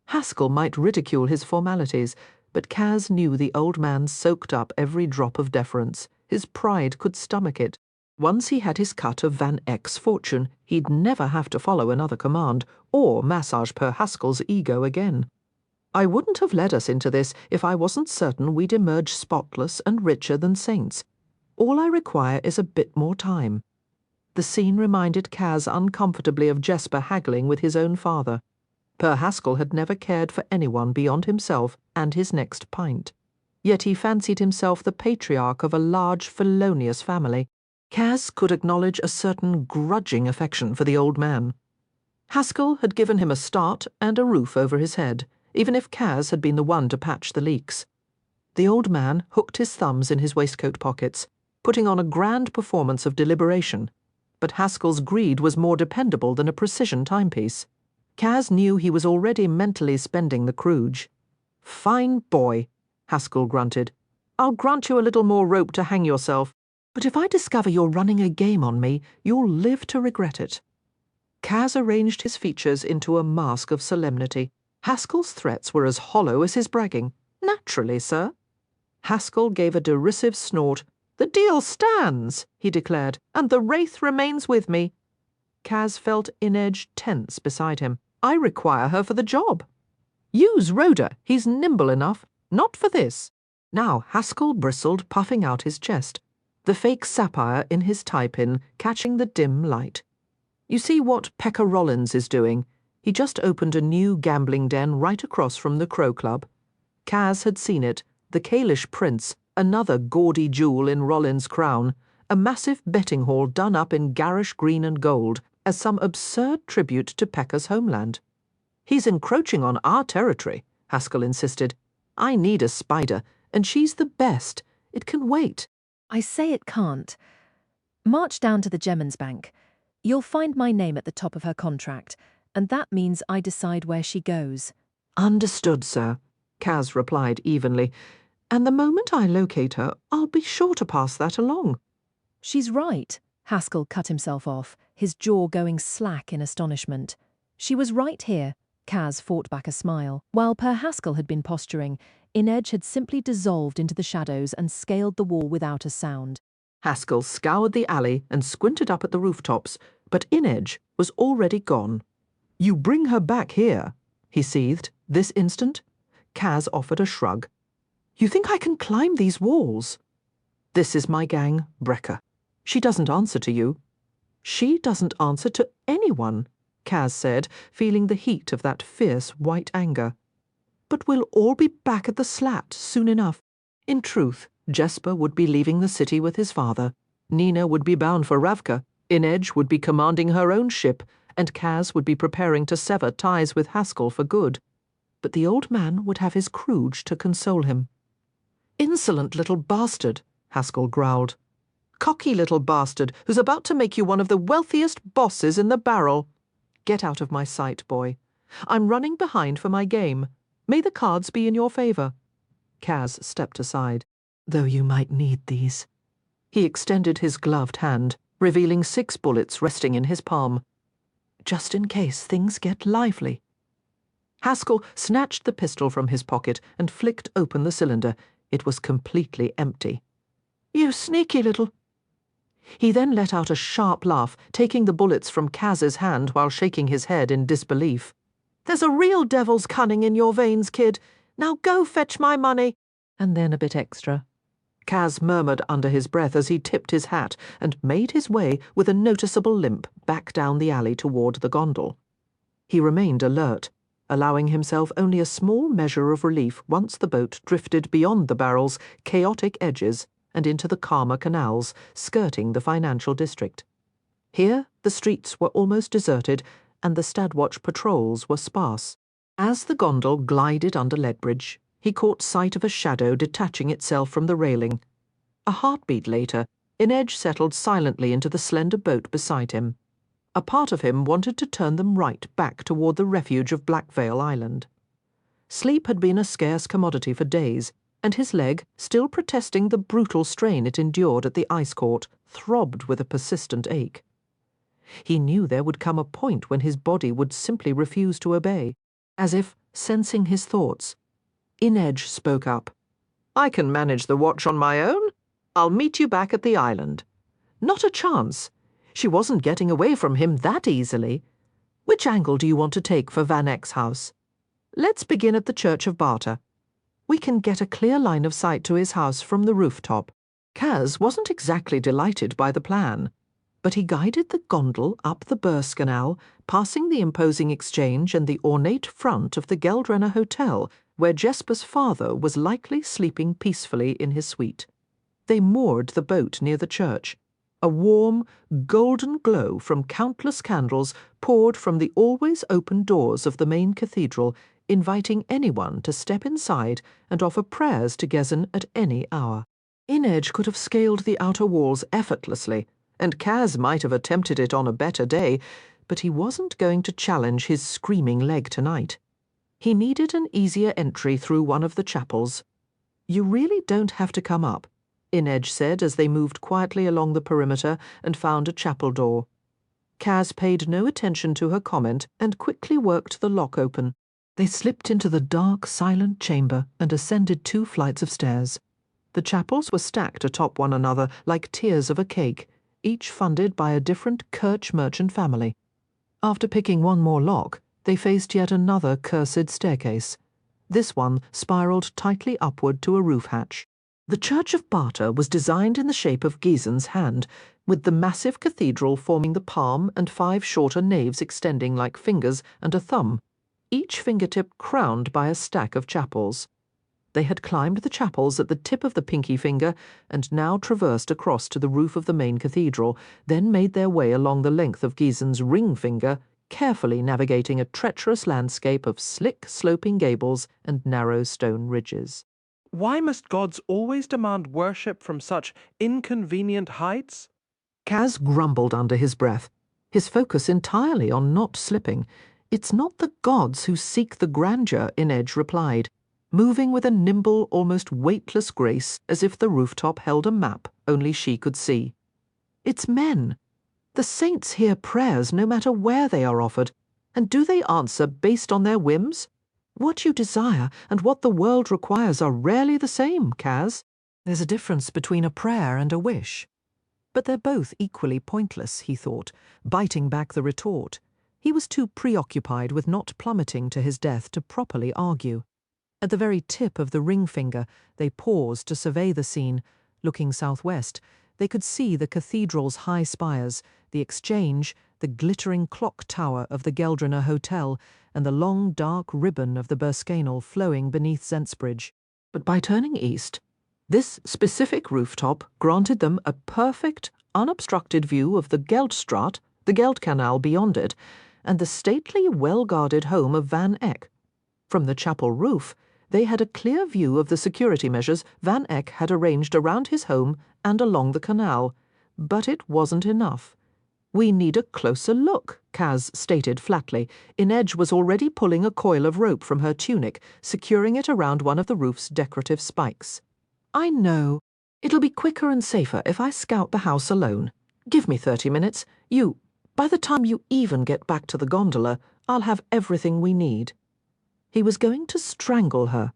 Haskell might ridicule his formalities, but Kaz knew the old man soaked up every drop of deference. His pride could stomach it. Once he had his cut of Van Eck's fortune, he'd never have to follow another command, or massage Per Haskell's ego again. I wouldn't have led us into this if I wasn't certain we'd emerge spotless and richer than saints. All I require is a bit more time. The scene reminded Kaz uncomfortably of Jesper haggling with his own father. Per Haskell had never cared for anyone beyond himself and his next pint. Yet he fancied himself the patriarch of a large felonious family. Kaz could acknowledge a certain grudging affection for the old man. Haskell had given him a start and a roof over his head, even if Kaz had been the one to patch the leaks. The old man hooked his thumbs in his waistcoat pockets, putting on a grand performance of deliberation, but Haskell's greed was more dependable than a precision timepiece. Kaz knew he was already mentally spending the Kruge. Fine boy, Haskell grunted. I'll grant you a little more rope to hang yourself, but if I discover you're running a game on me, you'll live to regret it. Kaz arranged his features into a mask of solemnity. Haskell's threats were as hollow as his bragging. Naturally, sir. Haskell gave a derisive snort. The deal stands, he declared, and the wraith remains with me. Kaz felt Inedge tense beside him. I require her for the job. Use Rhoda, he's nimble enough. Not for this. Now Haskell bristled, puffing out his chest, the fake sapphire in his tie-pin catching the dim light. You see what Pecker Rollins is doing? He just opened a new gambling den right across from the Crow Club. Kaz had seen it, the Kalish Prince, another gaudy jewel in Rollins' crown, a massive betting hall done up in garish green and gold as some absurd tribute to Pecker's homeland. He's encroaching on our territory, Haskell insisted. I need a spider, and she's the best. It can wait. I say it can't. March down to the Gemmen's Bank. You'll find my name at the top of her contract, and that means I decide where she goes. Understood, sir, Kaz replied evenly. And the moment I locate her, I'll be sure to pass that along. She's right, Haskell cut himself off, his jaw going slack in astonishment. She was right here. Kaz fought back a smile. While Per Haskell had been posturing, Inedge had simply dissolved into the shadows and scaled the wall without a sound. Haskell scoured the alley and squinted up at the rooftops, but Inedge was already gone. You bring her back here, he seethed, this instant? Kaz offered a shrug. You think I can climb these walls? This is my gang, Brekker. She doesn't answer to you. She doesn't answer to anyone, Kaz said, feeling the heat of that fierce white anger. But we'll all be back at the slat soon enough. In truth, Jesper would be leaving the city with his father. Nina would be bound for Ravka. Inedge would be commanding her own ship, and Kaz would be preparing to sever ties with Haskell for good. But the old man would have his Kruge to console him. Insolent little bastard, Haskell growled. Cocky little bastard who's about to make you one of the wealthiest bosses in the barrel. Get out of my sight, boy. I'm running behind for my game. May the cards be in your favour. Kaz stepped aside. Though you might need these. He extended his gloved hand, revealing 6 bullets resting in his palm. Just in case things get lively. Haskell snatched the pistol from his pocket and flicked open the cylinder. It was completely empty. You sneaky little... He then let out a sharp laugh, taking the bullets from Kaz's hand while shaking his head in disbelief. There's a real devil's cunning in your veins, kid. Now go fetch my money. And then a bit extra. Kaz murmured under his breath as he tipped his hat and made his way with a noticeable limp back down the alley toward the gondol. He remained alert, allowing himself only a small measure of relief once the boat drifted beyond the barrel's chaotic edges and into the calmer canals skirting the financial district. Here the streets were almost deserted and the Stadwatch patrols were sparse. As the gondol glided under Ledbridge, he caught sight of a shadow detaching itself from the railing. A heartbeat later, Inedge settled silently into the slender boat beside him. A part of him wanted to turn them right back toward the refuge of Blackvale Island. Sleep had been a scarce commodity for days, and his leg, still protesting the brutal strain it endured at the ice court, throbbed with a persistent ache. He knew there would come a point when his body would simply refuse to obey. As if sensing his thoughts, Inedge spoke up. I can manage the watch on my own. I'll meet you back at the island. Not a chance. She wasn't getting away from him that easily. Which angle do you want to take for Van Eck's house? Let's begin at the Church of Barter. We can get a clear line of sight to his house from the rooftop. Kaz wasn't exactly delighted by the plan, but he guided the gondol up the Burse Canal, passing the imposing exchange and the ornate front of the Geldrenner Hotel, where Jesper's father was likely sleeping peacefully in his suite. They moored the boat near the church. A warm, golden glow from countless candles poured from the always open doors of the main cathedral, inviting anyone to step inside and offer prayers to Gezen at any hour. Inedge could have scaled the outer walls effortlessly, and Kaz might have attempted it on a better day, but he wasn't going to challenge his screaming leg tonight. He needed an easier entry through one of the chapels. You really don't have to come up, Inedge said as they moved quietly along the perimeter and found a chapel door. Kaz paid no attention to her comment and quickly worked the lock open. They slipped into the dark, silent chamber and ascended 2 flights of stairs. The chapels were stacked atop one another like tiers of a cake, each funded by a different Kirch merchant family. After picking one more lock, they faced yet another cursed staircase. This one spiraled tightly upward to a roof hatch. The Church of Barter was designed in the shape of Gisen's hand, with the massive cathedral forming the palm and 5 shorter naves extending like fingers and a thumb, each fingertip crowned by a stack of chapels. They had climbed the chapels at the tip of the pinky finger and now traversed across to the roof of the main cathedral, then made their way along the length of Gisen's ring finger, carefully navigating a treacherous landscape of slick, sloping gables and narrow stone ridges. Why must gods always demand worship from such inconvenient heights? Kaz grumbled under his breath, his focus entirely on not slipping. It's not the gods who seek the grandeur, Inedge replied, moving with a nimble, almost weightless grace as if the rooftop held a map only she could see. It's men. The saints hear prayers no matter where they are offered, and do they answer based on their whims? What you desire and what the world requires are rarely the same, Kaz. There's a difference between a prayer and a wish. But they're both equally pointless, he thought, biting back the retort. He was too preoccupied with not plummeting to his death to properly argue. At the very tip of the ring finger, they paused to survey the scene. Looking southwest, they could see the cathedral's high spires, the exchange, the glittering clock tower of the Geldriner Hotel, and the long dark ribbon of the Berskeinel flowing beneath Zensbridge. But by turning east, this specific rooftop granted them a perfect, unobstructed view of the Geldstraat, the Geldcanal beyond it, and the stately, well-guarded home of Van Eck. From the chapel roof, they had a clear view of the security measures Van Eck had arranged around his home and along the canal. But it wasn't enough. We need a closer look, Kaz stated flatly. Inedge was already pulling a coil of rope from her tunic, securing it around one of the roof's decorative spikes. I know. It'll be quicker and safer if I scout the house alone. Give me 30 minutes. By the time you even get back to the gondola, I'll have everything we need. He was going to strangle her.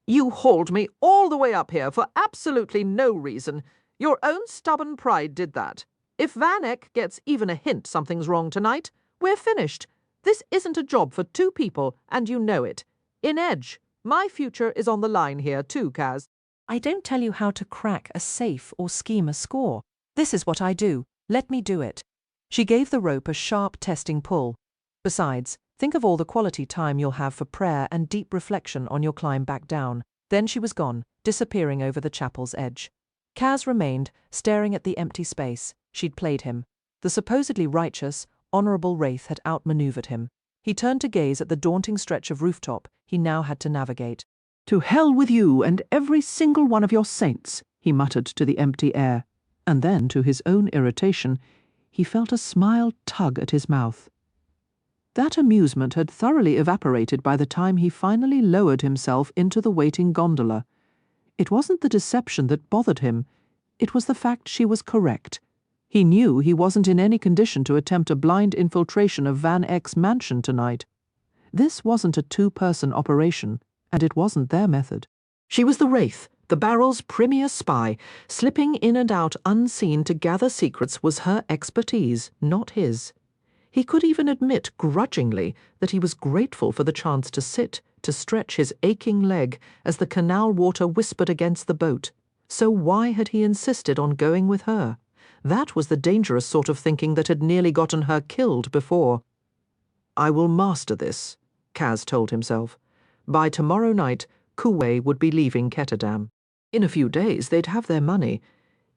You hauled me all the way up here for absolutely no reason. Your own stubborn pride did that. If Van Eck gets even a hint something's wrong tonight, we're finished. This isn't a job for 2 people, and you know it. Inedge, my future is on the line here too, Kaz. I don't tell you how to crack a safe or scheme a score. This is what I do. Let me do it. She gave the rope a sharp testing pull. Besides, think of all the quality time you'll have for prayer and deep reflection on your climb back down. Then she was gone, disappearing over the chapel's edge. Kaz remained, staring at the empty space. She'd played him. The supposedly righteous, honourable wraith had outmanoeuvred him. He turned to gaze at the daunting stretch of rooftop he now had to navigate. To hell with you and every single one of your saints, he muttered to the empty air. And then, to his own irritation, he felt a smile tug at his mouth. That amusement had thoroughly evaporated by the time he finally lowered himself into the waiting gondola. It wasn't the deception that bothered him. It was the fact she was correct. He knew he wasn't in any condition to attempt a blind infiltration of Van Eck's mansion tonight. This wasn't a 2-person operation, and it wasn't their method. She was the Wraith, the Barrel's premier spy. Slipping in and out unseen to gather secrets was her expertise, not his. He could even admit grudgingly that he was grateful for the chance to sit, to stretch his aching leg as the canal water whispered against the boat. So why had he insisted on going with her? That was the dangerous sort of thinking that had nearly gotten her killed before. I will master this, Kaz told himself. By tomorrow night, Kuwei would be leaving Ketterdam. In a few days, they'd have their money.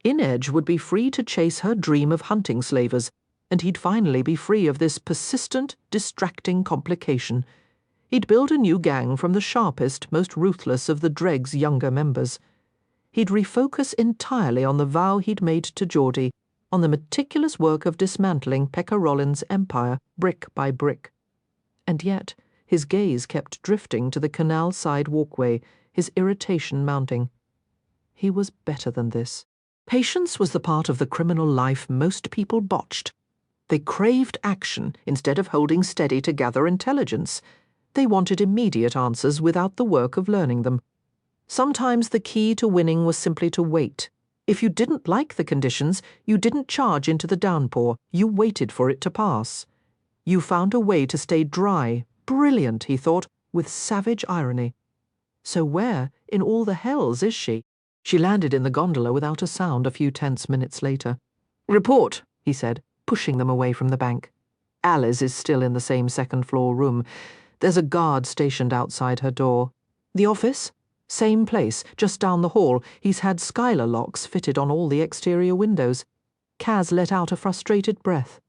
Inedge would be free to chase her dream of hunting slavers, and he'd finally be free of this persistent, distracting complication. He'd build a new gang from the sharpest, most ruthless of the Dreg's younger members. He'd refocus entirely on the vow he'd made to Geordie, on the meticulous work of dismantling Pekka Rollin's empire brick by brick. And yet, his gaze kept drifting to the canal-side walkway, his irritation mounting. He was better than this. Patience was the part of the criminal life most people botched. They craved action instead of holding steady to gather intelligence. They wanted immediate answers without the work of learning them. Sometimes the key to winning was simply to wait. If you didn't like the conditions, you didn't charge into the downpour. You waited for it to pass. You found a way to stay dry. Brilliant, he thought, with savage irony. So where, in all the hells, is she? She landed in the gondola without a sound a few tense minutes later. "Report," he said, pushing them away from the bank. "Alice is still in the same second-floor room. There's a guard stationed outside her door. The office? Same place, just down the hall. He's had skylar locks fitted on all the exterior windows." Kaz let out a frustrated breath.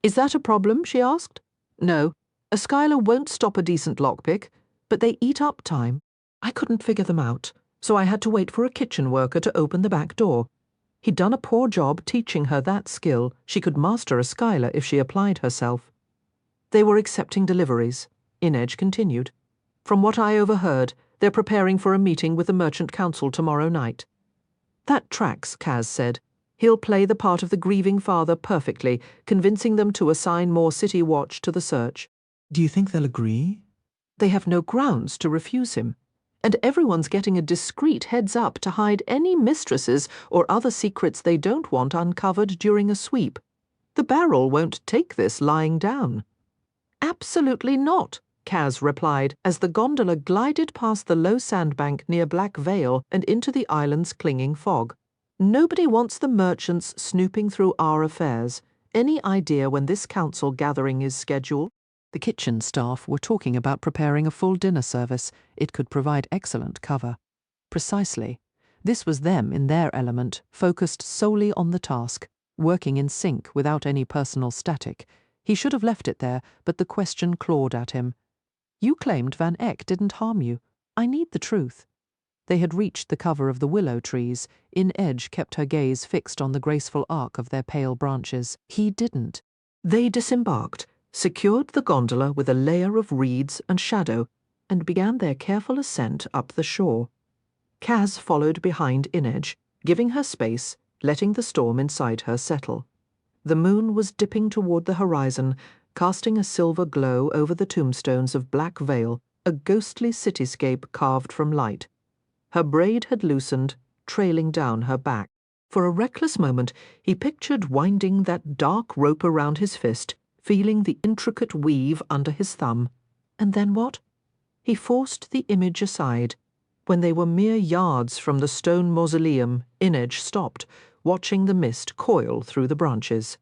"Is that a problem?" she asked. "No. A skylar won't stop a decent lockpick, but they eat up time. I couldn't figure them out, so I had to wait for a kitchen worker to open the back door. He'd done a poor job teaching her that skill. She could master a skylar if she applied herself." They were accepting deliveries. Inedge continued. "From what I overheard, they're preparing for a meeting with the Merchant Council tomorrow night." "That tracks," Kaz said. "He'll play the part of the grieving father perfectly, convincing them to assign more city watch to the search." Do you think they'll agree? "They have no grounds to refuse him. And everyone's getting a discreet heads-up to hide any mistresses or other secrets they don't want uncovered during a sweep. The barrel won't take this lying down." "Absolutely not," Kaz replied as the gondola glided past the low sandbank near Black Vale and into the island's clinging fog. "Nobody wants the merchants snooping through our affairs. Any idea when this council gathering is scheduled?" The kitchen staff were talking about preparing a full dinner service. It could provide excellent cover. Precisely. This was them in their element, focused solely on the task, working in sync without any personal static. He should have left it there, but the question clawed at him. "You claimed Van Eck didn't harm you. I need the truth." They had reached the cover of the willow trees. Inedge kept her gaze fixed on the graceful arc of their pale branches. He didn't. They disembarked, secured the gondola with a layer of reeds and shadow, and began their careful ascent up the shore. Kaz followed behind Inedge, giving her space, letting the storm inside her settle. The moon was dipping toward the horizon, casting a silver glow over the tombstones of Black Vale, a ghostly cityscape carved from light. Her braid had loosened, trailing down her back. For a reckless moment, he pictured winding that dark rope around his fist, feeling the intricate weave under his thumb. And then what? He forced the image aside. When they were mere yards from the stone mausoleum, Inedge stopped, watching the mist coil through the branches.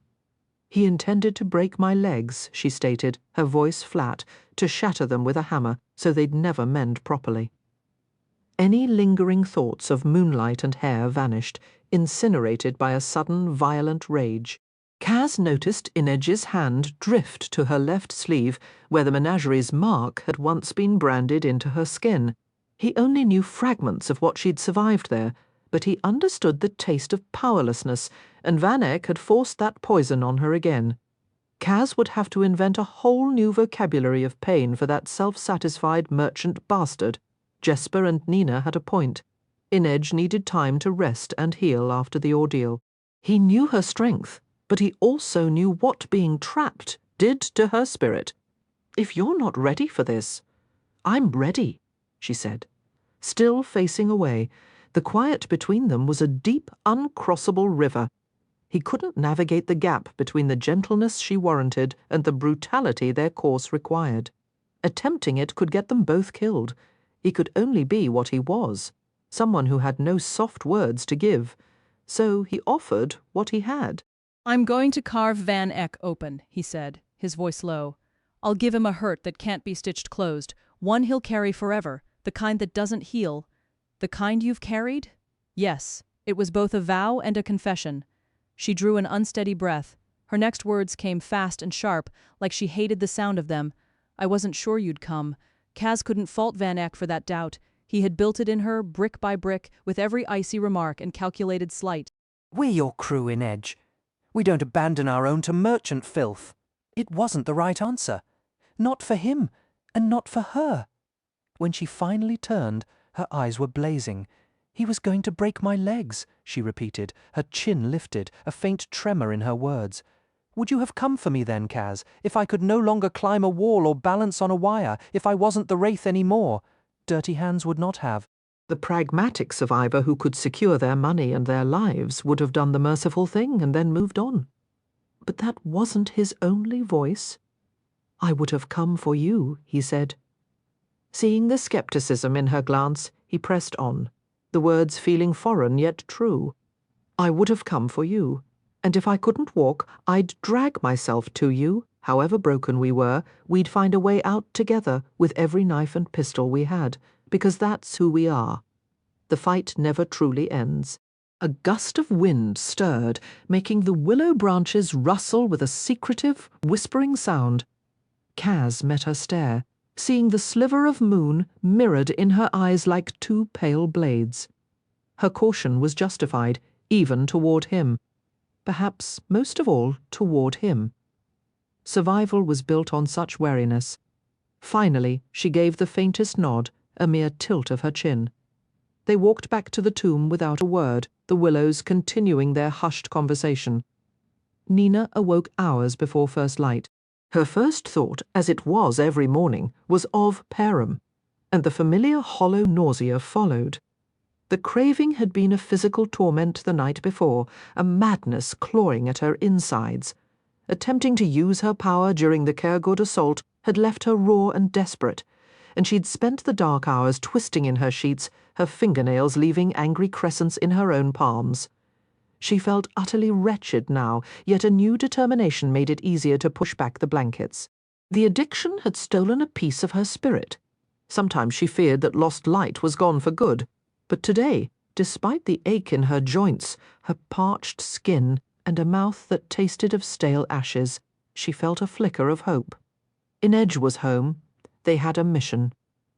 "He intended to break my legs," she stated, her voice flat, "to shatter them with a hammer, so they'd never mend properly." Any lingering thoughts of moonlight and hair vanished, incinerated by a sudden violent rage. Kaz noticed Inedge's hand drift to her left sleeve, where the menagerie's mark had once been branded into her skin. He only knew fragments of what she'd survived there, but he understood the taste of powerlessness, and Van Eck had forced that poison on her again. Kaz would have to invent a whole new vocabulary of pain for that self-satisfied merchant bastard. Jesper and Nina had a point. Inedge needed time to rest and heal after the ordeal. He knew her strength, but he also knew what being trapped did to her spirit. "If you're not ready for this—" "I'm ready," she said. Still facing away, the quiet between them was a deep, uncrossable river. He couldn't navigate the gap between the gentleness she warranted and the brutality their course required. Attempting it could get them both killed. He could only be what he was, someone who had no soft words to give. So he offered what he had. "I'm going to carve Van Eck open," he said, his voice low. "I'll give him a hurt that can't be stitched closed, one he'll carry forever, the kind that doesn't heal." "The kind you've carried?" "Yes." It was both a vow and a confession. She drew an unsteady breath. Her next words came fast and sharp, like she hated the sound of them. "I wasn't sure you'd come." Kaz couldn't fault Van Eck for that doubt. He had built it in her, brick by brick, with every icy remark and calculated slight. "We're your crew, Inedge. We don't abandon our own to merchant filth. It wasn't the right answer. Not for him, and not for her." When she finally turned, her eyes were blazing. "He was going to break my legs," she repeated, her chin lifted, a faint tremor in her words. "Would you have come for me then, Kaz, if I could no longer climb a wall or balance on a wire, if I wasn't the Wraith any more?" Dirty Hands would not have. The pragmatic survivor who could secure their money and their lives would have done the merciful thing and then moved on. But that wasn't his only voice. "I would have come for you," he said. Seeing the skepticism in her glance, he pressed on, the words feeling foreign yet true. "I would have come for you, and if I couldn't walk, I'd drag myself to you. However broken we were, we'd find a way out together with every knife and pistol we had, because that's who we are. The fight never truly ends." A gust of wind stirred, making the willow branches rustle with a secretive, whispering sound. Kaz met her stare, seeing the sliver of moon mirrored in her eyes like two pale blades. Her caution was justified, even toward him. Perhaps most of all toward him. Survival was built on such wariness. Finally, she gave the faintest nod, a mere tilt of her chin. They walked back to the tomb without a word, the willows continuing their hushed conversation. Nina awoke hours before first light. Her first thought, as it was every morning, was of Perham, and the familiar hollow nausea followed. The craving had been a physical torment the night before, a madness clawing at her insides. Attempting to use her power during the Cairgorm assault had left her raw and desperate, and she'd spent the dark hours twisting in her sheets, her fingernails leaving angry crescents in her own palms. She felt utterly wretched now, yet a new determination made it easier to push back the blankets. The addiction had stolen a piece of her spirit. Sometimes she feared that lost light was gone for good, but today, despite the ache in her joints, her parched skin, and a mouth that tasted of stale ashes, she felt a flicker of hope. Inedge was home. They had a mission,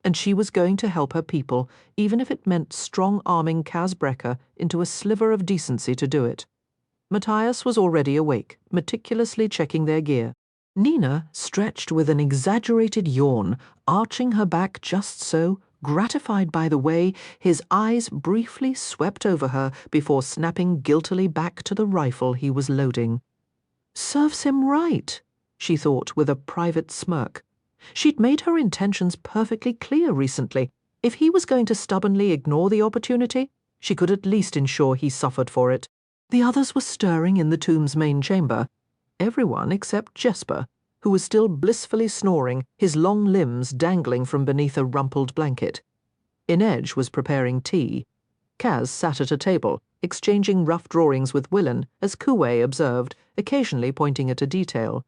and she was going to help her people, even if it meant strong-arming Kaz Brekker into a sliver of decency to do it. Matthias was already awake, meticulously checking their gear. Nina stretched with an exaggerated yawn, arching her back just so, gratified by the way his eyes briefly swept over her before snapping guiltily back to the rifle he was loading. Serves him right, she thought with a private smirk. She'd made her intentions perfectly clear recently. If he was going to stubbornly ignore the opportunity, she could at least ensure he suffered for it. The others were stirring in the tomb's main chamber. Everyone except Jesper, who was still blissfully snoring, his long limbs dangling from beneath a rumpled blanket. Inedge was preparing tea. Kaz sat at a table, exchanging rough drawings with Willen, as Kuwei observed, occasionally pointing at a detail.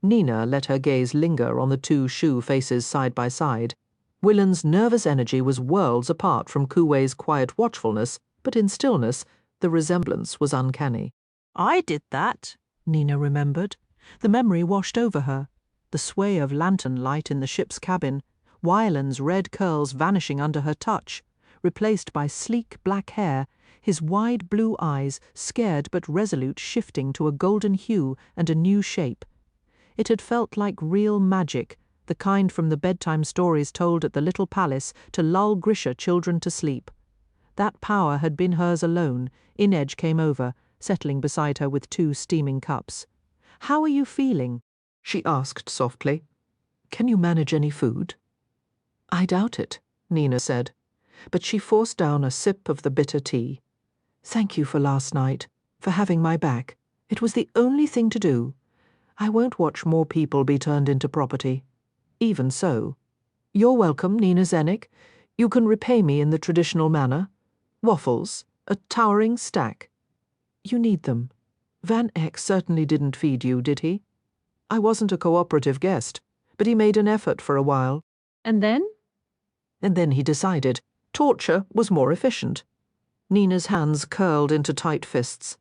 Nina let her gaze linger on the two shoe faces side by side. Willen's nervous energy was worlds apart from Kuwei's quiet watchfulness, but in stillness, the resemblance was uncanny. "I did that," Nina remembered. The memory washed over her. The sway of lantern light in the ship's cabin, Wyland's red curls vanishing under her touch, replaced by sleek black hair, his wide blue eyes, scared but resolute, shifting to a golden hue and a new shape. It had felt like real magic, the kind from the bedtime stories told at the little palace to lull Grisha children to sleep. That power had been hers alone. Inedge came over, settling beside her with two steaming cups. "How are you feeling?" she asked softly. "Can you manage any food?" "I doubt it," Nina said, but she forced down a sip of the bitter tea. "Thank you for last night, for having my back. It was the only thing to do. I won't watch more people be turned into property. Even so. You're welcome, Nina Zennik. You can repay me in the traditional manner. Waffles, a towering stack. You need them. Van Eck certainly didn't feed you, did he? I wasn't a cooperative guest, but he made an effort for a while." "And then?" And then he decided torture was more efficient. Nina's hands curled into tight fists.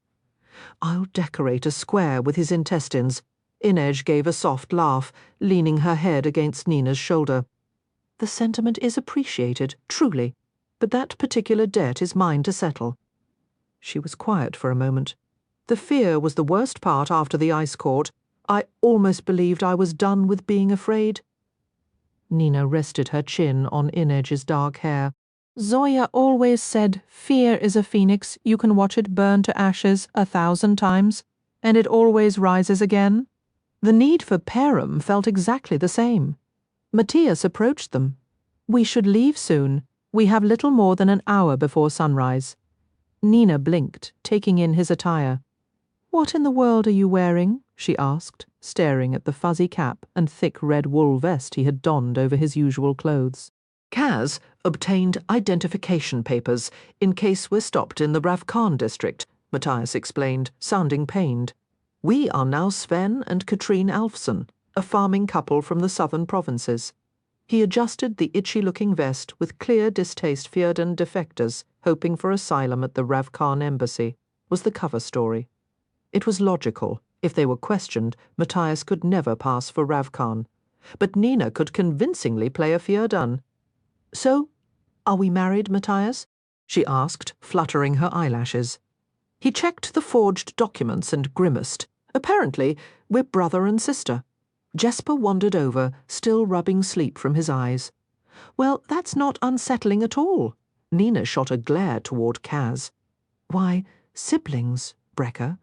"I'll decorate a square with his intestines." Inedge gave a soft laugh, leaning her head against Nina's shoulder. "The sentiment is appreciated, truly, but that particular debt is mine to settle." She was quiet for a moment. The fear was the worst part after the ice court. I almost believed I was done with being afraid. Nina rested her chin on Inedge's dark hair. "Zoya always said, fear is a phoenix, you can watch it burn to ashes 1,000 times, and it always rises again." The need for Perham felt exactly the same. Matthias approached them. "We should leave soon. We have little more than an hour before sunrise. Nina blinked, taking in his attire. What in the world are you wearing? She asked, staring at the fuzzy cap and thick red wool vest he had donned over his usual clothes. Kaz obtained identification papers in case we're stopped in the Ravkan district, Matthias explained, sounding pained. We are now Sven and Katrine Alfsson, a farming couple from the southern provinces. He adjusted the itchy-looking vest with clear distaste Fjordan defectors, hoping for asylum at the Ravkan embassy, was the cover story. It was logical. If they were questioned, Matthias could never pass for Ravkan. But Nina could convincingly play a Fjordan. So, are we married, Matthias? She asked, fluttering her eyelashes. He checked the forged documents and grimaced. Apparently, we're brother and sister. Jesper wandered over, still rubbing sleep from his eyes. Well, that's not unsettling at all. Nina shot a glare toward Kaz. Why, siblings, Brekker.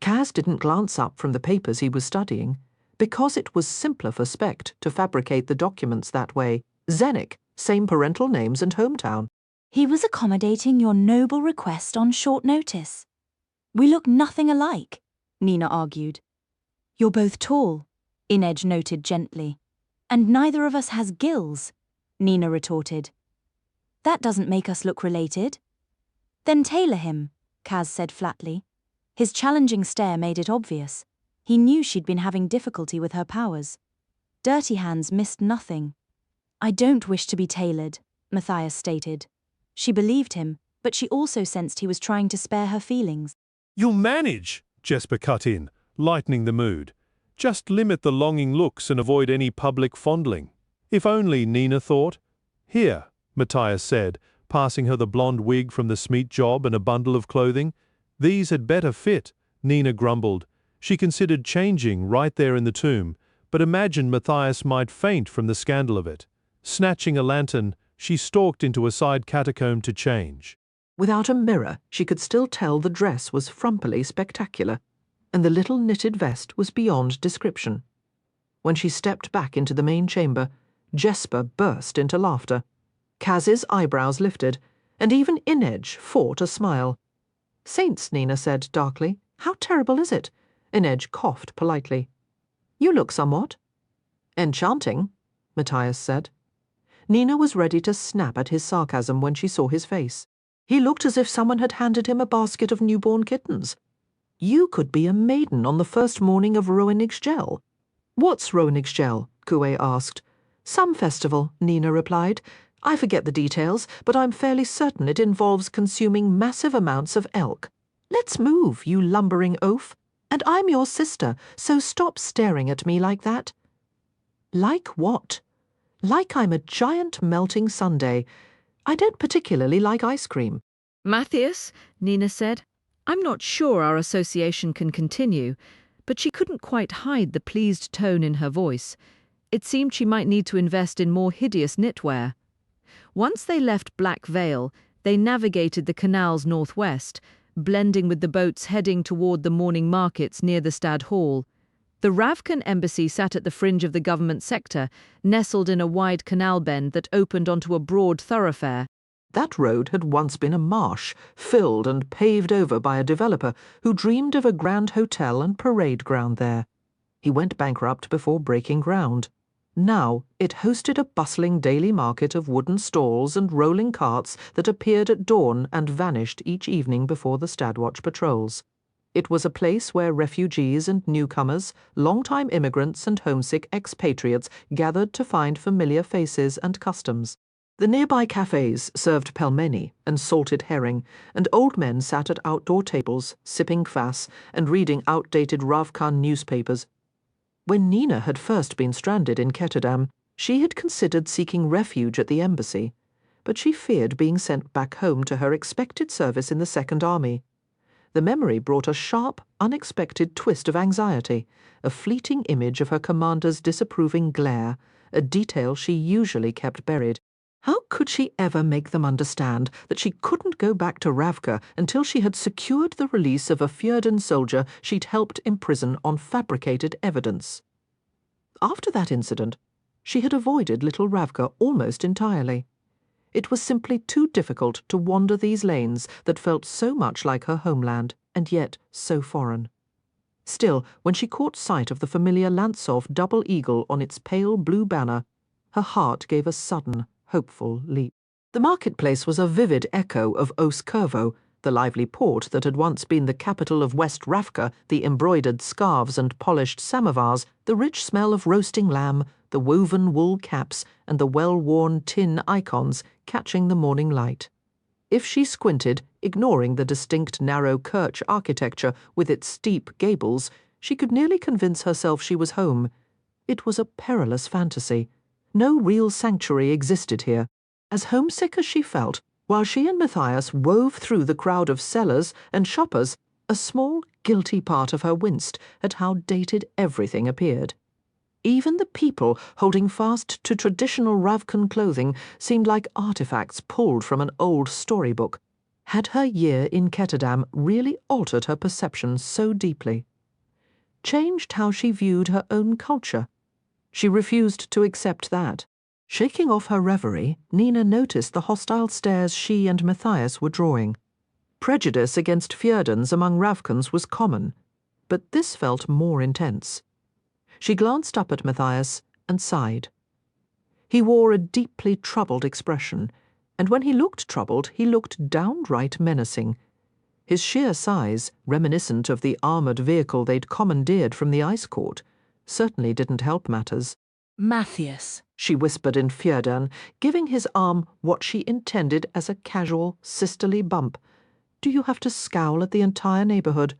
Kaz didn't glance up from the papers he was studying. Because it was simpler for Specht to fabricate the documents that way. Zennik, same parental names and hometown. He was accommodating your noble request on short notice. We look nothing alike, Nina argued. You're both tall, Inej noted gently. And neither of us has gills, Nina retorted. That doesn't make us look related. Then tailor him, Kaz said flatly. His challenging stare made it obvious. He knew she'd been having difficulty with her powers. Dirty Hands missed nothing. I don't wish to be tailored, Matthias stated. She believed him, but she also sensed he was trying to spare her feelings. You'll manage, Jesper cut in, lightening the mood. Just limit the longing looks and avoid any public fondling. If only, Nina thought. Here, Matthias said, passing her the blonde wig from the Smeet job and a bundle of clothing. These had better fit, Nina grumbled. She considered changing right there in the tomb, but imagined Matthias might faint from the scandal of it. Snatching a lantern, she stalked into a side catacomb to change. Without a mirror, she could still tell the dress was frumpily spectacular, and the little knitted vest was beyond description. When she stepped back into the main chamber, Jesper burst into laughter. Kaz's eyebrows lifted, and even Inej fought a smile. Saints, Nina said darkly. How terrible is it? Inej coughed politely. You look somewhat. Enchanting, Matthias said. Nina was ready to snap at his sarcasm when she saw his face. He looked as if someone had handed him a basket of newborn kittens. You could be a maiden on the first morning of Roenigsgel. What's Roenigsgel? Kue asked. Some festival, Nina replied. I forget the details, but I'm fairly certain it involves consuming massive amounts of elk. Let's move, you lumbering oaf. And I'm your sister, so stop staring at me like that. Like what? Like I'm a giant melting sundae. I don't particularly like ice cream. Matthias, Nina said, I'm not sure our association can continue, but she couldn't quite hide the pleased tone in her voice. It seemed she might need to invest in more hideous knitwear. Once they left Black Vale, they navigated the canals northwest, blending with the boats heading toward the morning markets near the Stad Hall. The Ravkan embassy sat at the fringe of the government sector, nestled in a wide canal bend that opened onto a broad thoroughfare. That road had once been a marsh, filled and paved over by a developer who dreamed of a grand hotel and parade ground there. He went bankrupt before breaking ground. Now it hosted a bustling daily market of wooden stalls and rolling carts that appeared at dawn and vanished each evening before the Stadwatch patrols. It was a place where refugees and newcomers, long-time immigrants and homesick expatriates gathered to find familiar faces and customs. The nearby cafes served pelmeni and salted herring, and old men sat at outdoor tables, sipping kvass and reading outdated Ravkan newspapers. When Nina had first been stranded in Ketterdam, she had considered seeking refuge at the embassy, but she feared being sent back home to her expected service in the Second Army. The memory brought a sharp, unexpected twist of anxiety, a fleeting image of her commander's disapproving glare, a detail she usually kept buried. How could she ever make them understand that she couldn't go back to Ravka until she had secured the release of a Fjordan soldier she'd helped imprison on fabricated evidence? After that incident, she had avoided Little Ravka almost entirely. It was simply too difficult to wander these lanes that felt so much like her homeland and yet so foreign. Still, when she caught sight of the familiar Lantsov double eagle on its pale blue banner, her heart gave a sudden, hopeful leap. The marketplace was a vivid echo of Oskurvo, the lively port that had once been the capital of West Ravka, the embroidered scarves and polished samovars, the rich smell of roasting lamb, the woven wool caps, and the well-worn tin icons catching the morning light. If she squinted, ignoring the distinct narrow kirch architecture with its steep gables, she could nearly convince herself she was home. It was a perilous fantasy. No real sanctuary existed here. As homesick as she felt, while she and Matthias wove through the crowd of sellers and shoppers, a small, guilty part of her winced at how dated everything appeared. Even the people holding fast to traditional Ravkan clothing seemed like artifacts pulled from an old storybook. Had her year in Ketterdam really altered her perception so deeply? Changed how she viewed her own culture? She refused to accept that. Shaking off her reverie, Nina noticed the hostile stares she and Matthias were drawing. Prejudice against Fjerdans among Ravkans was common, but this felt more intense. She glanced up at Matthias and sighed. He wore a deeply troubled expression, and when he looked troubled, he looked downright menacing. His sheer size, reminiscent of the armoured vehicle they'd commandeered from the ice court, certainly didn't help matters. Matthias, she whispered in Fjerdan, giving his arm what she intended as a casual, sisterly bump. Do you have to scowl at the entire neighbourhood?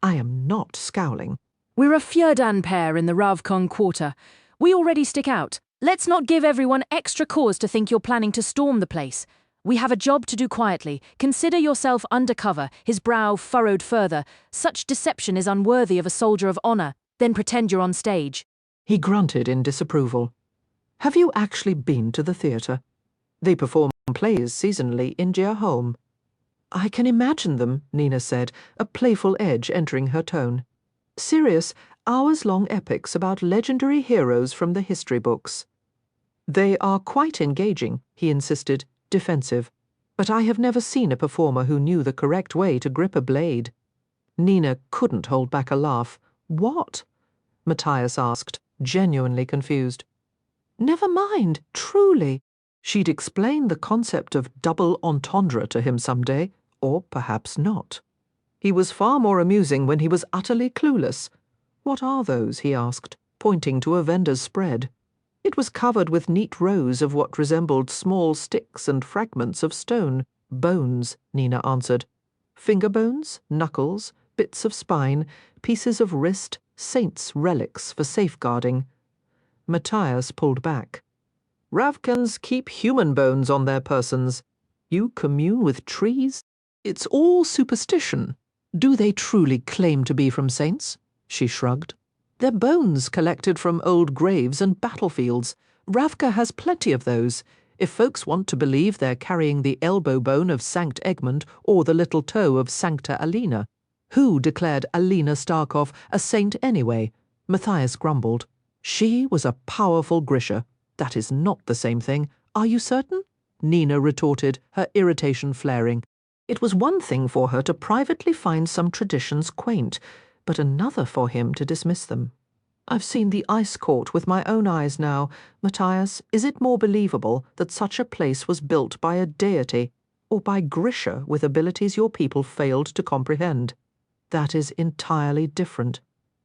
I am not scowling. We're a Fjerdan pair in the Ravkon quarter. We already stick out. Let's not give everyone extra cause to think you're planning to storm the place. We have a job to do quietly. Consider yourself undercover, his brow furrowed further. Such deception is unworthy of a soldier of honour. Then pretend you're on stage. He grunted in disapproval. Have you actually been to the theatre? They perform plays seasonally in Djerholm. I can imagine them, Nina said, a playful edge entering her tone. Serious, hours-long epics about legendary heroes from the history books. They are quite engaging, he insisted, defensive. But I have never seen a performer who knew the correct way to grip a blade. Nina couldn't hold back a laugh. What? Matthias asked, genuinely confused. Never mind, truly. She'd explain the concept of double entendre to him someday, or perhaps not. He was far more amusing when he was utterly clueless. What are those? He asked, pointing to a vendor's spread. It was covered with neat rows of what resembled small sticks and fragments of stone. Bones, Nina answered. Finger bones, knuckles, bits of spine, pieces of wrist, saints' relics for safeguarding. Matthias pulled back. Ravkans keep human bones on their persons. You commune with trees? It's all superstition. Do they truly claim to be from saints? She shrugged. They're bones collected from old graves and battlefields. Ravka has plenty of those. If folks want to believe they're carrying the elbow bone of Sankt Egmont or the little toe of Sancta Alina. Who declared Alina Starkov a saint anyway? Matthias grumbled. She was a powerful Grisha. That is not the same thing. Are you certain? Nina retorted, her irritation flaring. It was one thing for her to privately find some traditions quaint, but another for him to dismiss them. I've seen the ice court with my own eyes now. Matthias, is it more believable that such a place was built by a deity, or by Grisha with abilities your people failed to comprehend? That is entirely different.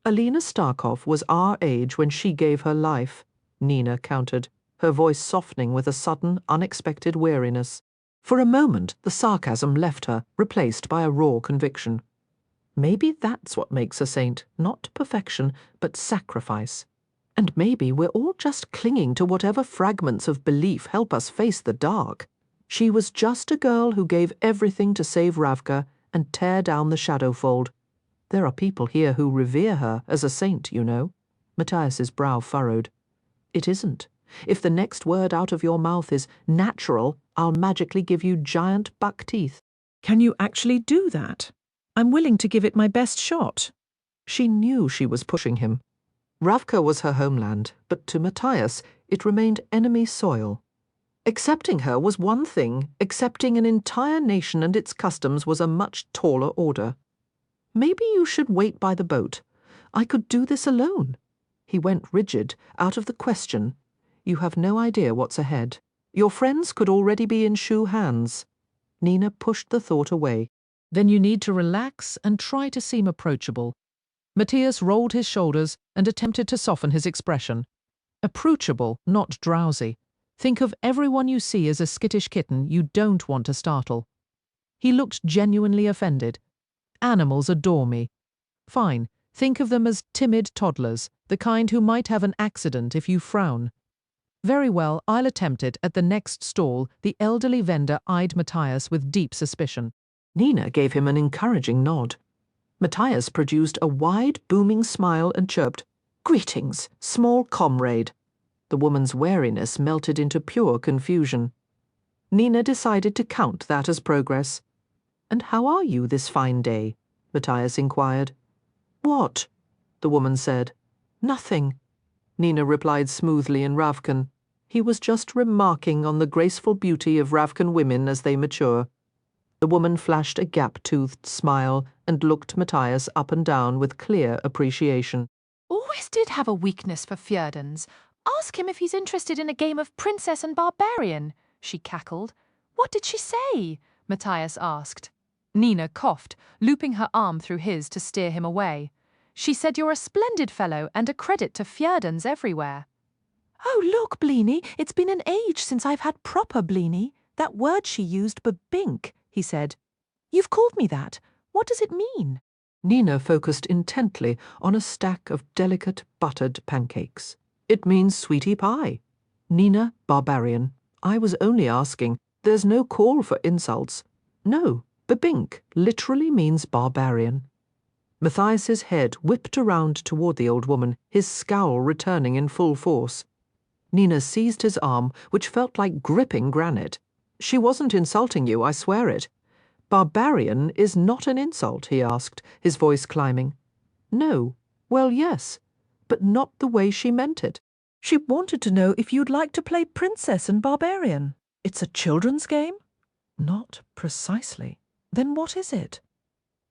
Alina Starkov was our age when she gave her life, Nina countered, her voice softening with a sudden, unexpected weariness. For a moment the sarcasm left her, replaced by a raw conviction. Maybe that's what makes a saint, not perfection, but sacrifice. And maybe we're all just clinging to whatever fragments of belief help us face the dark. She was just a girl who gave everything to save Ravka and tear down the Shadowfold. There are people here who revere her as a saint, you know. Matthias's brow furrowed. It isn't. If the next word out of your mouth is natural, I'll magically give you giant buck teeth. Can you actually do that? I'm willing to give it my best shot. She knew she was pushing him. Ravka was her homeland, but to Matthias it remained enemy soil. Accepting her was one thing, accepting an entire nation and its customs was a much taller order. Maybe you should wait by the boat. I could do this alone. He went rigid, out of the question. You have no idea what's ahead. Your friends could already be in shoe hands. Nina pushed the thought away. Then you need to relax and try to seem approachable. Matthias rolled his shoulders and attempted to soften his expression. Approachable, not drowsy. Think of everyone you see as a skittish kitten you don't want to startle. He looked genuinely offended. Animals adore me. Fine, think of them as timid toddlers, the kind who might have an accident if you frown. Very well, I'll attempt it. At the next stall, the elderly vendor eyed Matthias with deep suspicion. Nina gave him an encouraging nod. Matthias produced a wide, booming smile and chirped, "Greetings, small comrade." The woman's wariness melted into pure confusion. Nina decided to count that as progress. "And how are you this fine day?" Matthias inquired. "What?" the woman said. "Nothing," Nina replied smoothly in Ravkan. He was just remarking on the graceful beauty of Ravkan women as they mature. The woman flashed a gap-toothed smile and looked Matthias up and down with clear appreciation. Always did have a weakness for Fjerdans. Ask him if he's interested in a game of Princess and Barbarian, she cackled. What did she say? Matthias asked. Nina coughed, looping her arm through his to steer him away. She said you're a splendid fellow and a credit to Fjerdans everywhere. Oh, look, Bleeny, it's been an age since I've had proper Bleeny. That word she used, babink, he said. You've called me that. What does it mean? Nina focused intently on a stack of delicate buttered pancakes. It means sweetie pie. Nina, barbarian. I was only asking. There's no call for insults. No, babink literally means barbarian. Matthias's head whipped around toward the old woman, his scowl returning in full force. Nina seized his arm, which felt like gripping granite. "She wasn't insulting you, I swear it." "Barbarian is not an insult?" he asked, his voice climbing. "No. Well, yes, but not the way she meant it." She wanted to know if you'd like to play Princess and Barbarian. It's a children's game? Not precisely. Then what is it?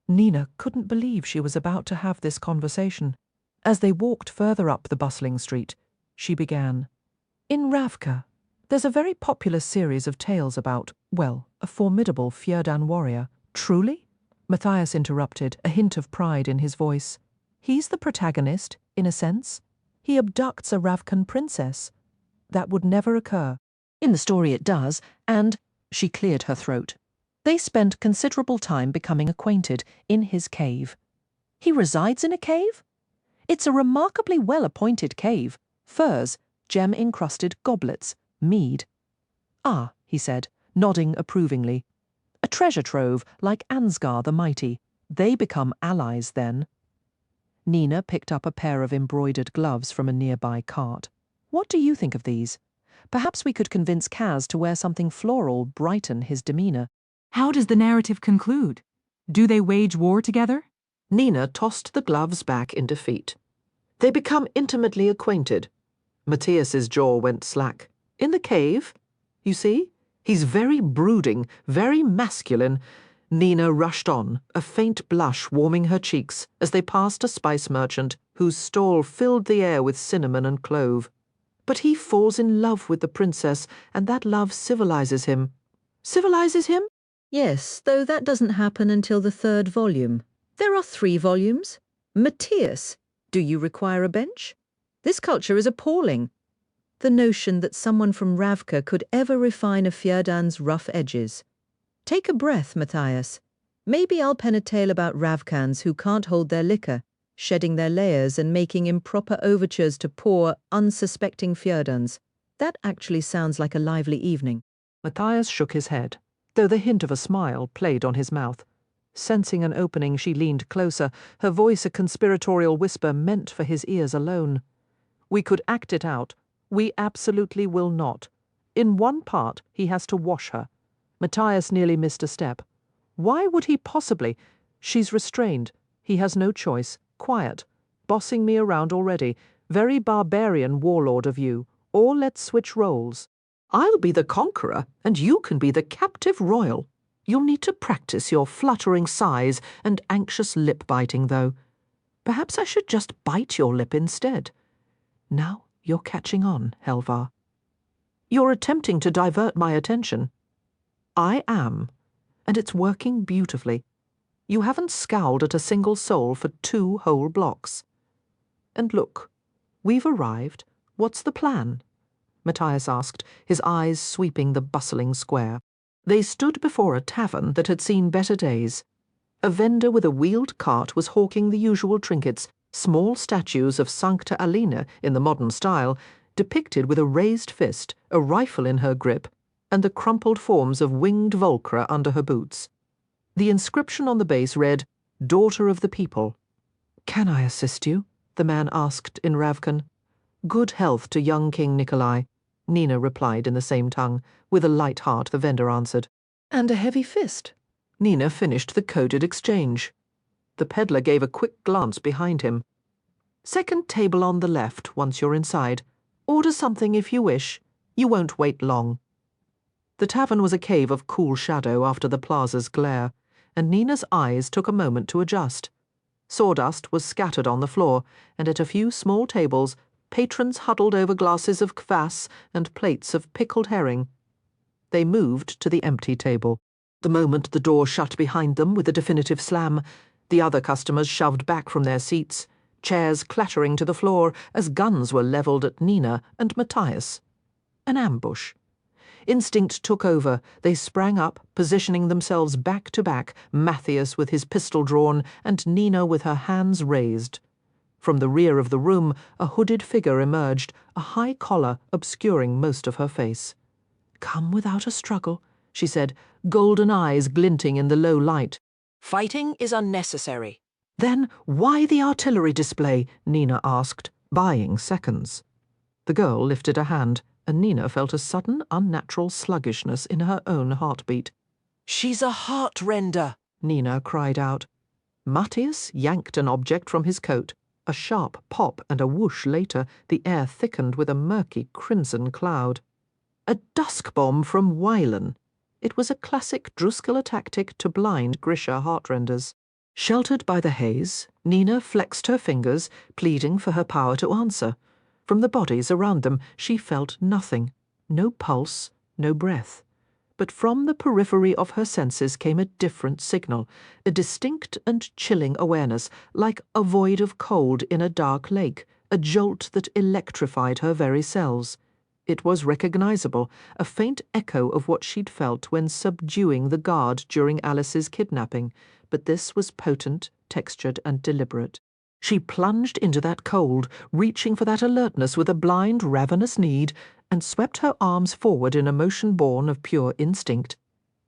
Nina couldn't believe she was about to have this conversation. As they walked further up the bustling street, she began. In Ravka, there's a very popular series of tales about, well, a formidable Fjordan warrior. Truly? Matthias interrupted, a hint of pride in his voice. He's the protagonist, in a sense. He abducts a Ravkan princess. That would never occur. In the story it does, and she cleared her throat. They spent considerable time becoming acquainted in his cave. He resides in a cave? It's a remarkably well-appointed cave. Furs, gem-encrusted goblets, mead. Ah, he said, nodding approvingly. A treasure trove like Ansgar the Mighty. They become allies then. Nina picked up a pair of embroidered gloves from a nearby cart. What do you think of these? Perhaps we could convince Kaz to wear something floral, brighten his demeanour. How does the narrative conclude? Do they wage war together? Nina tossed the gloves back in defeat. They become intimately acquainted. Matthias's jaw went slack. In the cave? You see? He's very brooding, very masculine. Nina rushed on, a faint blush warming her cheeks as they passed a spice merchant whose stall filled the air with cinnamon and clove. But he falls in love with the princess, and that love civilizes him. Civilizes him? Yes, though that doesn't happen until the 3rd volume. There are 3 volumes. Matthias, do you require a bench? This culture is appalling. The notion that someone from Ravka could ever refine a Fjordan's rough edges. Take a breath, Matthias. Maybe I'll pen a tale about Ravkans who can't hold their liquor, shedding their layers and making improper overtures to poor, unsuspecting Fjordans. That actually sounds like a lively evening. Matthias shook his head, though the hint of a smile played on his mouth. Sensing an opening, she leaned closer, her voice a conspiratorial whisper meant for his ears alone. We could act it out. We absolutely will not. In one part, he has to wash her. Matthias nearly missed a step. Why would he possibly? She's restrained. He has no choice. Quiet. Bossing me around already. Very barbarian warlord of you. Or let's switch roles. I'll be the conqueror, and you can be the captive royal. You'll need to practice your fluttering sighs and anxious lip-biting, though. Perhaps I should just bite your lip instead. Now you're catching on, Helvar. You're attempting to divert my attention. I am, and it's working beautifully. You haven't scowled at a single soul for 2 whole blocks. And look, we've arrived. What's the plan? Matthias asked, his eyes sweeping the bustling square. They stood before a tavern that had seen better days. A vendor with a wheeled cart was hawking the usual trinkets, small statues of Sancta Alina in the modern style, depicted with a raised fist, a rifle in her grip, and the crumpled forms of winged Volcra under her boots. The inscription on the base read, "Daughter of the People." "Can I assist you?" the man asked in Ravkan. "Good health to young King Nikolai," Nina replied in the same tongue. With a light heart, the vendor answered. "And a heavy fist." Nina finished the coded exchange. The peddler gave a quick glance behind him. "Second table on the left, once you're inside. Order something if you wish. You won't wait long." The tavern was a cave of cool shadow after the plaza's glare, and Nina's eyes took a moment to adjust. Sawdust was scattered on the floor, and at a few small tables, patrons huddled over glasses of kvass and plates of pickled herring. They moved to the empty table. The moment the door shut behind them with a definitive slam, the other customers shoved back from their seats, chairs clattering to the floor as guns were levelled at Nina and Matthias. An ambush. Instinct took over. They sprang up, positioning themselves back to back, Matthias with his pistol drawn and Nina with her hands raised. From the rear of the room, a hooded figure emerged, a high collar obscuring most of her face. "Come without a struggle," she said, golden eyes glinting in the low light. "Fighting is unnecessary." "Then why the artillery display?" Nina asked, buying seconds. The girl lifted a hand, and Nina felt a sudden unnatural sluggishness in her own heartbeat. "She's a heart-render," Nina cried out. Matthias yanked an object from his coat. A sharp pop and a whoosh later, the air thickened with a murky crimson cloud. A dusk bomb from Wylan. It was a classic Druskala tactic to blind Grisha heartrenders. Sheltered by the haze, Nina flexed her fingers, pleading for her power to answer. From the bodies around them, she felt nothing. No pulse, no breath. But from the periphery of her senses came a different signal, a distinct and chilling awareness, like a void of cold in a dark lake, a jolt that electrified her very cells. It was recognizable, a faint echo of what she'd felt when subduing the guard during Alice's kidnapping, but this was potent, textured, and deliberate. She plunged into that cold, reaching for that alertness with a blind, ravenous need, and swept her arms forward in a motion born of pure instinct.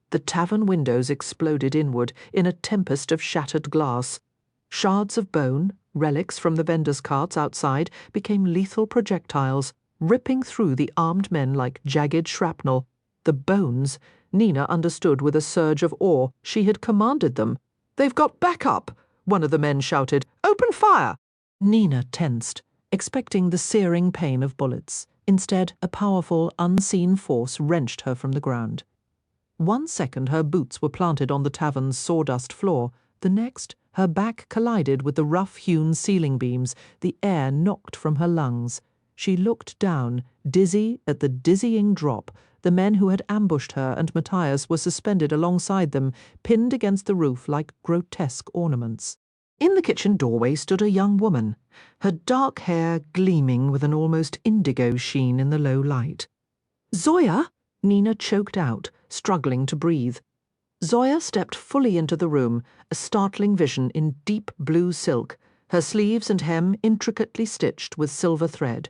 The tavern windows exploded inward in a tempest of shattered glass. Shards of bone, relics from the vendors' carts outside, became lethal projectiles, ripping through the armed men like jagged shrapnel. The bones, Nina understood with a surge of awe. She had commanded them. "They've got backup!" one of the men shouted. "Open fire!" Nina tensed, expecting the searing pain of bullets. Instead, a powerful, unseen force wrenched her from the ground. 1 second her boots were planted on the tavern's sawdust floor. The next, her back collided with the rough-hewn ceiling beams, the air knocked from her lungs. She looked down, dizzy at the dizzying drop. The men who had ambushed her and Matthias were suspended alongside them, pinned against the roof like grotesque ornaments. In the kitchen doorway stood a young woman, her dark hair gleaming with an almost indigo sheen in the low light. "Zoya!" Nina choked out, struggling to breathe. Zoya stepped fully into the room, a startling vision in deep blue silk, her sleeves and hem intricately stitched with silver thread.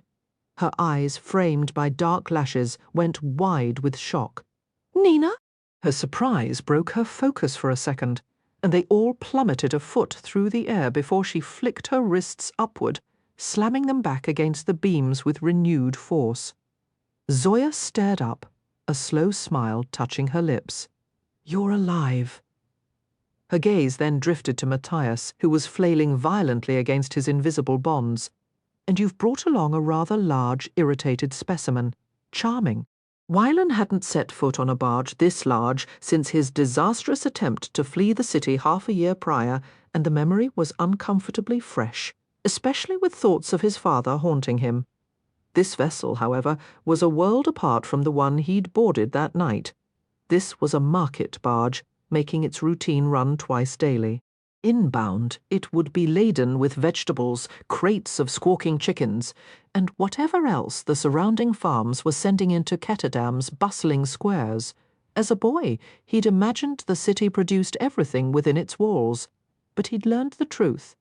Her eyes, framed by dark lashes, went wide with shock. "Nina?" Her surprise broke her focus for a second, and they all plummeted a foot through the air before she flicked her wrists upward, slamming them back against the beams with renewed force. Zoya stared up, a slow smile touching her lips. "You're alive." Her gaze then drifted to Matthias, who was flailing violently against his invisible bonds. "And you've brought along a rather large, irritated specimen. Charming. Wylan hadn't set foot on a barge this large since his disastrous attempt to flee the city half a year prior, and the memory was uncomfortably fresh, especially with thoughts of his father haunting him. This vessel, however, was a world apart from the one he'd boarded that night. This was a market barge, making its routine run twice daily. Inbound, it would be laden with vegetables, crates of squawking chickens, and whatever else the surrounding farms were sending into Ketterdam's bustling squares. As a boy, he'd imagined the city produced everything within its walls. But he'd learned the truth.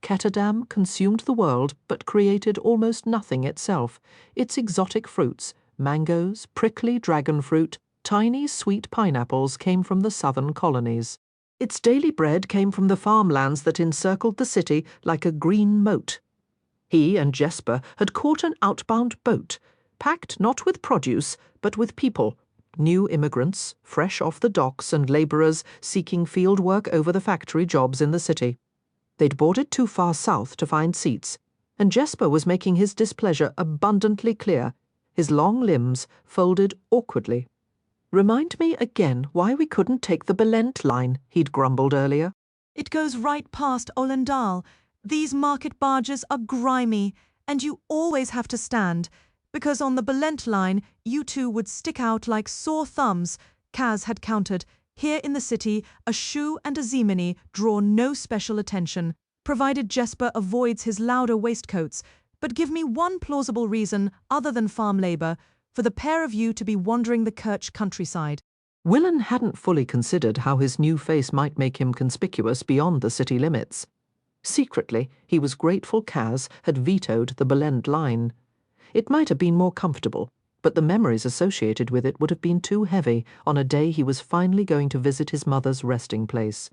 Ketterdam consumed the world, but created almost nothing itself. Its exotic fruits, mangoes, prickly dragon fruit, tiny sweet pineapples came from the southern colonies. Its daily bread came from the farmlands that encircled the city like a green moat. He and Jesper had caught an outbound boat, packed not with produce, but with people, new immigrants, fresh off the docks, and labourers seeking field work over the factory jobs in the city. They'd boarded too far south to find seats, and Jesper was making his displeasure abundantly clear, his long limbs folded awkwardly. "Remind me again why we couldn't take the Belent line," he'd grumbled earlier. "It goes right past Olendal. These market barges are grimy, and you always have to stand, because on the Belent line you two would stick out like sore thumbs," Kaz had countered. Here in the city, a shoe and a zemeni draw no special attention, provided Jesper avoids his louder waistcoats. But give me one plausible reason, other than farm labour, for the pair of you to be wandering the Kerch countryside. Willen hadn't fully considered how his new face might make him conspicuous beyond the city limits. Secretly, he was grateful Kaz had vetoed the Belend line. It might have been more comfortable, but the memories associated with it would have been too heavy on a day he was finally going to visit his mother's resting place.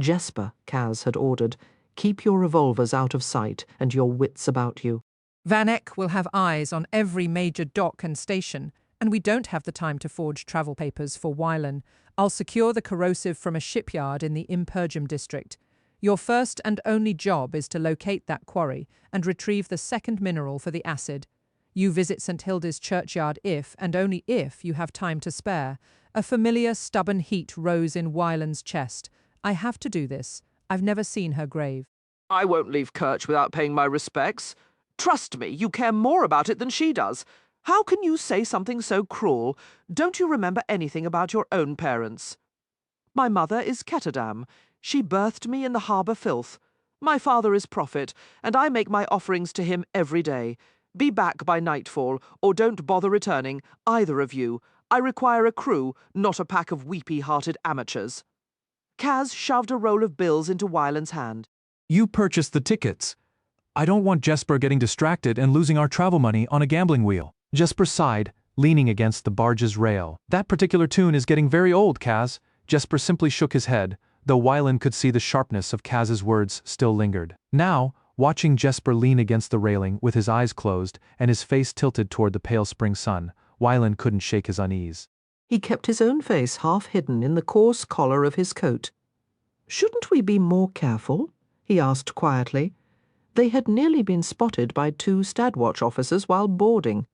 "Jesper," Kaz had ordered, "keep your revolvers out of sight and your wits about you." Van Eck will have eyes on every major dock and station, and we don't have the time to forge travel papers for Wylan. I'll secure the corrosive from a shipyard in the Impergium district. Your first and only job is to locate that quarry and retrieve the second mineral for the acid. You visit St. Hilda's churchyard if, and only if, you have time to spare. A familiar, stubborn heat rose in Wylan's chest. I have to do this. I've never seen her grave. "I won't leave Kerch without paying my respects. Trust me, you care more about it than she does. How can you say something so cruel? Don't you remember anything about your own parents? My mother is Ketterdam. She birthed me in the harbour filth. My father is Prophet, and I make my offerings to him every day. Be back by nightfall, or don't bother returning, either of you. I require a crew, not a pack of weepy-hearted amateurs." Kaz shoved a roll of bills into Wylan's hand. "You purchased the tickets. I don't want Jesper getting distracted and losing our travel money on a gambling wheel." Jesper sighed, leaning against the barge's rail. "That particular tune is getting very old, Kaz." Jesper simply shook his head, though Wylan could see the sharpness of Kaz's words still lingered. Now, watching Jesper lean against the railing with his eyes closed and his face tilted toward the pale spring sun, Wylan couldn't shake his unease. He kept his own face half hidden in the coarse collar of his coat. "Shouldn't we be more careful?" he asked quietly. They had nearly been spotted by 2 Stadwatch officers while boarding.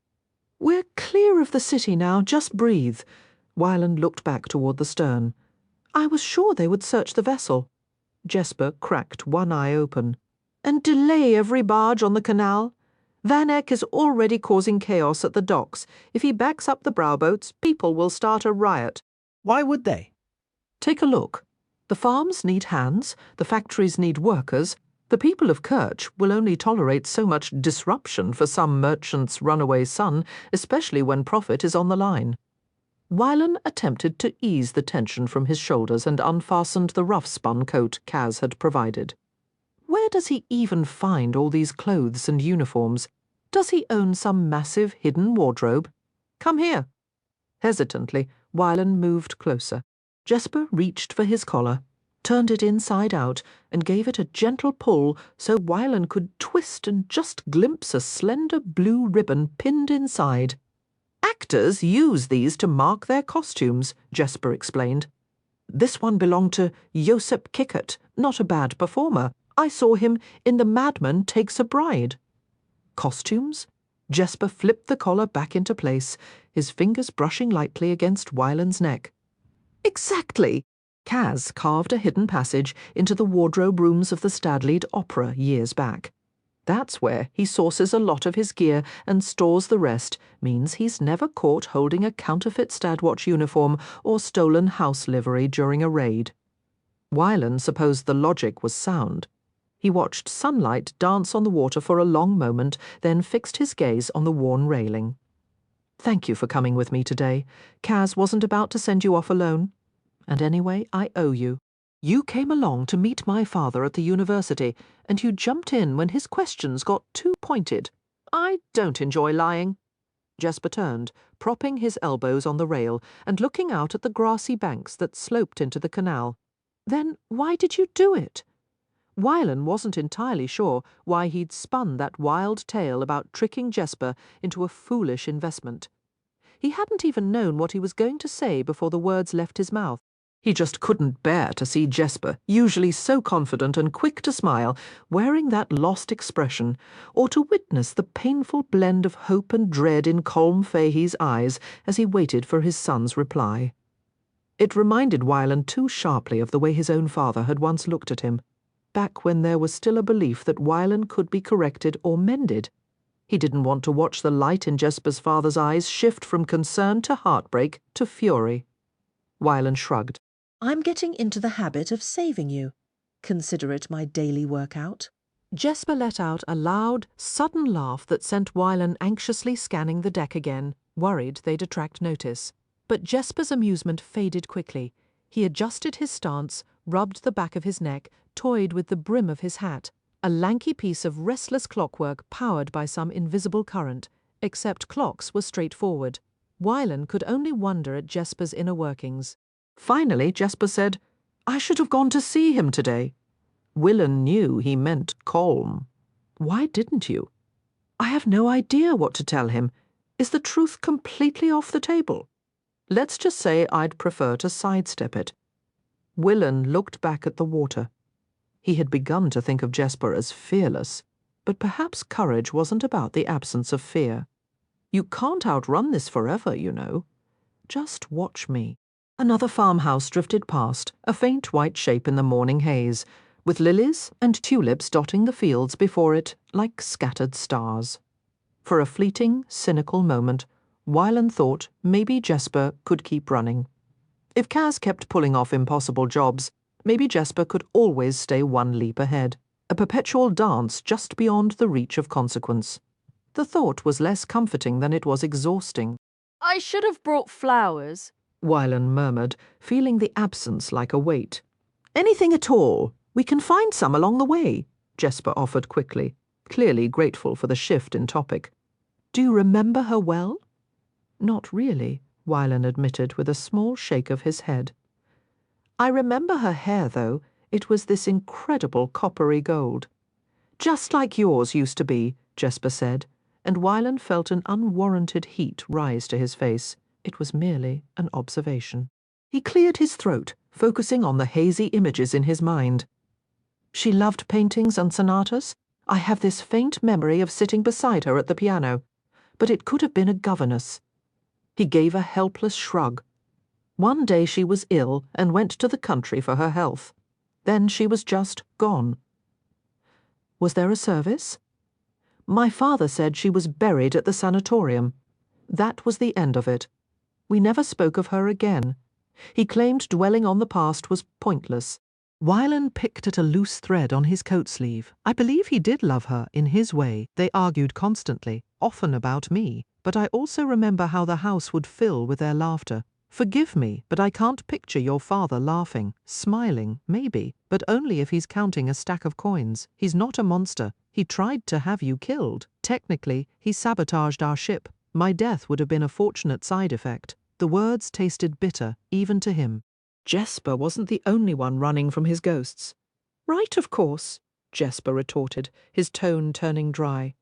"We're clear of the city now, just breathe." Wylan looked back toward the stern. "I was sure they would search the vessel." Jesper cracked one eye open. "And delay every barge on the canal? Van Eck is already causing chaos at the docks. If he backs up the browboats, people will start a riot." "Why would they?" "Take a look. The farms need hands, the factories need workers. The people of Kerch will only tolerate so much disruption for some merchant's runaway son, especially when profit is on the line." Wylan attempted to ease the tension from his shoulders and unfastened the rough-spun coat Kaz had provided. Where does he even find all these clothes and uniforms? Does he own some massive hidden wardrobe? Come here. Hesitantly, Wylan moved closer. Jesper reached for his collar, turned it inside out, and gave it a gentle pull so Wylan could twist and just glimpse a slender blue ribbon pinned inside. "Actors use these to mark their costumes," Jesper explained. "This one belonged to Josep Kickert, not a bad performer. I saw him in The Madman Takes a Bride." Costumes? Jesper flipped the collar back into place, his fingers brushing lightly against Wyland's neck. Exactly! Kaz carved a hidden passage into the wardrobe rooms of the Stadlead Opera years back. That's where he sources a lot of his gear and stores the rest, means he's never caught holding a counterfeit Stadwatch uniform or stolen house livery during a raid. Wyland supposed the logic was sound. He watched sunlight dance on the water for a long moment, then fixed his gaze on the worn railing. Thank you for coming with me today. Kaz wasn't about to send you off alone. And anyway, I owe you. You came along to meet my father at the university, and you jumped in when his questions got too pointed. I don't enjoy lying. Jesper turned, propping his elbows on the rail and looking out at the grassy banks that sloped into the canal. Then why did you do it? Wyland wasn't entirely sure why he'd spun that wild tale about tricking Jesper into a foolish investment. He hadn't even known what he was going to say before the words left his mouth. He just couldn't bear to see Jesper, usually so confident and quick to smile, wearing that lost expression, or to witness the painful blend of hope and dread in Colm Fahey's eyes as he waited for his son's reply. It reminded Wyland too sharply of the way his own father had once looked at him, back when there was still a belief that Wyland could be corrected or mended. He didn't want to watch the light in Jesper's father's eyes shift from concern to heartbreak to fury. Wyland shrugged. I'm getting into the habit of saving you. Consider it my daily workout. Jesper let out a loud, sudden laugh that sent Wyland anxiously scanning the deck again, worried they'd attract notice. But Jesper's amusement faded quickly. He adjusted his stance, rubbed the back of his neck, toyed with the brim of his hat, a lanky piece of restless clockwork powered by some invisible current, except clocks were straightforward. Wyland could only wonder at Jesper's inner workings. Finally, Jesper said, I should have gone to see him today. Wyland knew he meant Colm. Why didn't you? I have no idea what to tell him. Is the truth completely off the table? Let's just say I'd prefer to sidestep it. Wyland looked back at the water. He had begun to think of Jesper as fearless, but perhaps courage wasn't about the absence of fear. You can't outrun this forever, you know. Just watch me. Another farmhouse drifted past, a faint white shape in the morning haze, with lilies and tulips dotting the fields before it like scattered stars. For a fleeting, cynical moment, Wyland thought maybe Jesper could keep running. If Kaz kept pulling off impossible jobs, maybe Jesper could always stay one leap ahead, a perpetual dance just beyond the reach of consequence. The thought was less comforting than it was exhausting. I should have brought flowers, Wyland murmured, feeling the absence like a weight. Anything at all. We can find some along the way, Jesper offered quickly, clearly grateful for the shift in topic. Do you remember her well? Not really, Wyland admitted with a small shake of his head. I remember her hair, though. It was this incredible coppery gold. Just like yours used to be, Jesper said, and Wyland felt an unwarranted heat rise to his face. It was merely an observation. He cleared his throat, focusing on the hazy images in his mind. She loved paintings and sonatas. I have this faint memory of sitting beside her at the piano, but it could have been a governess. He gave a helpless shrug. One day she was ill and went to the country for her health. Then she was just gone. Was there a service? My father said she was buried at the sanatorium. That was the end of it. We never spoke of her again. He claimed dwelling on the past was pointless. Wyland picked at a loose thread on his coat sleeve. I believe he did love her in his way. They argued constantly, often about me, but I also remember how the house would fill with their laughter. Forgive me, but I can't picture your father laughing, smiling, maybe, but only if he's counting a stack of coins. He's not a monster. He tried to have you killed. Technically, he sabotaged our ship. My death would have been a fortunate side effect. The words tasted bitter, even to him. Jesper wasn't the only one running from his ghosts. Right, of course, Jesper retorted, his tone turning dry.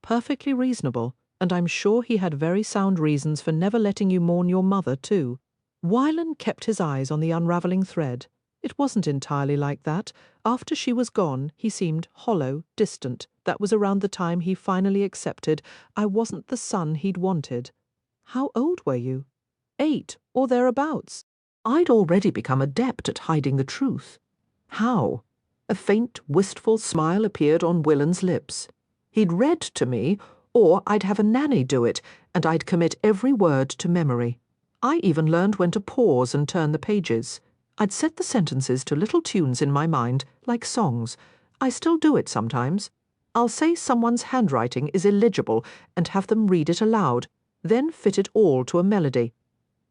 Perfectly reasonable, and I'm sure he had very sound reasons for never letting you mourn your mother, too. Wyland kept his eyes on the unravelling thread. It wasn't entirely like that. After she was gone, he seemed hollow, distant. That was around the time he finally accepted I wasn't the son he'd wanted. How old were you? 8 or thereabouts. I'd already become adept at hiding the truth. How? A faint, wistful smile appeared on Willen's lips. He'd read to me, or I'd have a nanny do it, and I'd commit every word to memory. I even learned when to pause and turn the pages. I'd set the sentences to little tunes in my mind, like songs. I still do it sometimes. I'll say someone's handwriting is illegible and have them read it aloud, then fit it all to a melody.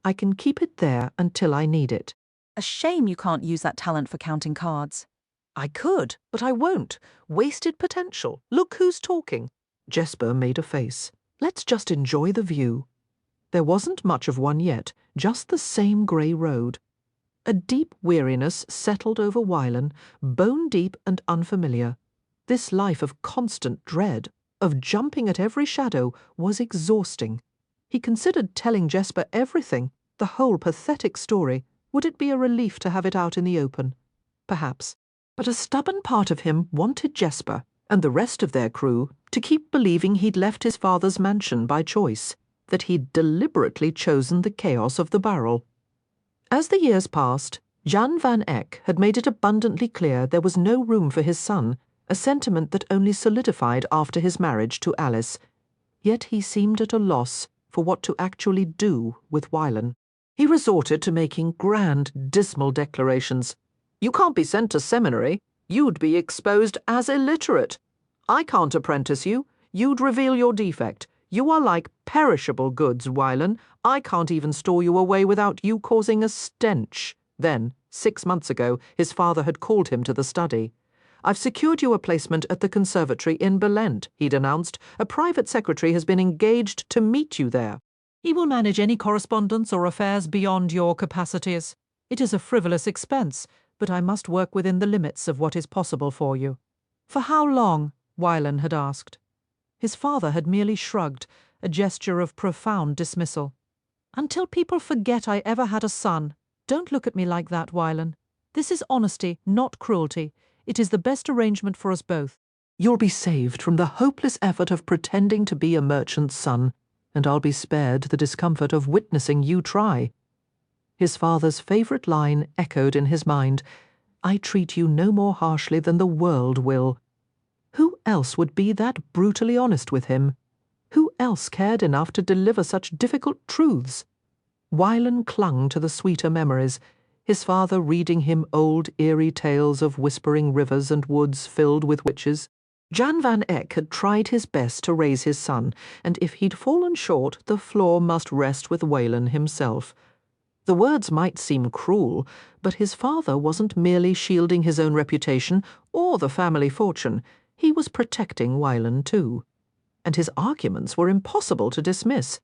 I can keep it there until I need it. A shame you can't use that talent for counting cards. I could, but I won't. Wasted potential. Look who's talking. Jesper made a face. Let's just enjoy the view. There wasn't much of one yet, just the same grey road. A deep weariness settled over Wylan, bone-deep and unfamiliar. This life of constant dread, of jumping at every shadow, was exhausting. He considered telling Jesper everything, the whole pathetic story. Would it be a relief to have it out in the open? Perhaps. But a stubborn part of him wanted Jesper, and the rest of their crew, to keep believing he'd left his father's mansion by choice, that he'd deliberately chosen the chaos of the barrel. As the years passed, Jan van Eyck had made it abundantly clear there was no room for his son, a sentiment that only solidified after his marriage to Alice. Yet he seemed at a loss for what to actually do with Wylan. He resorted to making grand, dismal declarations. You can't be sent to seminary. You'd be exposed as illiterate. I can't apprentice you. You'd reveal your defect. You are like perishable goods, Wylan. I can't even store you away without you causing a stench. Then, 6 months ago, his father had called him to the study. I've secured you a placement at the conservatory in Belent, he'd announced. A private secretary has been engaged to meet you there. He will manage any correspondence or affairs beyond your capacities. It is a frivolous expense, but I must work within the limits of what is possible for you. For how long? Wylan had asked. His father had merely shrugged, a gesture of profound dismissal. Until people forget I ever had a son. Don't look at me like that, Wylan. This is honesty, not cruelty. It is the best arrangement for us both. You'll be saved from the hopeless effort of pretending to be a merchant's son, and I'll be spared the discomfort of witnessing you try. His father's favourite line echoed in his mind. I treat you no more harshly than the world will. Who else would be that brutally honest with him? Who else cared enough to deliver such difficult truths? Wylan clung to the sweeter memories, his father reading him old eerie tales of whispering rivers and woods filled with witches. Jan van Eyck had tried his best to raise his son, and if he'd fallen short, the floor must rest with Wylan himself. The words might seem cruel, but his father wasn't merely shielding his own reputation or the family fortune. He was protecting Wylan too. And his arguments were impossible to dismiss.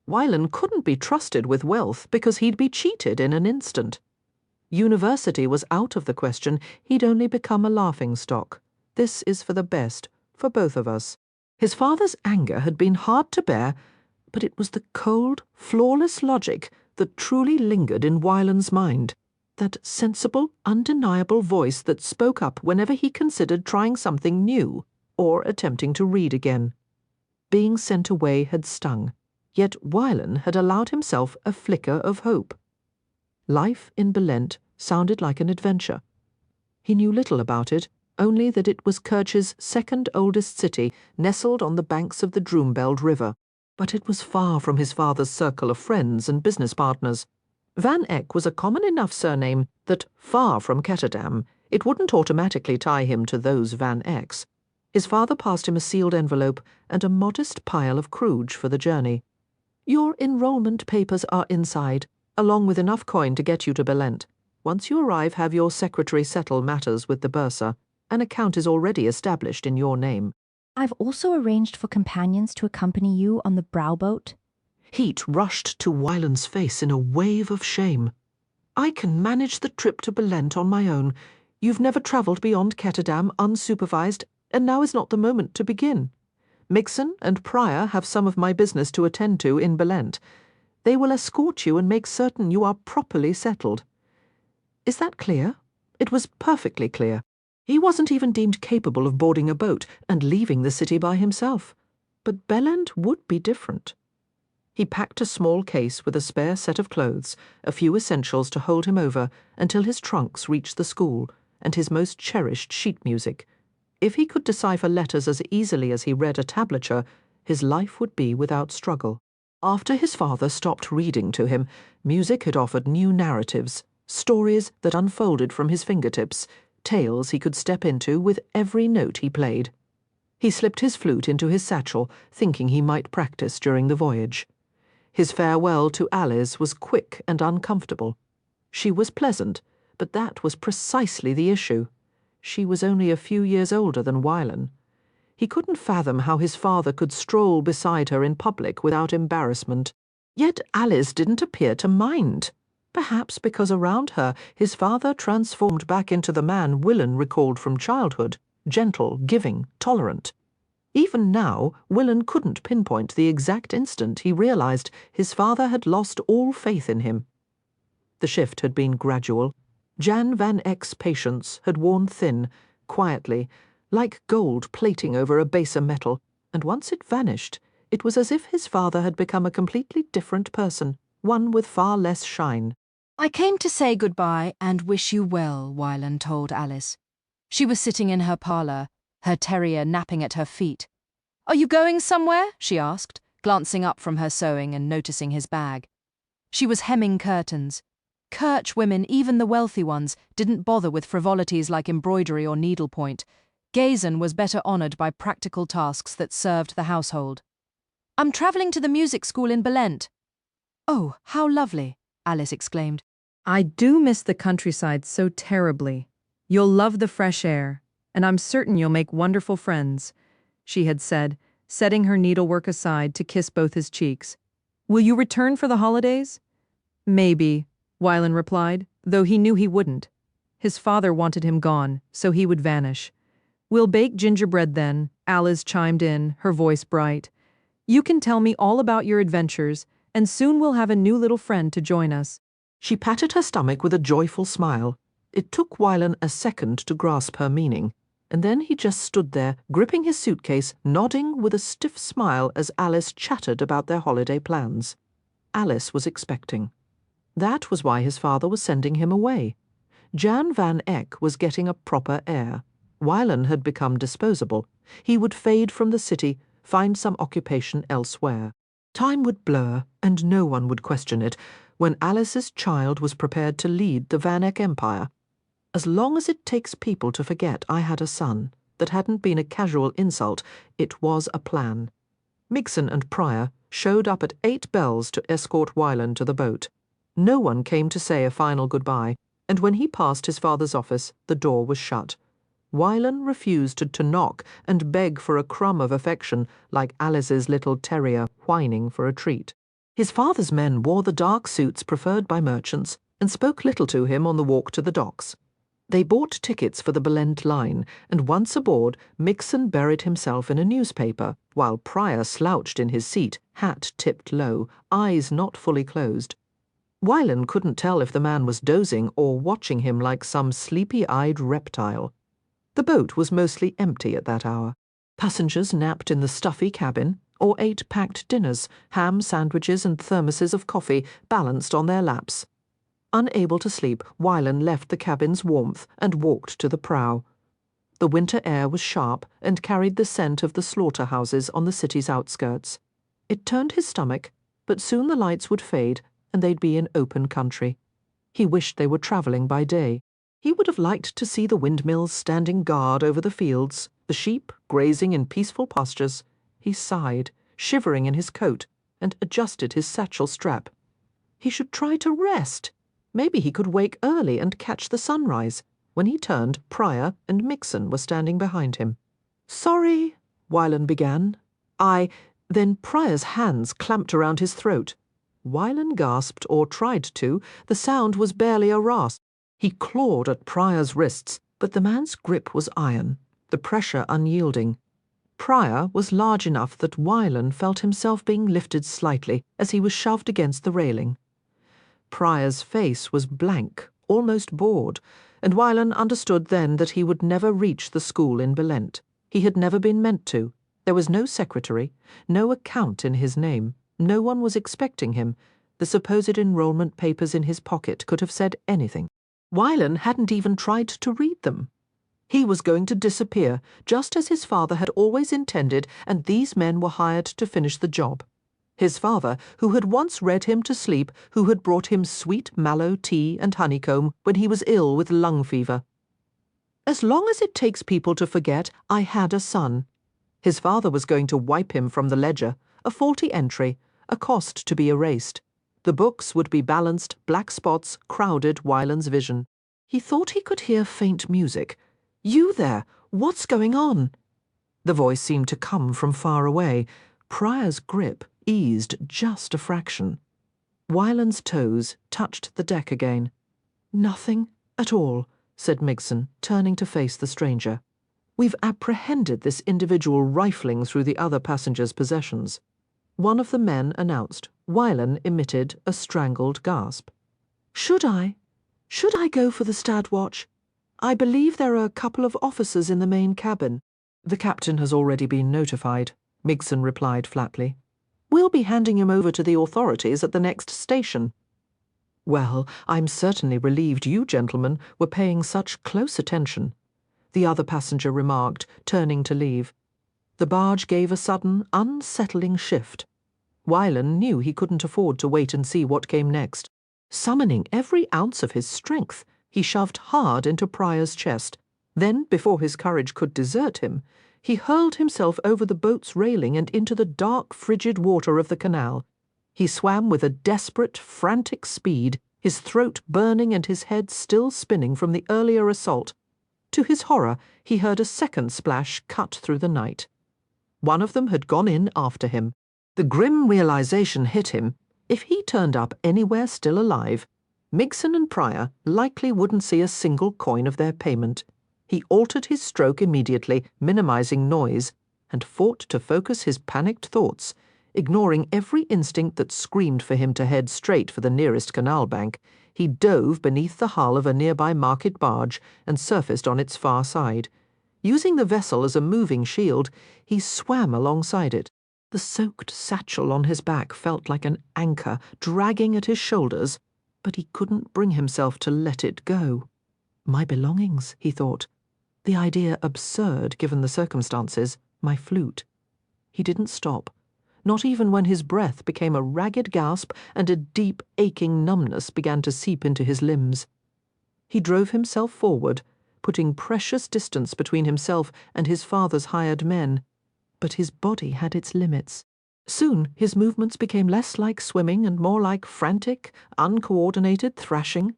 Wylan couldn't be trusted with wealth because he'd be cheated in an instant. University was out of the question. He'd only become a laughingstock. This is for the best, for both of us. His father's anger had been hard to bear, but it was the cold, flawless logic that truly lingered in Wylan's mind, that sensible, undeniable voice that spoke up whenever he considered trying something new or attempting to read again. Being sent away had stung, yet Wylan had allowed himself a flicker of hope. Life in Belent sounded like an adventure. He knew little about it, only that it was Kirch's second oldest city, nestled on the banks of the Droombeld River. But it was far from his father's circle of friends and business partners. Van Eyck was a common enough surname that, far from Ketterdam, it wouldn't automatically tie him to those Van Eycks. His father passed him a sealed envelope and a modest pile of crooge for the journey. Your enrollment papers are inside, along with enough coin to get you to Belent. Once you arrive, have your secretary settle matters with the bursar. An account is already established in your name. I've also arranged for companions to accompany you on the browboat. Heat rushed to Wylan's face in a wave of shame. I can manage the trip to Belent on my own. You've never travelled beyond Ketterdam unsupervised, and now is not the moment to begin. Mixon and Pryor have some of my business to attend to in Belent. They will escort you and make certain you are properly settled. Is that clear? It was perfectly clear. He wasn't even deemed capable of boarding a boat and leaving the city by himself. But Belend would be different. He packed a small case with a spare set of clothes, a few essentials to hold him over until his trunks reached the school, and his most cherished sheet music. If he could decipher letters as easily as he read a tablature, his life would be without struggle. After his father stopped reading to him, music had offered new narratives, stories that unfolded from his fingertips, tales he could step into with every note he played. He slipped his flute into his satchel, thinking he might practice during the voyage. His farewell to Alice was quick and uncomfortable. She was pleasant, but that was precisely the issue. She was only a few years older than Wylan. He couldn't fathom how his father could stroll beside her in public without embarrassment. Yet Alice didn't appear to mind. Perhaps because around her his father transformed back into the man Willan recalled from childhood, gentle, giving, tolerant. Even now, Willan couldn't pinpoint the exact instant he realized his father had lost all faith in him. The shift had been gradual. Jan van Eyck's patience had worn thin, quietly, like gold plating over a baser metal, and once it vanished, it was as if his father had become a completely different person, one with far less shine. I came to say goodbye and wish you well, Wylan told Alice. She was sitting in her parlour, her terrier napping at her feet. Are you going somewhere? She asked, glancing up from her sewing and noticing his bag. She was hemming curtains. Kirch women, even the wealthy ones, didn't bother with frivolities like embroidery or needlepoint. Gazan was better honoured by practical tasks that served the household. I'm travelling to the music school in Belent. Oh, how lovely, Alice exclaimed. I do miss the countryside so terribly. You'll love the fresh air, and I'm certain you'll make wonderful friends, she had said, setting her needlework aside to kiss both his cheeks. Will you return for the holidays? Maybe, Wylan replied, though he knew he wouldn't. His father wanted him gone, so he would vanish. We'll bake gingerbread then, Alice chimed in, her voice bright. You can tell me all about your adventures, and soon we'll have a new little friend to join us. She patted her stomach with a joyful smile. It took Wylan a second to grasp her meaning, and then he just stood there, gripping his suitcase, nodding with a stiff smile as Alice chattered about their holiday plans. Alice was expecting. That was why his father was sending him away. Jan van Eyck was getting a proper heir. Wylan had become disposable. He would fade from the city, find some occupation elsewhere. Time would blur, and no one would question it, when Alice's child was prepared to lead the Van Eyck empire. As long as it takes people to forget I had a son, that hadn't been a casual insult, it was a plan. Migson and Pryor showed up at 8 bells to escort Wylan to the boat. No one came to say a final goodbye, and when he passed his father's office, the door was shut. Wylan refused to knock and beg for a crumb of affection like Alice's little terrier whining for a treat. His father's men wore the dark suits preferred by merchants and spoke little to him on the walk to the docks. They bought tickets for the Belent line, and once aboard, Migson buried himself in a newspaper, while Pryor slouched in his seat, hat tipped low, eyes not fully closed. Wylan couldn't tell if the man was dozing or watching him like some sleepy-eyed reptile. The boat was mostly empty at that hour. Passengers napped in the stuffy cabin or ate packed dinners, ham sandwiches and thermoses of coffee balanced on their laps. Unable to sleep, Wylan left the cabin's warmth and walked to the prow. The winter air was sharp and carried the scent of the slaughterhouses on the city's outskirts. It turned his stomach, but soon the lights would fade and they'd be in open country. He wished they were travelling by day. He would have liked to see the windmills standing guard over the fields, the sheep grazing in peaceful pastures. He sighed, shivering in his coat, and adjusted his satchel strap. He should try to rest. Maybe he could wake early and catch the sunrise. When he turned, Pryor and Migson were standing behind him. "Sorry," Wylan began. Then Pryor's hands clamped around his throat. Wylan gasped or tried to. The sound was barely a rasp. He clawed at Pryor's wrists, but the man's grip was iron, the pressure unyielding. Pryor was large enough that Wylan felt himself being lifted slightly as he was shoved against the railing. Pryor's face was blank, almost bored, and Wylan understood then that he would never reach the school in Belent. He had never been meant to. There was no secretary, no account in his name. No one was expecting him. The supposed enrollment papers in his pocket could have said anything. Wylan hadn't even tried to read them. He was going to disappear, just as his father had always intended, and these men were hired to finish the job. His father, who had once read him to sleep, who had brought him sweet mallow tea and honeycomb when he was ill with lung fever. As long as it takes people to forget, I had a son. His father was going to wipe him from the ledger, a faulty entry, a cost to be erased. The books would be balanced, black spots crowded Wylan's vision. He thought he could hear faint music. "You there! What's going on?" The voice seemed to come from far away. Pryor's grip eased just a fraction. Wylan's toes touched the deck again. "Nothing at all," said Migson, turning to face the stranger. "We've apprehended this individual rifling through the other passengers' possessions." One of the men announced. Wylan emitted a strangled gasp. Should I go for the Stadwatch? I believe there are a couple of officers in the main cabin." "The captain has already been notified," Migson replied flatly. "We'll be handing him over to the authorities at the next station." "Well, I'm certainly relieved you gentlemen were paying such close attention," the other passenger remarked, turning to leave. The barge gave a sudden, unsettling shift. Wylan knew he couldn't afford to wait and see what came next. Summoning every ounce of his strength, he shoved hard into Pryor's chest. Then, before his courage could desert him, he hurled himself over the boat's railing and into the dark, frigid water of the canal. He swam with a desperate, frantic speed, his throat burning and his head still spinning from the earlier assault. To his horror, he heard a second splash cut through the night. One of them had gone in after him. The grim realization hit him. If he turned up anywhere still alive, Migson and Pryor likely wouldn't see a single coin of their payment. He altered his stroke immediately, minimizing noise, and fought to focus his panicked thoughts. Ignoring every instinct that screamed for him to head straight for the nearest canal bank, he dove beneath the hull of a nearby market barge and surfaced on its far side. Using the vessel as a moving shield, he swam alongside it. The soaked satchel on his back felt like an anchor dragging at his shoulders, but he couldn't bring himself to let it go. My belongings, he thought. The idea absurd given the circumstances. My flute. He didn't stop, not even when his breath became a ragged gasp and a deep, aching numbness began to seep into his limbs. He drove himself forward, putting precious distance between himself and his father's hired men. But his body had its limits. Soon his movements became less like swimming and more like frantic, uncoordinated thrashing.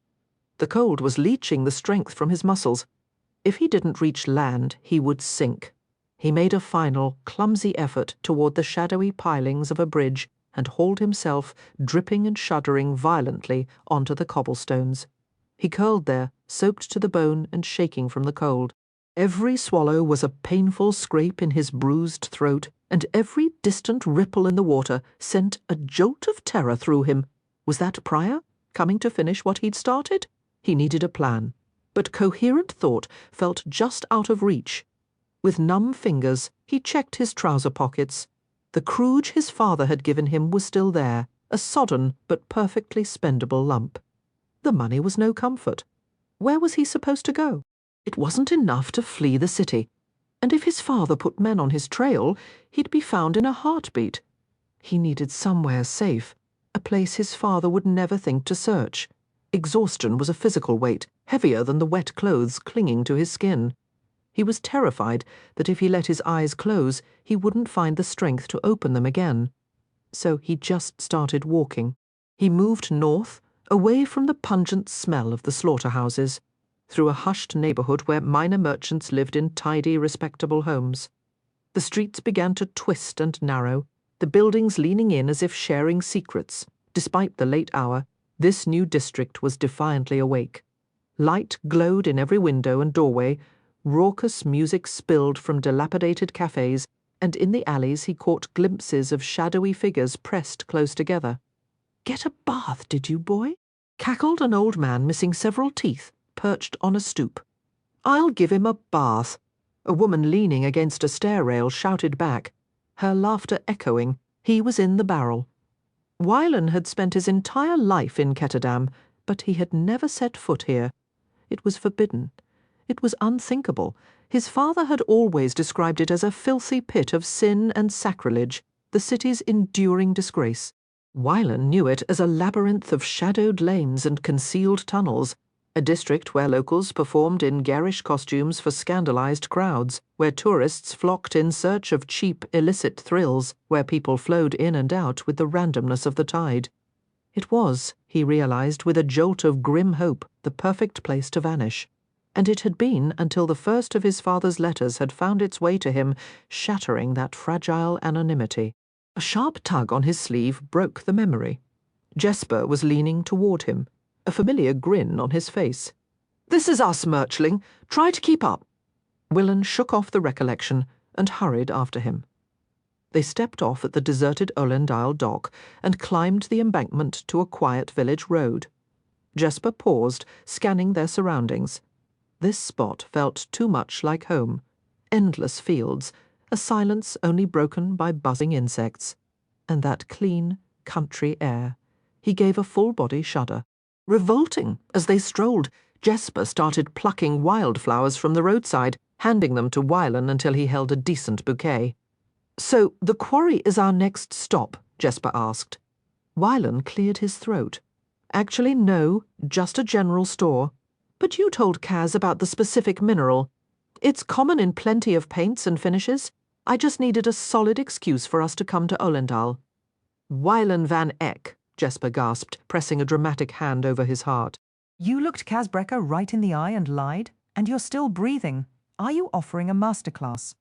The cold was leaching the strength from his muscles. If he didn't reach land, he would sink. He made a final, clumsy effort toward the shadowy pilings of a bridge and hauled himself, dripping and shuddering violently, onto the cobblestones. He curled there, soaked to the bone and shaking from the cold. Every swallow was a painful scrape in his bruised throat, and every distant ripple in the water sent a jolt of terror through him. Was that Pryor, coming to finish what he'd started? He needed a plan. But coherent thought felt just out of reach. With numb fingers, he checked his trouser pockets. The crooge his father had given him was still there, a sodden but perfectly spendable lump. The money was no comfort. Where was he supposed to go? It wasn't enough to flee the city, and if his father put men on his trail, he'd be found in a heartbeat. He needed somewhere safe, a place his father would never think to search. Exhaustion was a physical weight, heavier than the wet clothes clinging to his skin. He was terrified that if he let his eyes close, he wouldn't find the strength to open them again. So he just started walking. He moved north, away from the pungent smell of the slaughterhouses, through a hushed neighborhood where minor merchants lived in tidy, respectable homes. The streets began to twist and narrow, the buildings leaning in as if sharing secrets. Despite the late hour, this new district was defiantly awake. Light glowed in every window and doorway, raucous music spilled from dilapidated cafes, and in the alleys he caught glimpses of shadowy figures pressed close together. "Get a bath, did you, boy?" cackled an old man missing several teeth, perched on a stoop. "I'll give him a bath." A woman leaning against a stair rail shouted back, her laughter echoing. He was in the barrel. Wylan had spent his entire life in Ketterdam, but he had never set foot here. It was forbidden. It was unthinkable. His father had always described it as a filthy pit of sin and sacrilege, the city's enduring disgrace. Wylan knew it as a labyrinth of shadowed lanes and concealed tunnels, a district where locals performed in garish costumes for scandalized crowds, where tourists flocked in search of cheap, illicit thrills, where people flowed in and out with the randomness of the tide. It was, he realized with a jolt of grim hope, the perfect place to vanish. And it had been until the first of his father's letters had found its way to him, shattering that fragile anonymity. A sharp tug on his sleeve broke the memory. Jesper was leaning toward him, a familiar grin on his face. "This is us, Murchling. Try to keep up." Willan shook off the recollection and hurried after him. They stepped off at the deserted Olendale dock and climbed the embankment to a quiet village road. Jesper paused, scanning their surroundings. This spot felt too much like home. Endless fields, a silence only broken by buzzing insects, and that clean, country air. He gave a full-body shudder. Revolting, as they strolled, Jesper started plucking wildflowers from the roadside, handing them to Wylan until he held a decent bouquet. "So, the quarry is our next stop?" Jesper asked. Wylan cleared his throat. "Actually, no, just a general store. But you told Kaz about the specific mineral. It's common in plenty of paints and finishes. I just needed a solid excuse for us to come to Olendale." "Wylan van Eck," Jesper gasped, pressing a dramatic hand over his heart. "You looked Kaz Brekker right in the eye and lied? And you're still breathing. Are you offering a masterclass?"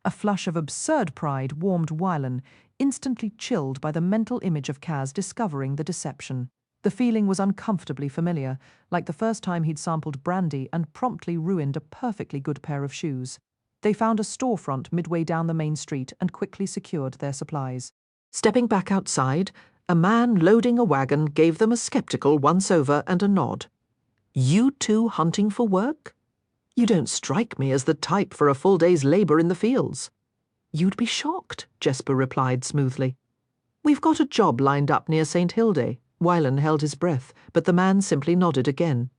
A flush of absurd pride warmed Wylan, instantly chilled by the mental image of Kaz discovering the deception. The feeling was uncomfortably familiar, like the first time he'd sampled brandy and promptly ruined a perfectly good pair of shoes. They found a storefront midway down the main street and quickly secured their supplies. Stepping back outside, a man loading a wagon gave them a skeptical once-over and a nod. "You two hunting for work? You don't strike me as the type for a full day's labour in the fields." "You'd be shocked," Jesper replied smoothly. "We've got a job lined up near St. Hilde." Wylan held his breath, but the man simply nodded again.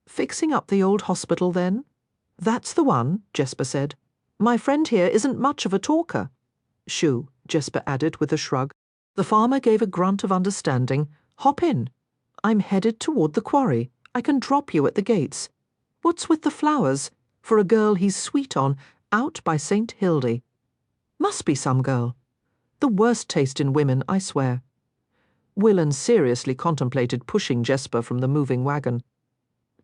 "Fixing up the old hospital, then?" "That's the one," Jesper said. "My friend here isn't much of a talker." "Shoo," Jesper added with a shrug. The farmer gave a grunt of understanding. "Hop in. I'm headed toward the quarry. I can drop you at the gates. What's with the flowers? For a girl he's sweet on, out by St. Hilde. Must be some girl. The worst taste in women, I swear." Wylan seriously contemplated pushing Jesper from the moving wagon.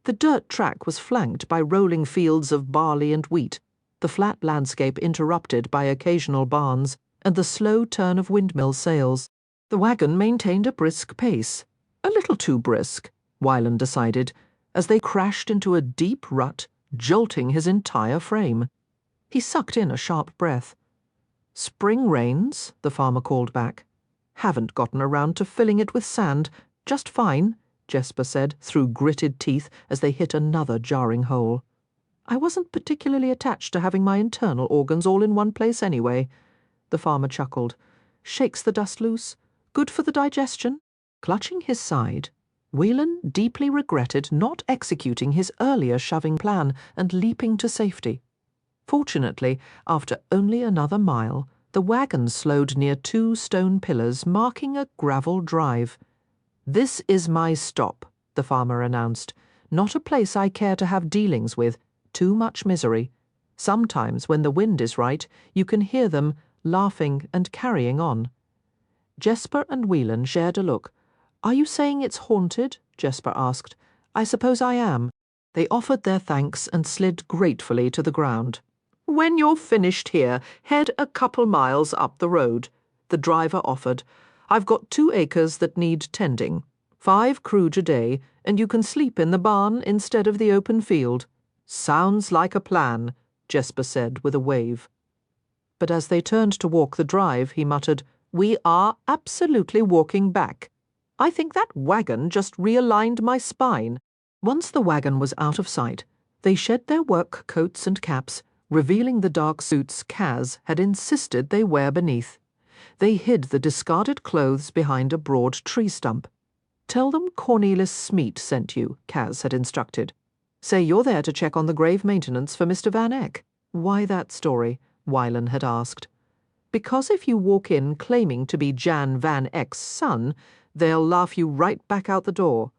The dirt track was flanked by rolling fields of barley and wheat, the flat landscape interrupted by occasional barns, and the slow turn of windmill sails. The wagon maintained a brisk pace. A little too brisk, Wylan decided, as they crashed into a deep rut, jolting his entire frame. He sucked in a sharp breath. "Spring rains," the farmer called back. "Haven't gotten around to filling it with sand. Just fine," Jesper said, through gritted teeth as they hit another jarring hole. "I wasn't particularly attached to having my internal organs all in one place anyway." The farmer chuckled. "Shakes the dust loose. Good for the digestion." Clutching his side, Wylan deeply regretted not executing his earlier shoving plan and leaping to safety. Fortunately, after only another mile, the wagon slowed near two stone pillars marking a gravel drive. "This is my stop," the farmer announced. "Not a place I care to have dealings with. Too much misery. Sometimes, when the wind is right, you can hear them laughing and carrying on." Jesper and Wylan shared a look. "Are you saying it's haunted?" Jesper asked. "I suppose I am." They offered their thanks and slid gratefully to the ground. "When you're finished here, head a couple miles up the road," the driver offered. "I've got 2 acres that need tending. 5 krooj a day, and you can sleep in the barn instead of the open field." "Sounds like a plan," Jesper said with a wave. But as they turned to walk the drive, he muttered, "We are absolutely walking back. I think that wagon just realigned my spine. Once the wagon was out of sight, they shed their work coats and caps, revealing the dark suits Kaz had insisted they wear beneath. They hid the discarded clothes behind a broad tree stump. Tell them Cornelis Smeet sent you, Kaz had instructed. Say you're there to check on the grave maintenance for Mr. Van Eck. Why that story? Wylan had asked. Because if you walk in claiming to be Jan Van Eck's son, they'll laugh you right back out the door.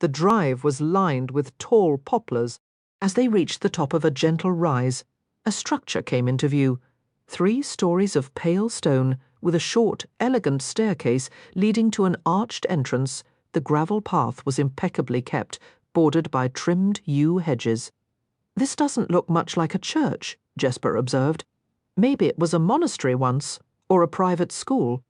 The drive was lined with tall poplars. As they reached the top of a gentle rise, a structure came into view. 3 stories of pale stone, with a short, elegant staircase leading to an arched entrance. The gravel path was impeccably kept, bordered by trimmed yew hedges. This doesn't look much like a church, Jesper observed. Maybe it was a monastery once, or a private school.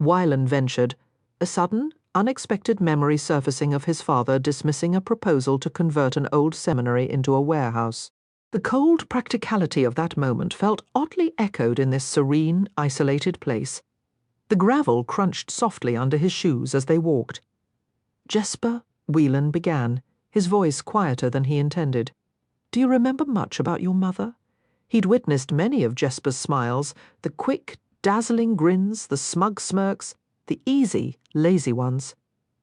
Wylan ventured, a sudden, unexpected memory surfacing of his father dismissing a proposal to convert an old seminary into a warehouse. The cold practicality of that moment felt oddly echoed in this serene, isolated place. The gravel crunched softly under his shoes as they walked. Jesper, Wylan began, his voice quieter than he intended. Do you remember much about your mother? He'd witnessed many of Jesper's smiles, the quick, dazzling grins, the smug smirks, the easy, lazy ones.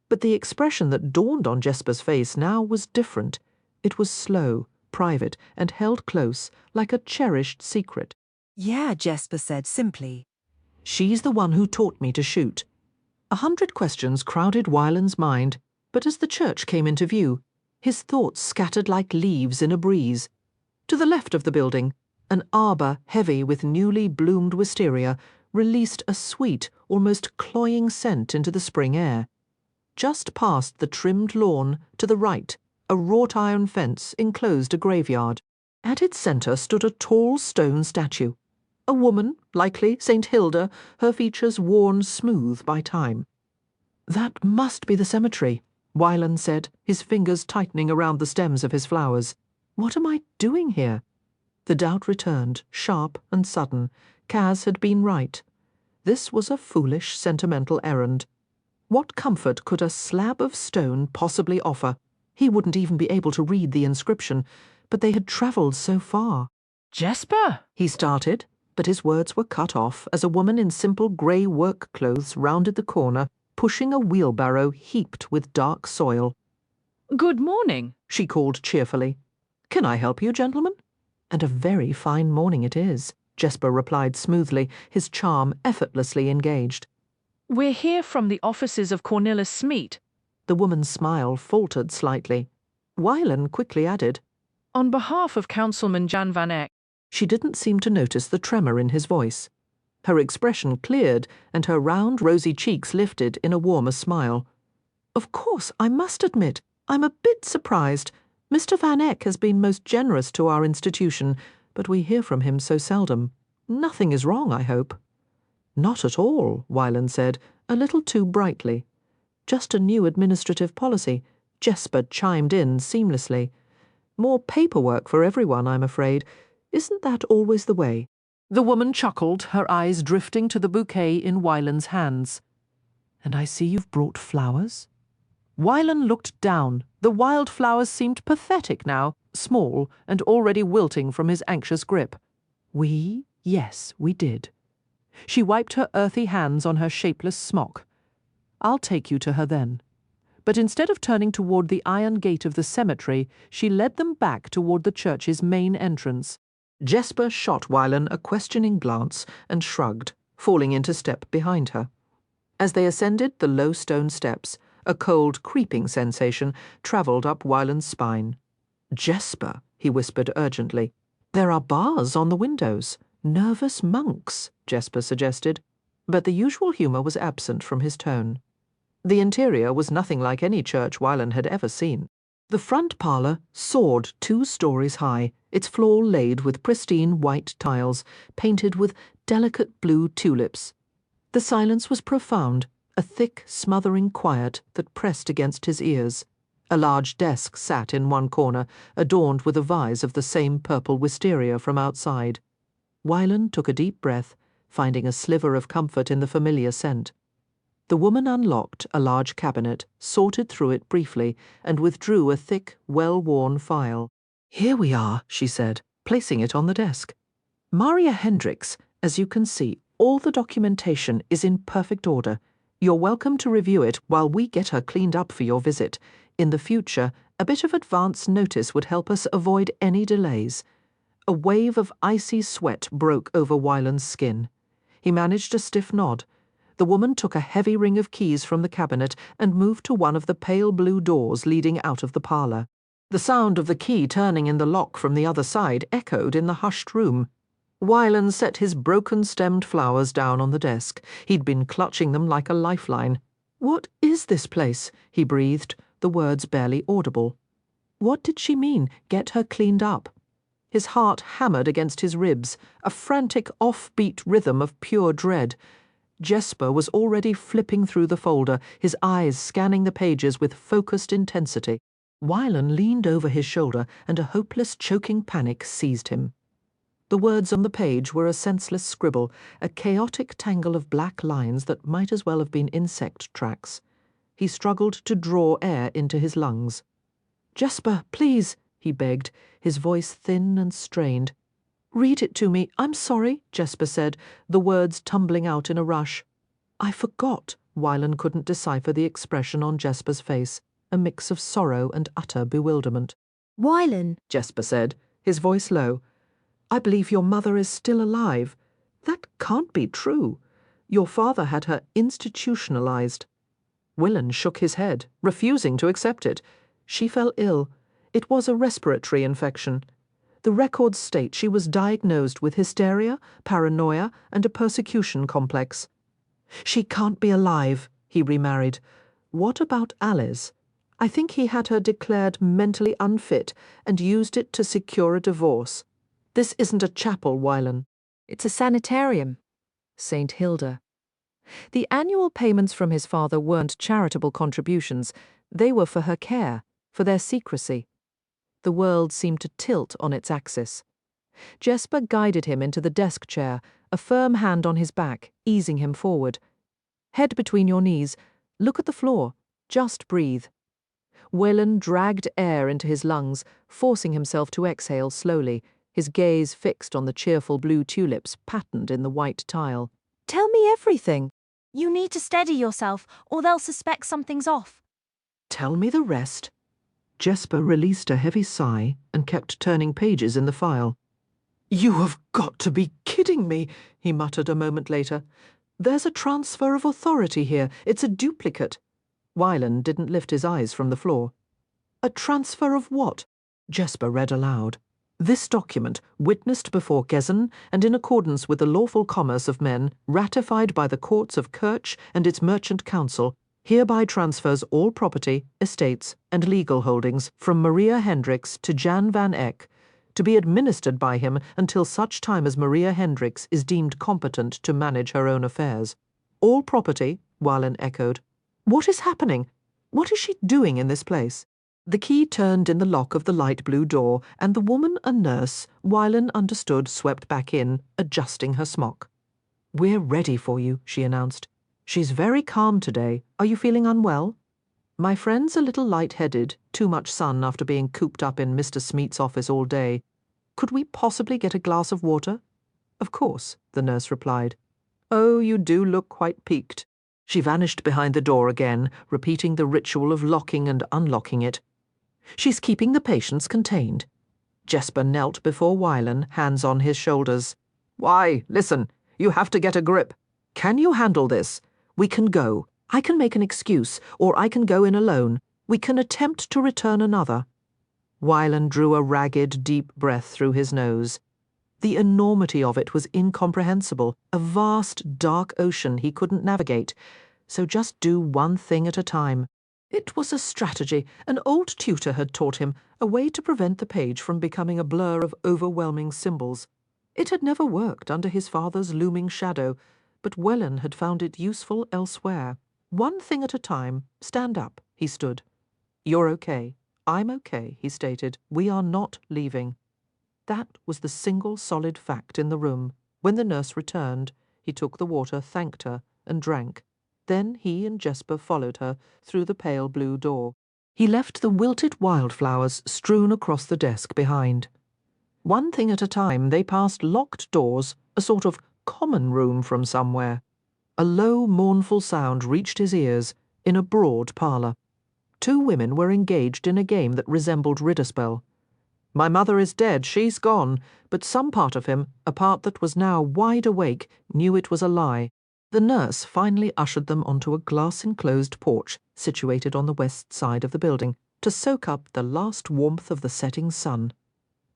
But the expression that dawned on Jesper's face now was different. It was slow, private, and held close, like a cherished secret. Yeah, Jesper said simply. She's the one who taught me to shoot. 100 questions crowded Wylan's mind, but as the church came into view, his thoughts scattered like leaves in a breeze. To the left of the building, an arbour heavy with newly bloomed wisteria released a sweet, almost cloying scent into the spring air. Just past the trimmed lawn, to the right, a wrought-iron fence enclosed a graveyard. At its centre stood a tall stone statue. A woman, likely St. Hilda, her features worn smooth by time. That must be the cemetery, Wylan said, his fingers tightening around the stems of his flowers. What am I doing here? The doubt returned, sharp and sudden. Kaz had been right. This was a foolish, sentimental errand. What comfort could a slab of stone possibly offer? He wouldn't even be able to read the inscription, but they had travelled so far. Jesper! He started, but his words were cut off as a woman in simple grey work clothes rounded the corner, pushing a wheelbarrow heaped with dark soil. Good morning, she called cheerfully. Can I help you, gentlemen? And a very fine morning it is, Jesper replied smoothly, his charm effortlessly engaged. We're here from the offices of Cornelis Smeet. The woman's smile faltered slightly. Wylan quickly added, On behalf of Councilman Jan Van Eck. She didn't seem to notice the tremor in his voice. Her expression cleared, and her round, rosy cheeks lifted in a warmer smile. Of course, I must admit, I'm a bit surprised. Mr. Van Eck has been most generous to our institution, but we hear from him so seldom. Nothing is wrong, I hope. Not at all, Wylan said, a little too brightly. Just a new administrative policy. Jesper chimed in seamlessly. More paperwork for everyone, I'm afraid. Isn't that always the way? The woman chuckled, her eyes drifting to the bouquet in Wylan's hands. And I see you've brought flowers? Wylan looked down. The wild flowers seemed pathetic now, small and already wilting from his anxious grip. Yes, we did. She wiped her earthy hands on her shapeless smock. I'll take you to her then. But instead of turning toward the iron gate of the cemetery, she led them back toward the church's main entrance. Jesper shot Wylan a questioning glance and shrugged, falling into step behind her. As they ascended the low stone steps, a cold, creeping sensation travelled up Wylan's spine. Jesper, he whispered urgently. There are bars on the windows. Nervous monks, Jesper suggested. But the usual humour was absent from his tone. The interior was nothing like any church Wylan had ever seen. The front parlour soared 2 stories high, its floor laid with pristine white tiles, painted with delicate blue tulips. The silence was profound, a thick, smothering quiet that pressed against his ears. A large desk sat in one corner, adorned with a vase of the same purple wisteria from outside. Wylan took a deep breath, finding a sliver of comfort in the familiar scent. The woman unlocked a large cabinet, sorted through it briefly, and withdrew a thick, well-worn file. "Here we are," she said, placing it on the desk. "Maria Hendricks, as you can see, all the documentation is in perfect order. You're welcome to review it while we get her cleaned up for your visit. In the future, a bit of advance notice would help us avoid any delays." A wave of icy sweat broke over Wyland's skin. He managed a stiff nod. The woman took a heavy ring of keys from the cabinet and moved to one of the pale blue doors leading out of the parlour. The sound of the key turning in the lock from the other side echoed in the hushed room. Wyland set his broken-stemmed flowers down on the desk. He'd been clutching them like a lifeline. "What is this place?" he breathed, the words barely audible. What did she mean, get her cleaned up? His heart hammered against his ribs, a frantic off-beat rhythm of pure dread. Jesper was already flipping through the folder, his eyes scanning the pages with focused intensity. Wyland leaned over his shoulder, and a hopeless, choking panic seized him. The words on the page were a senseless scribble, a chaotic tangle of black lines that might as well have been insect tracks. He struggled to draw air into his lungs. "Jesper, please," he begged, his voice thin and strained. "Read it to me. I'm sorry," Jesper said, the words tumbling out in a rush. "I forgot." Wyland couldn't decipher the expression on Jesper's face, a mix of sorrow and utter bewilderment. "Wyland," Jesper said, his voice low. "I believe your mother is still alive. That can't be true. Your father had her institutionalized." Wyland shook his head, refusing to accept it. She fell ill. It was a respiratory infection. The records state she was diagnosed with hysteria, paranoia, and a persecution complex. "She can't be alive," he remarried. "What about Alice? I think he had her declared mentally unfit and used it to secure a divorce. This isn't a chapel, Wyland. It's a sanitarium. St. Hilda." The annual payments from his father weren't charitable contributions. They were for her care, for their secrecy. The world seemed to tilt on its axis. Jesper guided him into the desk chair, a firm hand on his back, easing him forward. "Head between your knees. Look at the floor. Just breathe." Wyland dragged air into his lungs, forcing himself to exhale slowly, his gaze fixed on the cheerful blue tulips patterned in the white tile. "Tell me everything." "You need to steady yourself, or they'll suspect something's off." "Tell me the rest." Jesper released a heavy sigh and kept turning pages in the file. "You have got to be kidding me," he muttered a moment later. "There's a transfer of authority here. It's a duplicate." Wyland didn't lift his eyes from the floor. "A transfer of what?" Jesper read aloud. "This document, witnessed before Gezen and in accordance with the lawful commerce of men, ratified by the courts of Kirch and its merchant council, hereby transfers all property, estates, and legal holdings from Maria Hendricks to Jan van Eck, to be administered by him until such time as Maria Hendricks is deemed competent to manage her own affairs." "All property," Wyland echoed. "What is happening? What is she doing in this place?" The key turned in the lock of the light blue door, and the woman, a nurse, Wyland understood, swept back in, adjusting her smock. "We're ready for you," she announced. "She's very calm today. Are you feeling unwell?" "My friend's a little light-headed, too much sun after being cooped up in Mr. Smeat's office all day. Could we possibly get a glass of water?" "Of course," the nurse replied. "Oh, you do look quite peaked." She vanished behind the door again, repeating the ritual of locking and unlocking it. "She's keeping the patients contained." Jesper knelt before Wyland, hands on his shoulders. "Why, listen, you have to get a grip. Can you handle this? We can go. I can make an excuse, or I can go in alone. We can attempt to return another." Wyland drew a ragged, deep breath through his nose. The enormity of it was incomprehensible, a vast, dark ocean he couldn't navigate, so just do one thing at a time. It was a strategy an old tutor had taught him, a way to prevent the page from becoming a blur of overwhelming symbols. It had never worked under his father's looming shadow, but Wyland had found it useful elsewhere. One thing at a time. Stand up, he stood. "You're okay. I'm okay," he stated. "We are not leaving." That was the single solid fact in the room. When the nurse returned, he took the water, thanked her, and drank. Then he and Jesper followed her through the pale blue door. He left the wilted wildflowers strewn across the desk behind. One thing at a time, they passed locked doors, a sort of common room from somewhere. A low, mournful sound reached his ears in a broad parlour. Two women were engaged in a game that resembled Ridderspell. My mother is dead, she's gone, but some part of him, a part that was now wide awake, knew it was a lie. The nurse finally ushered them onto a glass-enclosed porch situated on the west side of the building to soak up the last warmth of the setting sun.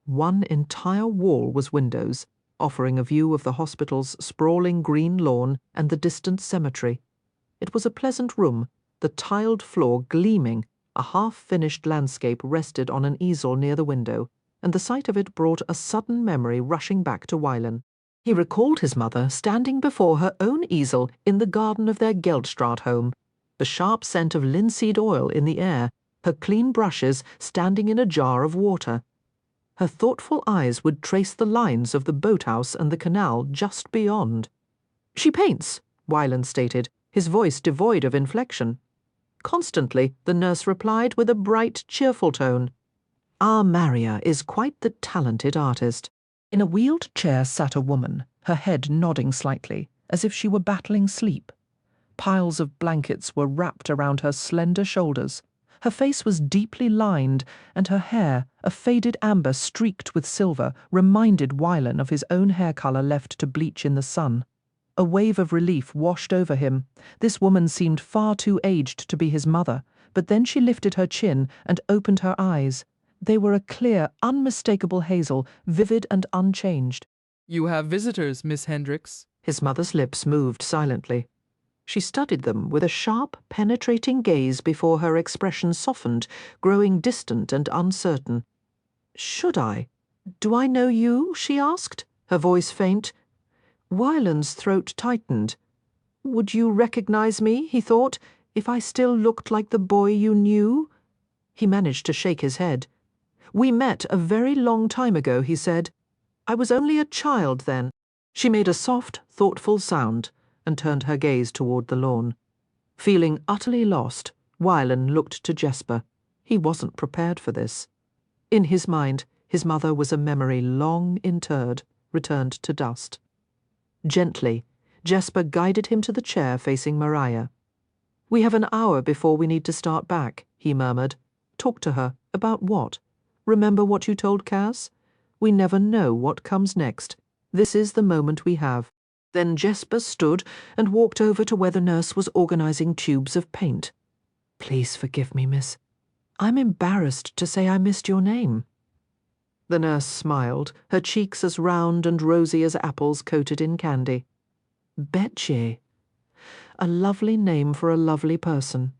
One entire wall was windows, offering a view of the hospital's sprawling green lawn and the distant cemetery. It was a pleasant room, the tiled floor gleaming. A half-finished landscape rested on an easel near the window, and the sight of it brought a sudden memory rushing back to Weilen. He recalled his mother standing before her own easel in the garden of their Geldstraat home, the sharp scent of linseed oil in the air, her clean brushes standing in a jar of water. Her thoughtful eyes would trace the lines of the boathouse and the canal just beyond. "She paints," Weilen stated, his voice devoid of inflection. Constantly, the nurse replied with a bright, cheerful tone. "Our Maria is quite the talented artist." In a wheeled chair sat a woman, her head nodding slightly, as if she were battling sleep. Piles of blankets were wrapped around her slender shoulders. Her face was deeply lined, and her hair, a faded amber streaked with silver, reminded Weilen of his own hair colour left to bleach in the sun. A wave of relief washed over him. This woman seemed far too aged to be his mother, but then she lifted her chin and opened her eyes. They were a clear, unmistakable hazel, vivid and unchanged. "You have visitors, Miss Hendricks." His mother's lips moved silently. She studied them with a sharp, penetrating gaze before her expression softened, growing distant and uncertain. "Should I? Do I know you?" she asked, her voice faint. Weilen's throat tightened. "Would you recognize me," he thought, "if I still looked like the boy you knew?" He managed to shake his head. "We met a very long time ago," he said. "I was only a child then." She made a soft, thoughtful sound and turned her gaze toward the lawn. Feeling utterly lost, Weilen looked to Jesper. He wasn't prepared for this. In his mind, his mother was a memory long interred, returned to dust. Gently, Jesper guided him to the chair facing Maria. "We have an hour before we need to start back," he murmured. "Talk to her. About what? Remember what you told Kaz? We never know what comes next. This is the moment we have." Then Jesper stood and walked over to where the nurse was organizing tubes of paint. "Please forgive me, miss. I'm embarrassed to say I missed your name." The nurse smiled, her cheeks as round and rosy as apples coated in candy. "Betche. A lovely name for a lovely person.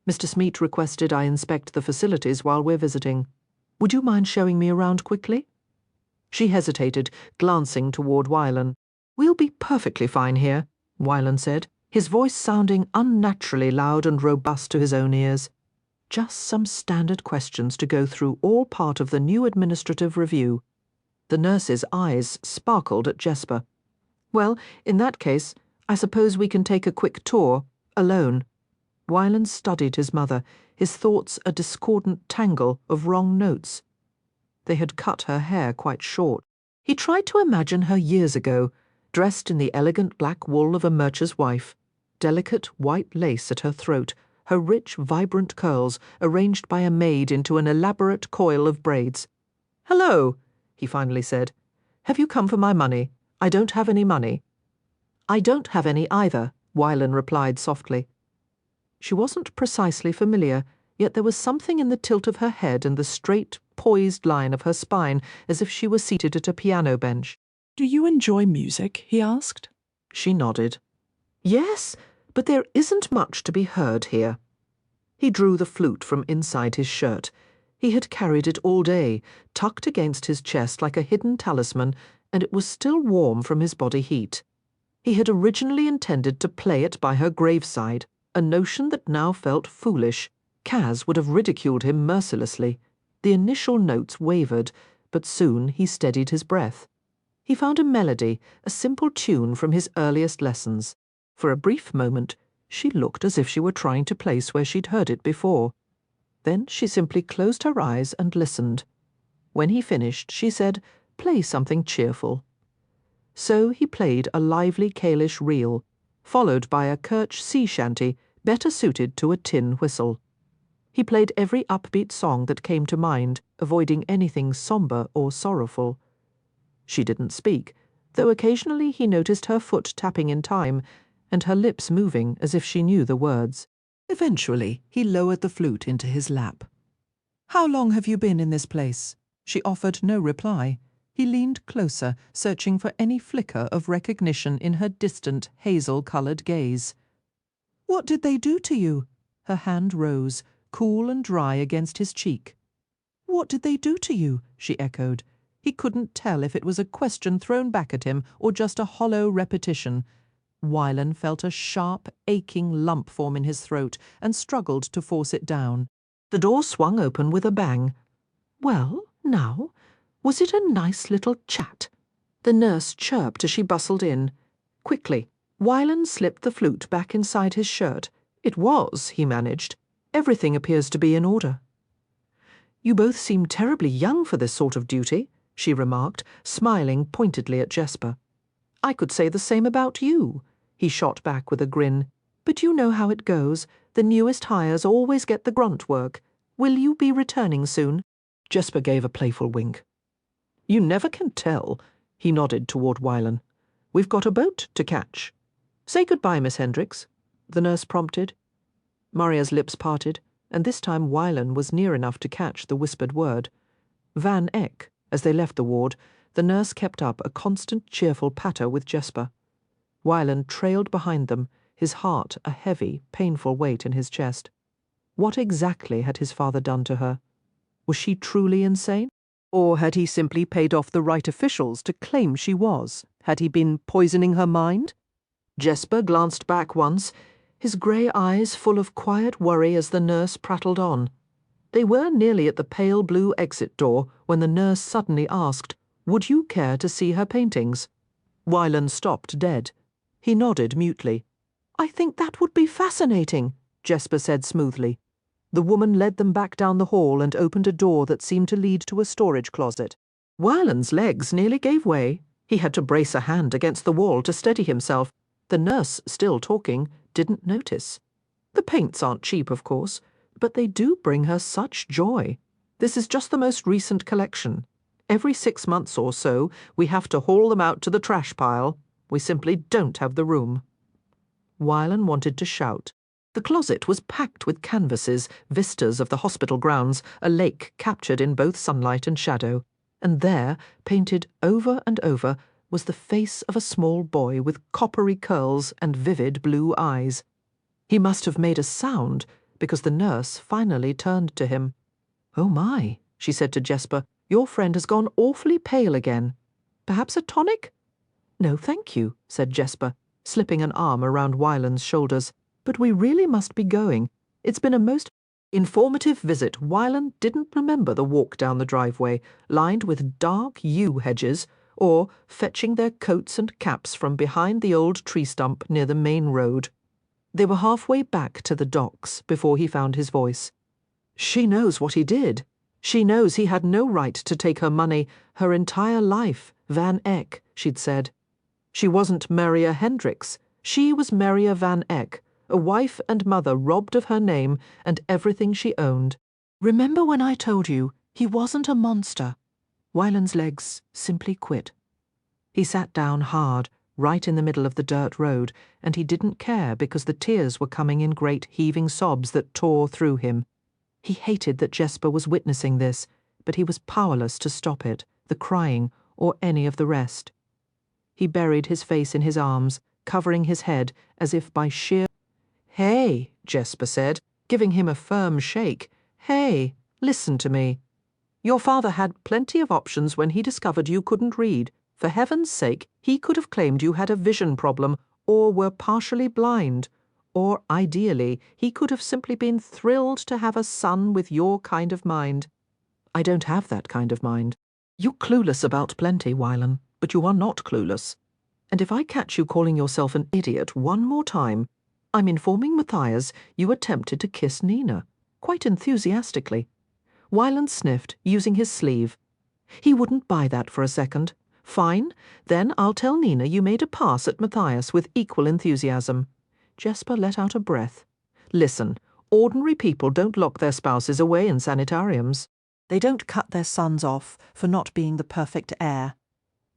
Mr. Smeet requested I inspect the facilities while we're visiting. Would you mind showing me around quickly?" She hesitated, glancing toward Weilen. "We'll be perfectly fine here," Weilen said, his voice sounding unnaturally loud and robust to his own ears. "Just some standard questions to go through, all part of the new administrative review." The nurse's eyes sparkled at Jesper. "Well, in that case, I suppose we can take a quick tour, alone." Weilen studied his mother, his thoughts a discordant tangle of wrong notes. They had cut her hair quite short. He tried to imagine her years ago, dressed in the elegant black wool of a mercer's wife, delicate white lace at her throat, her rich, vibrant curls arranged by a maid into an elaborate coil of braids. "Hello," he finally said. "Have you come for my money? I don't have any money." "I don't have any either," Weilen replied softly. She wasn't precisely familiar, yet there was something in the tilt of her head and the straight, poised line of her spine, as if she were seated at a piano bench. "Do you enjoy music?" he asked. She nodded. "Yes, but there isn't much to be heard here." He drew the flute from inside his shirt. He had carried it all day, tucked against his chest like a hidden talisman, and it was still warm from his body heat. He had originally intended to play it by her graveside, a notion that now felt foolish. Kaz would have ridiculed him mercilessly. The initial notes wavered, but soon he steadied his breath. He found a melody, a simple tune from his earliest lessons. For a brief moment, She looked as if she were trying to place where she'd heard it before. Then she simply closed her eyes and listened. When he finished, she said, "Play something cheerful." So he played a lively Kalish reel, followed by a Kirch sea shanty better suited to a tin whistle. He played every upbeat song that came to mind, avoiding anything sombre or sorrowful. She didn't speak, though occasionally he noticed her foot tapping in time and her lips moving as if she knew the words. Eventually, he lowered the flute into his lap. "How long have you been in this place?" She offered no reply. He leaned closer, searching for any flicker of recognition in her distant, hazel-coloured gaze. "What did they do to you?" Her hand rose, cool and dry against his cheek. "What did they do to you?" she echoed. He couldn't tell if it was a question thrown back at him or just a hollow repetition. Wylan felt a sharp, aching lump form in his throat and struggled to force it down. The door swung open with a bang. "Well, now, was it a nice little chat?" The nurse chirped as she bustled in. Quickly, Wylan slipped the flute back inside his shirt. It was, he managed. Everything appears to be in order. "You both seem terribly young for this sort of duty," she remarked, smiling pointedly at Jesper. "I could say the same about you," he shot back with a grin. "But you know how it goes. The newest hires always get the grunt work. Will you be returning soon?" Jesper gave a playful wink. "You never can tell," he nodded toward Wylan. "We've got a boat to catch." "Say goodbye, Miss Hendricks," the nurse prompted. Maria's lips parted, and this time Wylan was near enough to catch the whispered word. Van Eck, as they left the ward, the nurse kept up a constant cheerful patter with Jesper. Wylan trailed behind them, his heart a heavy, painful weight in his chest. What exactly had his father done to her? Was she truly insane? Or had he simply paid off the right officials to claim she was? Had he been poisoning her mind? Jesper glanced back once, his grey eyes full of quiet worry as the nurse prattled on. They were nearly at the pale blue exit door when the nurse suddenly asked, "Would you care to see her paintings?" Wylan stopped dead. He nodded mutely. "I think that would be fascinating," Jesper said smoothly. The woman led them back down the hall and opened a door that seemed to lead to a storage closet. Wylan's legs nearly gave way. He had to brace a hand against the wall to steady himself. The nurse, still talking, didn't notice. The paints aren't cheap, of course, but they do bring her such joy. This is just the most recent collection. Every 6 months or so, we have to haul them out to the trash pile. We simply don't have the room. Wylan wanted to shout. The closet was packed with canvases, vistas of the hospital grounds, a lake captured in both sunlight and shadow. And there, painted over and over, was the face of a small boy with coppery curls and vivid blue eyes. He must have made a sound, because the nurse finally turned to him. "Oh my," she said to Jesper, "your friend has gone awfully pale again. Perhaps a tonic?" "No, thank you," said Jesper, slipping an arm around Wylan's shoulders. "But we really must be going. It's been a most informative visit." Wylan didn't remember the walk down the driveway, lined with dark yew hedges, or fetching their coats and caps from behind the old tree stump near the main road. They were halfway back to the docks before he found his voice. "She knows what he did. She knows he had no right to take her money, her entire life, Van Eck," she'd said. She wasn't Maria Hendricks. She was Maria Van Eck, a wife and mother robbed of her name and everything she owned. "Remember when I told you he wasn't a monster?" Wylan's legs simply quit. He sat down hard, right in the middle of the dirt road, and he didn't care because the tears were coming in great heaving sobs that tore through him. He hated that Jesper was witnessing this, but he was powerless to stop it, the crying, or any of the rest. He buried his face in his arms, covering his head as if by sheer... "Hey," Jesper said, giving him a firm shake. "Hey, listen to me. Your father had plenty of options when he discovered you couldn't read. For heaven's sake, he could have claimed you had a vision problem or were partially blind. Or, ideally, he could have simply been thrilled to have a son with your kind of mind. I don't have that kind of mind. You're clueless about plenty, Wylan, but you are not clueless. And if I catch you calling yourself an idiot one more time, I'm informing Matthias you attempted to kiss Nina, quite enthusiastically. Wyland sniffed, using his sleeve. He wouldn't buy that for a second. Fine, then I'll tell Nina you made a pass at Matthias with equal enthusiasm. Jesper let out a breath. Listen, ordinary people don't lock their spouses away in sanitariums. They don't cut their sons off for not being the perfect heir.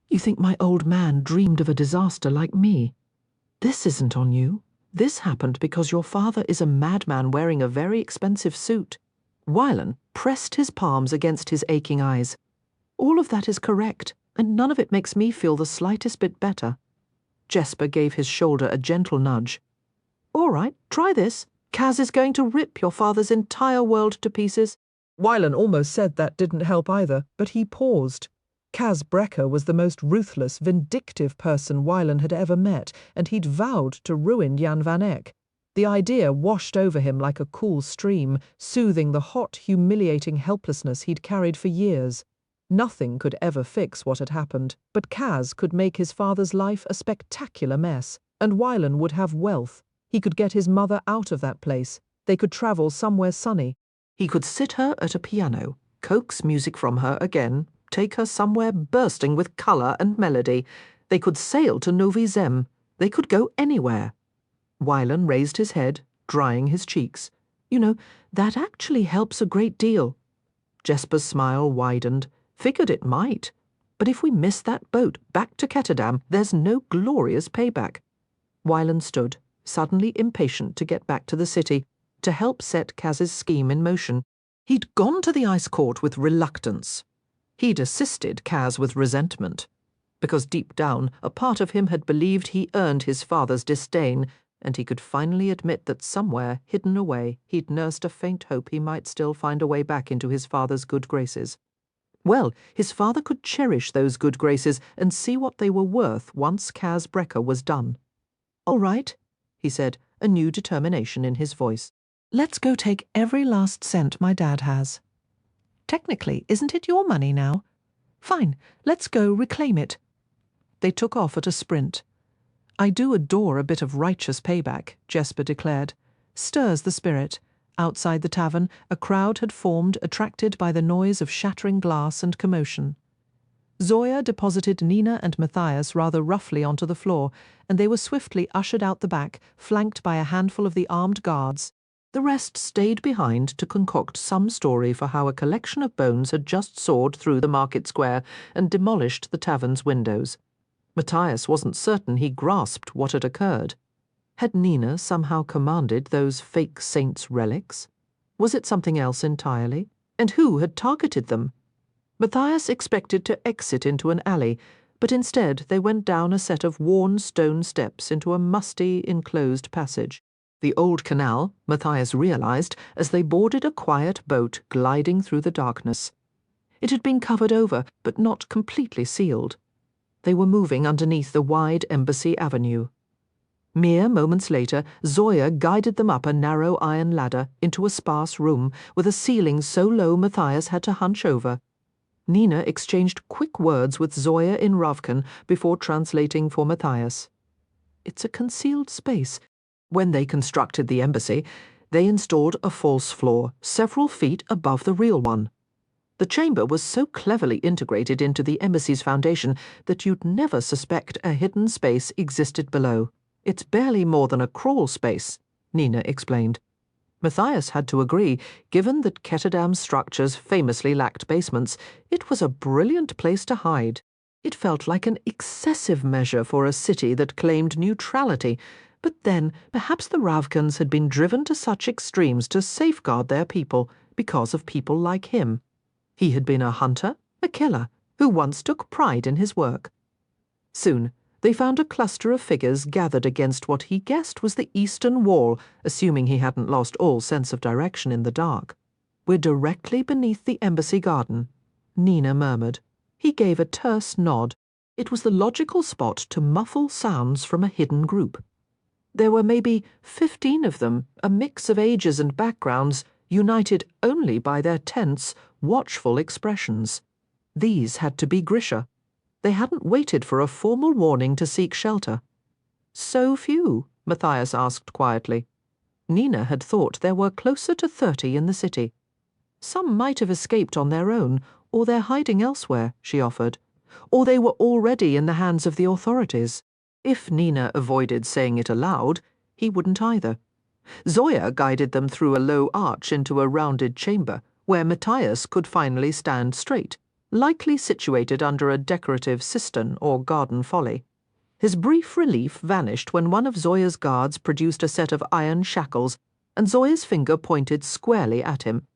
You think my old man dreamed of a disaster like me? This isn't on you. This happened because your father is a madman wearing a very expensive suit. Wyland pressed his palms against his aching eyes. All of that is correct, and none of it makes me feel the slightest bit better. Jesper gave his shoulder a gentle nudge. All right, try this. Kaz is going to rip your father's entire world to pieces. Wyland almost said that didn't help either, but he paused. Kaz Brekker was the most ruthless, vindictive person Wyland had ever met, and he'd vowed to ruin Jan van Eyck. The idea washed over him like a cool stream, soothing the hot, humiliating helplessness he'd carried for years. Nothing could ever fix what had happened, but Kaz could make his father's life a spectacular mess, and Wyland would have wealth. He could get his mother out of that place. They could travel somewhere sunny. He could sit her at a piano, coax music from her again, take her somewhere bursting with colour and melody. They could sail to Novi Zem. They could go anywhere. Wyland raised his head, drying his cheeks. You know, that actually helps a great deal. Jesper's smile widened. Figured it might. But if we miss that boat back to Ketterdam, there's no glorious payback. Wyland stood, suddenly impatient to get back to the city, to help set Kaz's scheme in motion. He'd gone to the ice court with reluctance. He'd assisted Kaz with resentment, because deep down a part of him had believed he earned his father's disdain, and he could finally admit that somewhere, hidden away, he'd nursed a faint hope he might still find a way back into his father's good graces. Well, his father could cherish those good graces and see what they were worth once Kaz Brekker was done. All right, he said, a new determination in his voice. Let's go take every last cent my dad has. Technically, isn't it your money now? Fine, let's go reclaim it. They took off at a sprint. I do adore a bit of righteous payback, Jesper declared. Stirs the spirit. Outside the tavern, a crowd had formed, attracted by the noise of shattering glass and commotion. Zoya deposited Nina and Matthias rather roughly onto the floor, and they were swiftly ushered out the back, flanked by a handful of the armed guards. The rest stayed behind to concoct some story for how a collection of bones had just soared through the market square and demolished the tavern's windows. Matthias wasn't certain he grasped what had occurred. Had Nina somehow commanded those fake saints' relics? Was it something else entirely? And who had targeted them? Matthias expected to exit into an alley, but instead they went down a set of worn stone steps into a musty, enclosed passage. The old canal, Matthias realized, as they boarded a quiet boat gliding through the darkness. It had been covered over, but not completely sealed. They were moving underneath the wide Embassy Avenue. Mere moments later, Zoya guided them up a narrow iron ladder into a sparse room with a ceiling so low Matthias had to hunch over. Nina exchanged quick words with Zoya in Ravkan before translating for Matthias. It's a concealed space. When they constructed the embassy, they installed a false floor several feet above the real one. The chamber was so cleverly integrated into the embassy's foundation that you'd never suspect a hidden space existed below. It's barely more than a crawl space, Nina explained. Matthias had to agree. Given that Ketterdam's structures famously lacked basements, it was a brilliant place to hide. It felt like an excessive measure for a city that claimed neutrality, but then perhaps the Ravkans had been driven to such extremes to safeguard their people because of people like him. He had been a hunter, a killer, who once took pride in his work. Soon, they found a cluster of figures gathered against what he guessed was the eastern wall, assuming he hadn't lost all sense of direction in the dark. We're directly beneath the embassy garden, Nina murmured. He gave a terse nod. It was the logical spot to muffle sounds from a hidden group. There were maybe 15 of them, a mix of ages and backgrounds, united only by their tense, watchful expressions. These had to be Grisha. They hadn't waited for a formal warning to seek shelter. So few, Matthias asked quietly. Nina had thought there were closer to 30 in the city. Some might have escaped on their own, or they're hiding elsewhere, she offered. Or they were already in the hands of the authorities. If Nina avoided saying it aloud, he wouldn't either. Zoya guided them through a low arch into a rounded chamber, where Matthias could finally stand straight, likely situated under a decorative cistern or garden folly. His brief relief vanished when one of Zoya's guards produced a set of iron shackles, and Zoya's finger pointed squarely at him.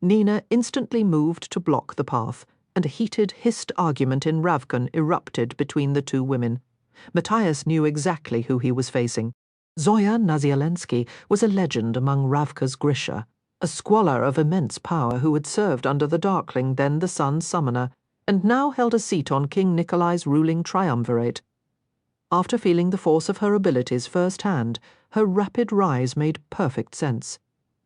Nina instantly moved to block the path, and a heated, hissed argument in Ravkan erupted between the two women. Matthias knew exactly who he was facing. Zoya Nazialensky was a legend among Ravka's Grisha, a squalor of immense power who had served under the Darkling, then the Sun's Summoner, and now held a seat on King Nikolai's ruling triumvirate. After feeling the force of her abilities firsthand, her rapid rise made perfect sense.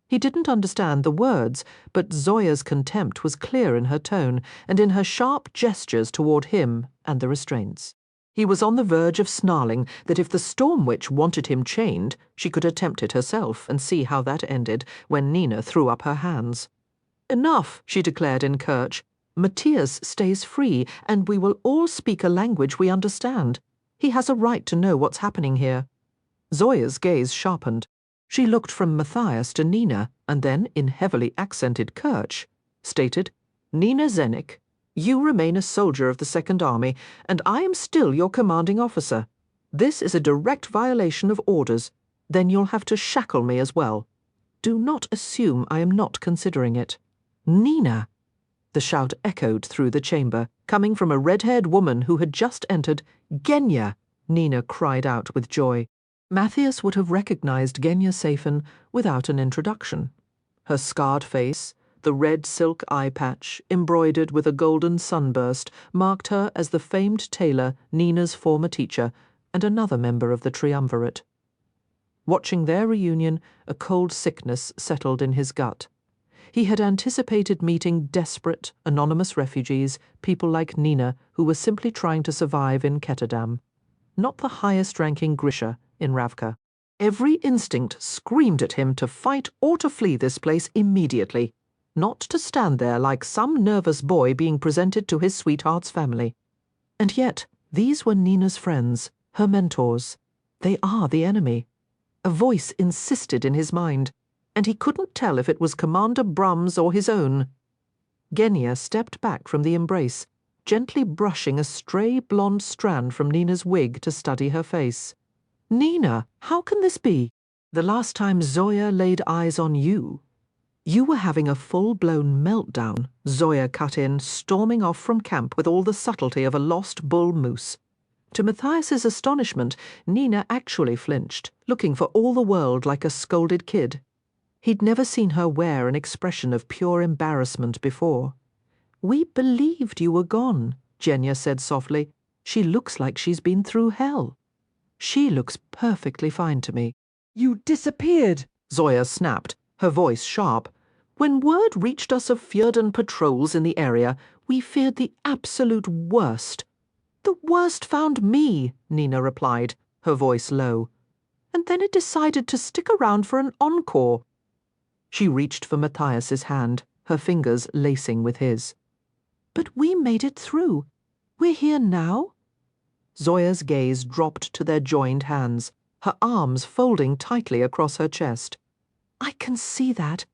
He didn't understand the words, but Zoya's contempt was clear in her tone and in her sharp gestures toward him and the restraints. He was on the verge of snarling that if the Storm Witch wanted him chained, she could attempt it herself and see how that ended when Nina threw up her hands. "Enough," she declared in Kirch. "Matthias stays free, and we will all speak a language we understand. He has a right to know what's happening here." Zoya's gaze sharpened. She looked from Matthias to Nina, and then, in heavily accented Kirch, stated, "Nina Zenik, you remain a soldier of the Second Army, and I am still your commanding officer. This is a direct violation of orders. Then you'll have to shackle me as well. Do not assume I am not considering it." "Nina!" The shout echoed through the chamber, coming from a red-haired woman who had just entered. "Genya!" Nina cried out with joy. Matthias would have recognized Genya Safin without an introduction. Her scarred face, the red silk eye patch, embroidered with a golden sunburst, marked her as the famed tailor, Nina's former teacher, and another member of the triumvirate. Watching their reunion, a cold sickness settled in his gut. He had anticipated meeting desperate, anonymous refugees, people like Nina, who were simply trying to survive in Ketterdam. Not the highest-ranking Grisha in Ravka. Every instinct screamed at him to fight or to flee this place immediately, not to stand there like some nervous boy being presented to his sweetheart's family. And yet, these were Nina's friends, her mentors. They are the enemy. A voice insisted in his mind, and he couldn't tell if it was Commander Brum's or his own. Genya stepped back from the embrace, gently brushing a stray blonde strand from Nina's wig to study her face. "Nina, how can this be? The last time Zoya laid eyes on you—" "You were having a full-blown meltdown," Zoya cut in, storming off from camp with all the subtlety of a lost bull moose. To Matthias's astonishment, Nina actually flinched, looking for all the world like a scolded kid. He'd never seen her wear an expression of pure embarrassment before. "We believed you were gone," Genya said softly. "She looks like she's been through hell." "She looks perfectly fine to me." "You disappeared," Zoya snapped, her voice sharp. "When word reached us of Fjordan patrols in the area, we feared the absolute worst." "The worst found me," Nina replied, her voice low. "And then it decided to stick around for an encore." She reached for Matthias's hand, her fingers lacing with his. "But we made it through. We're here now." Zoya's gaze dropped to their joined hands, her arms folding tightly across her chest. "I can see that."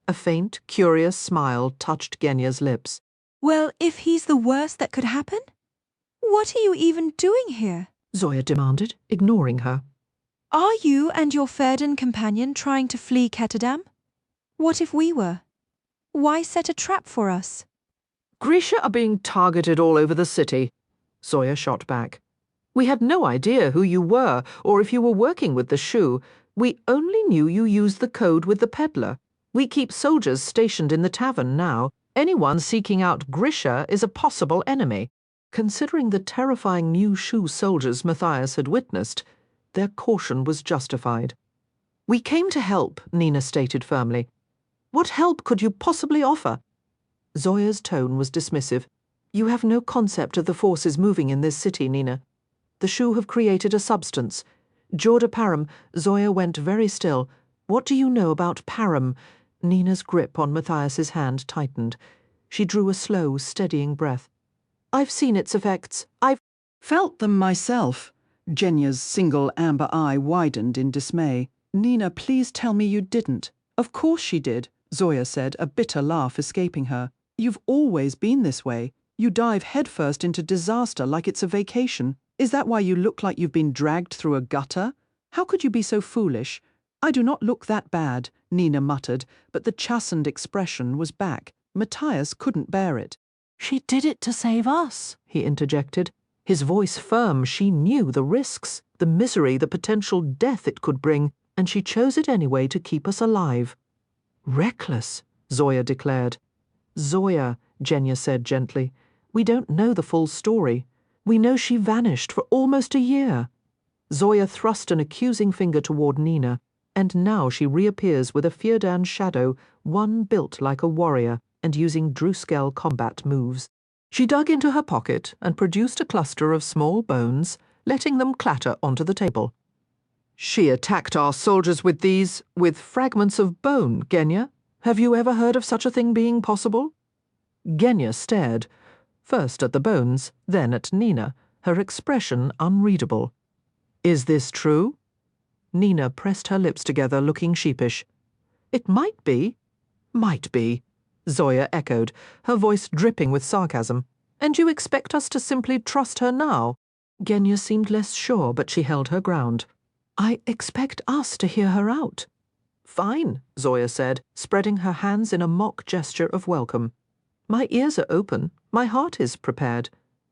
A faint, curious smile touched Genya's lips. "Well, if he's the worst that could happen? What are you even doing here?" Zoya demanded, ignoring her. "Are you and your Fjordan companion trying to flee Ketterdam? What if we were? Why set a trap for us?" "Grisha are being targeted all over the city," Zoya shot back. "We had no idea who you were or if you were working with the Shu. We only knew you used the code with the peddler. We keep soldiers stationed in the tavern now. Anyone seeking out Grisha is a possible enemy." Considering the terrifying new Shu soldiers Matthias had witnessed, their caution was justified. "We came to help," Nina stated firmly. "What help could you possibly offer?" Zoya's tone was dismissive. "You have no concept of the forces moving in this city, Nina. The Shu have created a substance. Jorda Param, Zoya went very still. What do you know about Param? Nina's grip on Matthias's hand tightened. She drew a slow, steadying breath. I've seen its effects. I've felt them myself. Jenya's single amber eye widened in dismay. Nina, please tell me you didn't. Of course she did, Zoya said, a bitter laugh escaping her. You've always been this way. You dive headfirst into disaster like it's a vacation. Is that why you look like you've been dragged through a gutter? How could you be so foolish? I do not look that bad, Nina muttered, but the chastened expression was back. Matthias couldn't bear it. She did it to save us, he interjected. His voice firm. She knew the risks, the misery, the potential death it could bring, and she chose it anyway to keep us alive. Reckless, Zoya declared. Zoya, Genya said gently, we don't know the full story. We know she vanished for almost a year. Zoya thrust an accusing finger toward Nina, and now she reappears with a Feardan shadow, one built like a warrior and using Druskel combat moves. She dug into her pocket and produced a cluster of small bones, letting them clatter onto the table. She attacked our soldiers with these, with fragments of bone, Genya. Have you ever heard of such a thing being possible? Genya stared, first at the bones, then at Nina, her expression unreadable. Is this true? Nina pressed her lips together, looking sheepish. It might be. Might be, Zoya echoed, her voice dripping with sarcasm. And you expect us to simply trust her now? Genya seemed less sure, but she held her ground. I expect us to hear her out. Fine, Zoya said, spreading her hands in a mock gesture of welcome. My ears are open, my heart is prepared.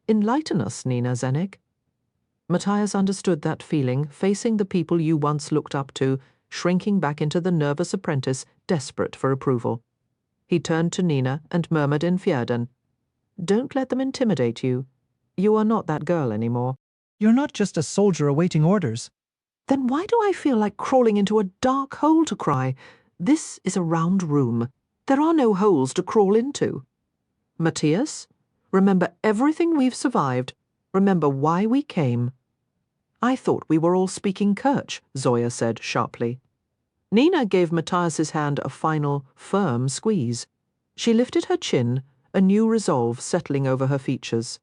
Enlighten us, Nina Zenek. Matthias understood that feeling, facing the people you once looked up to, shrinking back into the nervous apprentice, desperate for approval. He turned to Nina and murmured in Feardan, Don't let them intimidate you. You are not that girl anymore. You're not just a soldier awaiting orders. Then why do I feel like crawling into a dark hole to cry? This is a round room. There are no holes to crawl into. Matthias, remember everything we've survived. Remember why we came. I thought we were all speaking Kirch, Zoya said sharply. Nina gave Matthias's hand a final, firm squeeze. She lifted her chin, a new resolve settling over her features.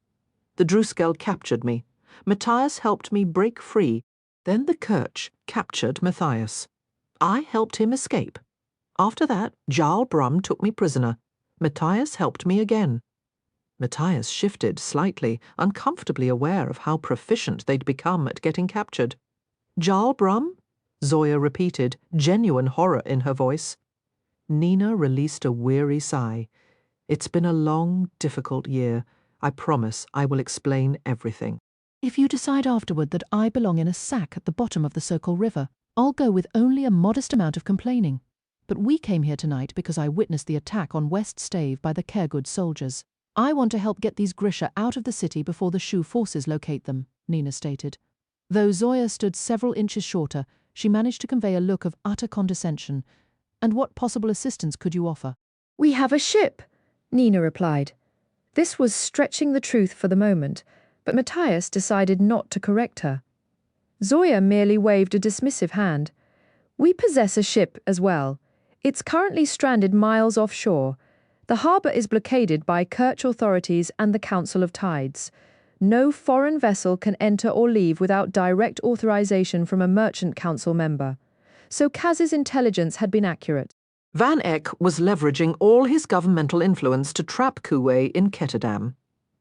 The Druskel captured me. Matthias helped me break free. Then the Kirch captured Matthias. I helped him escape. After that, Jarl Brum took me prisoner. Matthias helped me again. Matthias shifted slightly, uncomfortably aware of how proficient they'd become at getting captured. Jarl Brum? Zoya repeated, genuine horror in her voice. Nina released a weary sigh. It's been a long, difficult year. I promise I will explain everything. If you decide afterward that I belong in a sack at the bottom of the Sokol River, I'll go with only a modest amount of complaining. But we came here tonight because I witnessed the attack on West Stave by the Caregood soldiers. I want to help get these Grisha out of the city before the Shu forces locate them, Nina stated. Though Zoya stood several inches shorter, she managed to convey a look of utter condescension. And what possible assistance could you offer? We have a ship, Nina replied. This was stretching the truth for the moment, but Matthias decided not to correct her. Zoya merely waved a dismissive hand. We possess a ship as well. It's currently stranded miles offshore. The harbour is blockaded by Kirch authorities and the Council of Tides. No foreign vessel can enter or leave without direct authorization from a Merchant Council member. So Kaz's intelligence had been accurate. Van Eck was leveraging all his governmental influence to trap Kuwei in Ketterdam.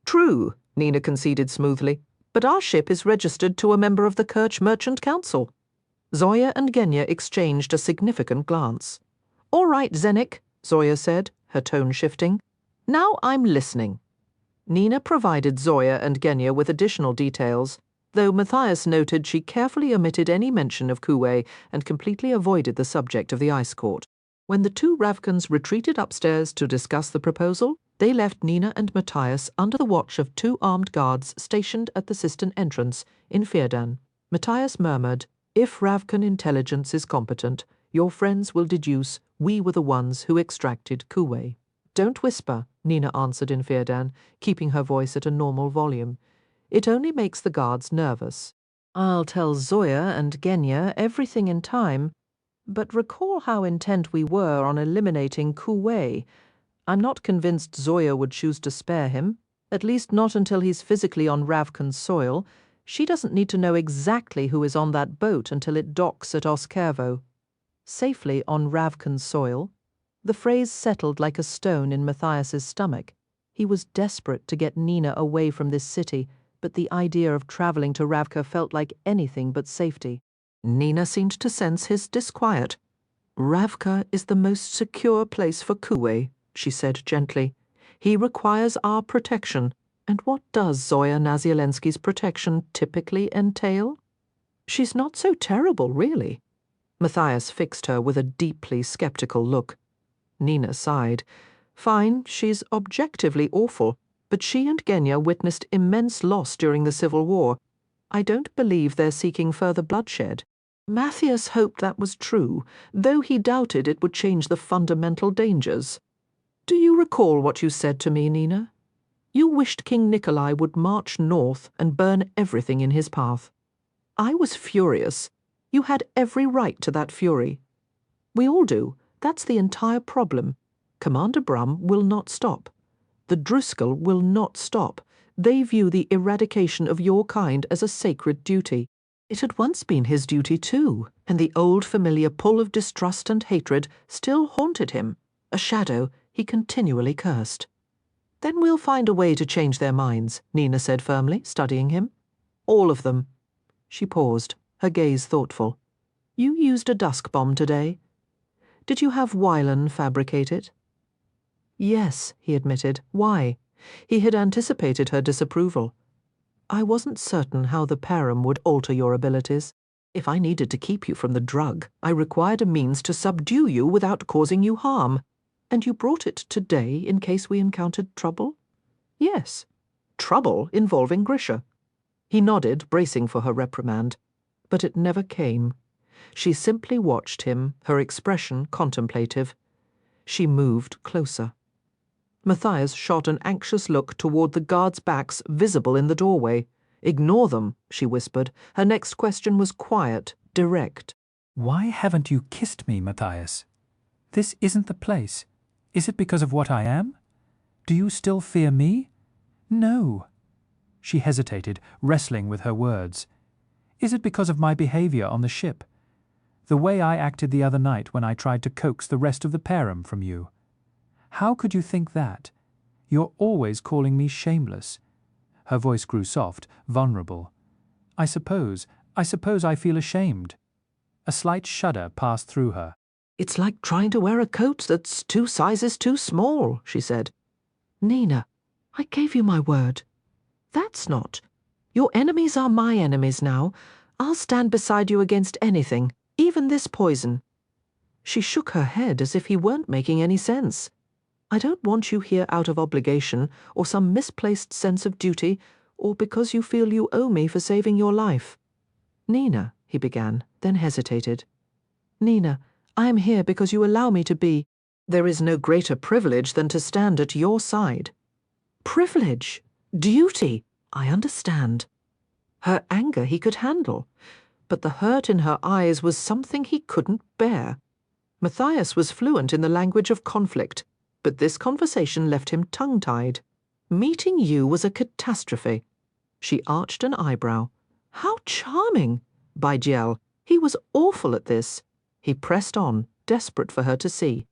True, Nina conceded smoothly, but our ship is registered to a member of the Kirch Merchant Council. Zoya and Genya exchanged a significant glance. All right, Zenek, Zoya said, her tone shifting. Now I'm listening. Nina provided Zoya and Genya with additional details, though Matthias noted she carefully omitted any mention of Kuwei and completely avoided the subject of the ice court. When the two Ravkans retreated upstairs to discuss the proposal, they left Nina and Matthias under the watch of two armed guards stationed at the cistern entrance in Feardan. Matthias murmured, If Ravkan intelligence is competent, your friends will deduce we were the ones who extracted Kuwei. Don't whisper, Nina answered in Feardan, keeping her voice at a normal volume. It only makes the guards nervous. I'll tell Zoya and Genya everything in time, but recall how intent we were on eliminating Kuwei. I'm not convinced Zoya would choose to spare him, at least not until he's physically on Ravkan's soil. She doesn't need to know exactly who is on that boat until it docks at Oskervo. Safely on Ravkan's soil. The phrase settled like a stone in Matthias's stomach. He was desperate to get Nina away from this city, but the idea of travelling to Ravka felt like anything but safety. Nina seemed to sense his disquiet. Ravka is the most secure place for Kuwei, she said gently. He requires our protection. And what does Zoya Nazialensky's protection typically entail? She's not so terrible, really. Matthias fixed her with a deeply skeptical look. Nina sighed. Fine, she's objectively awful, but she and Genya witnessed immense loss during the Civil War. I don't believe they're seeking further bloodshed. Matthias hoped that was true, though he doubted it would change the fundamental dangers. Do you recall what you said to me, Nina? You wished King Nikolai would march north and burn everything in his path. I was furious. You had every right to that fury. We all do. That's the entire problem. Commander Brum will not stop. The Driscoll will not stop. They view the eradication of your kind as a sacred duty. It had once been his duty too, and the old familiar pull of distrust and hatred still haunted him, a shadow he continually cursed. Then we'll find a way to change their minds, Nina said firmly, studying him. All of them. She paused, her gaze thoughtful. You used a dusk bomb today. Did you have Wylan fabricate it? Yes, he admitted. Why? He had anticipated her disapproval. I wasn't certain how the parum would alter your abilities. If I needed to keep you from the drug, I required a means to subdue you without causing you harm. And you brought it today in case we encountered trouble? Yes. Trouble involving Grisha. He nodded, bracing for her reprimand. But it never came. She simply watched him, her expression contemplative. She moved closer. Matthias shot an anxious look toward the guards' backs visible in the doorway. Ignore them, she whispered. Her next question was quiet, direct. Why haven't you kissed me, Matthias? This isn't the place. Is it because of what I am? Do you still fear me? No. She hesitated, wrestling with her words. Is it because of my behavior on the ship? The way I acted the other night when I tried to coax the rest of the parum from you? How could you think that? You're always calling me shameless. Her voice grew soft, vulnerable. I suppose I feel ashamed. A slight shudder passed through her. It's like trying to wear a coat that's 2 sizes too small, she said. Nina, I gave you my word. That's not. Your enemies are my enemies now. I'll stand beside you against anything, even this poison. She shook her head as if he weren't making any sense. I don't want you here out of obligation, or some misplaced sense of duty, or because you feel you owe me for saving your life. Nina, he began, then hesitated. Nina, I am here because you allow me to be. There is no greater privilege than to stand at your side. Privilege? Duty? I understand. Her anger he could handle, but the hurt in her eyes was something he couldn't bear. Matthias was fluent in the language of conflict, but this conversation left him tongue-tied. Meeting you was a catastrophe. She arched an eyebrow. How charming! By Giel, he was awful at this. He pressed on, desperate for her to see.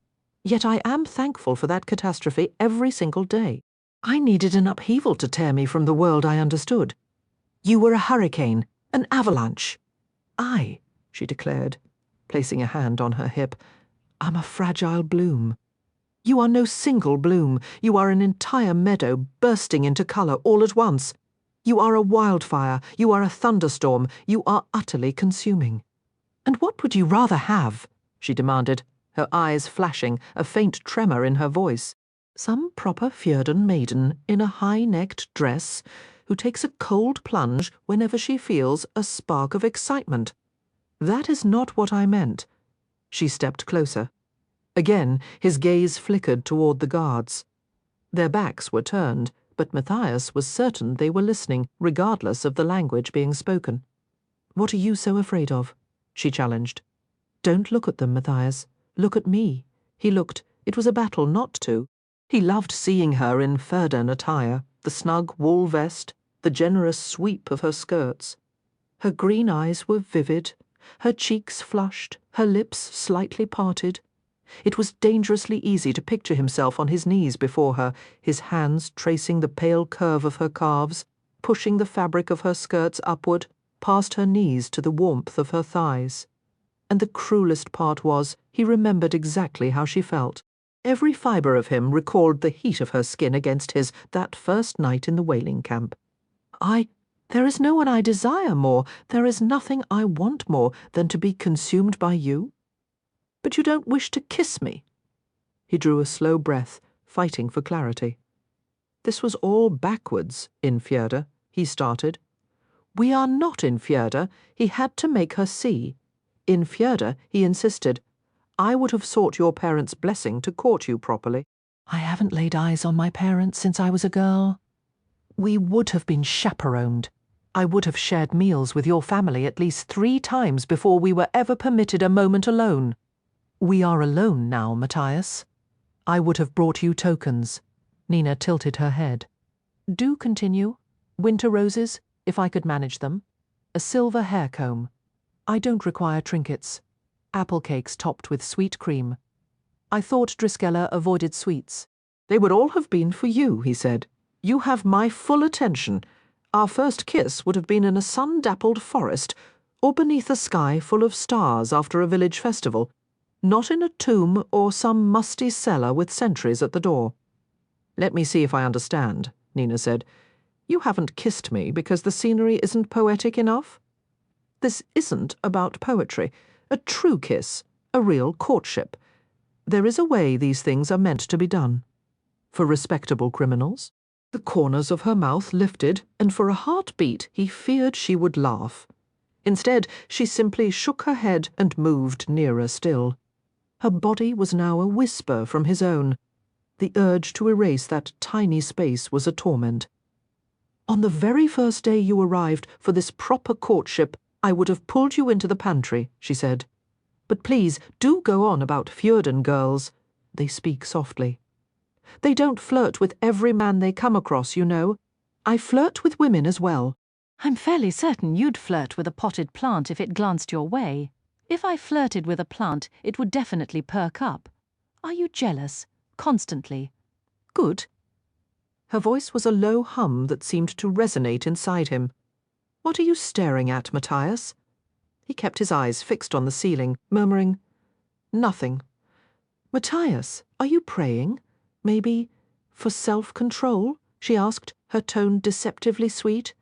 Yet I am thankful for that catastrophe every single day. I needed an upheaval to tear me from the world I understood. You were a hurricane, an avalanche. I, she declared, placing a hand on her hip, am a fragile bloom. You are no single bloom. You are an entire meadow bursting into colour all at once. You are a wildfire. You are a thunderstorm. You are utterly consuming. And what would you rather have? She demanded, her eyes flashing, a faint tremor in her voice. Some proper Fjordan maiden in a high-necked dress who takes a cold plunge whenever she feels a spark of excitement. That is not what I meant. She stepped closer. Again, his gaze flickered toward the guards. Their backs were turned, but Matthias was certain they were listening, regardless of the language being spoken. What are you so afraid of? She challenged. Don't look at them, Matthias. Look at me. He looked. It was a battle not to. He loved seeing her in Ferdinand attire, the snug wool vest, the generous sweep of her skirts. Her green eyes were vivid, her cheeks flushed, her lips slightly parted. It was dangerously easy to picture himself on his knees before her, his hands tracing the pale curve of her calves, pushing the fabric of her skirts upward, past her knees to the warmth of her thighs. And the cruelest part was, he remembered exactly how she felt. Every fibre of him recalled the heat of her skin against his that first night in the whaling camp. There is no one I desire more, there is nothing I want more than to be consumed by you. But you don't wish to kiss me. He drew a slow breath, fighting for clarity. This was all backwards in Fjorda, he started. We are not in Fjorda, he had to make her see. In Fjorda, he insisted, I would have sought your parents' blessing to court you properly. I haven't laid eyes on my parents since I was a girl. We would have been chaperoned. I would have shared meals with your family at least 3 times before we were ever permitted a moment alone. We are alone now, Matthias. I would have brought you tokens. Nina tilted her head. Do continue. Winter roses, if I could manage them. A silver hair comb. I don't require trinkets. Apple cakes topped with sweet cream. I thought Driskella avoided sweets. They would all have been for you, he said. You have my full attention. Our first kiss would have been in a sun-dappled forest, or beneath a sky full of stars after a village festival, not in a tomb or some musty cellar with sentries at the door. Let me see if I understand, Nina said. You haven't kissed me because the scenery isn't poetic enough? This isn't about poetry. A true kiss, a real courtship. There is a way these things are meant to be done. For respectable criminals. The corners of her mouth lifted, and for a heartbeat he feared she would laugh. Instead, she simply shook her head and moved nearer still. Her body was now a whisper from his own. The urge to erase that tiny space was a torment. On the very first day you arrived for this proper courtship, I would have pulled you into the pantry, she said. But please, do go on about Fjordan girls. They speak softly. They don't flirt with every man they come across, you know. I flirt with women as well. I'm fairly certain you'd flirt with a potted plant if it glanced your way. If I flirted with a plant, it would definitely perk up. Are you jealous? Constantly? Good. Her voice was a low hum that seemed to resonate inside him. What are you staring at, Matthias? He kept his eyes fixed on the ceiling, murmuring, Nothing. Matthias, are you praying? Maybe for self-control? She asked, her tone deceptively sweet.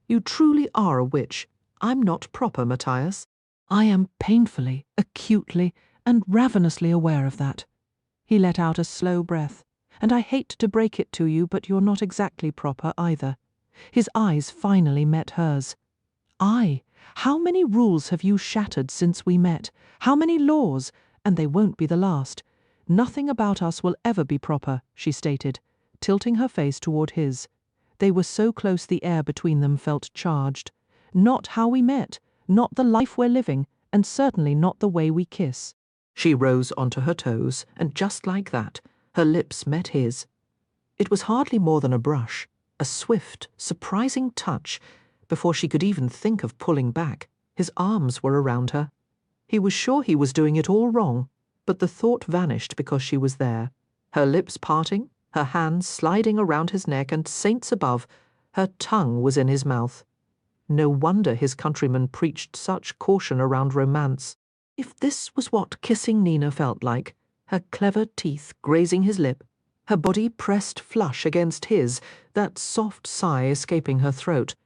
You truly are a witch. I'm not proper, Matthias. I am painfully, acutely, and ravenously aware of that. He let out a slow breath. And I hate to break it to you, but you're not exactly proper either. His eyes finally met hers. How many rules have you shattered since we met? How many laws? And they won't be the last. Nothing about us will ever be proper, she stated, tilting her face toward his. They were so close the air between them felt charged. Not how we met, not the life we're living, and certainly not the way we kiss. She rose onto her toes, and just like that, her lips met his. It was hardly more than a brush, a swift, surprising touch. Before she could even think of pulling back, his arms were around her. He was sure he was doing it all wrong, but the thought vanished because she was there, her lips parting, her hands sliding around his neck, and saints above, her tongue was in his mouth. No wonder his countrymen preached such caution around romance. If this was what kissing Nina felt like, her clever teeth grazing his lip, her body pressed flush against his, that soft sigh escaping her throat,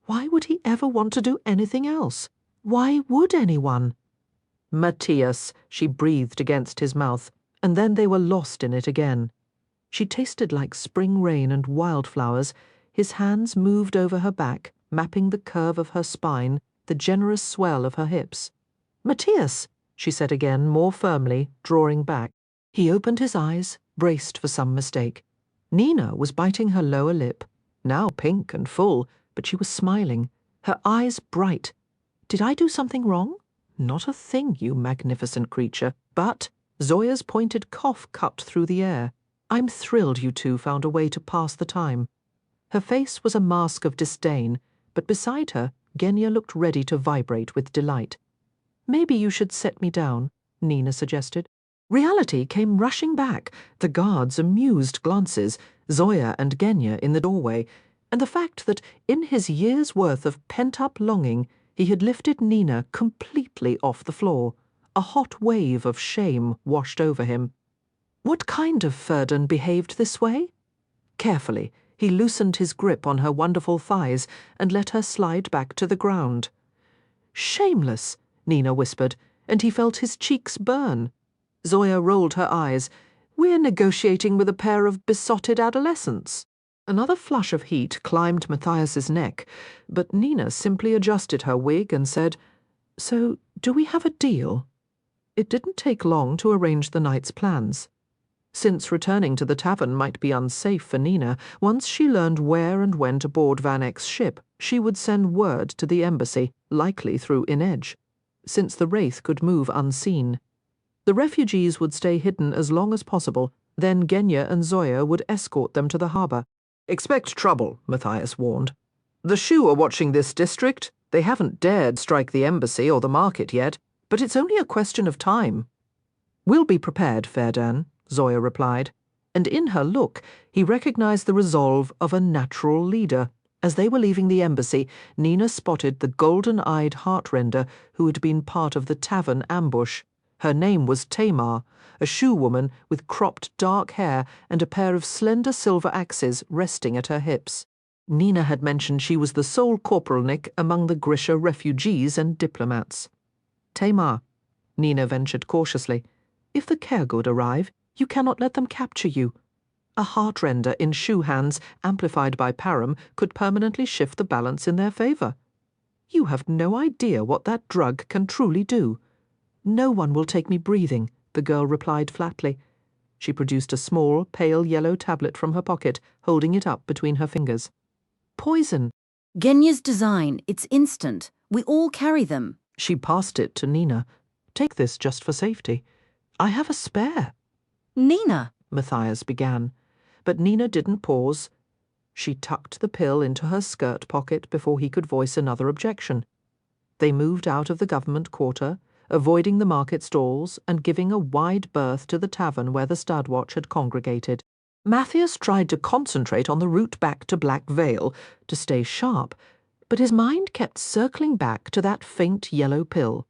why would he ever want to do anything else? Why would anyone? Matthias, she breathed against his mouth, and then they were lost in it again. She tasted like spring rain and wildflowers. His hands moved over her back, mapping the curve of her spine, the generous swell of her hips. Matthias, she said again, more firmly, drawing back. He opened his eyes, braced for some mistake. Nina was biting her lower lip, now pink and full, but she was smiling, her eyes bright. Did I do something wrong? Not a thing, you magnificent creature. But Zoya's pointed cough cut through the air. I'm thrilled you two found a way to pass the time. Her face was a mask of disdain, but beside her, Genya looked ready to vibrate with delight. Maybe you should set me down, Nina suggested. Reality came rushing back, the guards' amused glances, Zoya and Genya in the doorway, and the fact that, in his year's worth of pent-up longing, he had lifted Nina completely off the floor. A hot wave of shame washed over him. What kind of Ferdinand behaved this way? Carefully, he loosened his grip on her wonderful thighs and let her slide back to the ground. Shameless, Nina whispered, and he felt his cheeks burn. Zoya rolled her eyes. We're negotiating with a pair of besotted adolescents. Another flush of heat climbed Matthias's neck, but Nina simply adjusted her wig and said, So, do we have a deal? It didn't take long to arrange the night's plans. Since returning to the tavern might be unsafe for Nina, once she learned where and when to board Van Eyck's ship, she would send word to the embassy, likely through Inedge, since the Wraith could move unseen. The refugees would stay hidden as long as possible, then Genya and Zoya would escort them to the harbour. Expect trouble, Matthias warned. The Shu are watching this district. They haven't dared strike the embassy or the market yet, but it's only a question of time. We'll be prepared, Ferdinand, Zoya replied, and in her look he recognized the resolve of a natural leader. As they were leaving the embassy, Nina spotted the golden-eyed heartrender who had been part of the tavern ambush. Her name was Tamar, a Shu woman with cropped dark hair and a pair of slender silver axes resting at her hips. Nina had mentioned she was the sole corporalnik among the Grisha refugees and diplomats. Tamar, Nina ventured cautiously, if the Kergud arrive, you cannot let them capture you. A heartrender in Shu hands, amplified by Param, could permanently shift the balance in their favour. You have no idea what that drug can truly do. No one will take me breathing, the girl replied flatly. She produced a small, pale yellow tablet from her pocket, holding it up between her fingers. Poison. Genya's design, it's instant. We all carry them. She passed it to Nina. Take this just for safety. I have a spare. Nina, Matthias began, but Nina didn't pause. She tucked the pill into her skirt pocket before he could voice another objection. They moved out of the government quarter, avoiding the market stalls and giving a wide berth to the tavern where the Stadwatch had congregated. Matthias tried to concentrate on the route back to Black Vale, to stay sharp, but his mind kept circling back to that faint yellow pill.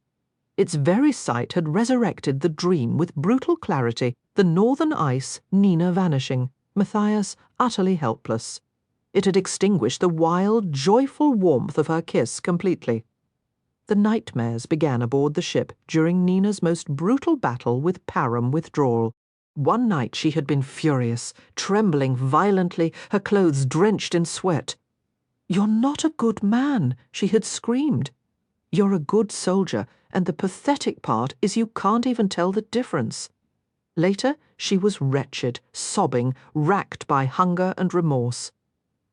Its very sight had resurrected the dream with brutal clarity, the northern ice, Nina vanishing, Matthias utterly helpless. It had extinguished the wild, joyful warmth of her kiss completely. The nightmares began aboard the ship during Nina's most brutal battle with Param withdrawal. One night she had been furious, trembling violently, her clothes drenched in sweat. "You're not a good man," she had screamed. "You're a good soldier, and the pathetic part is you can't even tell the difference." Later, she was wretched, sobbing, racked by hunger and remorse.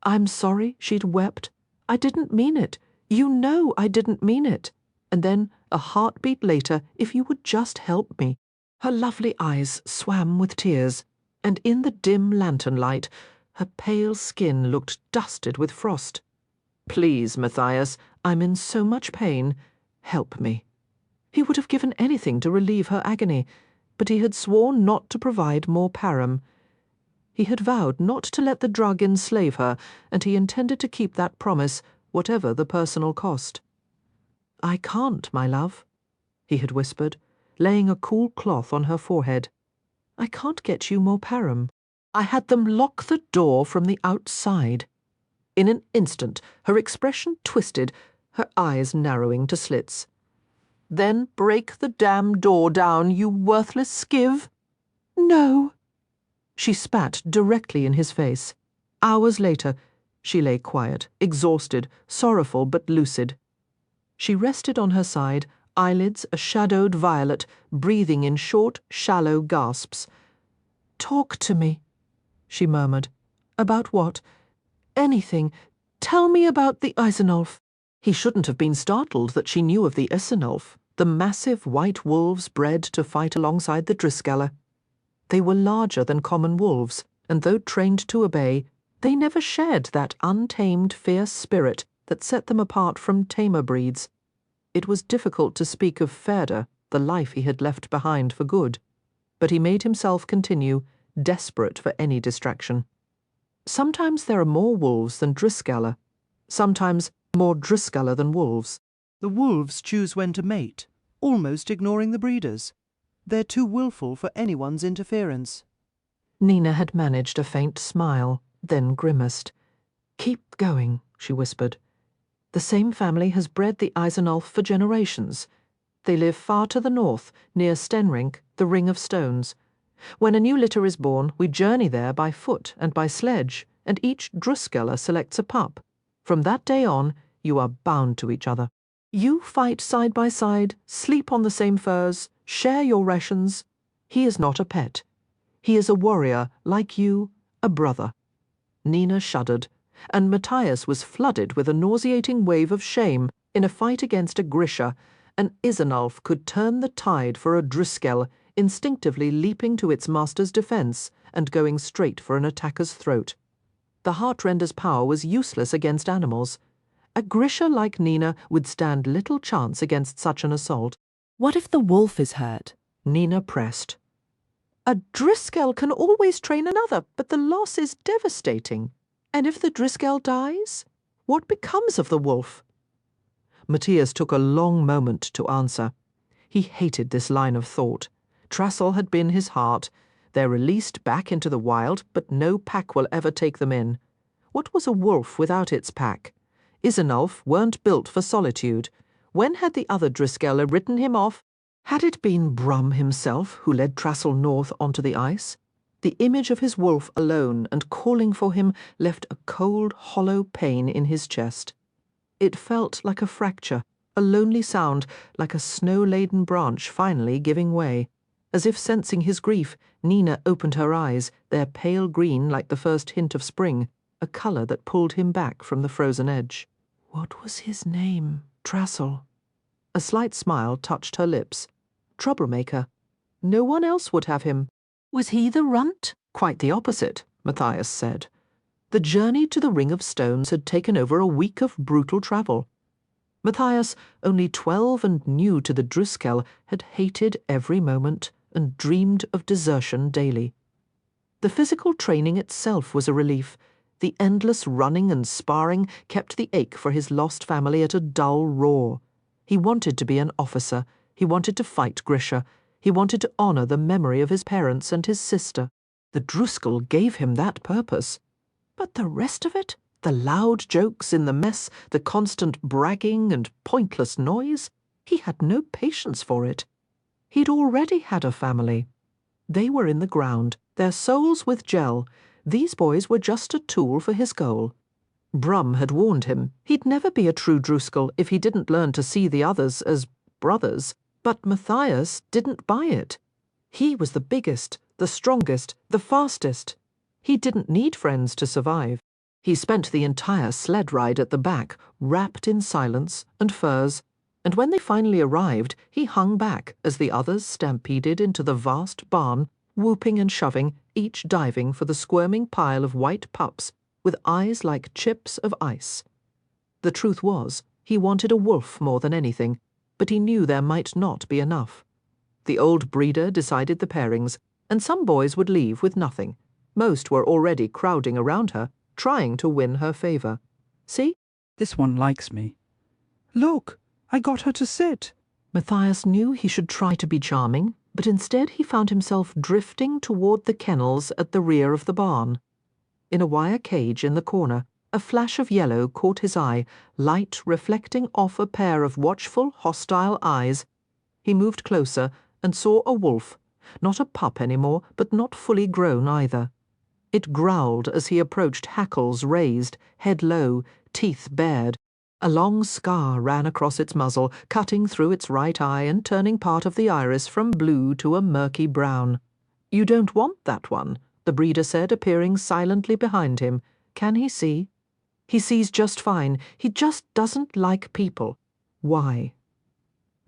"I'm sorry," she'd wept. "I didn't mean it. You know I didn't mean it." And then, a heartbeat later, if you would just help me. Her lovely eyes swam with tears, and in the dim lantern light, her pale skin looked dusted with frost. "Please, Matthias, I'm in so much pain. Help me." He would have given anything to relieve her agony, but he had sworn not to provide more Param. He had vowed not to let the drug enslave her, and he intended to keep that promise, whatever the personal cost. "I can't, my love," he had whispered, laying a cool cloth on her forehead. "I can't get you more Param. I had them lock the door from the outside." In an instant, her expression twisted, her eyes narrowing to slits. "Then break the damn door down, you worthless skiv." "No." She spat directly in his face. Hours later, she lay quiet, exhausted, sorrowful but lucid. She rested on her side, eyelids a shadowed violet, breathing in short, shallow gasps. "Talk to me," she murmured. "About what? Anything. Tell me about the Eisenolf." He shouldn't have been startled that she knew of the Isenulf, the massive white wolves bred to fight alongside the Driskeller. They were larger than common wolves, and though trained to obey, they never shared that untamed, fierce spirit that set them apart from tamer breeds. It was difficult to speak of Ferda, the life he had left behind for good, but he made himself continue, desperate for any distraction. Sometimes there are more wolves than Driskeller, sometimes more Driskeller than wolves. The wolves choose when to mate, almost ignoring the breeders. They're too willful for anyone's interference. Nina had managed a faint smile, then grimaced. "Keep going," she whispered. "The same family has bred the Isenulf for generations. They live far to the north, near Stenrink, the Ring of Stones. When a new litter is born, we journey there by foot and by sledge, and each Druskeller selects a pup. From that day on, you are bound to each other. You fight side by side, sleep on the same furs, share your rations. He is not a pet. He is a warrior, like you, a brother." Nina shuddered, and Matthias was flooded with a nauseating wave of shame. In a fight against a Grisha, an Isenulf could turn the tide for a Driskel, instinctively leaping to its master's defence and going straight for an attacker's throat. The Heartrender's power was useless against animals. A Grisha like Nina would stand little chance against such an assault. What if the wolf is hurt? Nina pressed. A Driskel can always train another, but the loss is devastating. And if the Driskel dies, what becomes of the wolf? Matthias took a long moment to answer. He hated this line of thought. Trassel had been his heart. They're released back into the wild, but no pack will ever take them in. What was a wolf without its pack? Isenulf weren't built for solitude. When had the other Driskeller written him off? Had it been Brum himself who led Trassel north onto the ice? The image of his wolf alone and calling for him left a cold, hollow pain in his chest. It felt like a fracture, a lonely sound, like a snow-laden branch finally giving way. As if sensing his grief, Nina opened her eyes, their pale green like the first hint of spring, a colour that pulled him back from the frozen edge. What was his name? Trassel. A slight smile touched her lips. Troublemaker. No one else would have him. Was he the runt? Quite the opposite, Matthias said. The journey to the Ring of Stones had taken over a week of brutal travel. Matthias, only 12 and new to the Driskel, had hated every moment and dreamed of desertion daily. The physical training itself was a relief. The endless running and sparring kept the ache for his lost family at a dull roar. He wanted to be an officer. He wanted to fight Grisha. He wanted to honour the memory of his parents and his sister. The Druskel gave him that purpose. But the rest of it? The loud jokes in the mess, the constant bragging and pointless noise? He had no patience for it. He'd already had a family. They were in the ground, their souls with gel. These boys were just a tool for his goal. Brum had warned him he'd never be a true Druskel if he didn't learn to see the others as brothers. But Matthias didn't buy it. He was the biggest, the strongest, the fastest. He didn't need friends to survive. He spent the entire sled ride at the back, wrapped in silence and furs, and when they finally arrived, he hung back as the others stampeded into the vast barn, whooping and shoving, each diving for the squirming pile of white pups with eyes like chips of ice. The truth was, he wanted a wolf more than anything, but he knew there might not be enough. The old breeder decided the pairings, and some boys would leave with nothing. Most were already crowding around her, trying to win her favour. See? This one likes me. Look, I got her to sit. Matthias knew he should try to be charming, but instead he found himself drifting toward the kennels at the rear of the barn. In a wire cage in the corner, a flash of yellow caught his eye, light reflecting off a pair of watchful, hostile eyes. He moved closer and saw a wolf, not a pup anymore, but not fully grown either. It growled as he approached, hackles raised, head low, teeth bared. A long scar ran across its muzzle, cutting through its right eye and turning part of the iris from blue to a murky brown. "You don't want that one," the breeder said, appearing silently behind him. "Can he see?" He sees just fine. He just doesn't like people. Why?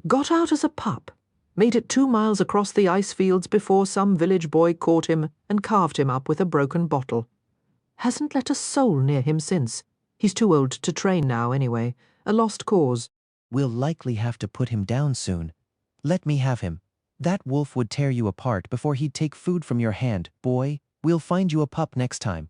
Got out as a pup. Made it 2 miles across the ice fields before some village boy caught him and carved him up with a broken bottle. Hasn't let a soul near him since. He's too old to train now anyway. A lost cause. We'll likely have to put him down soon. Let me have him. That wolf would tear you apart before he'd take food from your hand. Boy, we'll find you a pup next time.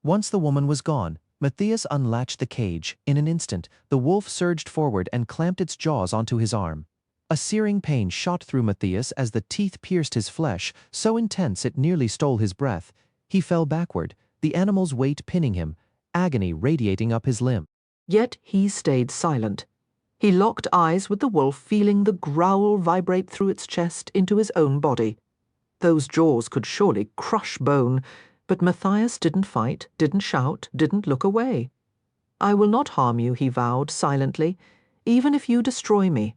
Once the woman was gone, Matthias unlatched the cage. In an instant, the wolf surged forward and clamped its jaws onto his arm. A searing pain shot through Matthias as the teeth pierced his flesh, so intense it nearly stole his breath. He fell backward, the animal's weight pinning him, agony radiating up his limb. Yet he stayed silent. He locked eyes with the wolf, feeling the growl vibrate through its chest into his own body. Those jaws could surely crush bone, but Matthias didn't fight, didn't shout, didn't look away. I will not harm you, he vowed silently, even if you destroy me.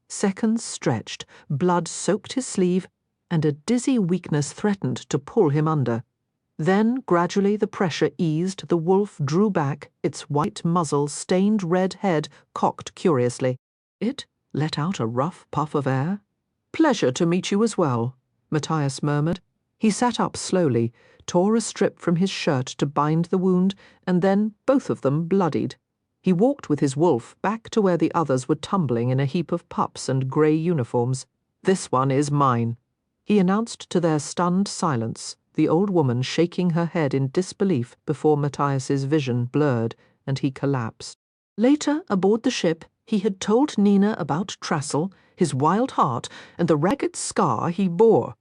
Seconds stretched, blood soaked his sleeve, and a dizzy weakness threatened to pull him under. Then, gradually, the pressure eased, the wolf drew back, its white muzzle, stained red head cocked curiously. It let out a rough puff of air. "Pleasure to meet you as well," Matthias murmured. He sat up slowly, tore a strip from his shirt to bind the wound, and then both of them bloodied. He walked with his wolf back to where the others were tumbling in a heap of pups and grey uniforms. "This one is mine," he announced to their stunned silence, the old woman shaking her head in disbelief before Matthias's vision blurred and he collapsed. Later, aboard the ship, he had told Nina about Trassel, his wild heart, and the ragged scar he bore.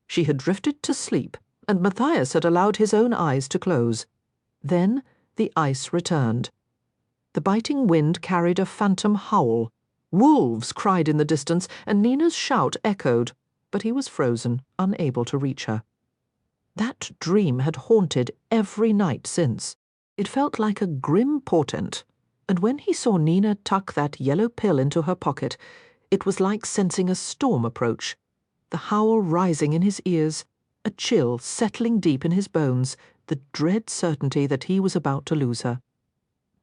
She had drifted to sleep, and Matthias had allowed his own eyes to close. Then the ice returned. The biting wind carried a phantom howl. Wolves cried in the distance, and Nina's shout echoed, but he was frozen, unable to reach her. That dream had haunted every night since. It felt like a grim portent, and when he saw Nina tuck that yellow pill into her pocket, it was like sensing a storm approach, the howl rising in his ears, a chill settling deep in his bones, the dread certainty that he was about to lose her.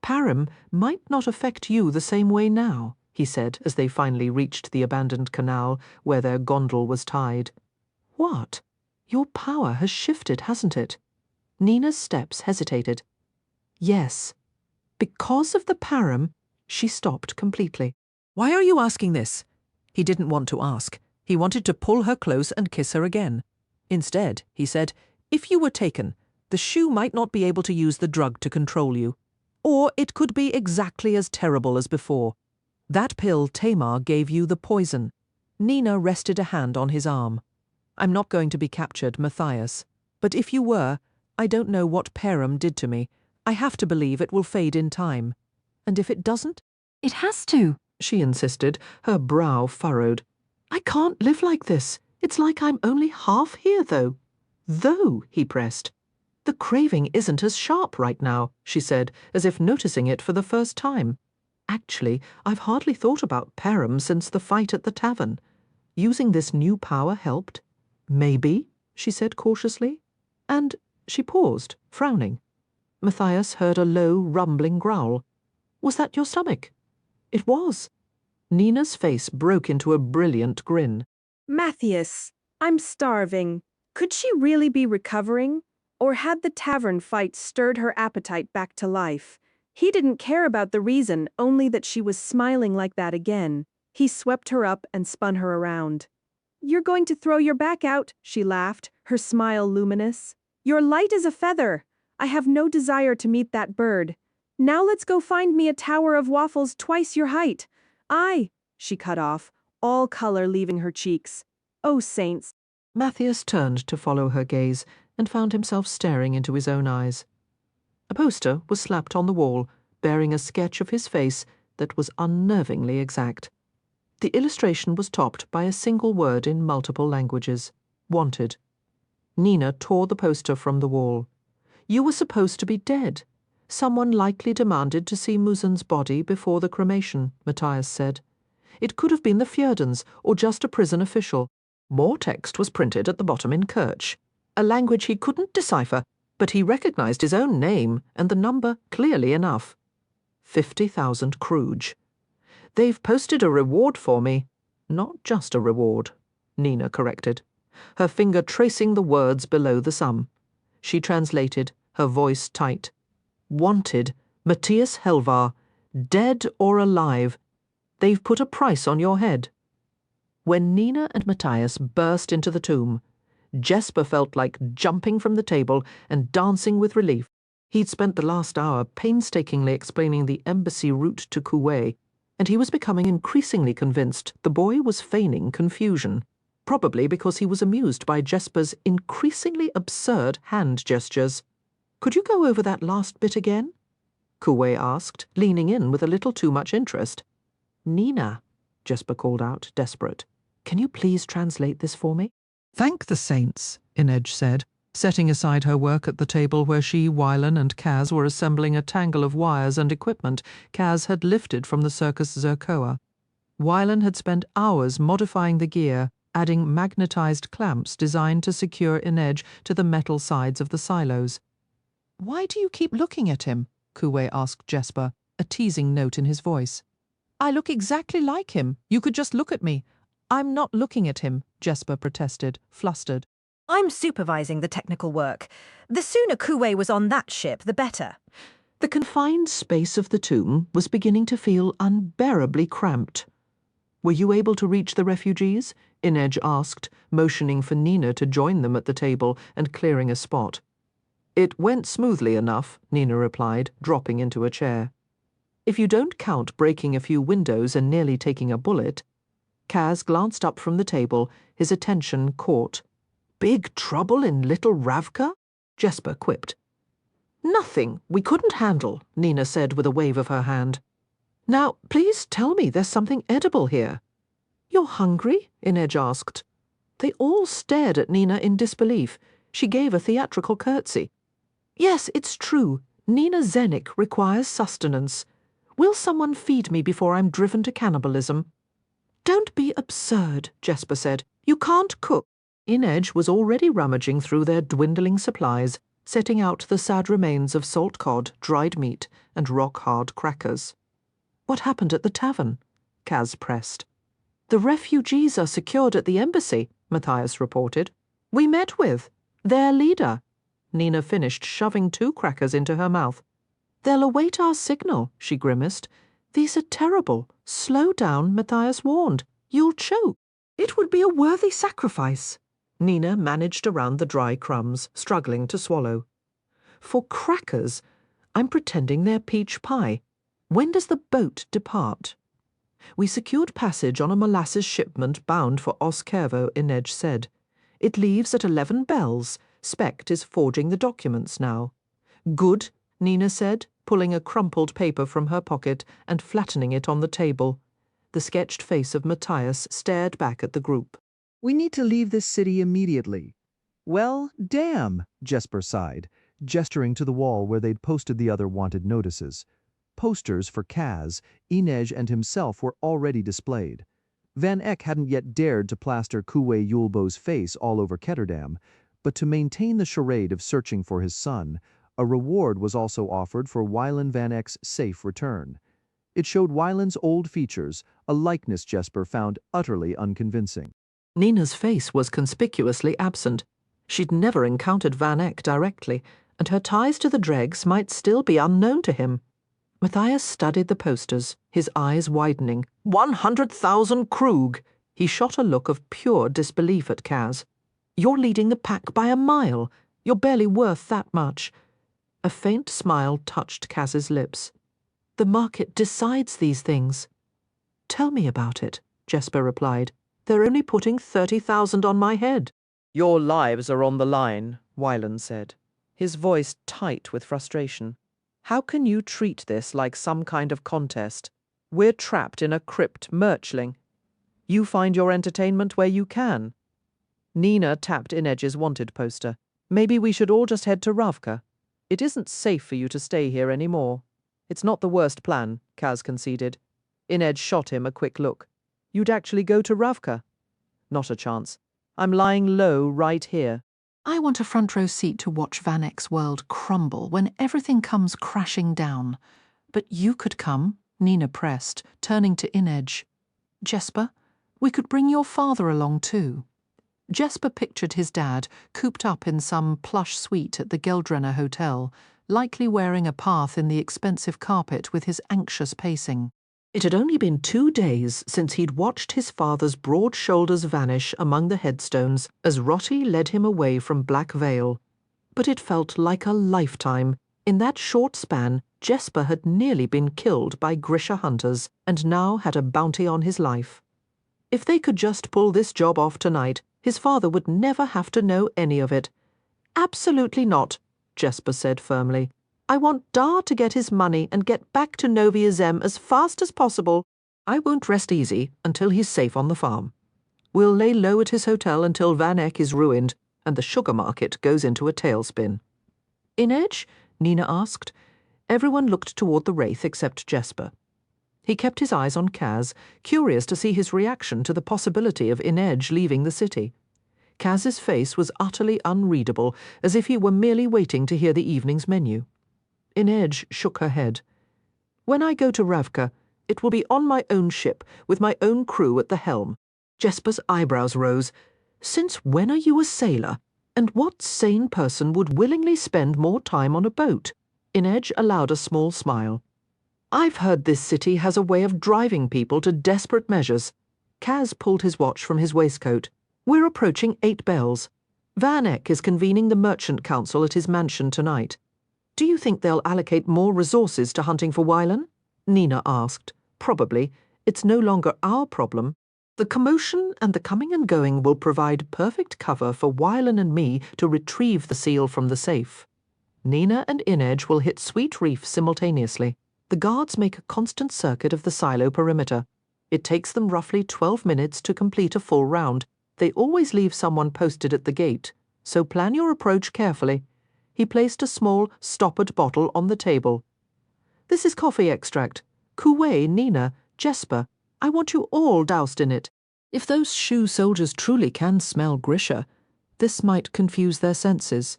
"Param might not affect you the same way now," he said as they finally reached the abandoned canal where their gondole was tied. "What? Your power has shifted, hasn't it?" Nina's steps hesitated. "Yes. Because of the Param—" She stopped completely. "Why are you asking this?" He didn't want to ask. He wanted to pull her close and kiss her again. Instead, he said, "If you were taken, the shoe might not be able to use the drug to control you. Or it could be exactly as terrible as before. That pill Tamar gave you the poison." Nina rested a hand on his arm. "I'm not going to be captured, Matthias. But if you were, I don't know what Param did to me. I have to believe it will fade in time. And if it doesn't?" "It has to," she insisted, her brow furrowed. "I can't live like this. It's like I'm only half here, though." "Though," he pressed. "The craving isn't as sharp right now," she said, as if noticing it for the first time. "Actually, I've hardly thought about Param since the fight at the tavern. Using this new power helped. Maybe," she said cautiously. And she paused, frowning. Matthias heard a low, rumbling growl. "Was that your stomach?" It was. Nina's face broke into a brilliant grin. "Matthias, I'm starving. Could she really be recovering? Or had the tavern fight stirred her appetite back to life? He didn't care about the reason, only that she was smiling like that again. He swept her up and spun her around. "You're going to throw your back out," she laughed, her smile luminous. "You're light as a feather. I have no desire to meet that bird. Now let's go find me a tower of waffles twice your height. She cut off, all color leaving her cheeks. "Oh, saints." Matthias turned to follow her gaze and found himself staring into his own eyes. A poster was slapped on the wall, bearing a sketch of his face that was unnervingly exact. The illustration was topped by a single word in multiple languages: "Wanted." Nina tore the poster from the wall. "You were supposed to be dead. Someone likely demanded to see Muzan's body before the cremation," Matthias said. "It could have been the Fjerdans or just a prison official." More text was printed at the bottom in Kirch, a language he couldn't decipher, But he recognized his own name and the number clearly enough. 50,000 Kruge. They've posted a reward for me. Not just a reward, Nina corrected, her finger tracing the words below the sum. She translated, her voice tight. Wanted, Matthias Helvar, dead or alive. They've put a price on your head. When Nina and Matthias burst into the tomb, Jesper felt like jumping from the table and dancing with relief. He'd spent the last hour painstakingly explaining the embassy route to Kuwait, and he was becoming increasingly convinced the boy was feigning confusion, probably because he was amused by Jesper's increasingly absurd hand gestures. "Could you go over that last bit again?" Kuwait asked, leaning in with a little too much interest. "Nina," Jesper called out, desperate, "can you please translate this for me?" "Thank the saints," Inej said, setting aside her work at the table where she, Wylan, and Kaz were assembling a tangle of wires and equipment Kaz had lifted from the Circus Zerkoa. Wylan had spent hours modifying the gear, adding magnetized clamps designed to secure Inej to the metal sides of the silos. "Why do you keep looking at him?" Kuwait asked Jesper, a teasing note in his voice. "I look exactly like him. You could just look at me." "I'm not looking at him," Jesper protested, flustered. "I'm supervising the technical work. The sooner Kuwait was on that ship, the better." The confined space of the tomb was beginning to feel unbearably cramped. "Were you able to reach the refugees?" Inej asked, motioning for Nina to join them at the table and clearing a spot. "It went smoothly enough," Nina replied, dropping into a chair. "If you don't count breaking a few windows and nearly taking a bullet." Kaz glanced up from the table, his attention caught. "Big trouble in Little Ravka?" Jesper quipped. "Nothing we couldn't handle," Nina said with a wave of her hand. "Now, please tell me there's something edible here." "You're hungry?" Inej asked. They all stared at Nina in disbelief. She gave a theatrical curtsy. "Yes, it's true. Nina Zenik requires sustenance. Will someone feed me before I'm driven to cannibalism?" "Don't be absurd," Jesper said. "You can't cook." Inej was already rummaging through their dwindling supplies, setting out the sad remains of salt cod, dried meat, and rock-hard crackers. "What happened at the tavern?" Kaz pressed. "The refugees are secured at the embassy," Matthias reported. "We met with their leader." Nina finished shoving 2 crackers into her mouth. "They'll await our signal," she grimaced. "These are terrible. Slow down," Matthias warned. "You'll choke." "It would be a worthy sacrifice." Nina managed around the dry crumbs, struggling to swallow. "For crackers, I'm pretending they're peach pie. When does the boat depart?" "We secured passage on a molasses shipment bound for Oskervo," Inej said. "It leaves at 11 bells. Specht is forging the documents now." "Good," Nina said, pulling a crumpled paper from her pocket and flattening it on the table. The sketched face of Matthias stared back at the group. "We need to leave this city immediately." "Well, damn," Jesper sighed, gesturing to the wall where they'd posted the other wanted notices. Posters for Kaz, Inej, and himself were already displayed. Van Eck hadn't yet dared to plaster Kuwait Yulbo's face all over Ketterdam, but to maintain the charade of searching for his son, a reward was also offered for Wylan Van Eck's safe return. It showed Wylan's old features, a likeness Jesper found utterly unconvincing. Nina's face was conspicuously absent. She'd never encountered Van Eck directly, and her ties to the dregs might still be unknown to him. Matthias studied the posters, his eyes widening. 100,000 Krug! He shot a look of pure disbelief at Kaz. "You're leading the pack by a mile. You're barely worth that much." A faint smile touched Kaz's lips. "The market decides these things." "Tell me about it," Jesper replied. "They're only putting 30,000 on my head." "Your lives are on the line," Wylan said, his voice tight with frustration. "How can you treat this like some kind of contest? We're trapped in a crypt merchling. You find your entertainment where you can." Nina tapped Inej's wanted poster. "Maybe we should all just head to Ravka. It isn't safe for you to stay here anymore." "It's not the worst plan," Kaz conceded. Inej shot him a quick look. "You'd actually go to Ravka?" "Not a chance. I'm lying low right here." I want a front row seat to watch Vanek's world crumble when everything comes crashing down. But you could come, Nina pressed, turning to Inej. Jesper, we could bring your father along too. Jesper pictured his dad cooped up in some plush suite at the Geldrenner Hotel, likely wearing a path in the expensive carpet with his anxious pacing. It had only been 2 days since he'd watched his father's broad shoulders vanish among the headstones as Rotti led him away from Black Vale. But it felt like a lifetime. In that short span, Jesper had nearly been killed by Grisha hunters and now had a bounty on his life. If they could just pull this job off tonight, his father would never have to know any of it. Absolutely not, Jesper said firmly. I want Dar to get his money and get back to Novia Zem as fast as possible. I won't rest easy until he's safe on the farm. We'll lay low at his hotel until Van Eck is ruined and the sugar market goes into a tailspin. Inej? Nina asked. Everyone looked toward the wraith except Jesper. He kept his eyes on Kaz, curious to see his reaction to the possibility of Inej leaving the city. Kaz's face was utterly unreadable, as if he were merely waiting to hear the evening's menu. Inej shook her head. When I go to Ravka, it will be on my own ship, with my own crew at the helm. Jesper's eyebrows rose. Since when are you a sailor? And what sane person would willingly spend more time on a boat? Inej allowed a small smile. I've heard this city has a way of driving people to desperate measures. Kaz pulled his watch from his waistcoat. We're approaching 8 bells. Van Eck is convening the Merchant Council at his mansion tonight. Do you think they'll allocate more resources to hunting for Wylan? Nina asked. Probably. It's no longer our problem. The commotion and the coming and going will provide perfect cover for Wylan and me to retrieve the seal from the safe. Nina and Inej will hit Sweet Reef simultaneously. The guards make a constant circuit of the silo perimeter. It takes them roughly 12 minutes to complete a full round. They always leave someone posted at the gate, so plan your approach carefully. He placed a small, stoppered bottle on the table. This is coffee extract. Kuwei, Nina, Jesper, I want you all doused in it. If those shoe soldiers truly can smell Grisha, this might confuse their senses.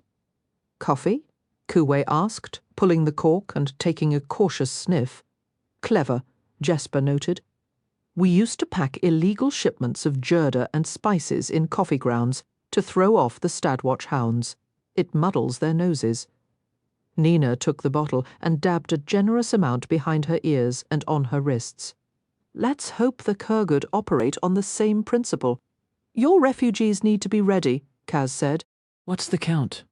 Coffee? Kuwei asked, pulling the cork and taking a cautious sniff. Clever, Jesper noted. We used to pack illegal shipments of jerda and spices in coffee grounds to throw off the Stadwatch hounds. It muddles their noses. Nina took the bottle and dabbed a generous amount behind her ears and on her wrists. Let's hope the Kurgud operate on the same principle. Your refugees need to be ready, Kaz said. What's the count?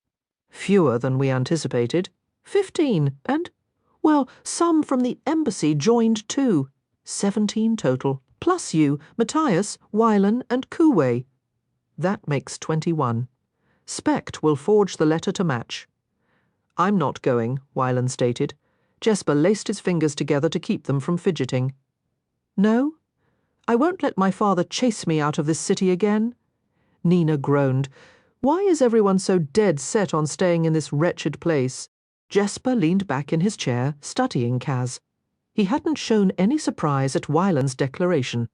Fewer than we anticipated. 15, and, well, some from the embassy joined too. 17 total, plus you, Matthias, Wylan, and Kuwei. That makes 21. Specht will forge the letter to match. I'm not going, Wylan stated. Jesper laced his fingers together to keep them from fidgeting. No? I won't let my father chase me out of this city again. Nina groaned. Why is everyone so dead set on staying in this wretched place? Jesper leaned back in his chair, studying Kaz. He hadn't shown any surprise at Wylan's declaration.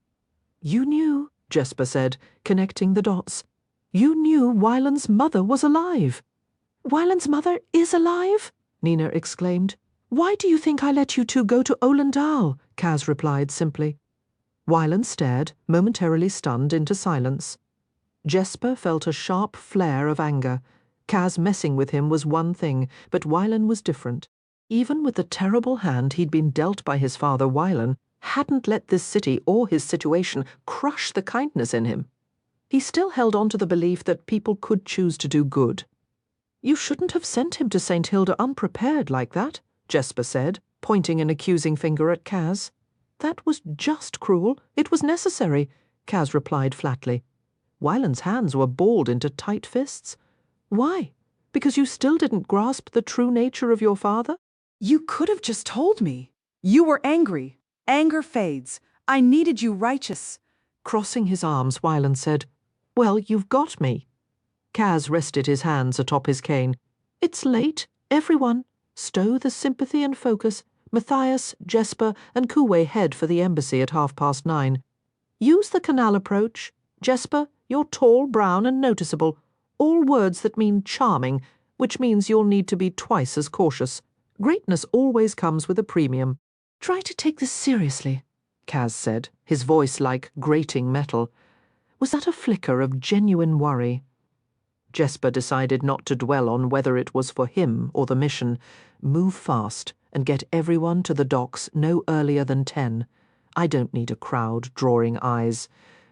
You knew, Jesper said, connecting the dots. You knew Wylan's mother was alive. Wylan's mother is alive? Nina exclaimed. Why do you think I let you two go to Olendal? Kaz replied simply. Wylan stared, momentarily stunned, into silence. Jesper felt a sharp flare of anger. Kaz messing with him was one thing, but Wylan was different. Even with the terrible hand he'd been dealt by his father, Wylan hadn't let this city or his situation crush the kindness in him. He still held on to the belief that people could choose to do good. You shouldn't have sent him to St. Hilda unprepared like that, Jesper said, pointing an accusing finger at Kaz. That was just cruel. It was necessary, Kaz replied flatly. Wylan's hands were balled into tight fists. Why? Because you still didn't grasp the true nature of your father? You could have just told me. You were angry. Anger fades. I needed you righteous. Crossing his arms, Wylan said, Well, you've got me. Kaz rested his hands atop his cane. It's late. Everyone. Stow the sympathy and focus. Matthias, Jesper, and Kuwei head for the embassy at 9:30. Use the canal approach. Jesper, you're tall, brown, and noticeable. all words that mean charming, which means you'll need to be twice as cautious. Greatness always comes with a premium. Try to take this seriously, Kaz said, his voice like grating metal. Was that a flicker of genuine worry? Jesper decided not to dwell on whether it was for him or the mission. Move fast and get everyone to the docks no earlier than 10. I don't need a crowd drawing eyes.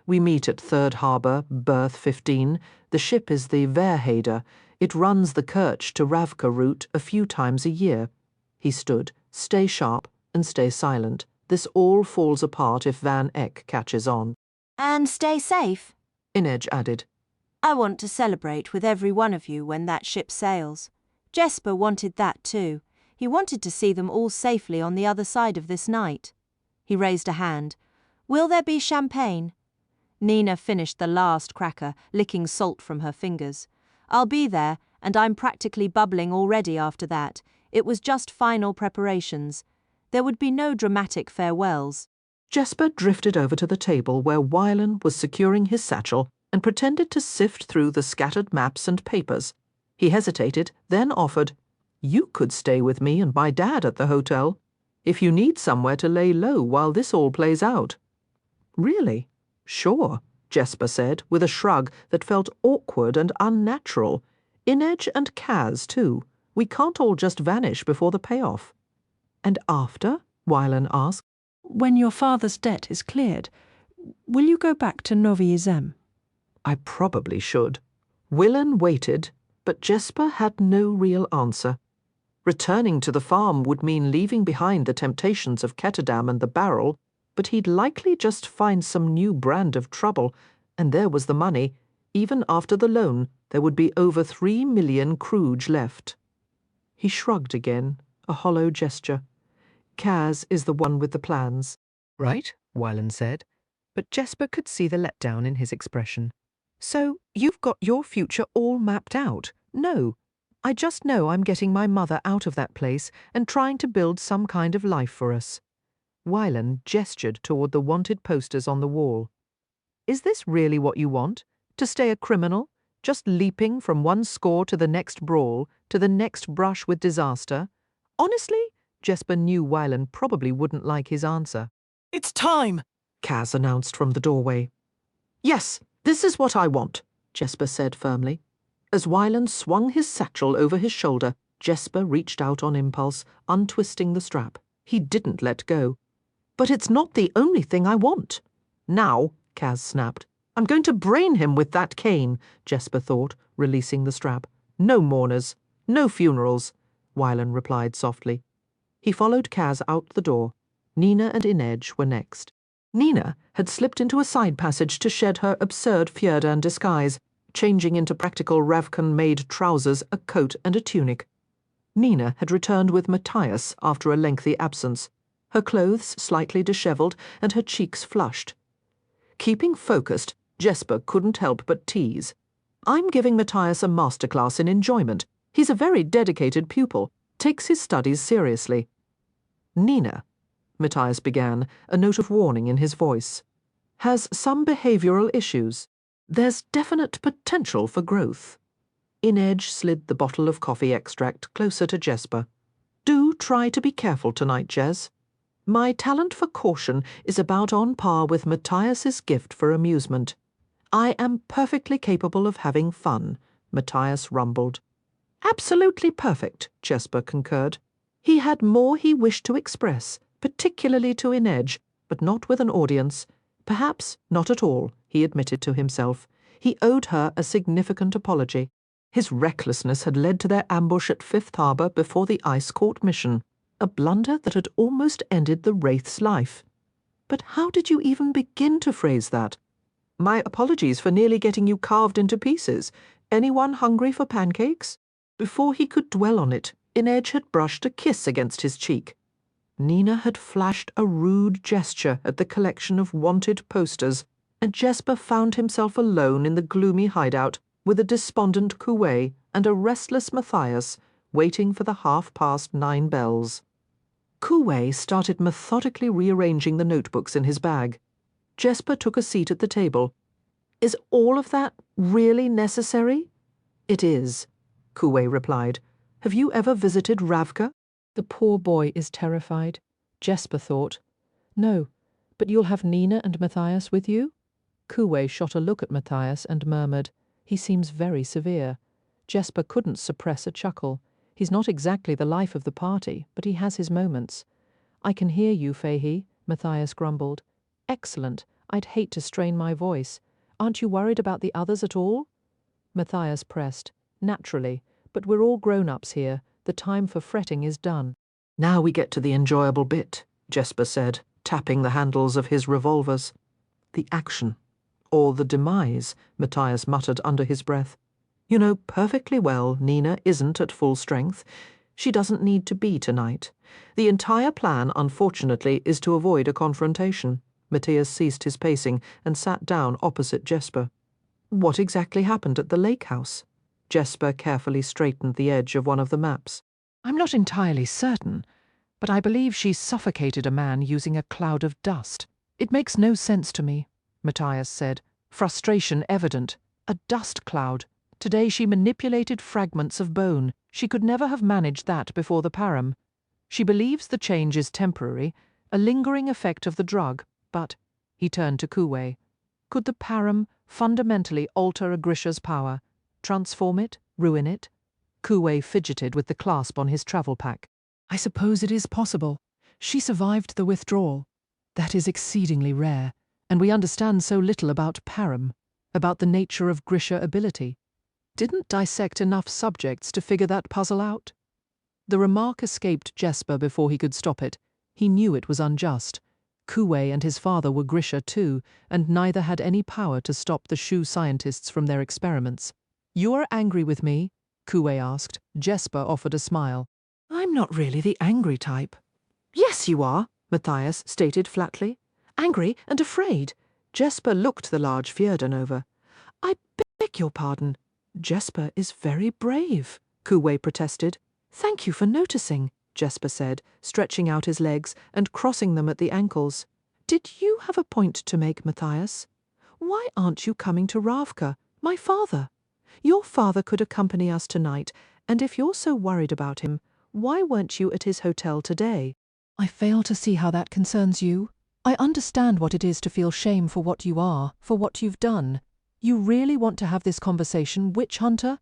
We meet at Third Harbour, berth 15. The ship is the Verheider. It runs the Kerch to Ravka route a few times a year. He stood. Stay sharp and stay silent. This all falls apart if Van Eck catches on. And stay safe, Inej added. I want to celebrate with every one of you when that ship sails. Jesper wanted that too. He wanted to see them all safely on the other side of this night. He raised a hand. Will there be champagne? Nina finished the last cracker, licking salt from her fingers. I'll be there, and I'm practically bubbling already after that. It was just final preparations. There would be no dramatic farewells. Jesper drifted over to the table where Wylan was securing his satchel and pretended to sift through the scattered maps and papers. He hesitated, then offered, You could stay with me and my dad at the hotel, if you need somewhere to lay low while this all plays out. Really? Sure, Jesper said, with a shrug that felt awkward and unnatural. Inej and Kaz, too. We can't all just vanish before the payoff. And after? Wylan asked. When your father's debt is cleared, will you go back to Novi Zem? I probably should. Wylan waited, but Jesper had no real answer. Returning to the farm would mean leaving behind the temptations of Ketterdam and the barrel, but he'd likely just find some new brand of trouble, and there was the money. Even after the loan, there would be over 3 million kruge left. He shrugged again, a hollow gesture. Kaz is the one with the plans. Right, Wylan said, but Jesper could see the letdown in his expression. So you've got your future all mapped out? No. I just know I'm getting my mother out of that place and trying to build some kind of life for us. Wylan gestured toward the wanted posters on the wall. Is this really what you want? To stay a criminal? Just leaping from one score to the next brawl, to the next brush with disaster? Honestly, Jesper knew Wylan probably wouldn't like his answer. It's time, Kaz announced from the doorway. Yes, this is what I want, Jesper said firmly. As Wylan swung his satchel over his shoulder, Jesper reached out on impulse, untwisting the strap. He didn't let go. But it's not the only thing I want. Now, Kaz snapped. I'm going to brain him with that cane, Jesper thought, releasing the strap. No mourners, no funerals, Wylan replied softly. He followed Kaz out the door. Nina and Inej were next. Nina had slipped into a side passage to shed her absurd Fjordan disguise, changing into practical Ravkan-made trousers, a coat and a tunic. Nina had returned with Matthias after a lengthy absence, her clothes slightly dishevelled and her cheeks flushed. Keeping focused, Jesper couldn't help but tease. I'm giving Matthias a masterclass in enjoyment. He's a very dedicated pupil, takes his studies seriously. Nina, Matthias began, a note of warning in his voice, has some behavioural issues. There's definite potential for growth. Inej slid the bottle of coffee extract closer to Jesper. Do try to be careful tonight, Jez. My talent for caution is about on par with Matthias's gift for amusement. I am perfectly capable of having fun, Matthias rumbled. Absolutely perfect, Jesper concurred. He had more he wished to express, particularly to Inej, but not with an audience. Perhaps not at all, he admitted to himself. He owed her a significant apology. His recklessness had led to their ambush at Fifth Harbour before the Ice Court mission, a blunder that had almost ended the Wraith's life. But how did you even begin to phrase that? My apologies for nearly getting you carved into pieces. Anyone hungry for pancakes? Before he could dwell on it, Inej had brushed a kiss against his cheek. Nina had flashed a rude gesture at the collection of wanted posters, and Jesper found himself alone in the gloomy hideout with a despondent Kuwei and a restless Matthias waiting for the 9:30 bells. Kuwei started methodically rearranging the notebooks in his bag. Jesper took a seat at the table. Is all of that really necessary? It is, Kuwei replied. Have you ever visited Ravka? The poor boy is terrified, Jesper thought. No, but you'll have Nina and Matthias with you? Kuwei shot a look at Matthias and murmured, He seems very severe. Jesper couldn't suppress a chuckle. He's not exactly the life of the party, but he has his moments. I can hear you, Fahey, Matthias grumbled. Excellent. I'd hate to strain my voice. Aren't you worried about the others at all? Matthias pressed. Naturally, but we're all grown-ups here. The time for fretting is done. Now we get to the enjoyable bit, Jesper said, tapping the handles of his revolvers. The action. Or the demise, Matthias muttered under his breath. You know perfectly well Nina isn't at full strength. She doesn't need to be tonight. The entire plan, unfortunately, is to avoid a confrontation. Matthias ceased his pacing and sat down opposite Jesper. What exactly happened at the lake house? Jesper carefully straightened the edge of one of the maps. I'm not entirely certain, but I believe she suffocated a man using a cloud of dust. It makes no sense to me, Matthias said, frustration evident. A dust cloud. Today she manipulated fragments of bone. She could never have managed that before the param. She believes the change is temporary, a lingering effect of the drug, but, he turned to Kuwei, could the param fundamentally alter a Grisha's power, transform it, ruin it? Kuwei fidgeted with the clasp on his travel pack. I suppose it is possible. She survived the withdrawal. That is exceedingly rare, and we understand so little about param, about the nature of Grisha ability. Didn't dissect enough subjects to figure that puzzle out? The remark escaped Jesper before he could stop it. He knew it was unjust. Kuwei and his father were Grisha too, and neither had any power to stop the Shu scientists from their experiments. You are angry with me? Kuwei asked. Jesper offered a smile. I'm not really the angry type. Yes, you are, Matthias stated flatly. Angry and afraid. Jesper looked the large Fjerdan over. I beg your pardon. Jesper is very brave, Kuwei protested. Thank you for noticing, Jesper said, stretching out his legs and crossing them at the ankles. Did you have a point to make, Matthias? Why aren't you coming to Ravka, my father? Your father could accompany us tonight, and if you're so worried about him, why weren't you at his hotel today? I fail to see how that concerns you. I understand what it is to feel shame for what you are, for what you've done. You really want to have this conversation, witch hunter?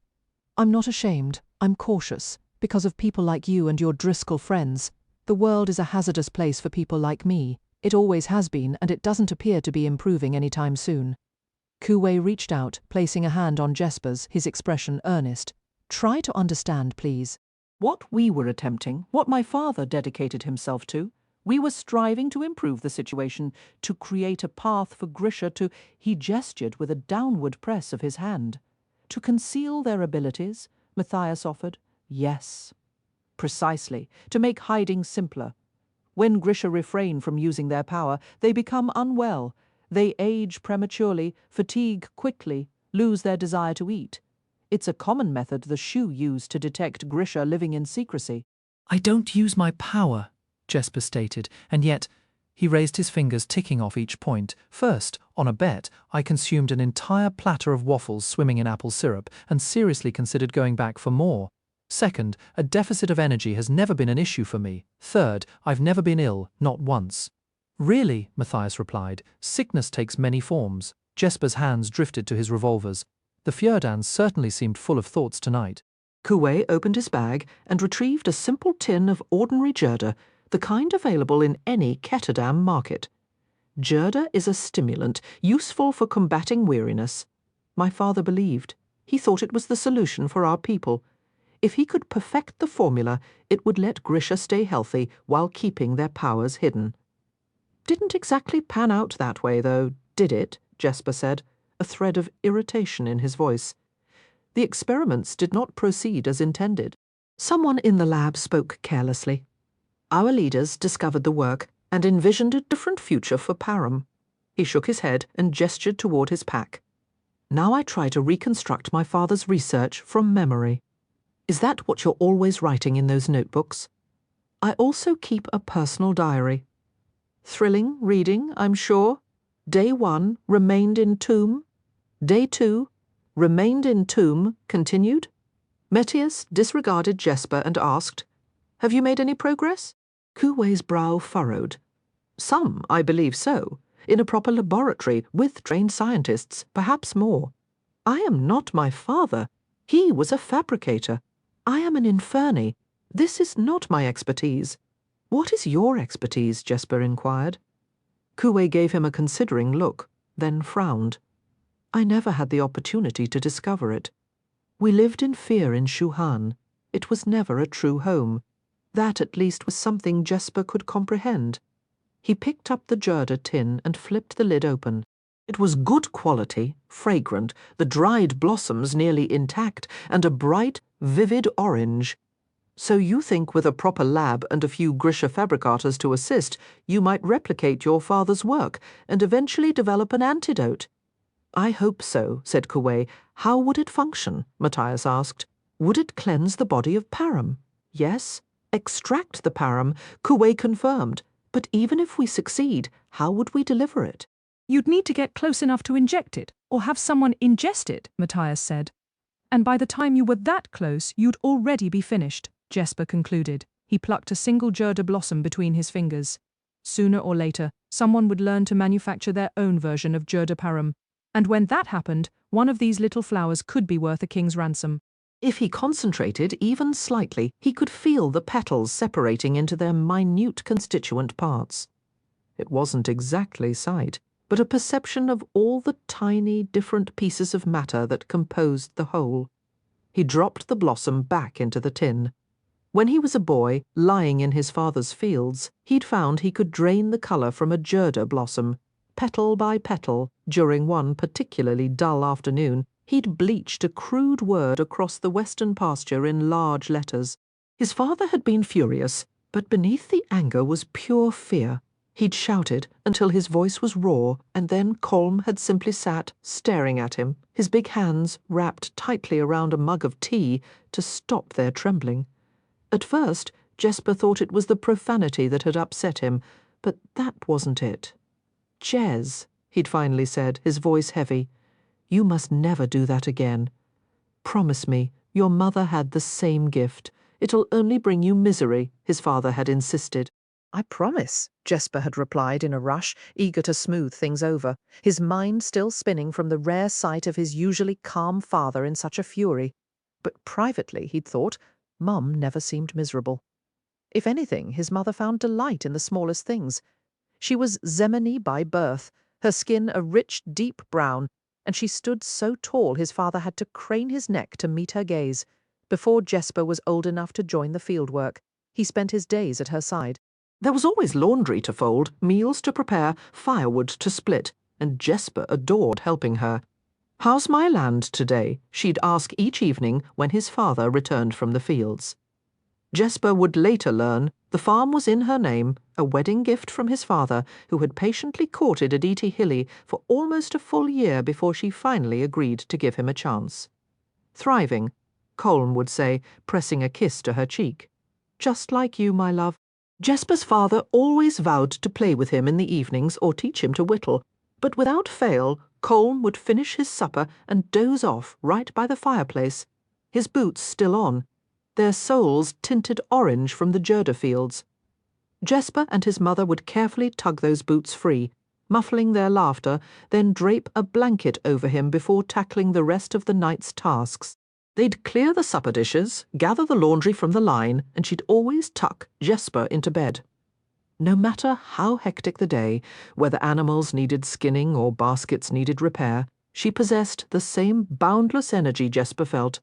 I'm not ashamed. I'm cautious. Because of people like you and your Driscoll friends. The world is a hazardous place for people like me. It always has been, and it doesn't appear to be improving any time soon. Kuwei reached out, placing a hand on Jesper's, his expression earnest. Try to understand, please. What we were attempting, what my father dedicated himself to, we were striving to improve the situation, to create a path for Grisha to, he gestured with a downward press of his hand. To conceal their abilities, Matthias offered. Yes. Precisely, to make hiding simpler. When Grisha refrain from using their power, they become unwell. They age prematurely, fatigue quickly, lose their desire to eat. It's a common method the Shu use to detect Grisha living in secrecy. I don't use my power, Jesper stated, and yet, he raised his fingers ticking off each point. First, on a bet, I consumed an entire platter of waffles swimming in apple syrup and seriously considered going back for more. Second, a deficit of energy has never been an issue for me. Third, I've never been ill, not once. Really, Matthias replied, sickness takes many forms. Jesper's hands drifted to his revolvers. The Fjerdan certainly seemed full of thoughts tonight. Kuwei opened his bag and retrieved a simple tin of ordinary Gerda, the kind available in any Ketterdam market. Gerda is a stimulant, useful for combating weariness. My father believed. He thought it was the solution for our people. If he could perfect the formula, it would let Grisha stay healthy while keeping their powers hidden. Didn't exactly pan out that way, though, did it? Jesper said, a thread of irritation in his voice. The experiments did not proceed as intended. Someone in the lab spoke carelessly. Our leaders discovered the work and envisioned a different future for Param. He shook his head and gestured toward his pack. Now I try to reconstruct my father's research from memory. Is that what you're always writing in those notebooks? I also keep a personal diary. Thrilling reading, I'm sure. Day 1, remained in tomb. Day 2, remained in tomb, continued. Metius disregarded Jesper and asked, "Have you made any progress?" Kuwei's brow furrowed. "Some, I believe so. In a proper laboratory, with trained scientists, perhaps more. I am not my father. He was a fabricator. I am an infernee. This is not my expertise." "What is your expertise?" Jesper inquired. Kuwei gave him a considering look, then frowned. "I never had the opportunity to discover it. We lived in fear in Shuhan. It was never a true home. That at least was something Jesper could comprehend." He picked up the Gerda tin and flipped the lid open. It was good quality, fragrant, the dried blossoms nearly intact, and a bright, vivid orange. "So you think with a proper lab and a few Grisha fabricators to assist, you might replicate your father's work and eventually develop an antidote?" "I hope so," said Kuwei. "How would it function?" Matthias asked. "Would it cleanse the body of Param?" "Yes. Extract the Param," Kuwei confirmed. "But even if we succeed, how would we deliver it?" "You'd need to get close enough to inject it, or have someone ingest it," Matthias said. "And by the time you were that close, you'd already be finished," Jesper concluded. He plucked a single Gerda blossom between his fingers. Sooner or later, someone would learn to manufacture their own version of Gerda Param. And when that happened, one of these little flowers could be worth a king's ransom. If he concentrated even slightly, he could feel the petals separating into their minute constituent parts. It wasn't exactly sight, but a perception of all the tiny, different pieces of matter that composed the whole. He dropped the blossom back into the tin. When he was a boy, lying in his father's fields, he'd found he could drain the colour from a Gerda blossom. Petal by petal, during one particularly dull afternoon, he'd bleached a crude word across the western pasture in large letters. His father had been furious, but beneath the anger was pure fear. He'd shouted until his voice was raw, and then Kolm had simply sat staring at him, his big hands wrapped tightly around a mug of tea to stop their trembling. At first, Jesper thought it was the profanity that had upset him, but that wasn't it. "Jez," he'd finally said, his voice heavy, "you must never do that again. Promise me, your mother had the same gift. It'll only bring you misery," his father had insisted. "I promise," Jesper had replied in a rush, eager to smooth things over, his mind still spinning from the rare sight of his usually calm father in such a fury. But privately, he'd thought, Mum never seemed miserable. If anything, his mother found delight in the smallest things. She was Zemeni by birth, her skin a rich, deep brown, and she stood so tall his father had to crane his neck to meet her gaze. Before Jesper was old enough to join the fieldwork, he spent his days at her side. There was always laundry to fold, meals to prepare, firewood to split, and Jesper adored helping her. "How's my land today?" she'd ask each evening when his father returned from the fields. Jesper would later learn the farm was in her name, a wedding gift from his father, who had patiently courted Aditi Hilly for almost a full year before she finally agreed to give him a chance. "Thriving," Kolm would say, pressing a kiss to her cheek. "Just like you, my love." Jesper's father always vowed to play with him in the evenings or teach him to whittle, but without fail, Kolm would finish his supper and doze off right by the fireplace, his boots still on, their soles tinted orange from the Gerda fields. Jesper and his mother would carefully tug those boots free, muffling their laughter, then drape a blanket over him before tackling the rest of the night's tasks. They'd clear the supper dishes, gather the laundry from the line, and she'd always tuck Jesper into bed. No matter how hectic the day, whether animals needed skinning or baskets needed repair, she possessed the same boundless energy Jesper felt,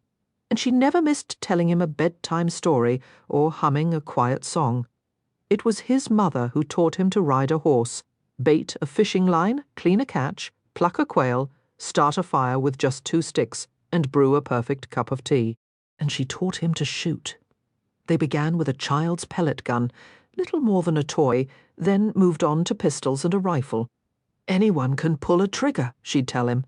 and she never missed telling him a bedtime story or humming a quiet song. It was his mother who taught him to ride a horse, bait a fishing line, clean a catch, pluck a quail, start a fire with just 2 sticks, and brew a perfect cup of tea. And she taught him to shoot. They began with a child's pellet gun, little more than a toy, then moved on to pistols and a rifle. "Anyone can pull a trigger," she'd tell him.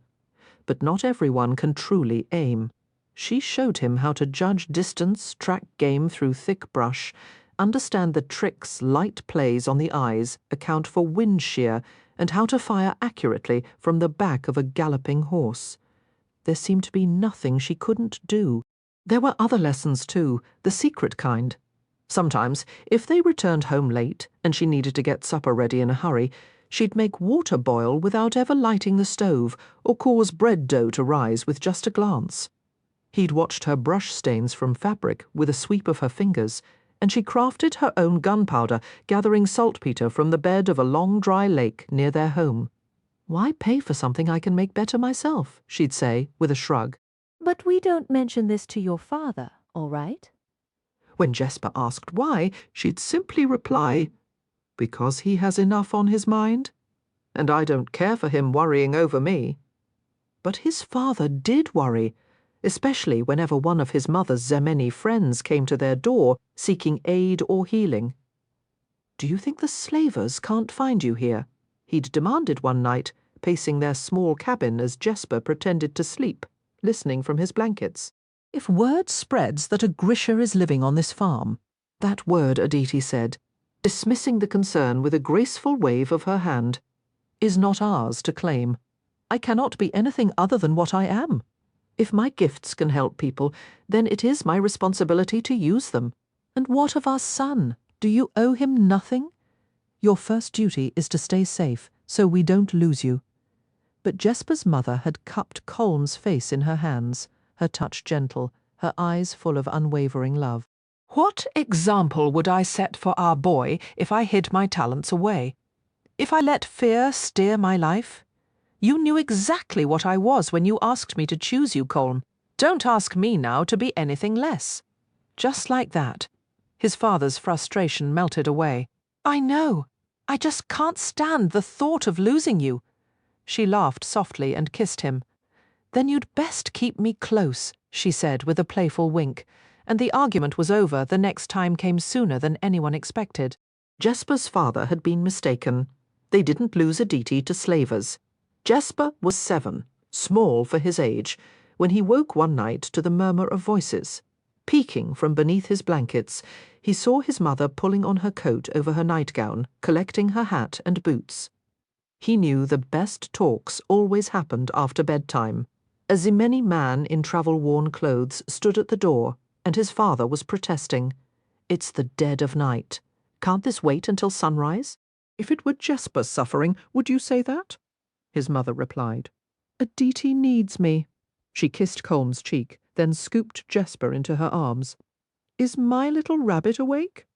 But not everyone can truly aim. She showed him how to judge distance, track game through thick brush, understand the tricks light plays on the eyes account for wind shear, and how to fire accurately from the back of a galloping horse. There seemed to be nothing she couldn't do. There were other lessons too, the secret kind. Sometimes, if they returned home late and she needed to get supper ready in a hurry, she'd make water boil without ever lighting the stove or cause bread dough to rise with just a glance. He'd watched her brush stains from fabric with a sweep of her fingers, and she crafted her own gunpowder, gathering saltpeter from the bed of a long dry lake near their home. "Why pay for something I can make better myself?" she'd say, with a shrug. "But we don't mention this to your father, all right?" When Jesper asked why, she'd simply reply, "Because he has enough on his mind, and I don't care for him worrying over me." But his father did worry, especially whenever one of his mother's Zemeni friends came to their door seeking aid or healing. "Do you think the slavers can't find you here?" he'd demanded one night, pacing their small cabin as Jesper pretended to sleep, listening from his blankets. "If word spreads that a Grisha is living on this farm," that word, Aditi said, dismissing the concern with a graceful wave of her hand, "is not ours to claim. I cannot be anything other than what I am. If my gifts can help people, then it is my responsibility to use them. And what of our son? Do you owe him nothing? Your first duty is to stay safe, so we don't lose you." But Jesper's mother had cupped Colm's face in her hands, her touch gentle, her eyes full of unwavering love. "What example would I set for our boy if I hid my talents away? If I let fear steer my life? You knew exactly what I was when you asked me to choose you, Colm. Don't ask me now to be anything less." Just like that, his father's frustration melted away. "I know. I just can't stand the thought of losing you." She laughed softly and kissed him. "Then you'd best keep me close," she said with a playful wink, and the argument was over the next time came sooner than anyone expected. Jesper's father had been mistaken. They didn't lose Aditi to slavers. Jesper was 7, small for his age, when he woke one night to the murmur of voices. Peeking from beneath his blankets, he saw his mother pulling on her coat over her nightgown, collecting her hat and boots. He knew the best talks always happened after bedtime. A Zemeni man in travel-worn clothes stood at the door, and his father was protesting. "It's the dead of night. Can't this wait until sunrise?" "If it were Jesper suffering, would you say that?" his mother replied. "Aditi needs me." She kissed Colm's cheek, then scooped Jesper into her arms. "Is my little rabbit awake?"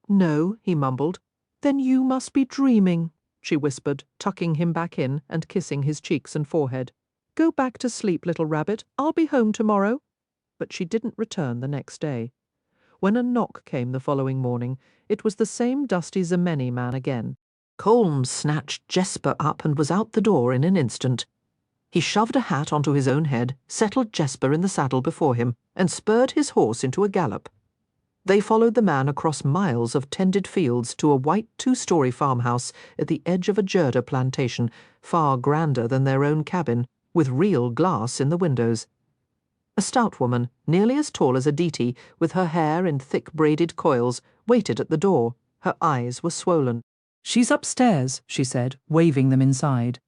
"No," he mumbled. "Then you must be dreaming," she whispered, tucking him back in and kissing his cheeks and forehead. "Go back to sleep, little rabbit. I'll be home tomorrow." But she didn't return the next day. When a knock came the following morning, it was the same dusty Zemeni man again. Colm snatched Jesper up and was out the door in an instant. He shoved a hat onto his own head, settled Jesper in the saddle before him, and spurred his horse into a gallop. They followed the man across miles of tended fields to a white 2-story farmhouse at the edge of a Jerda plantation, far grander than their own cabin, with real glass in the windows. A stout woman, nearly as tall as Aditi, with her hair in thick braided coils, waited at the door. Her eyes were swollen. "She's upstairs," she said, waving them inside.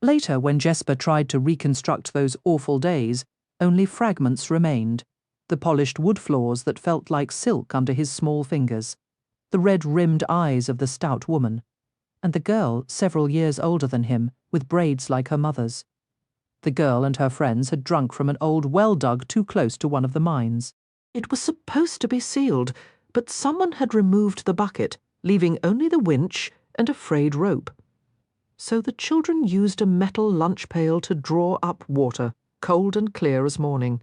Later, when Jesper tried to reconstruct those awful days, only fragments remained. The polished wood floors that felt like silk under his small fingers, the red-rimmed eyes of the stout woman, and the girl several years older than him, with braids like her mother's. The girl and her friends had drunk from an old well dug too close to one of the mines. It was supposed to be sealed, but someone had removed the bucket, leaving only the winch and a frayed rope. So the children used a metal lunch pail to draw up water, cold and clear as morning.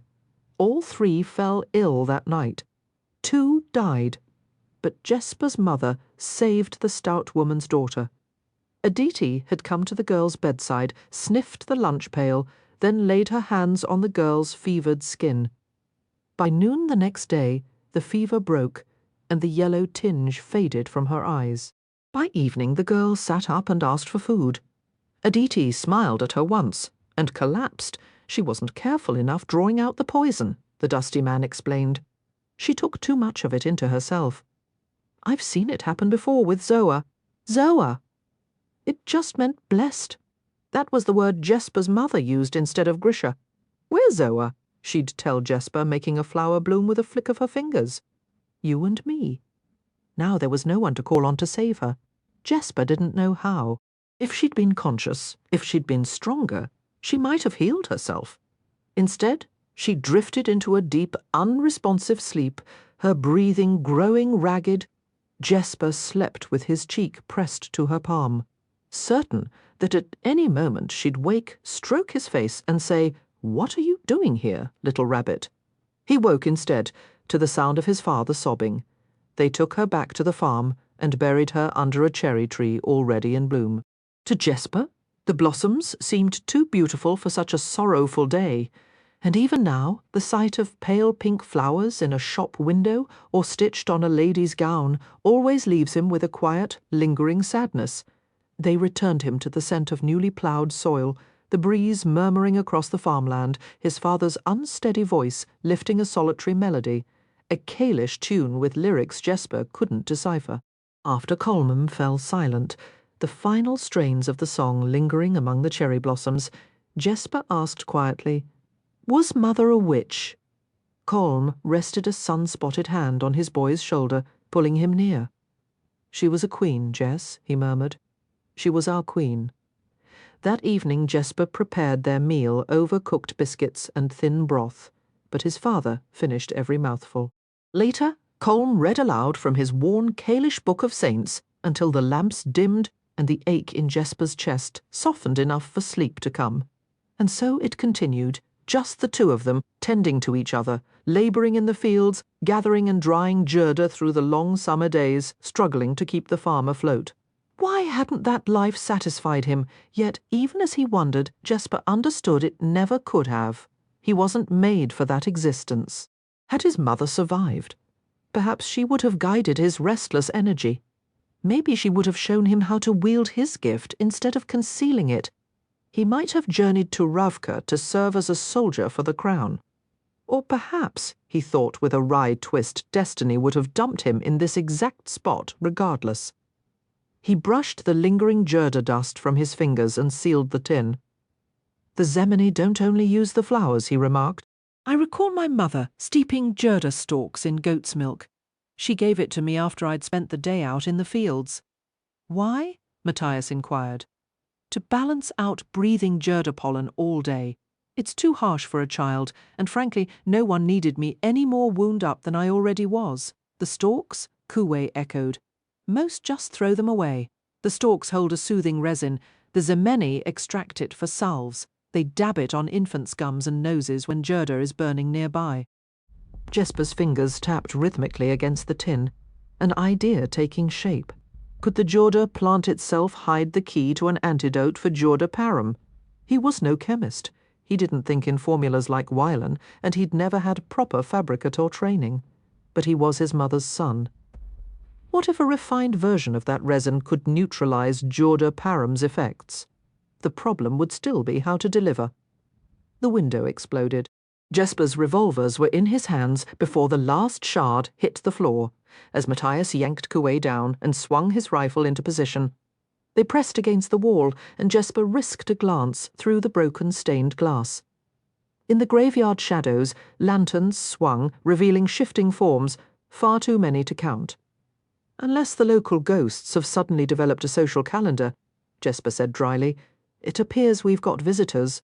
All 3 fell ill that night. 2 died, but Jesper's mother saved the stout woman's daughter. Aditi had come to the girl's bedside, sniffed the lunch pail, then laid her hands on the girl's fevered skin. By noon the next day, the fever broke, and the yellow tinge faded from her eyes. By evening the girl sat up and asked for food. Aditi smiled at her once, and collapsed. She wasn't careful enough drawing out the poison, the dusty man explained. She took too much of it into herself. "I've seen it happen before with Zoa." Zoa! It just meant blessed. That was the word Jesper's mother used instead of Grisha. "Where's Zoa?" she'd tell Jesper, making a flower bloom with a flick of her fingers. You and me. Now there was no one to call on to save her. Jesper didn't know how. If she'd been conscious, if she'd been stronger, she might have healed herself. Instead, she drifted into a deep, unresponsive sleep, her breathing growing ragged. Jesper slept with his cheek pressed to her palm, certain that at any moment she'd wake, stroke his face, and say, "What are you doing here, little rabbit?" He woke instead, to the sound of his father sobbing. They took her back to the farm and buried her under a cherry tree already in bloom. To Jesper, the blossoms seemed too beautiful for such a sorrowful day, and even now the sight of pale pink flowers in a shop window or stitched on a lady's gown always leaves him with a quiet, lingering sadness. They returned him to the scent of newly ploughed soil, the breeze murmuring across the farmland, his father's unsteady voice lifting a solitary melody, a Kalish tune with lyrics Jesper couldn't decipher. After Colmam fell silent, the final strains of the song lingering among the cherry blossoms, Jesper asked quietly, "Was Mother a witch?" Colm rested a sun-spotted hand on his boy's shoulder, pulling him near. "She was a queen, Jess," he murmured. "She was our queen." That evening Jesper prepared their meal over cooked biscuits and thin broth, but his father finished every mouthful. Later, Colm read aloud from his worn Kalish Book of Saints until the lamps dimmed and the ache in Jesper's chest softened enough for sleep to come. And so it continued, just the two of them, tending to each other, labouring in the fields, gathering and drying Gerda through the long summer days, struggling to keep the farm afloat. Why hadn't that life satisfied him? Yet, even as he wondered, Jesper understood it never could have. He wasn't made for that existence. Had his mother survived? Perhaps she would have guided his restless energy. Maybe she would have shown him how to wield his gift instead of concealing it. He might have journeyed to Ravka to serve as a soldier for the crown. Or perhaps, he thought with a wry twist, destiny would have dumped him in this exact spot regardless. He brushed the lingering Gerda dust from his fingers and sealed the tin. "The Zemini don't only use the flowers," he remarked. "I recall my mother steeping Gerda stalks in goat's milk. She gave it to me after I'd spent the day out in the fields." "Why?" Matthias inquired. "To balance out breathing Gerda pollen all day. It's too harsh for a child, and frankly, no one needed me any more wound up than I already was." "The stalks?" Kuwei echoed. "Most just throw them away. The stalks hold a soothing resin. The Zemeni extract it for salves. They dab it on infants' gums and noses when Gerda is burning nearby." Jesper's fingers tapped rhythmically against the tin, an idea taking shape. Could the Jorda plant itself hide the key to an antidote for Jorda parum? He was no chemist. He didn't think in formulas like Wylan, and he'd never had proper fabricator training. But he was his mother's son. What if a refined version of that resin could neutralize Jorda parum's effects? The problem would still be how to deliver. The window exploded. Jesper's revolvers were in his hands before the last shard hit the floor, as Matthias yanked Kuwei down and swung his rifle into position. They pressed against the wall, and Jesper risked a glance through the broken stained glass. In the graveyard shadows, lanterns swung, revealing shifting forms, far too many to count. "Unless the local ghosts have suddenly developed a social calendar," Jesper said dryly, "it appears we've got visitors."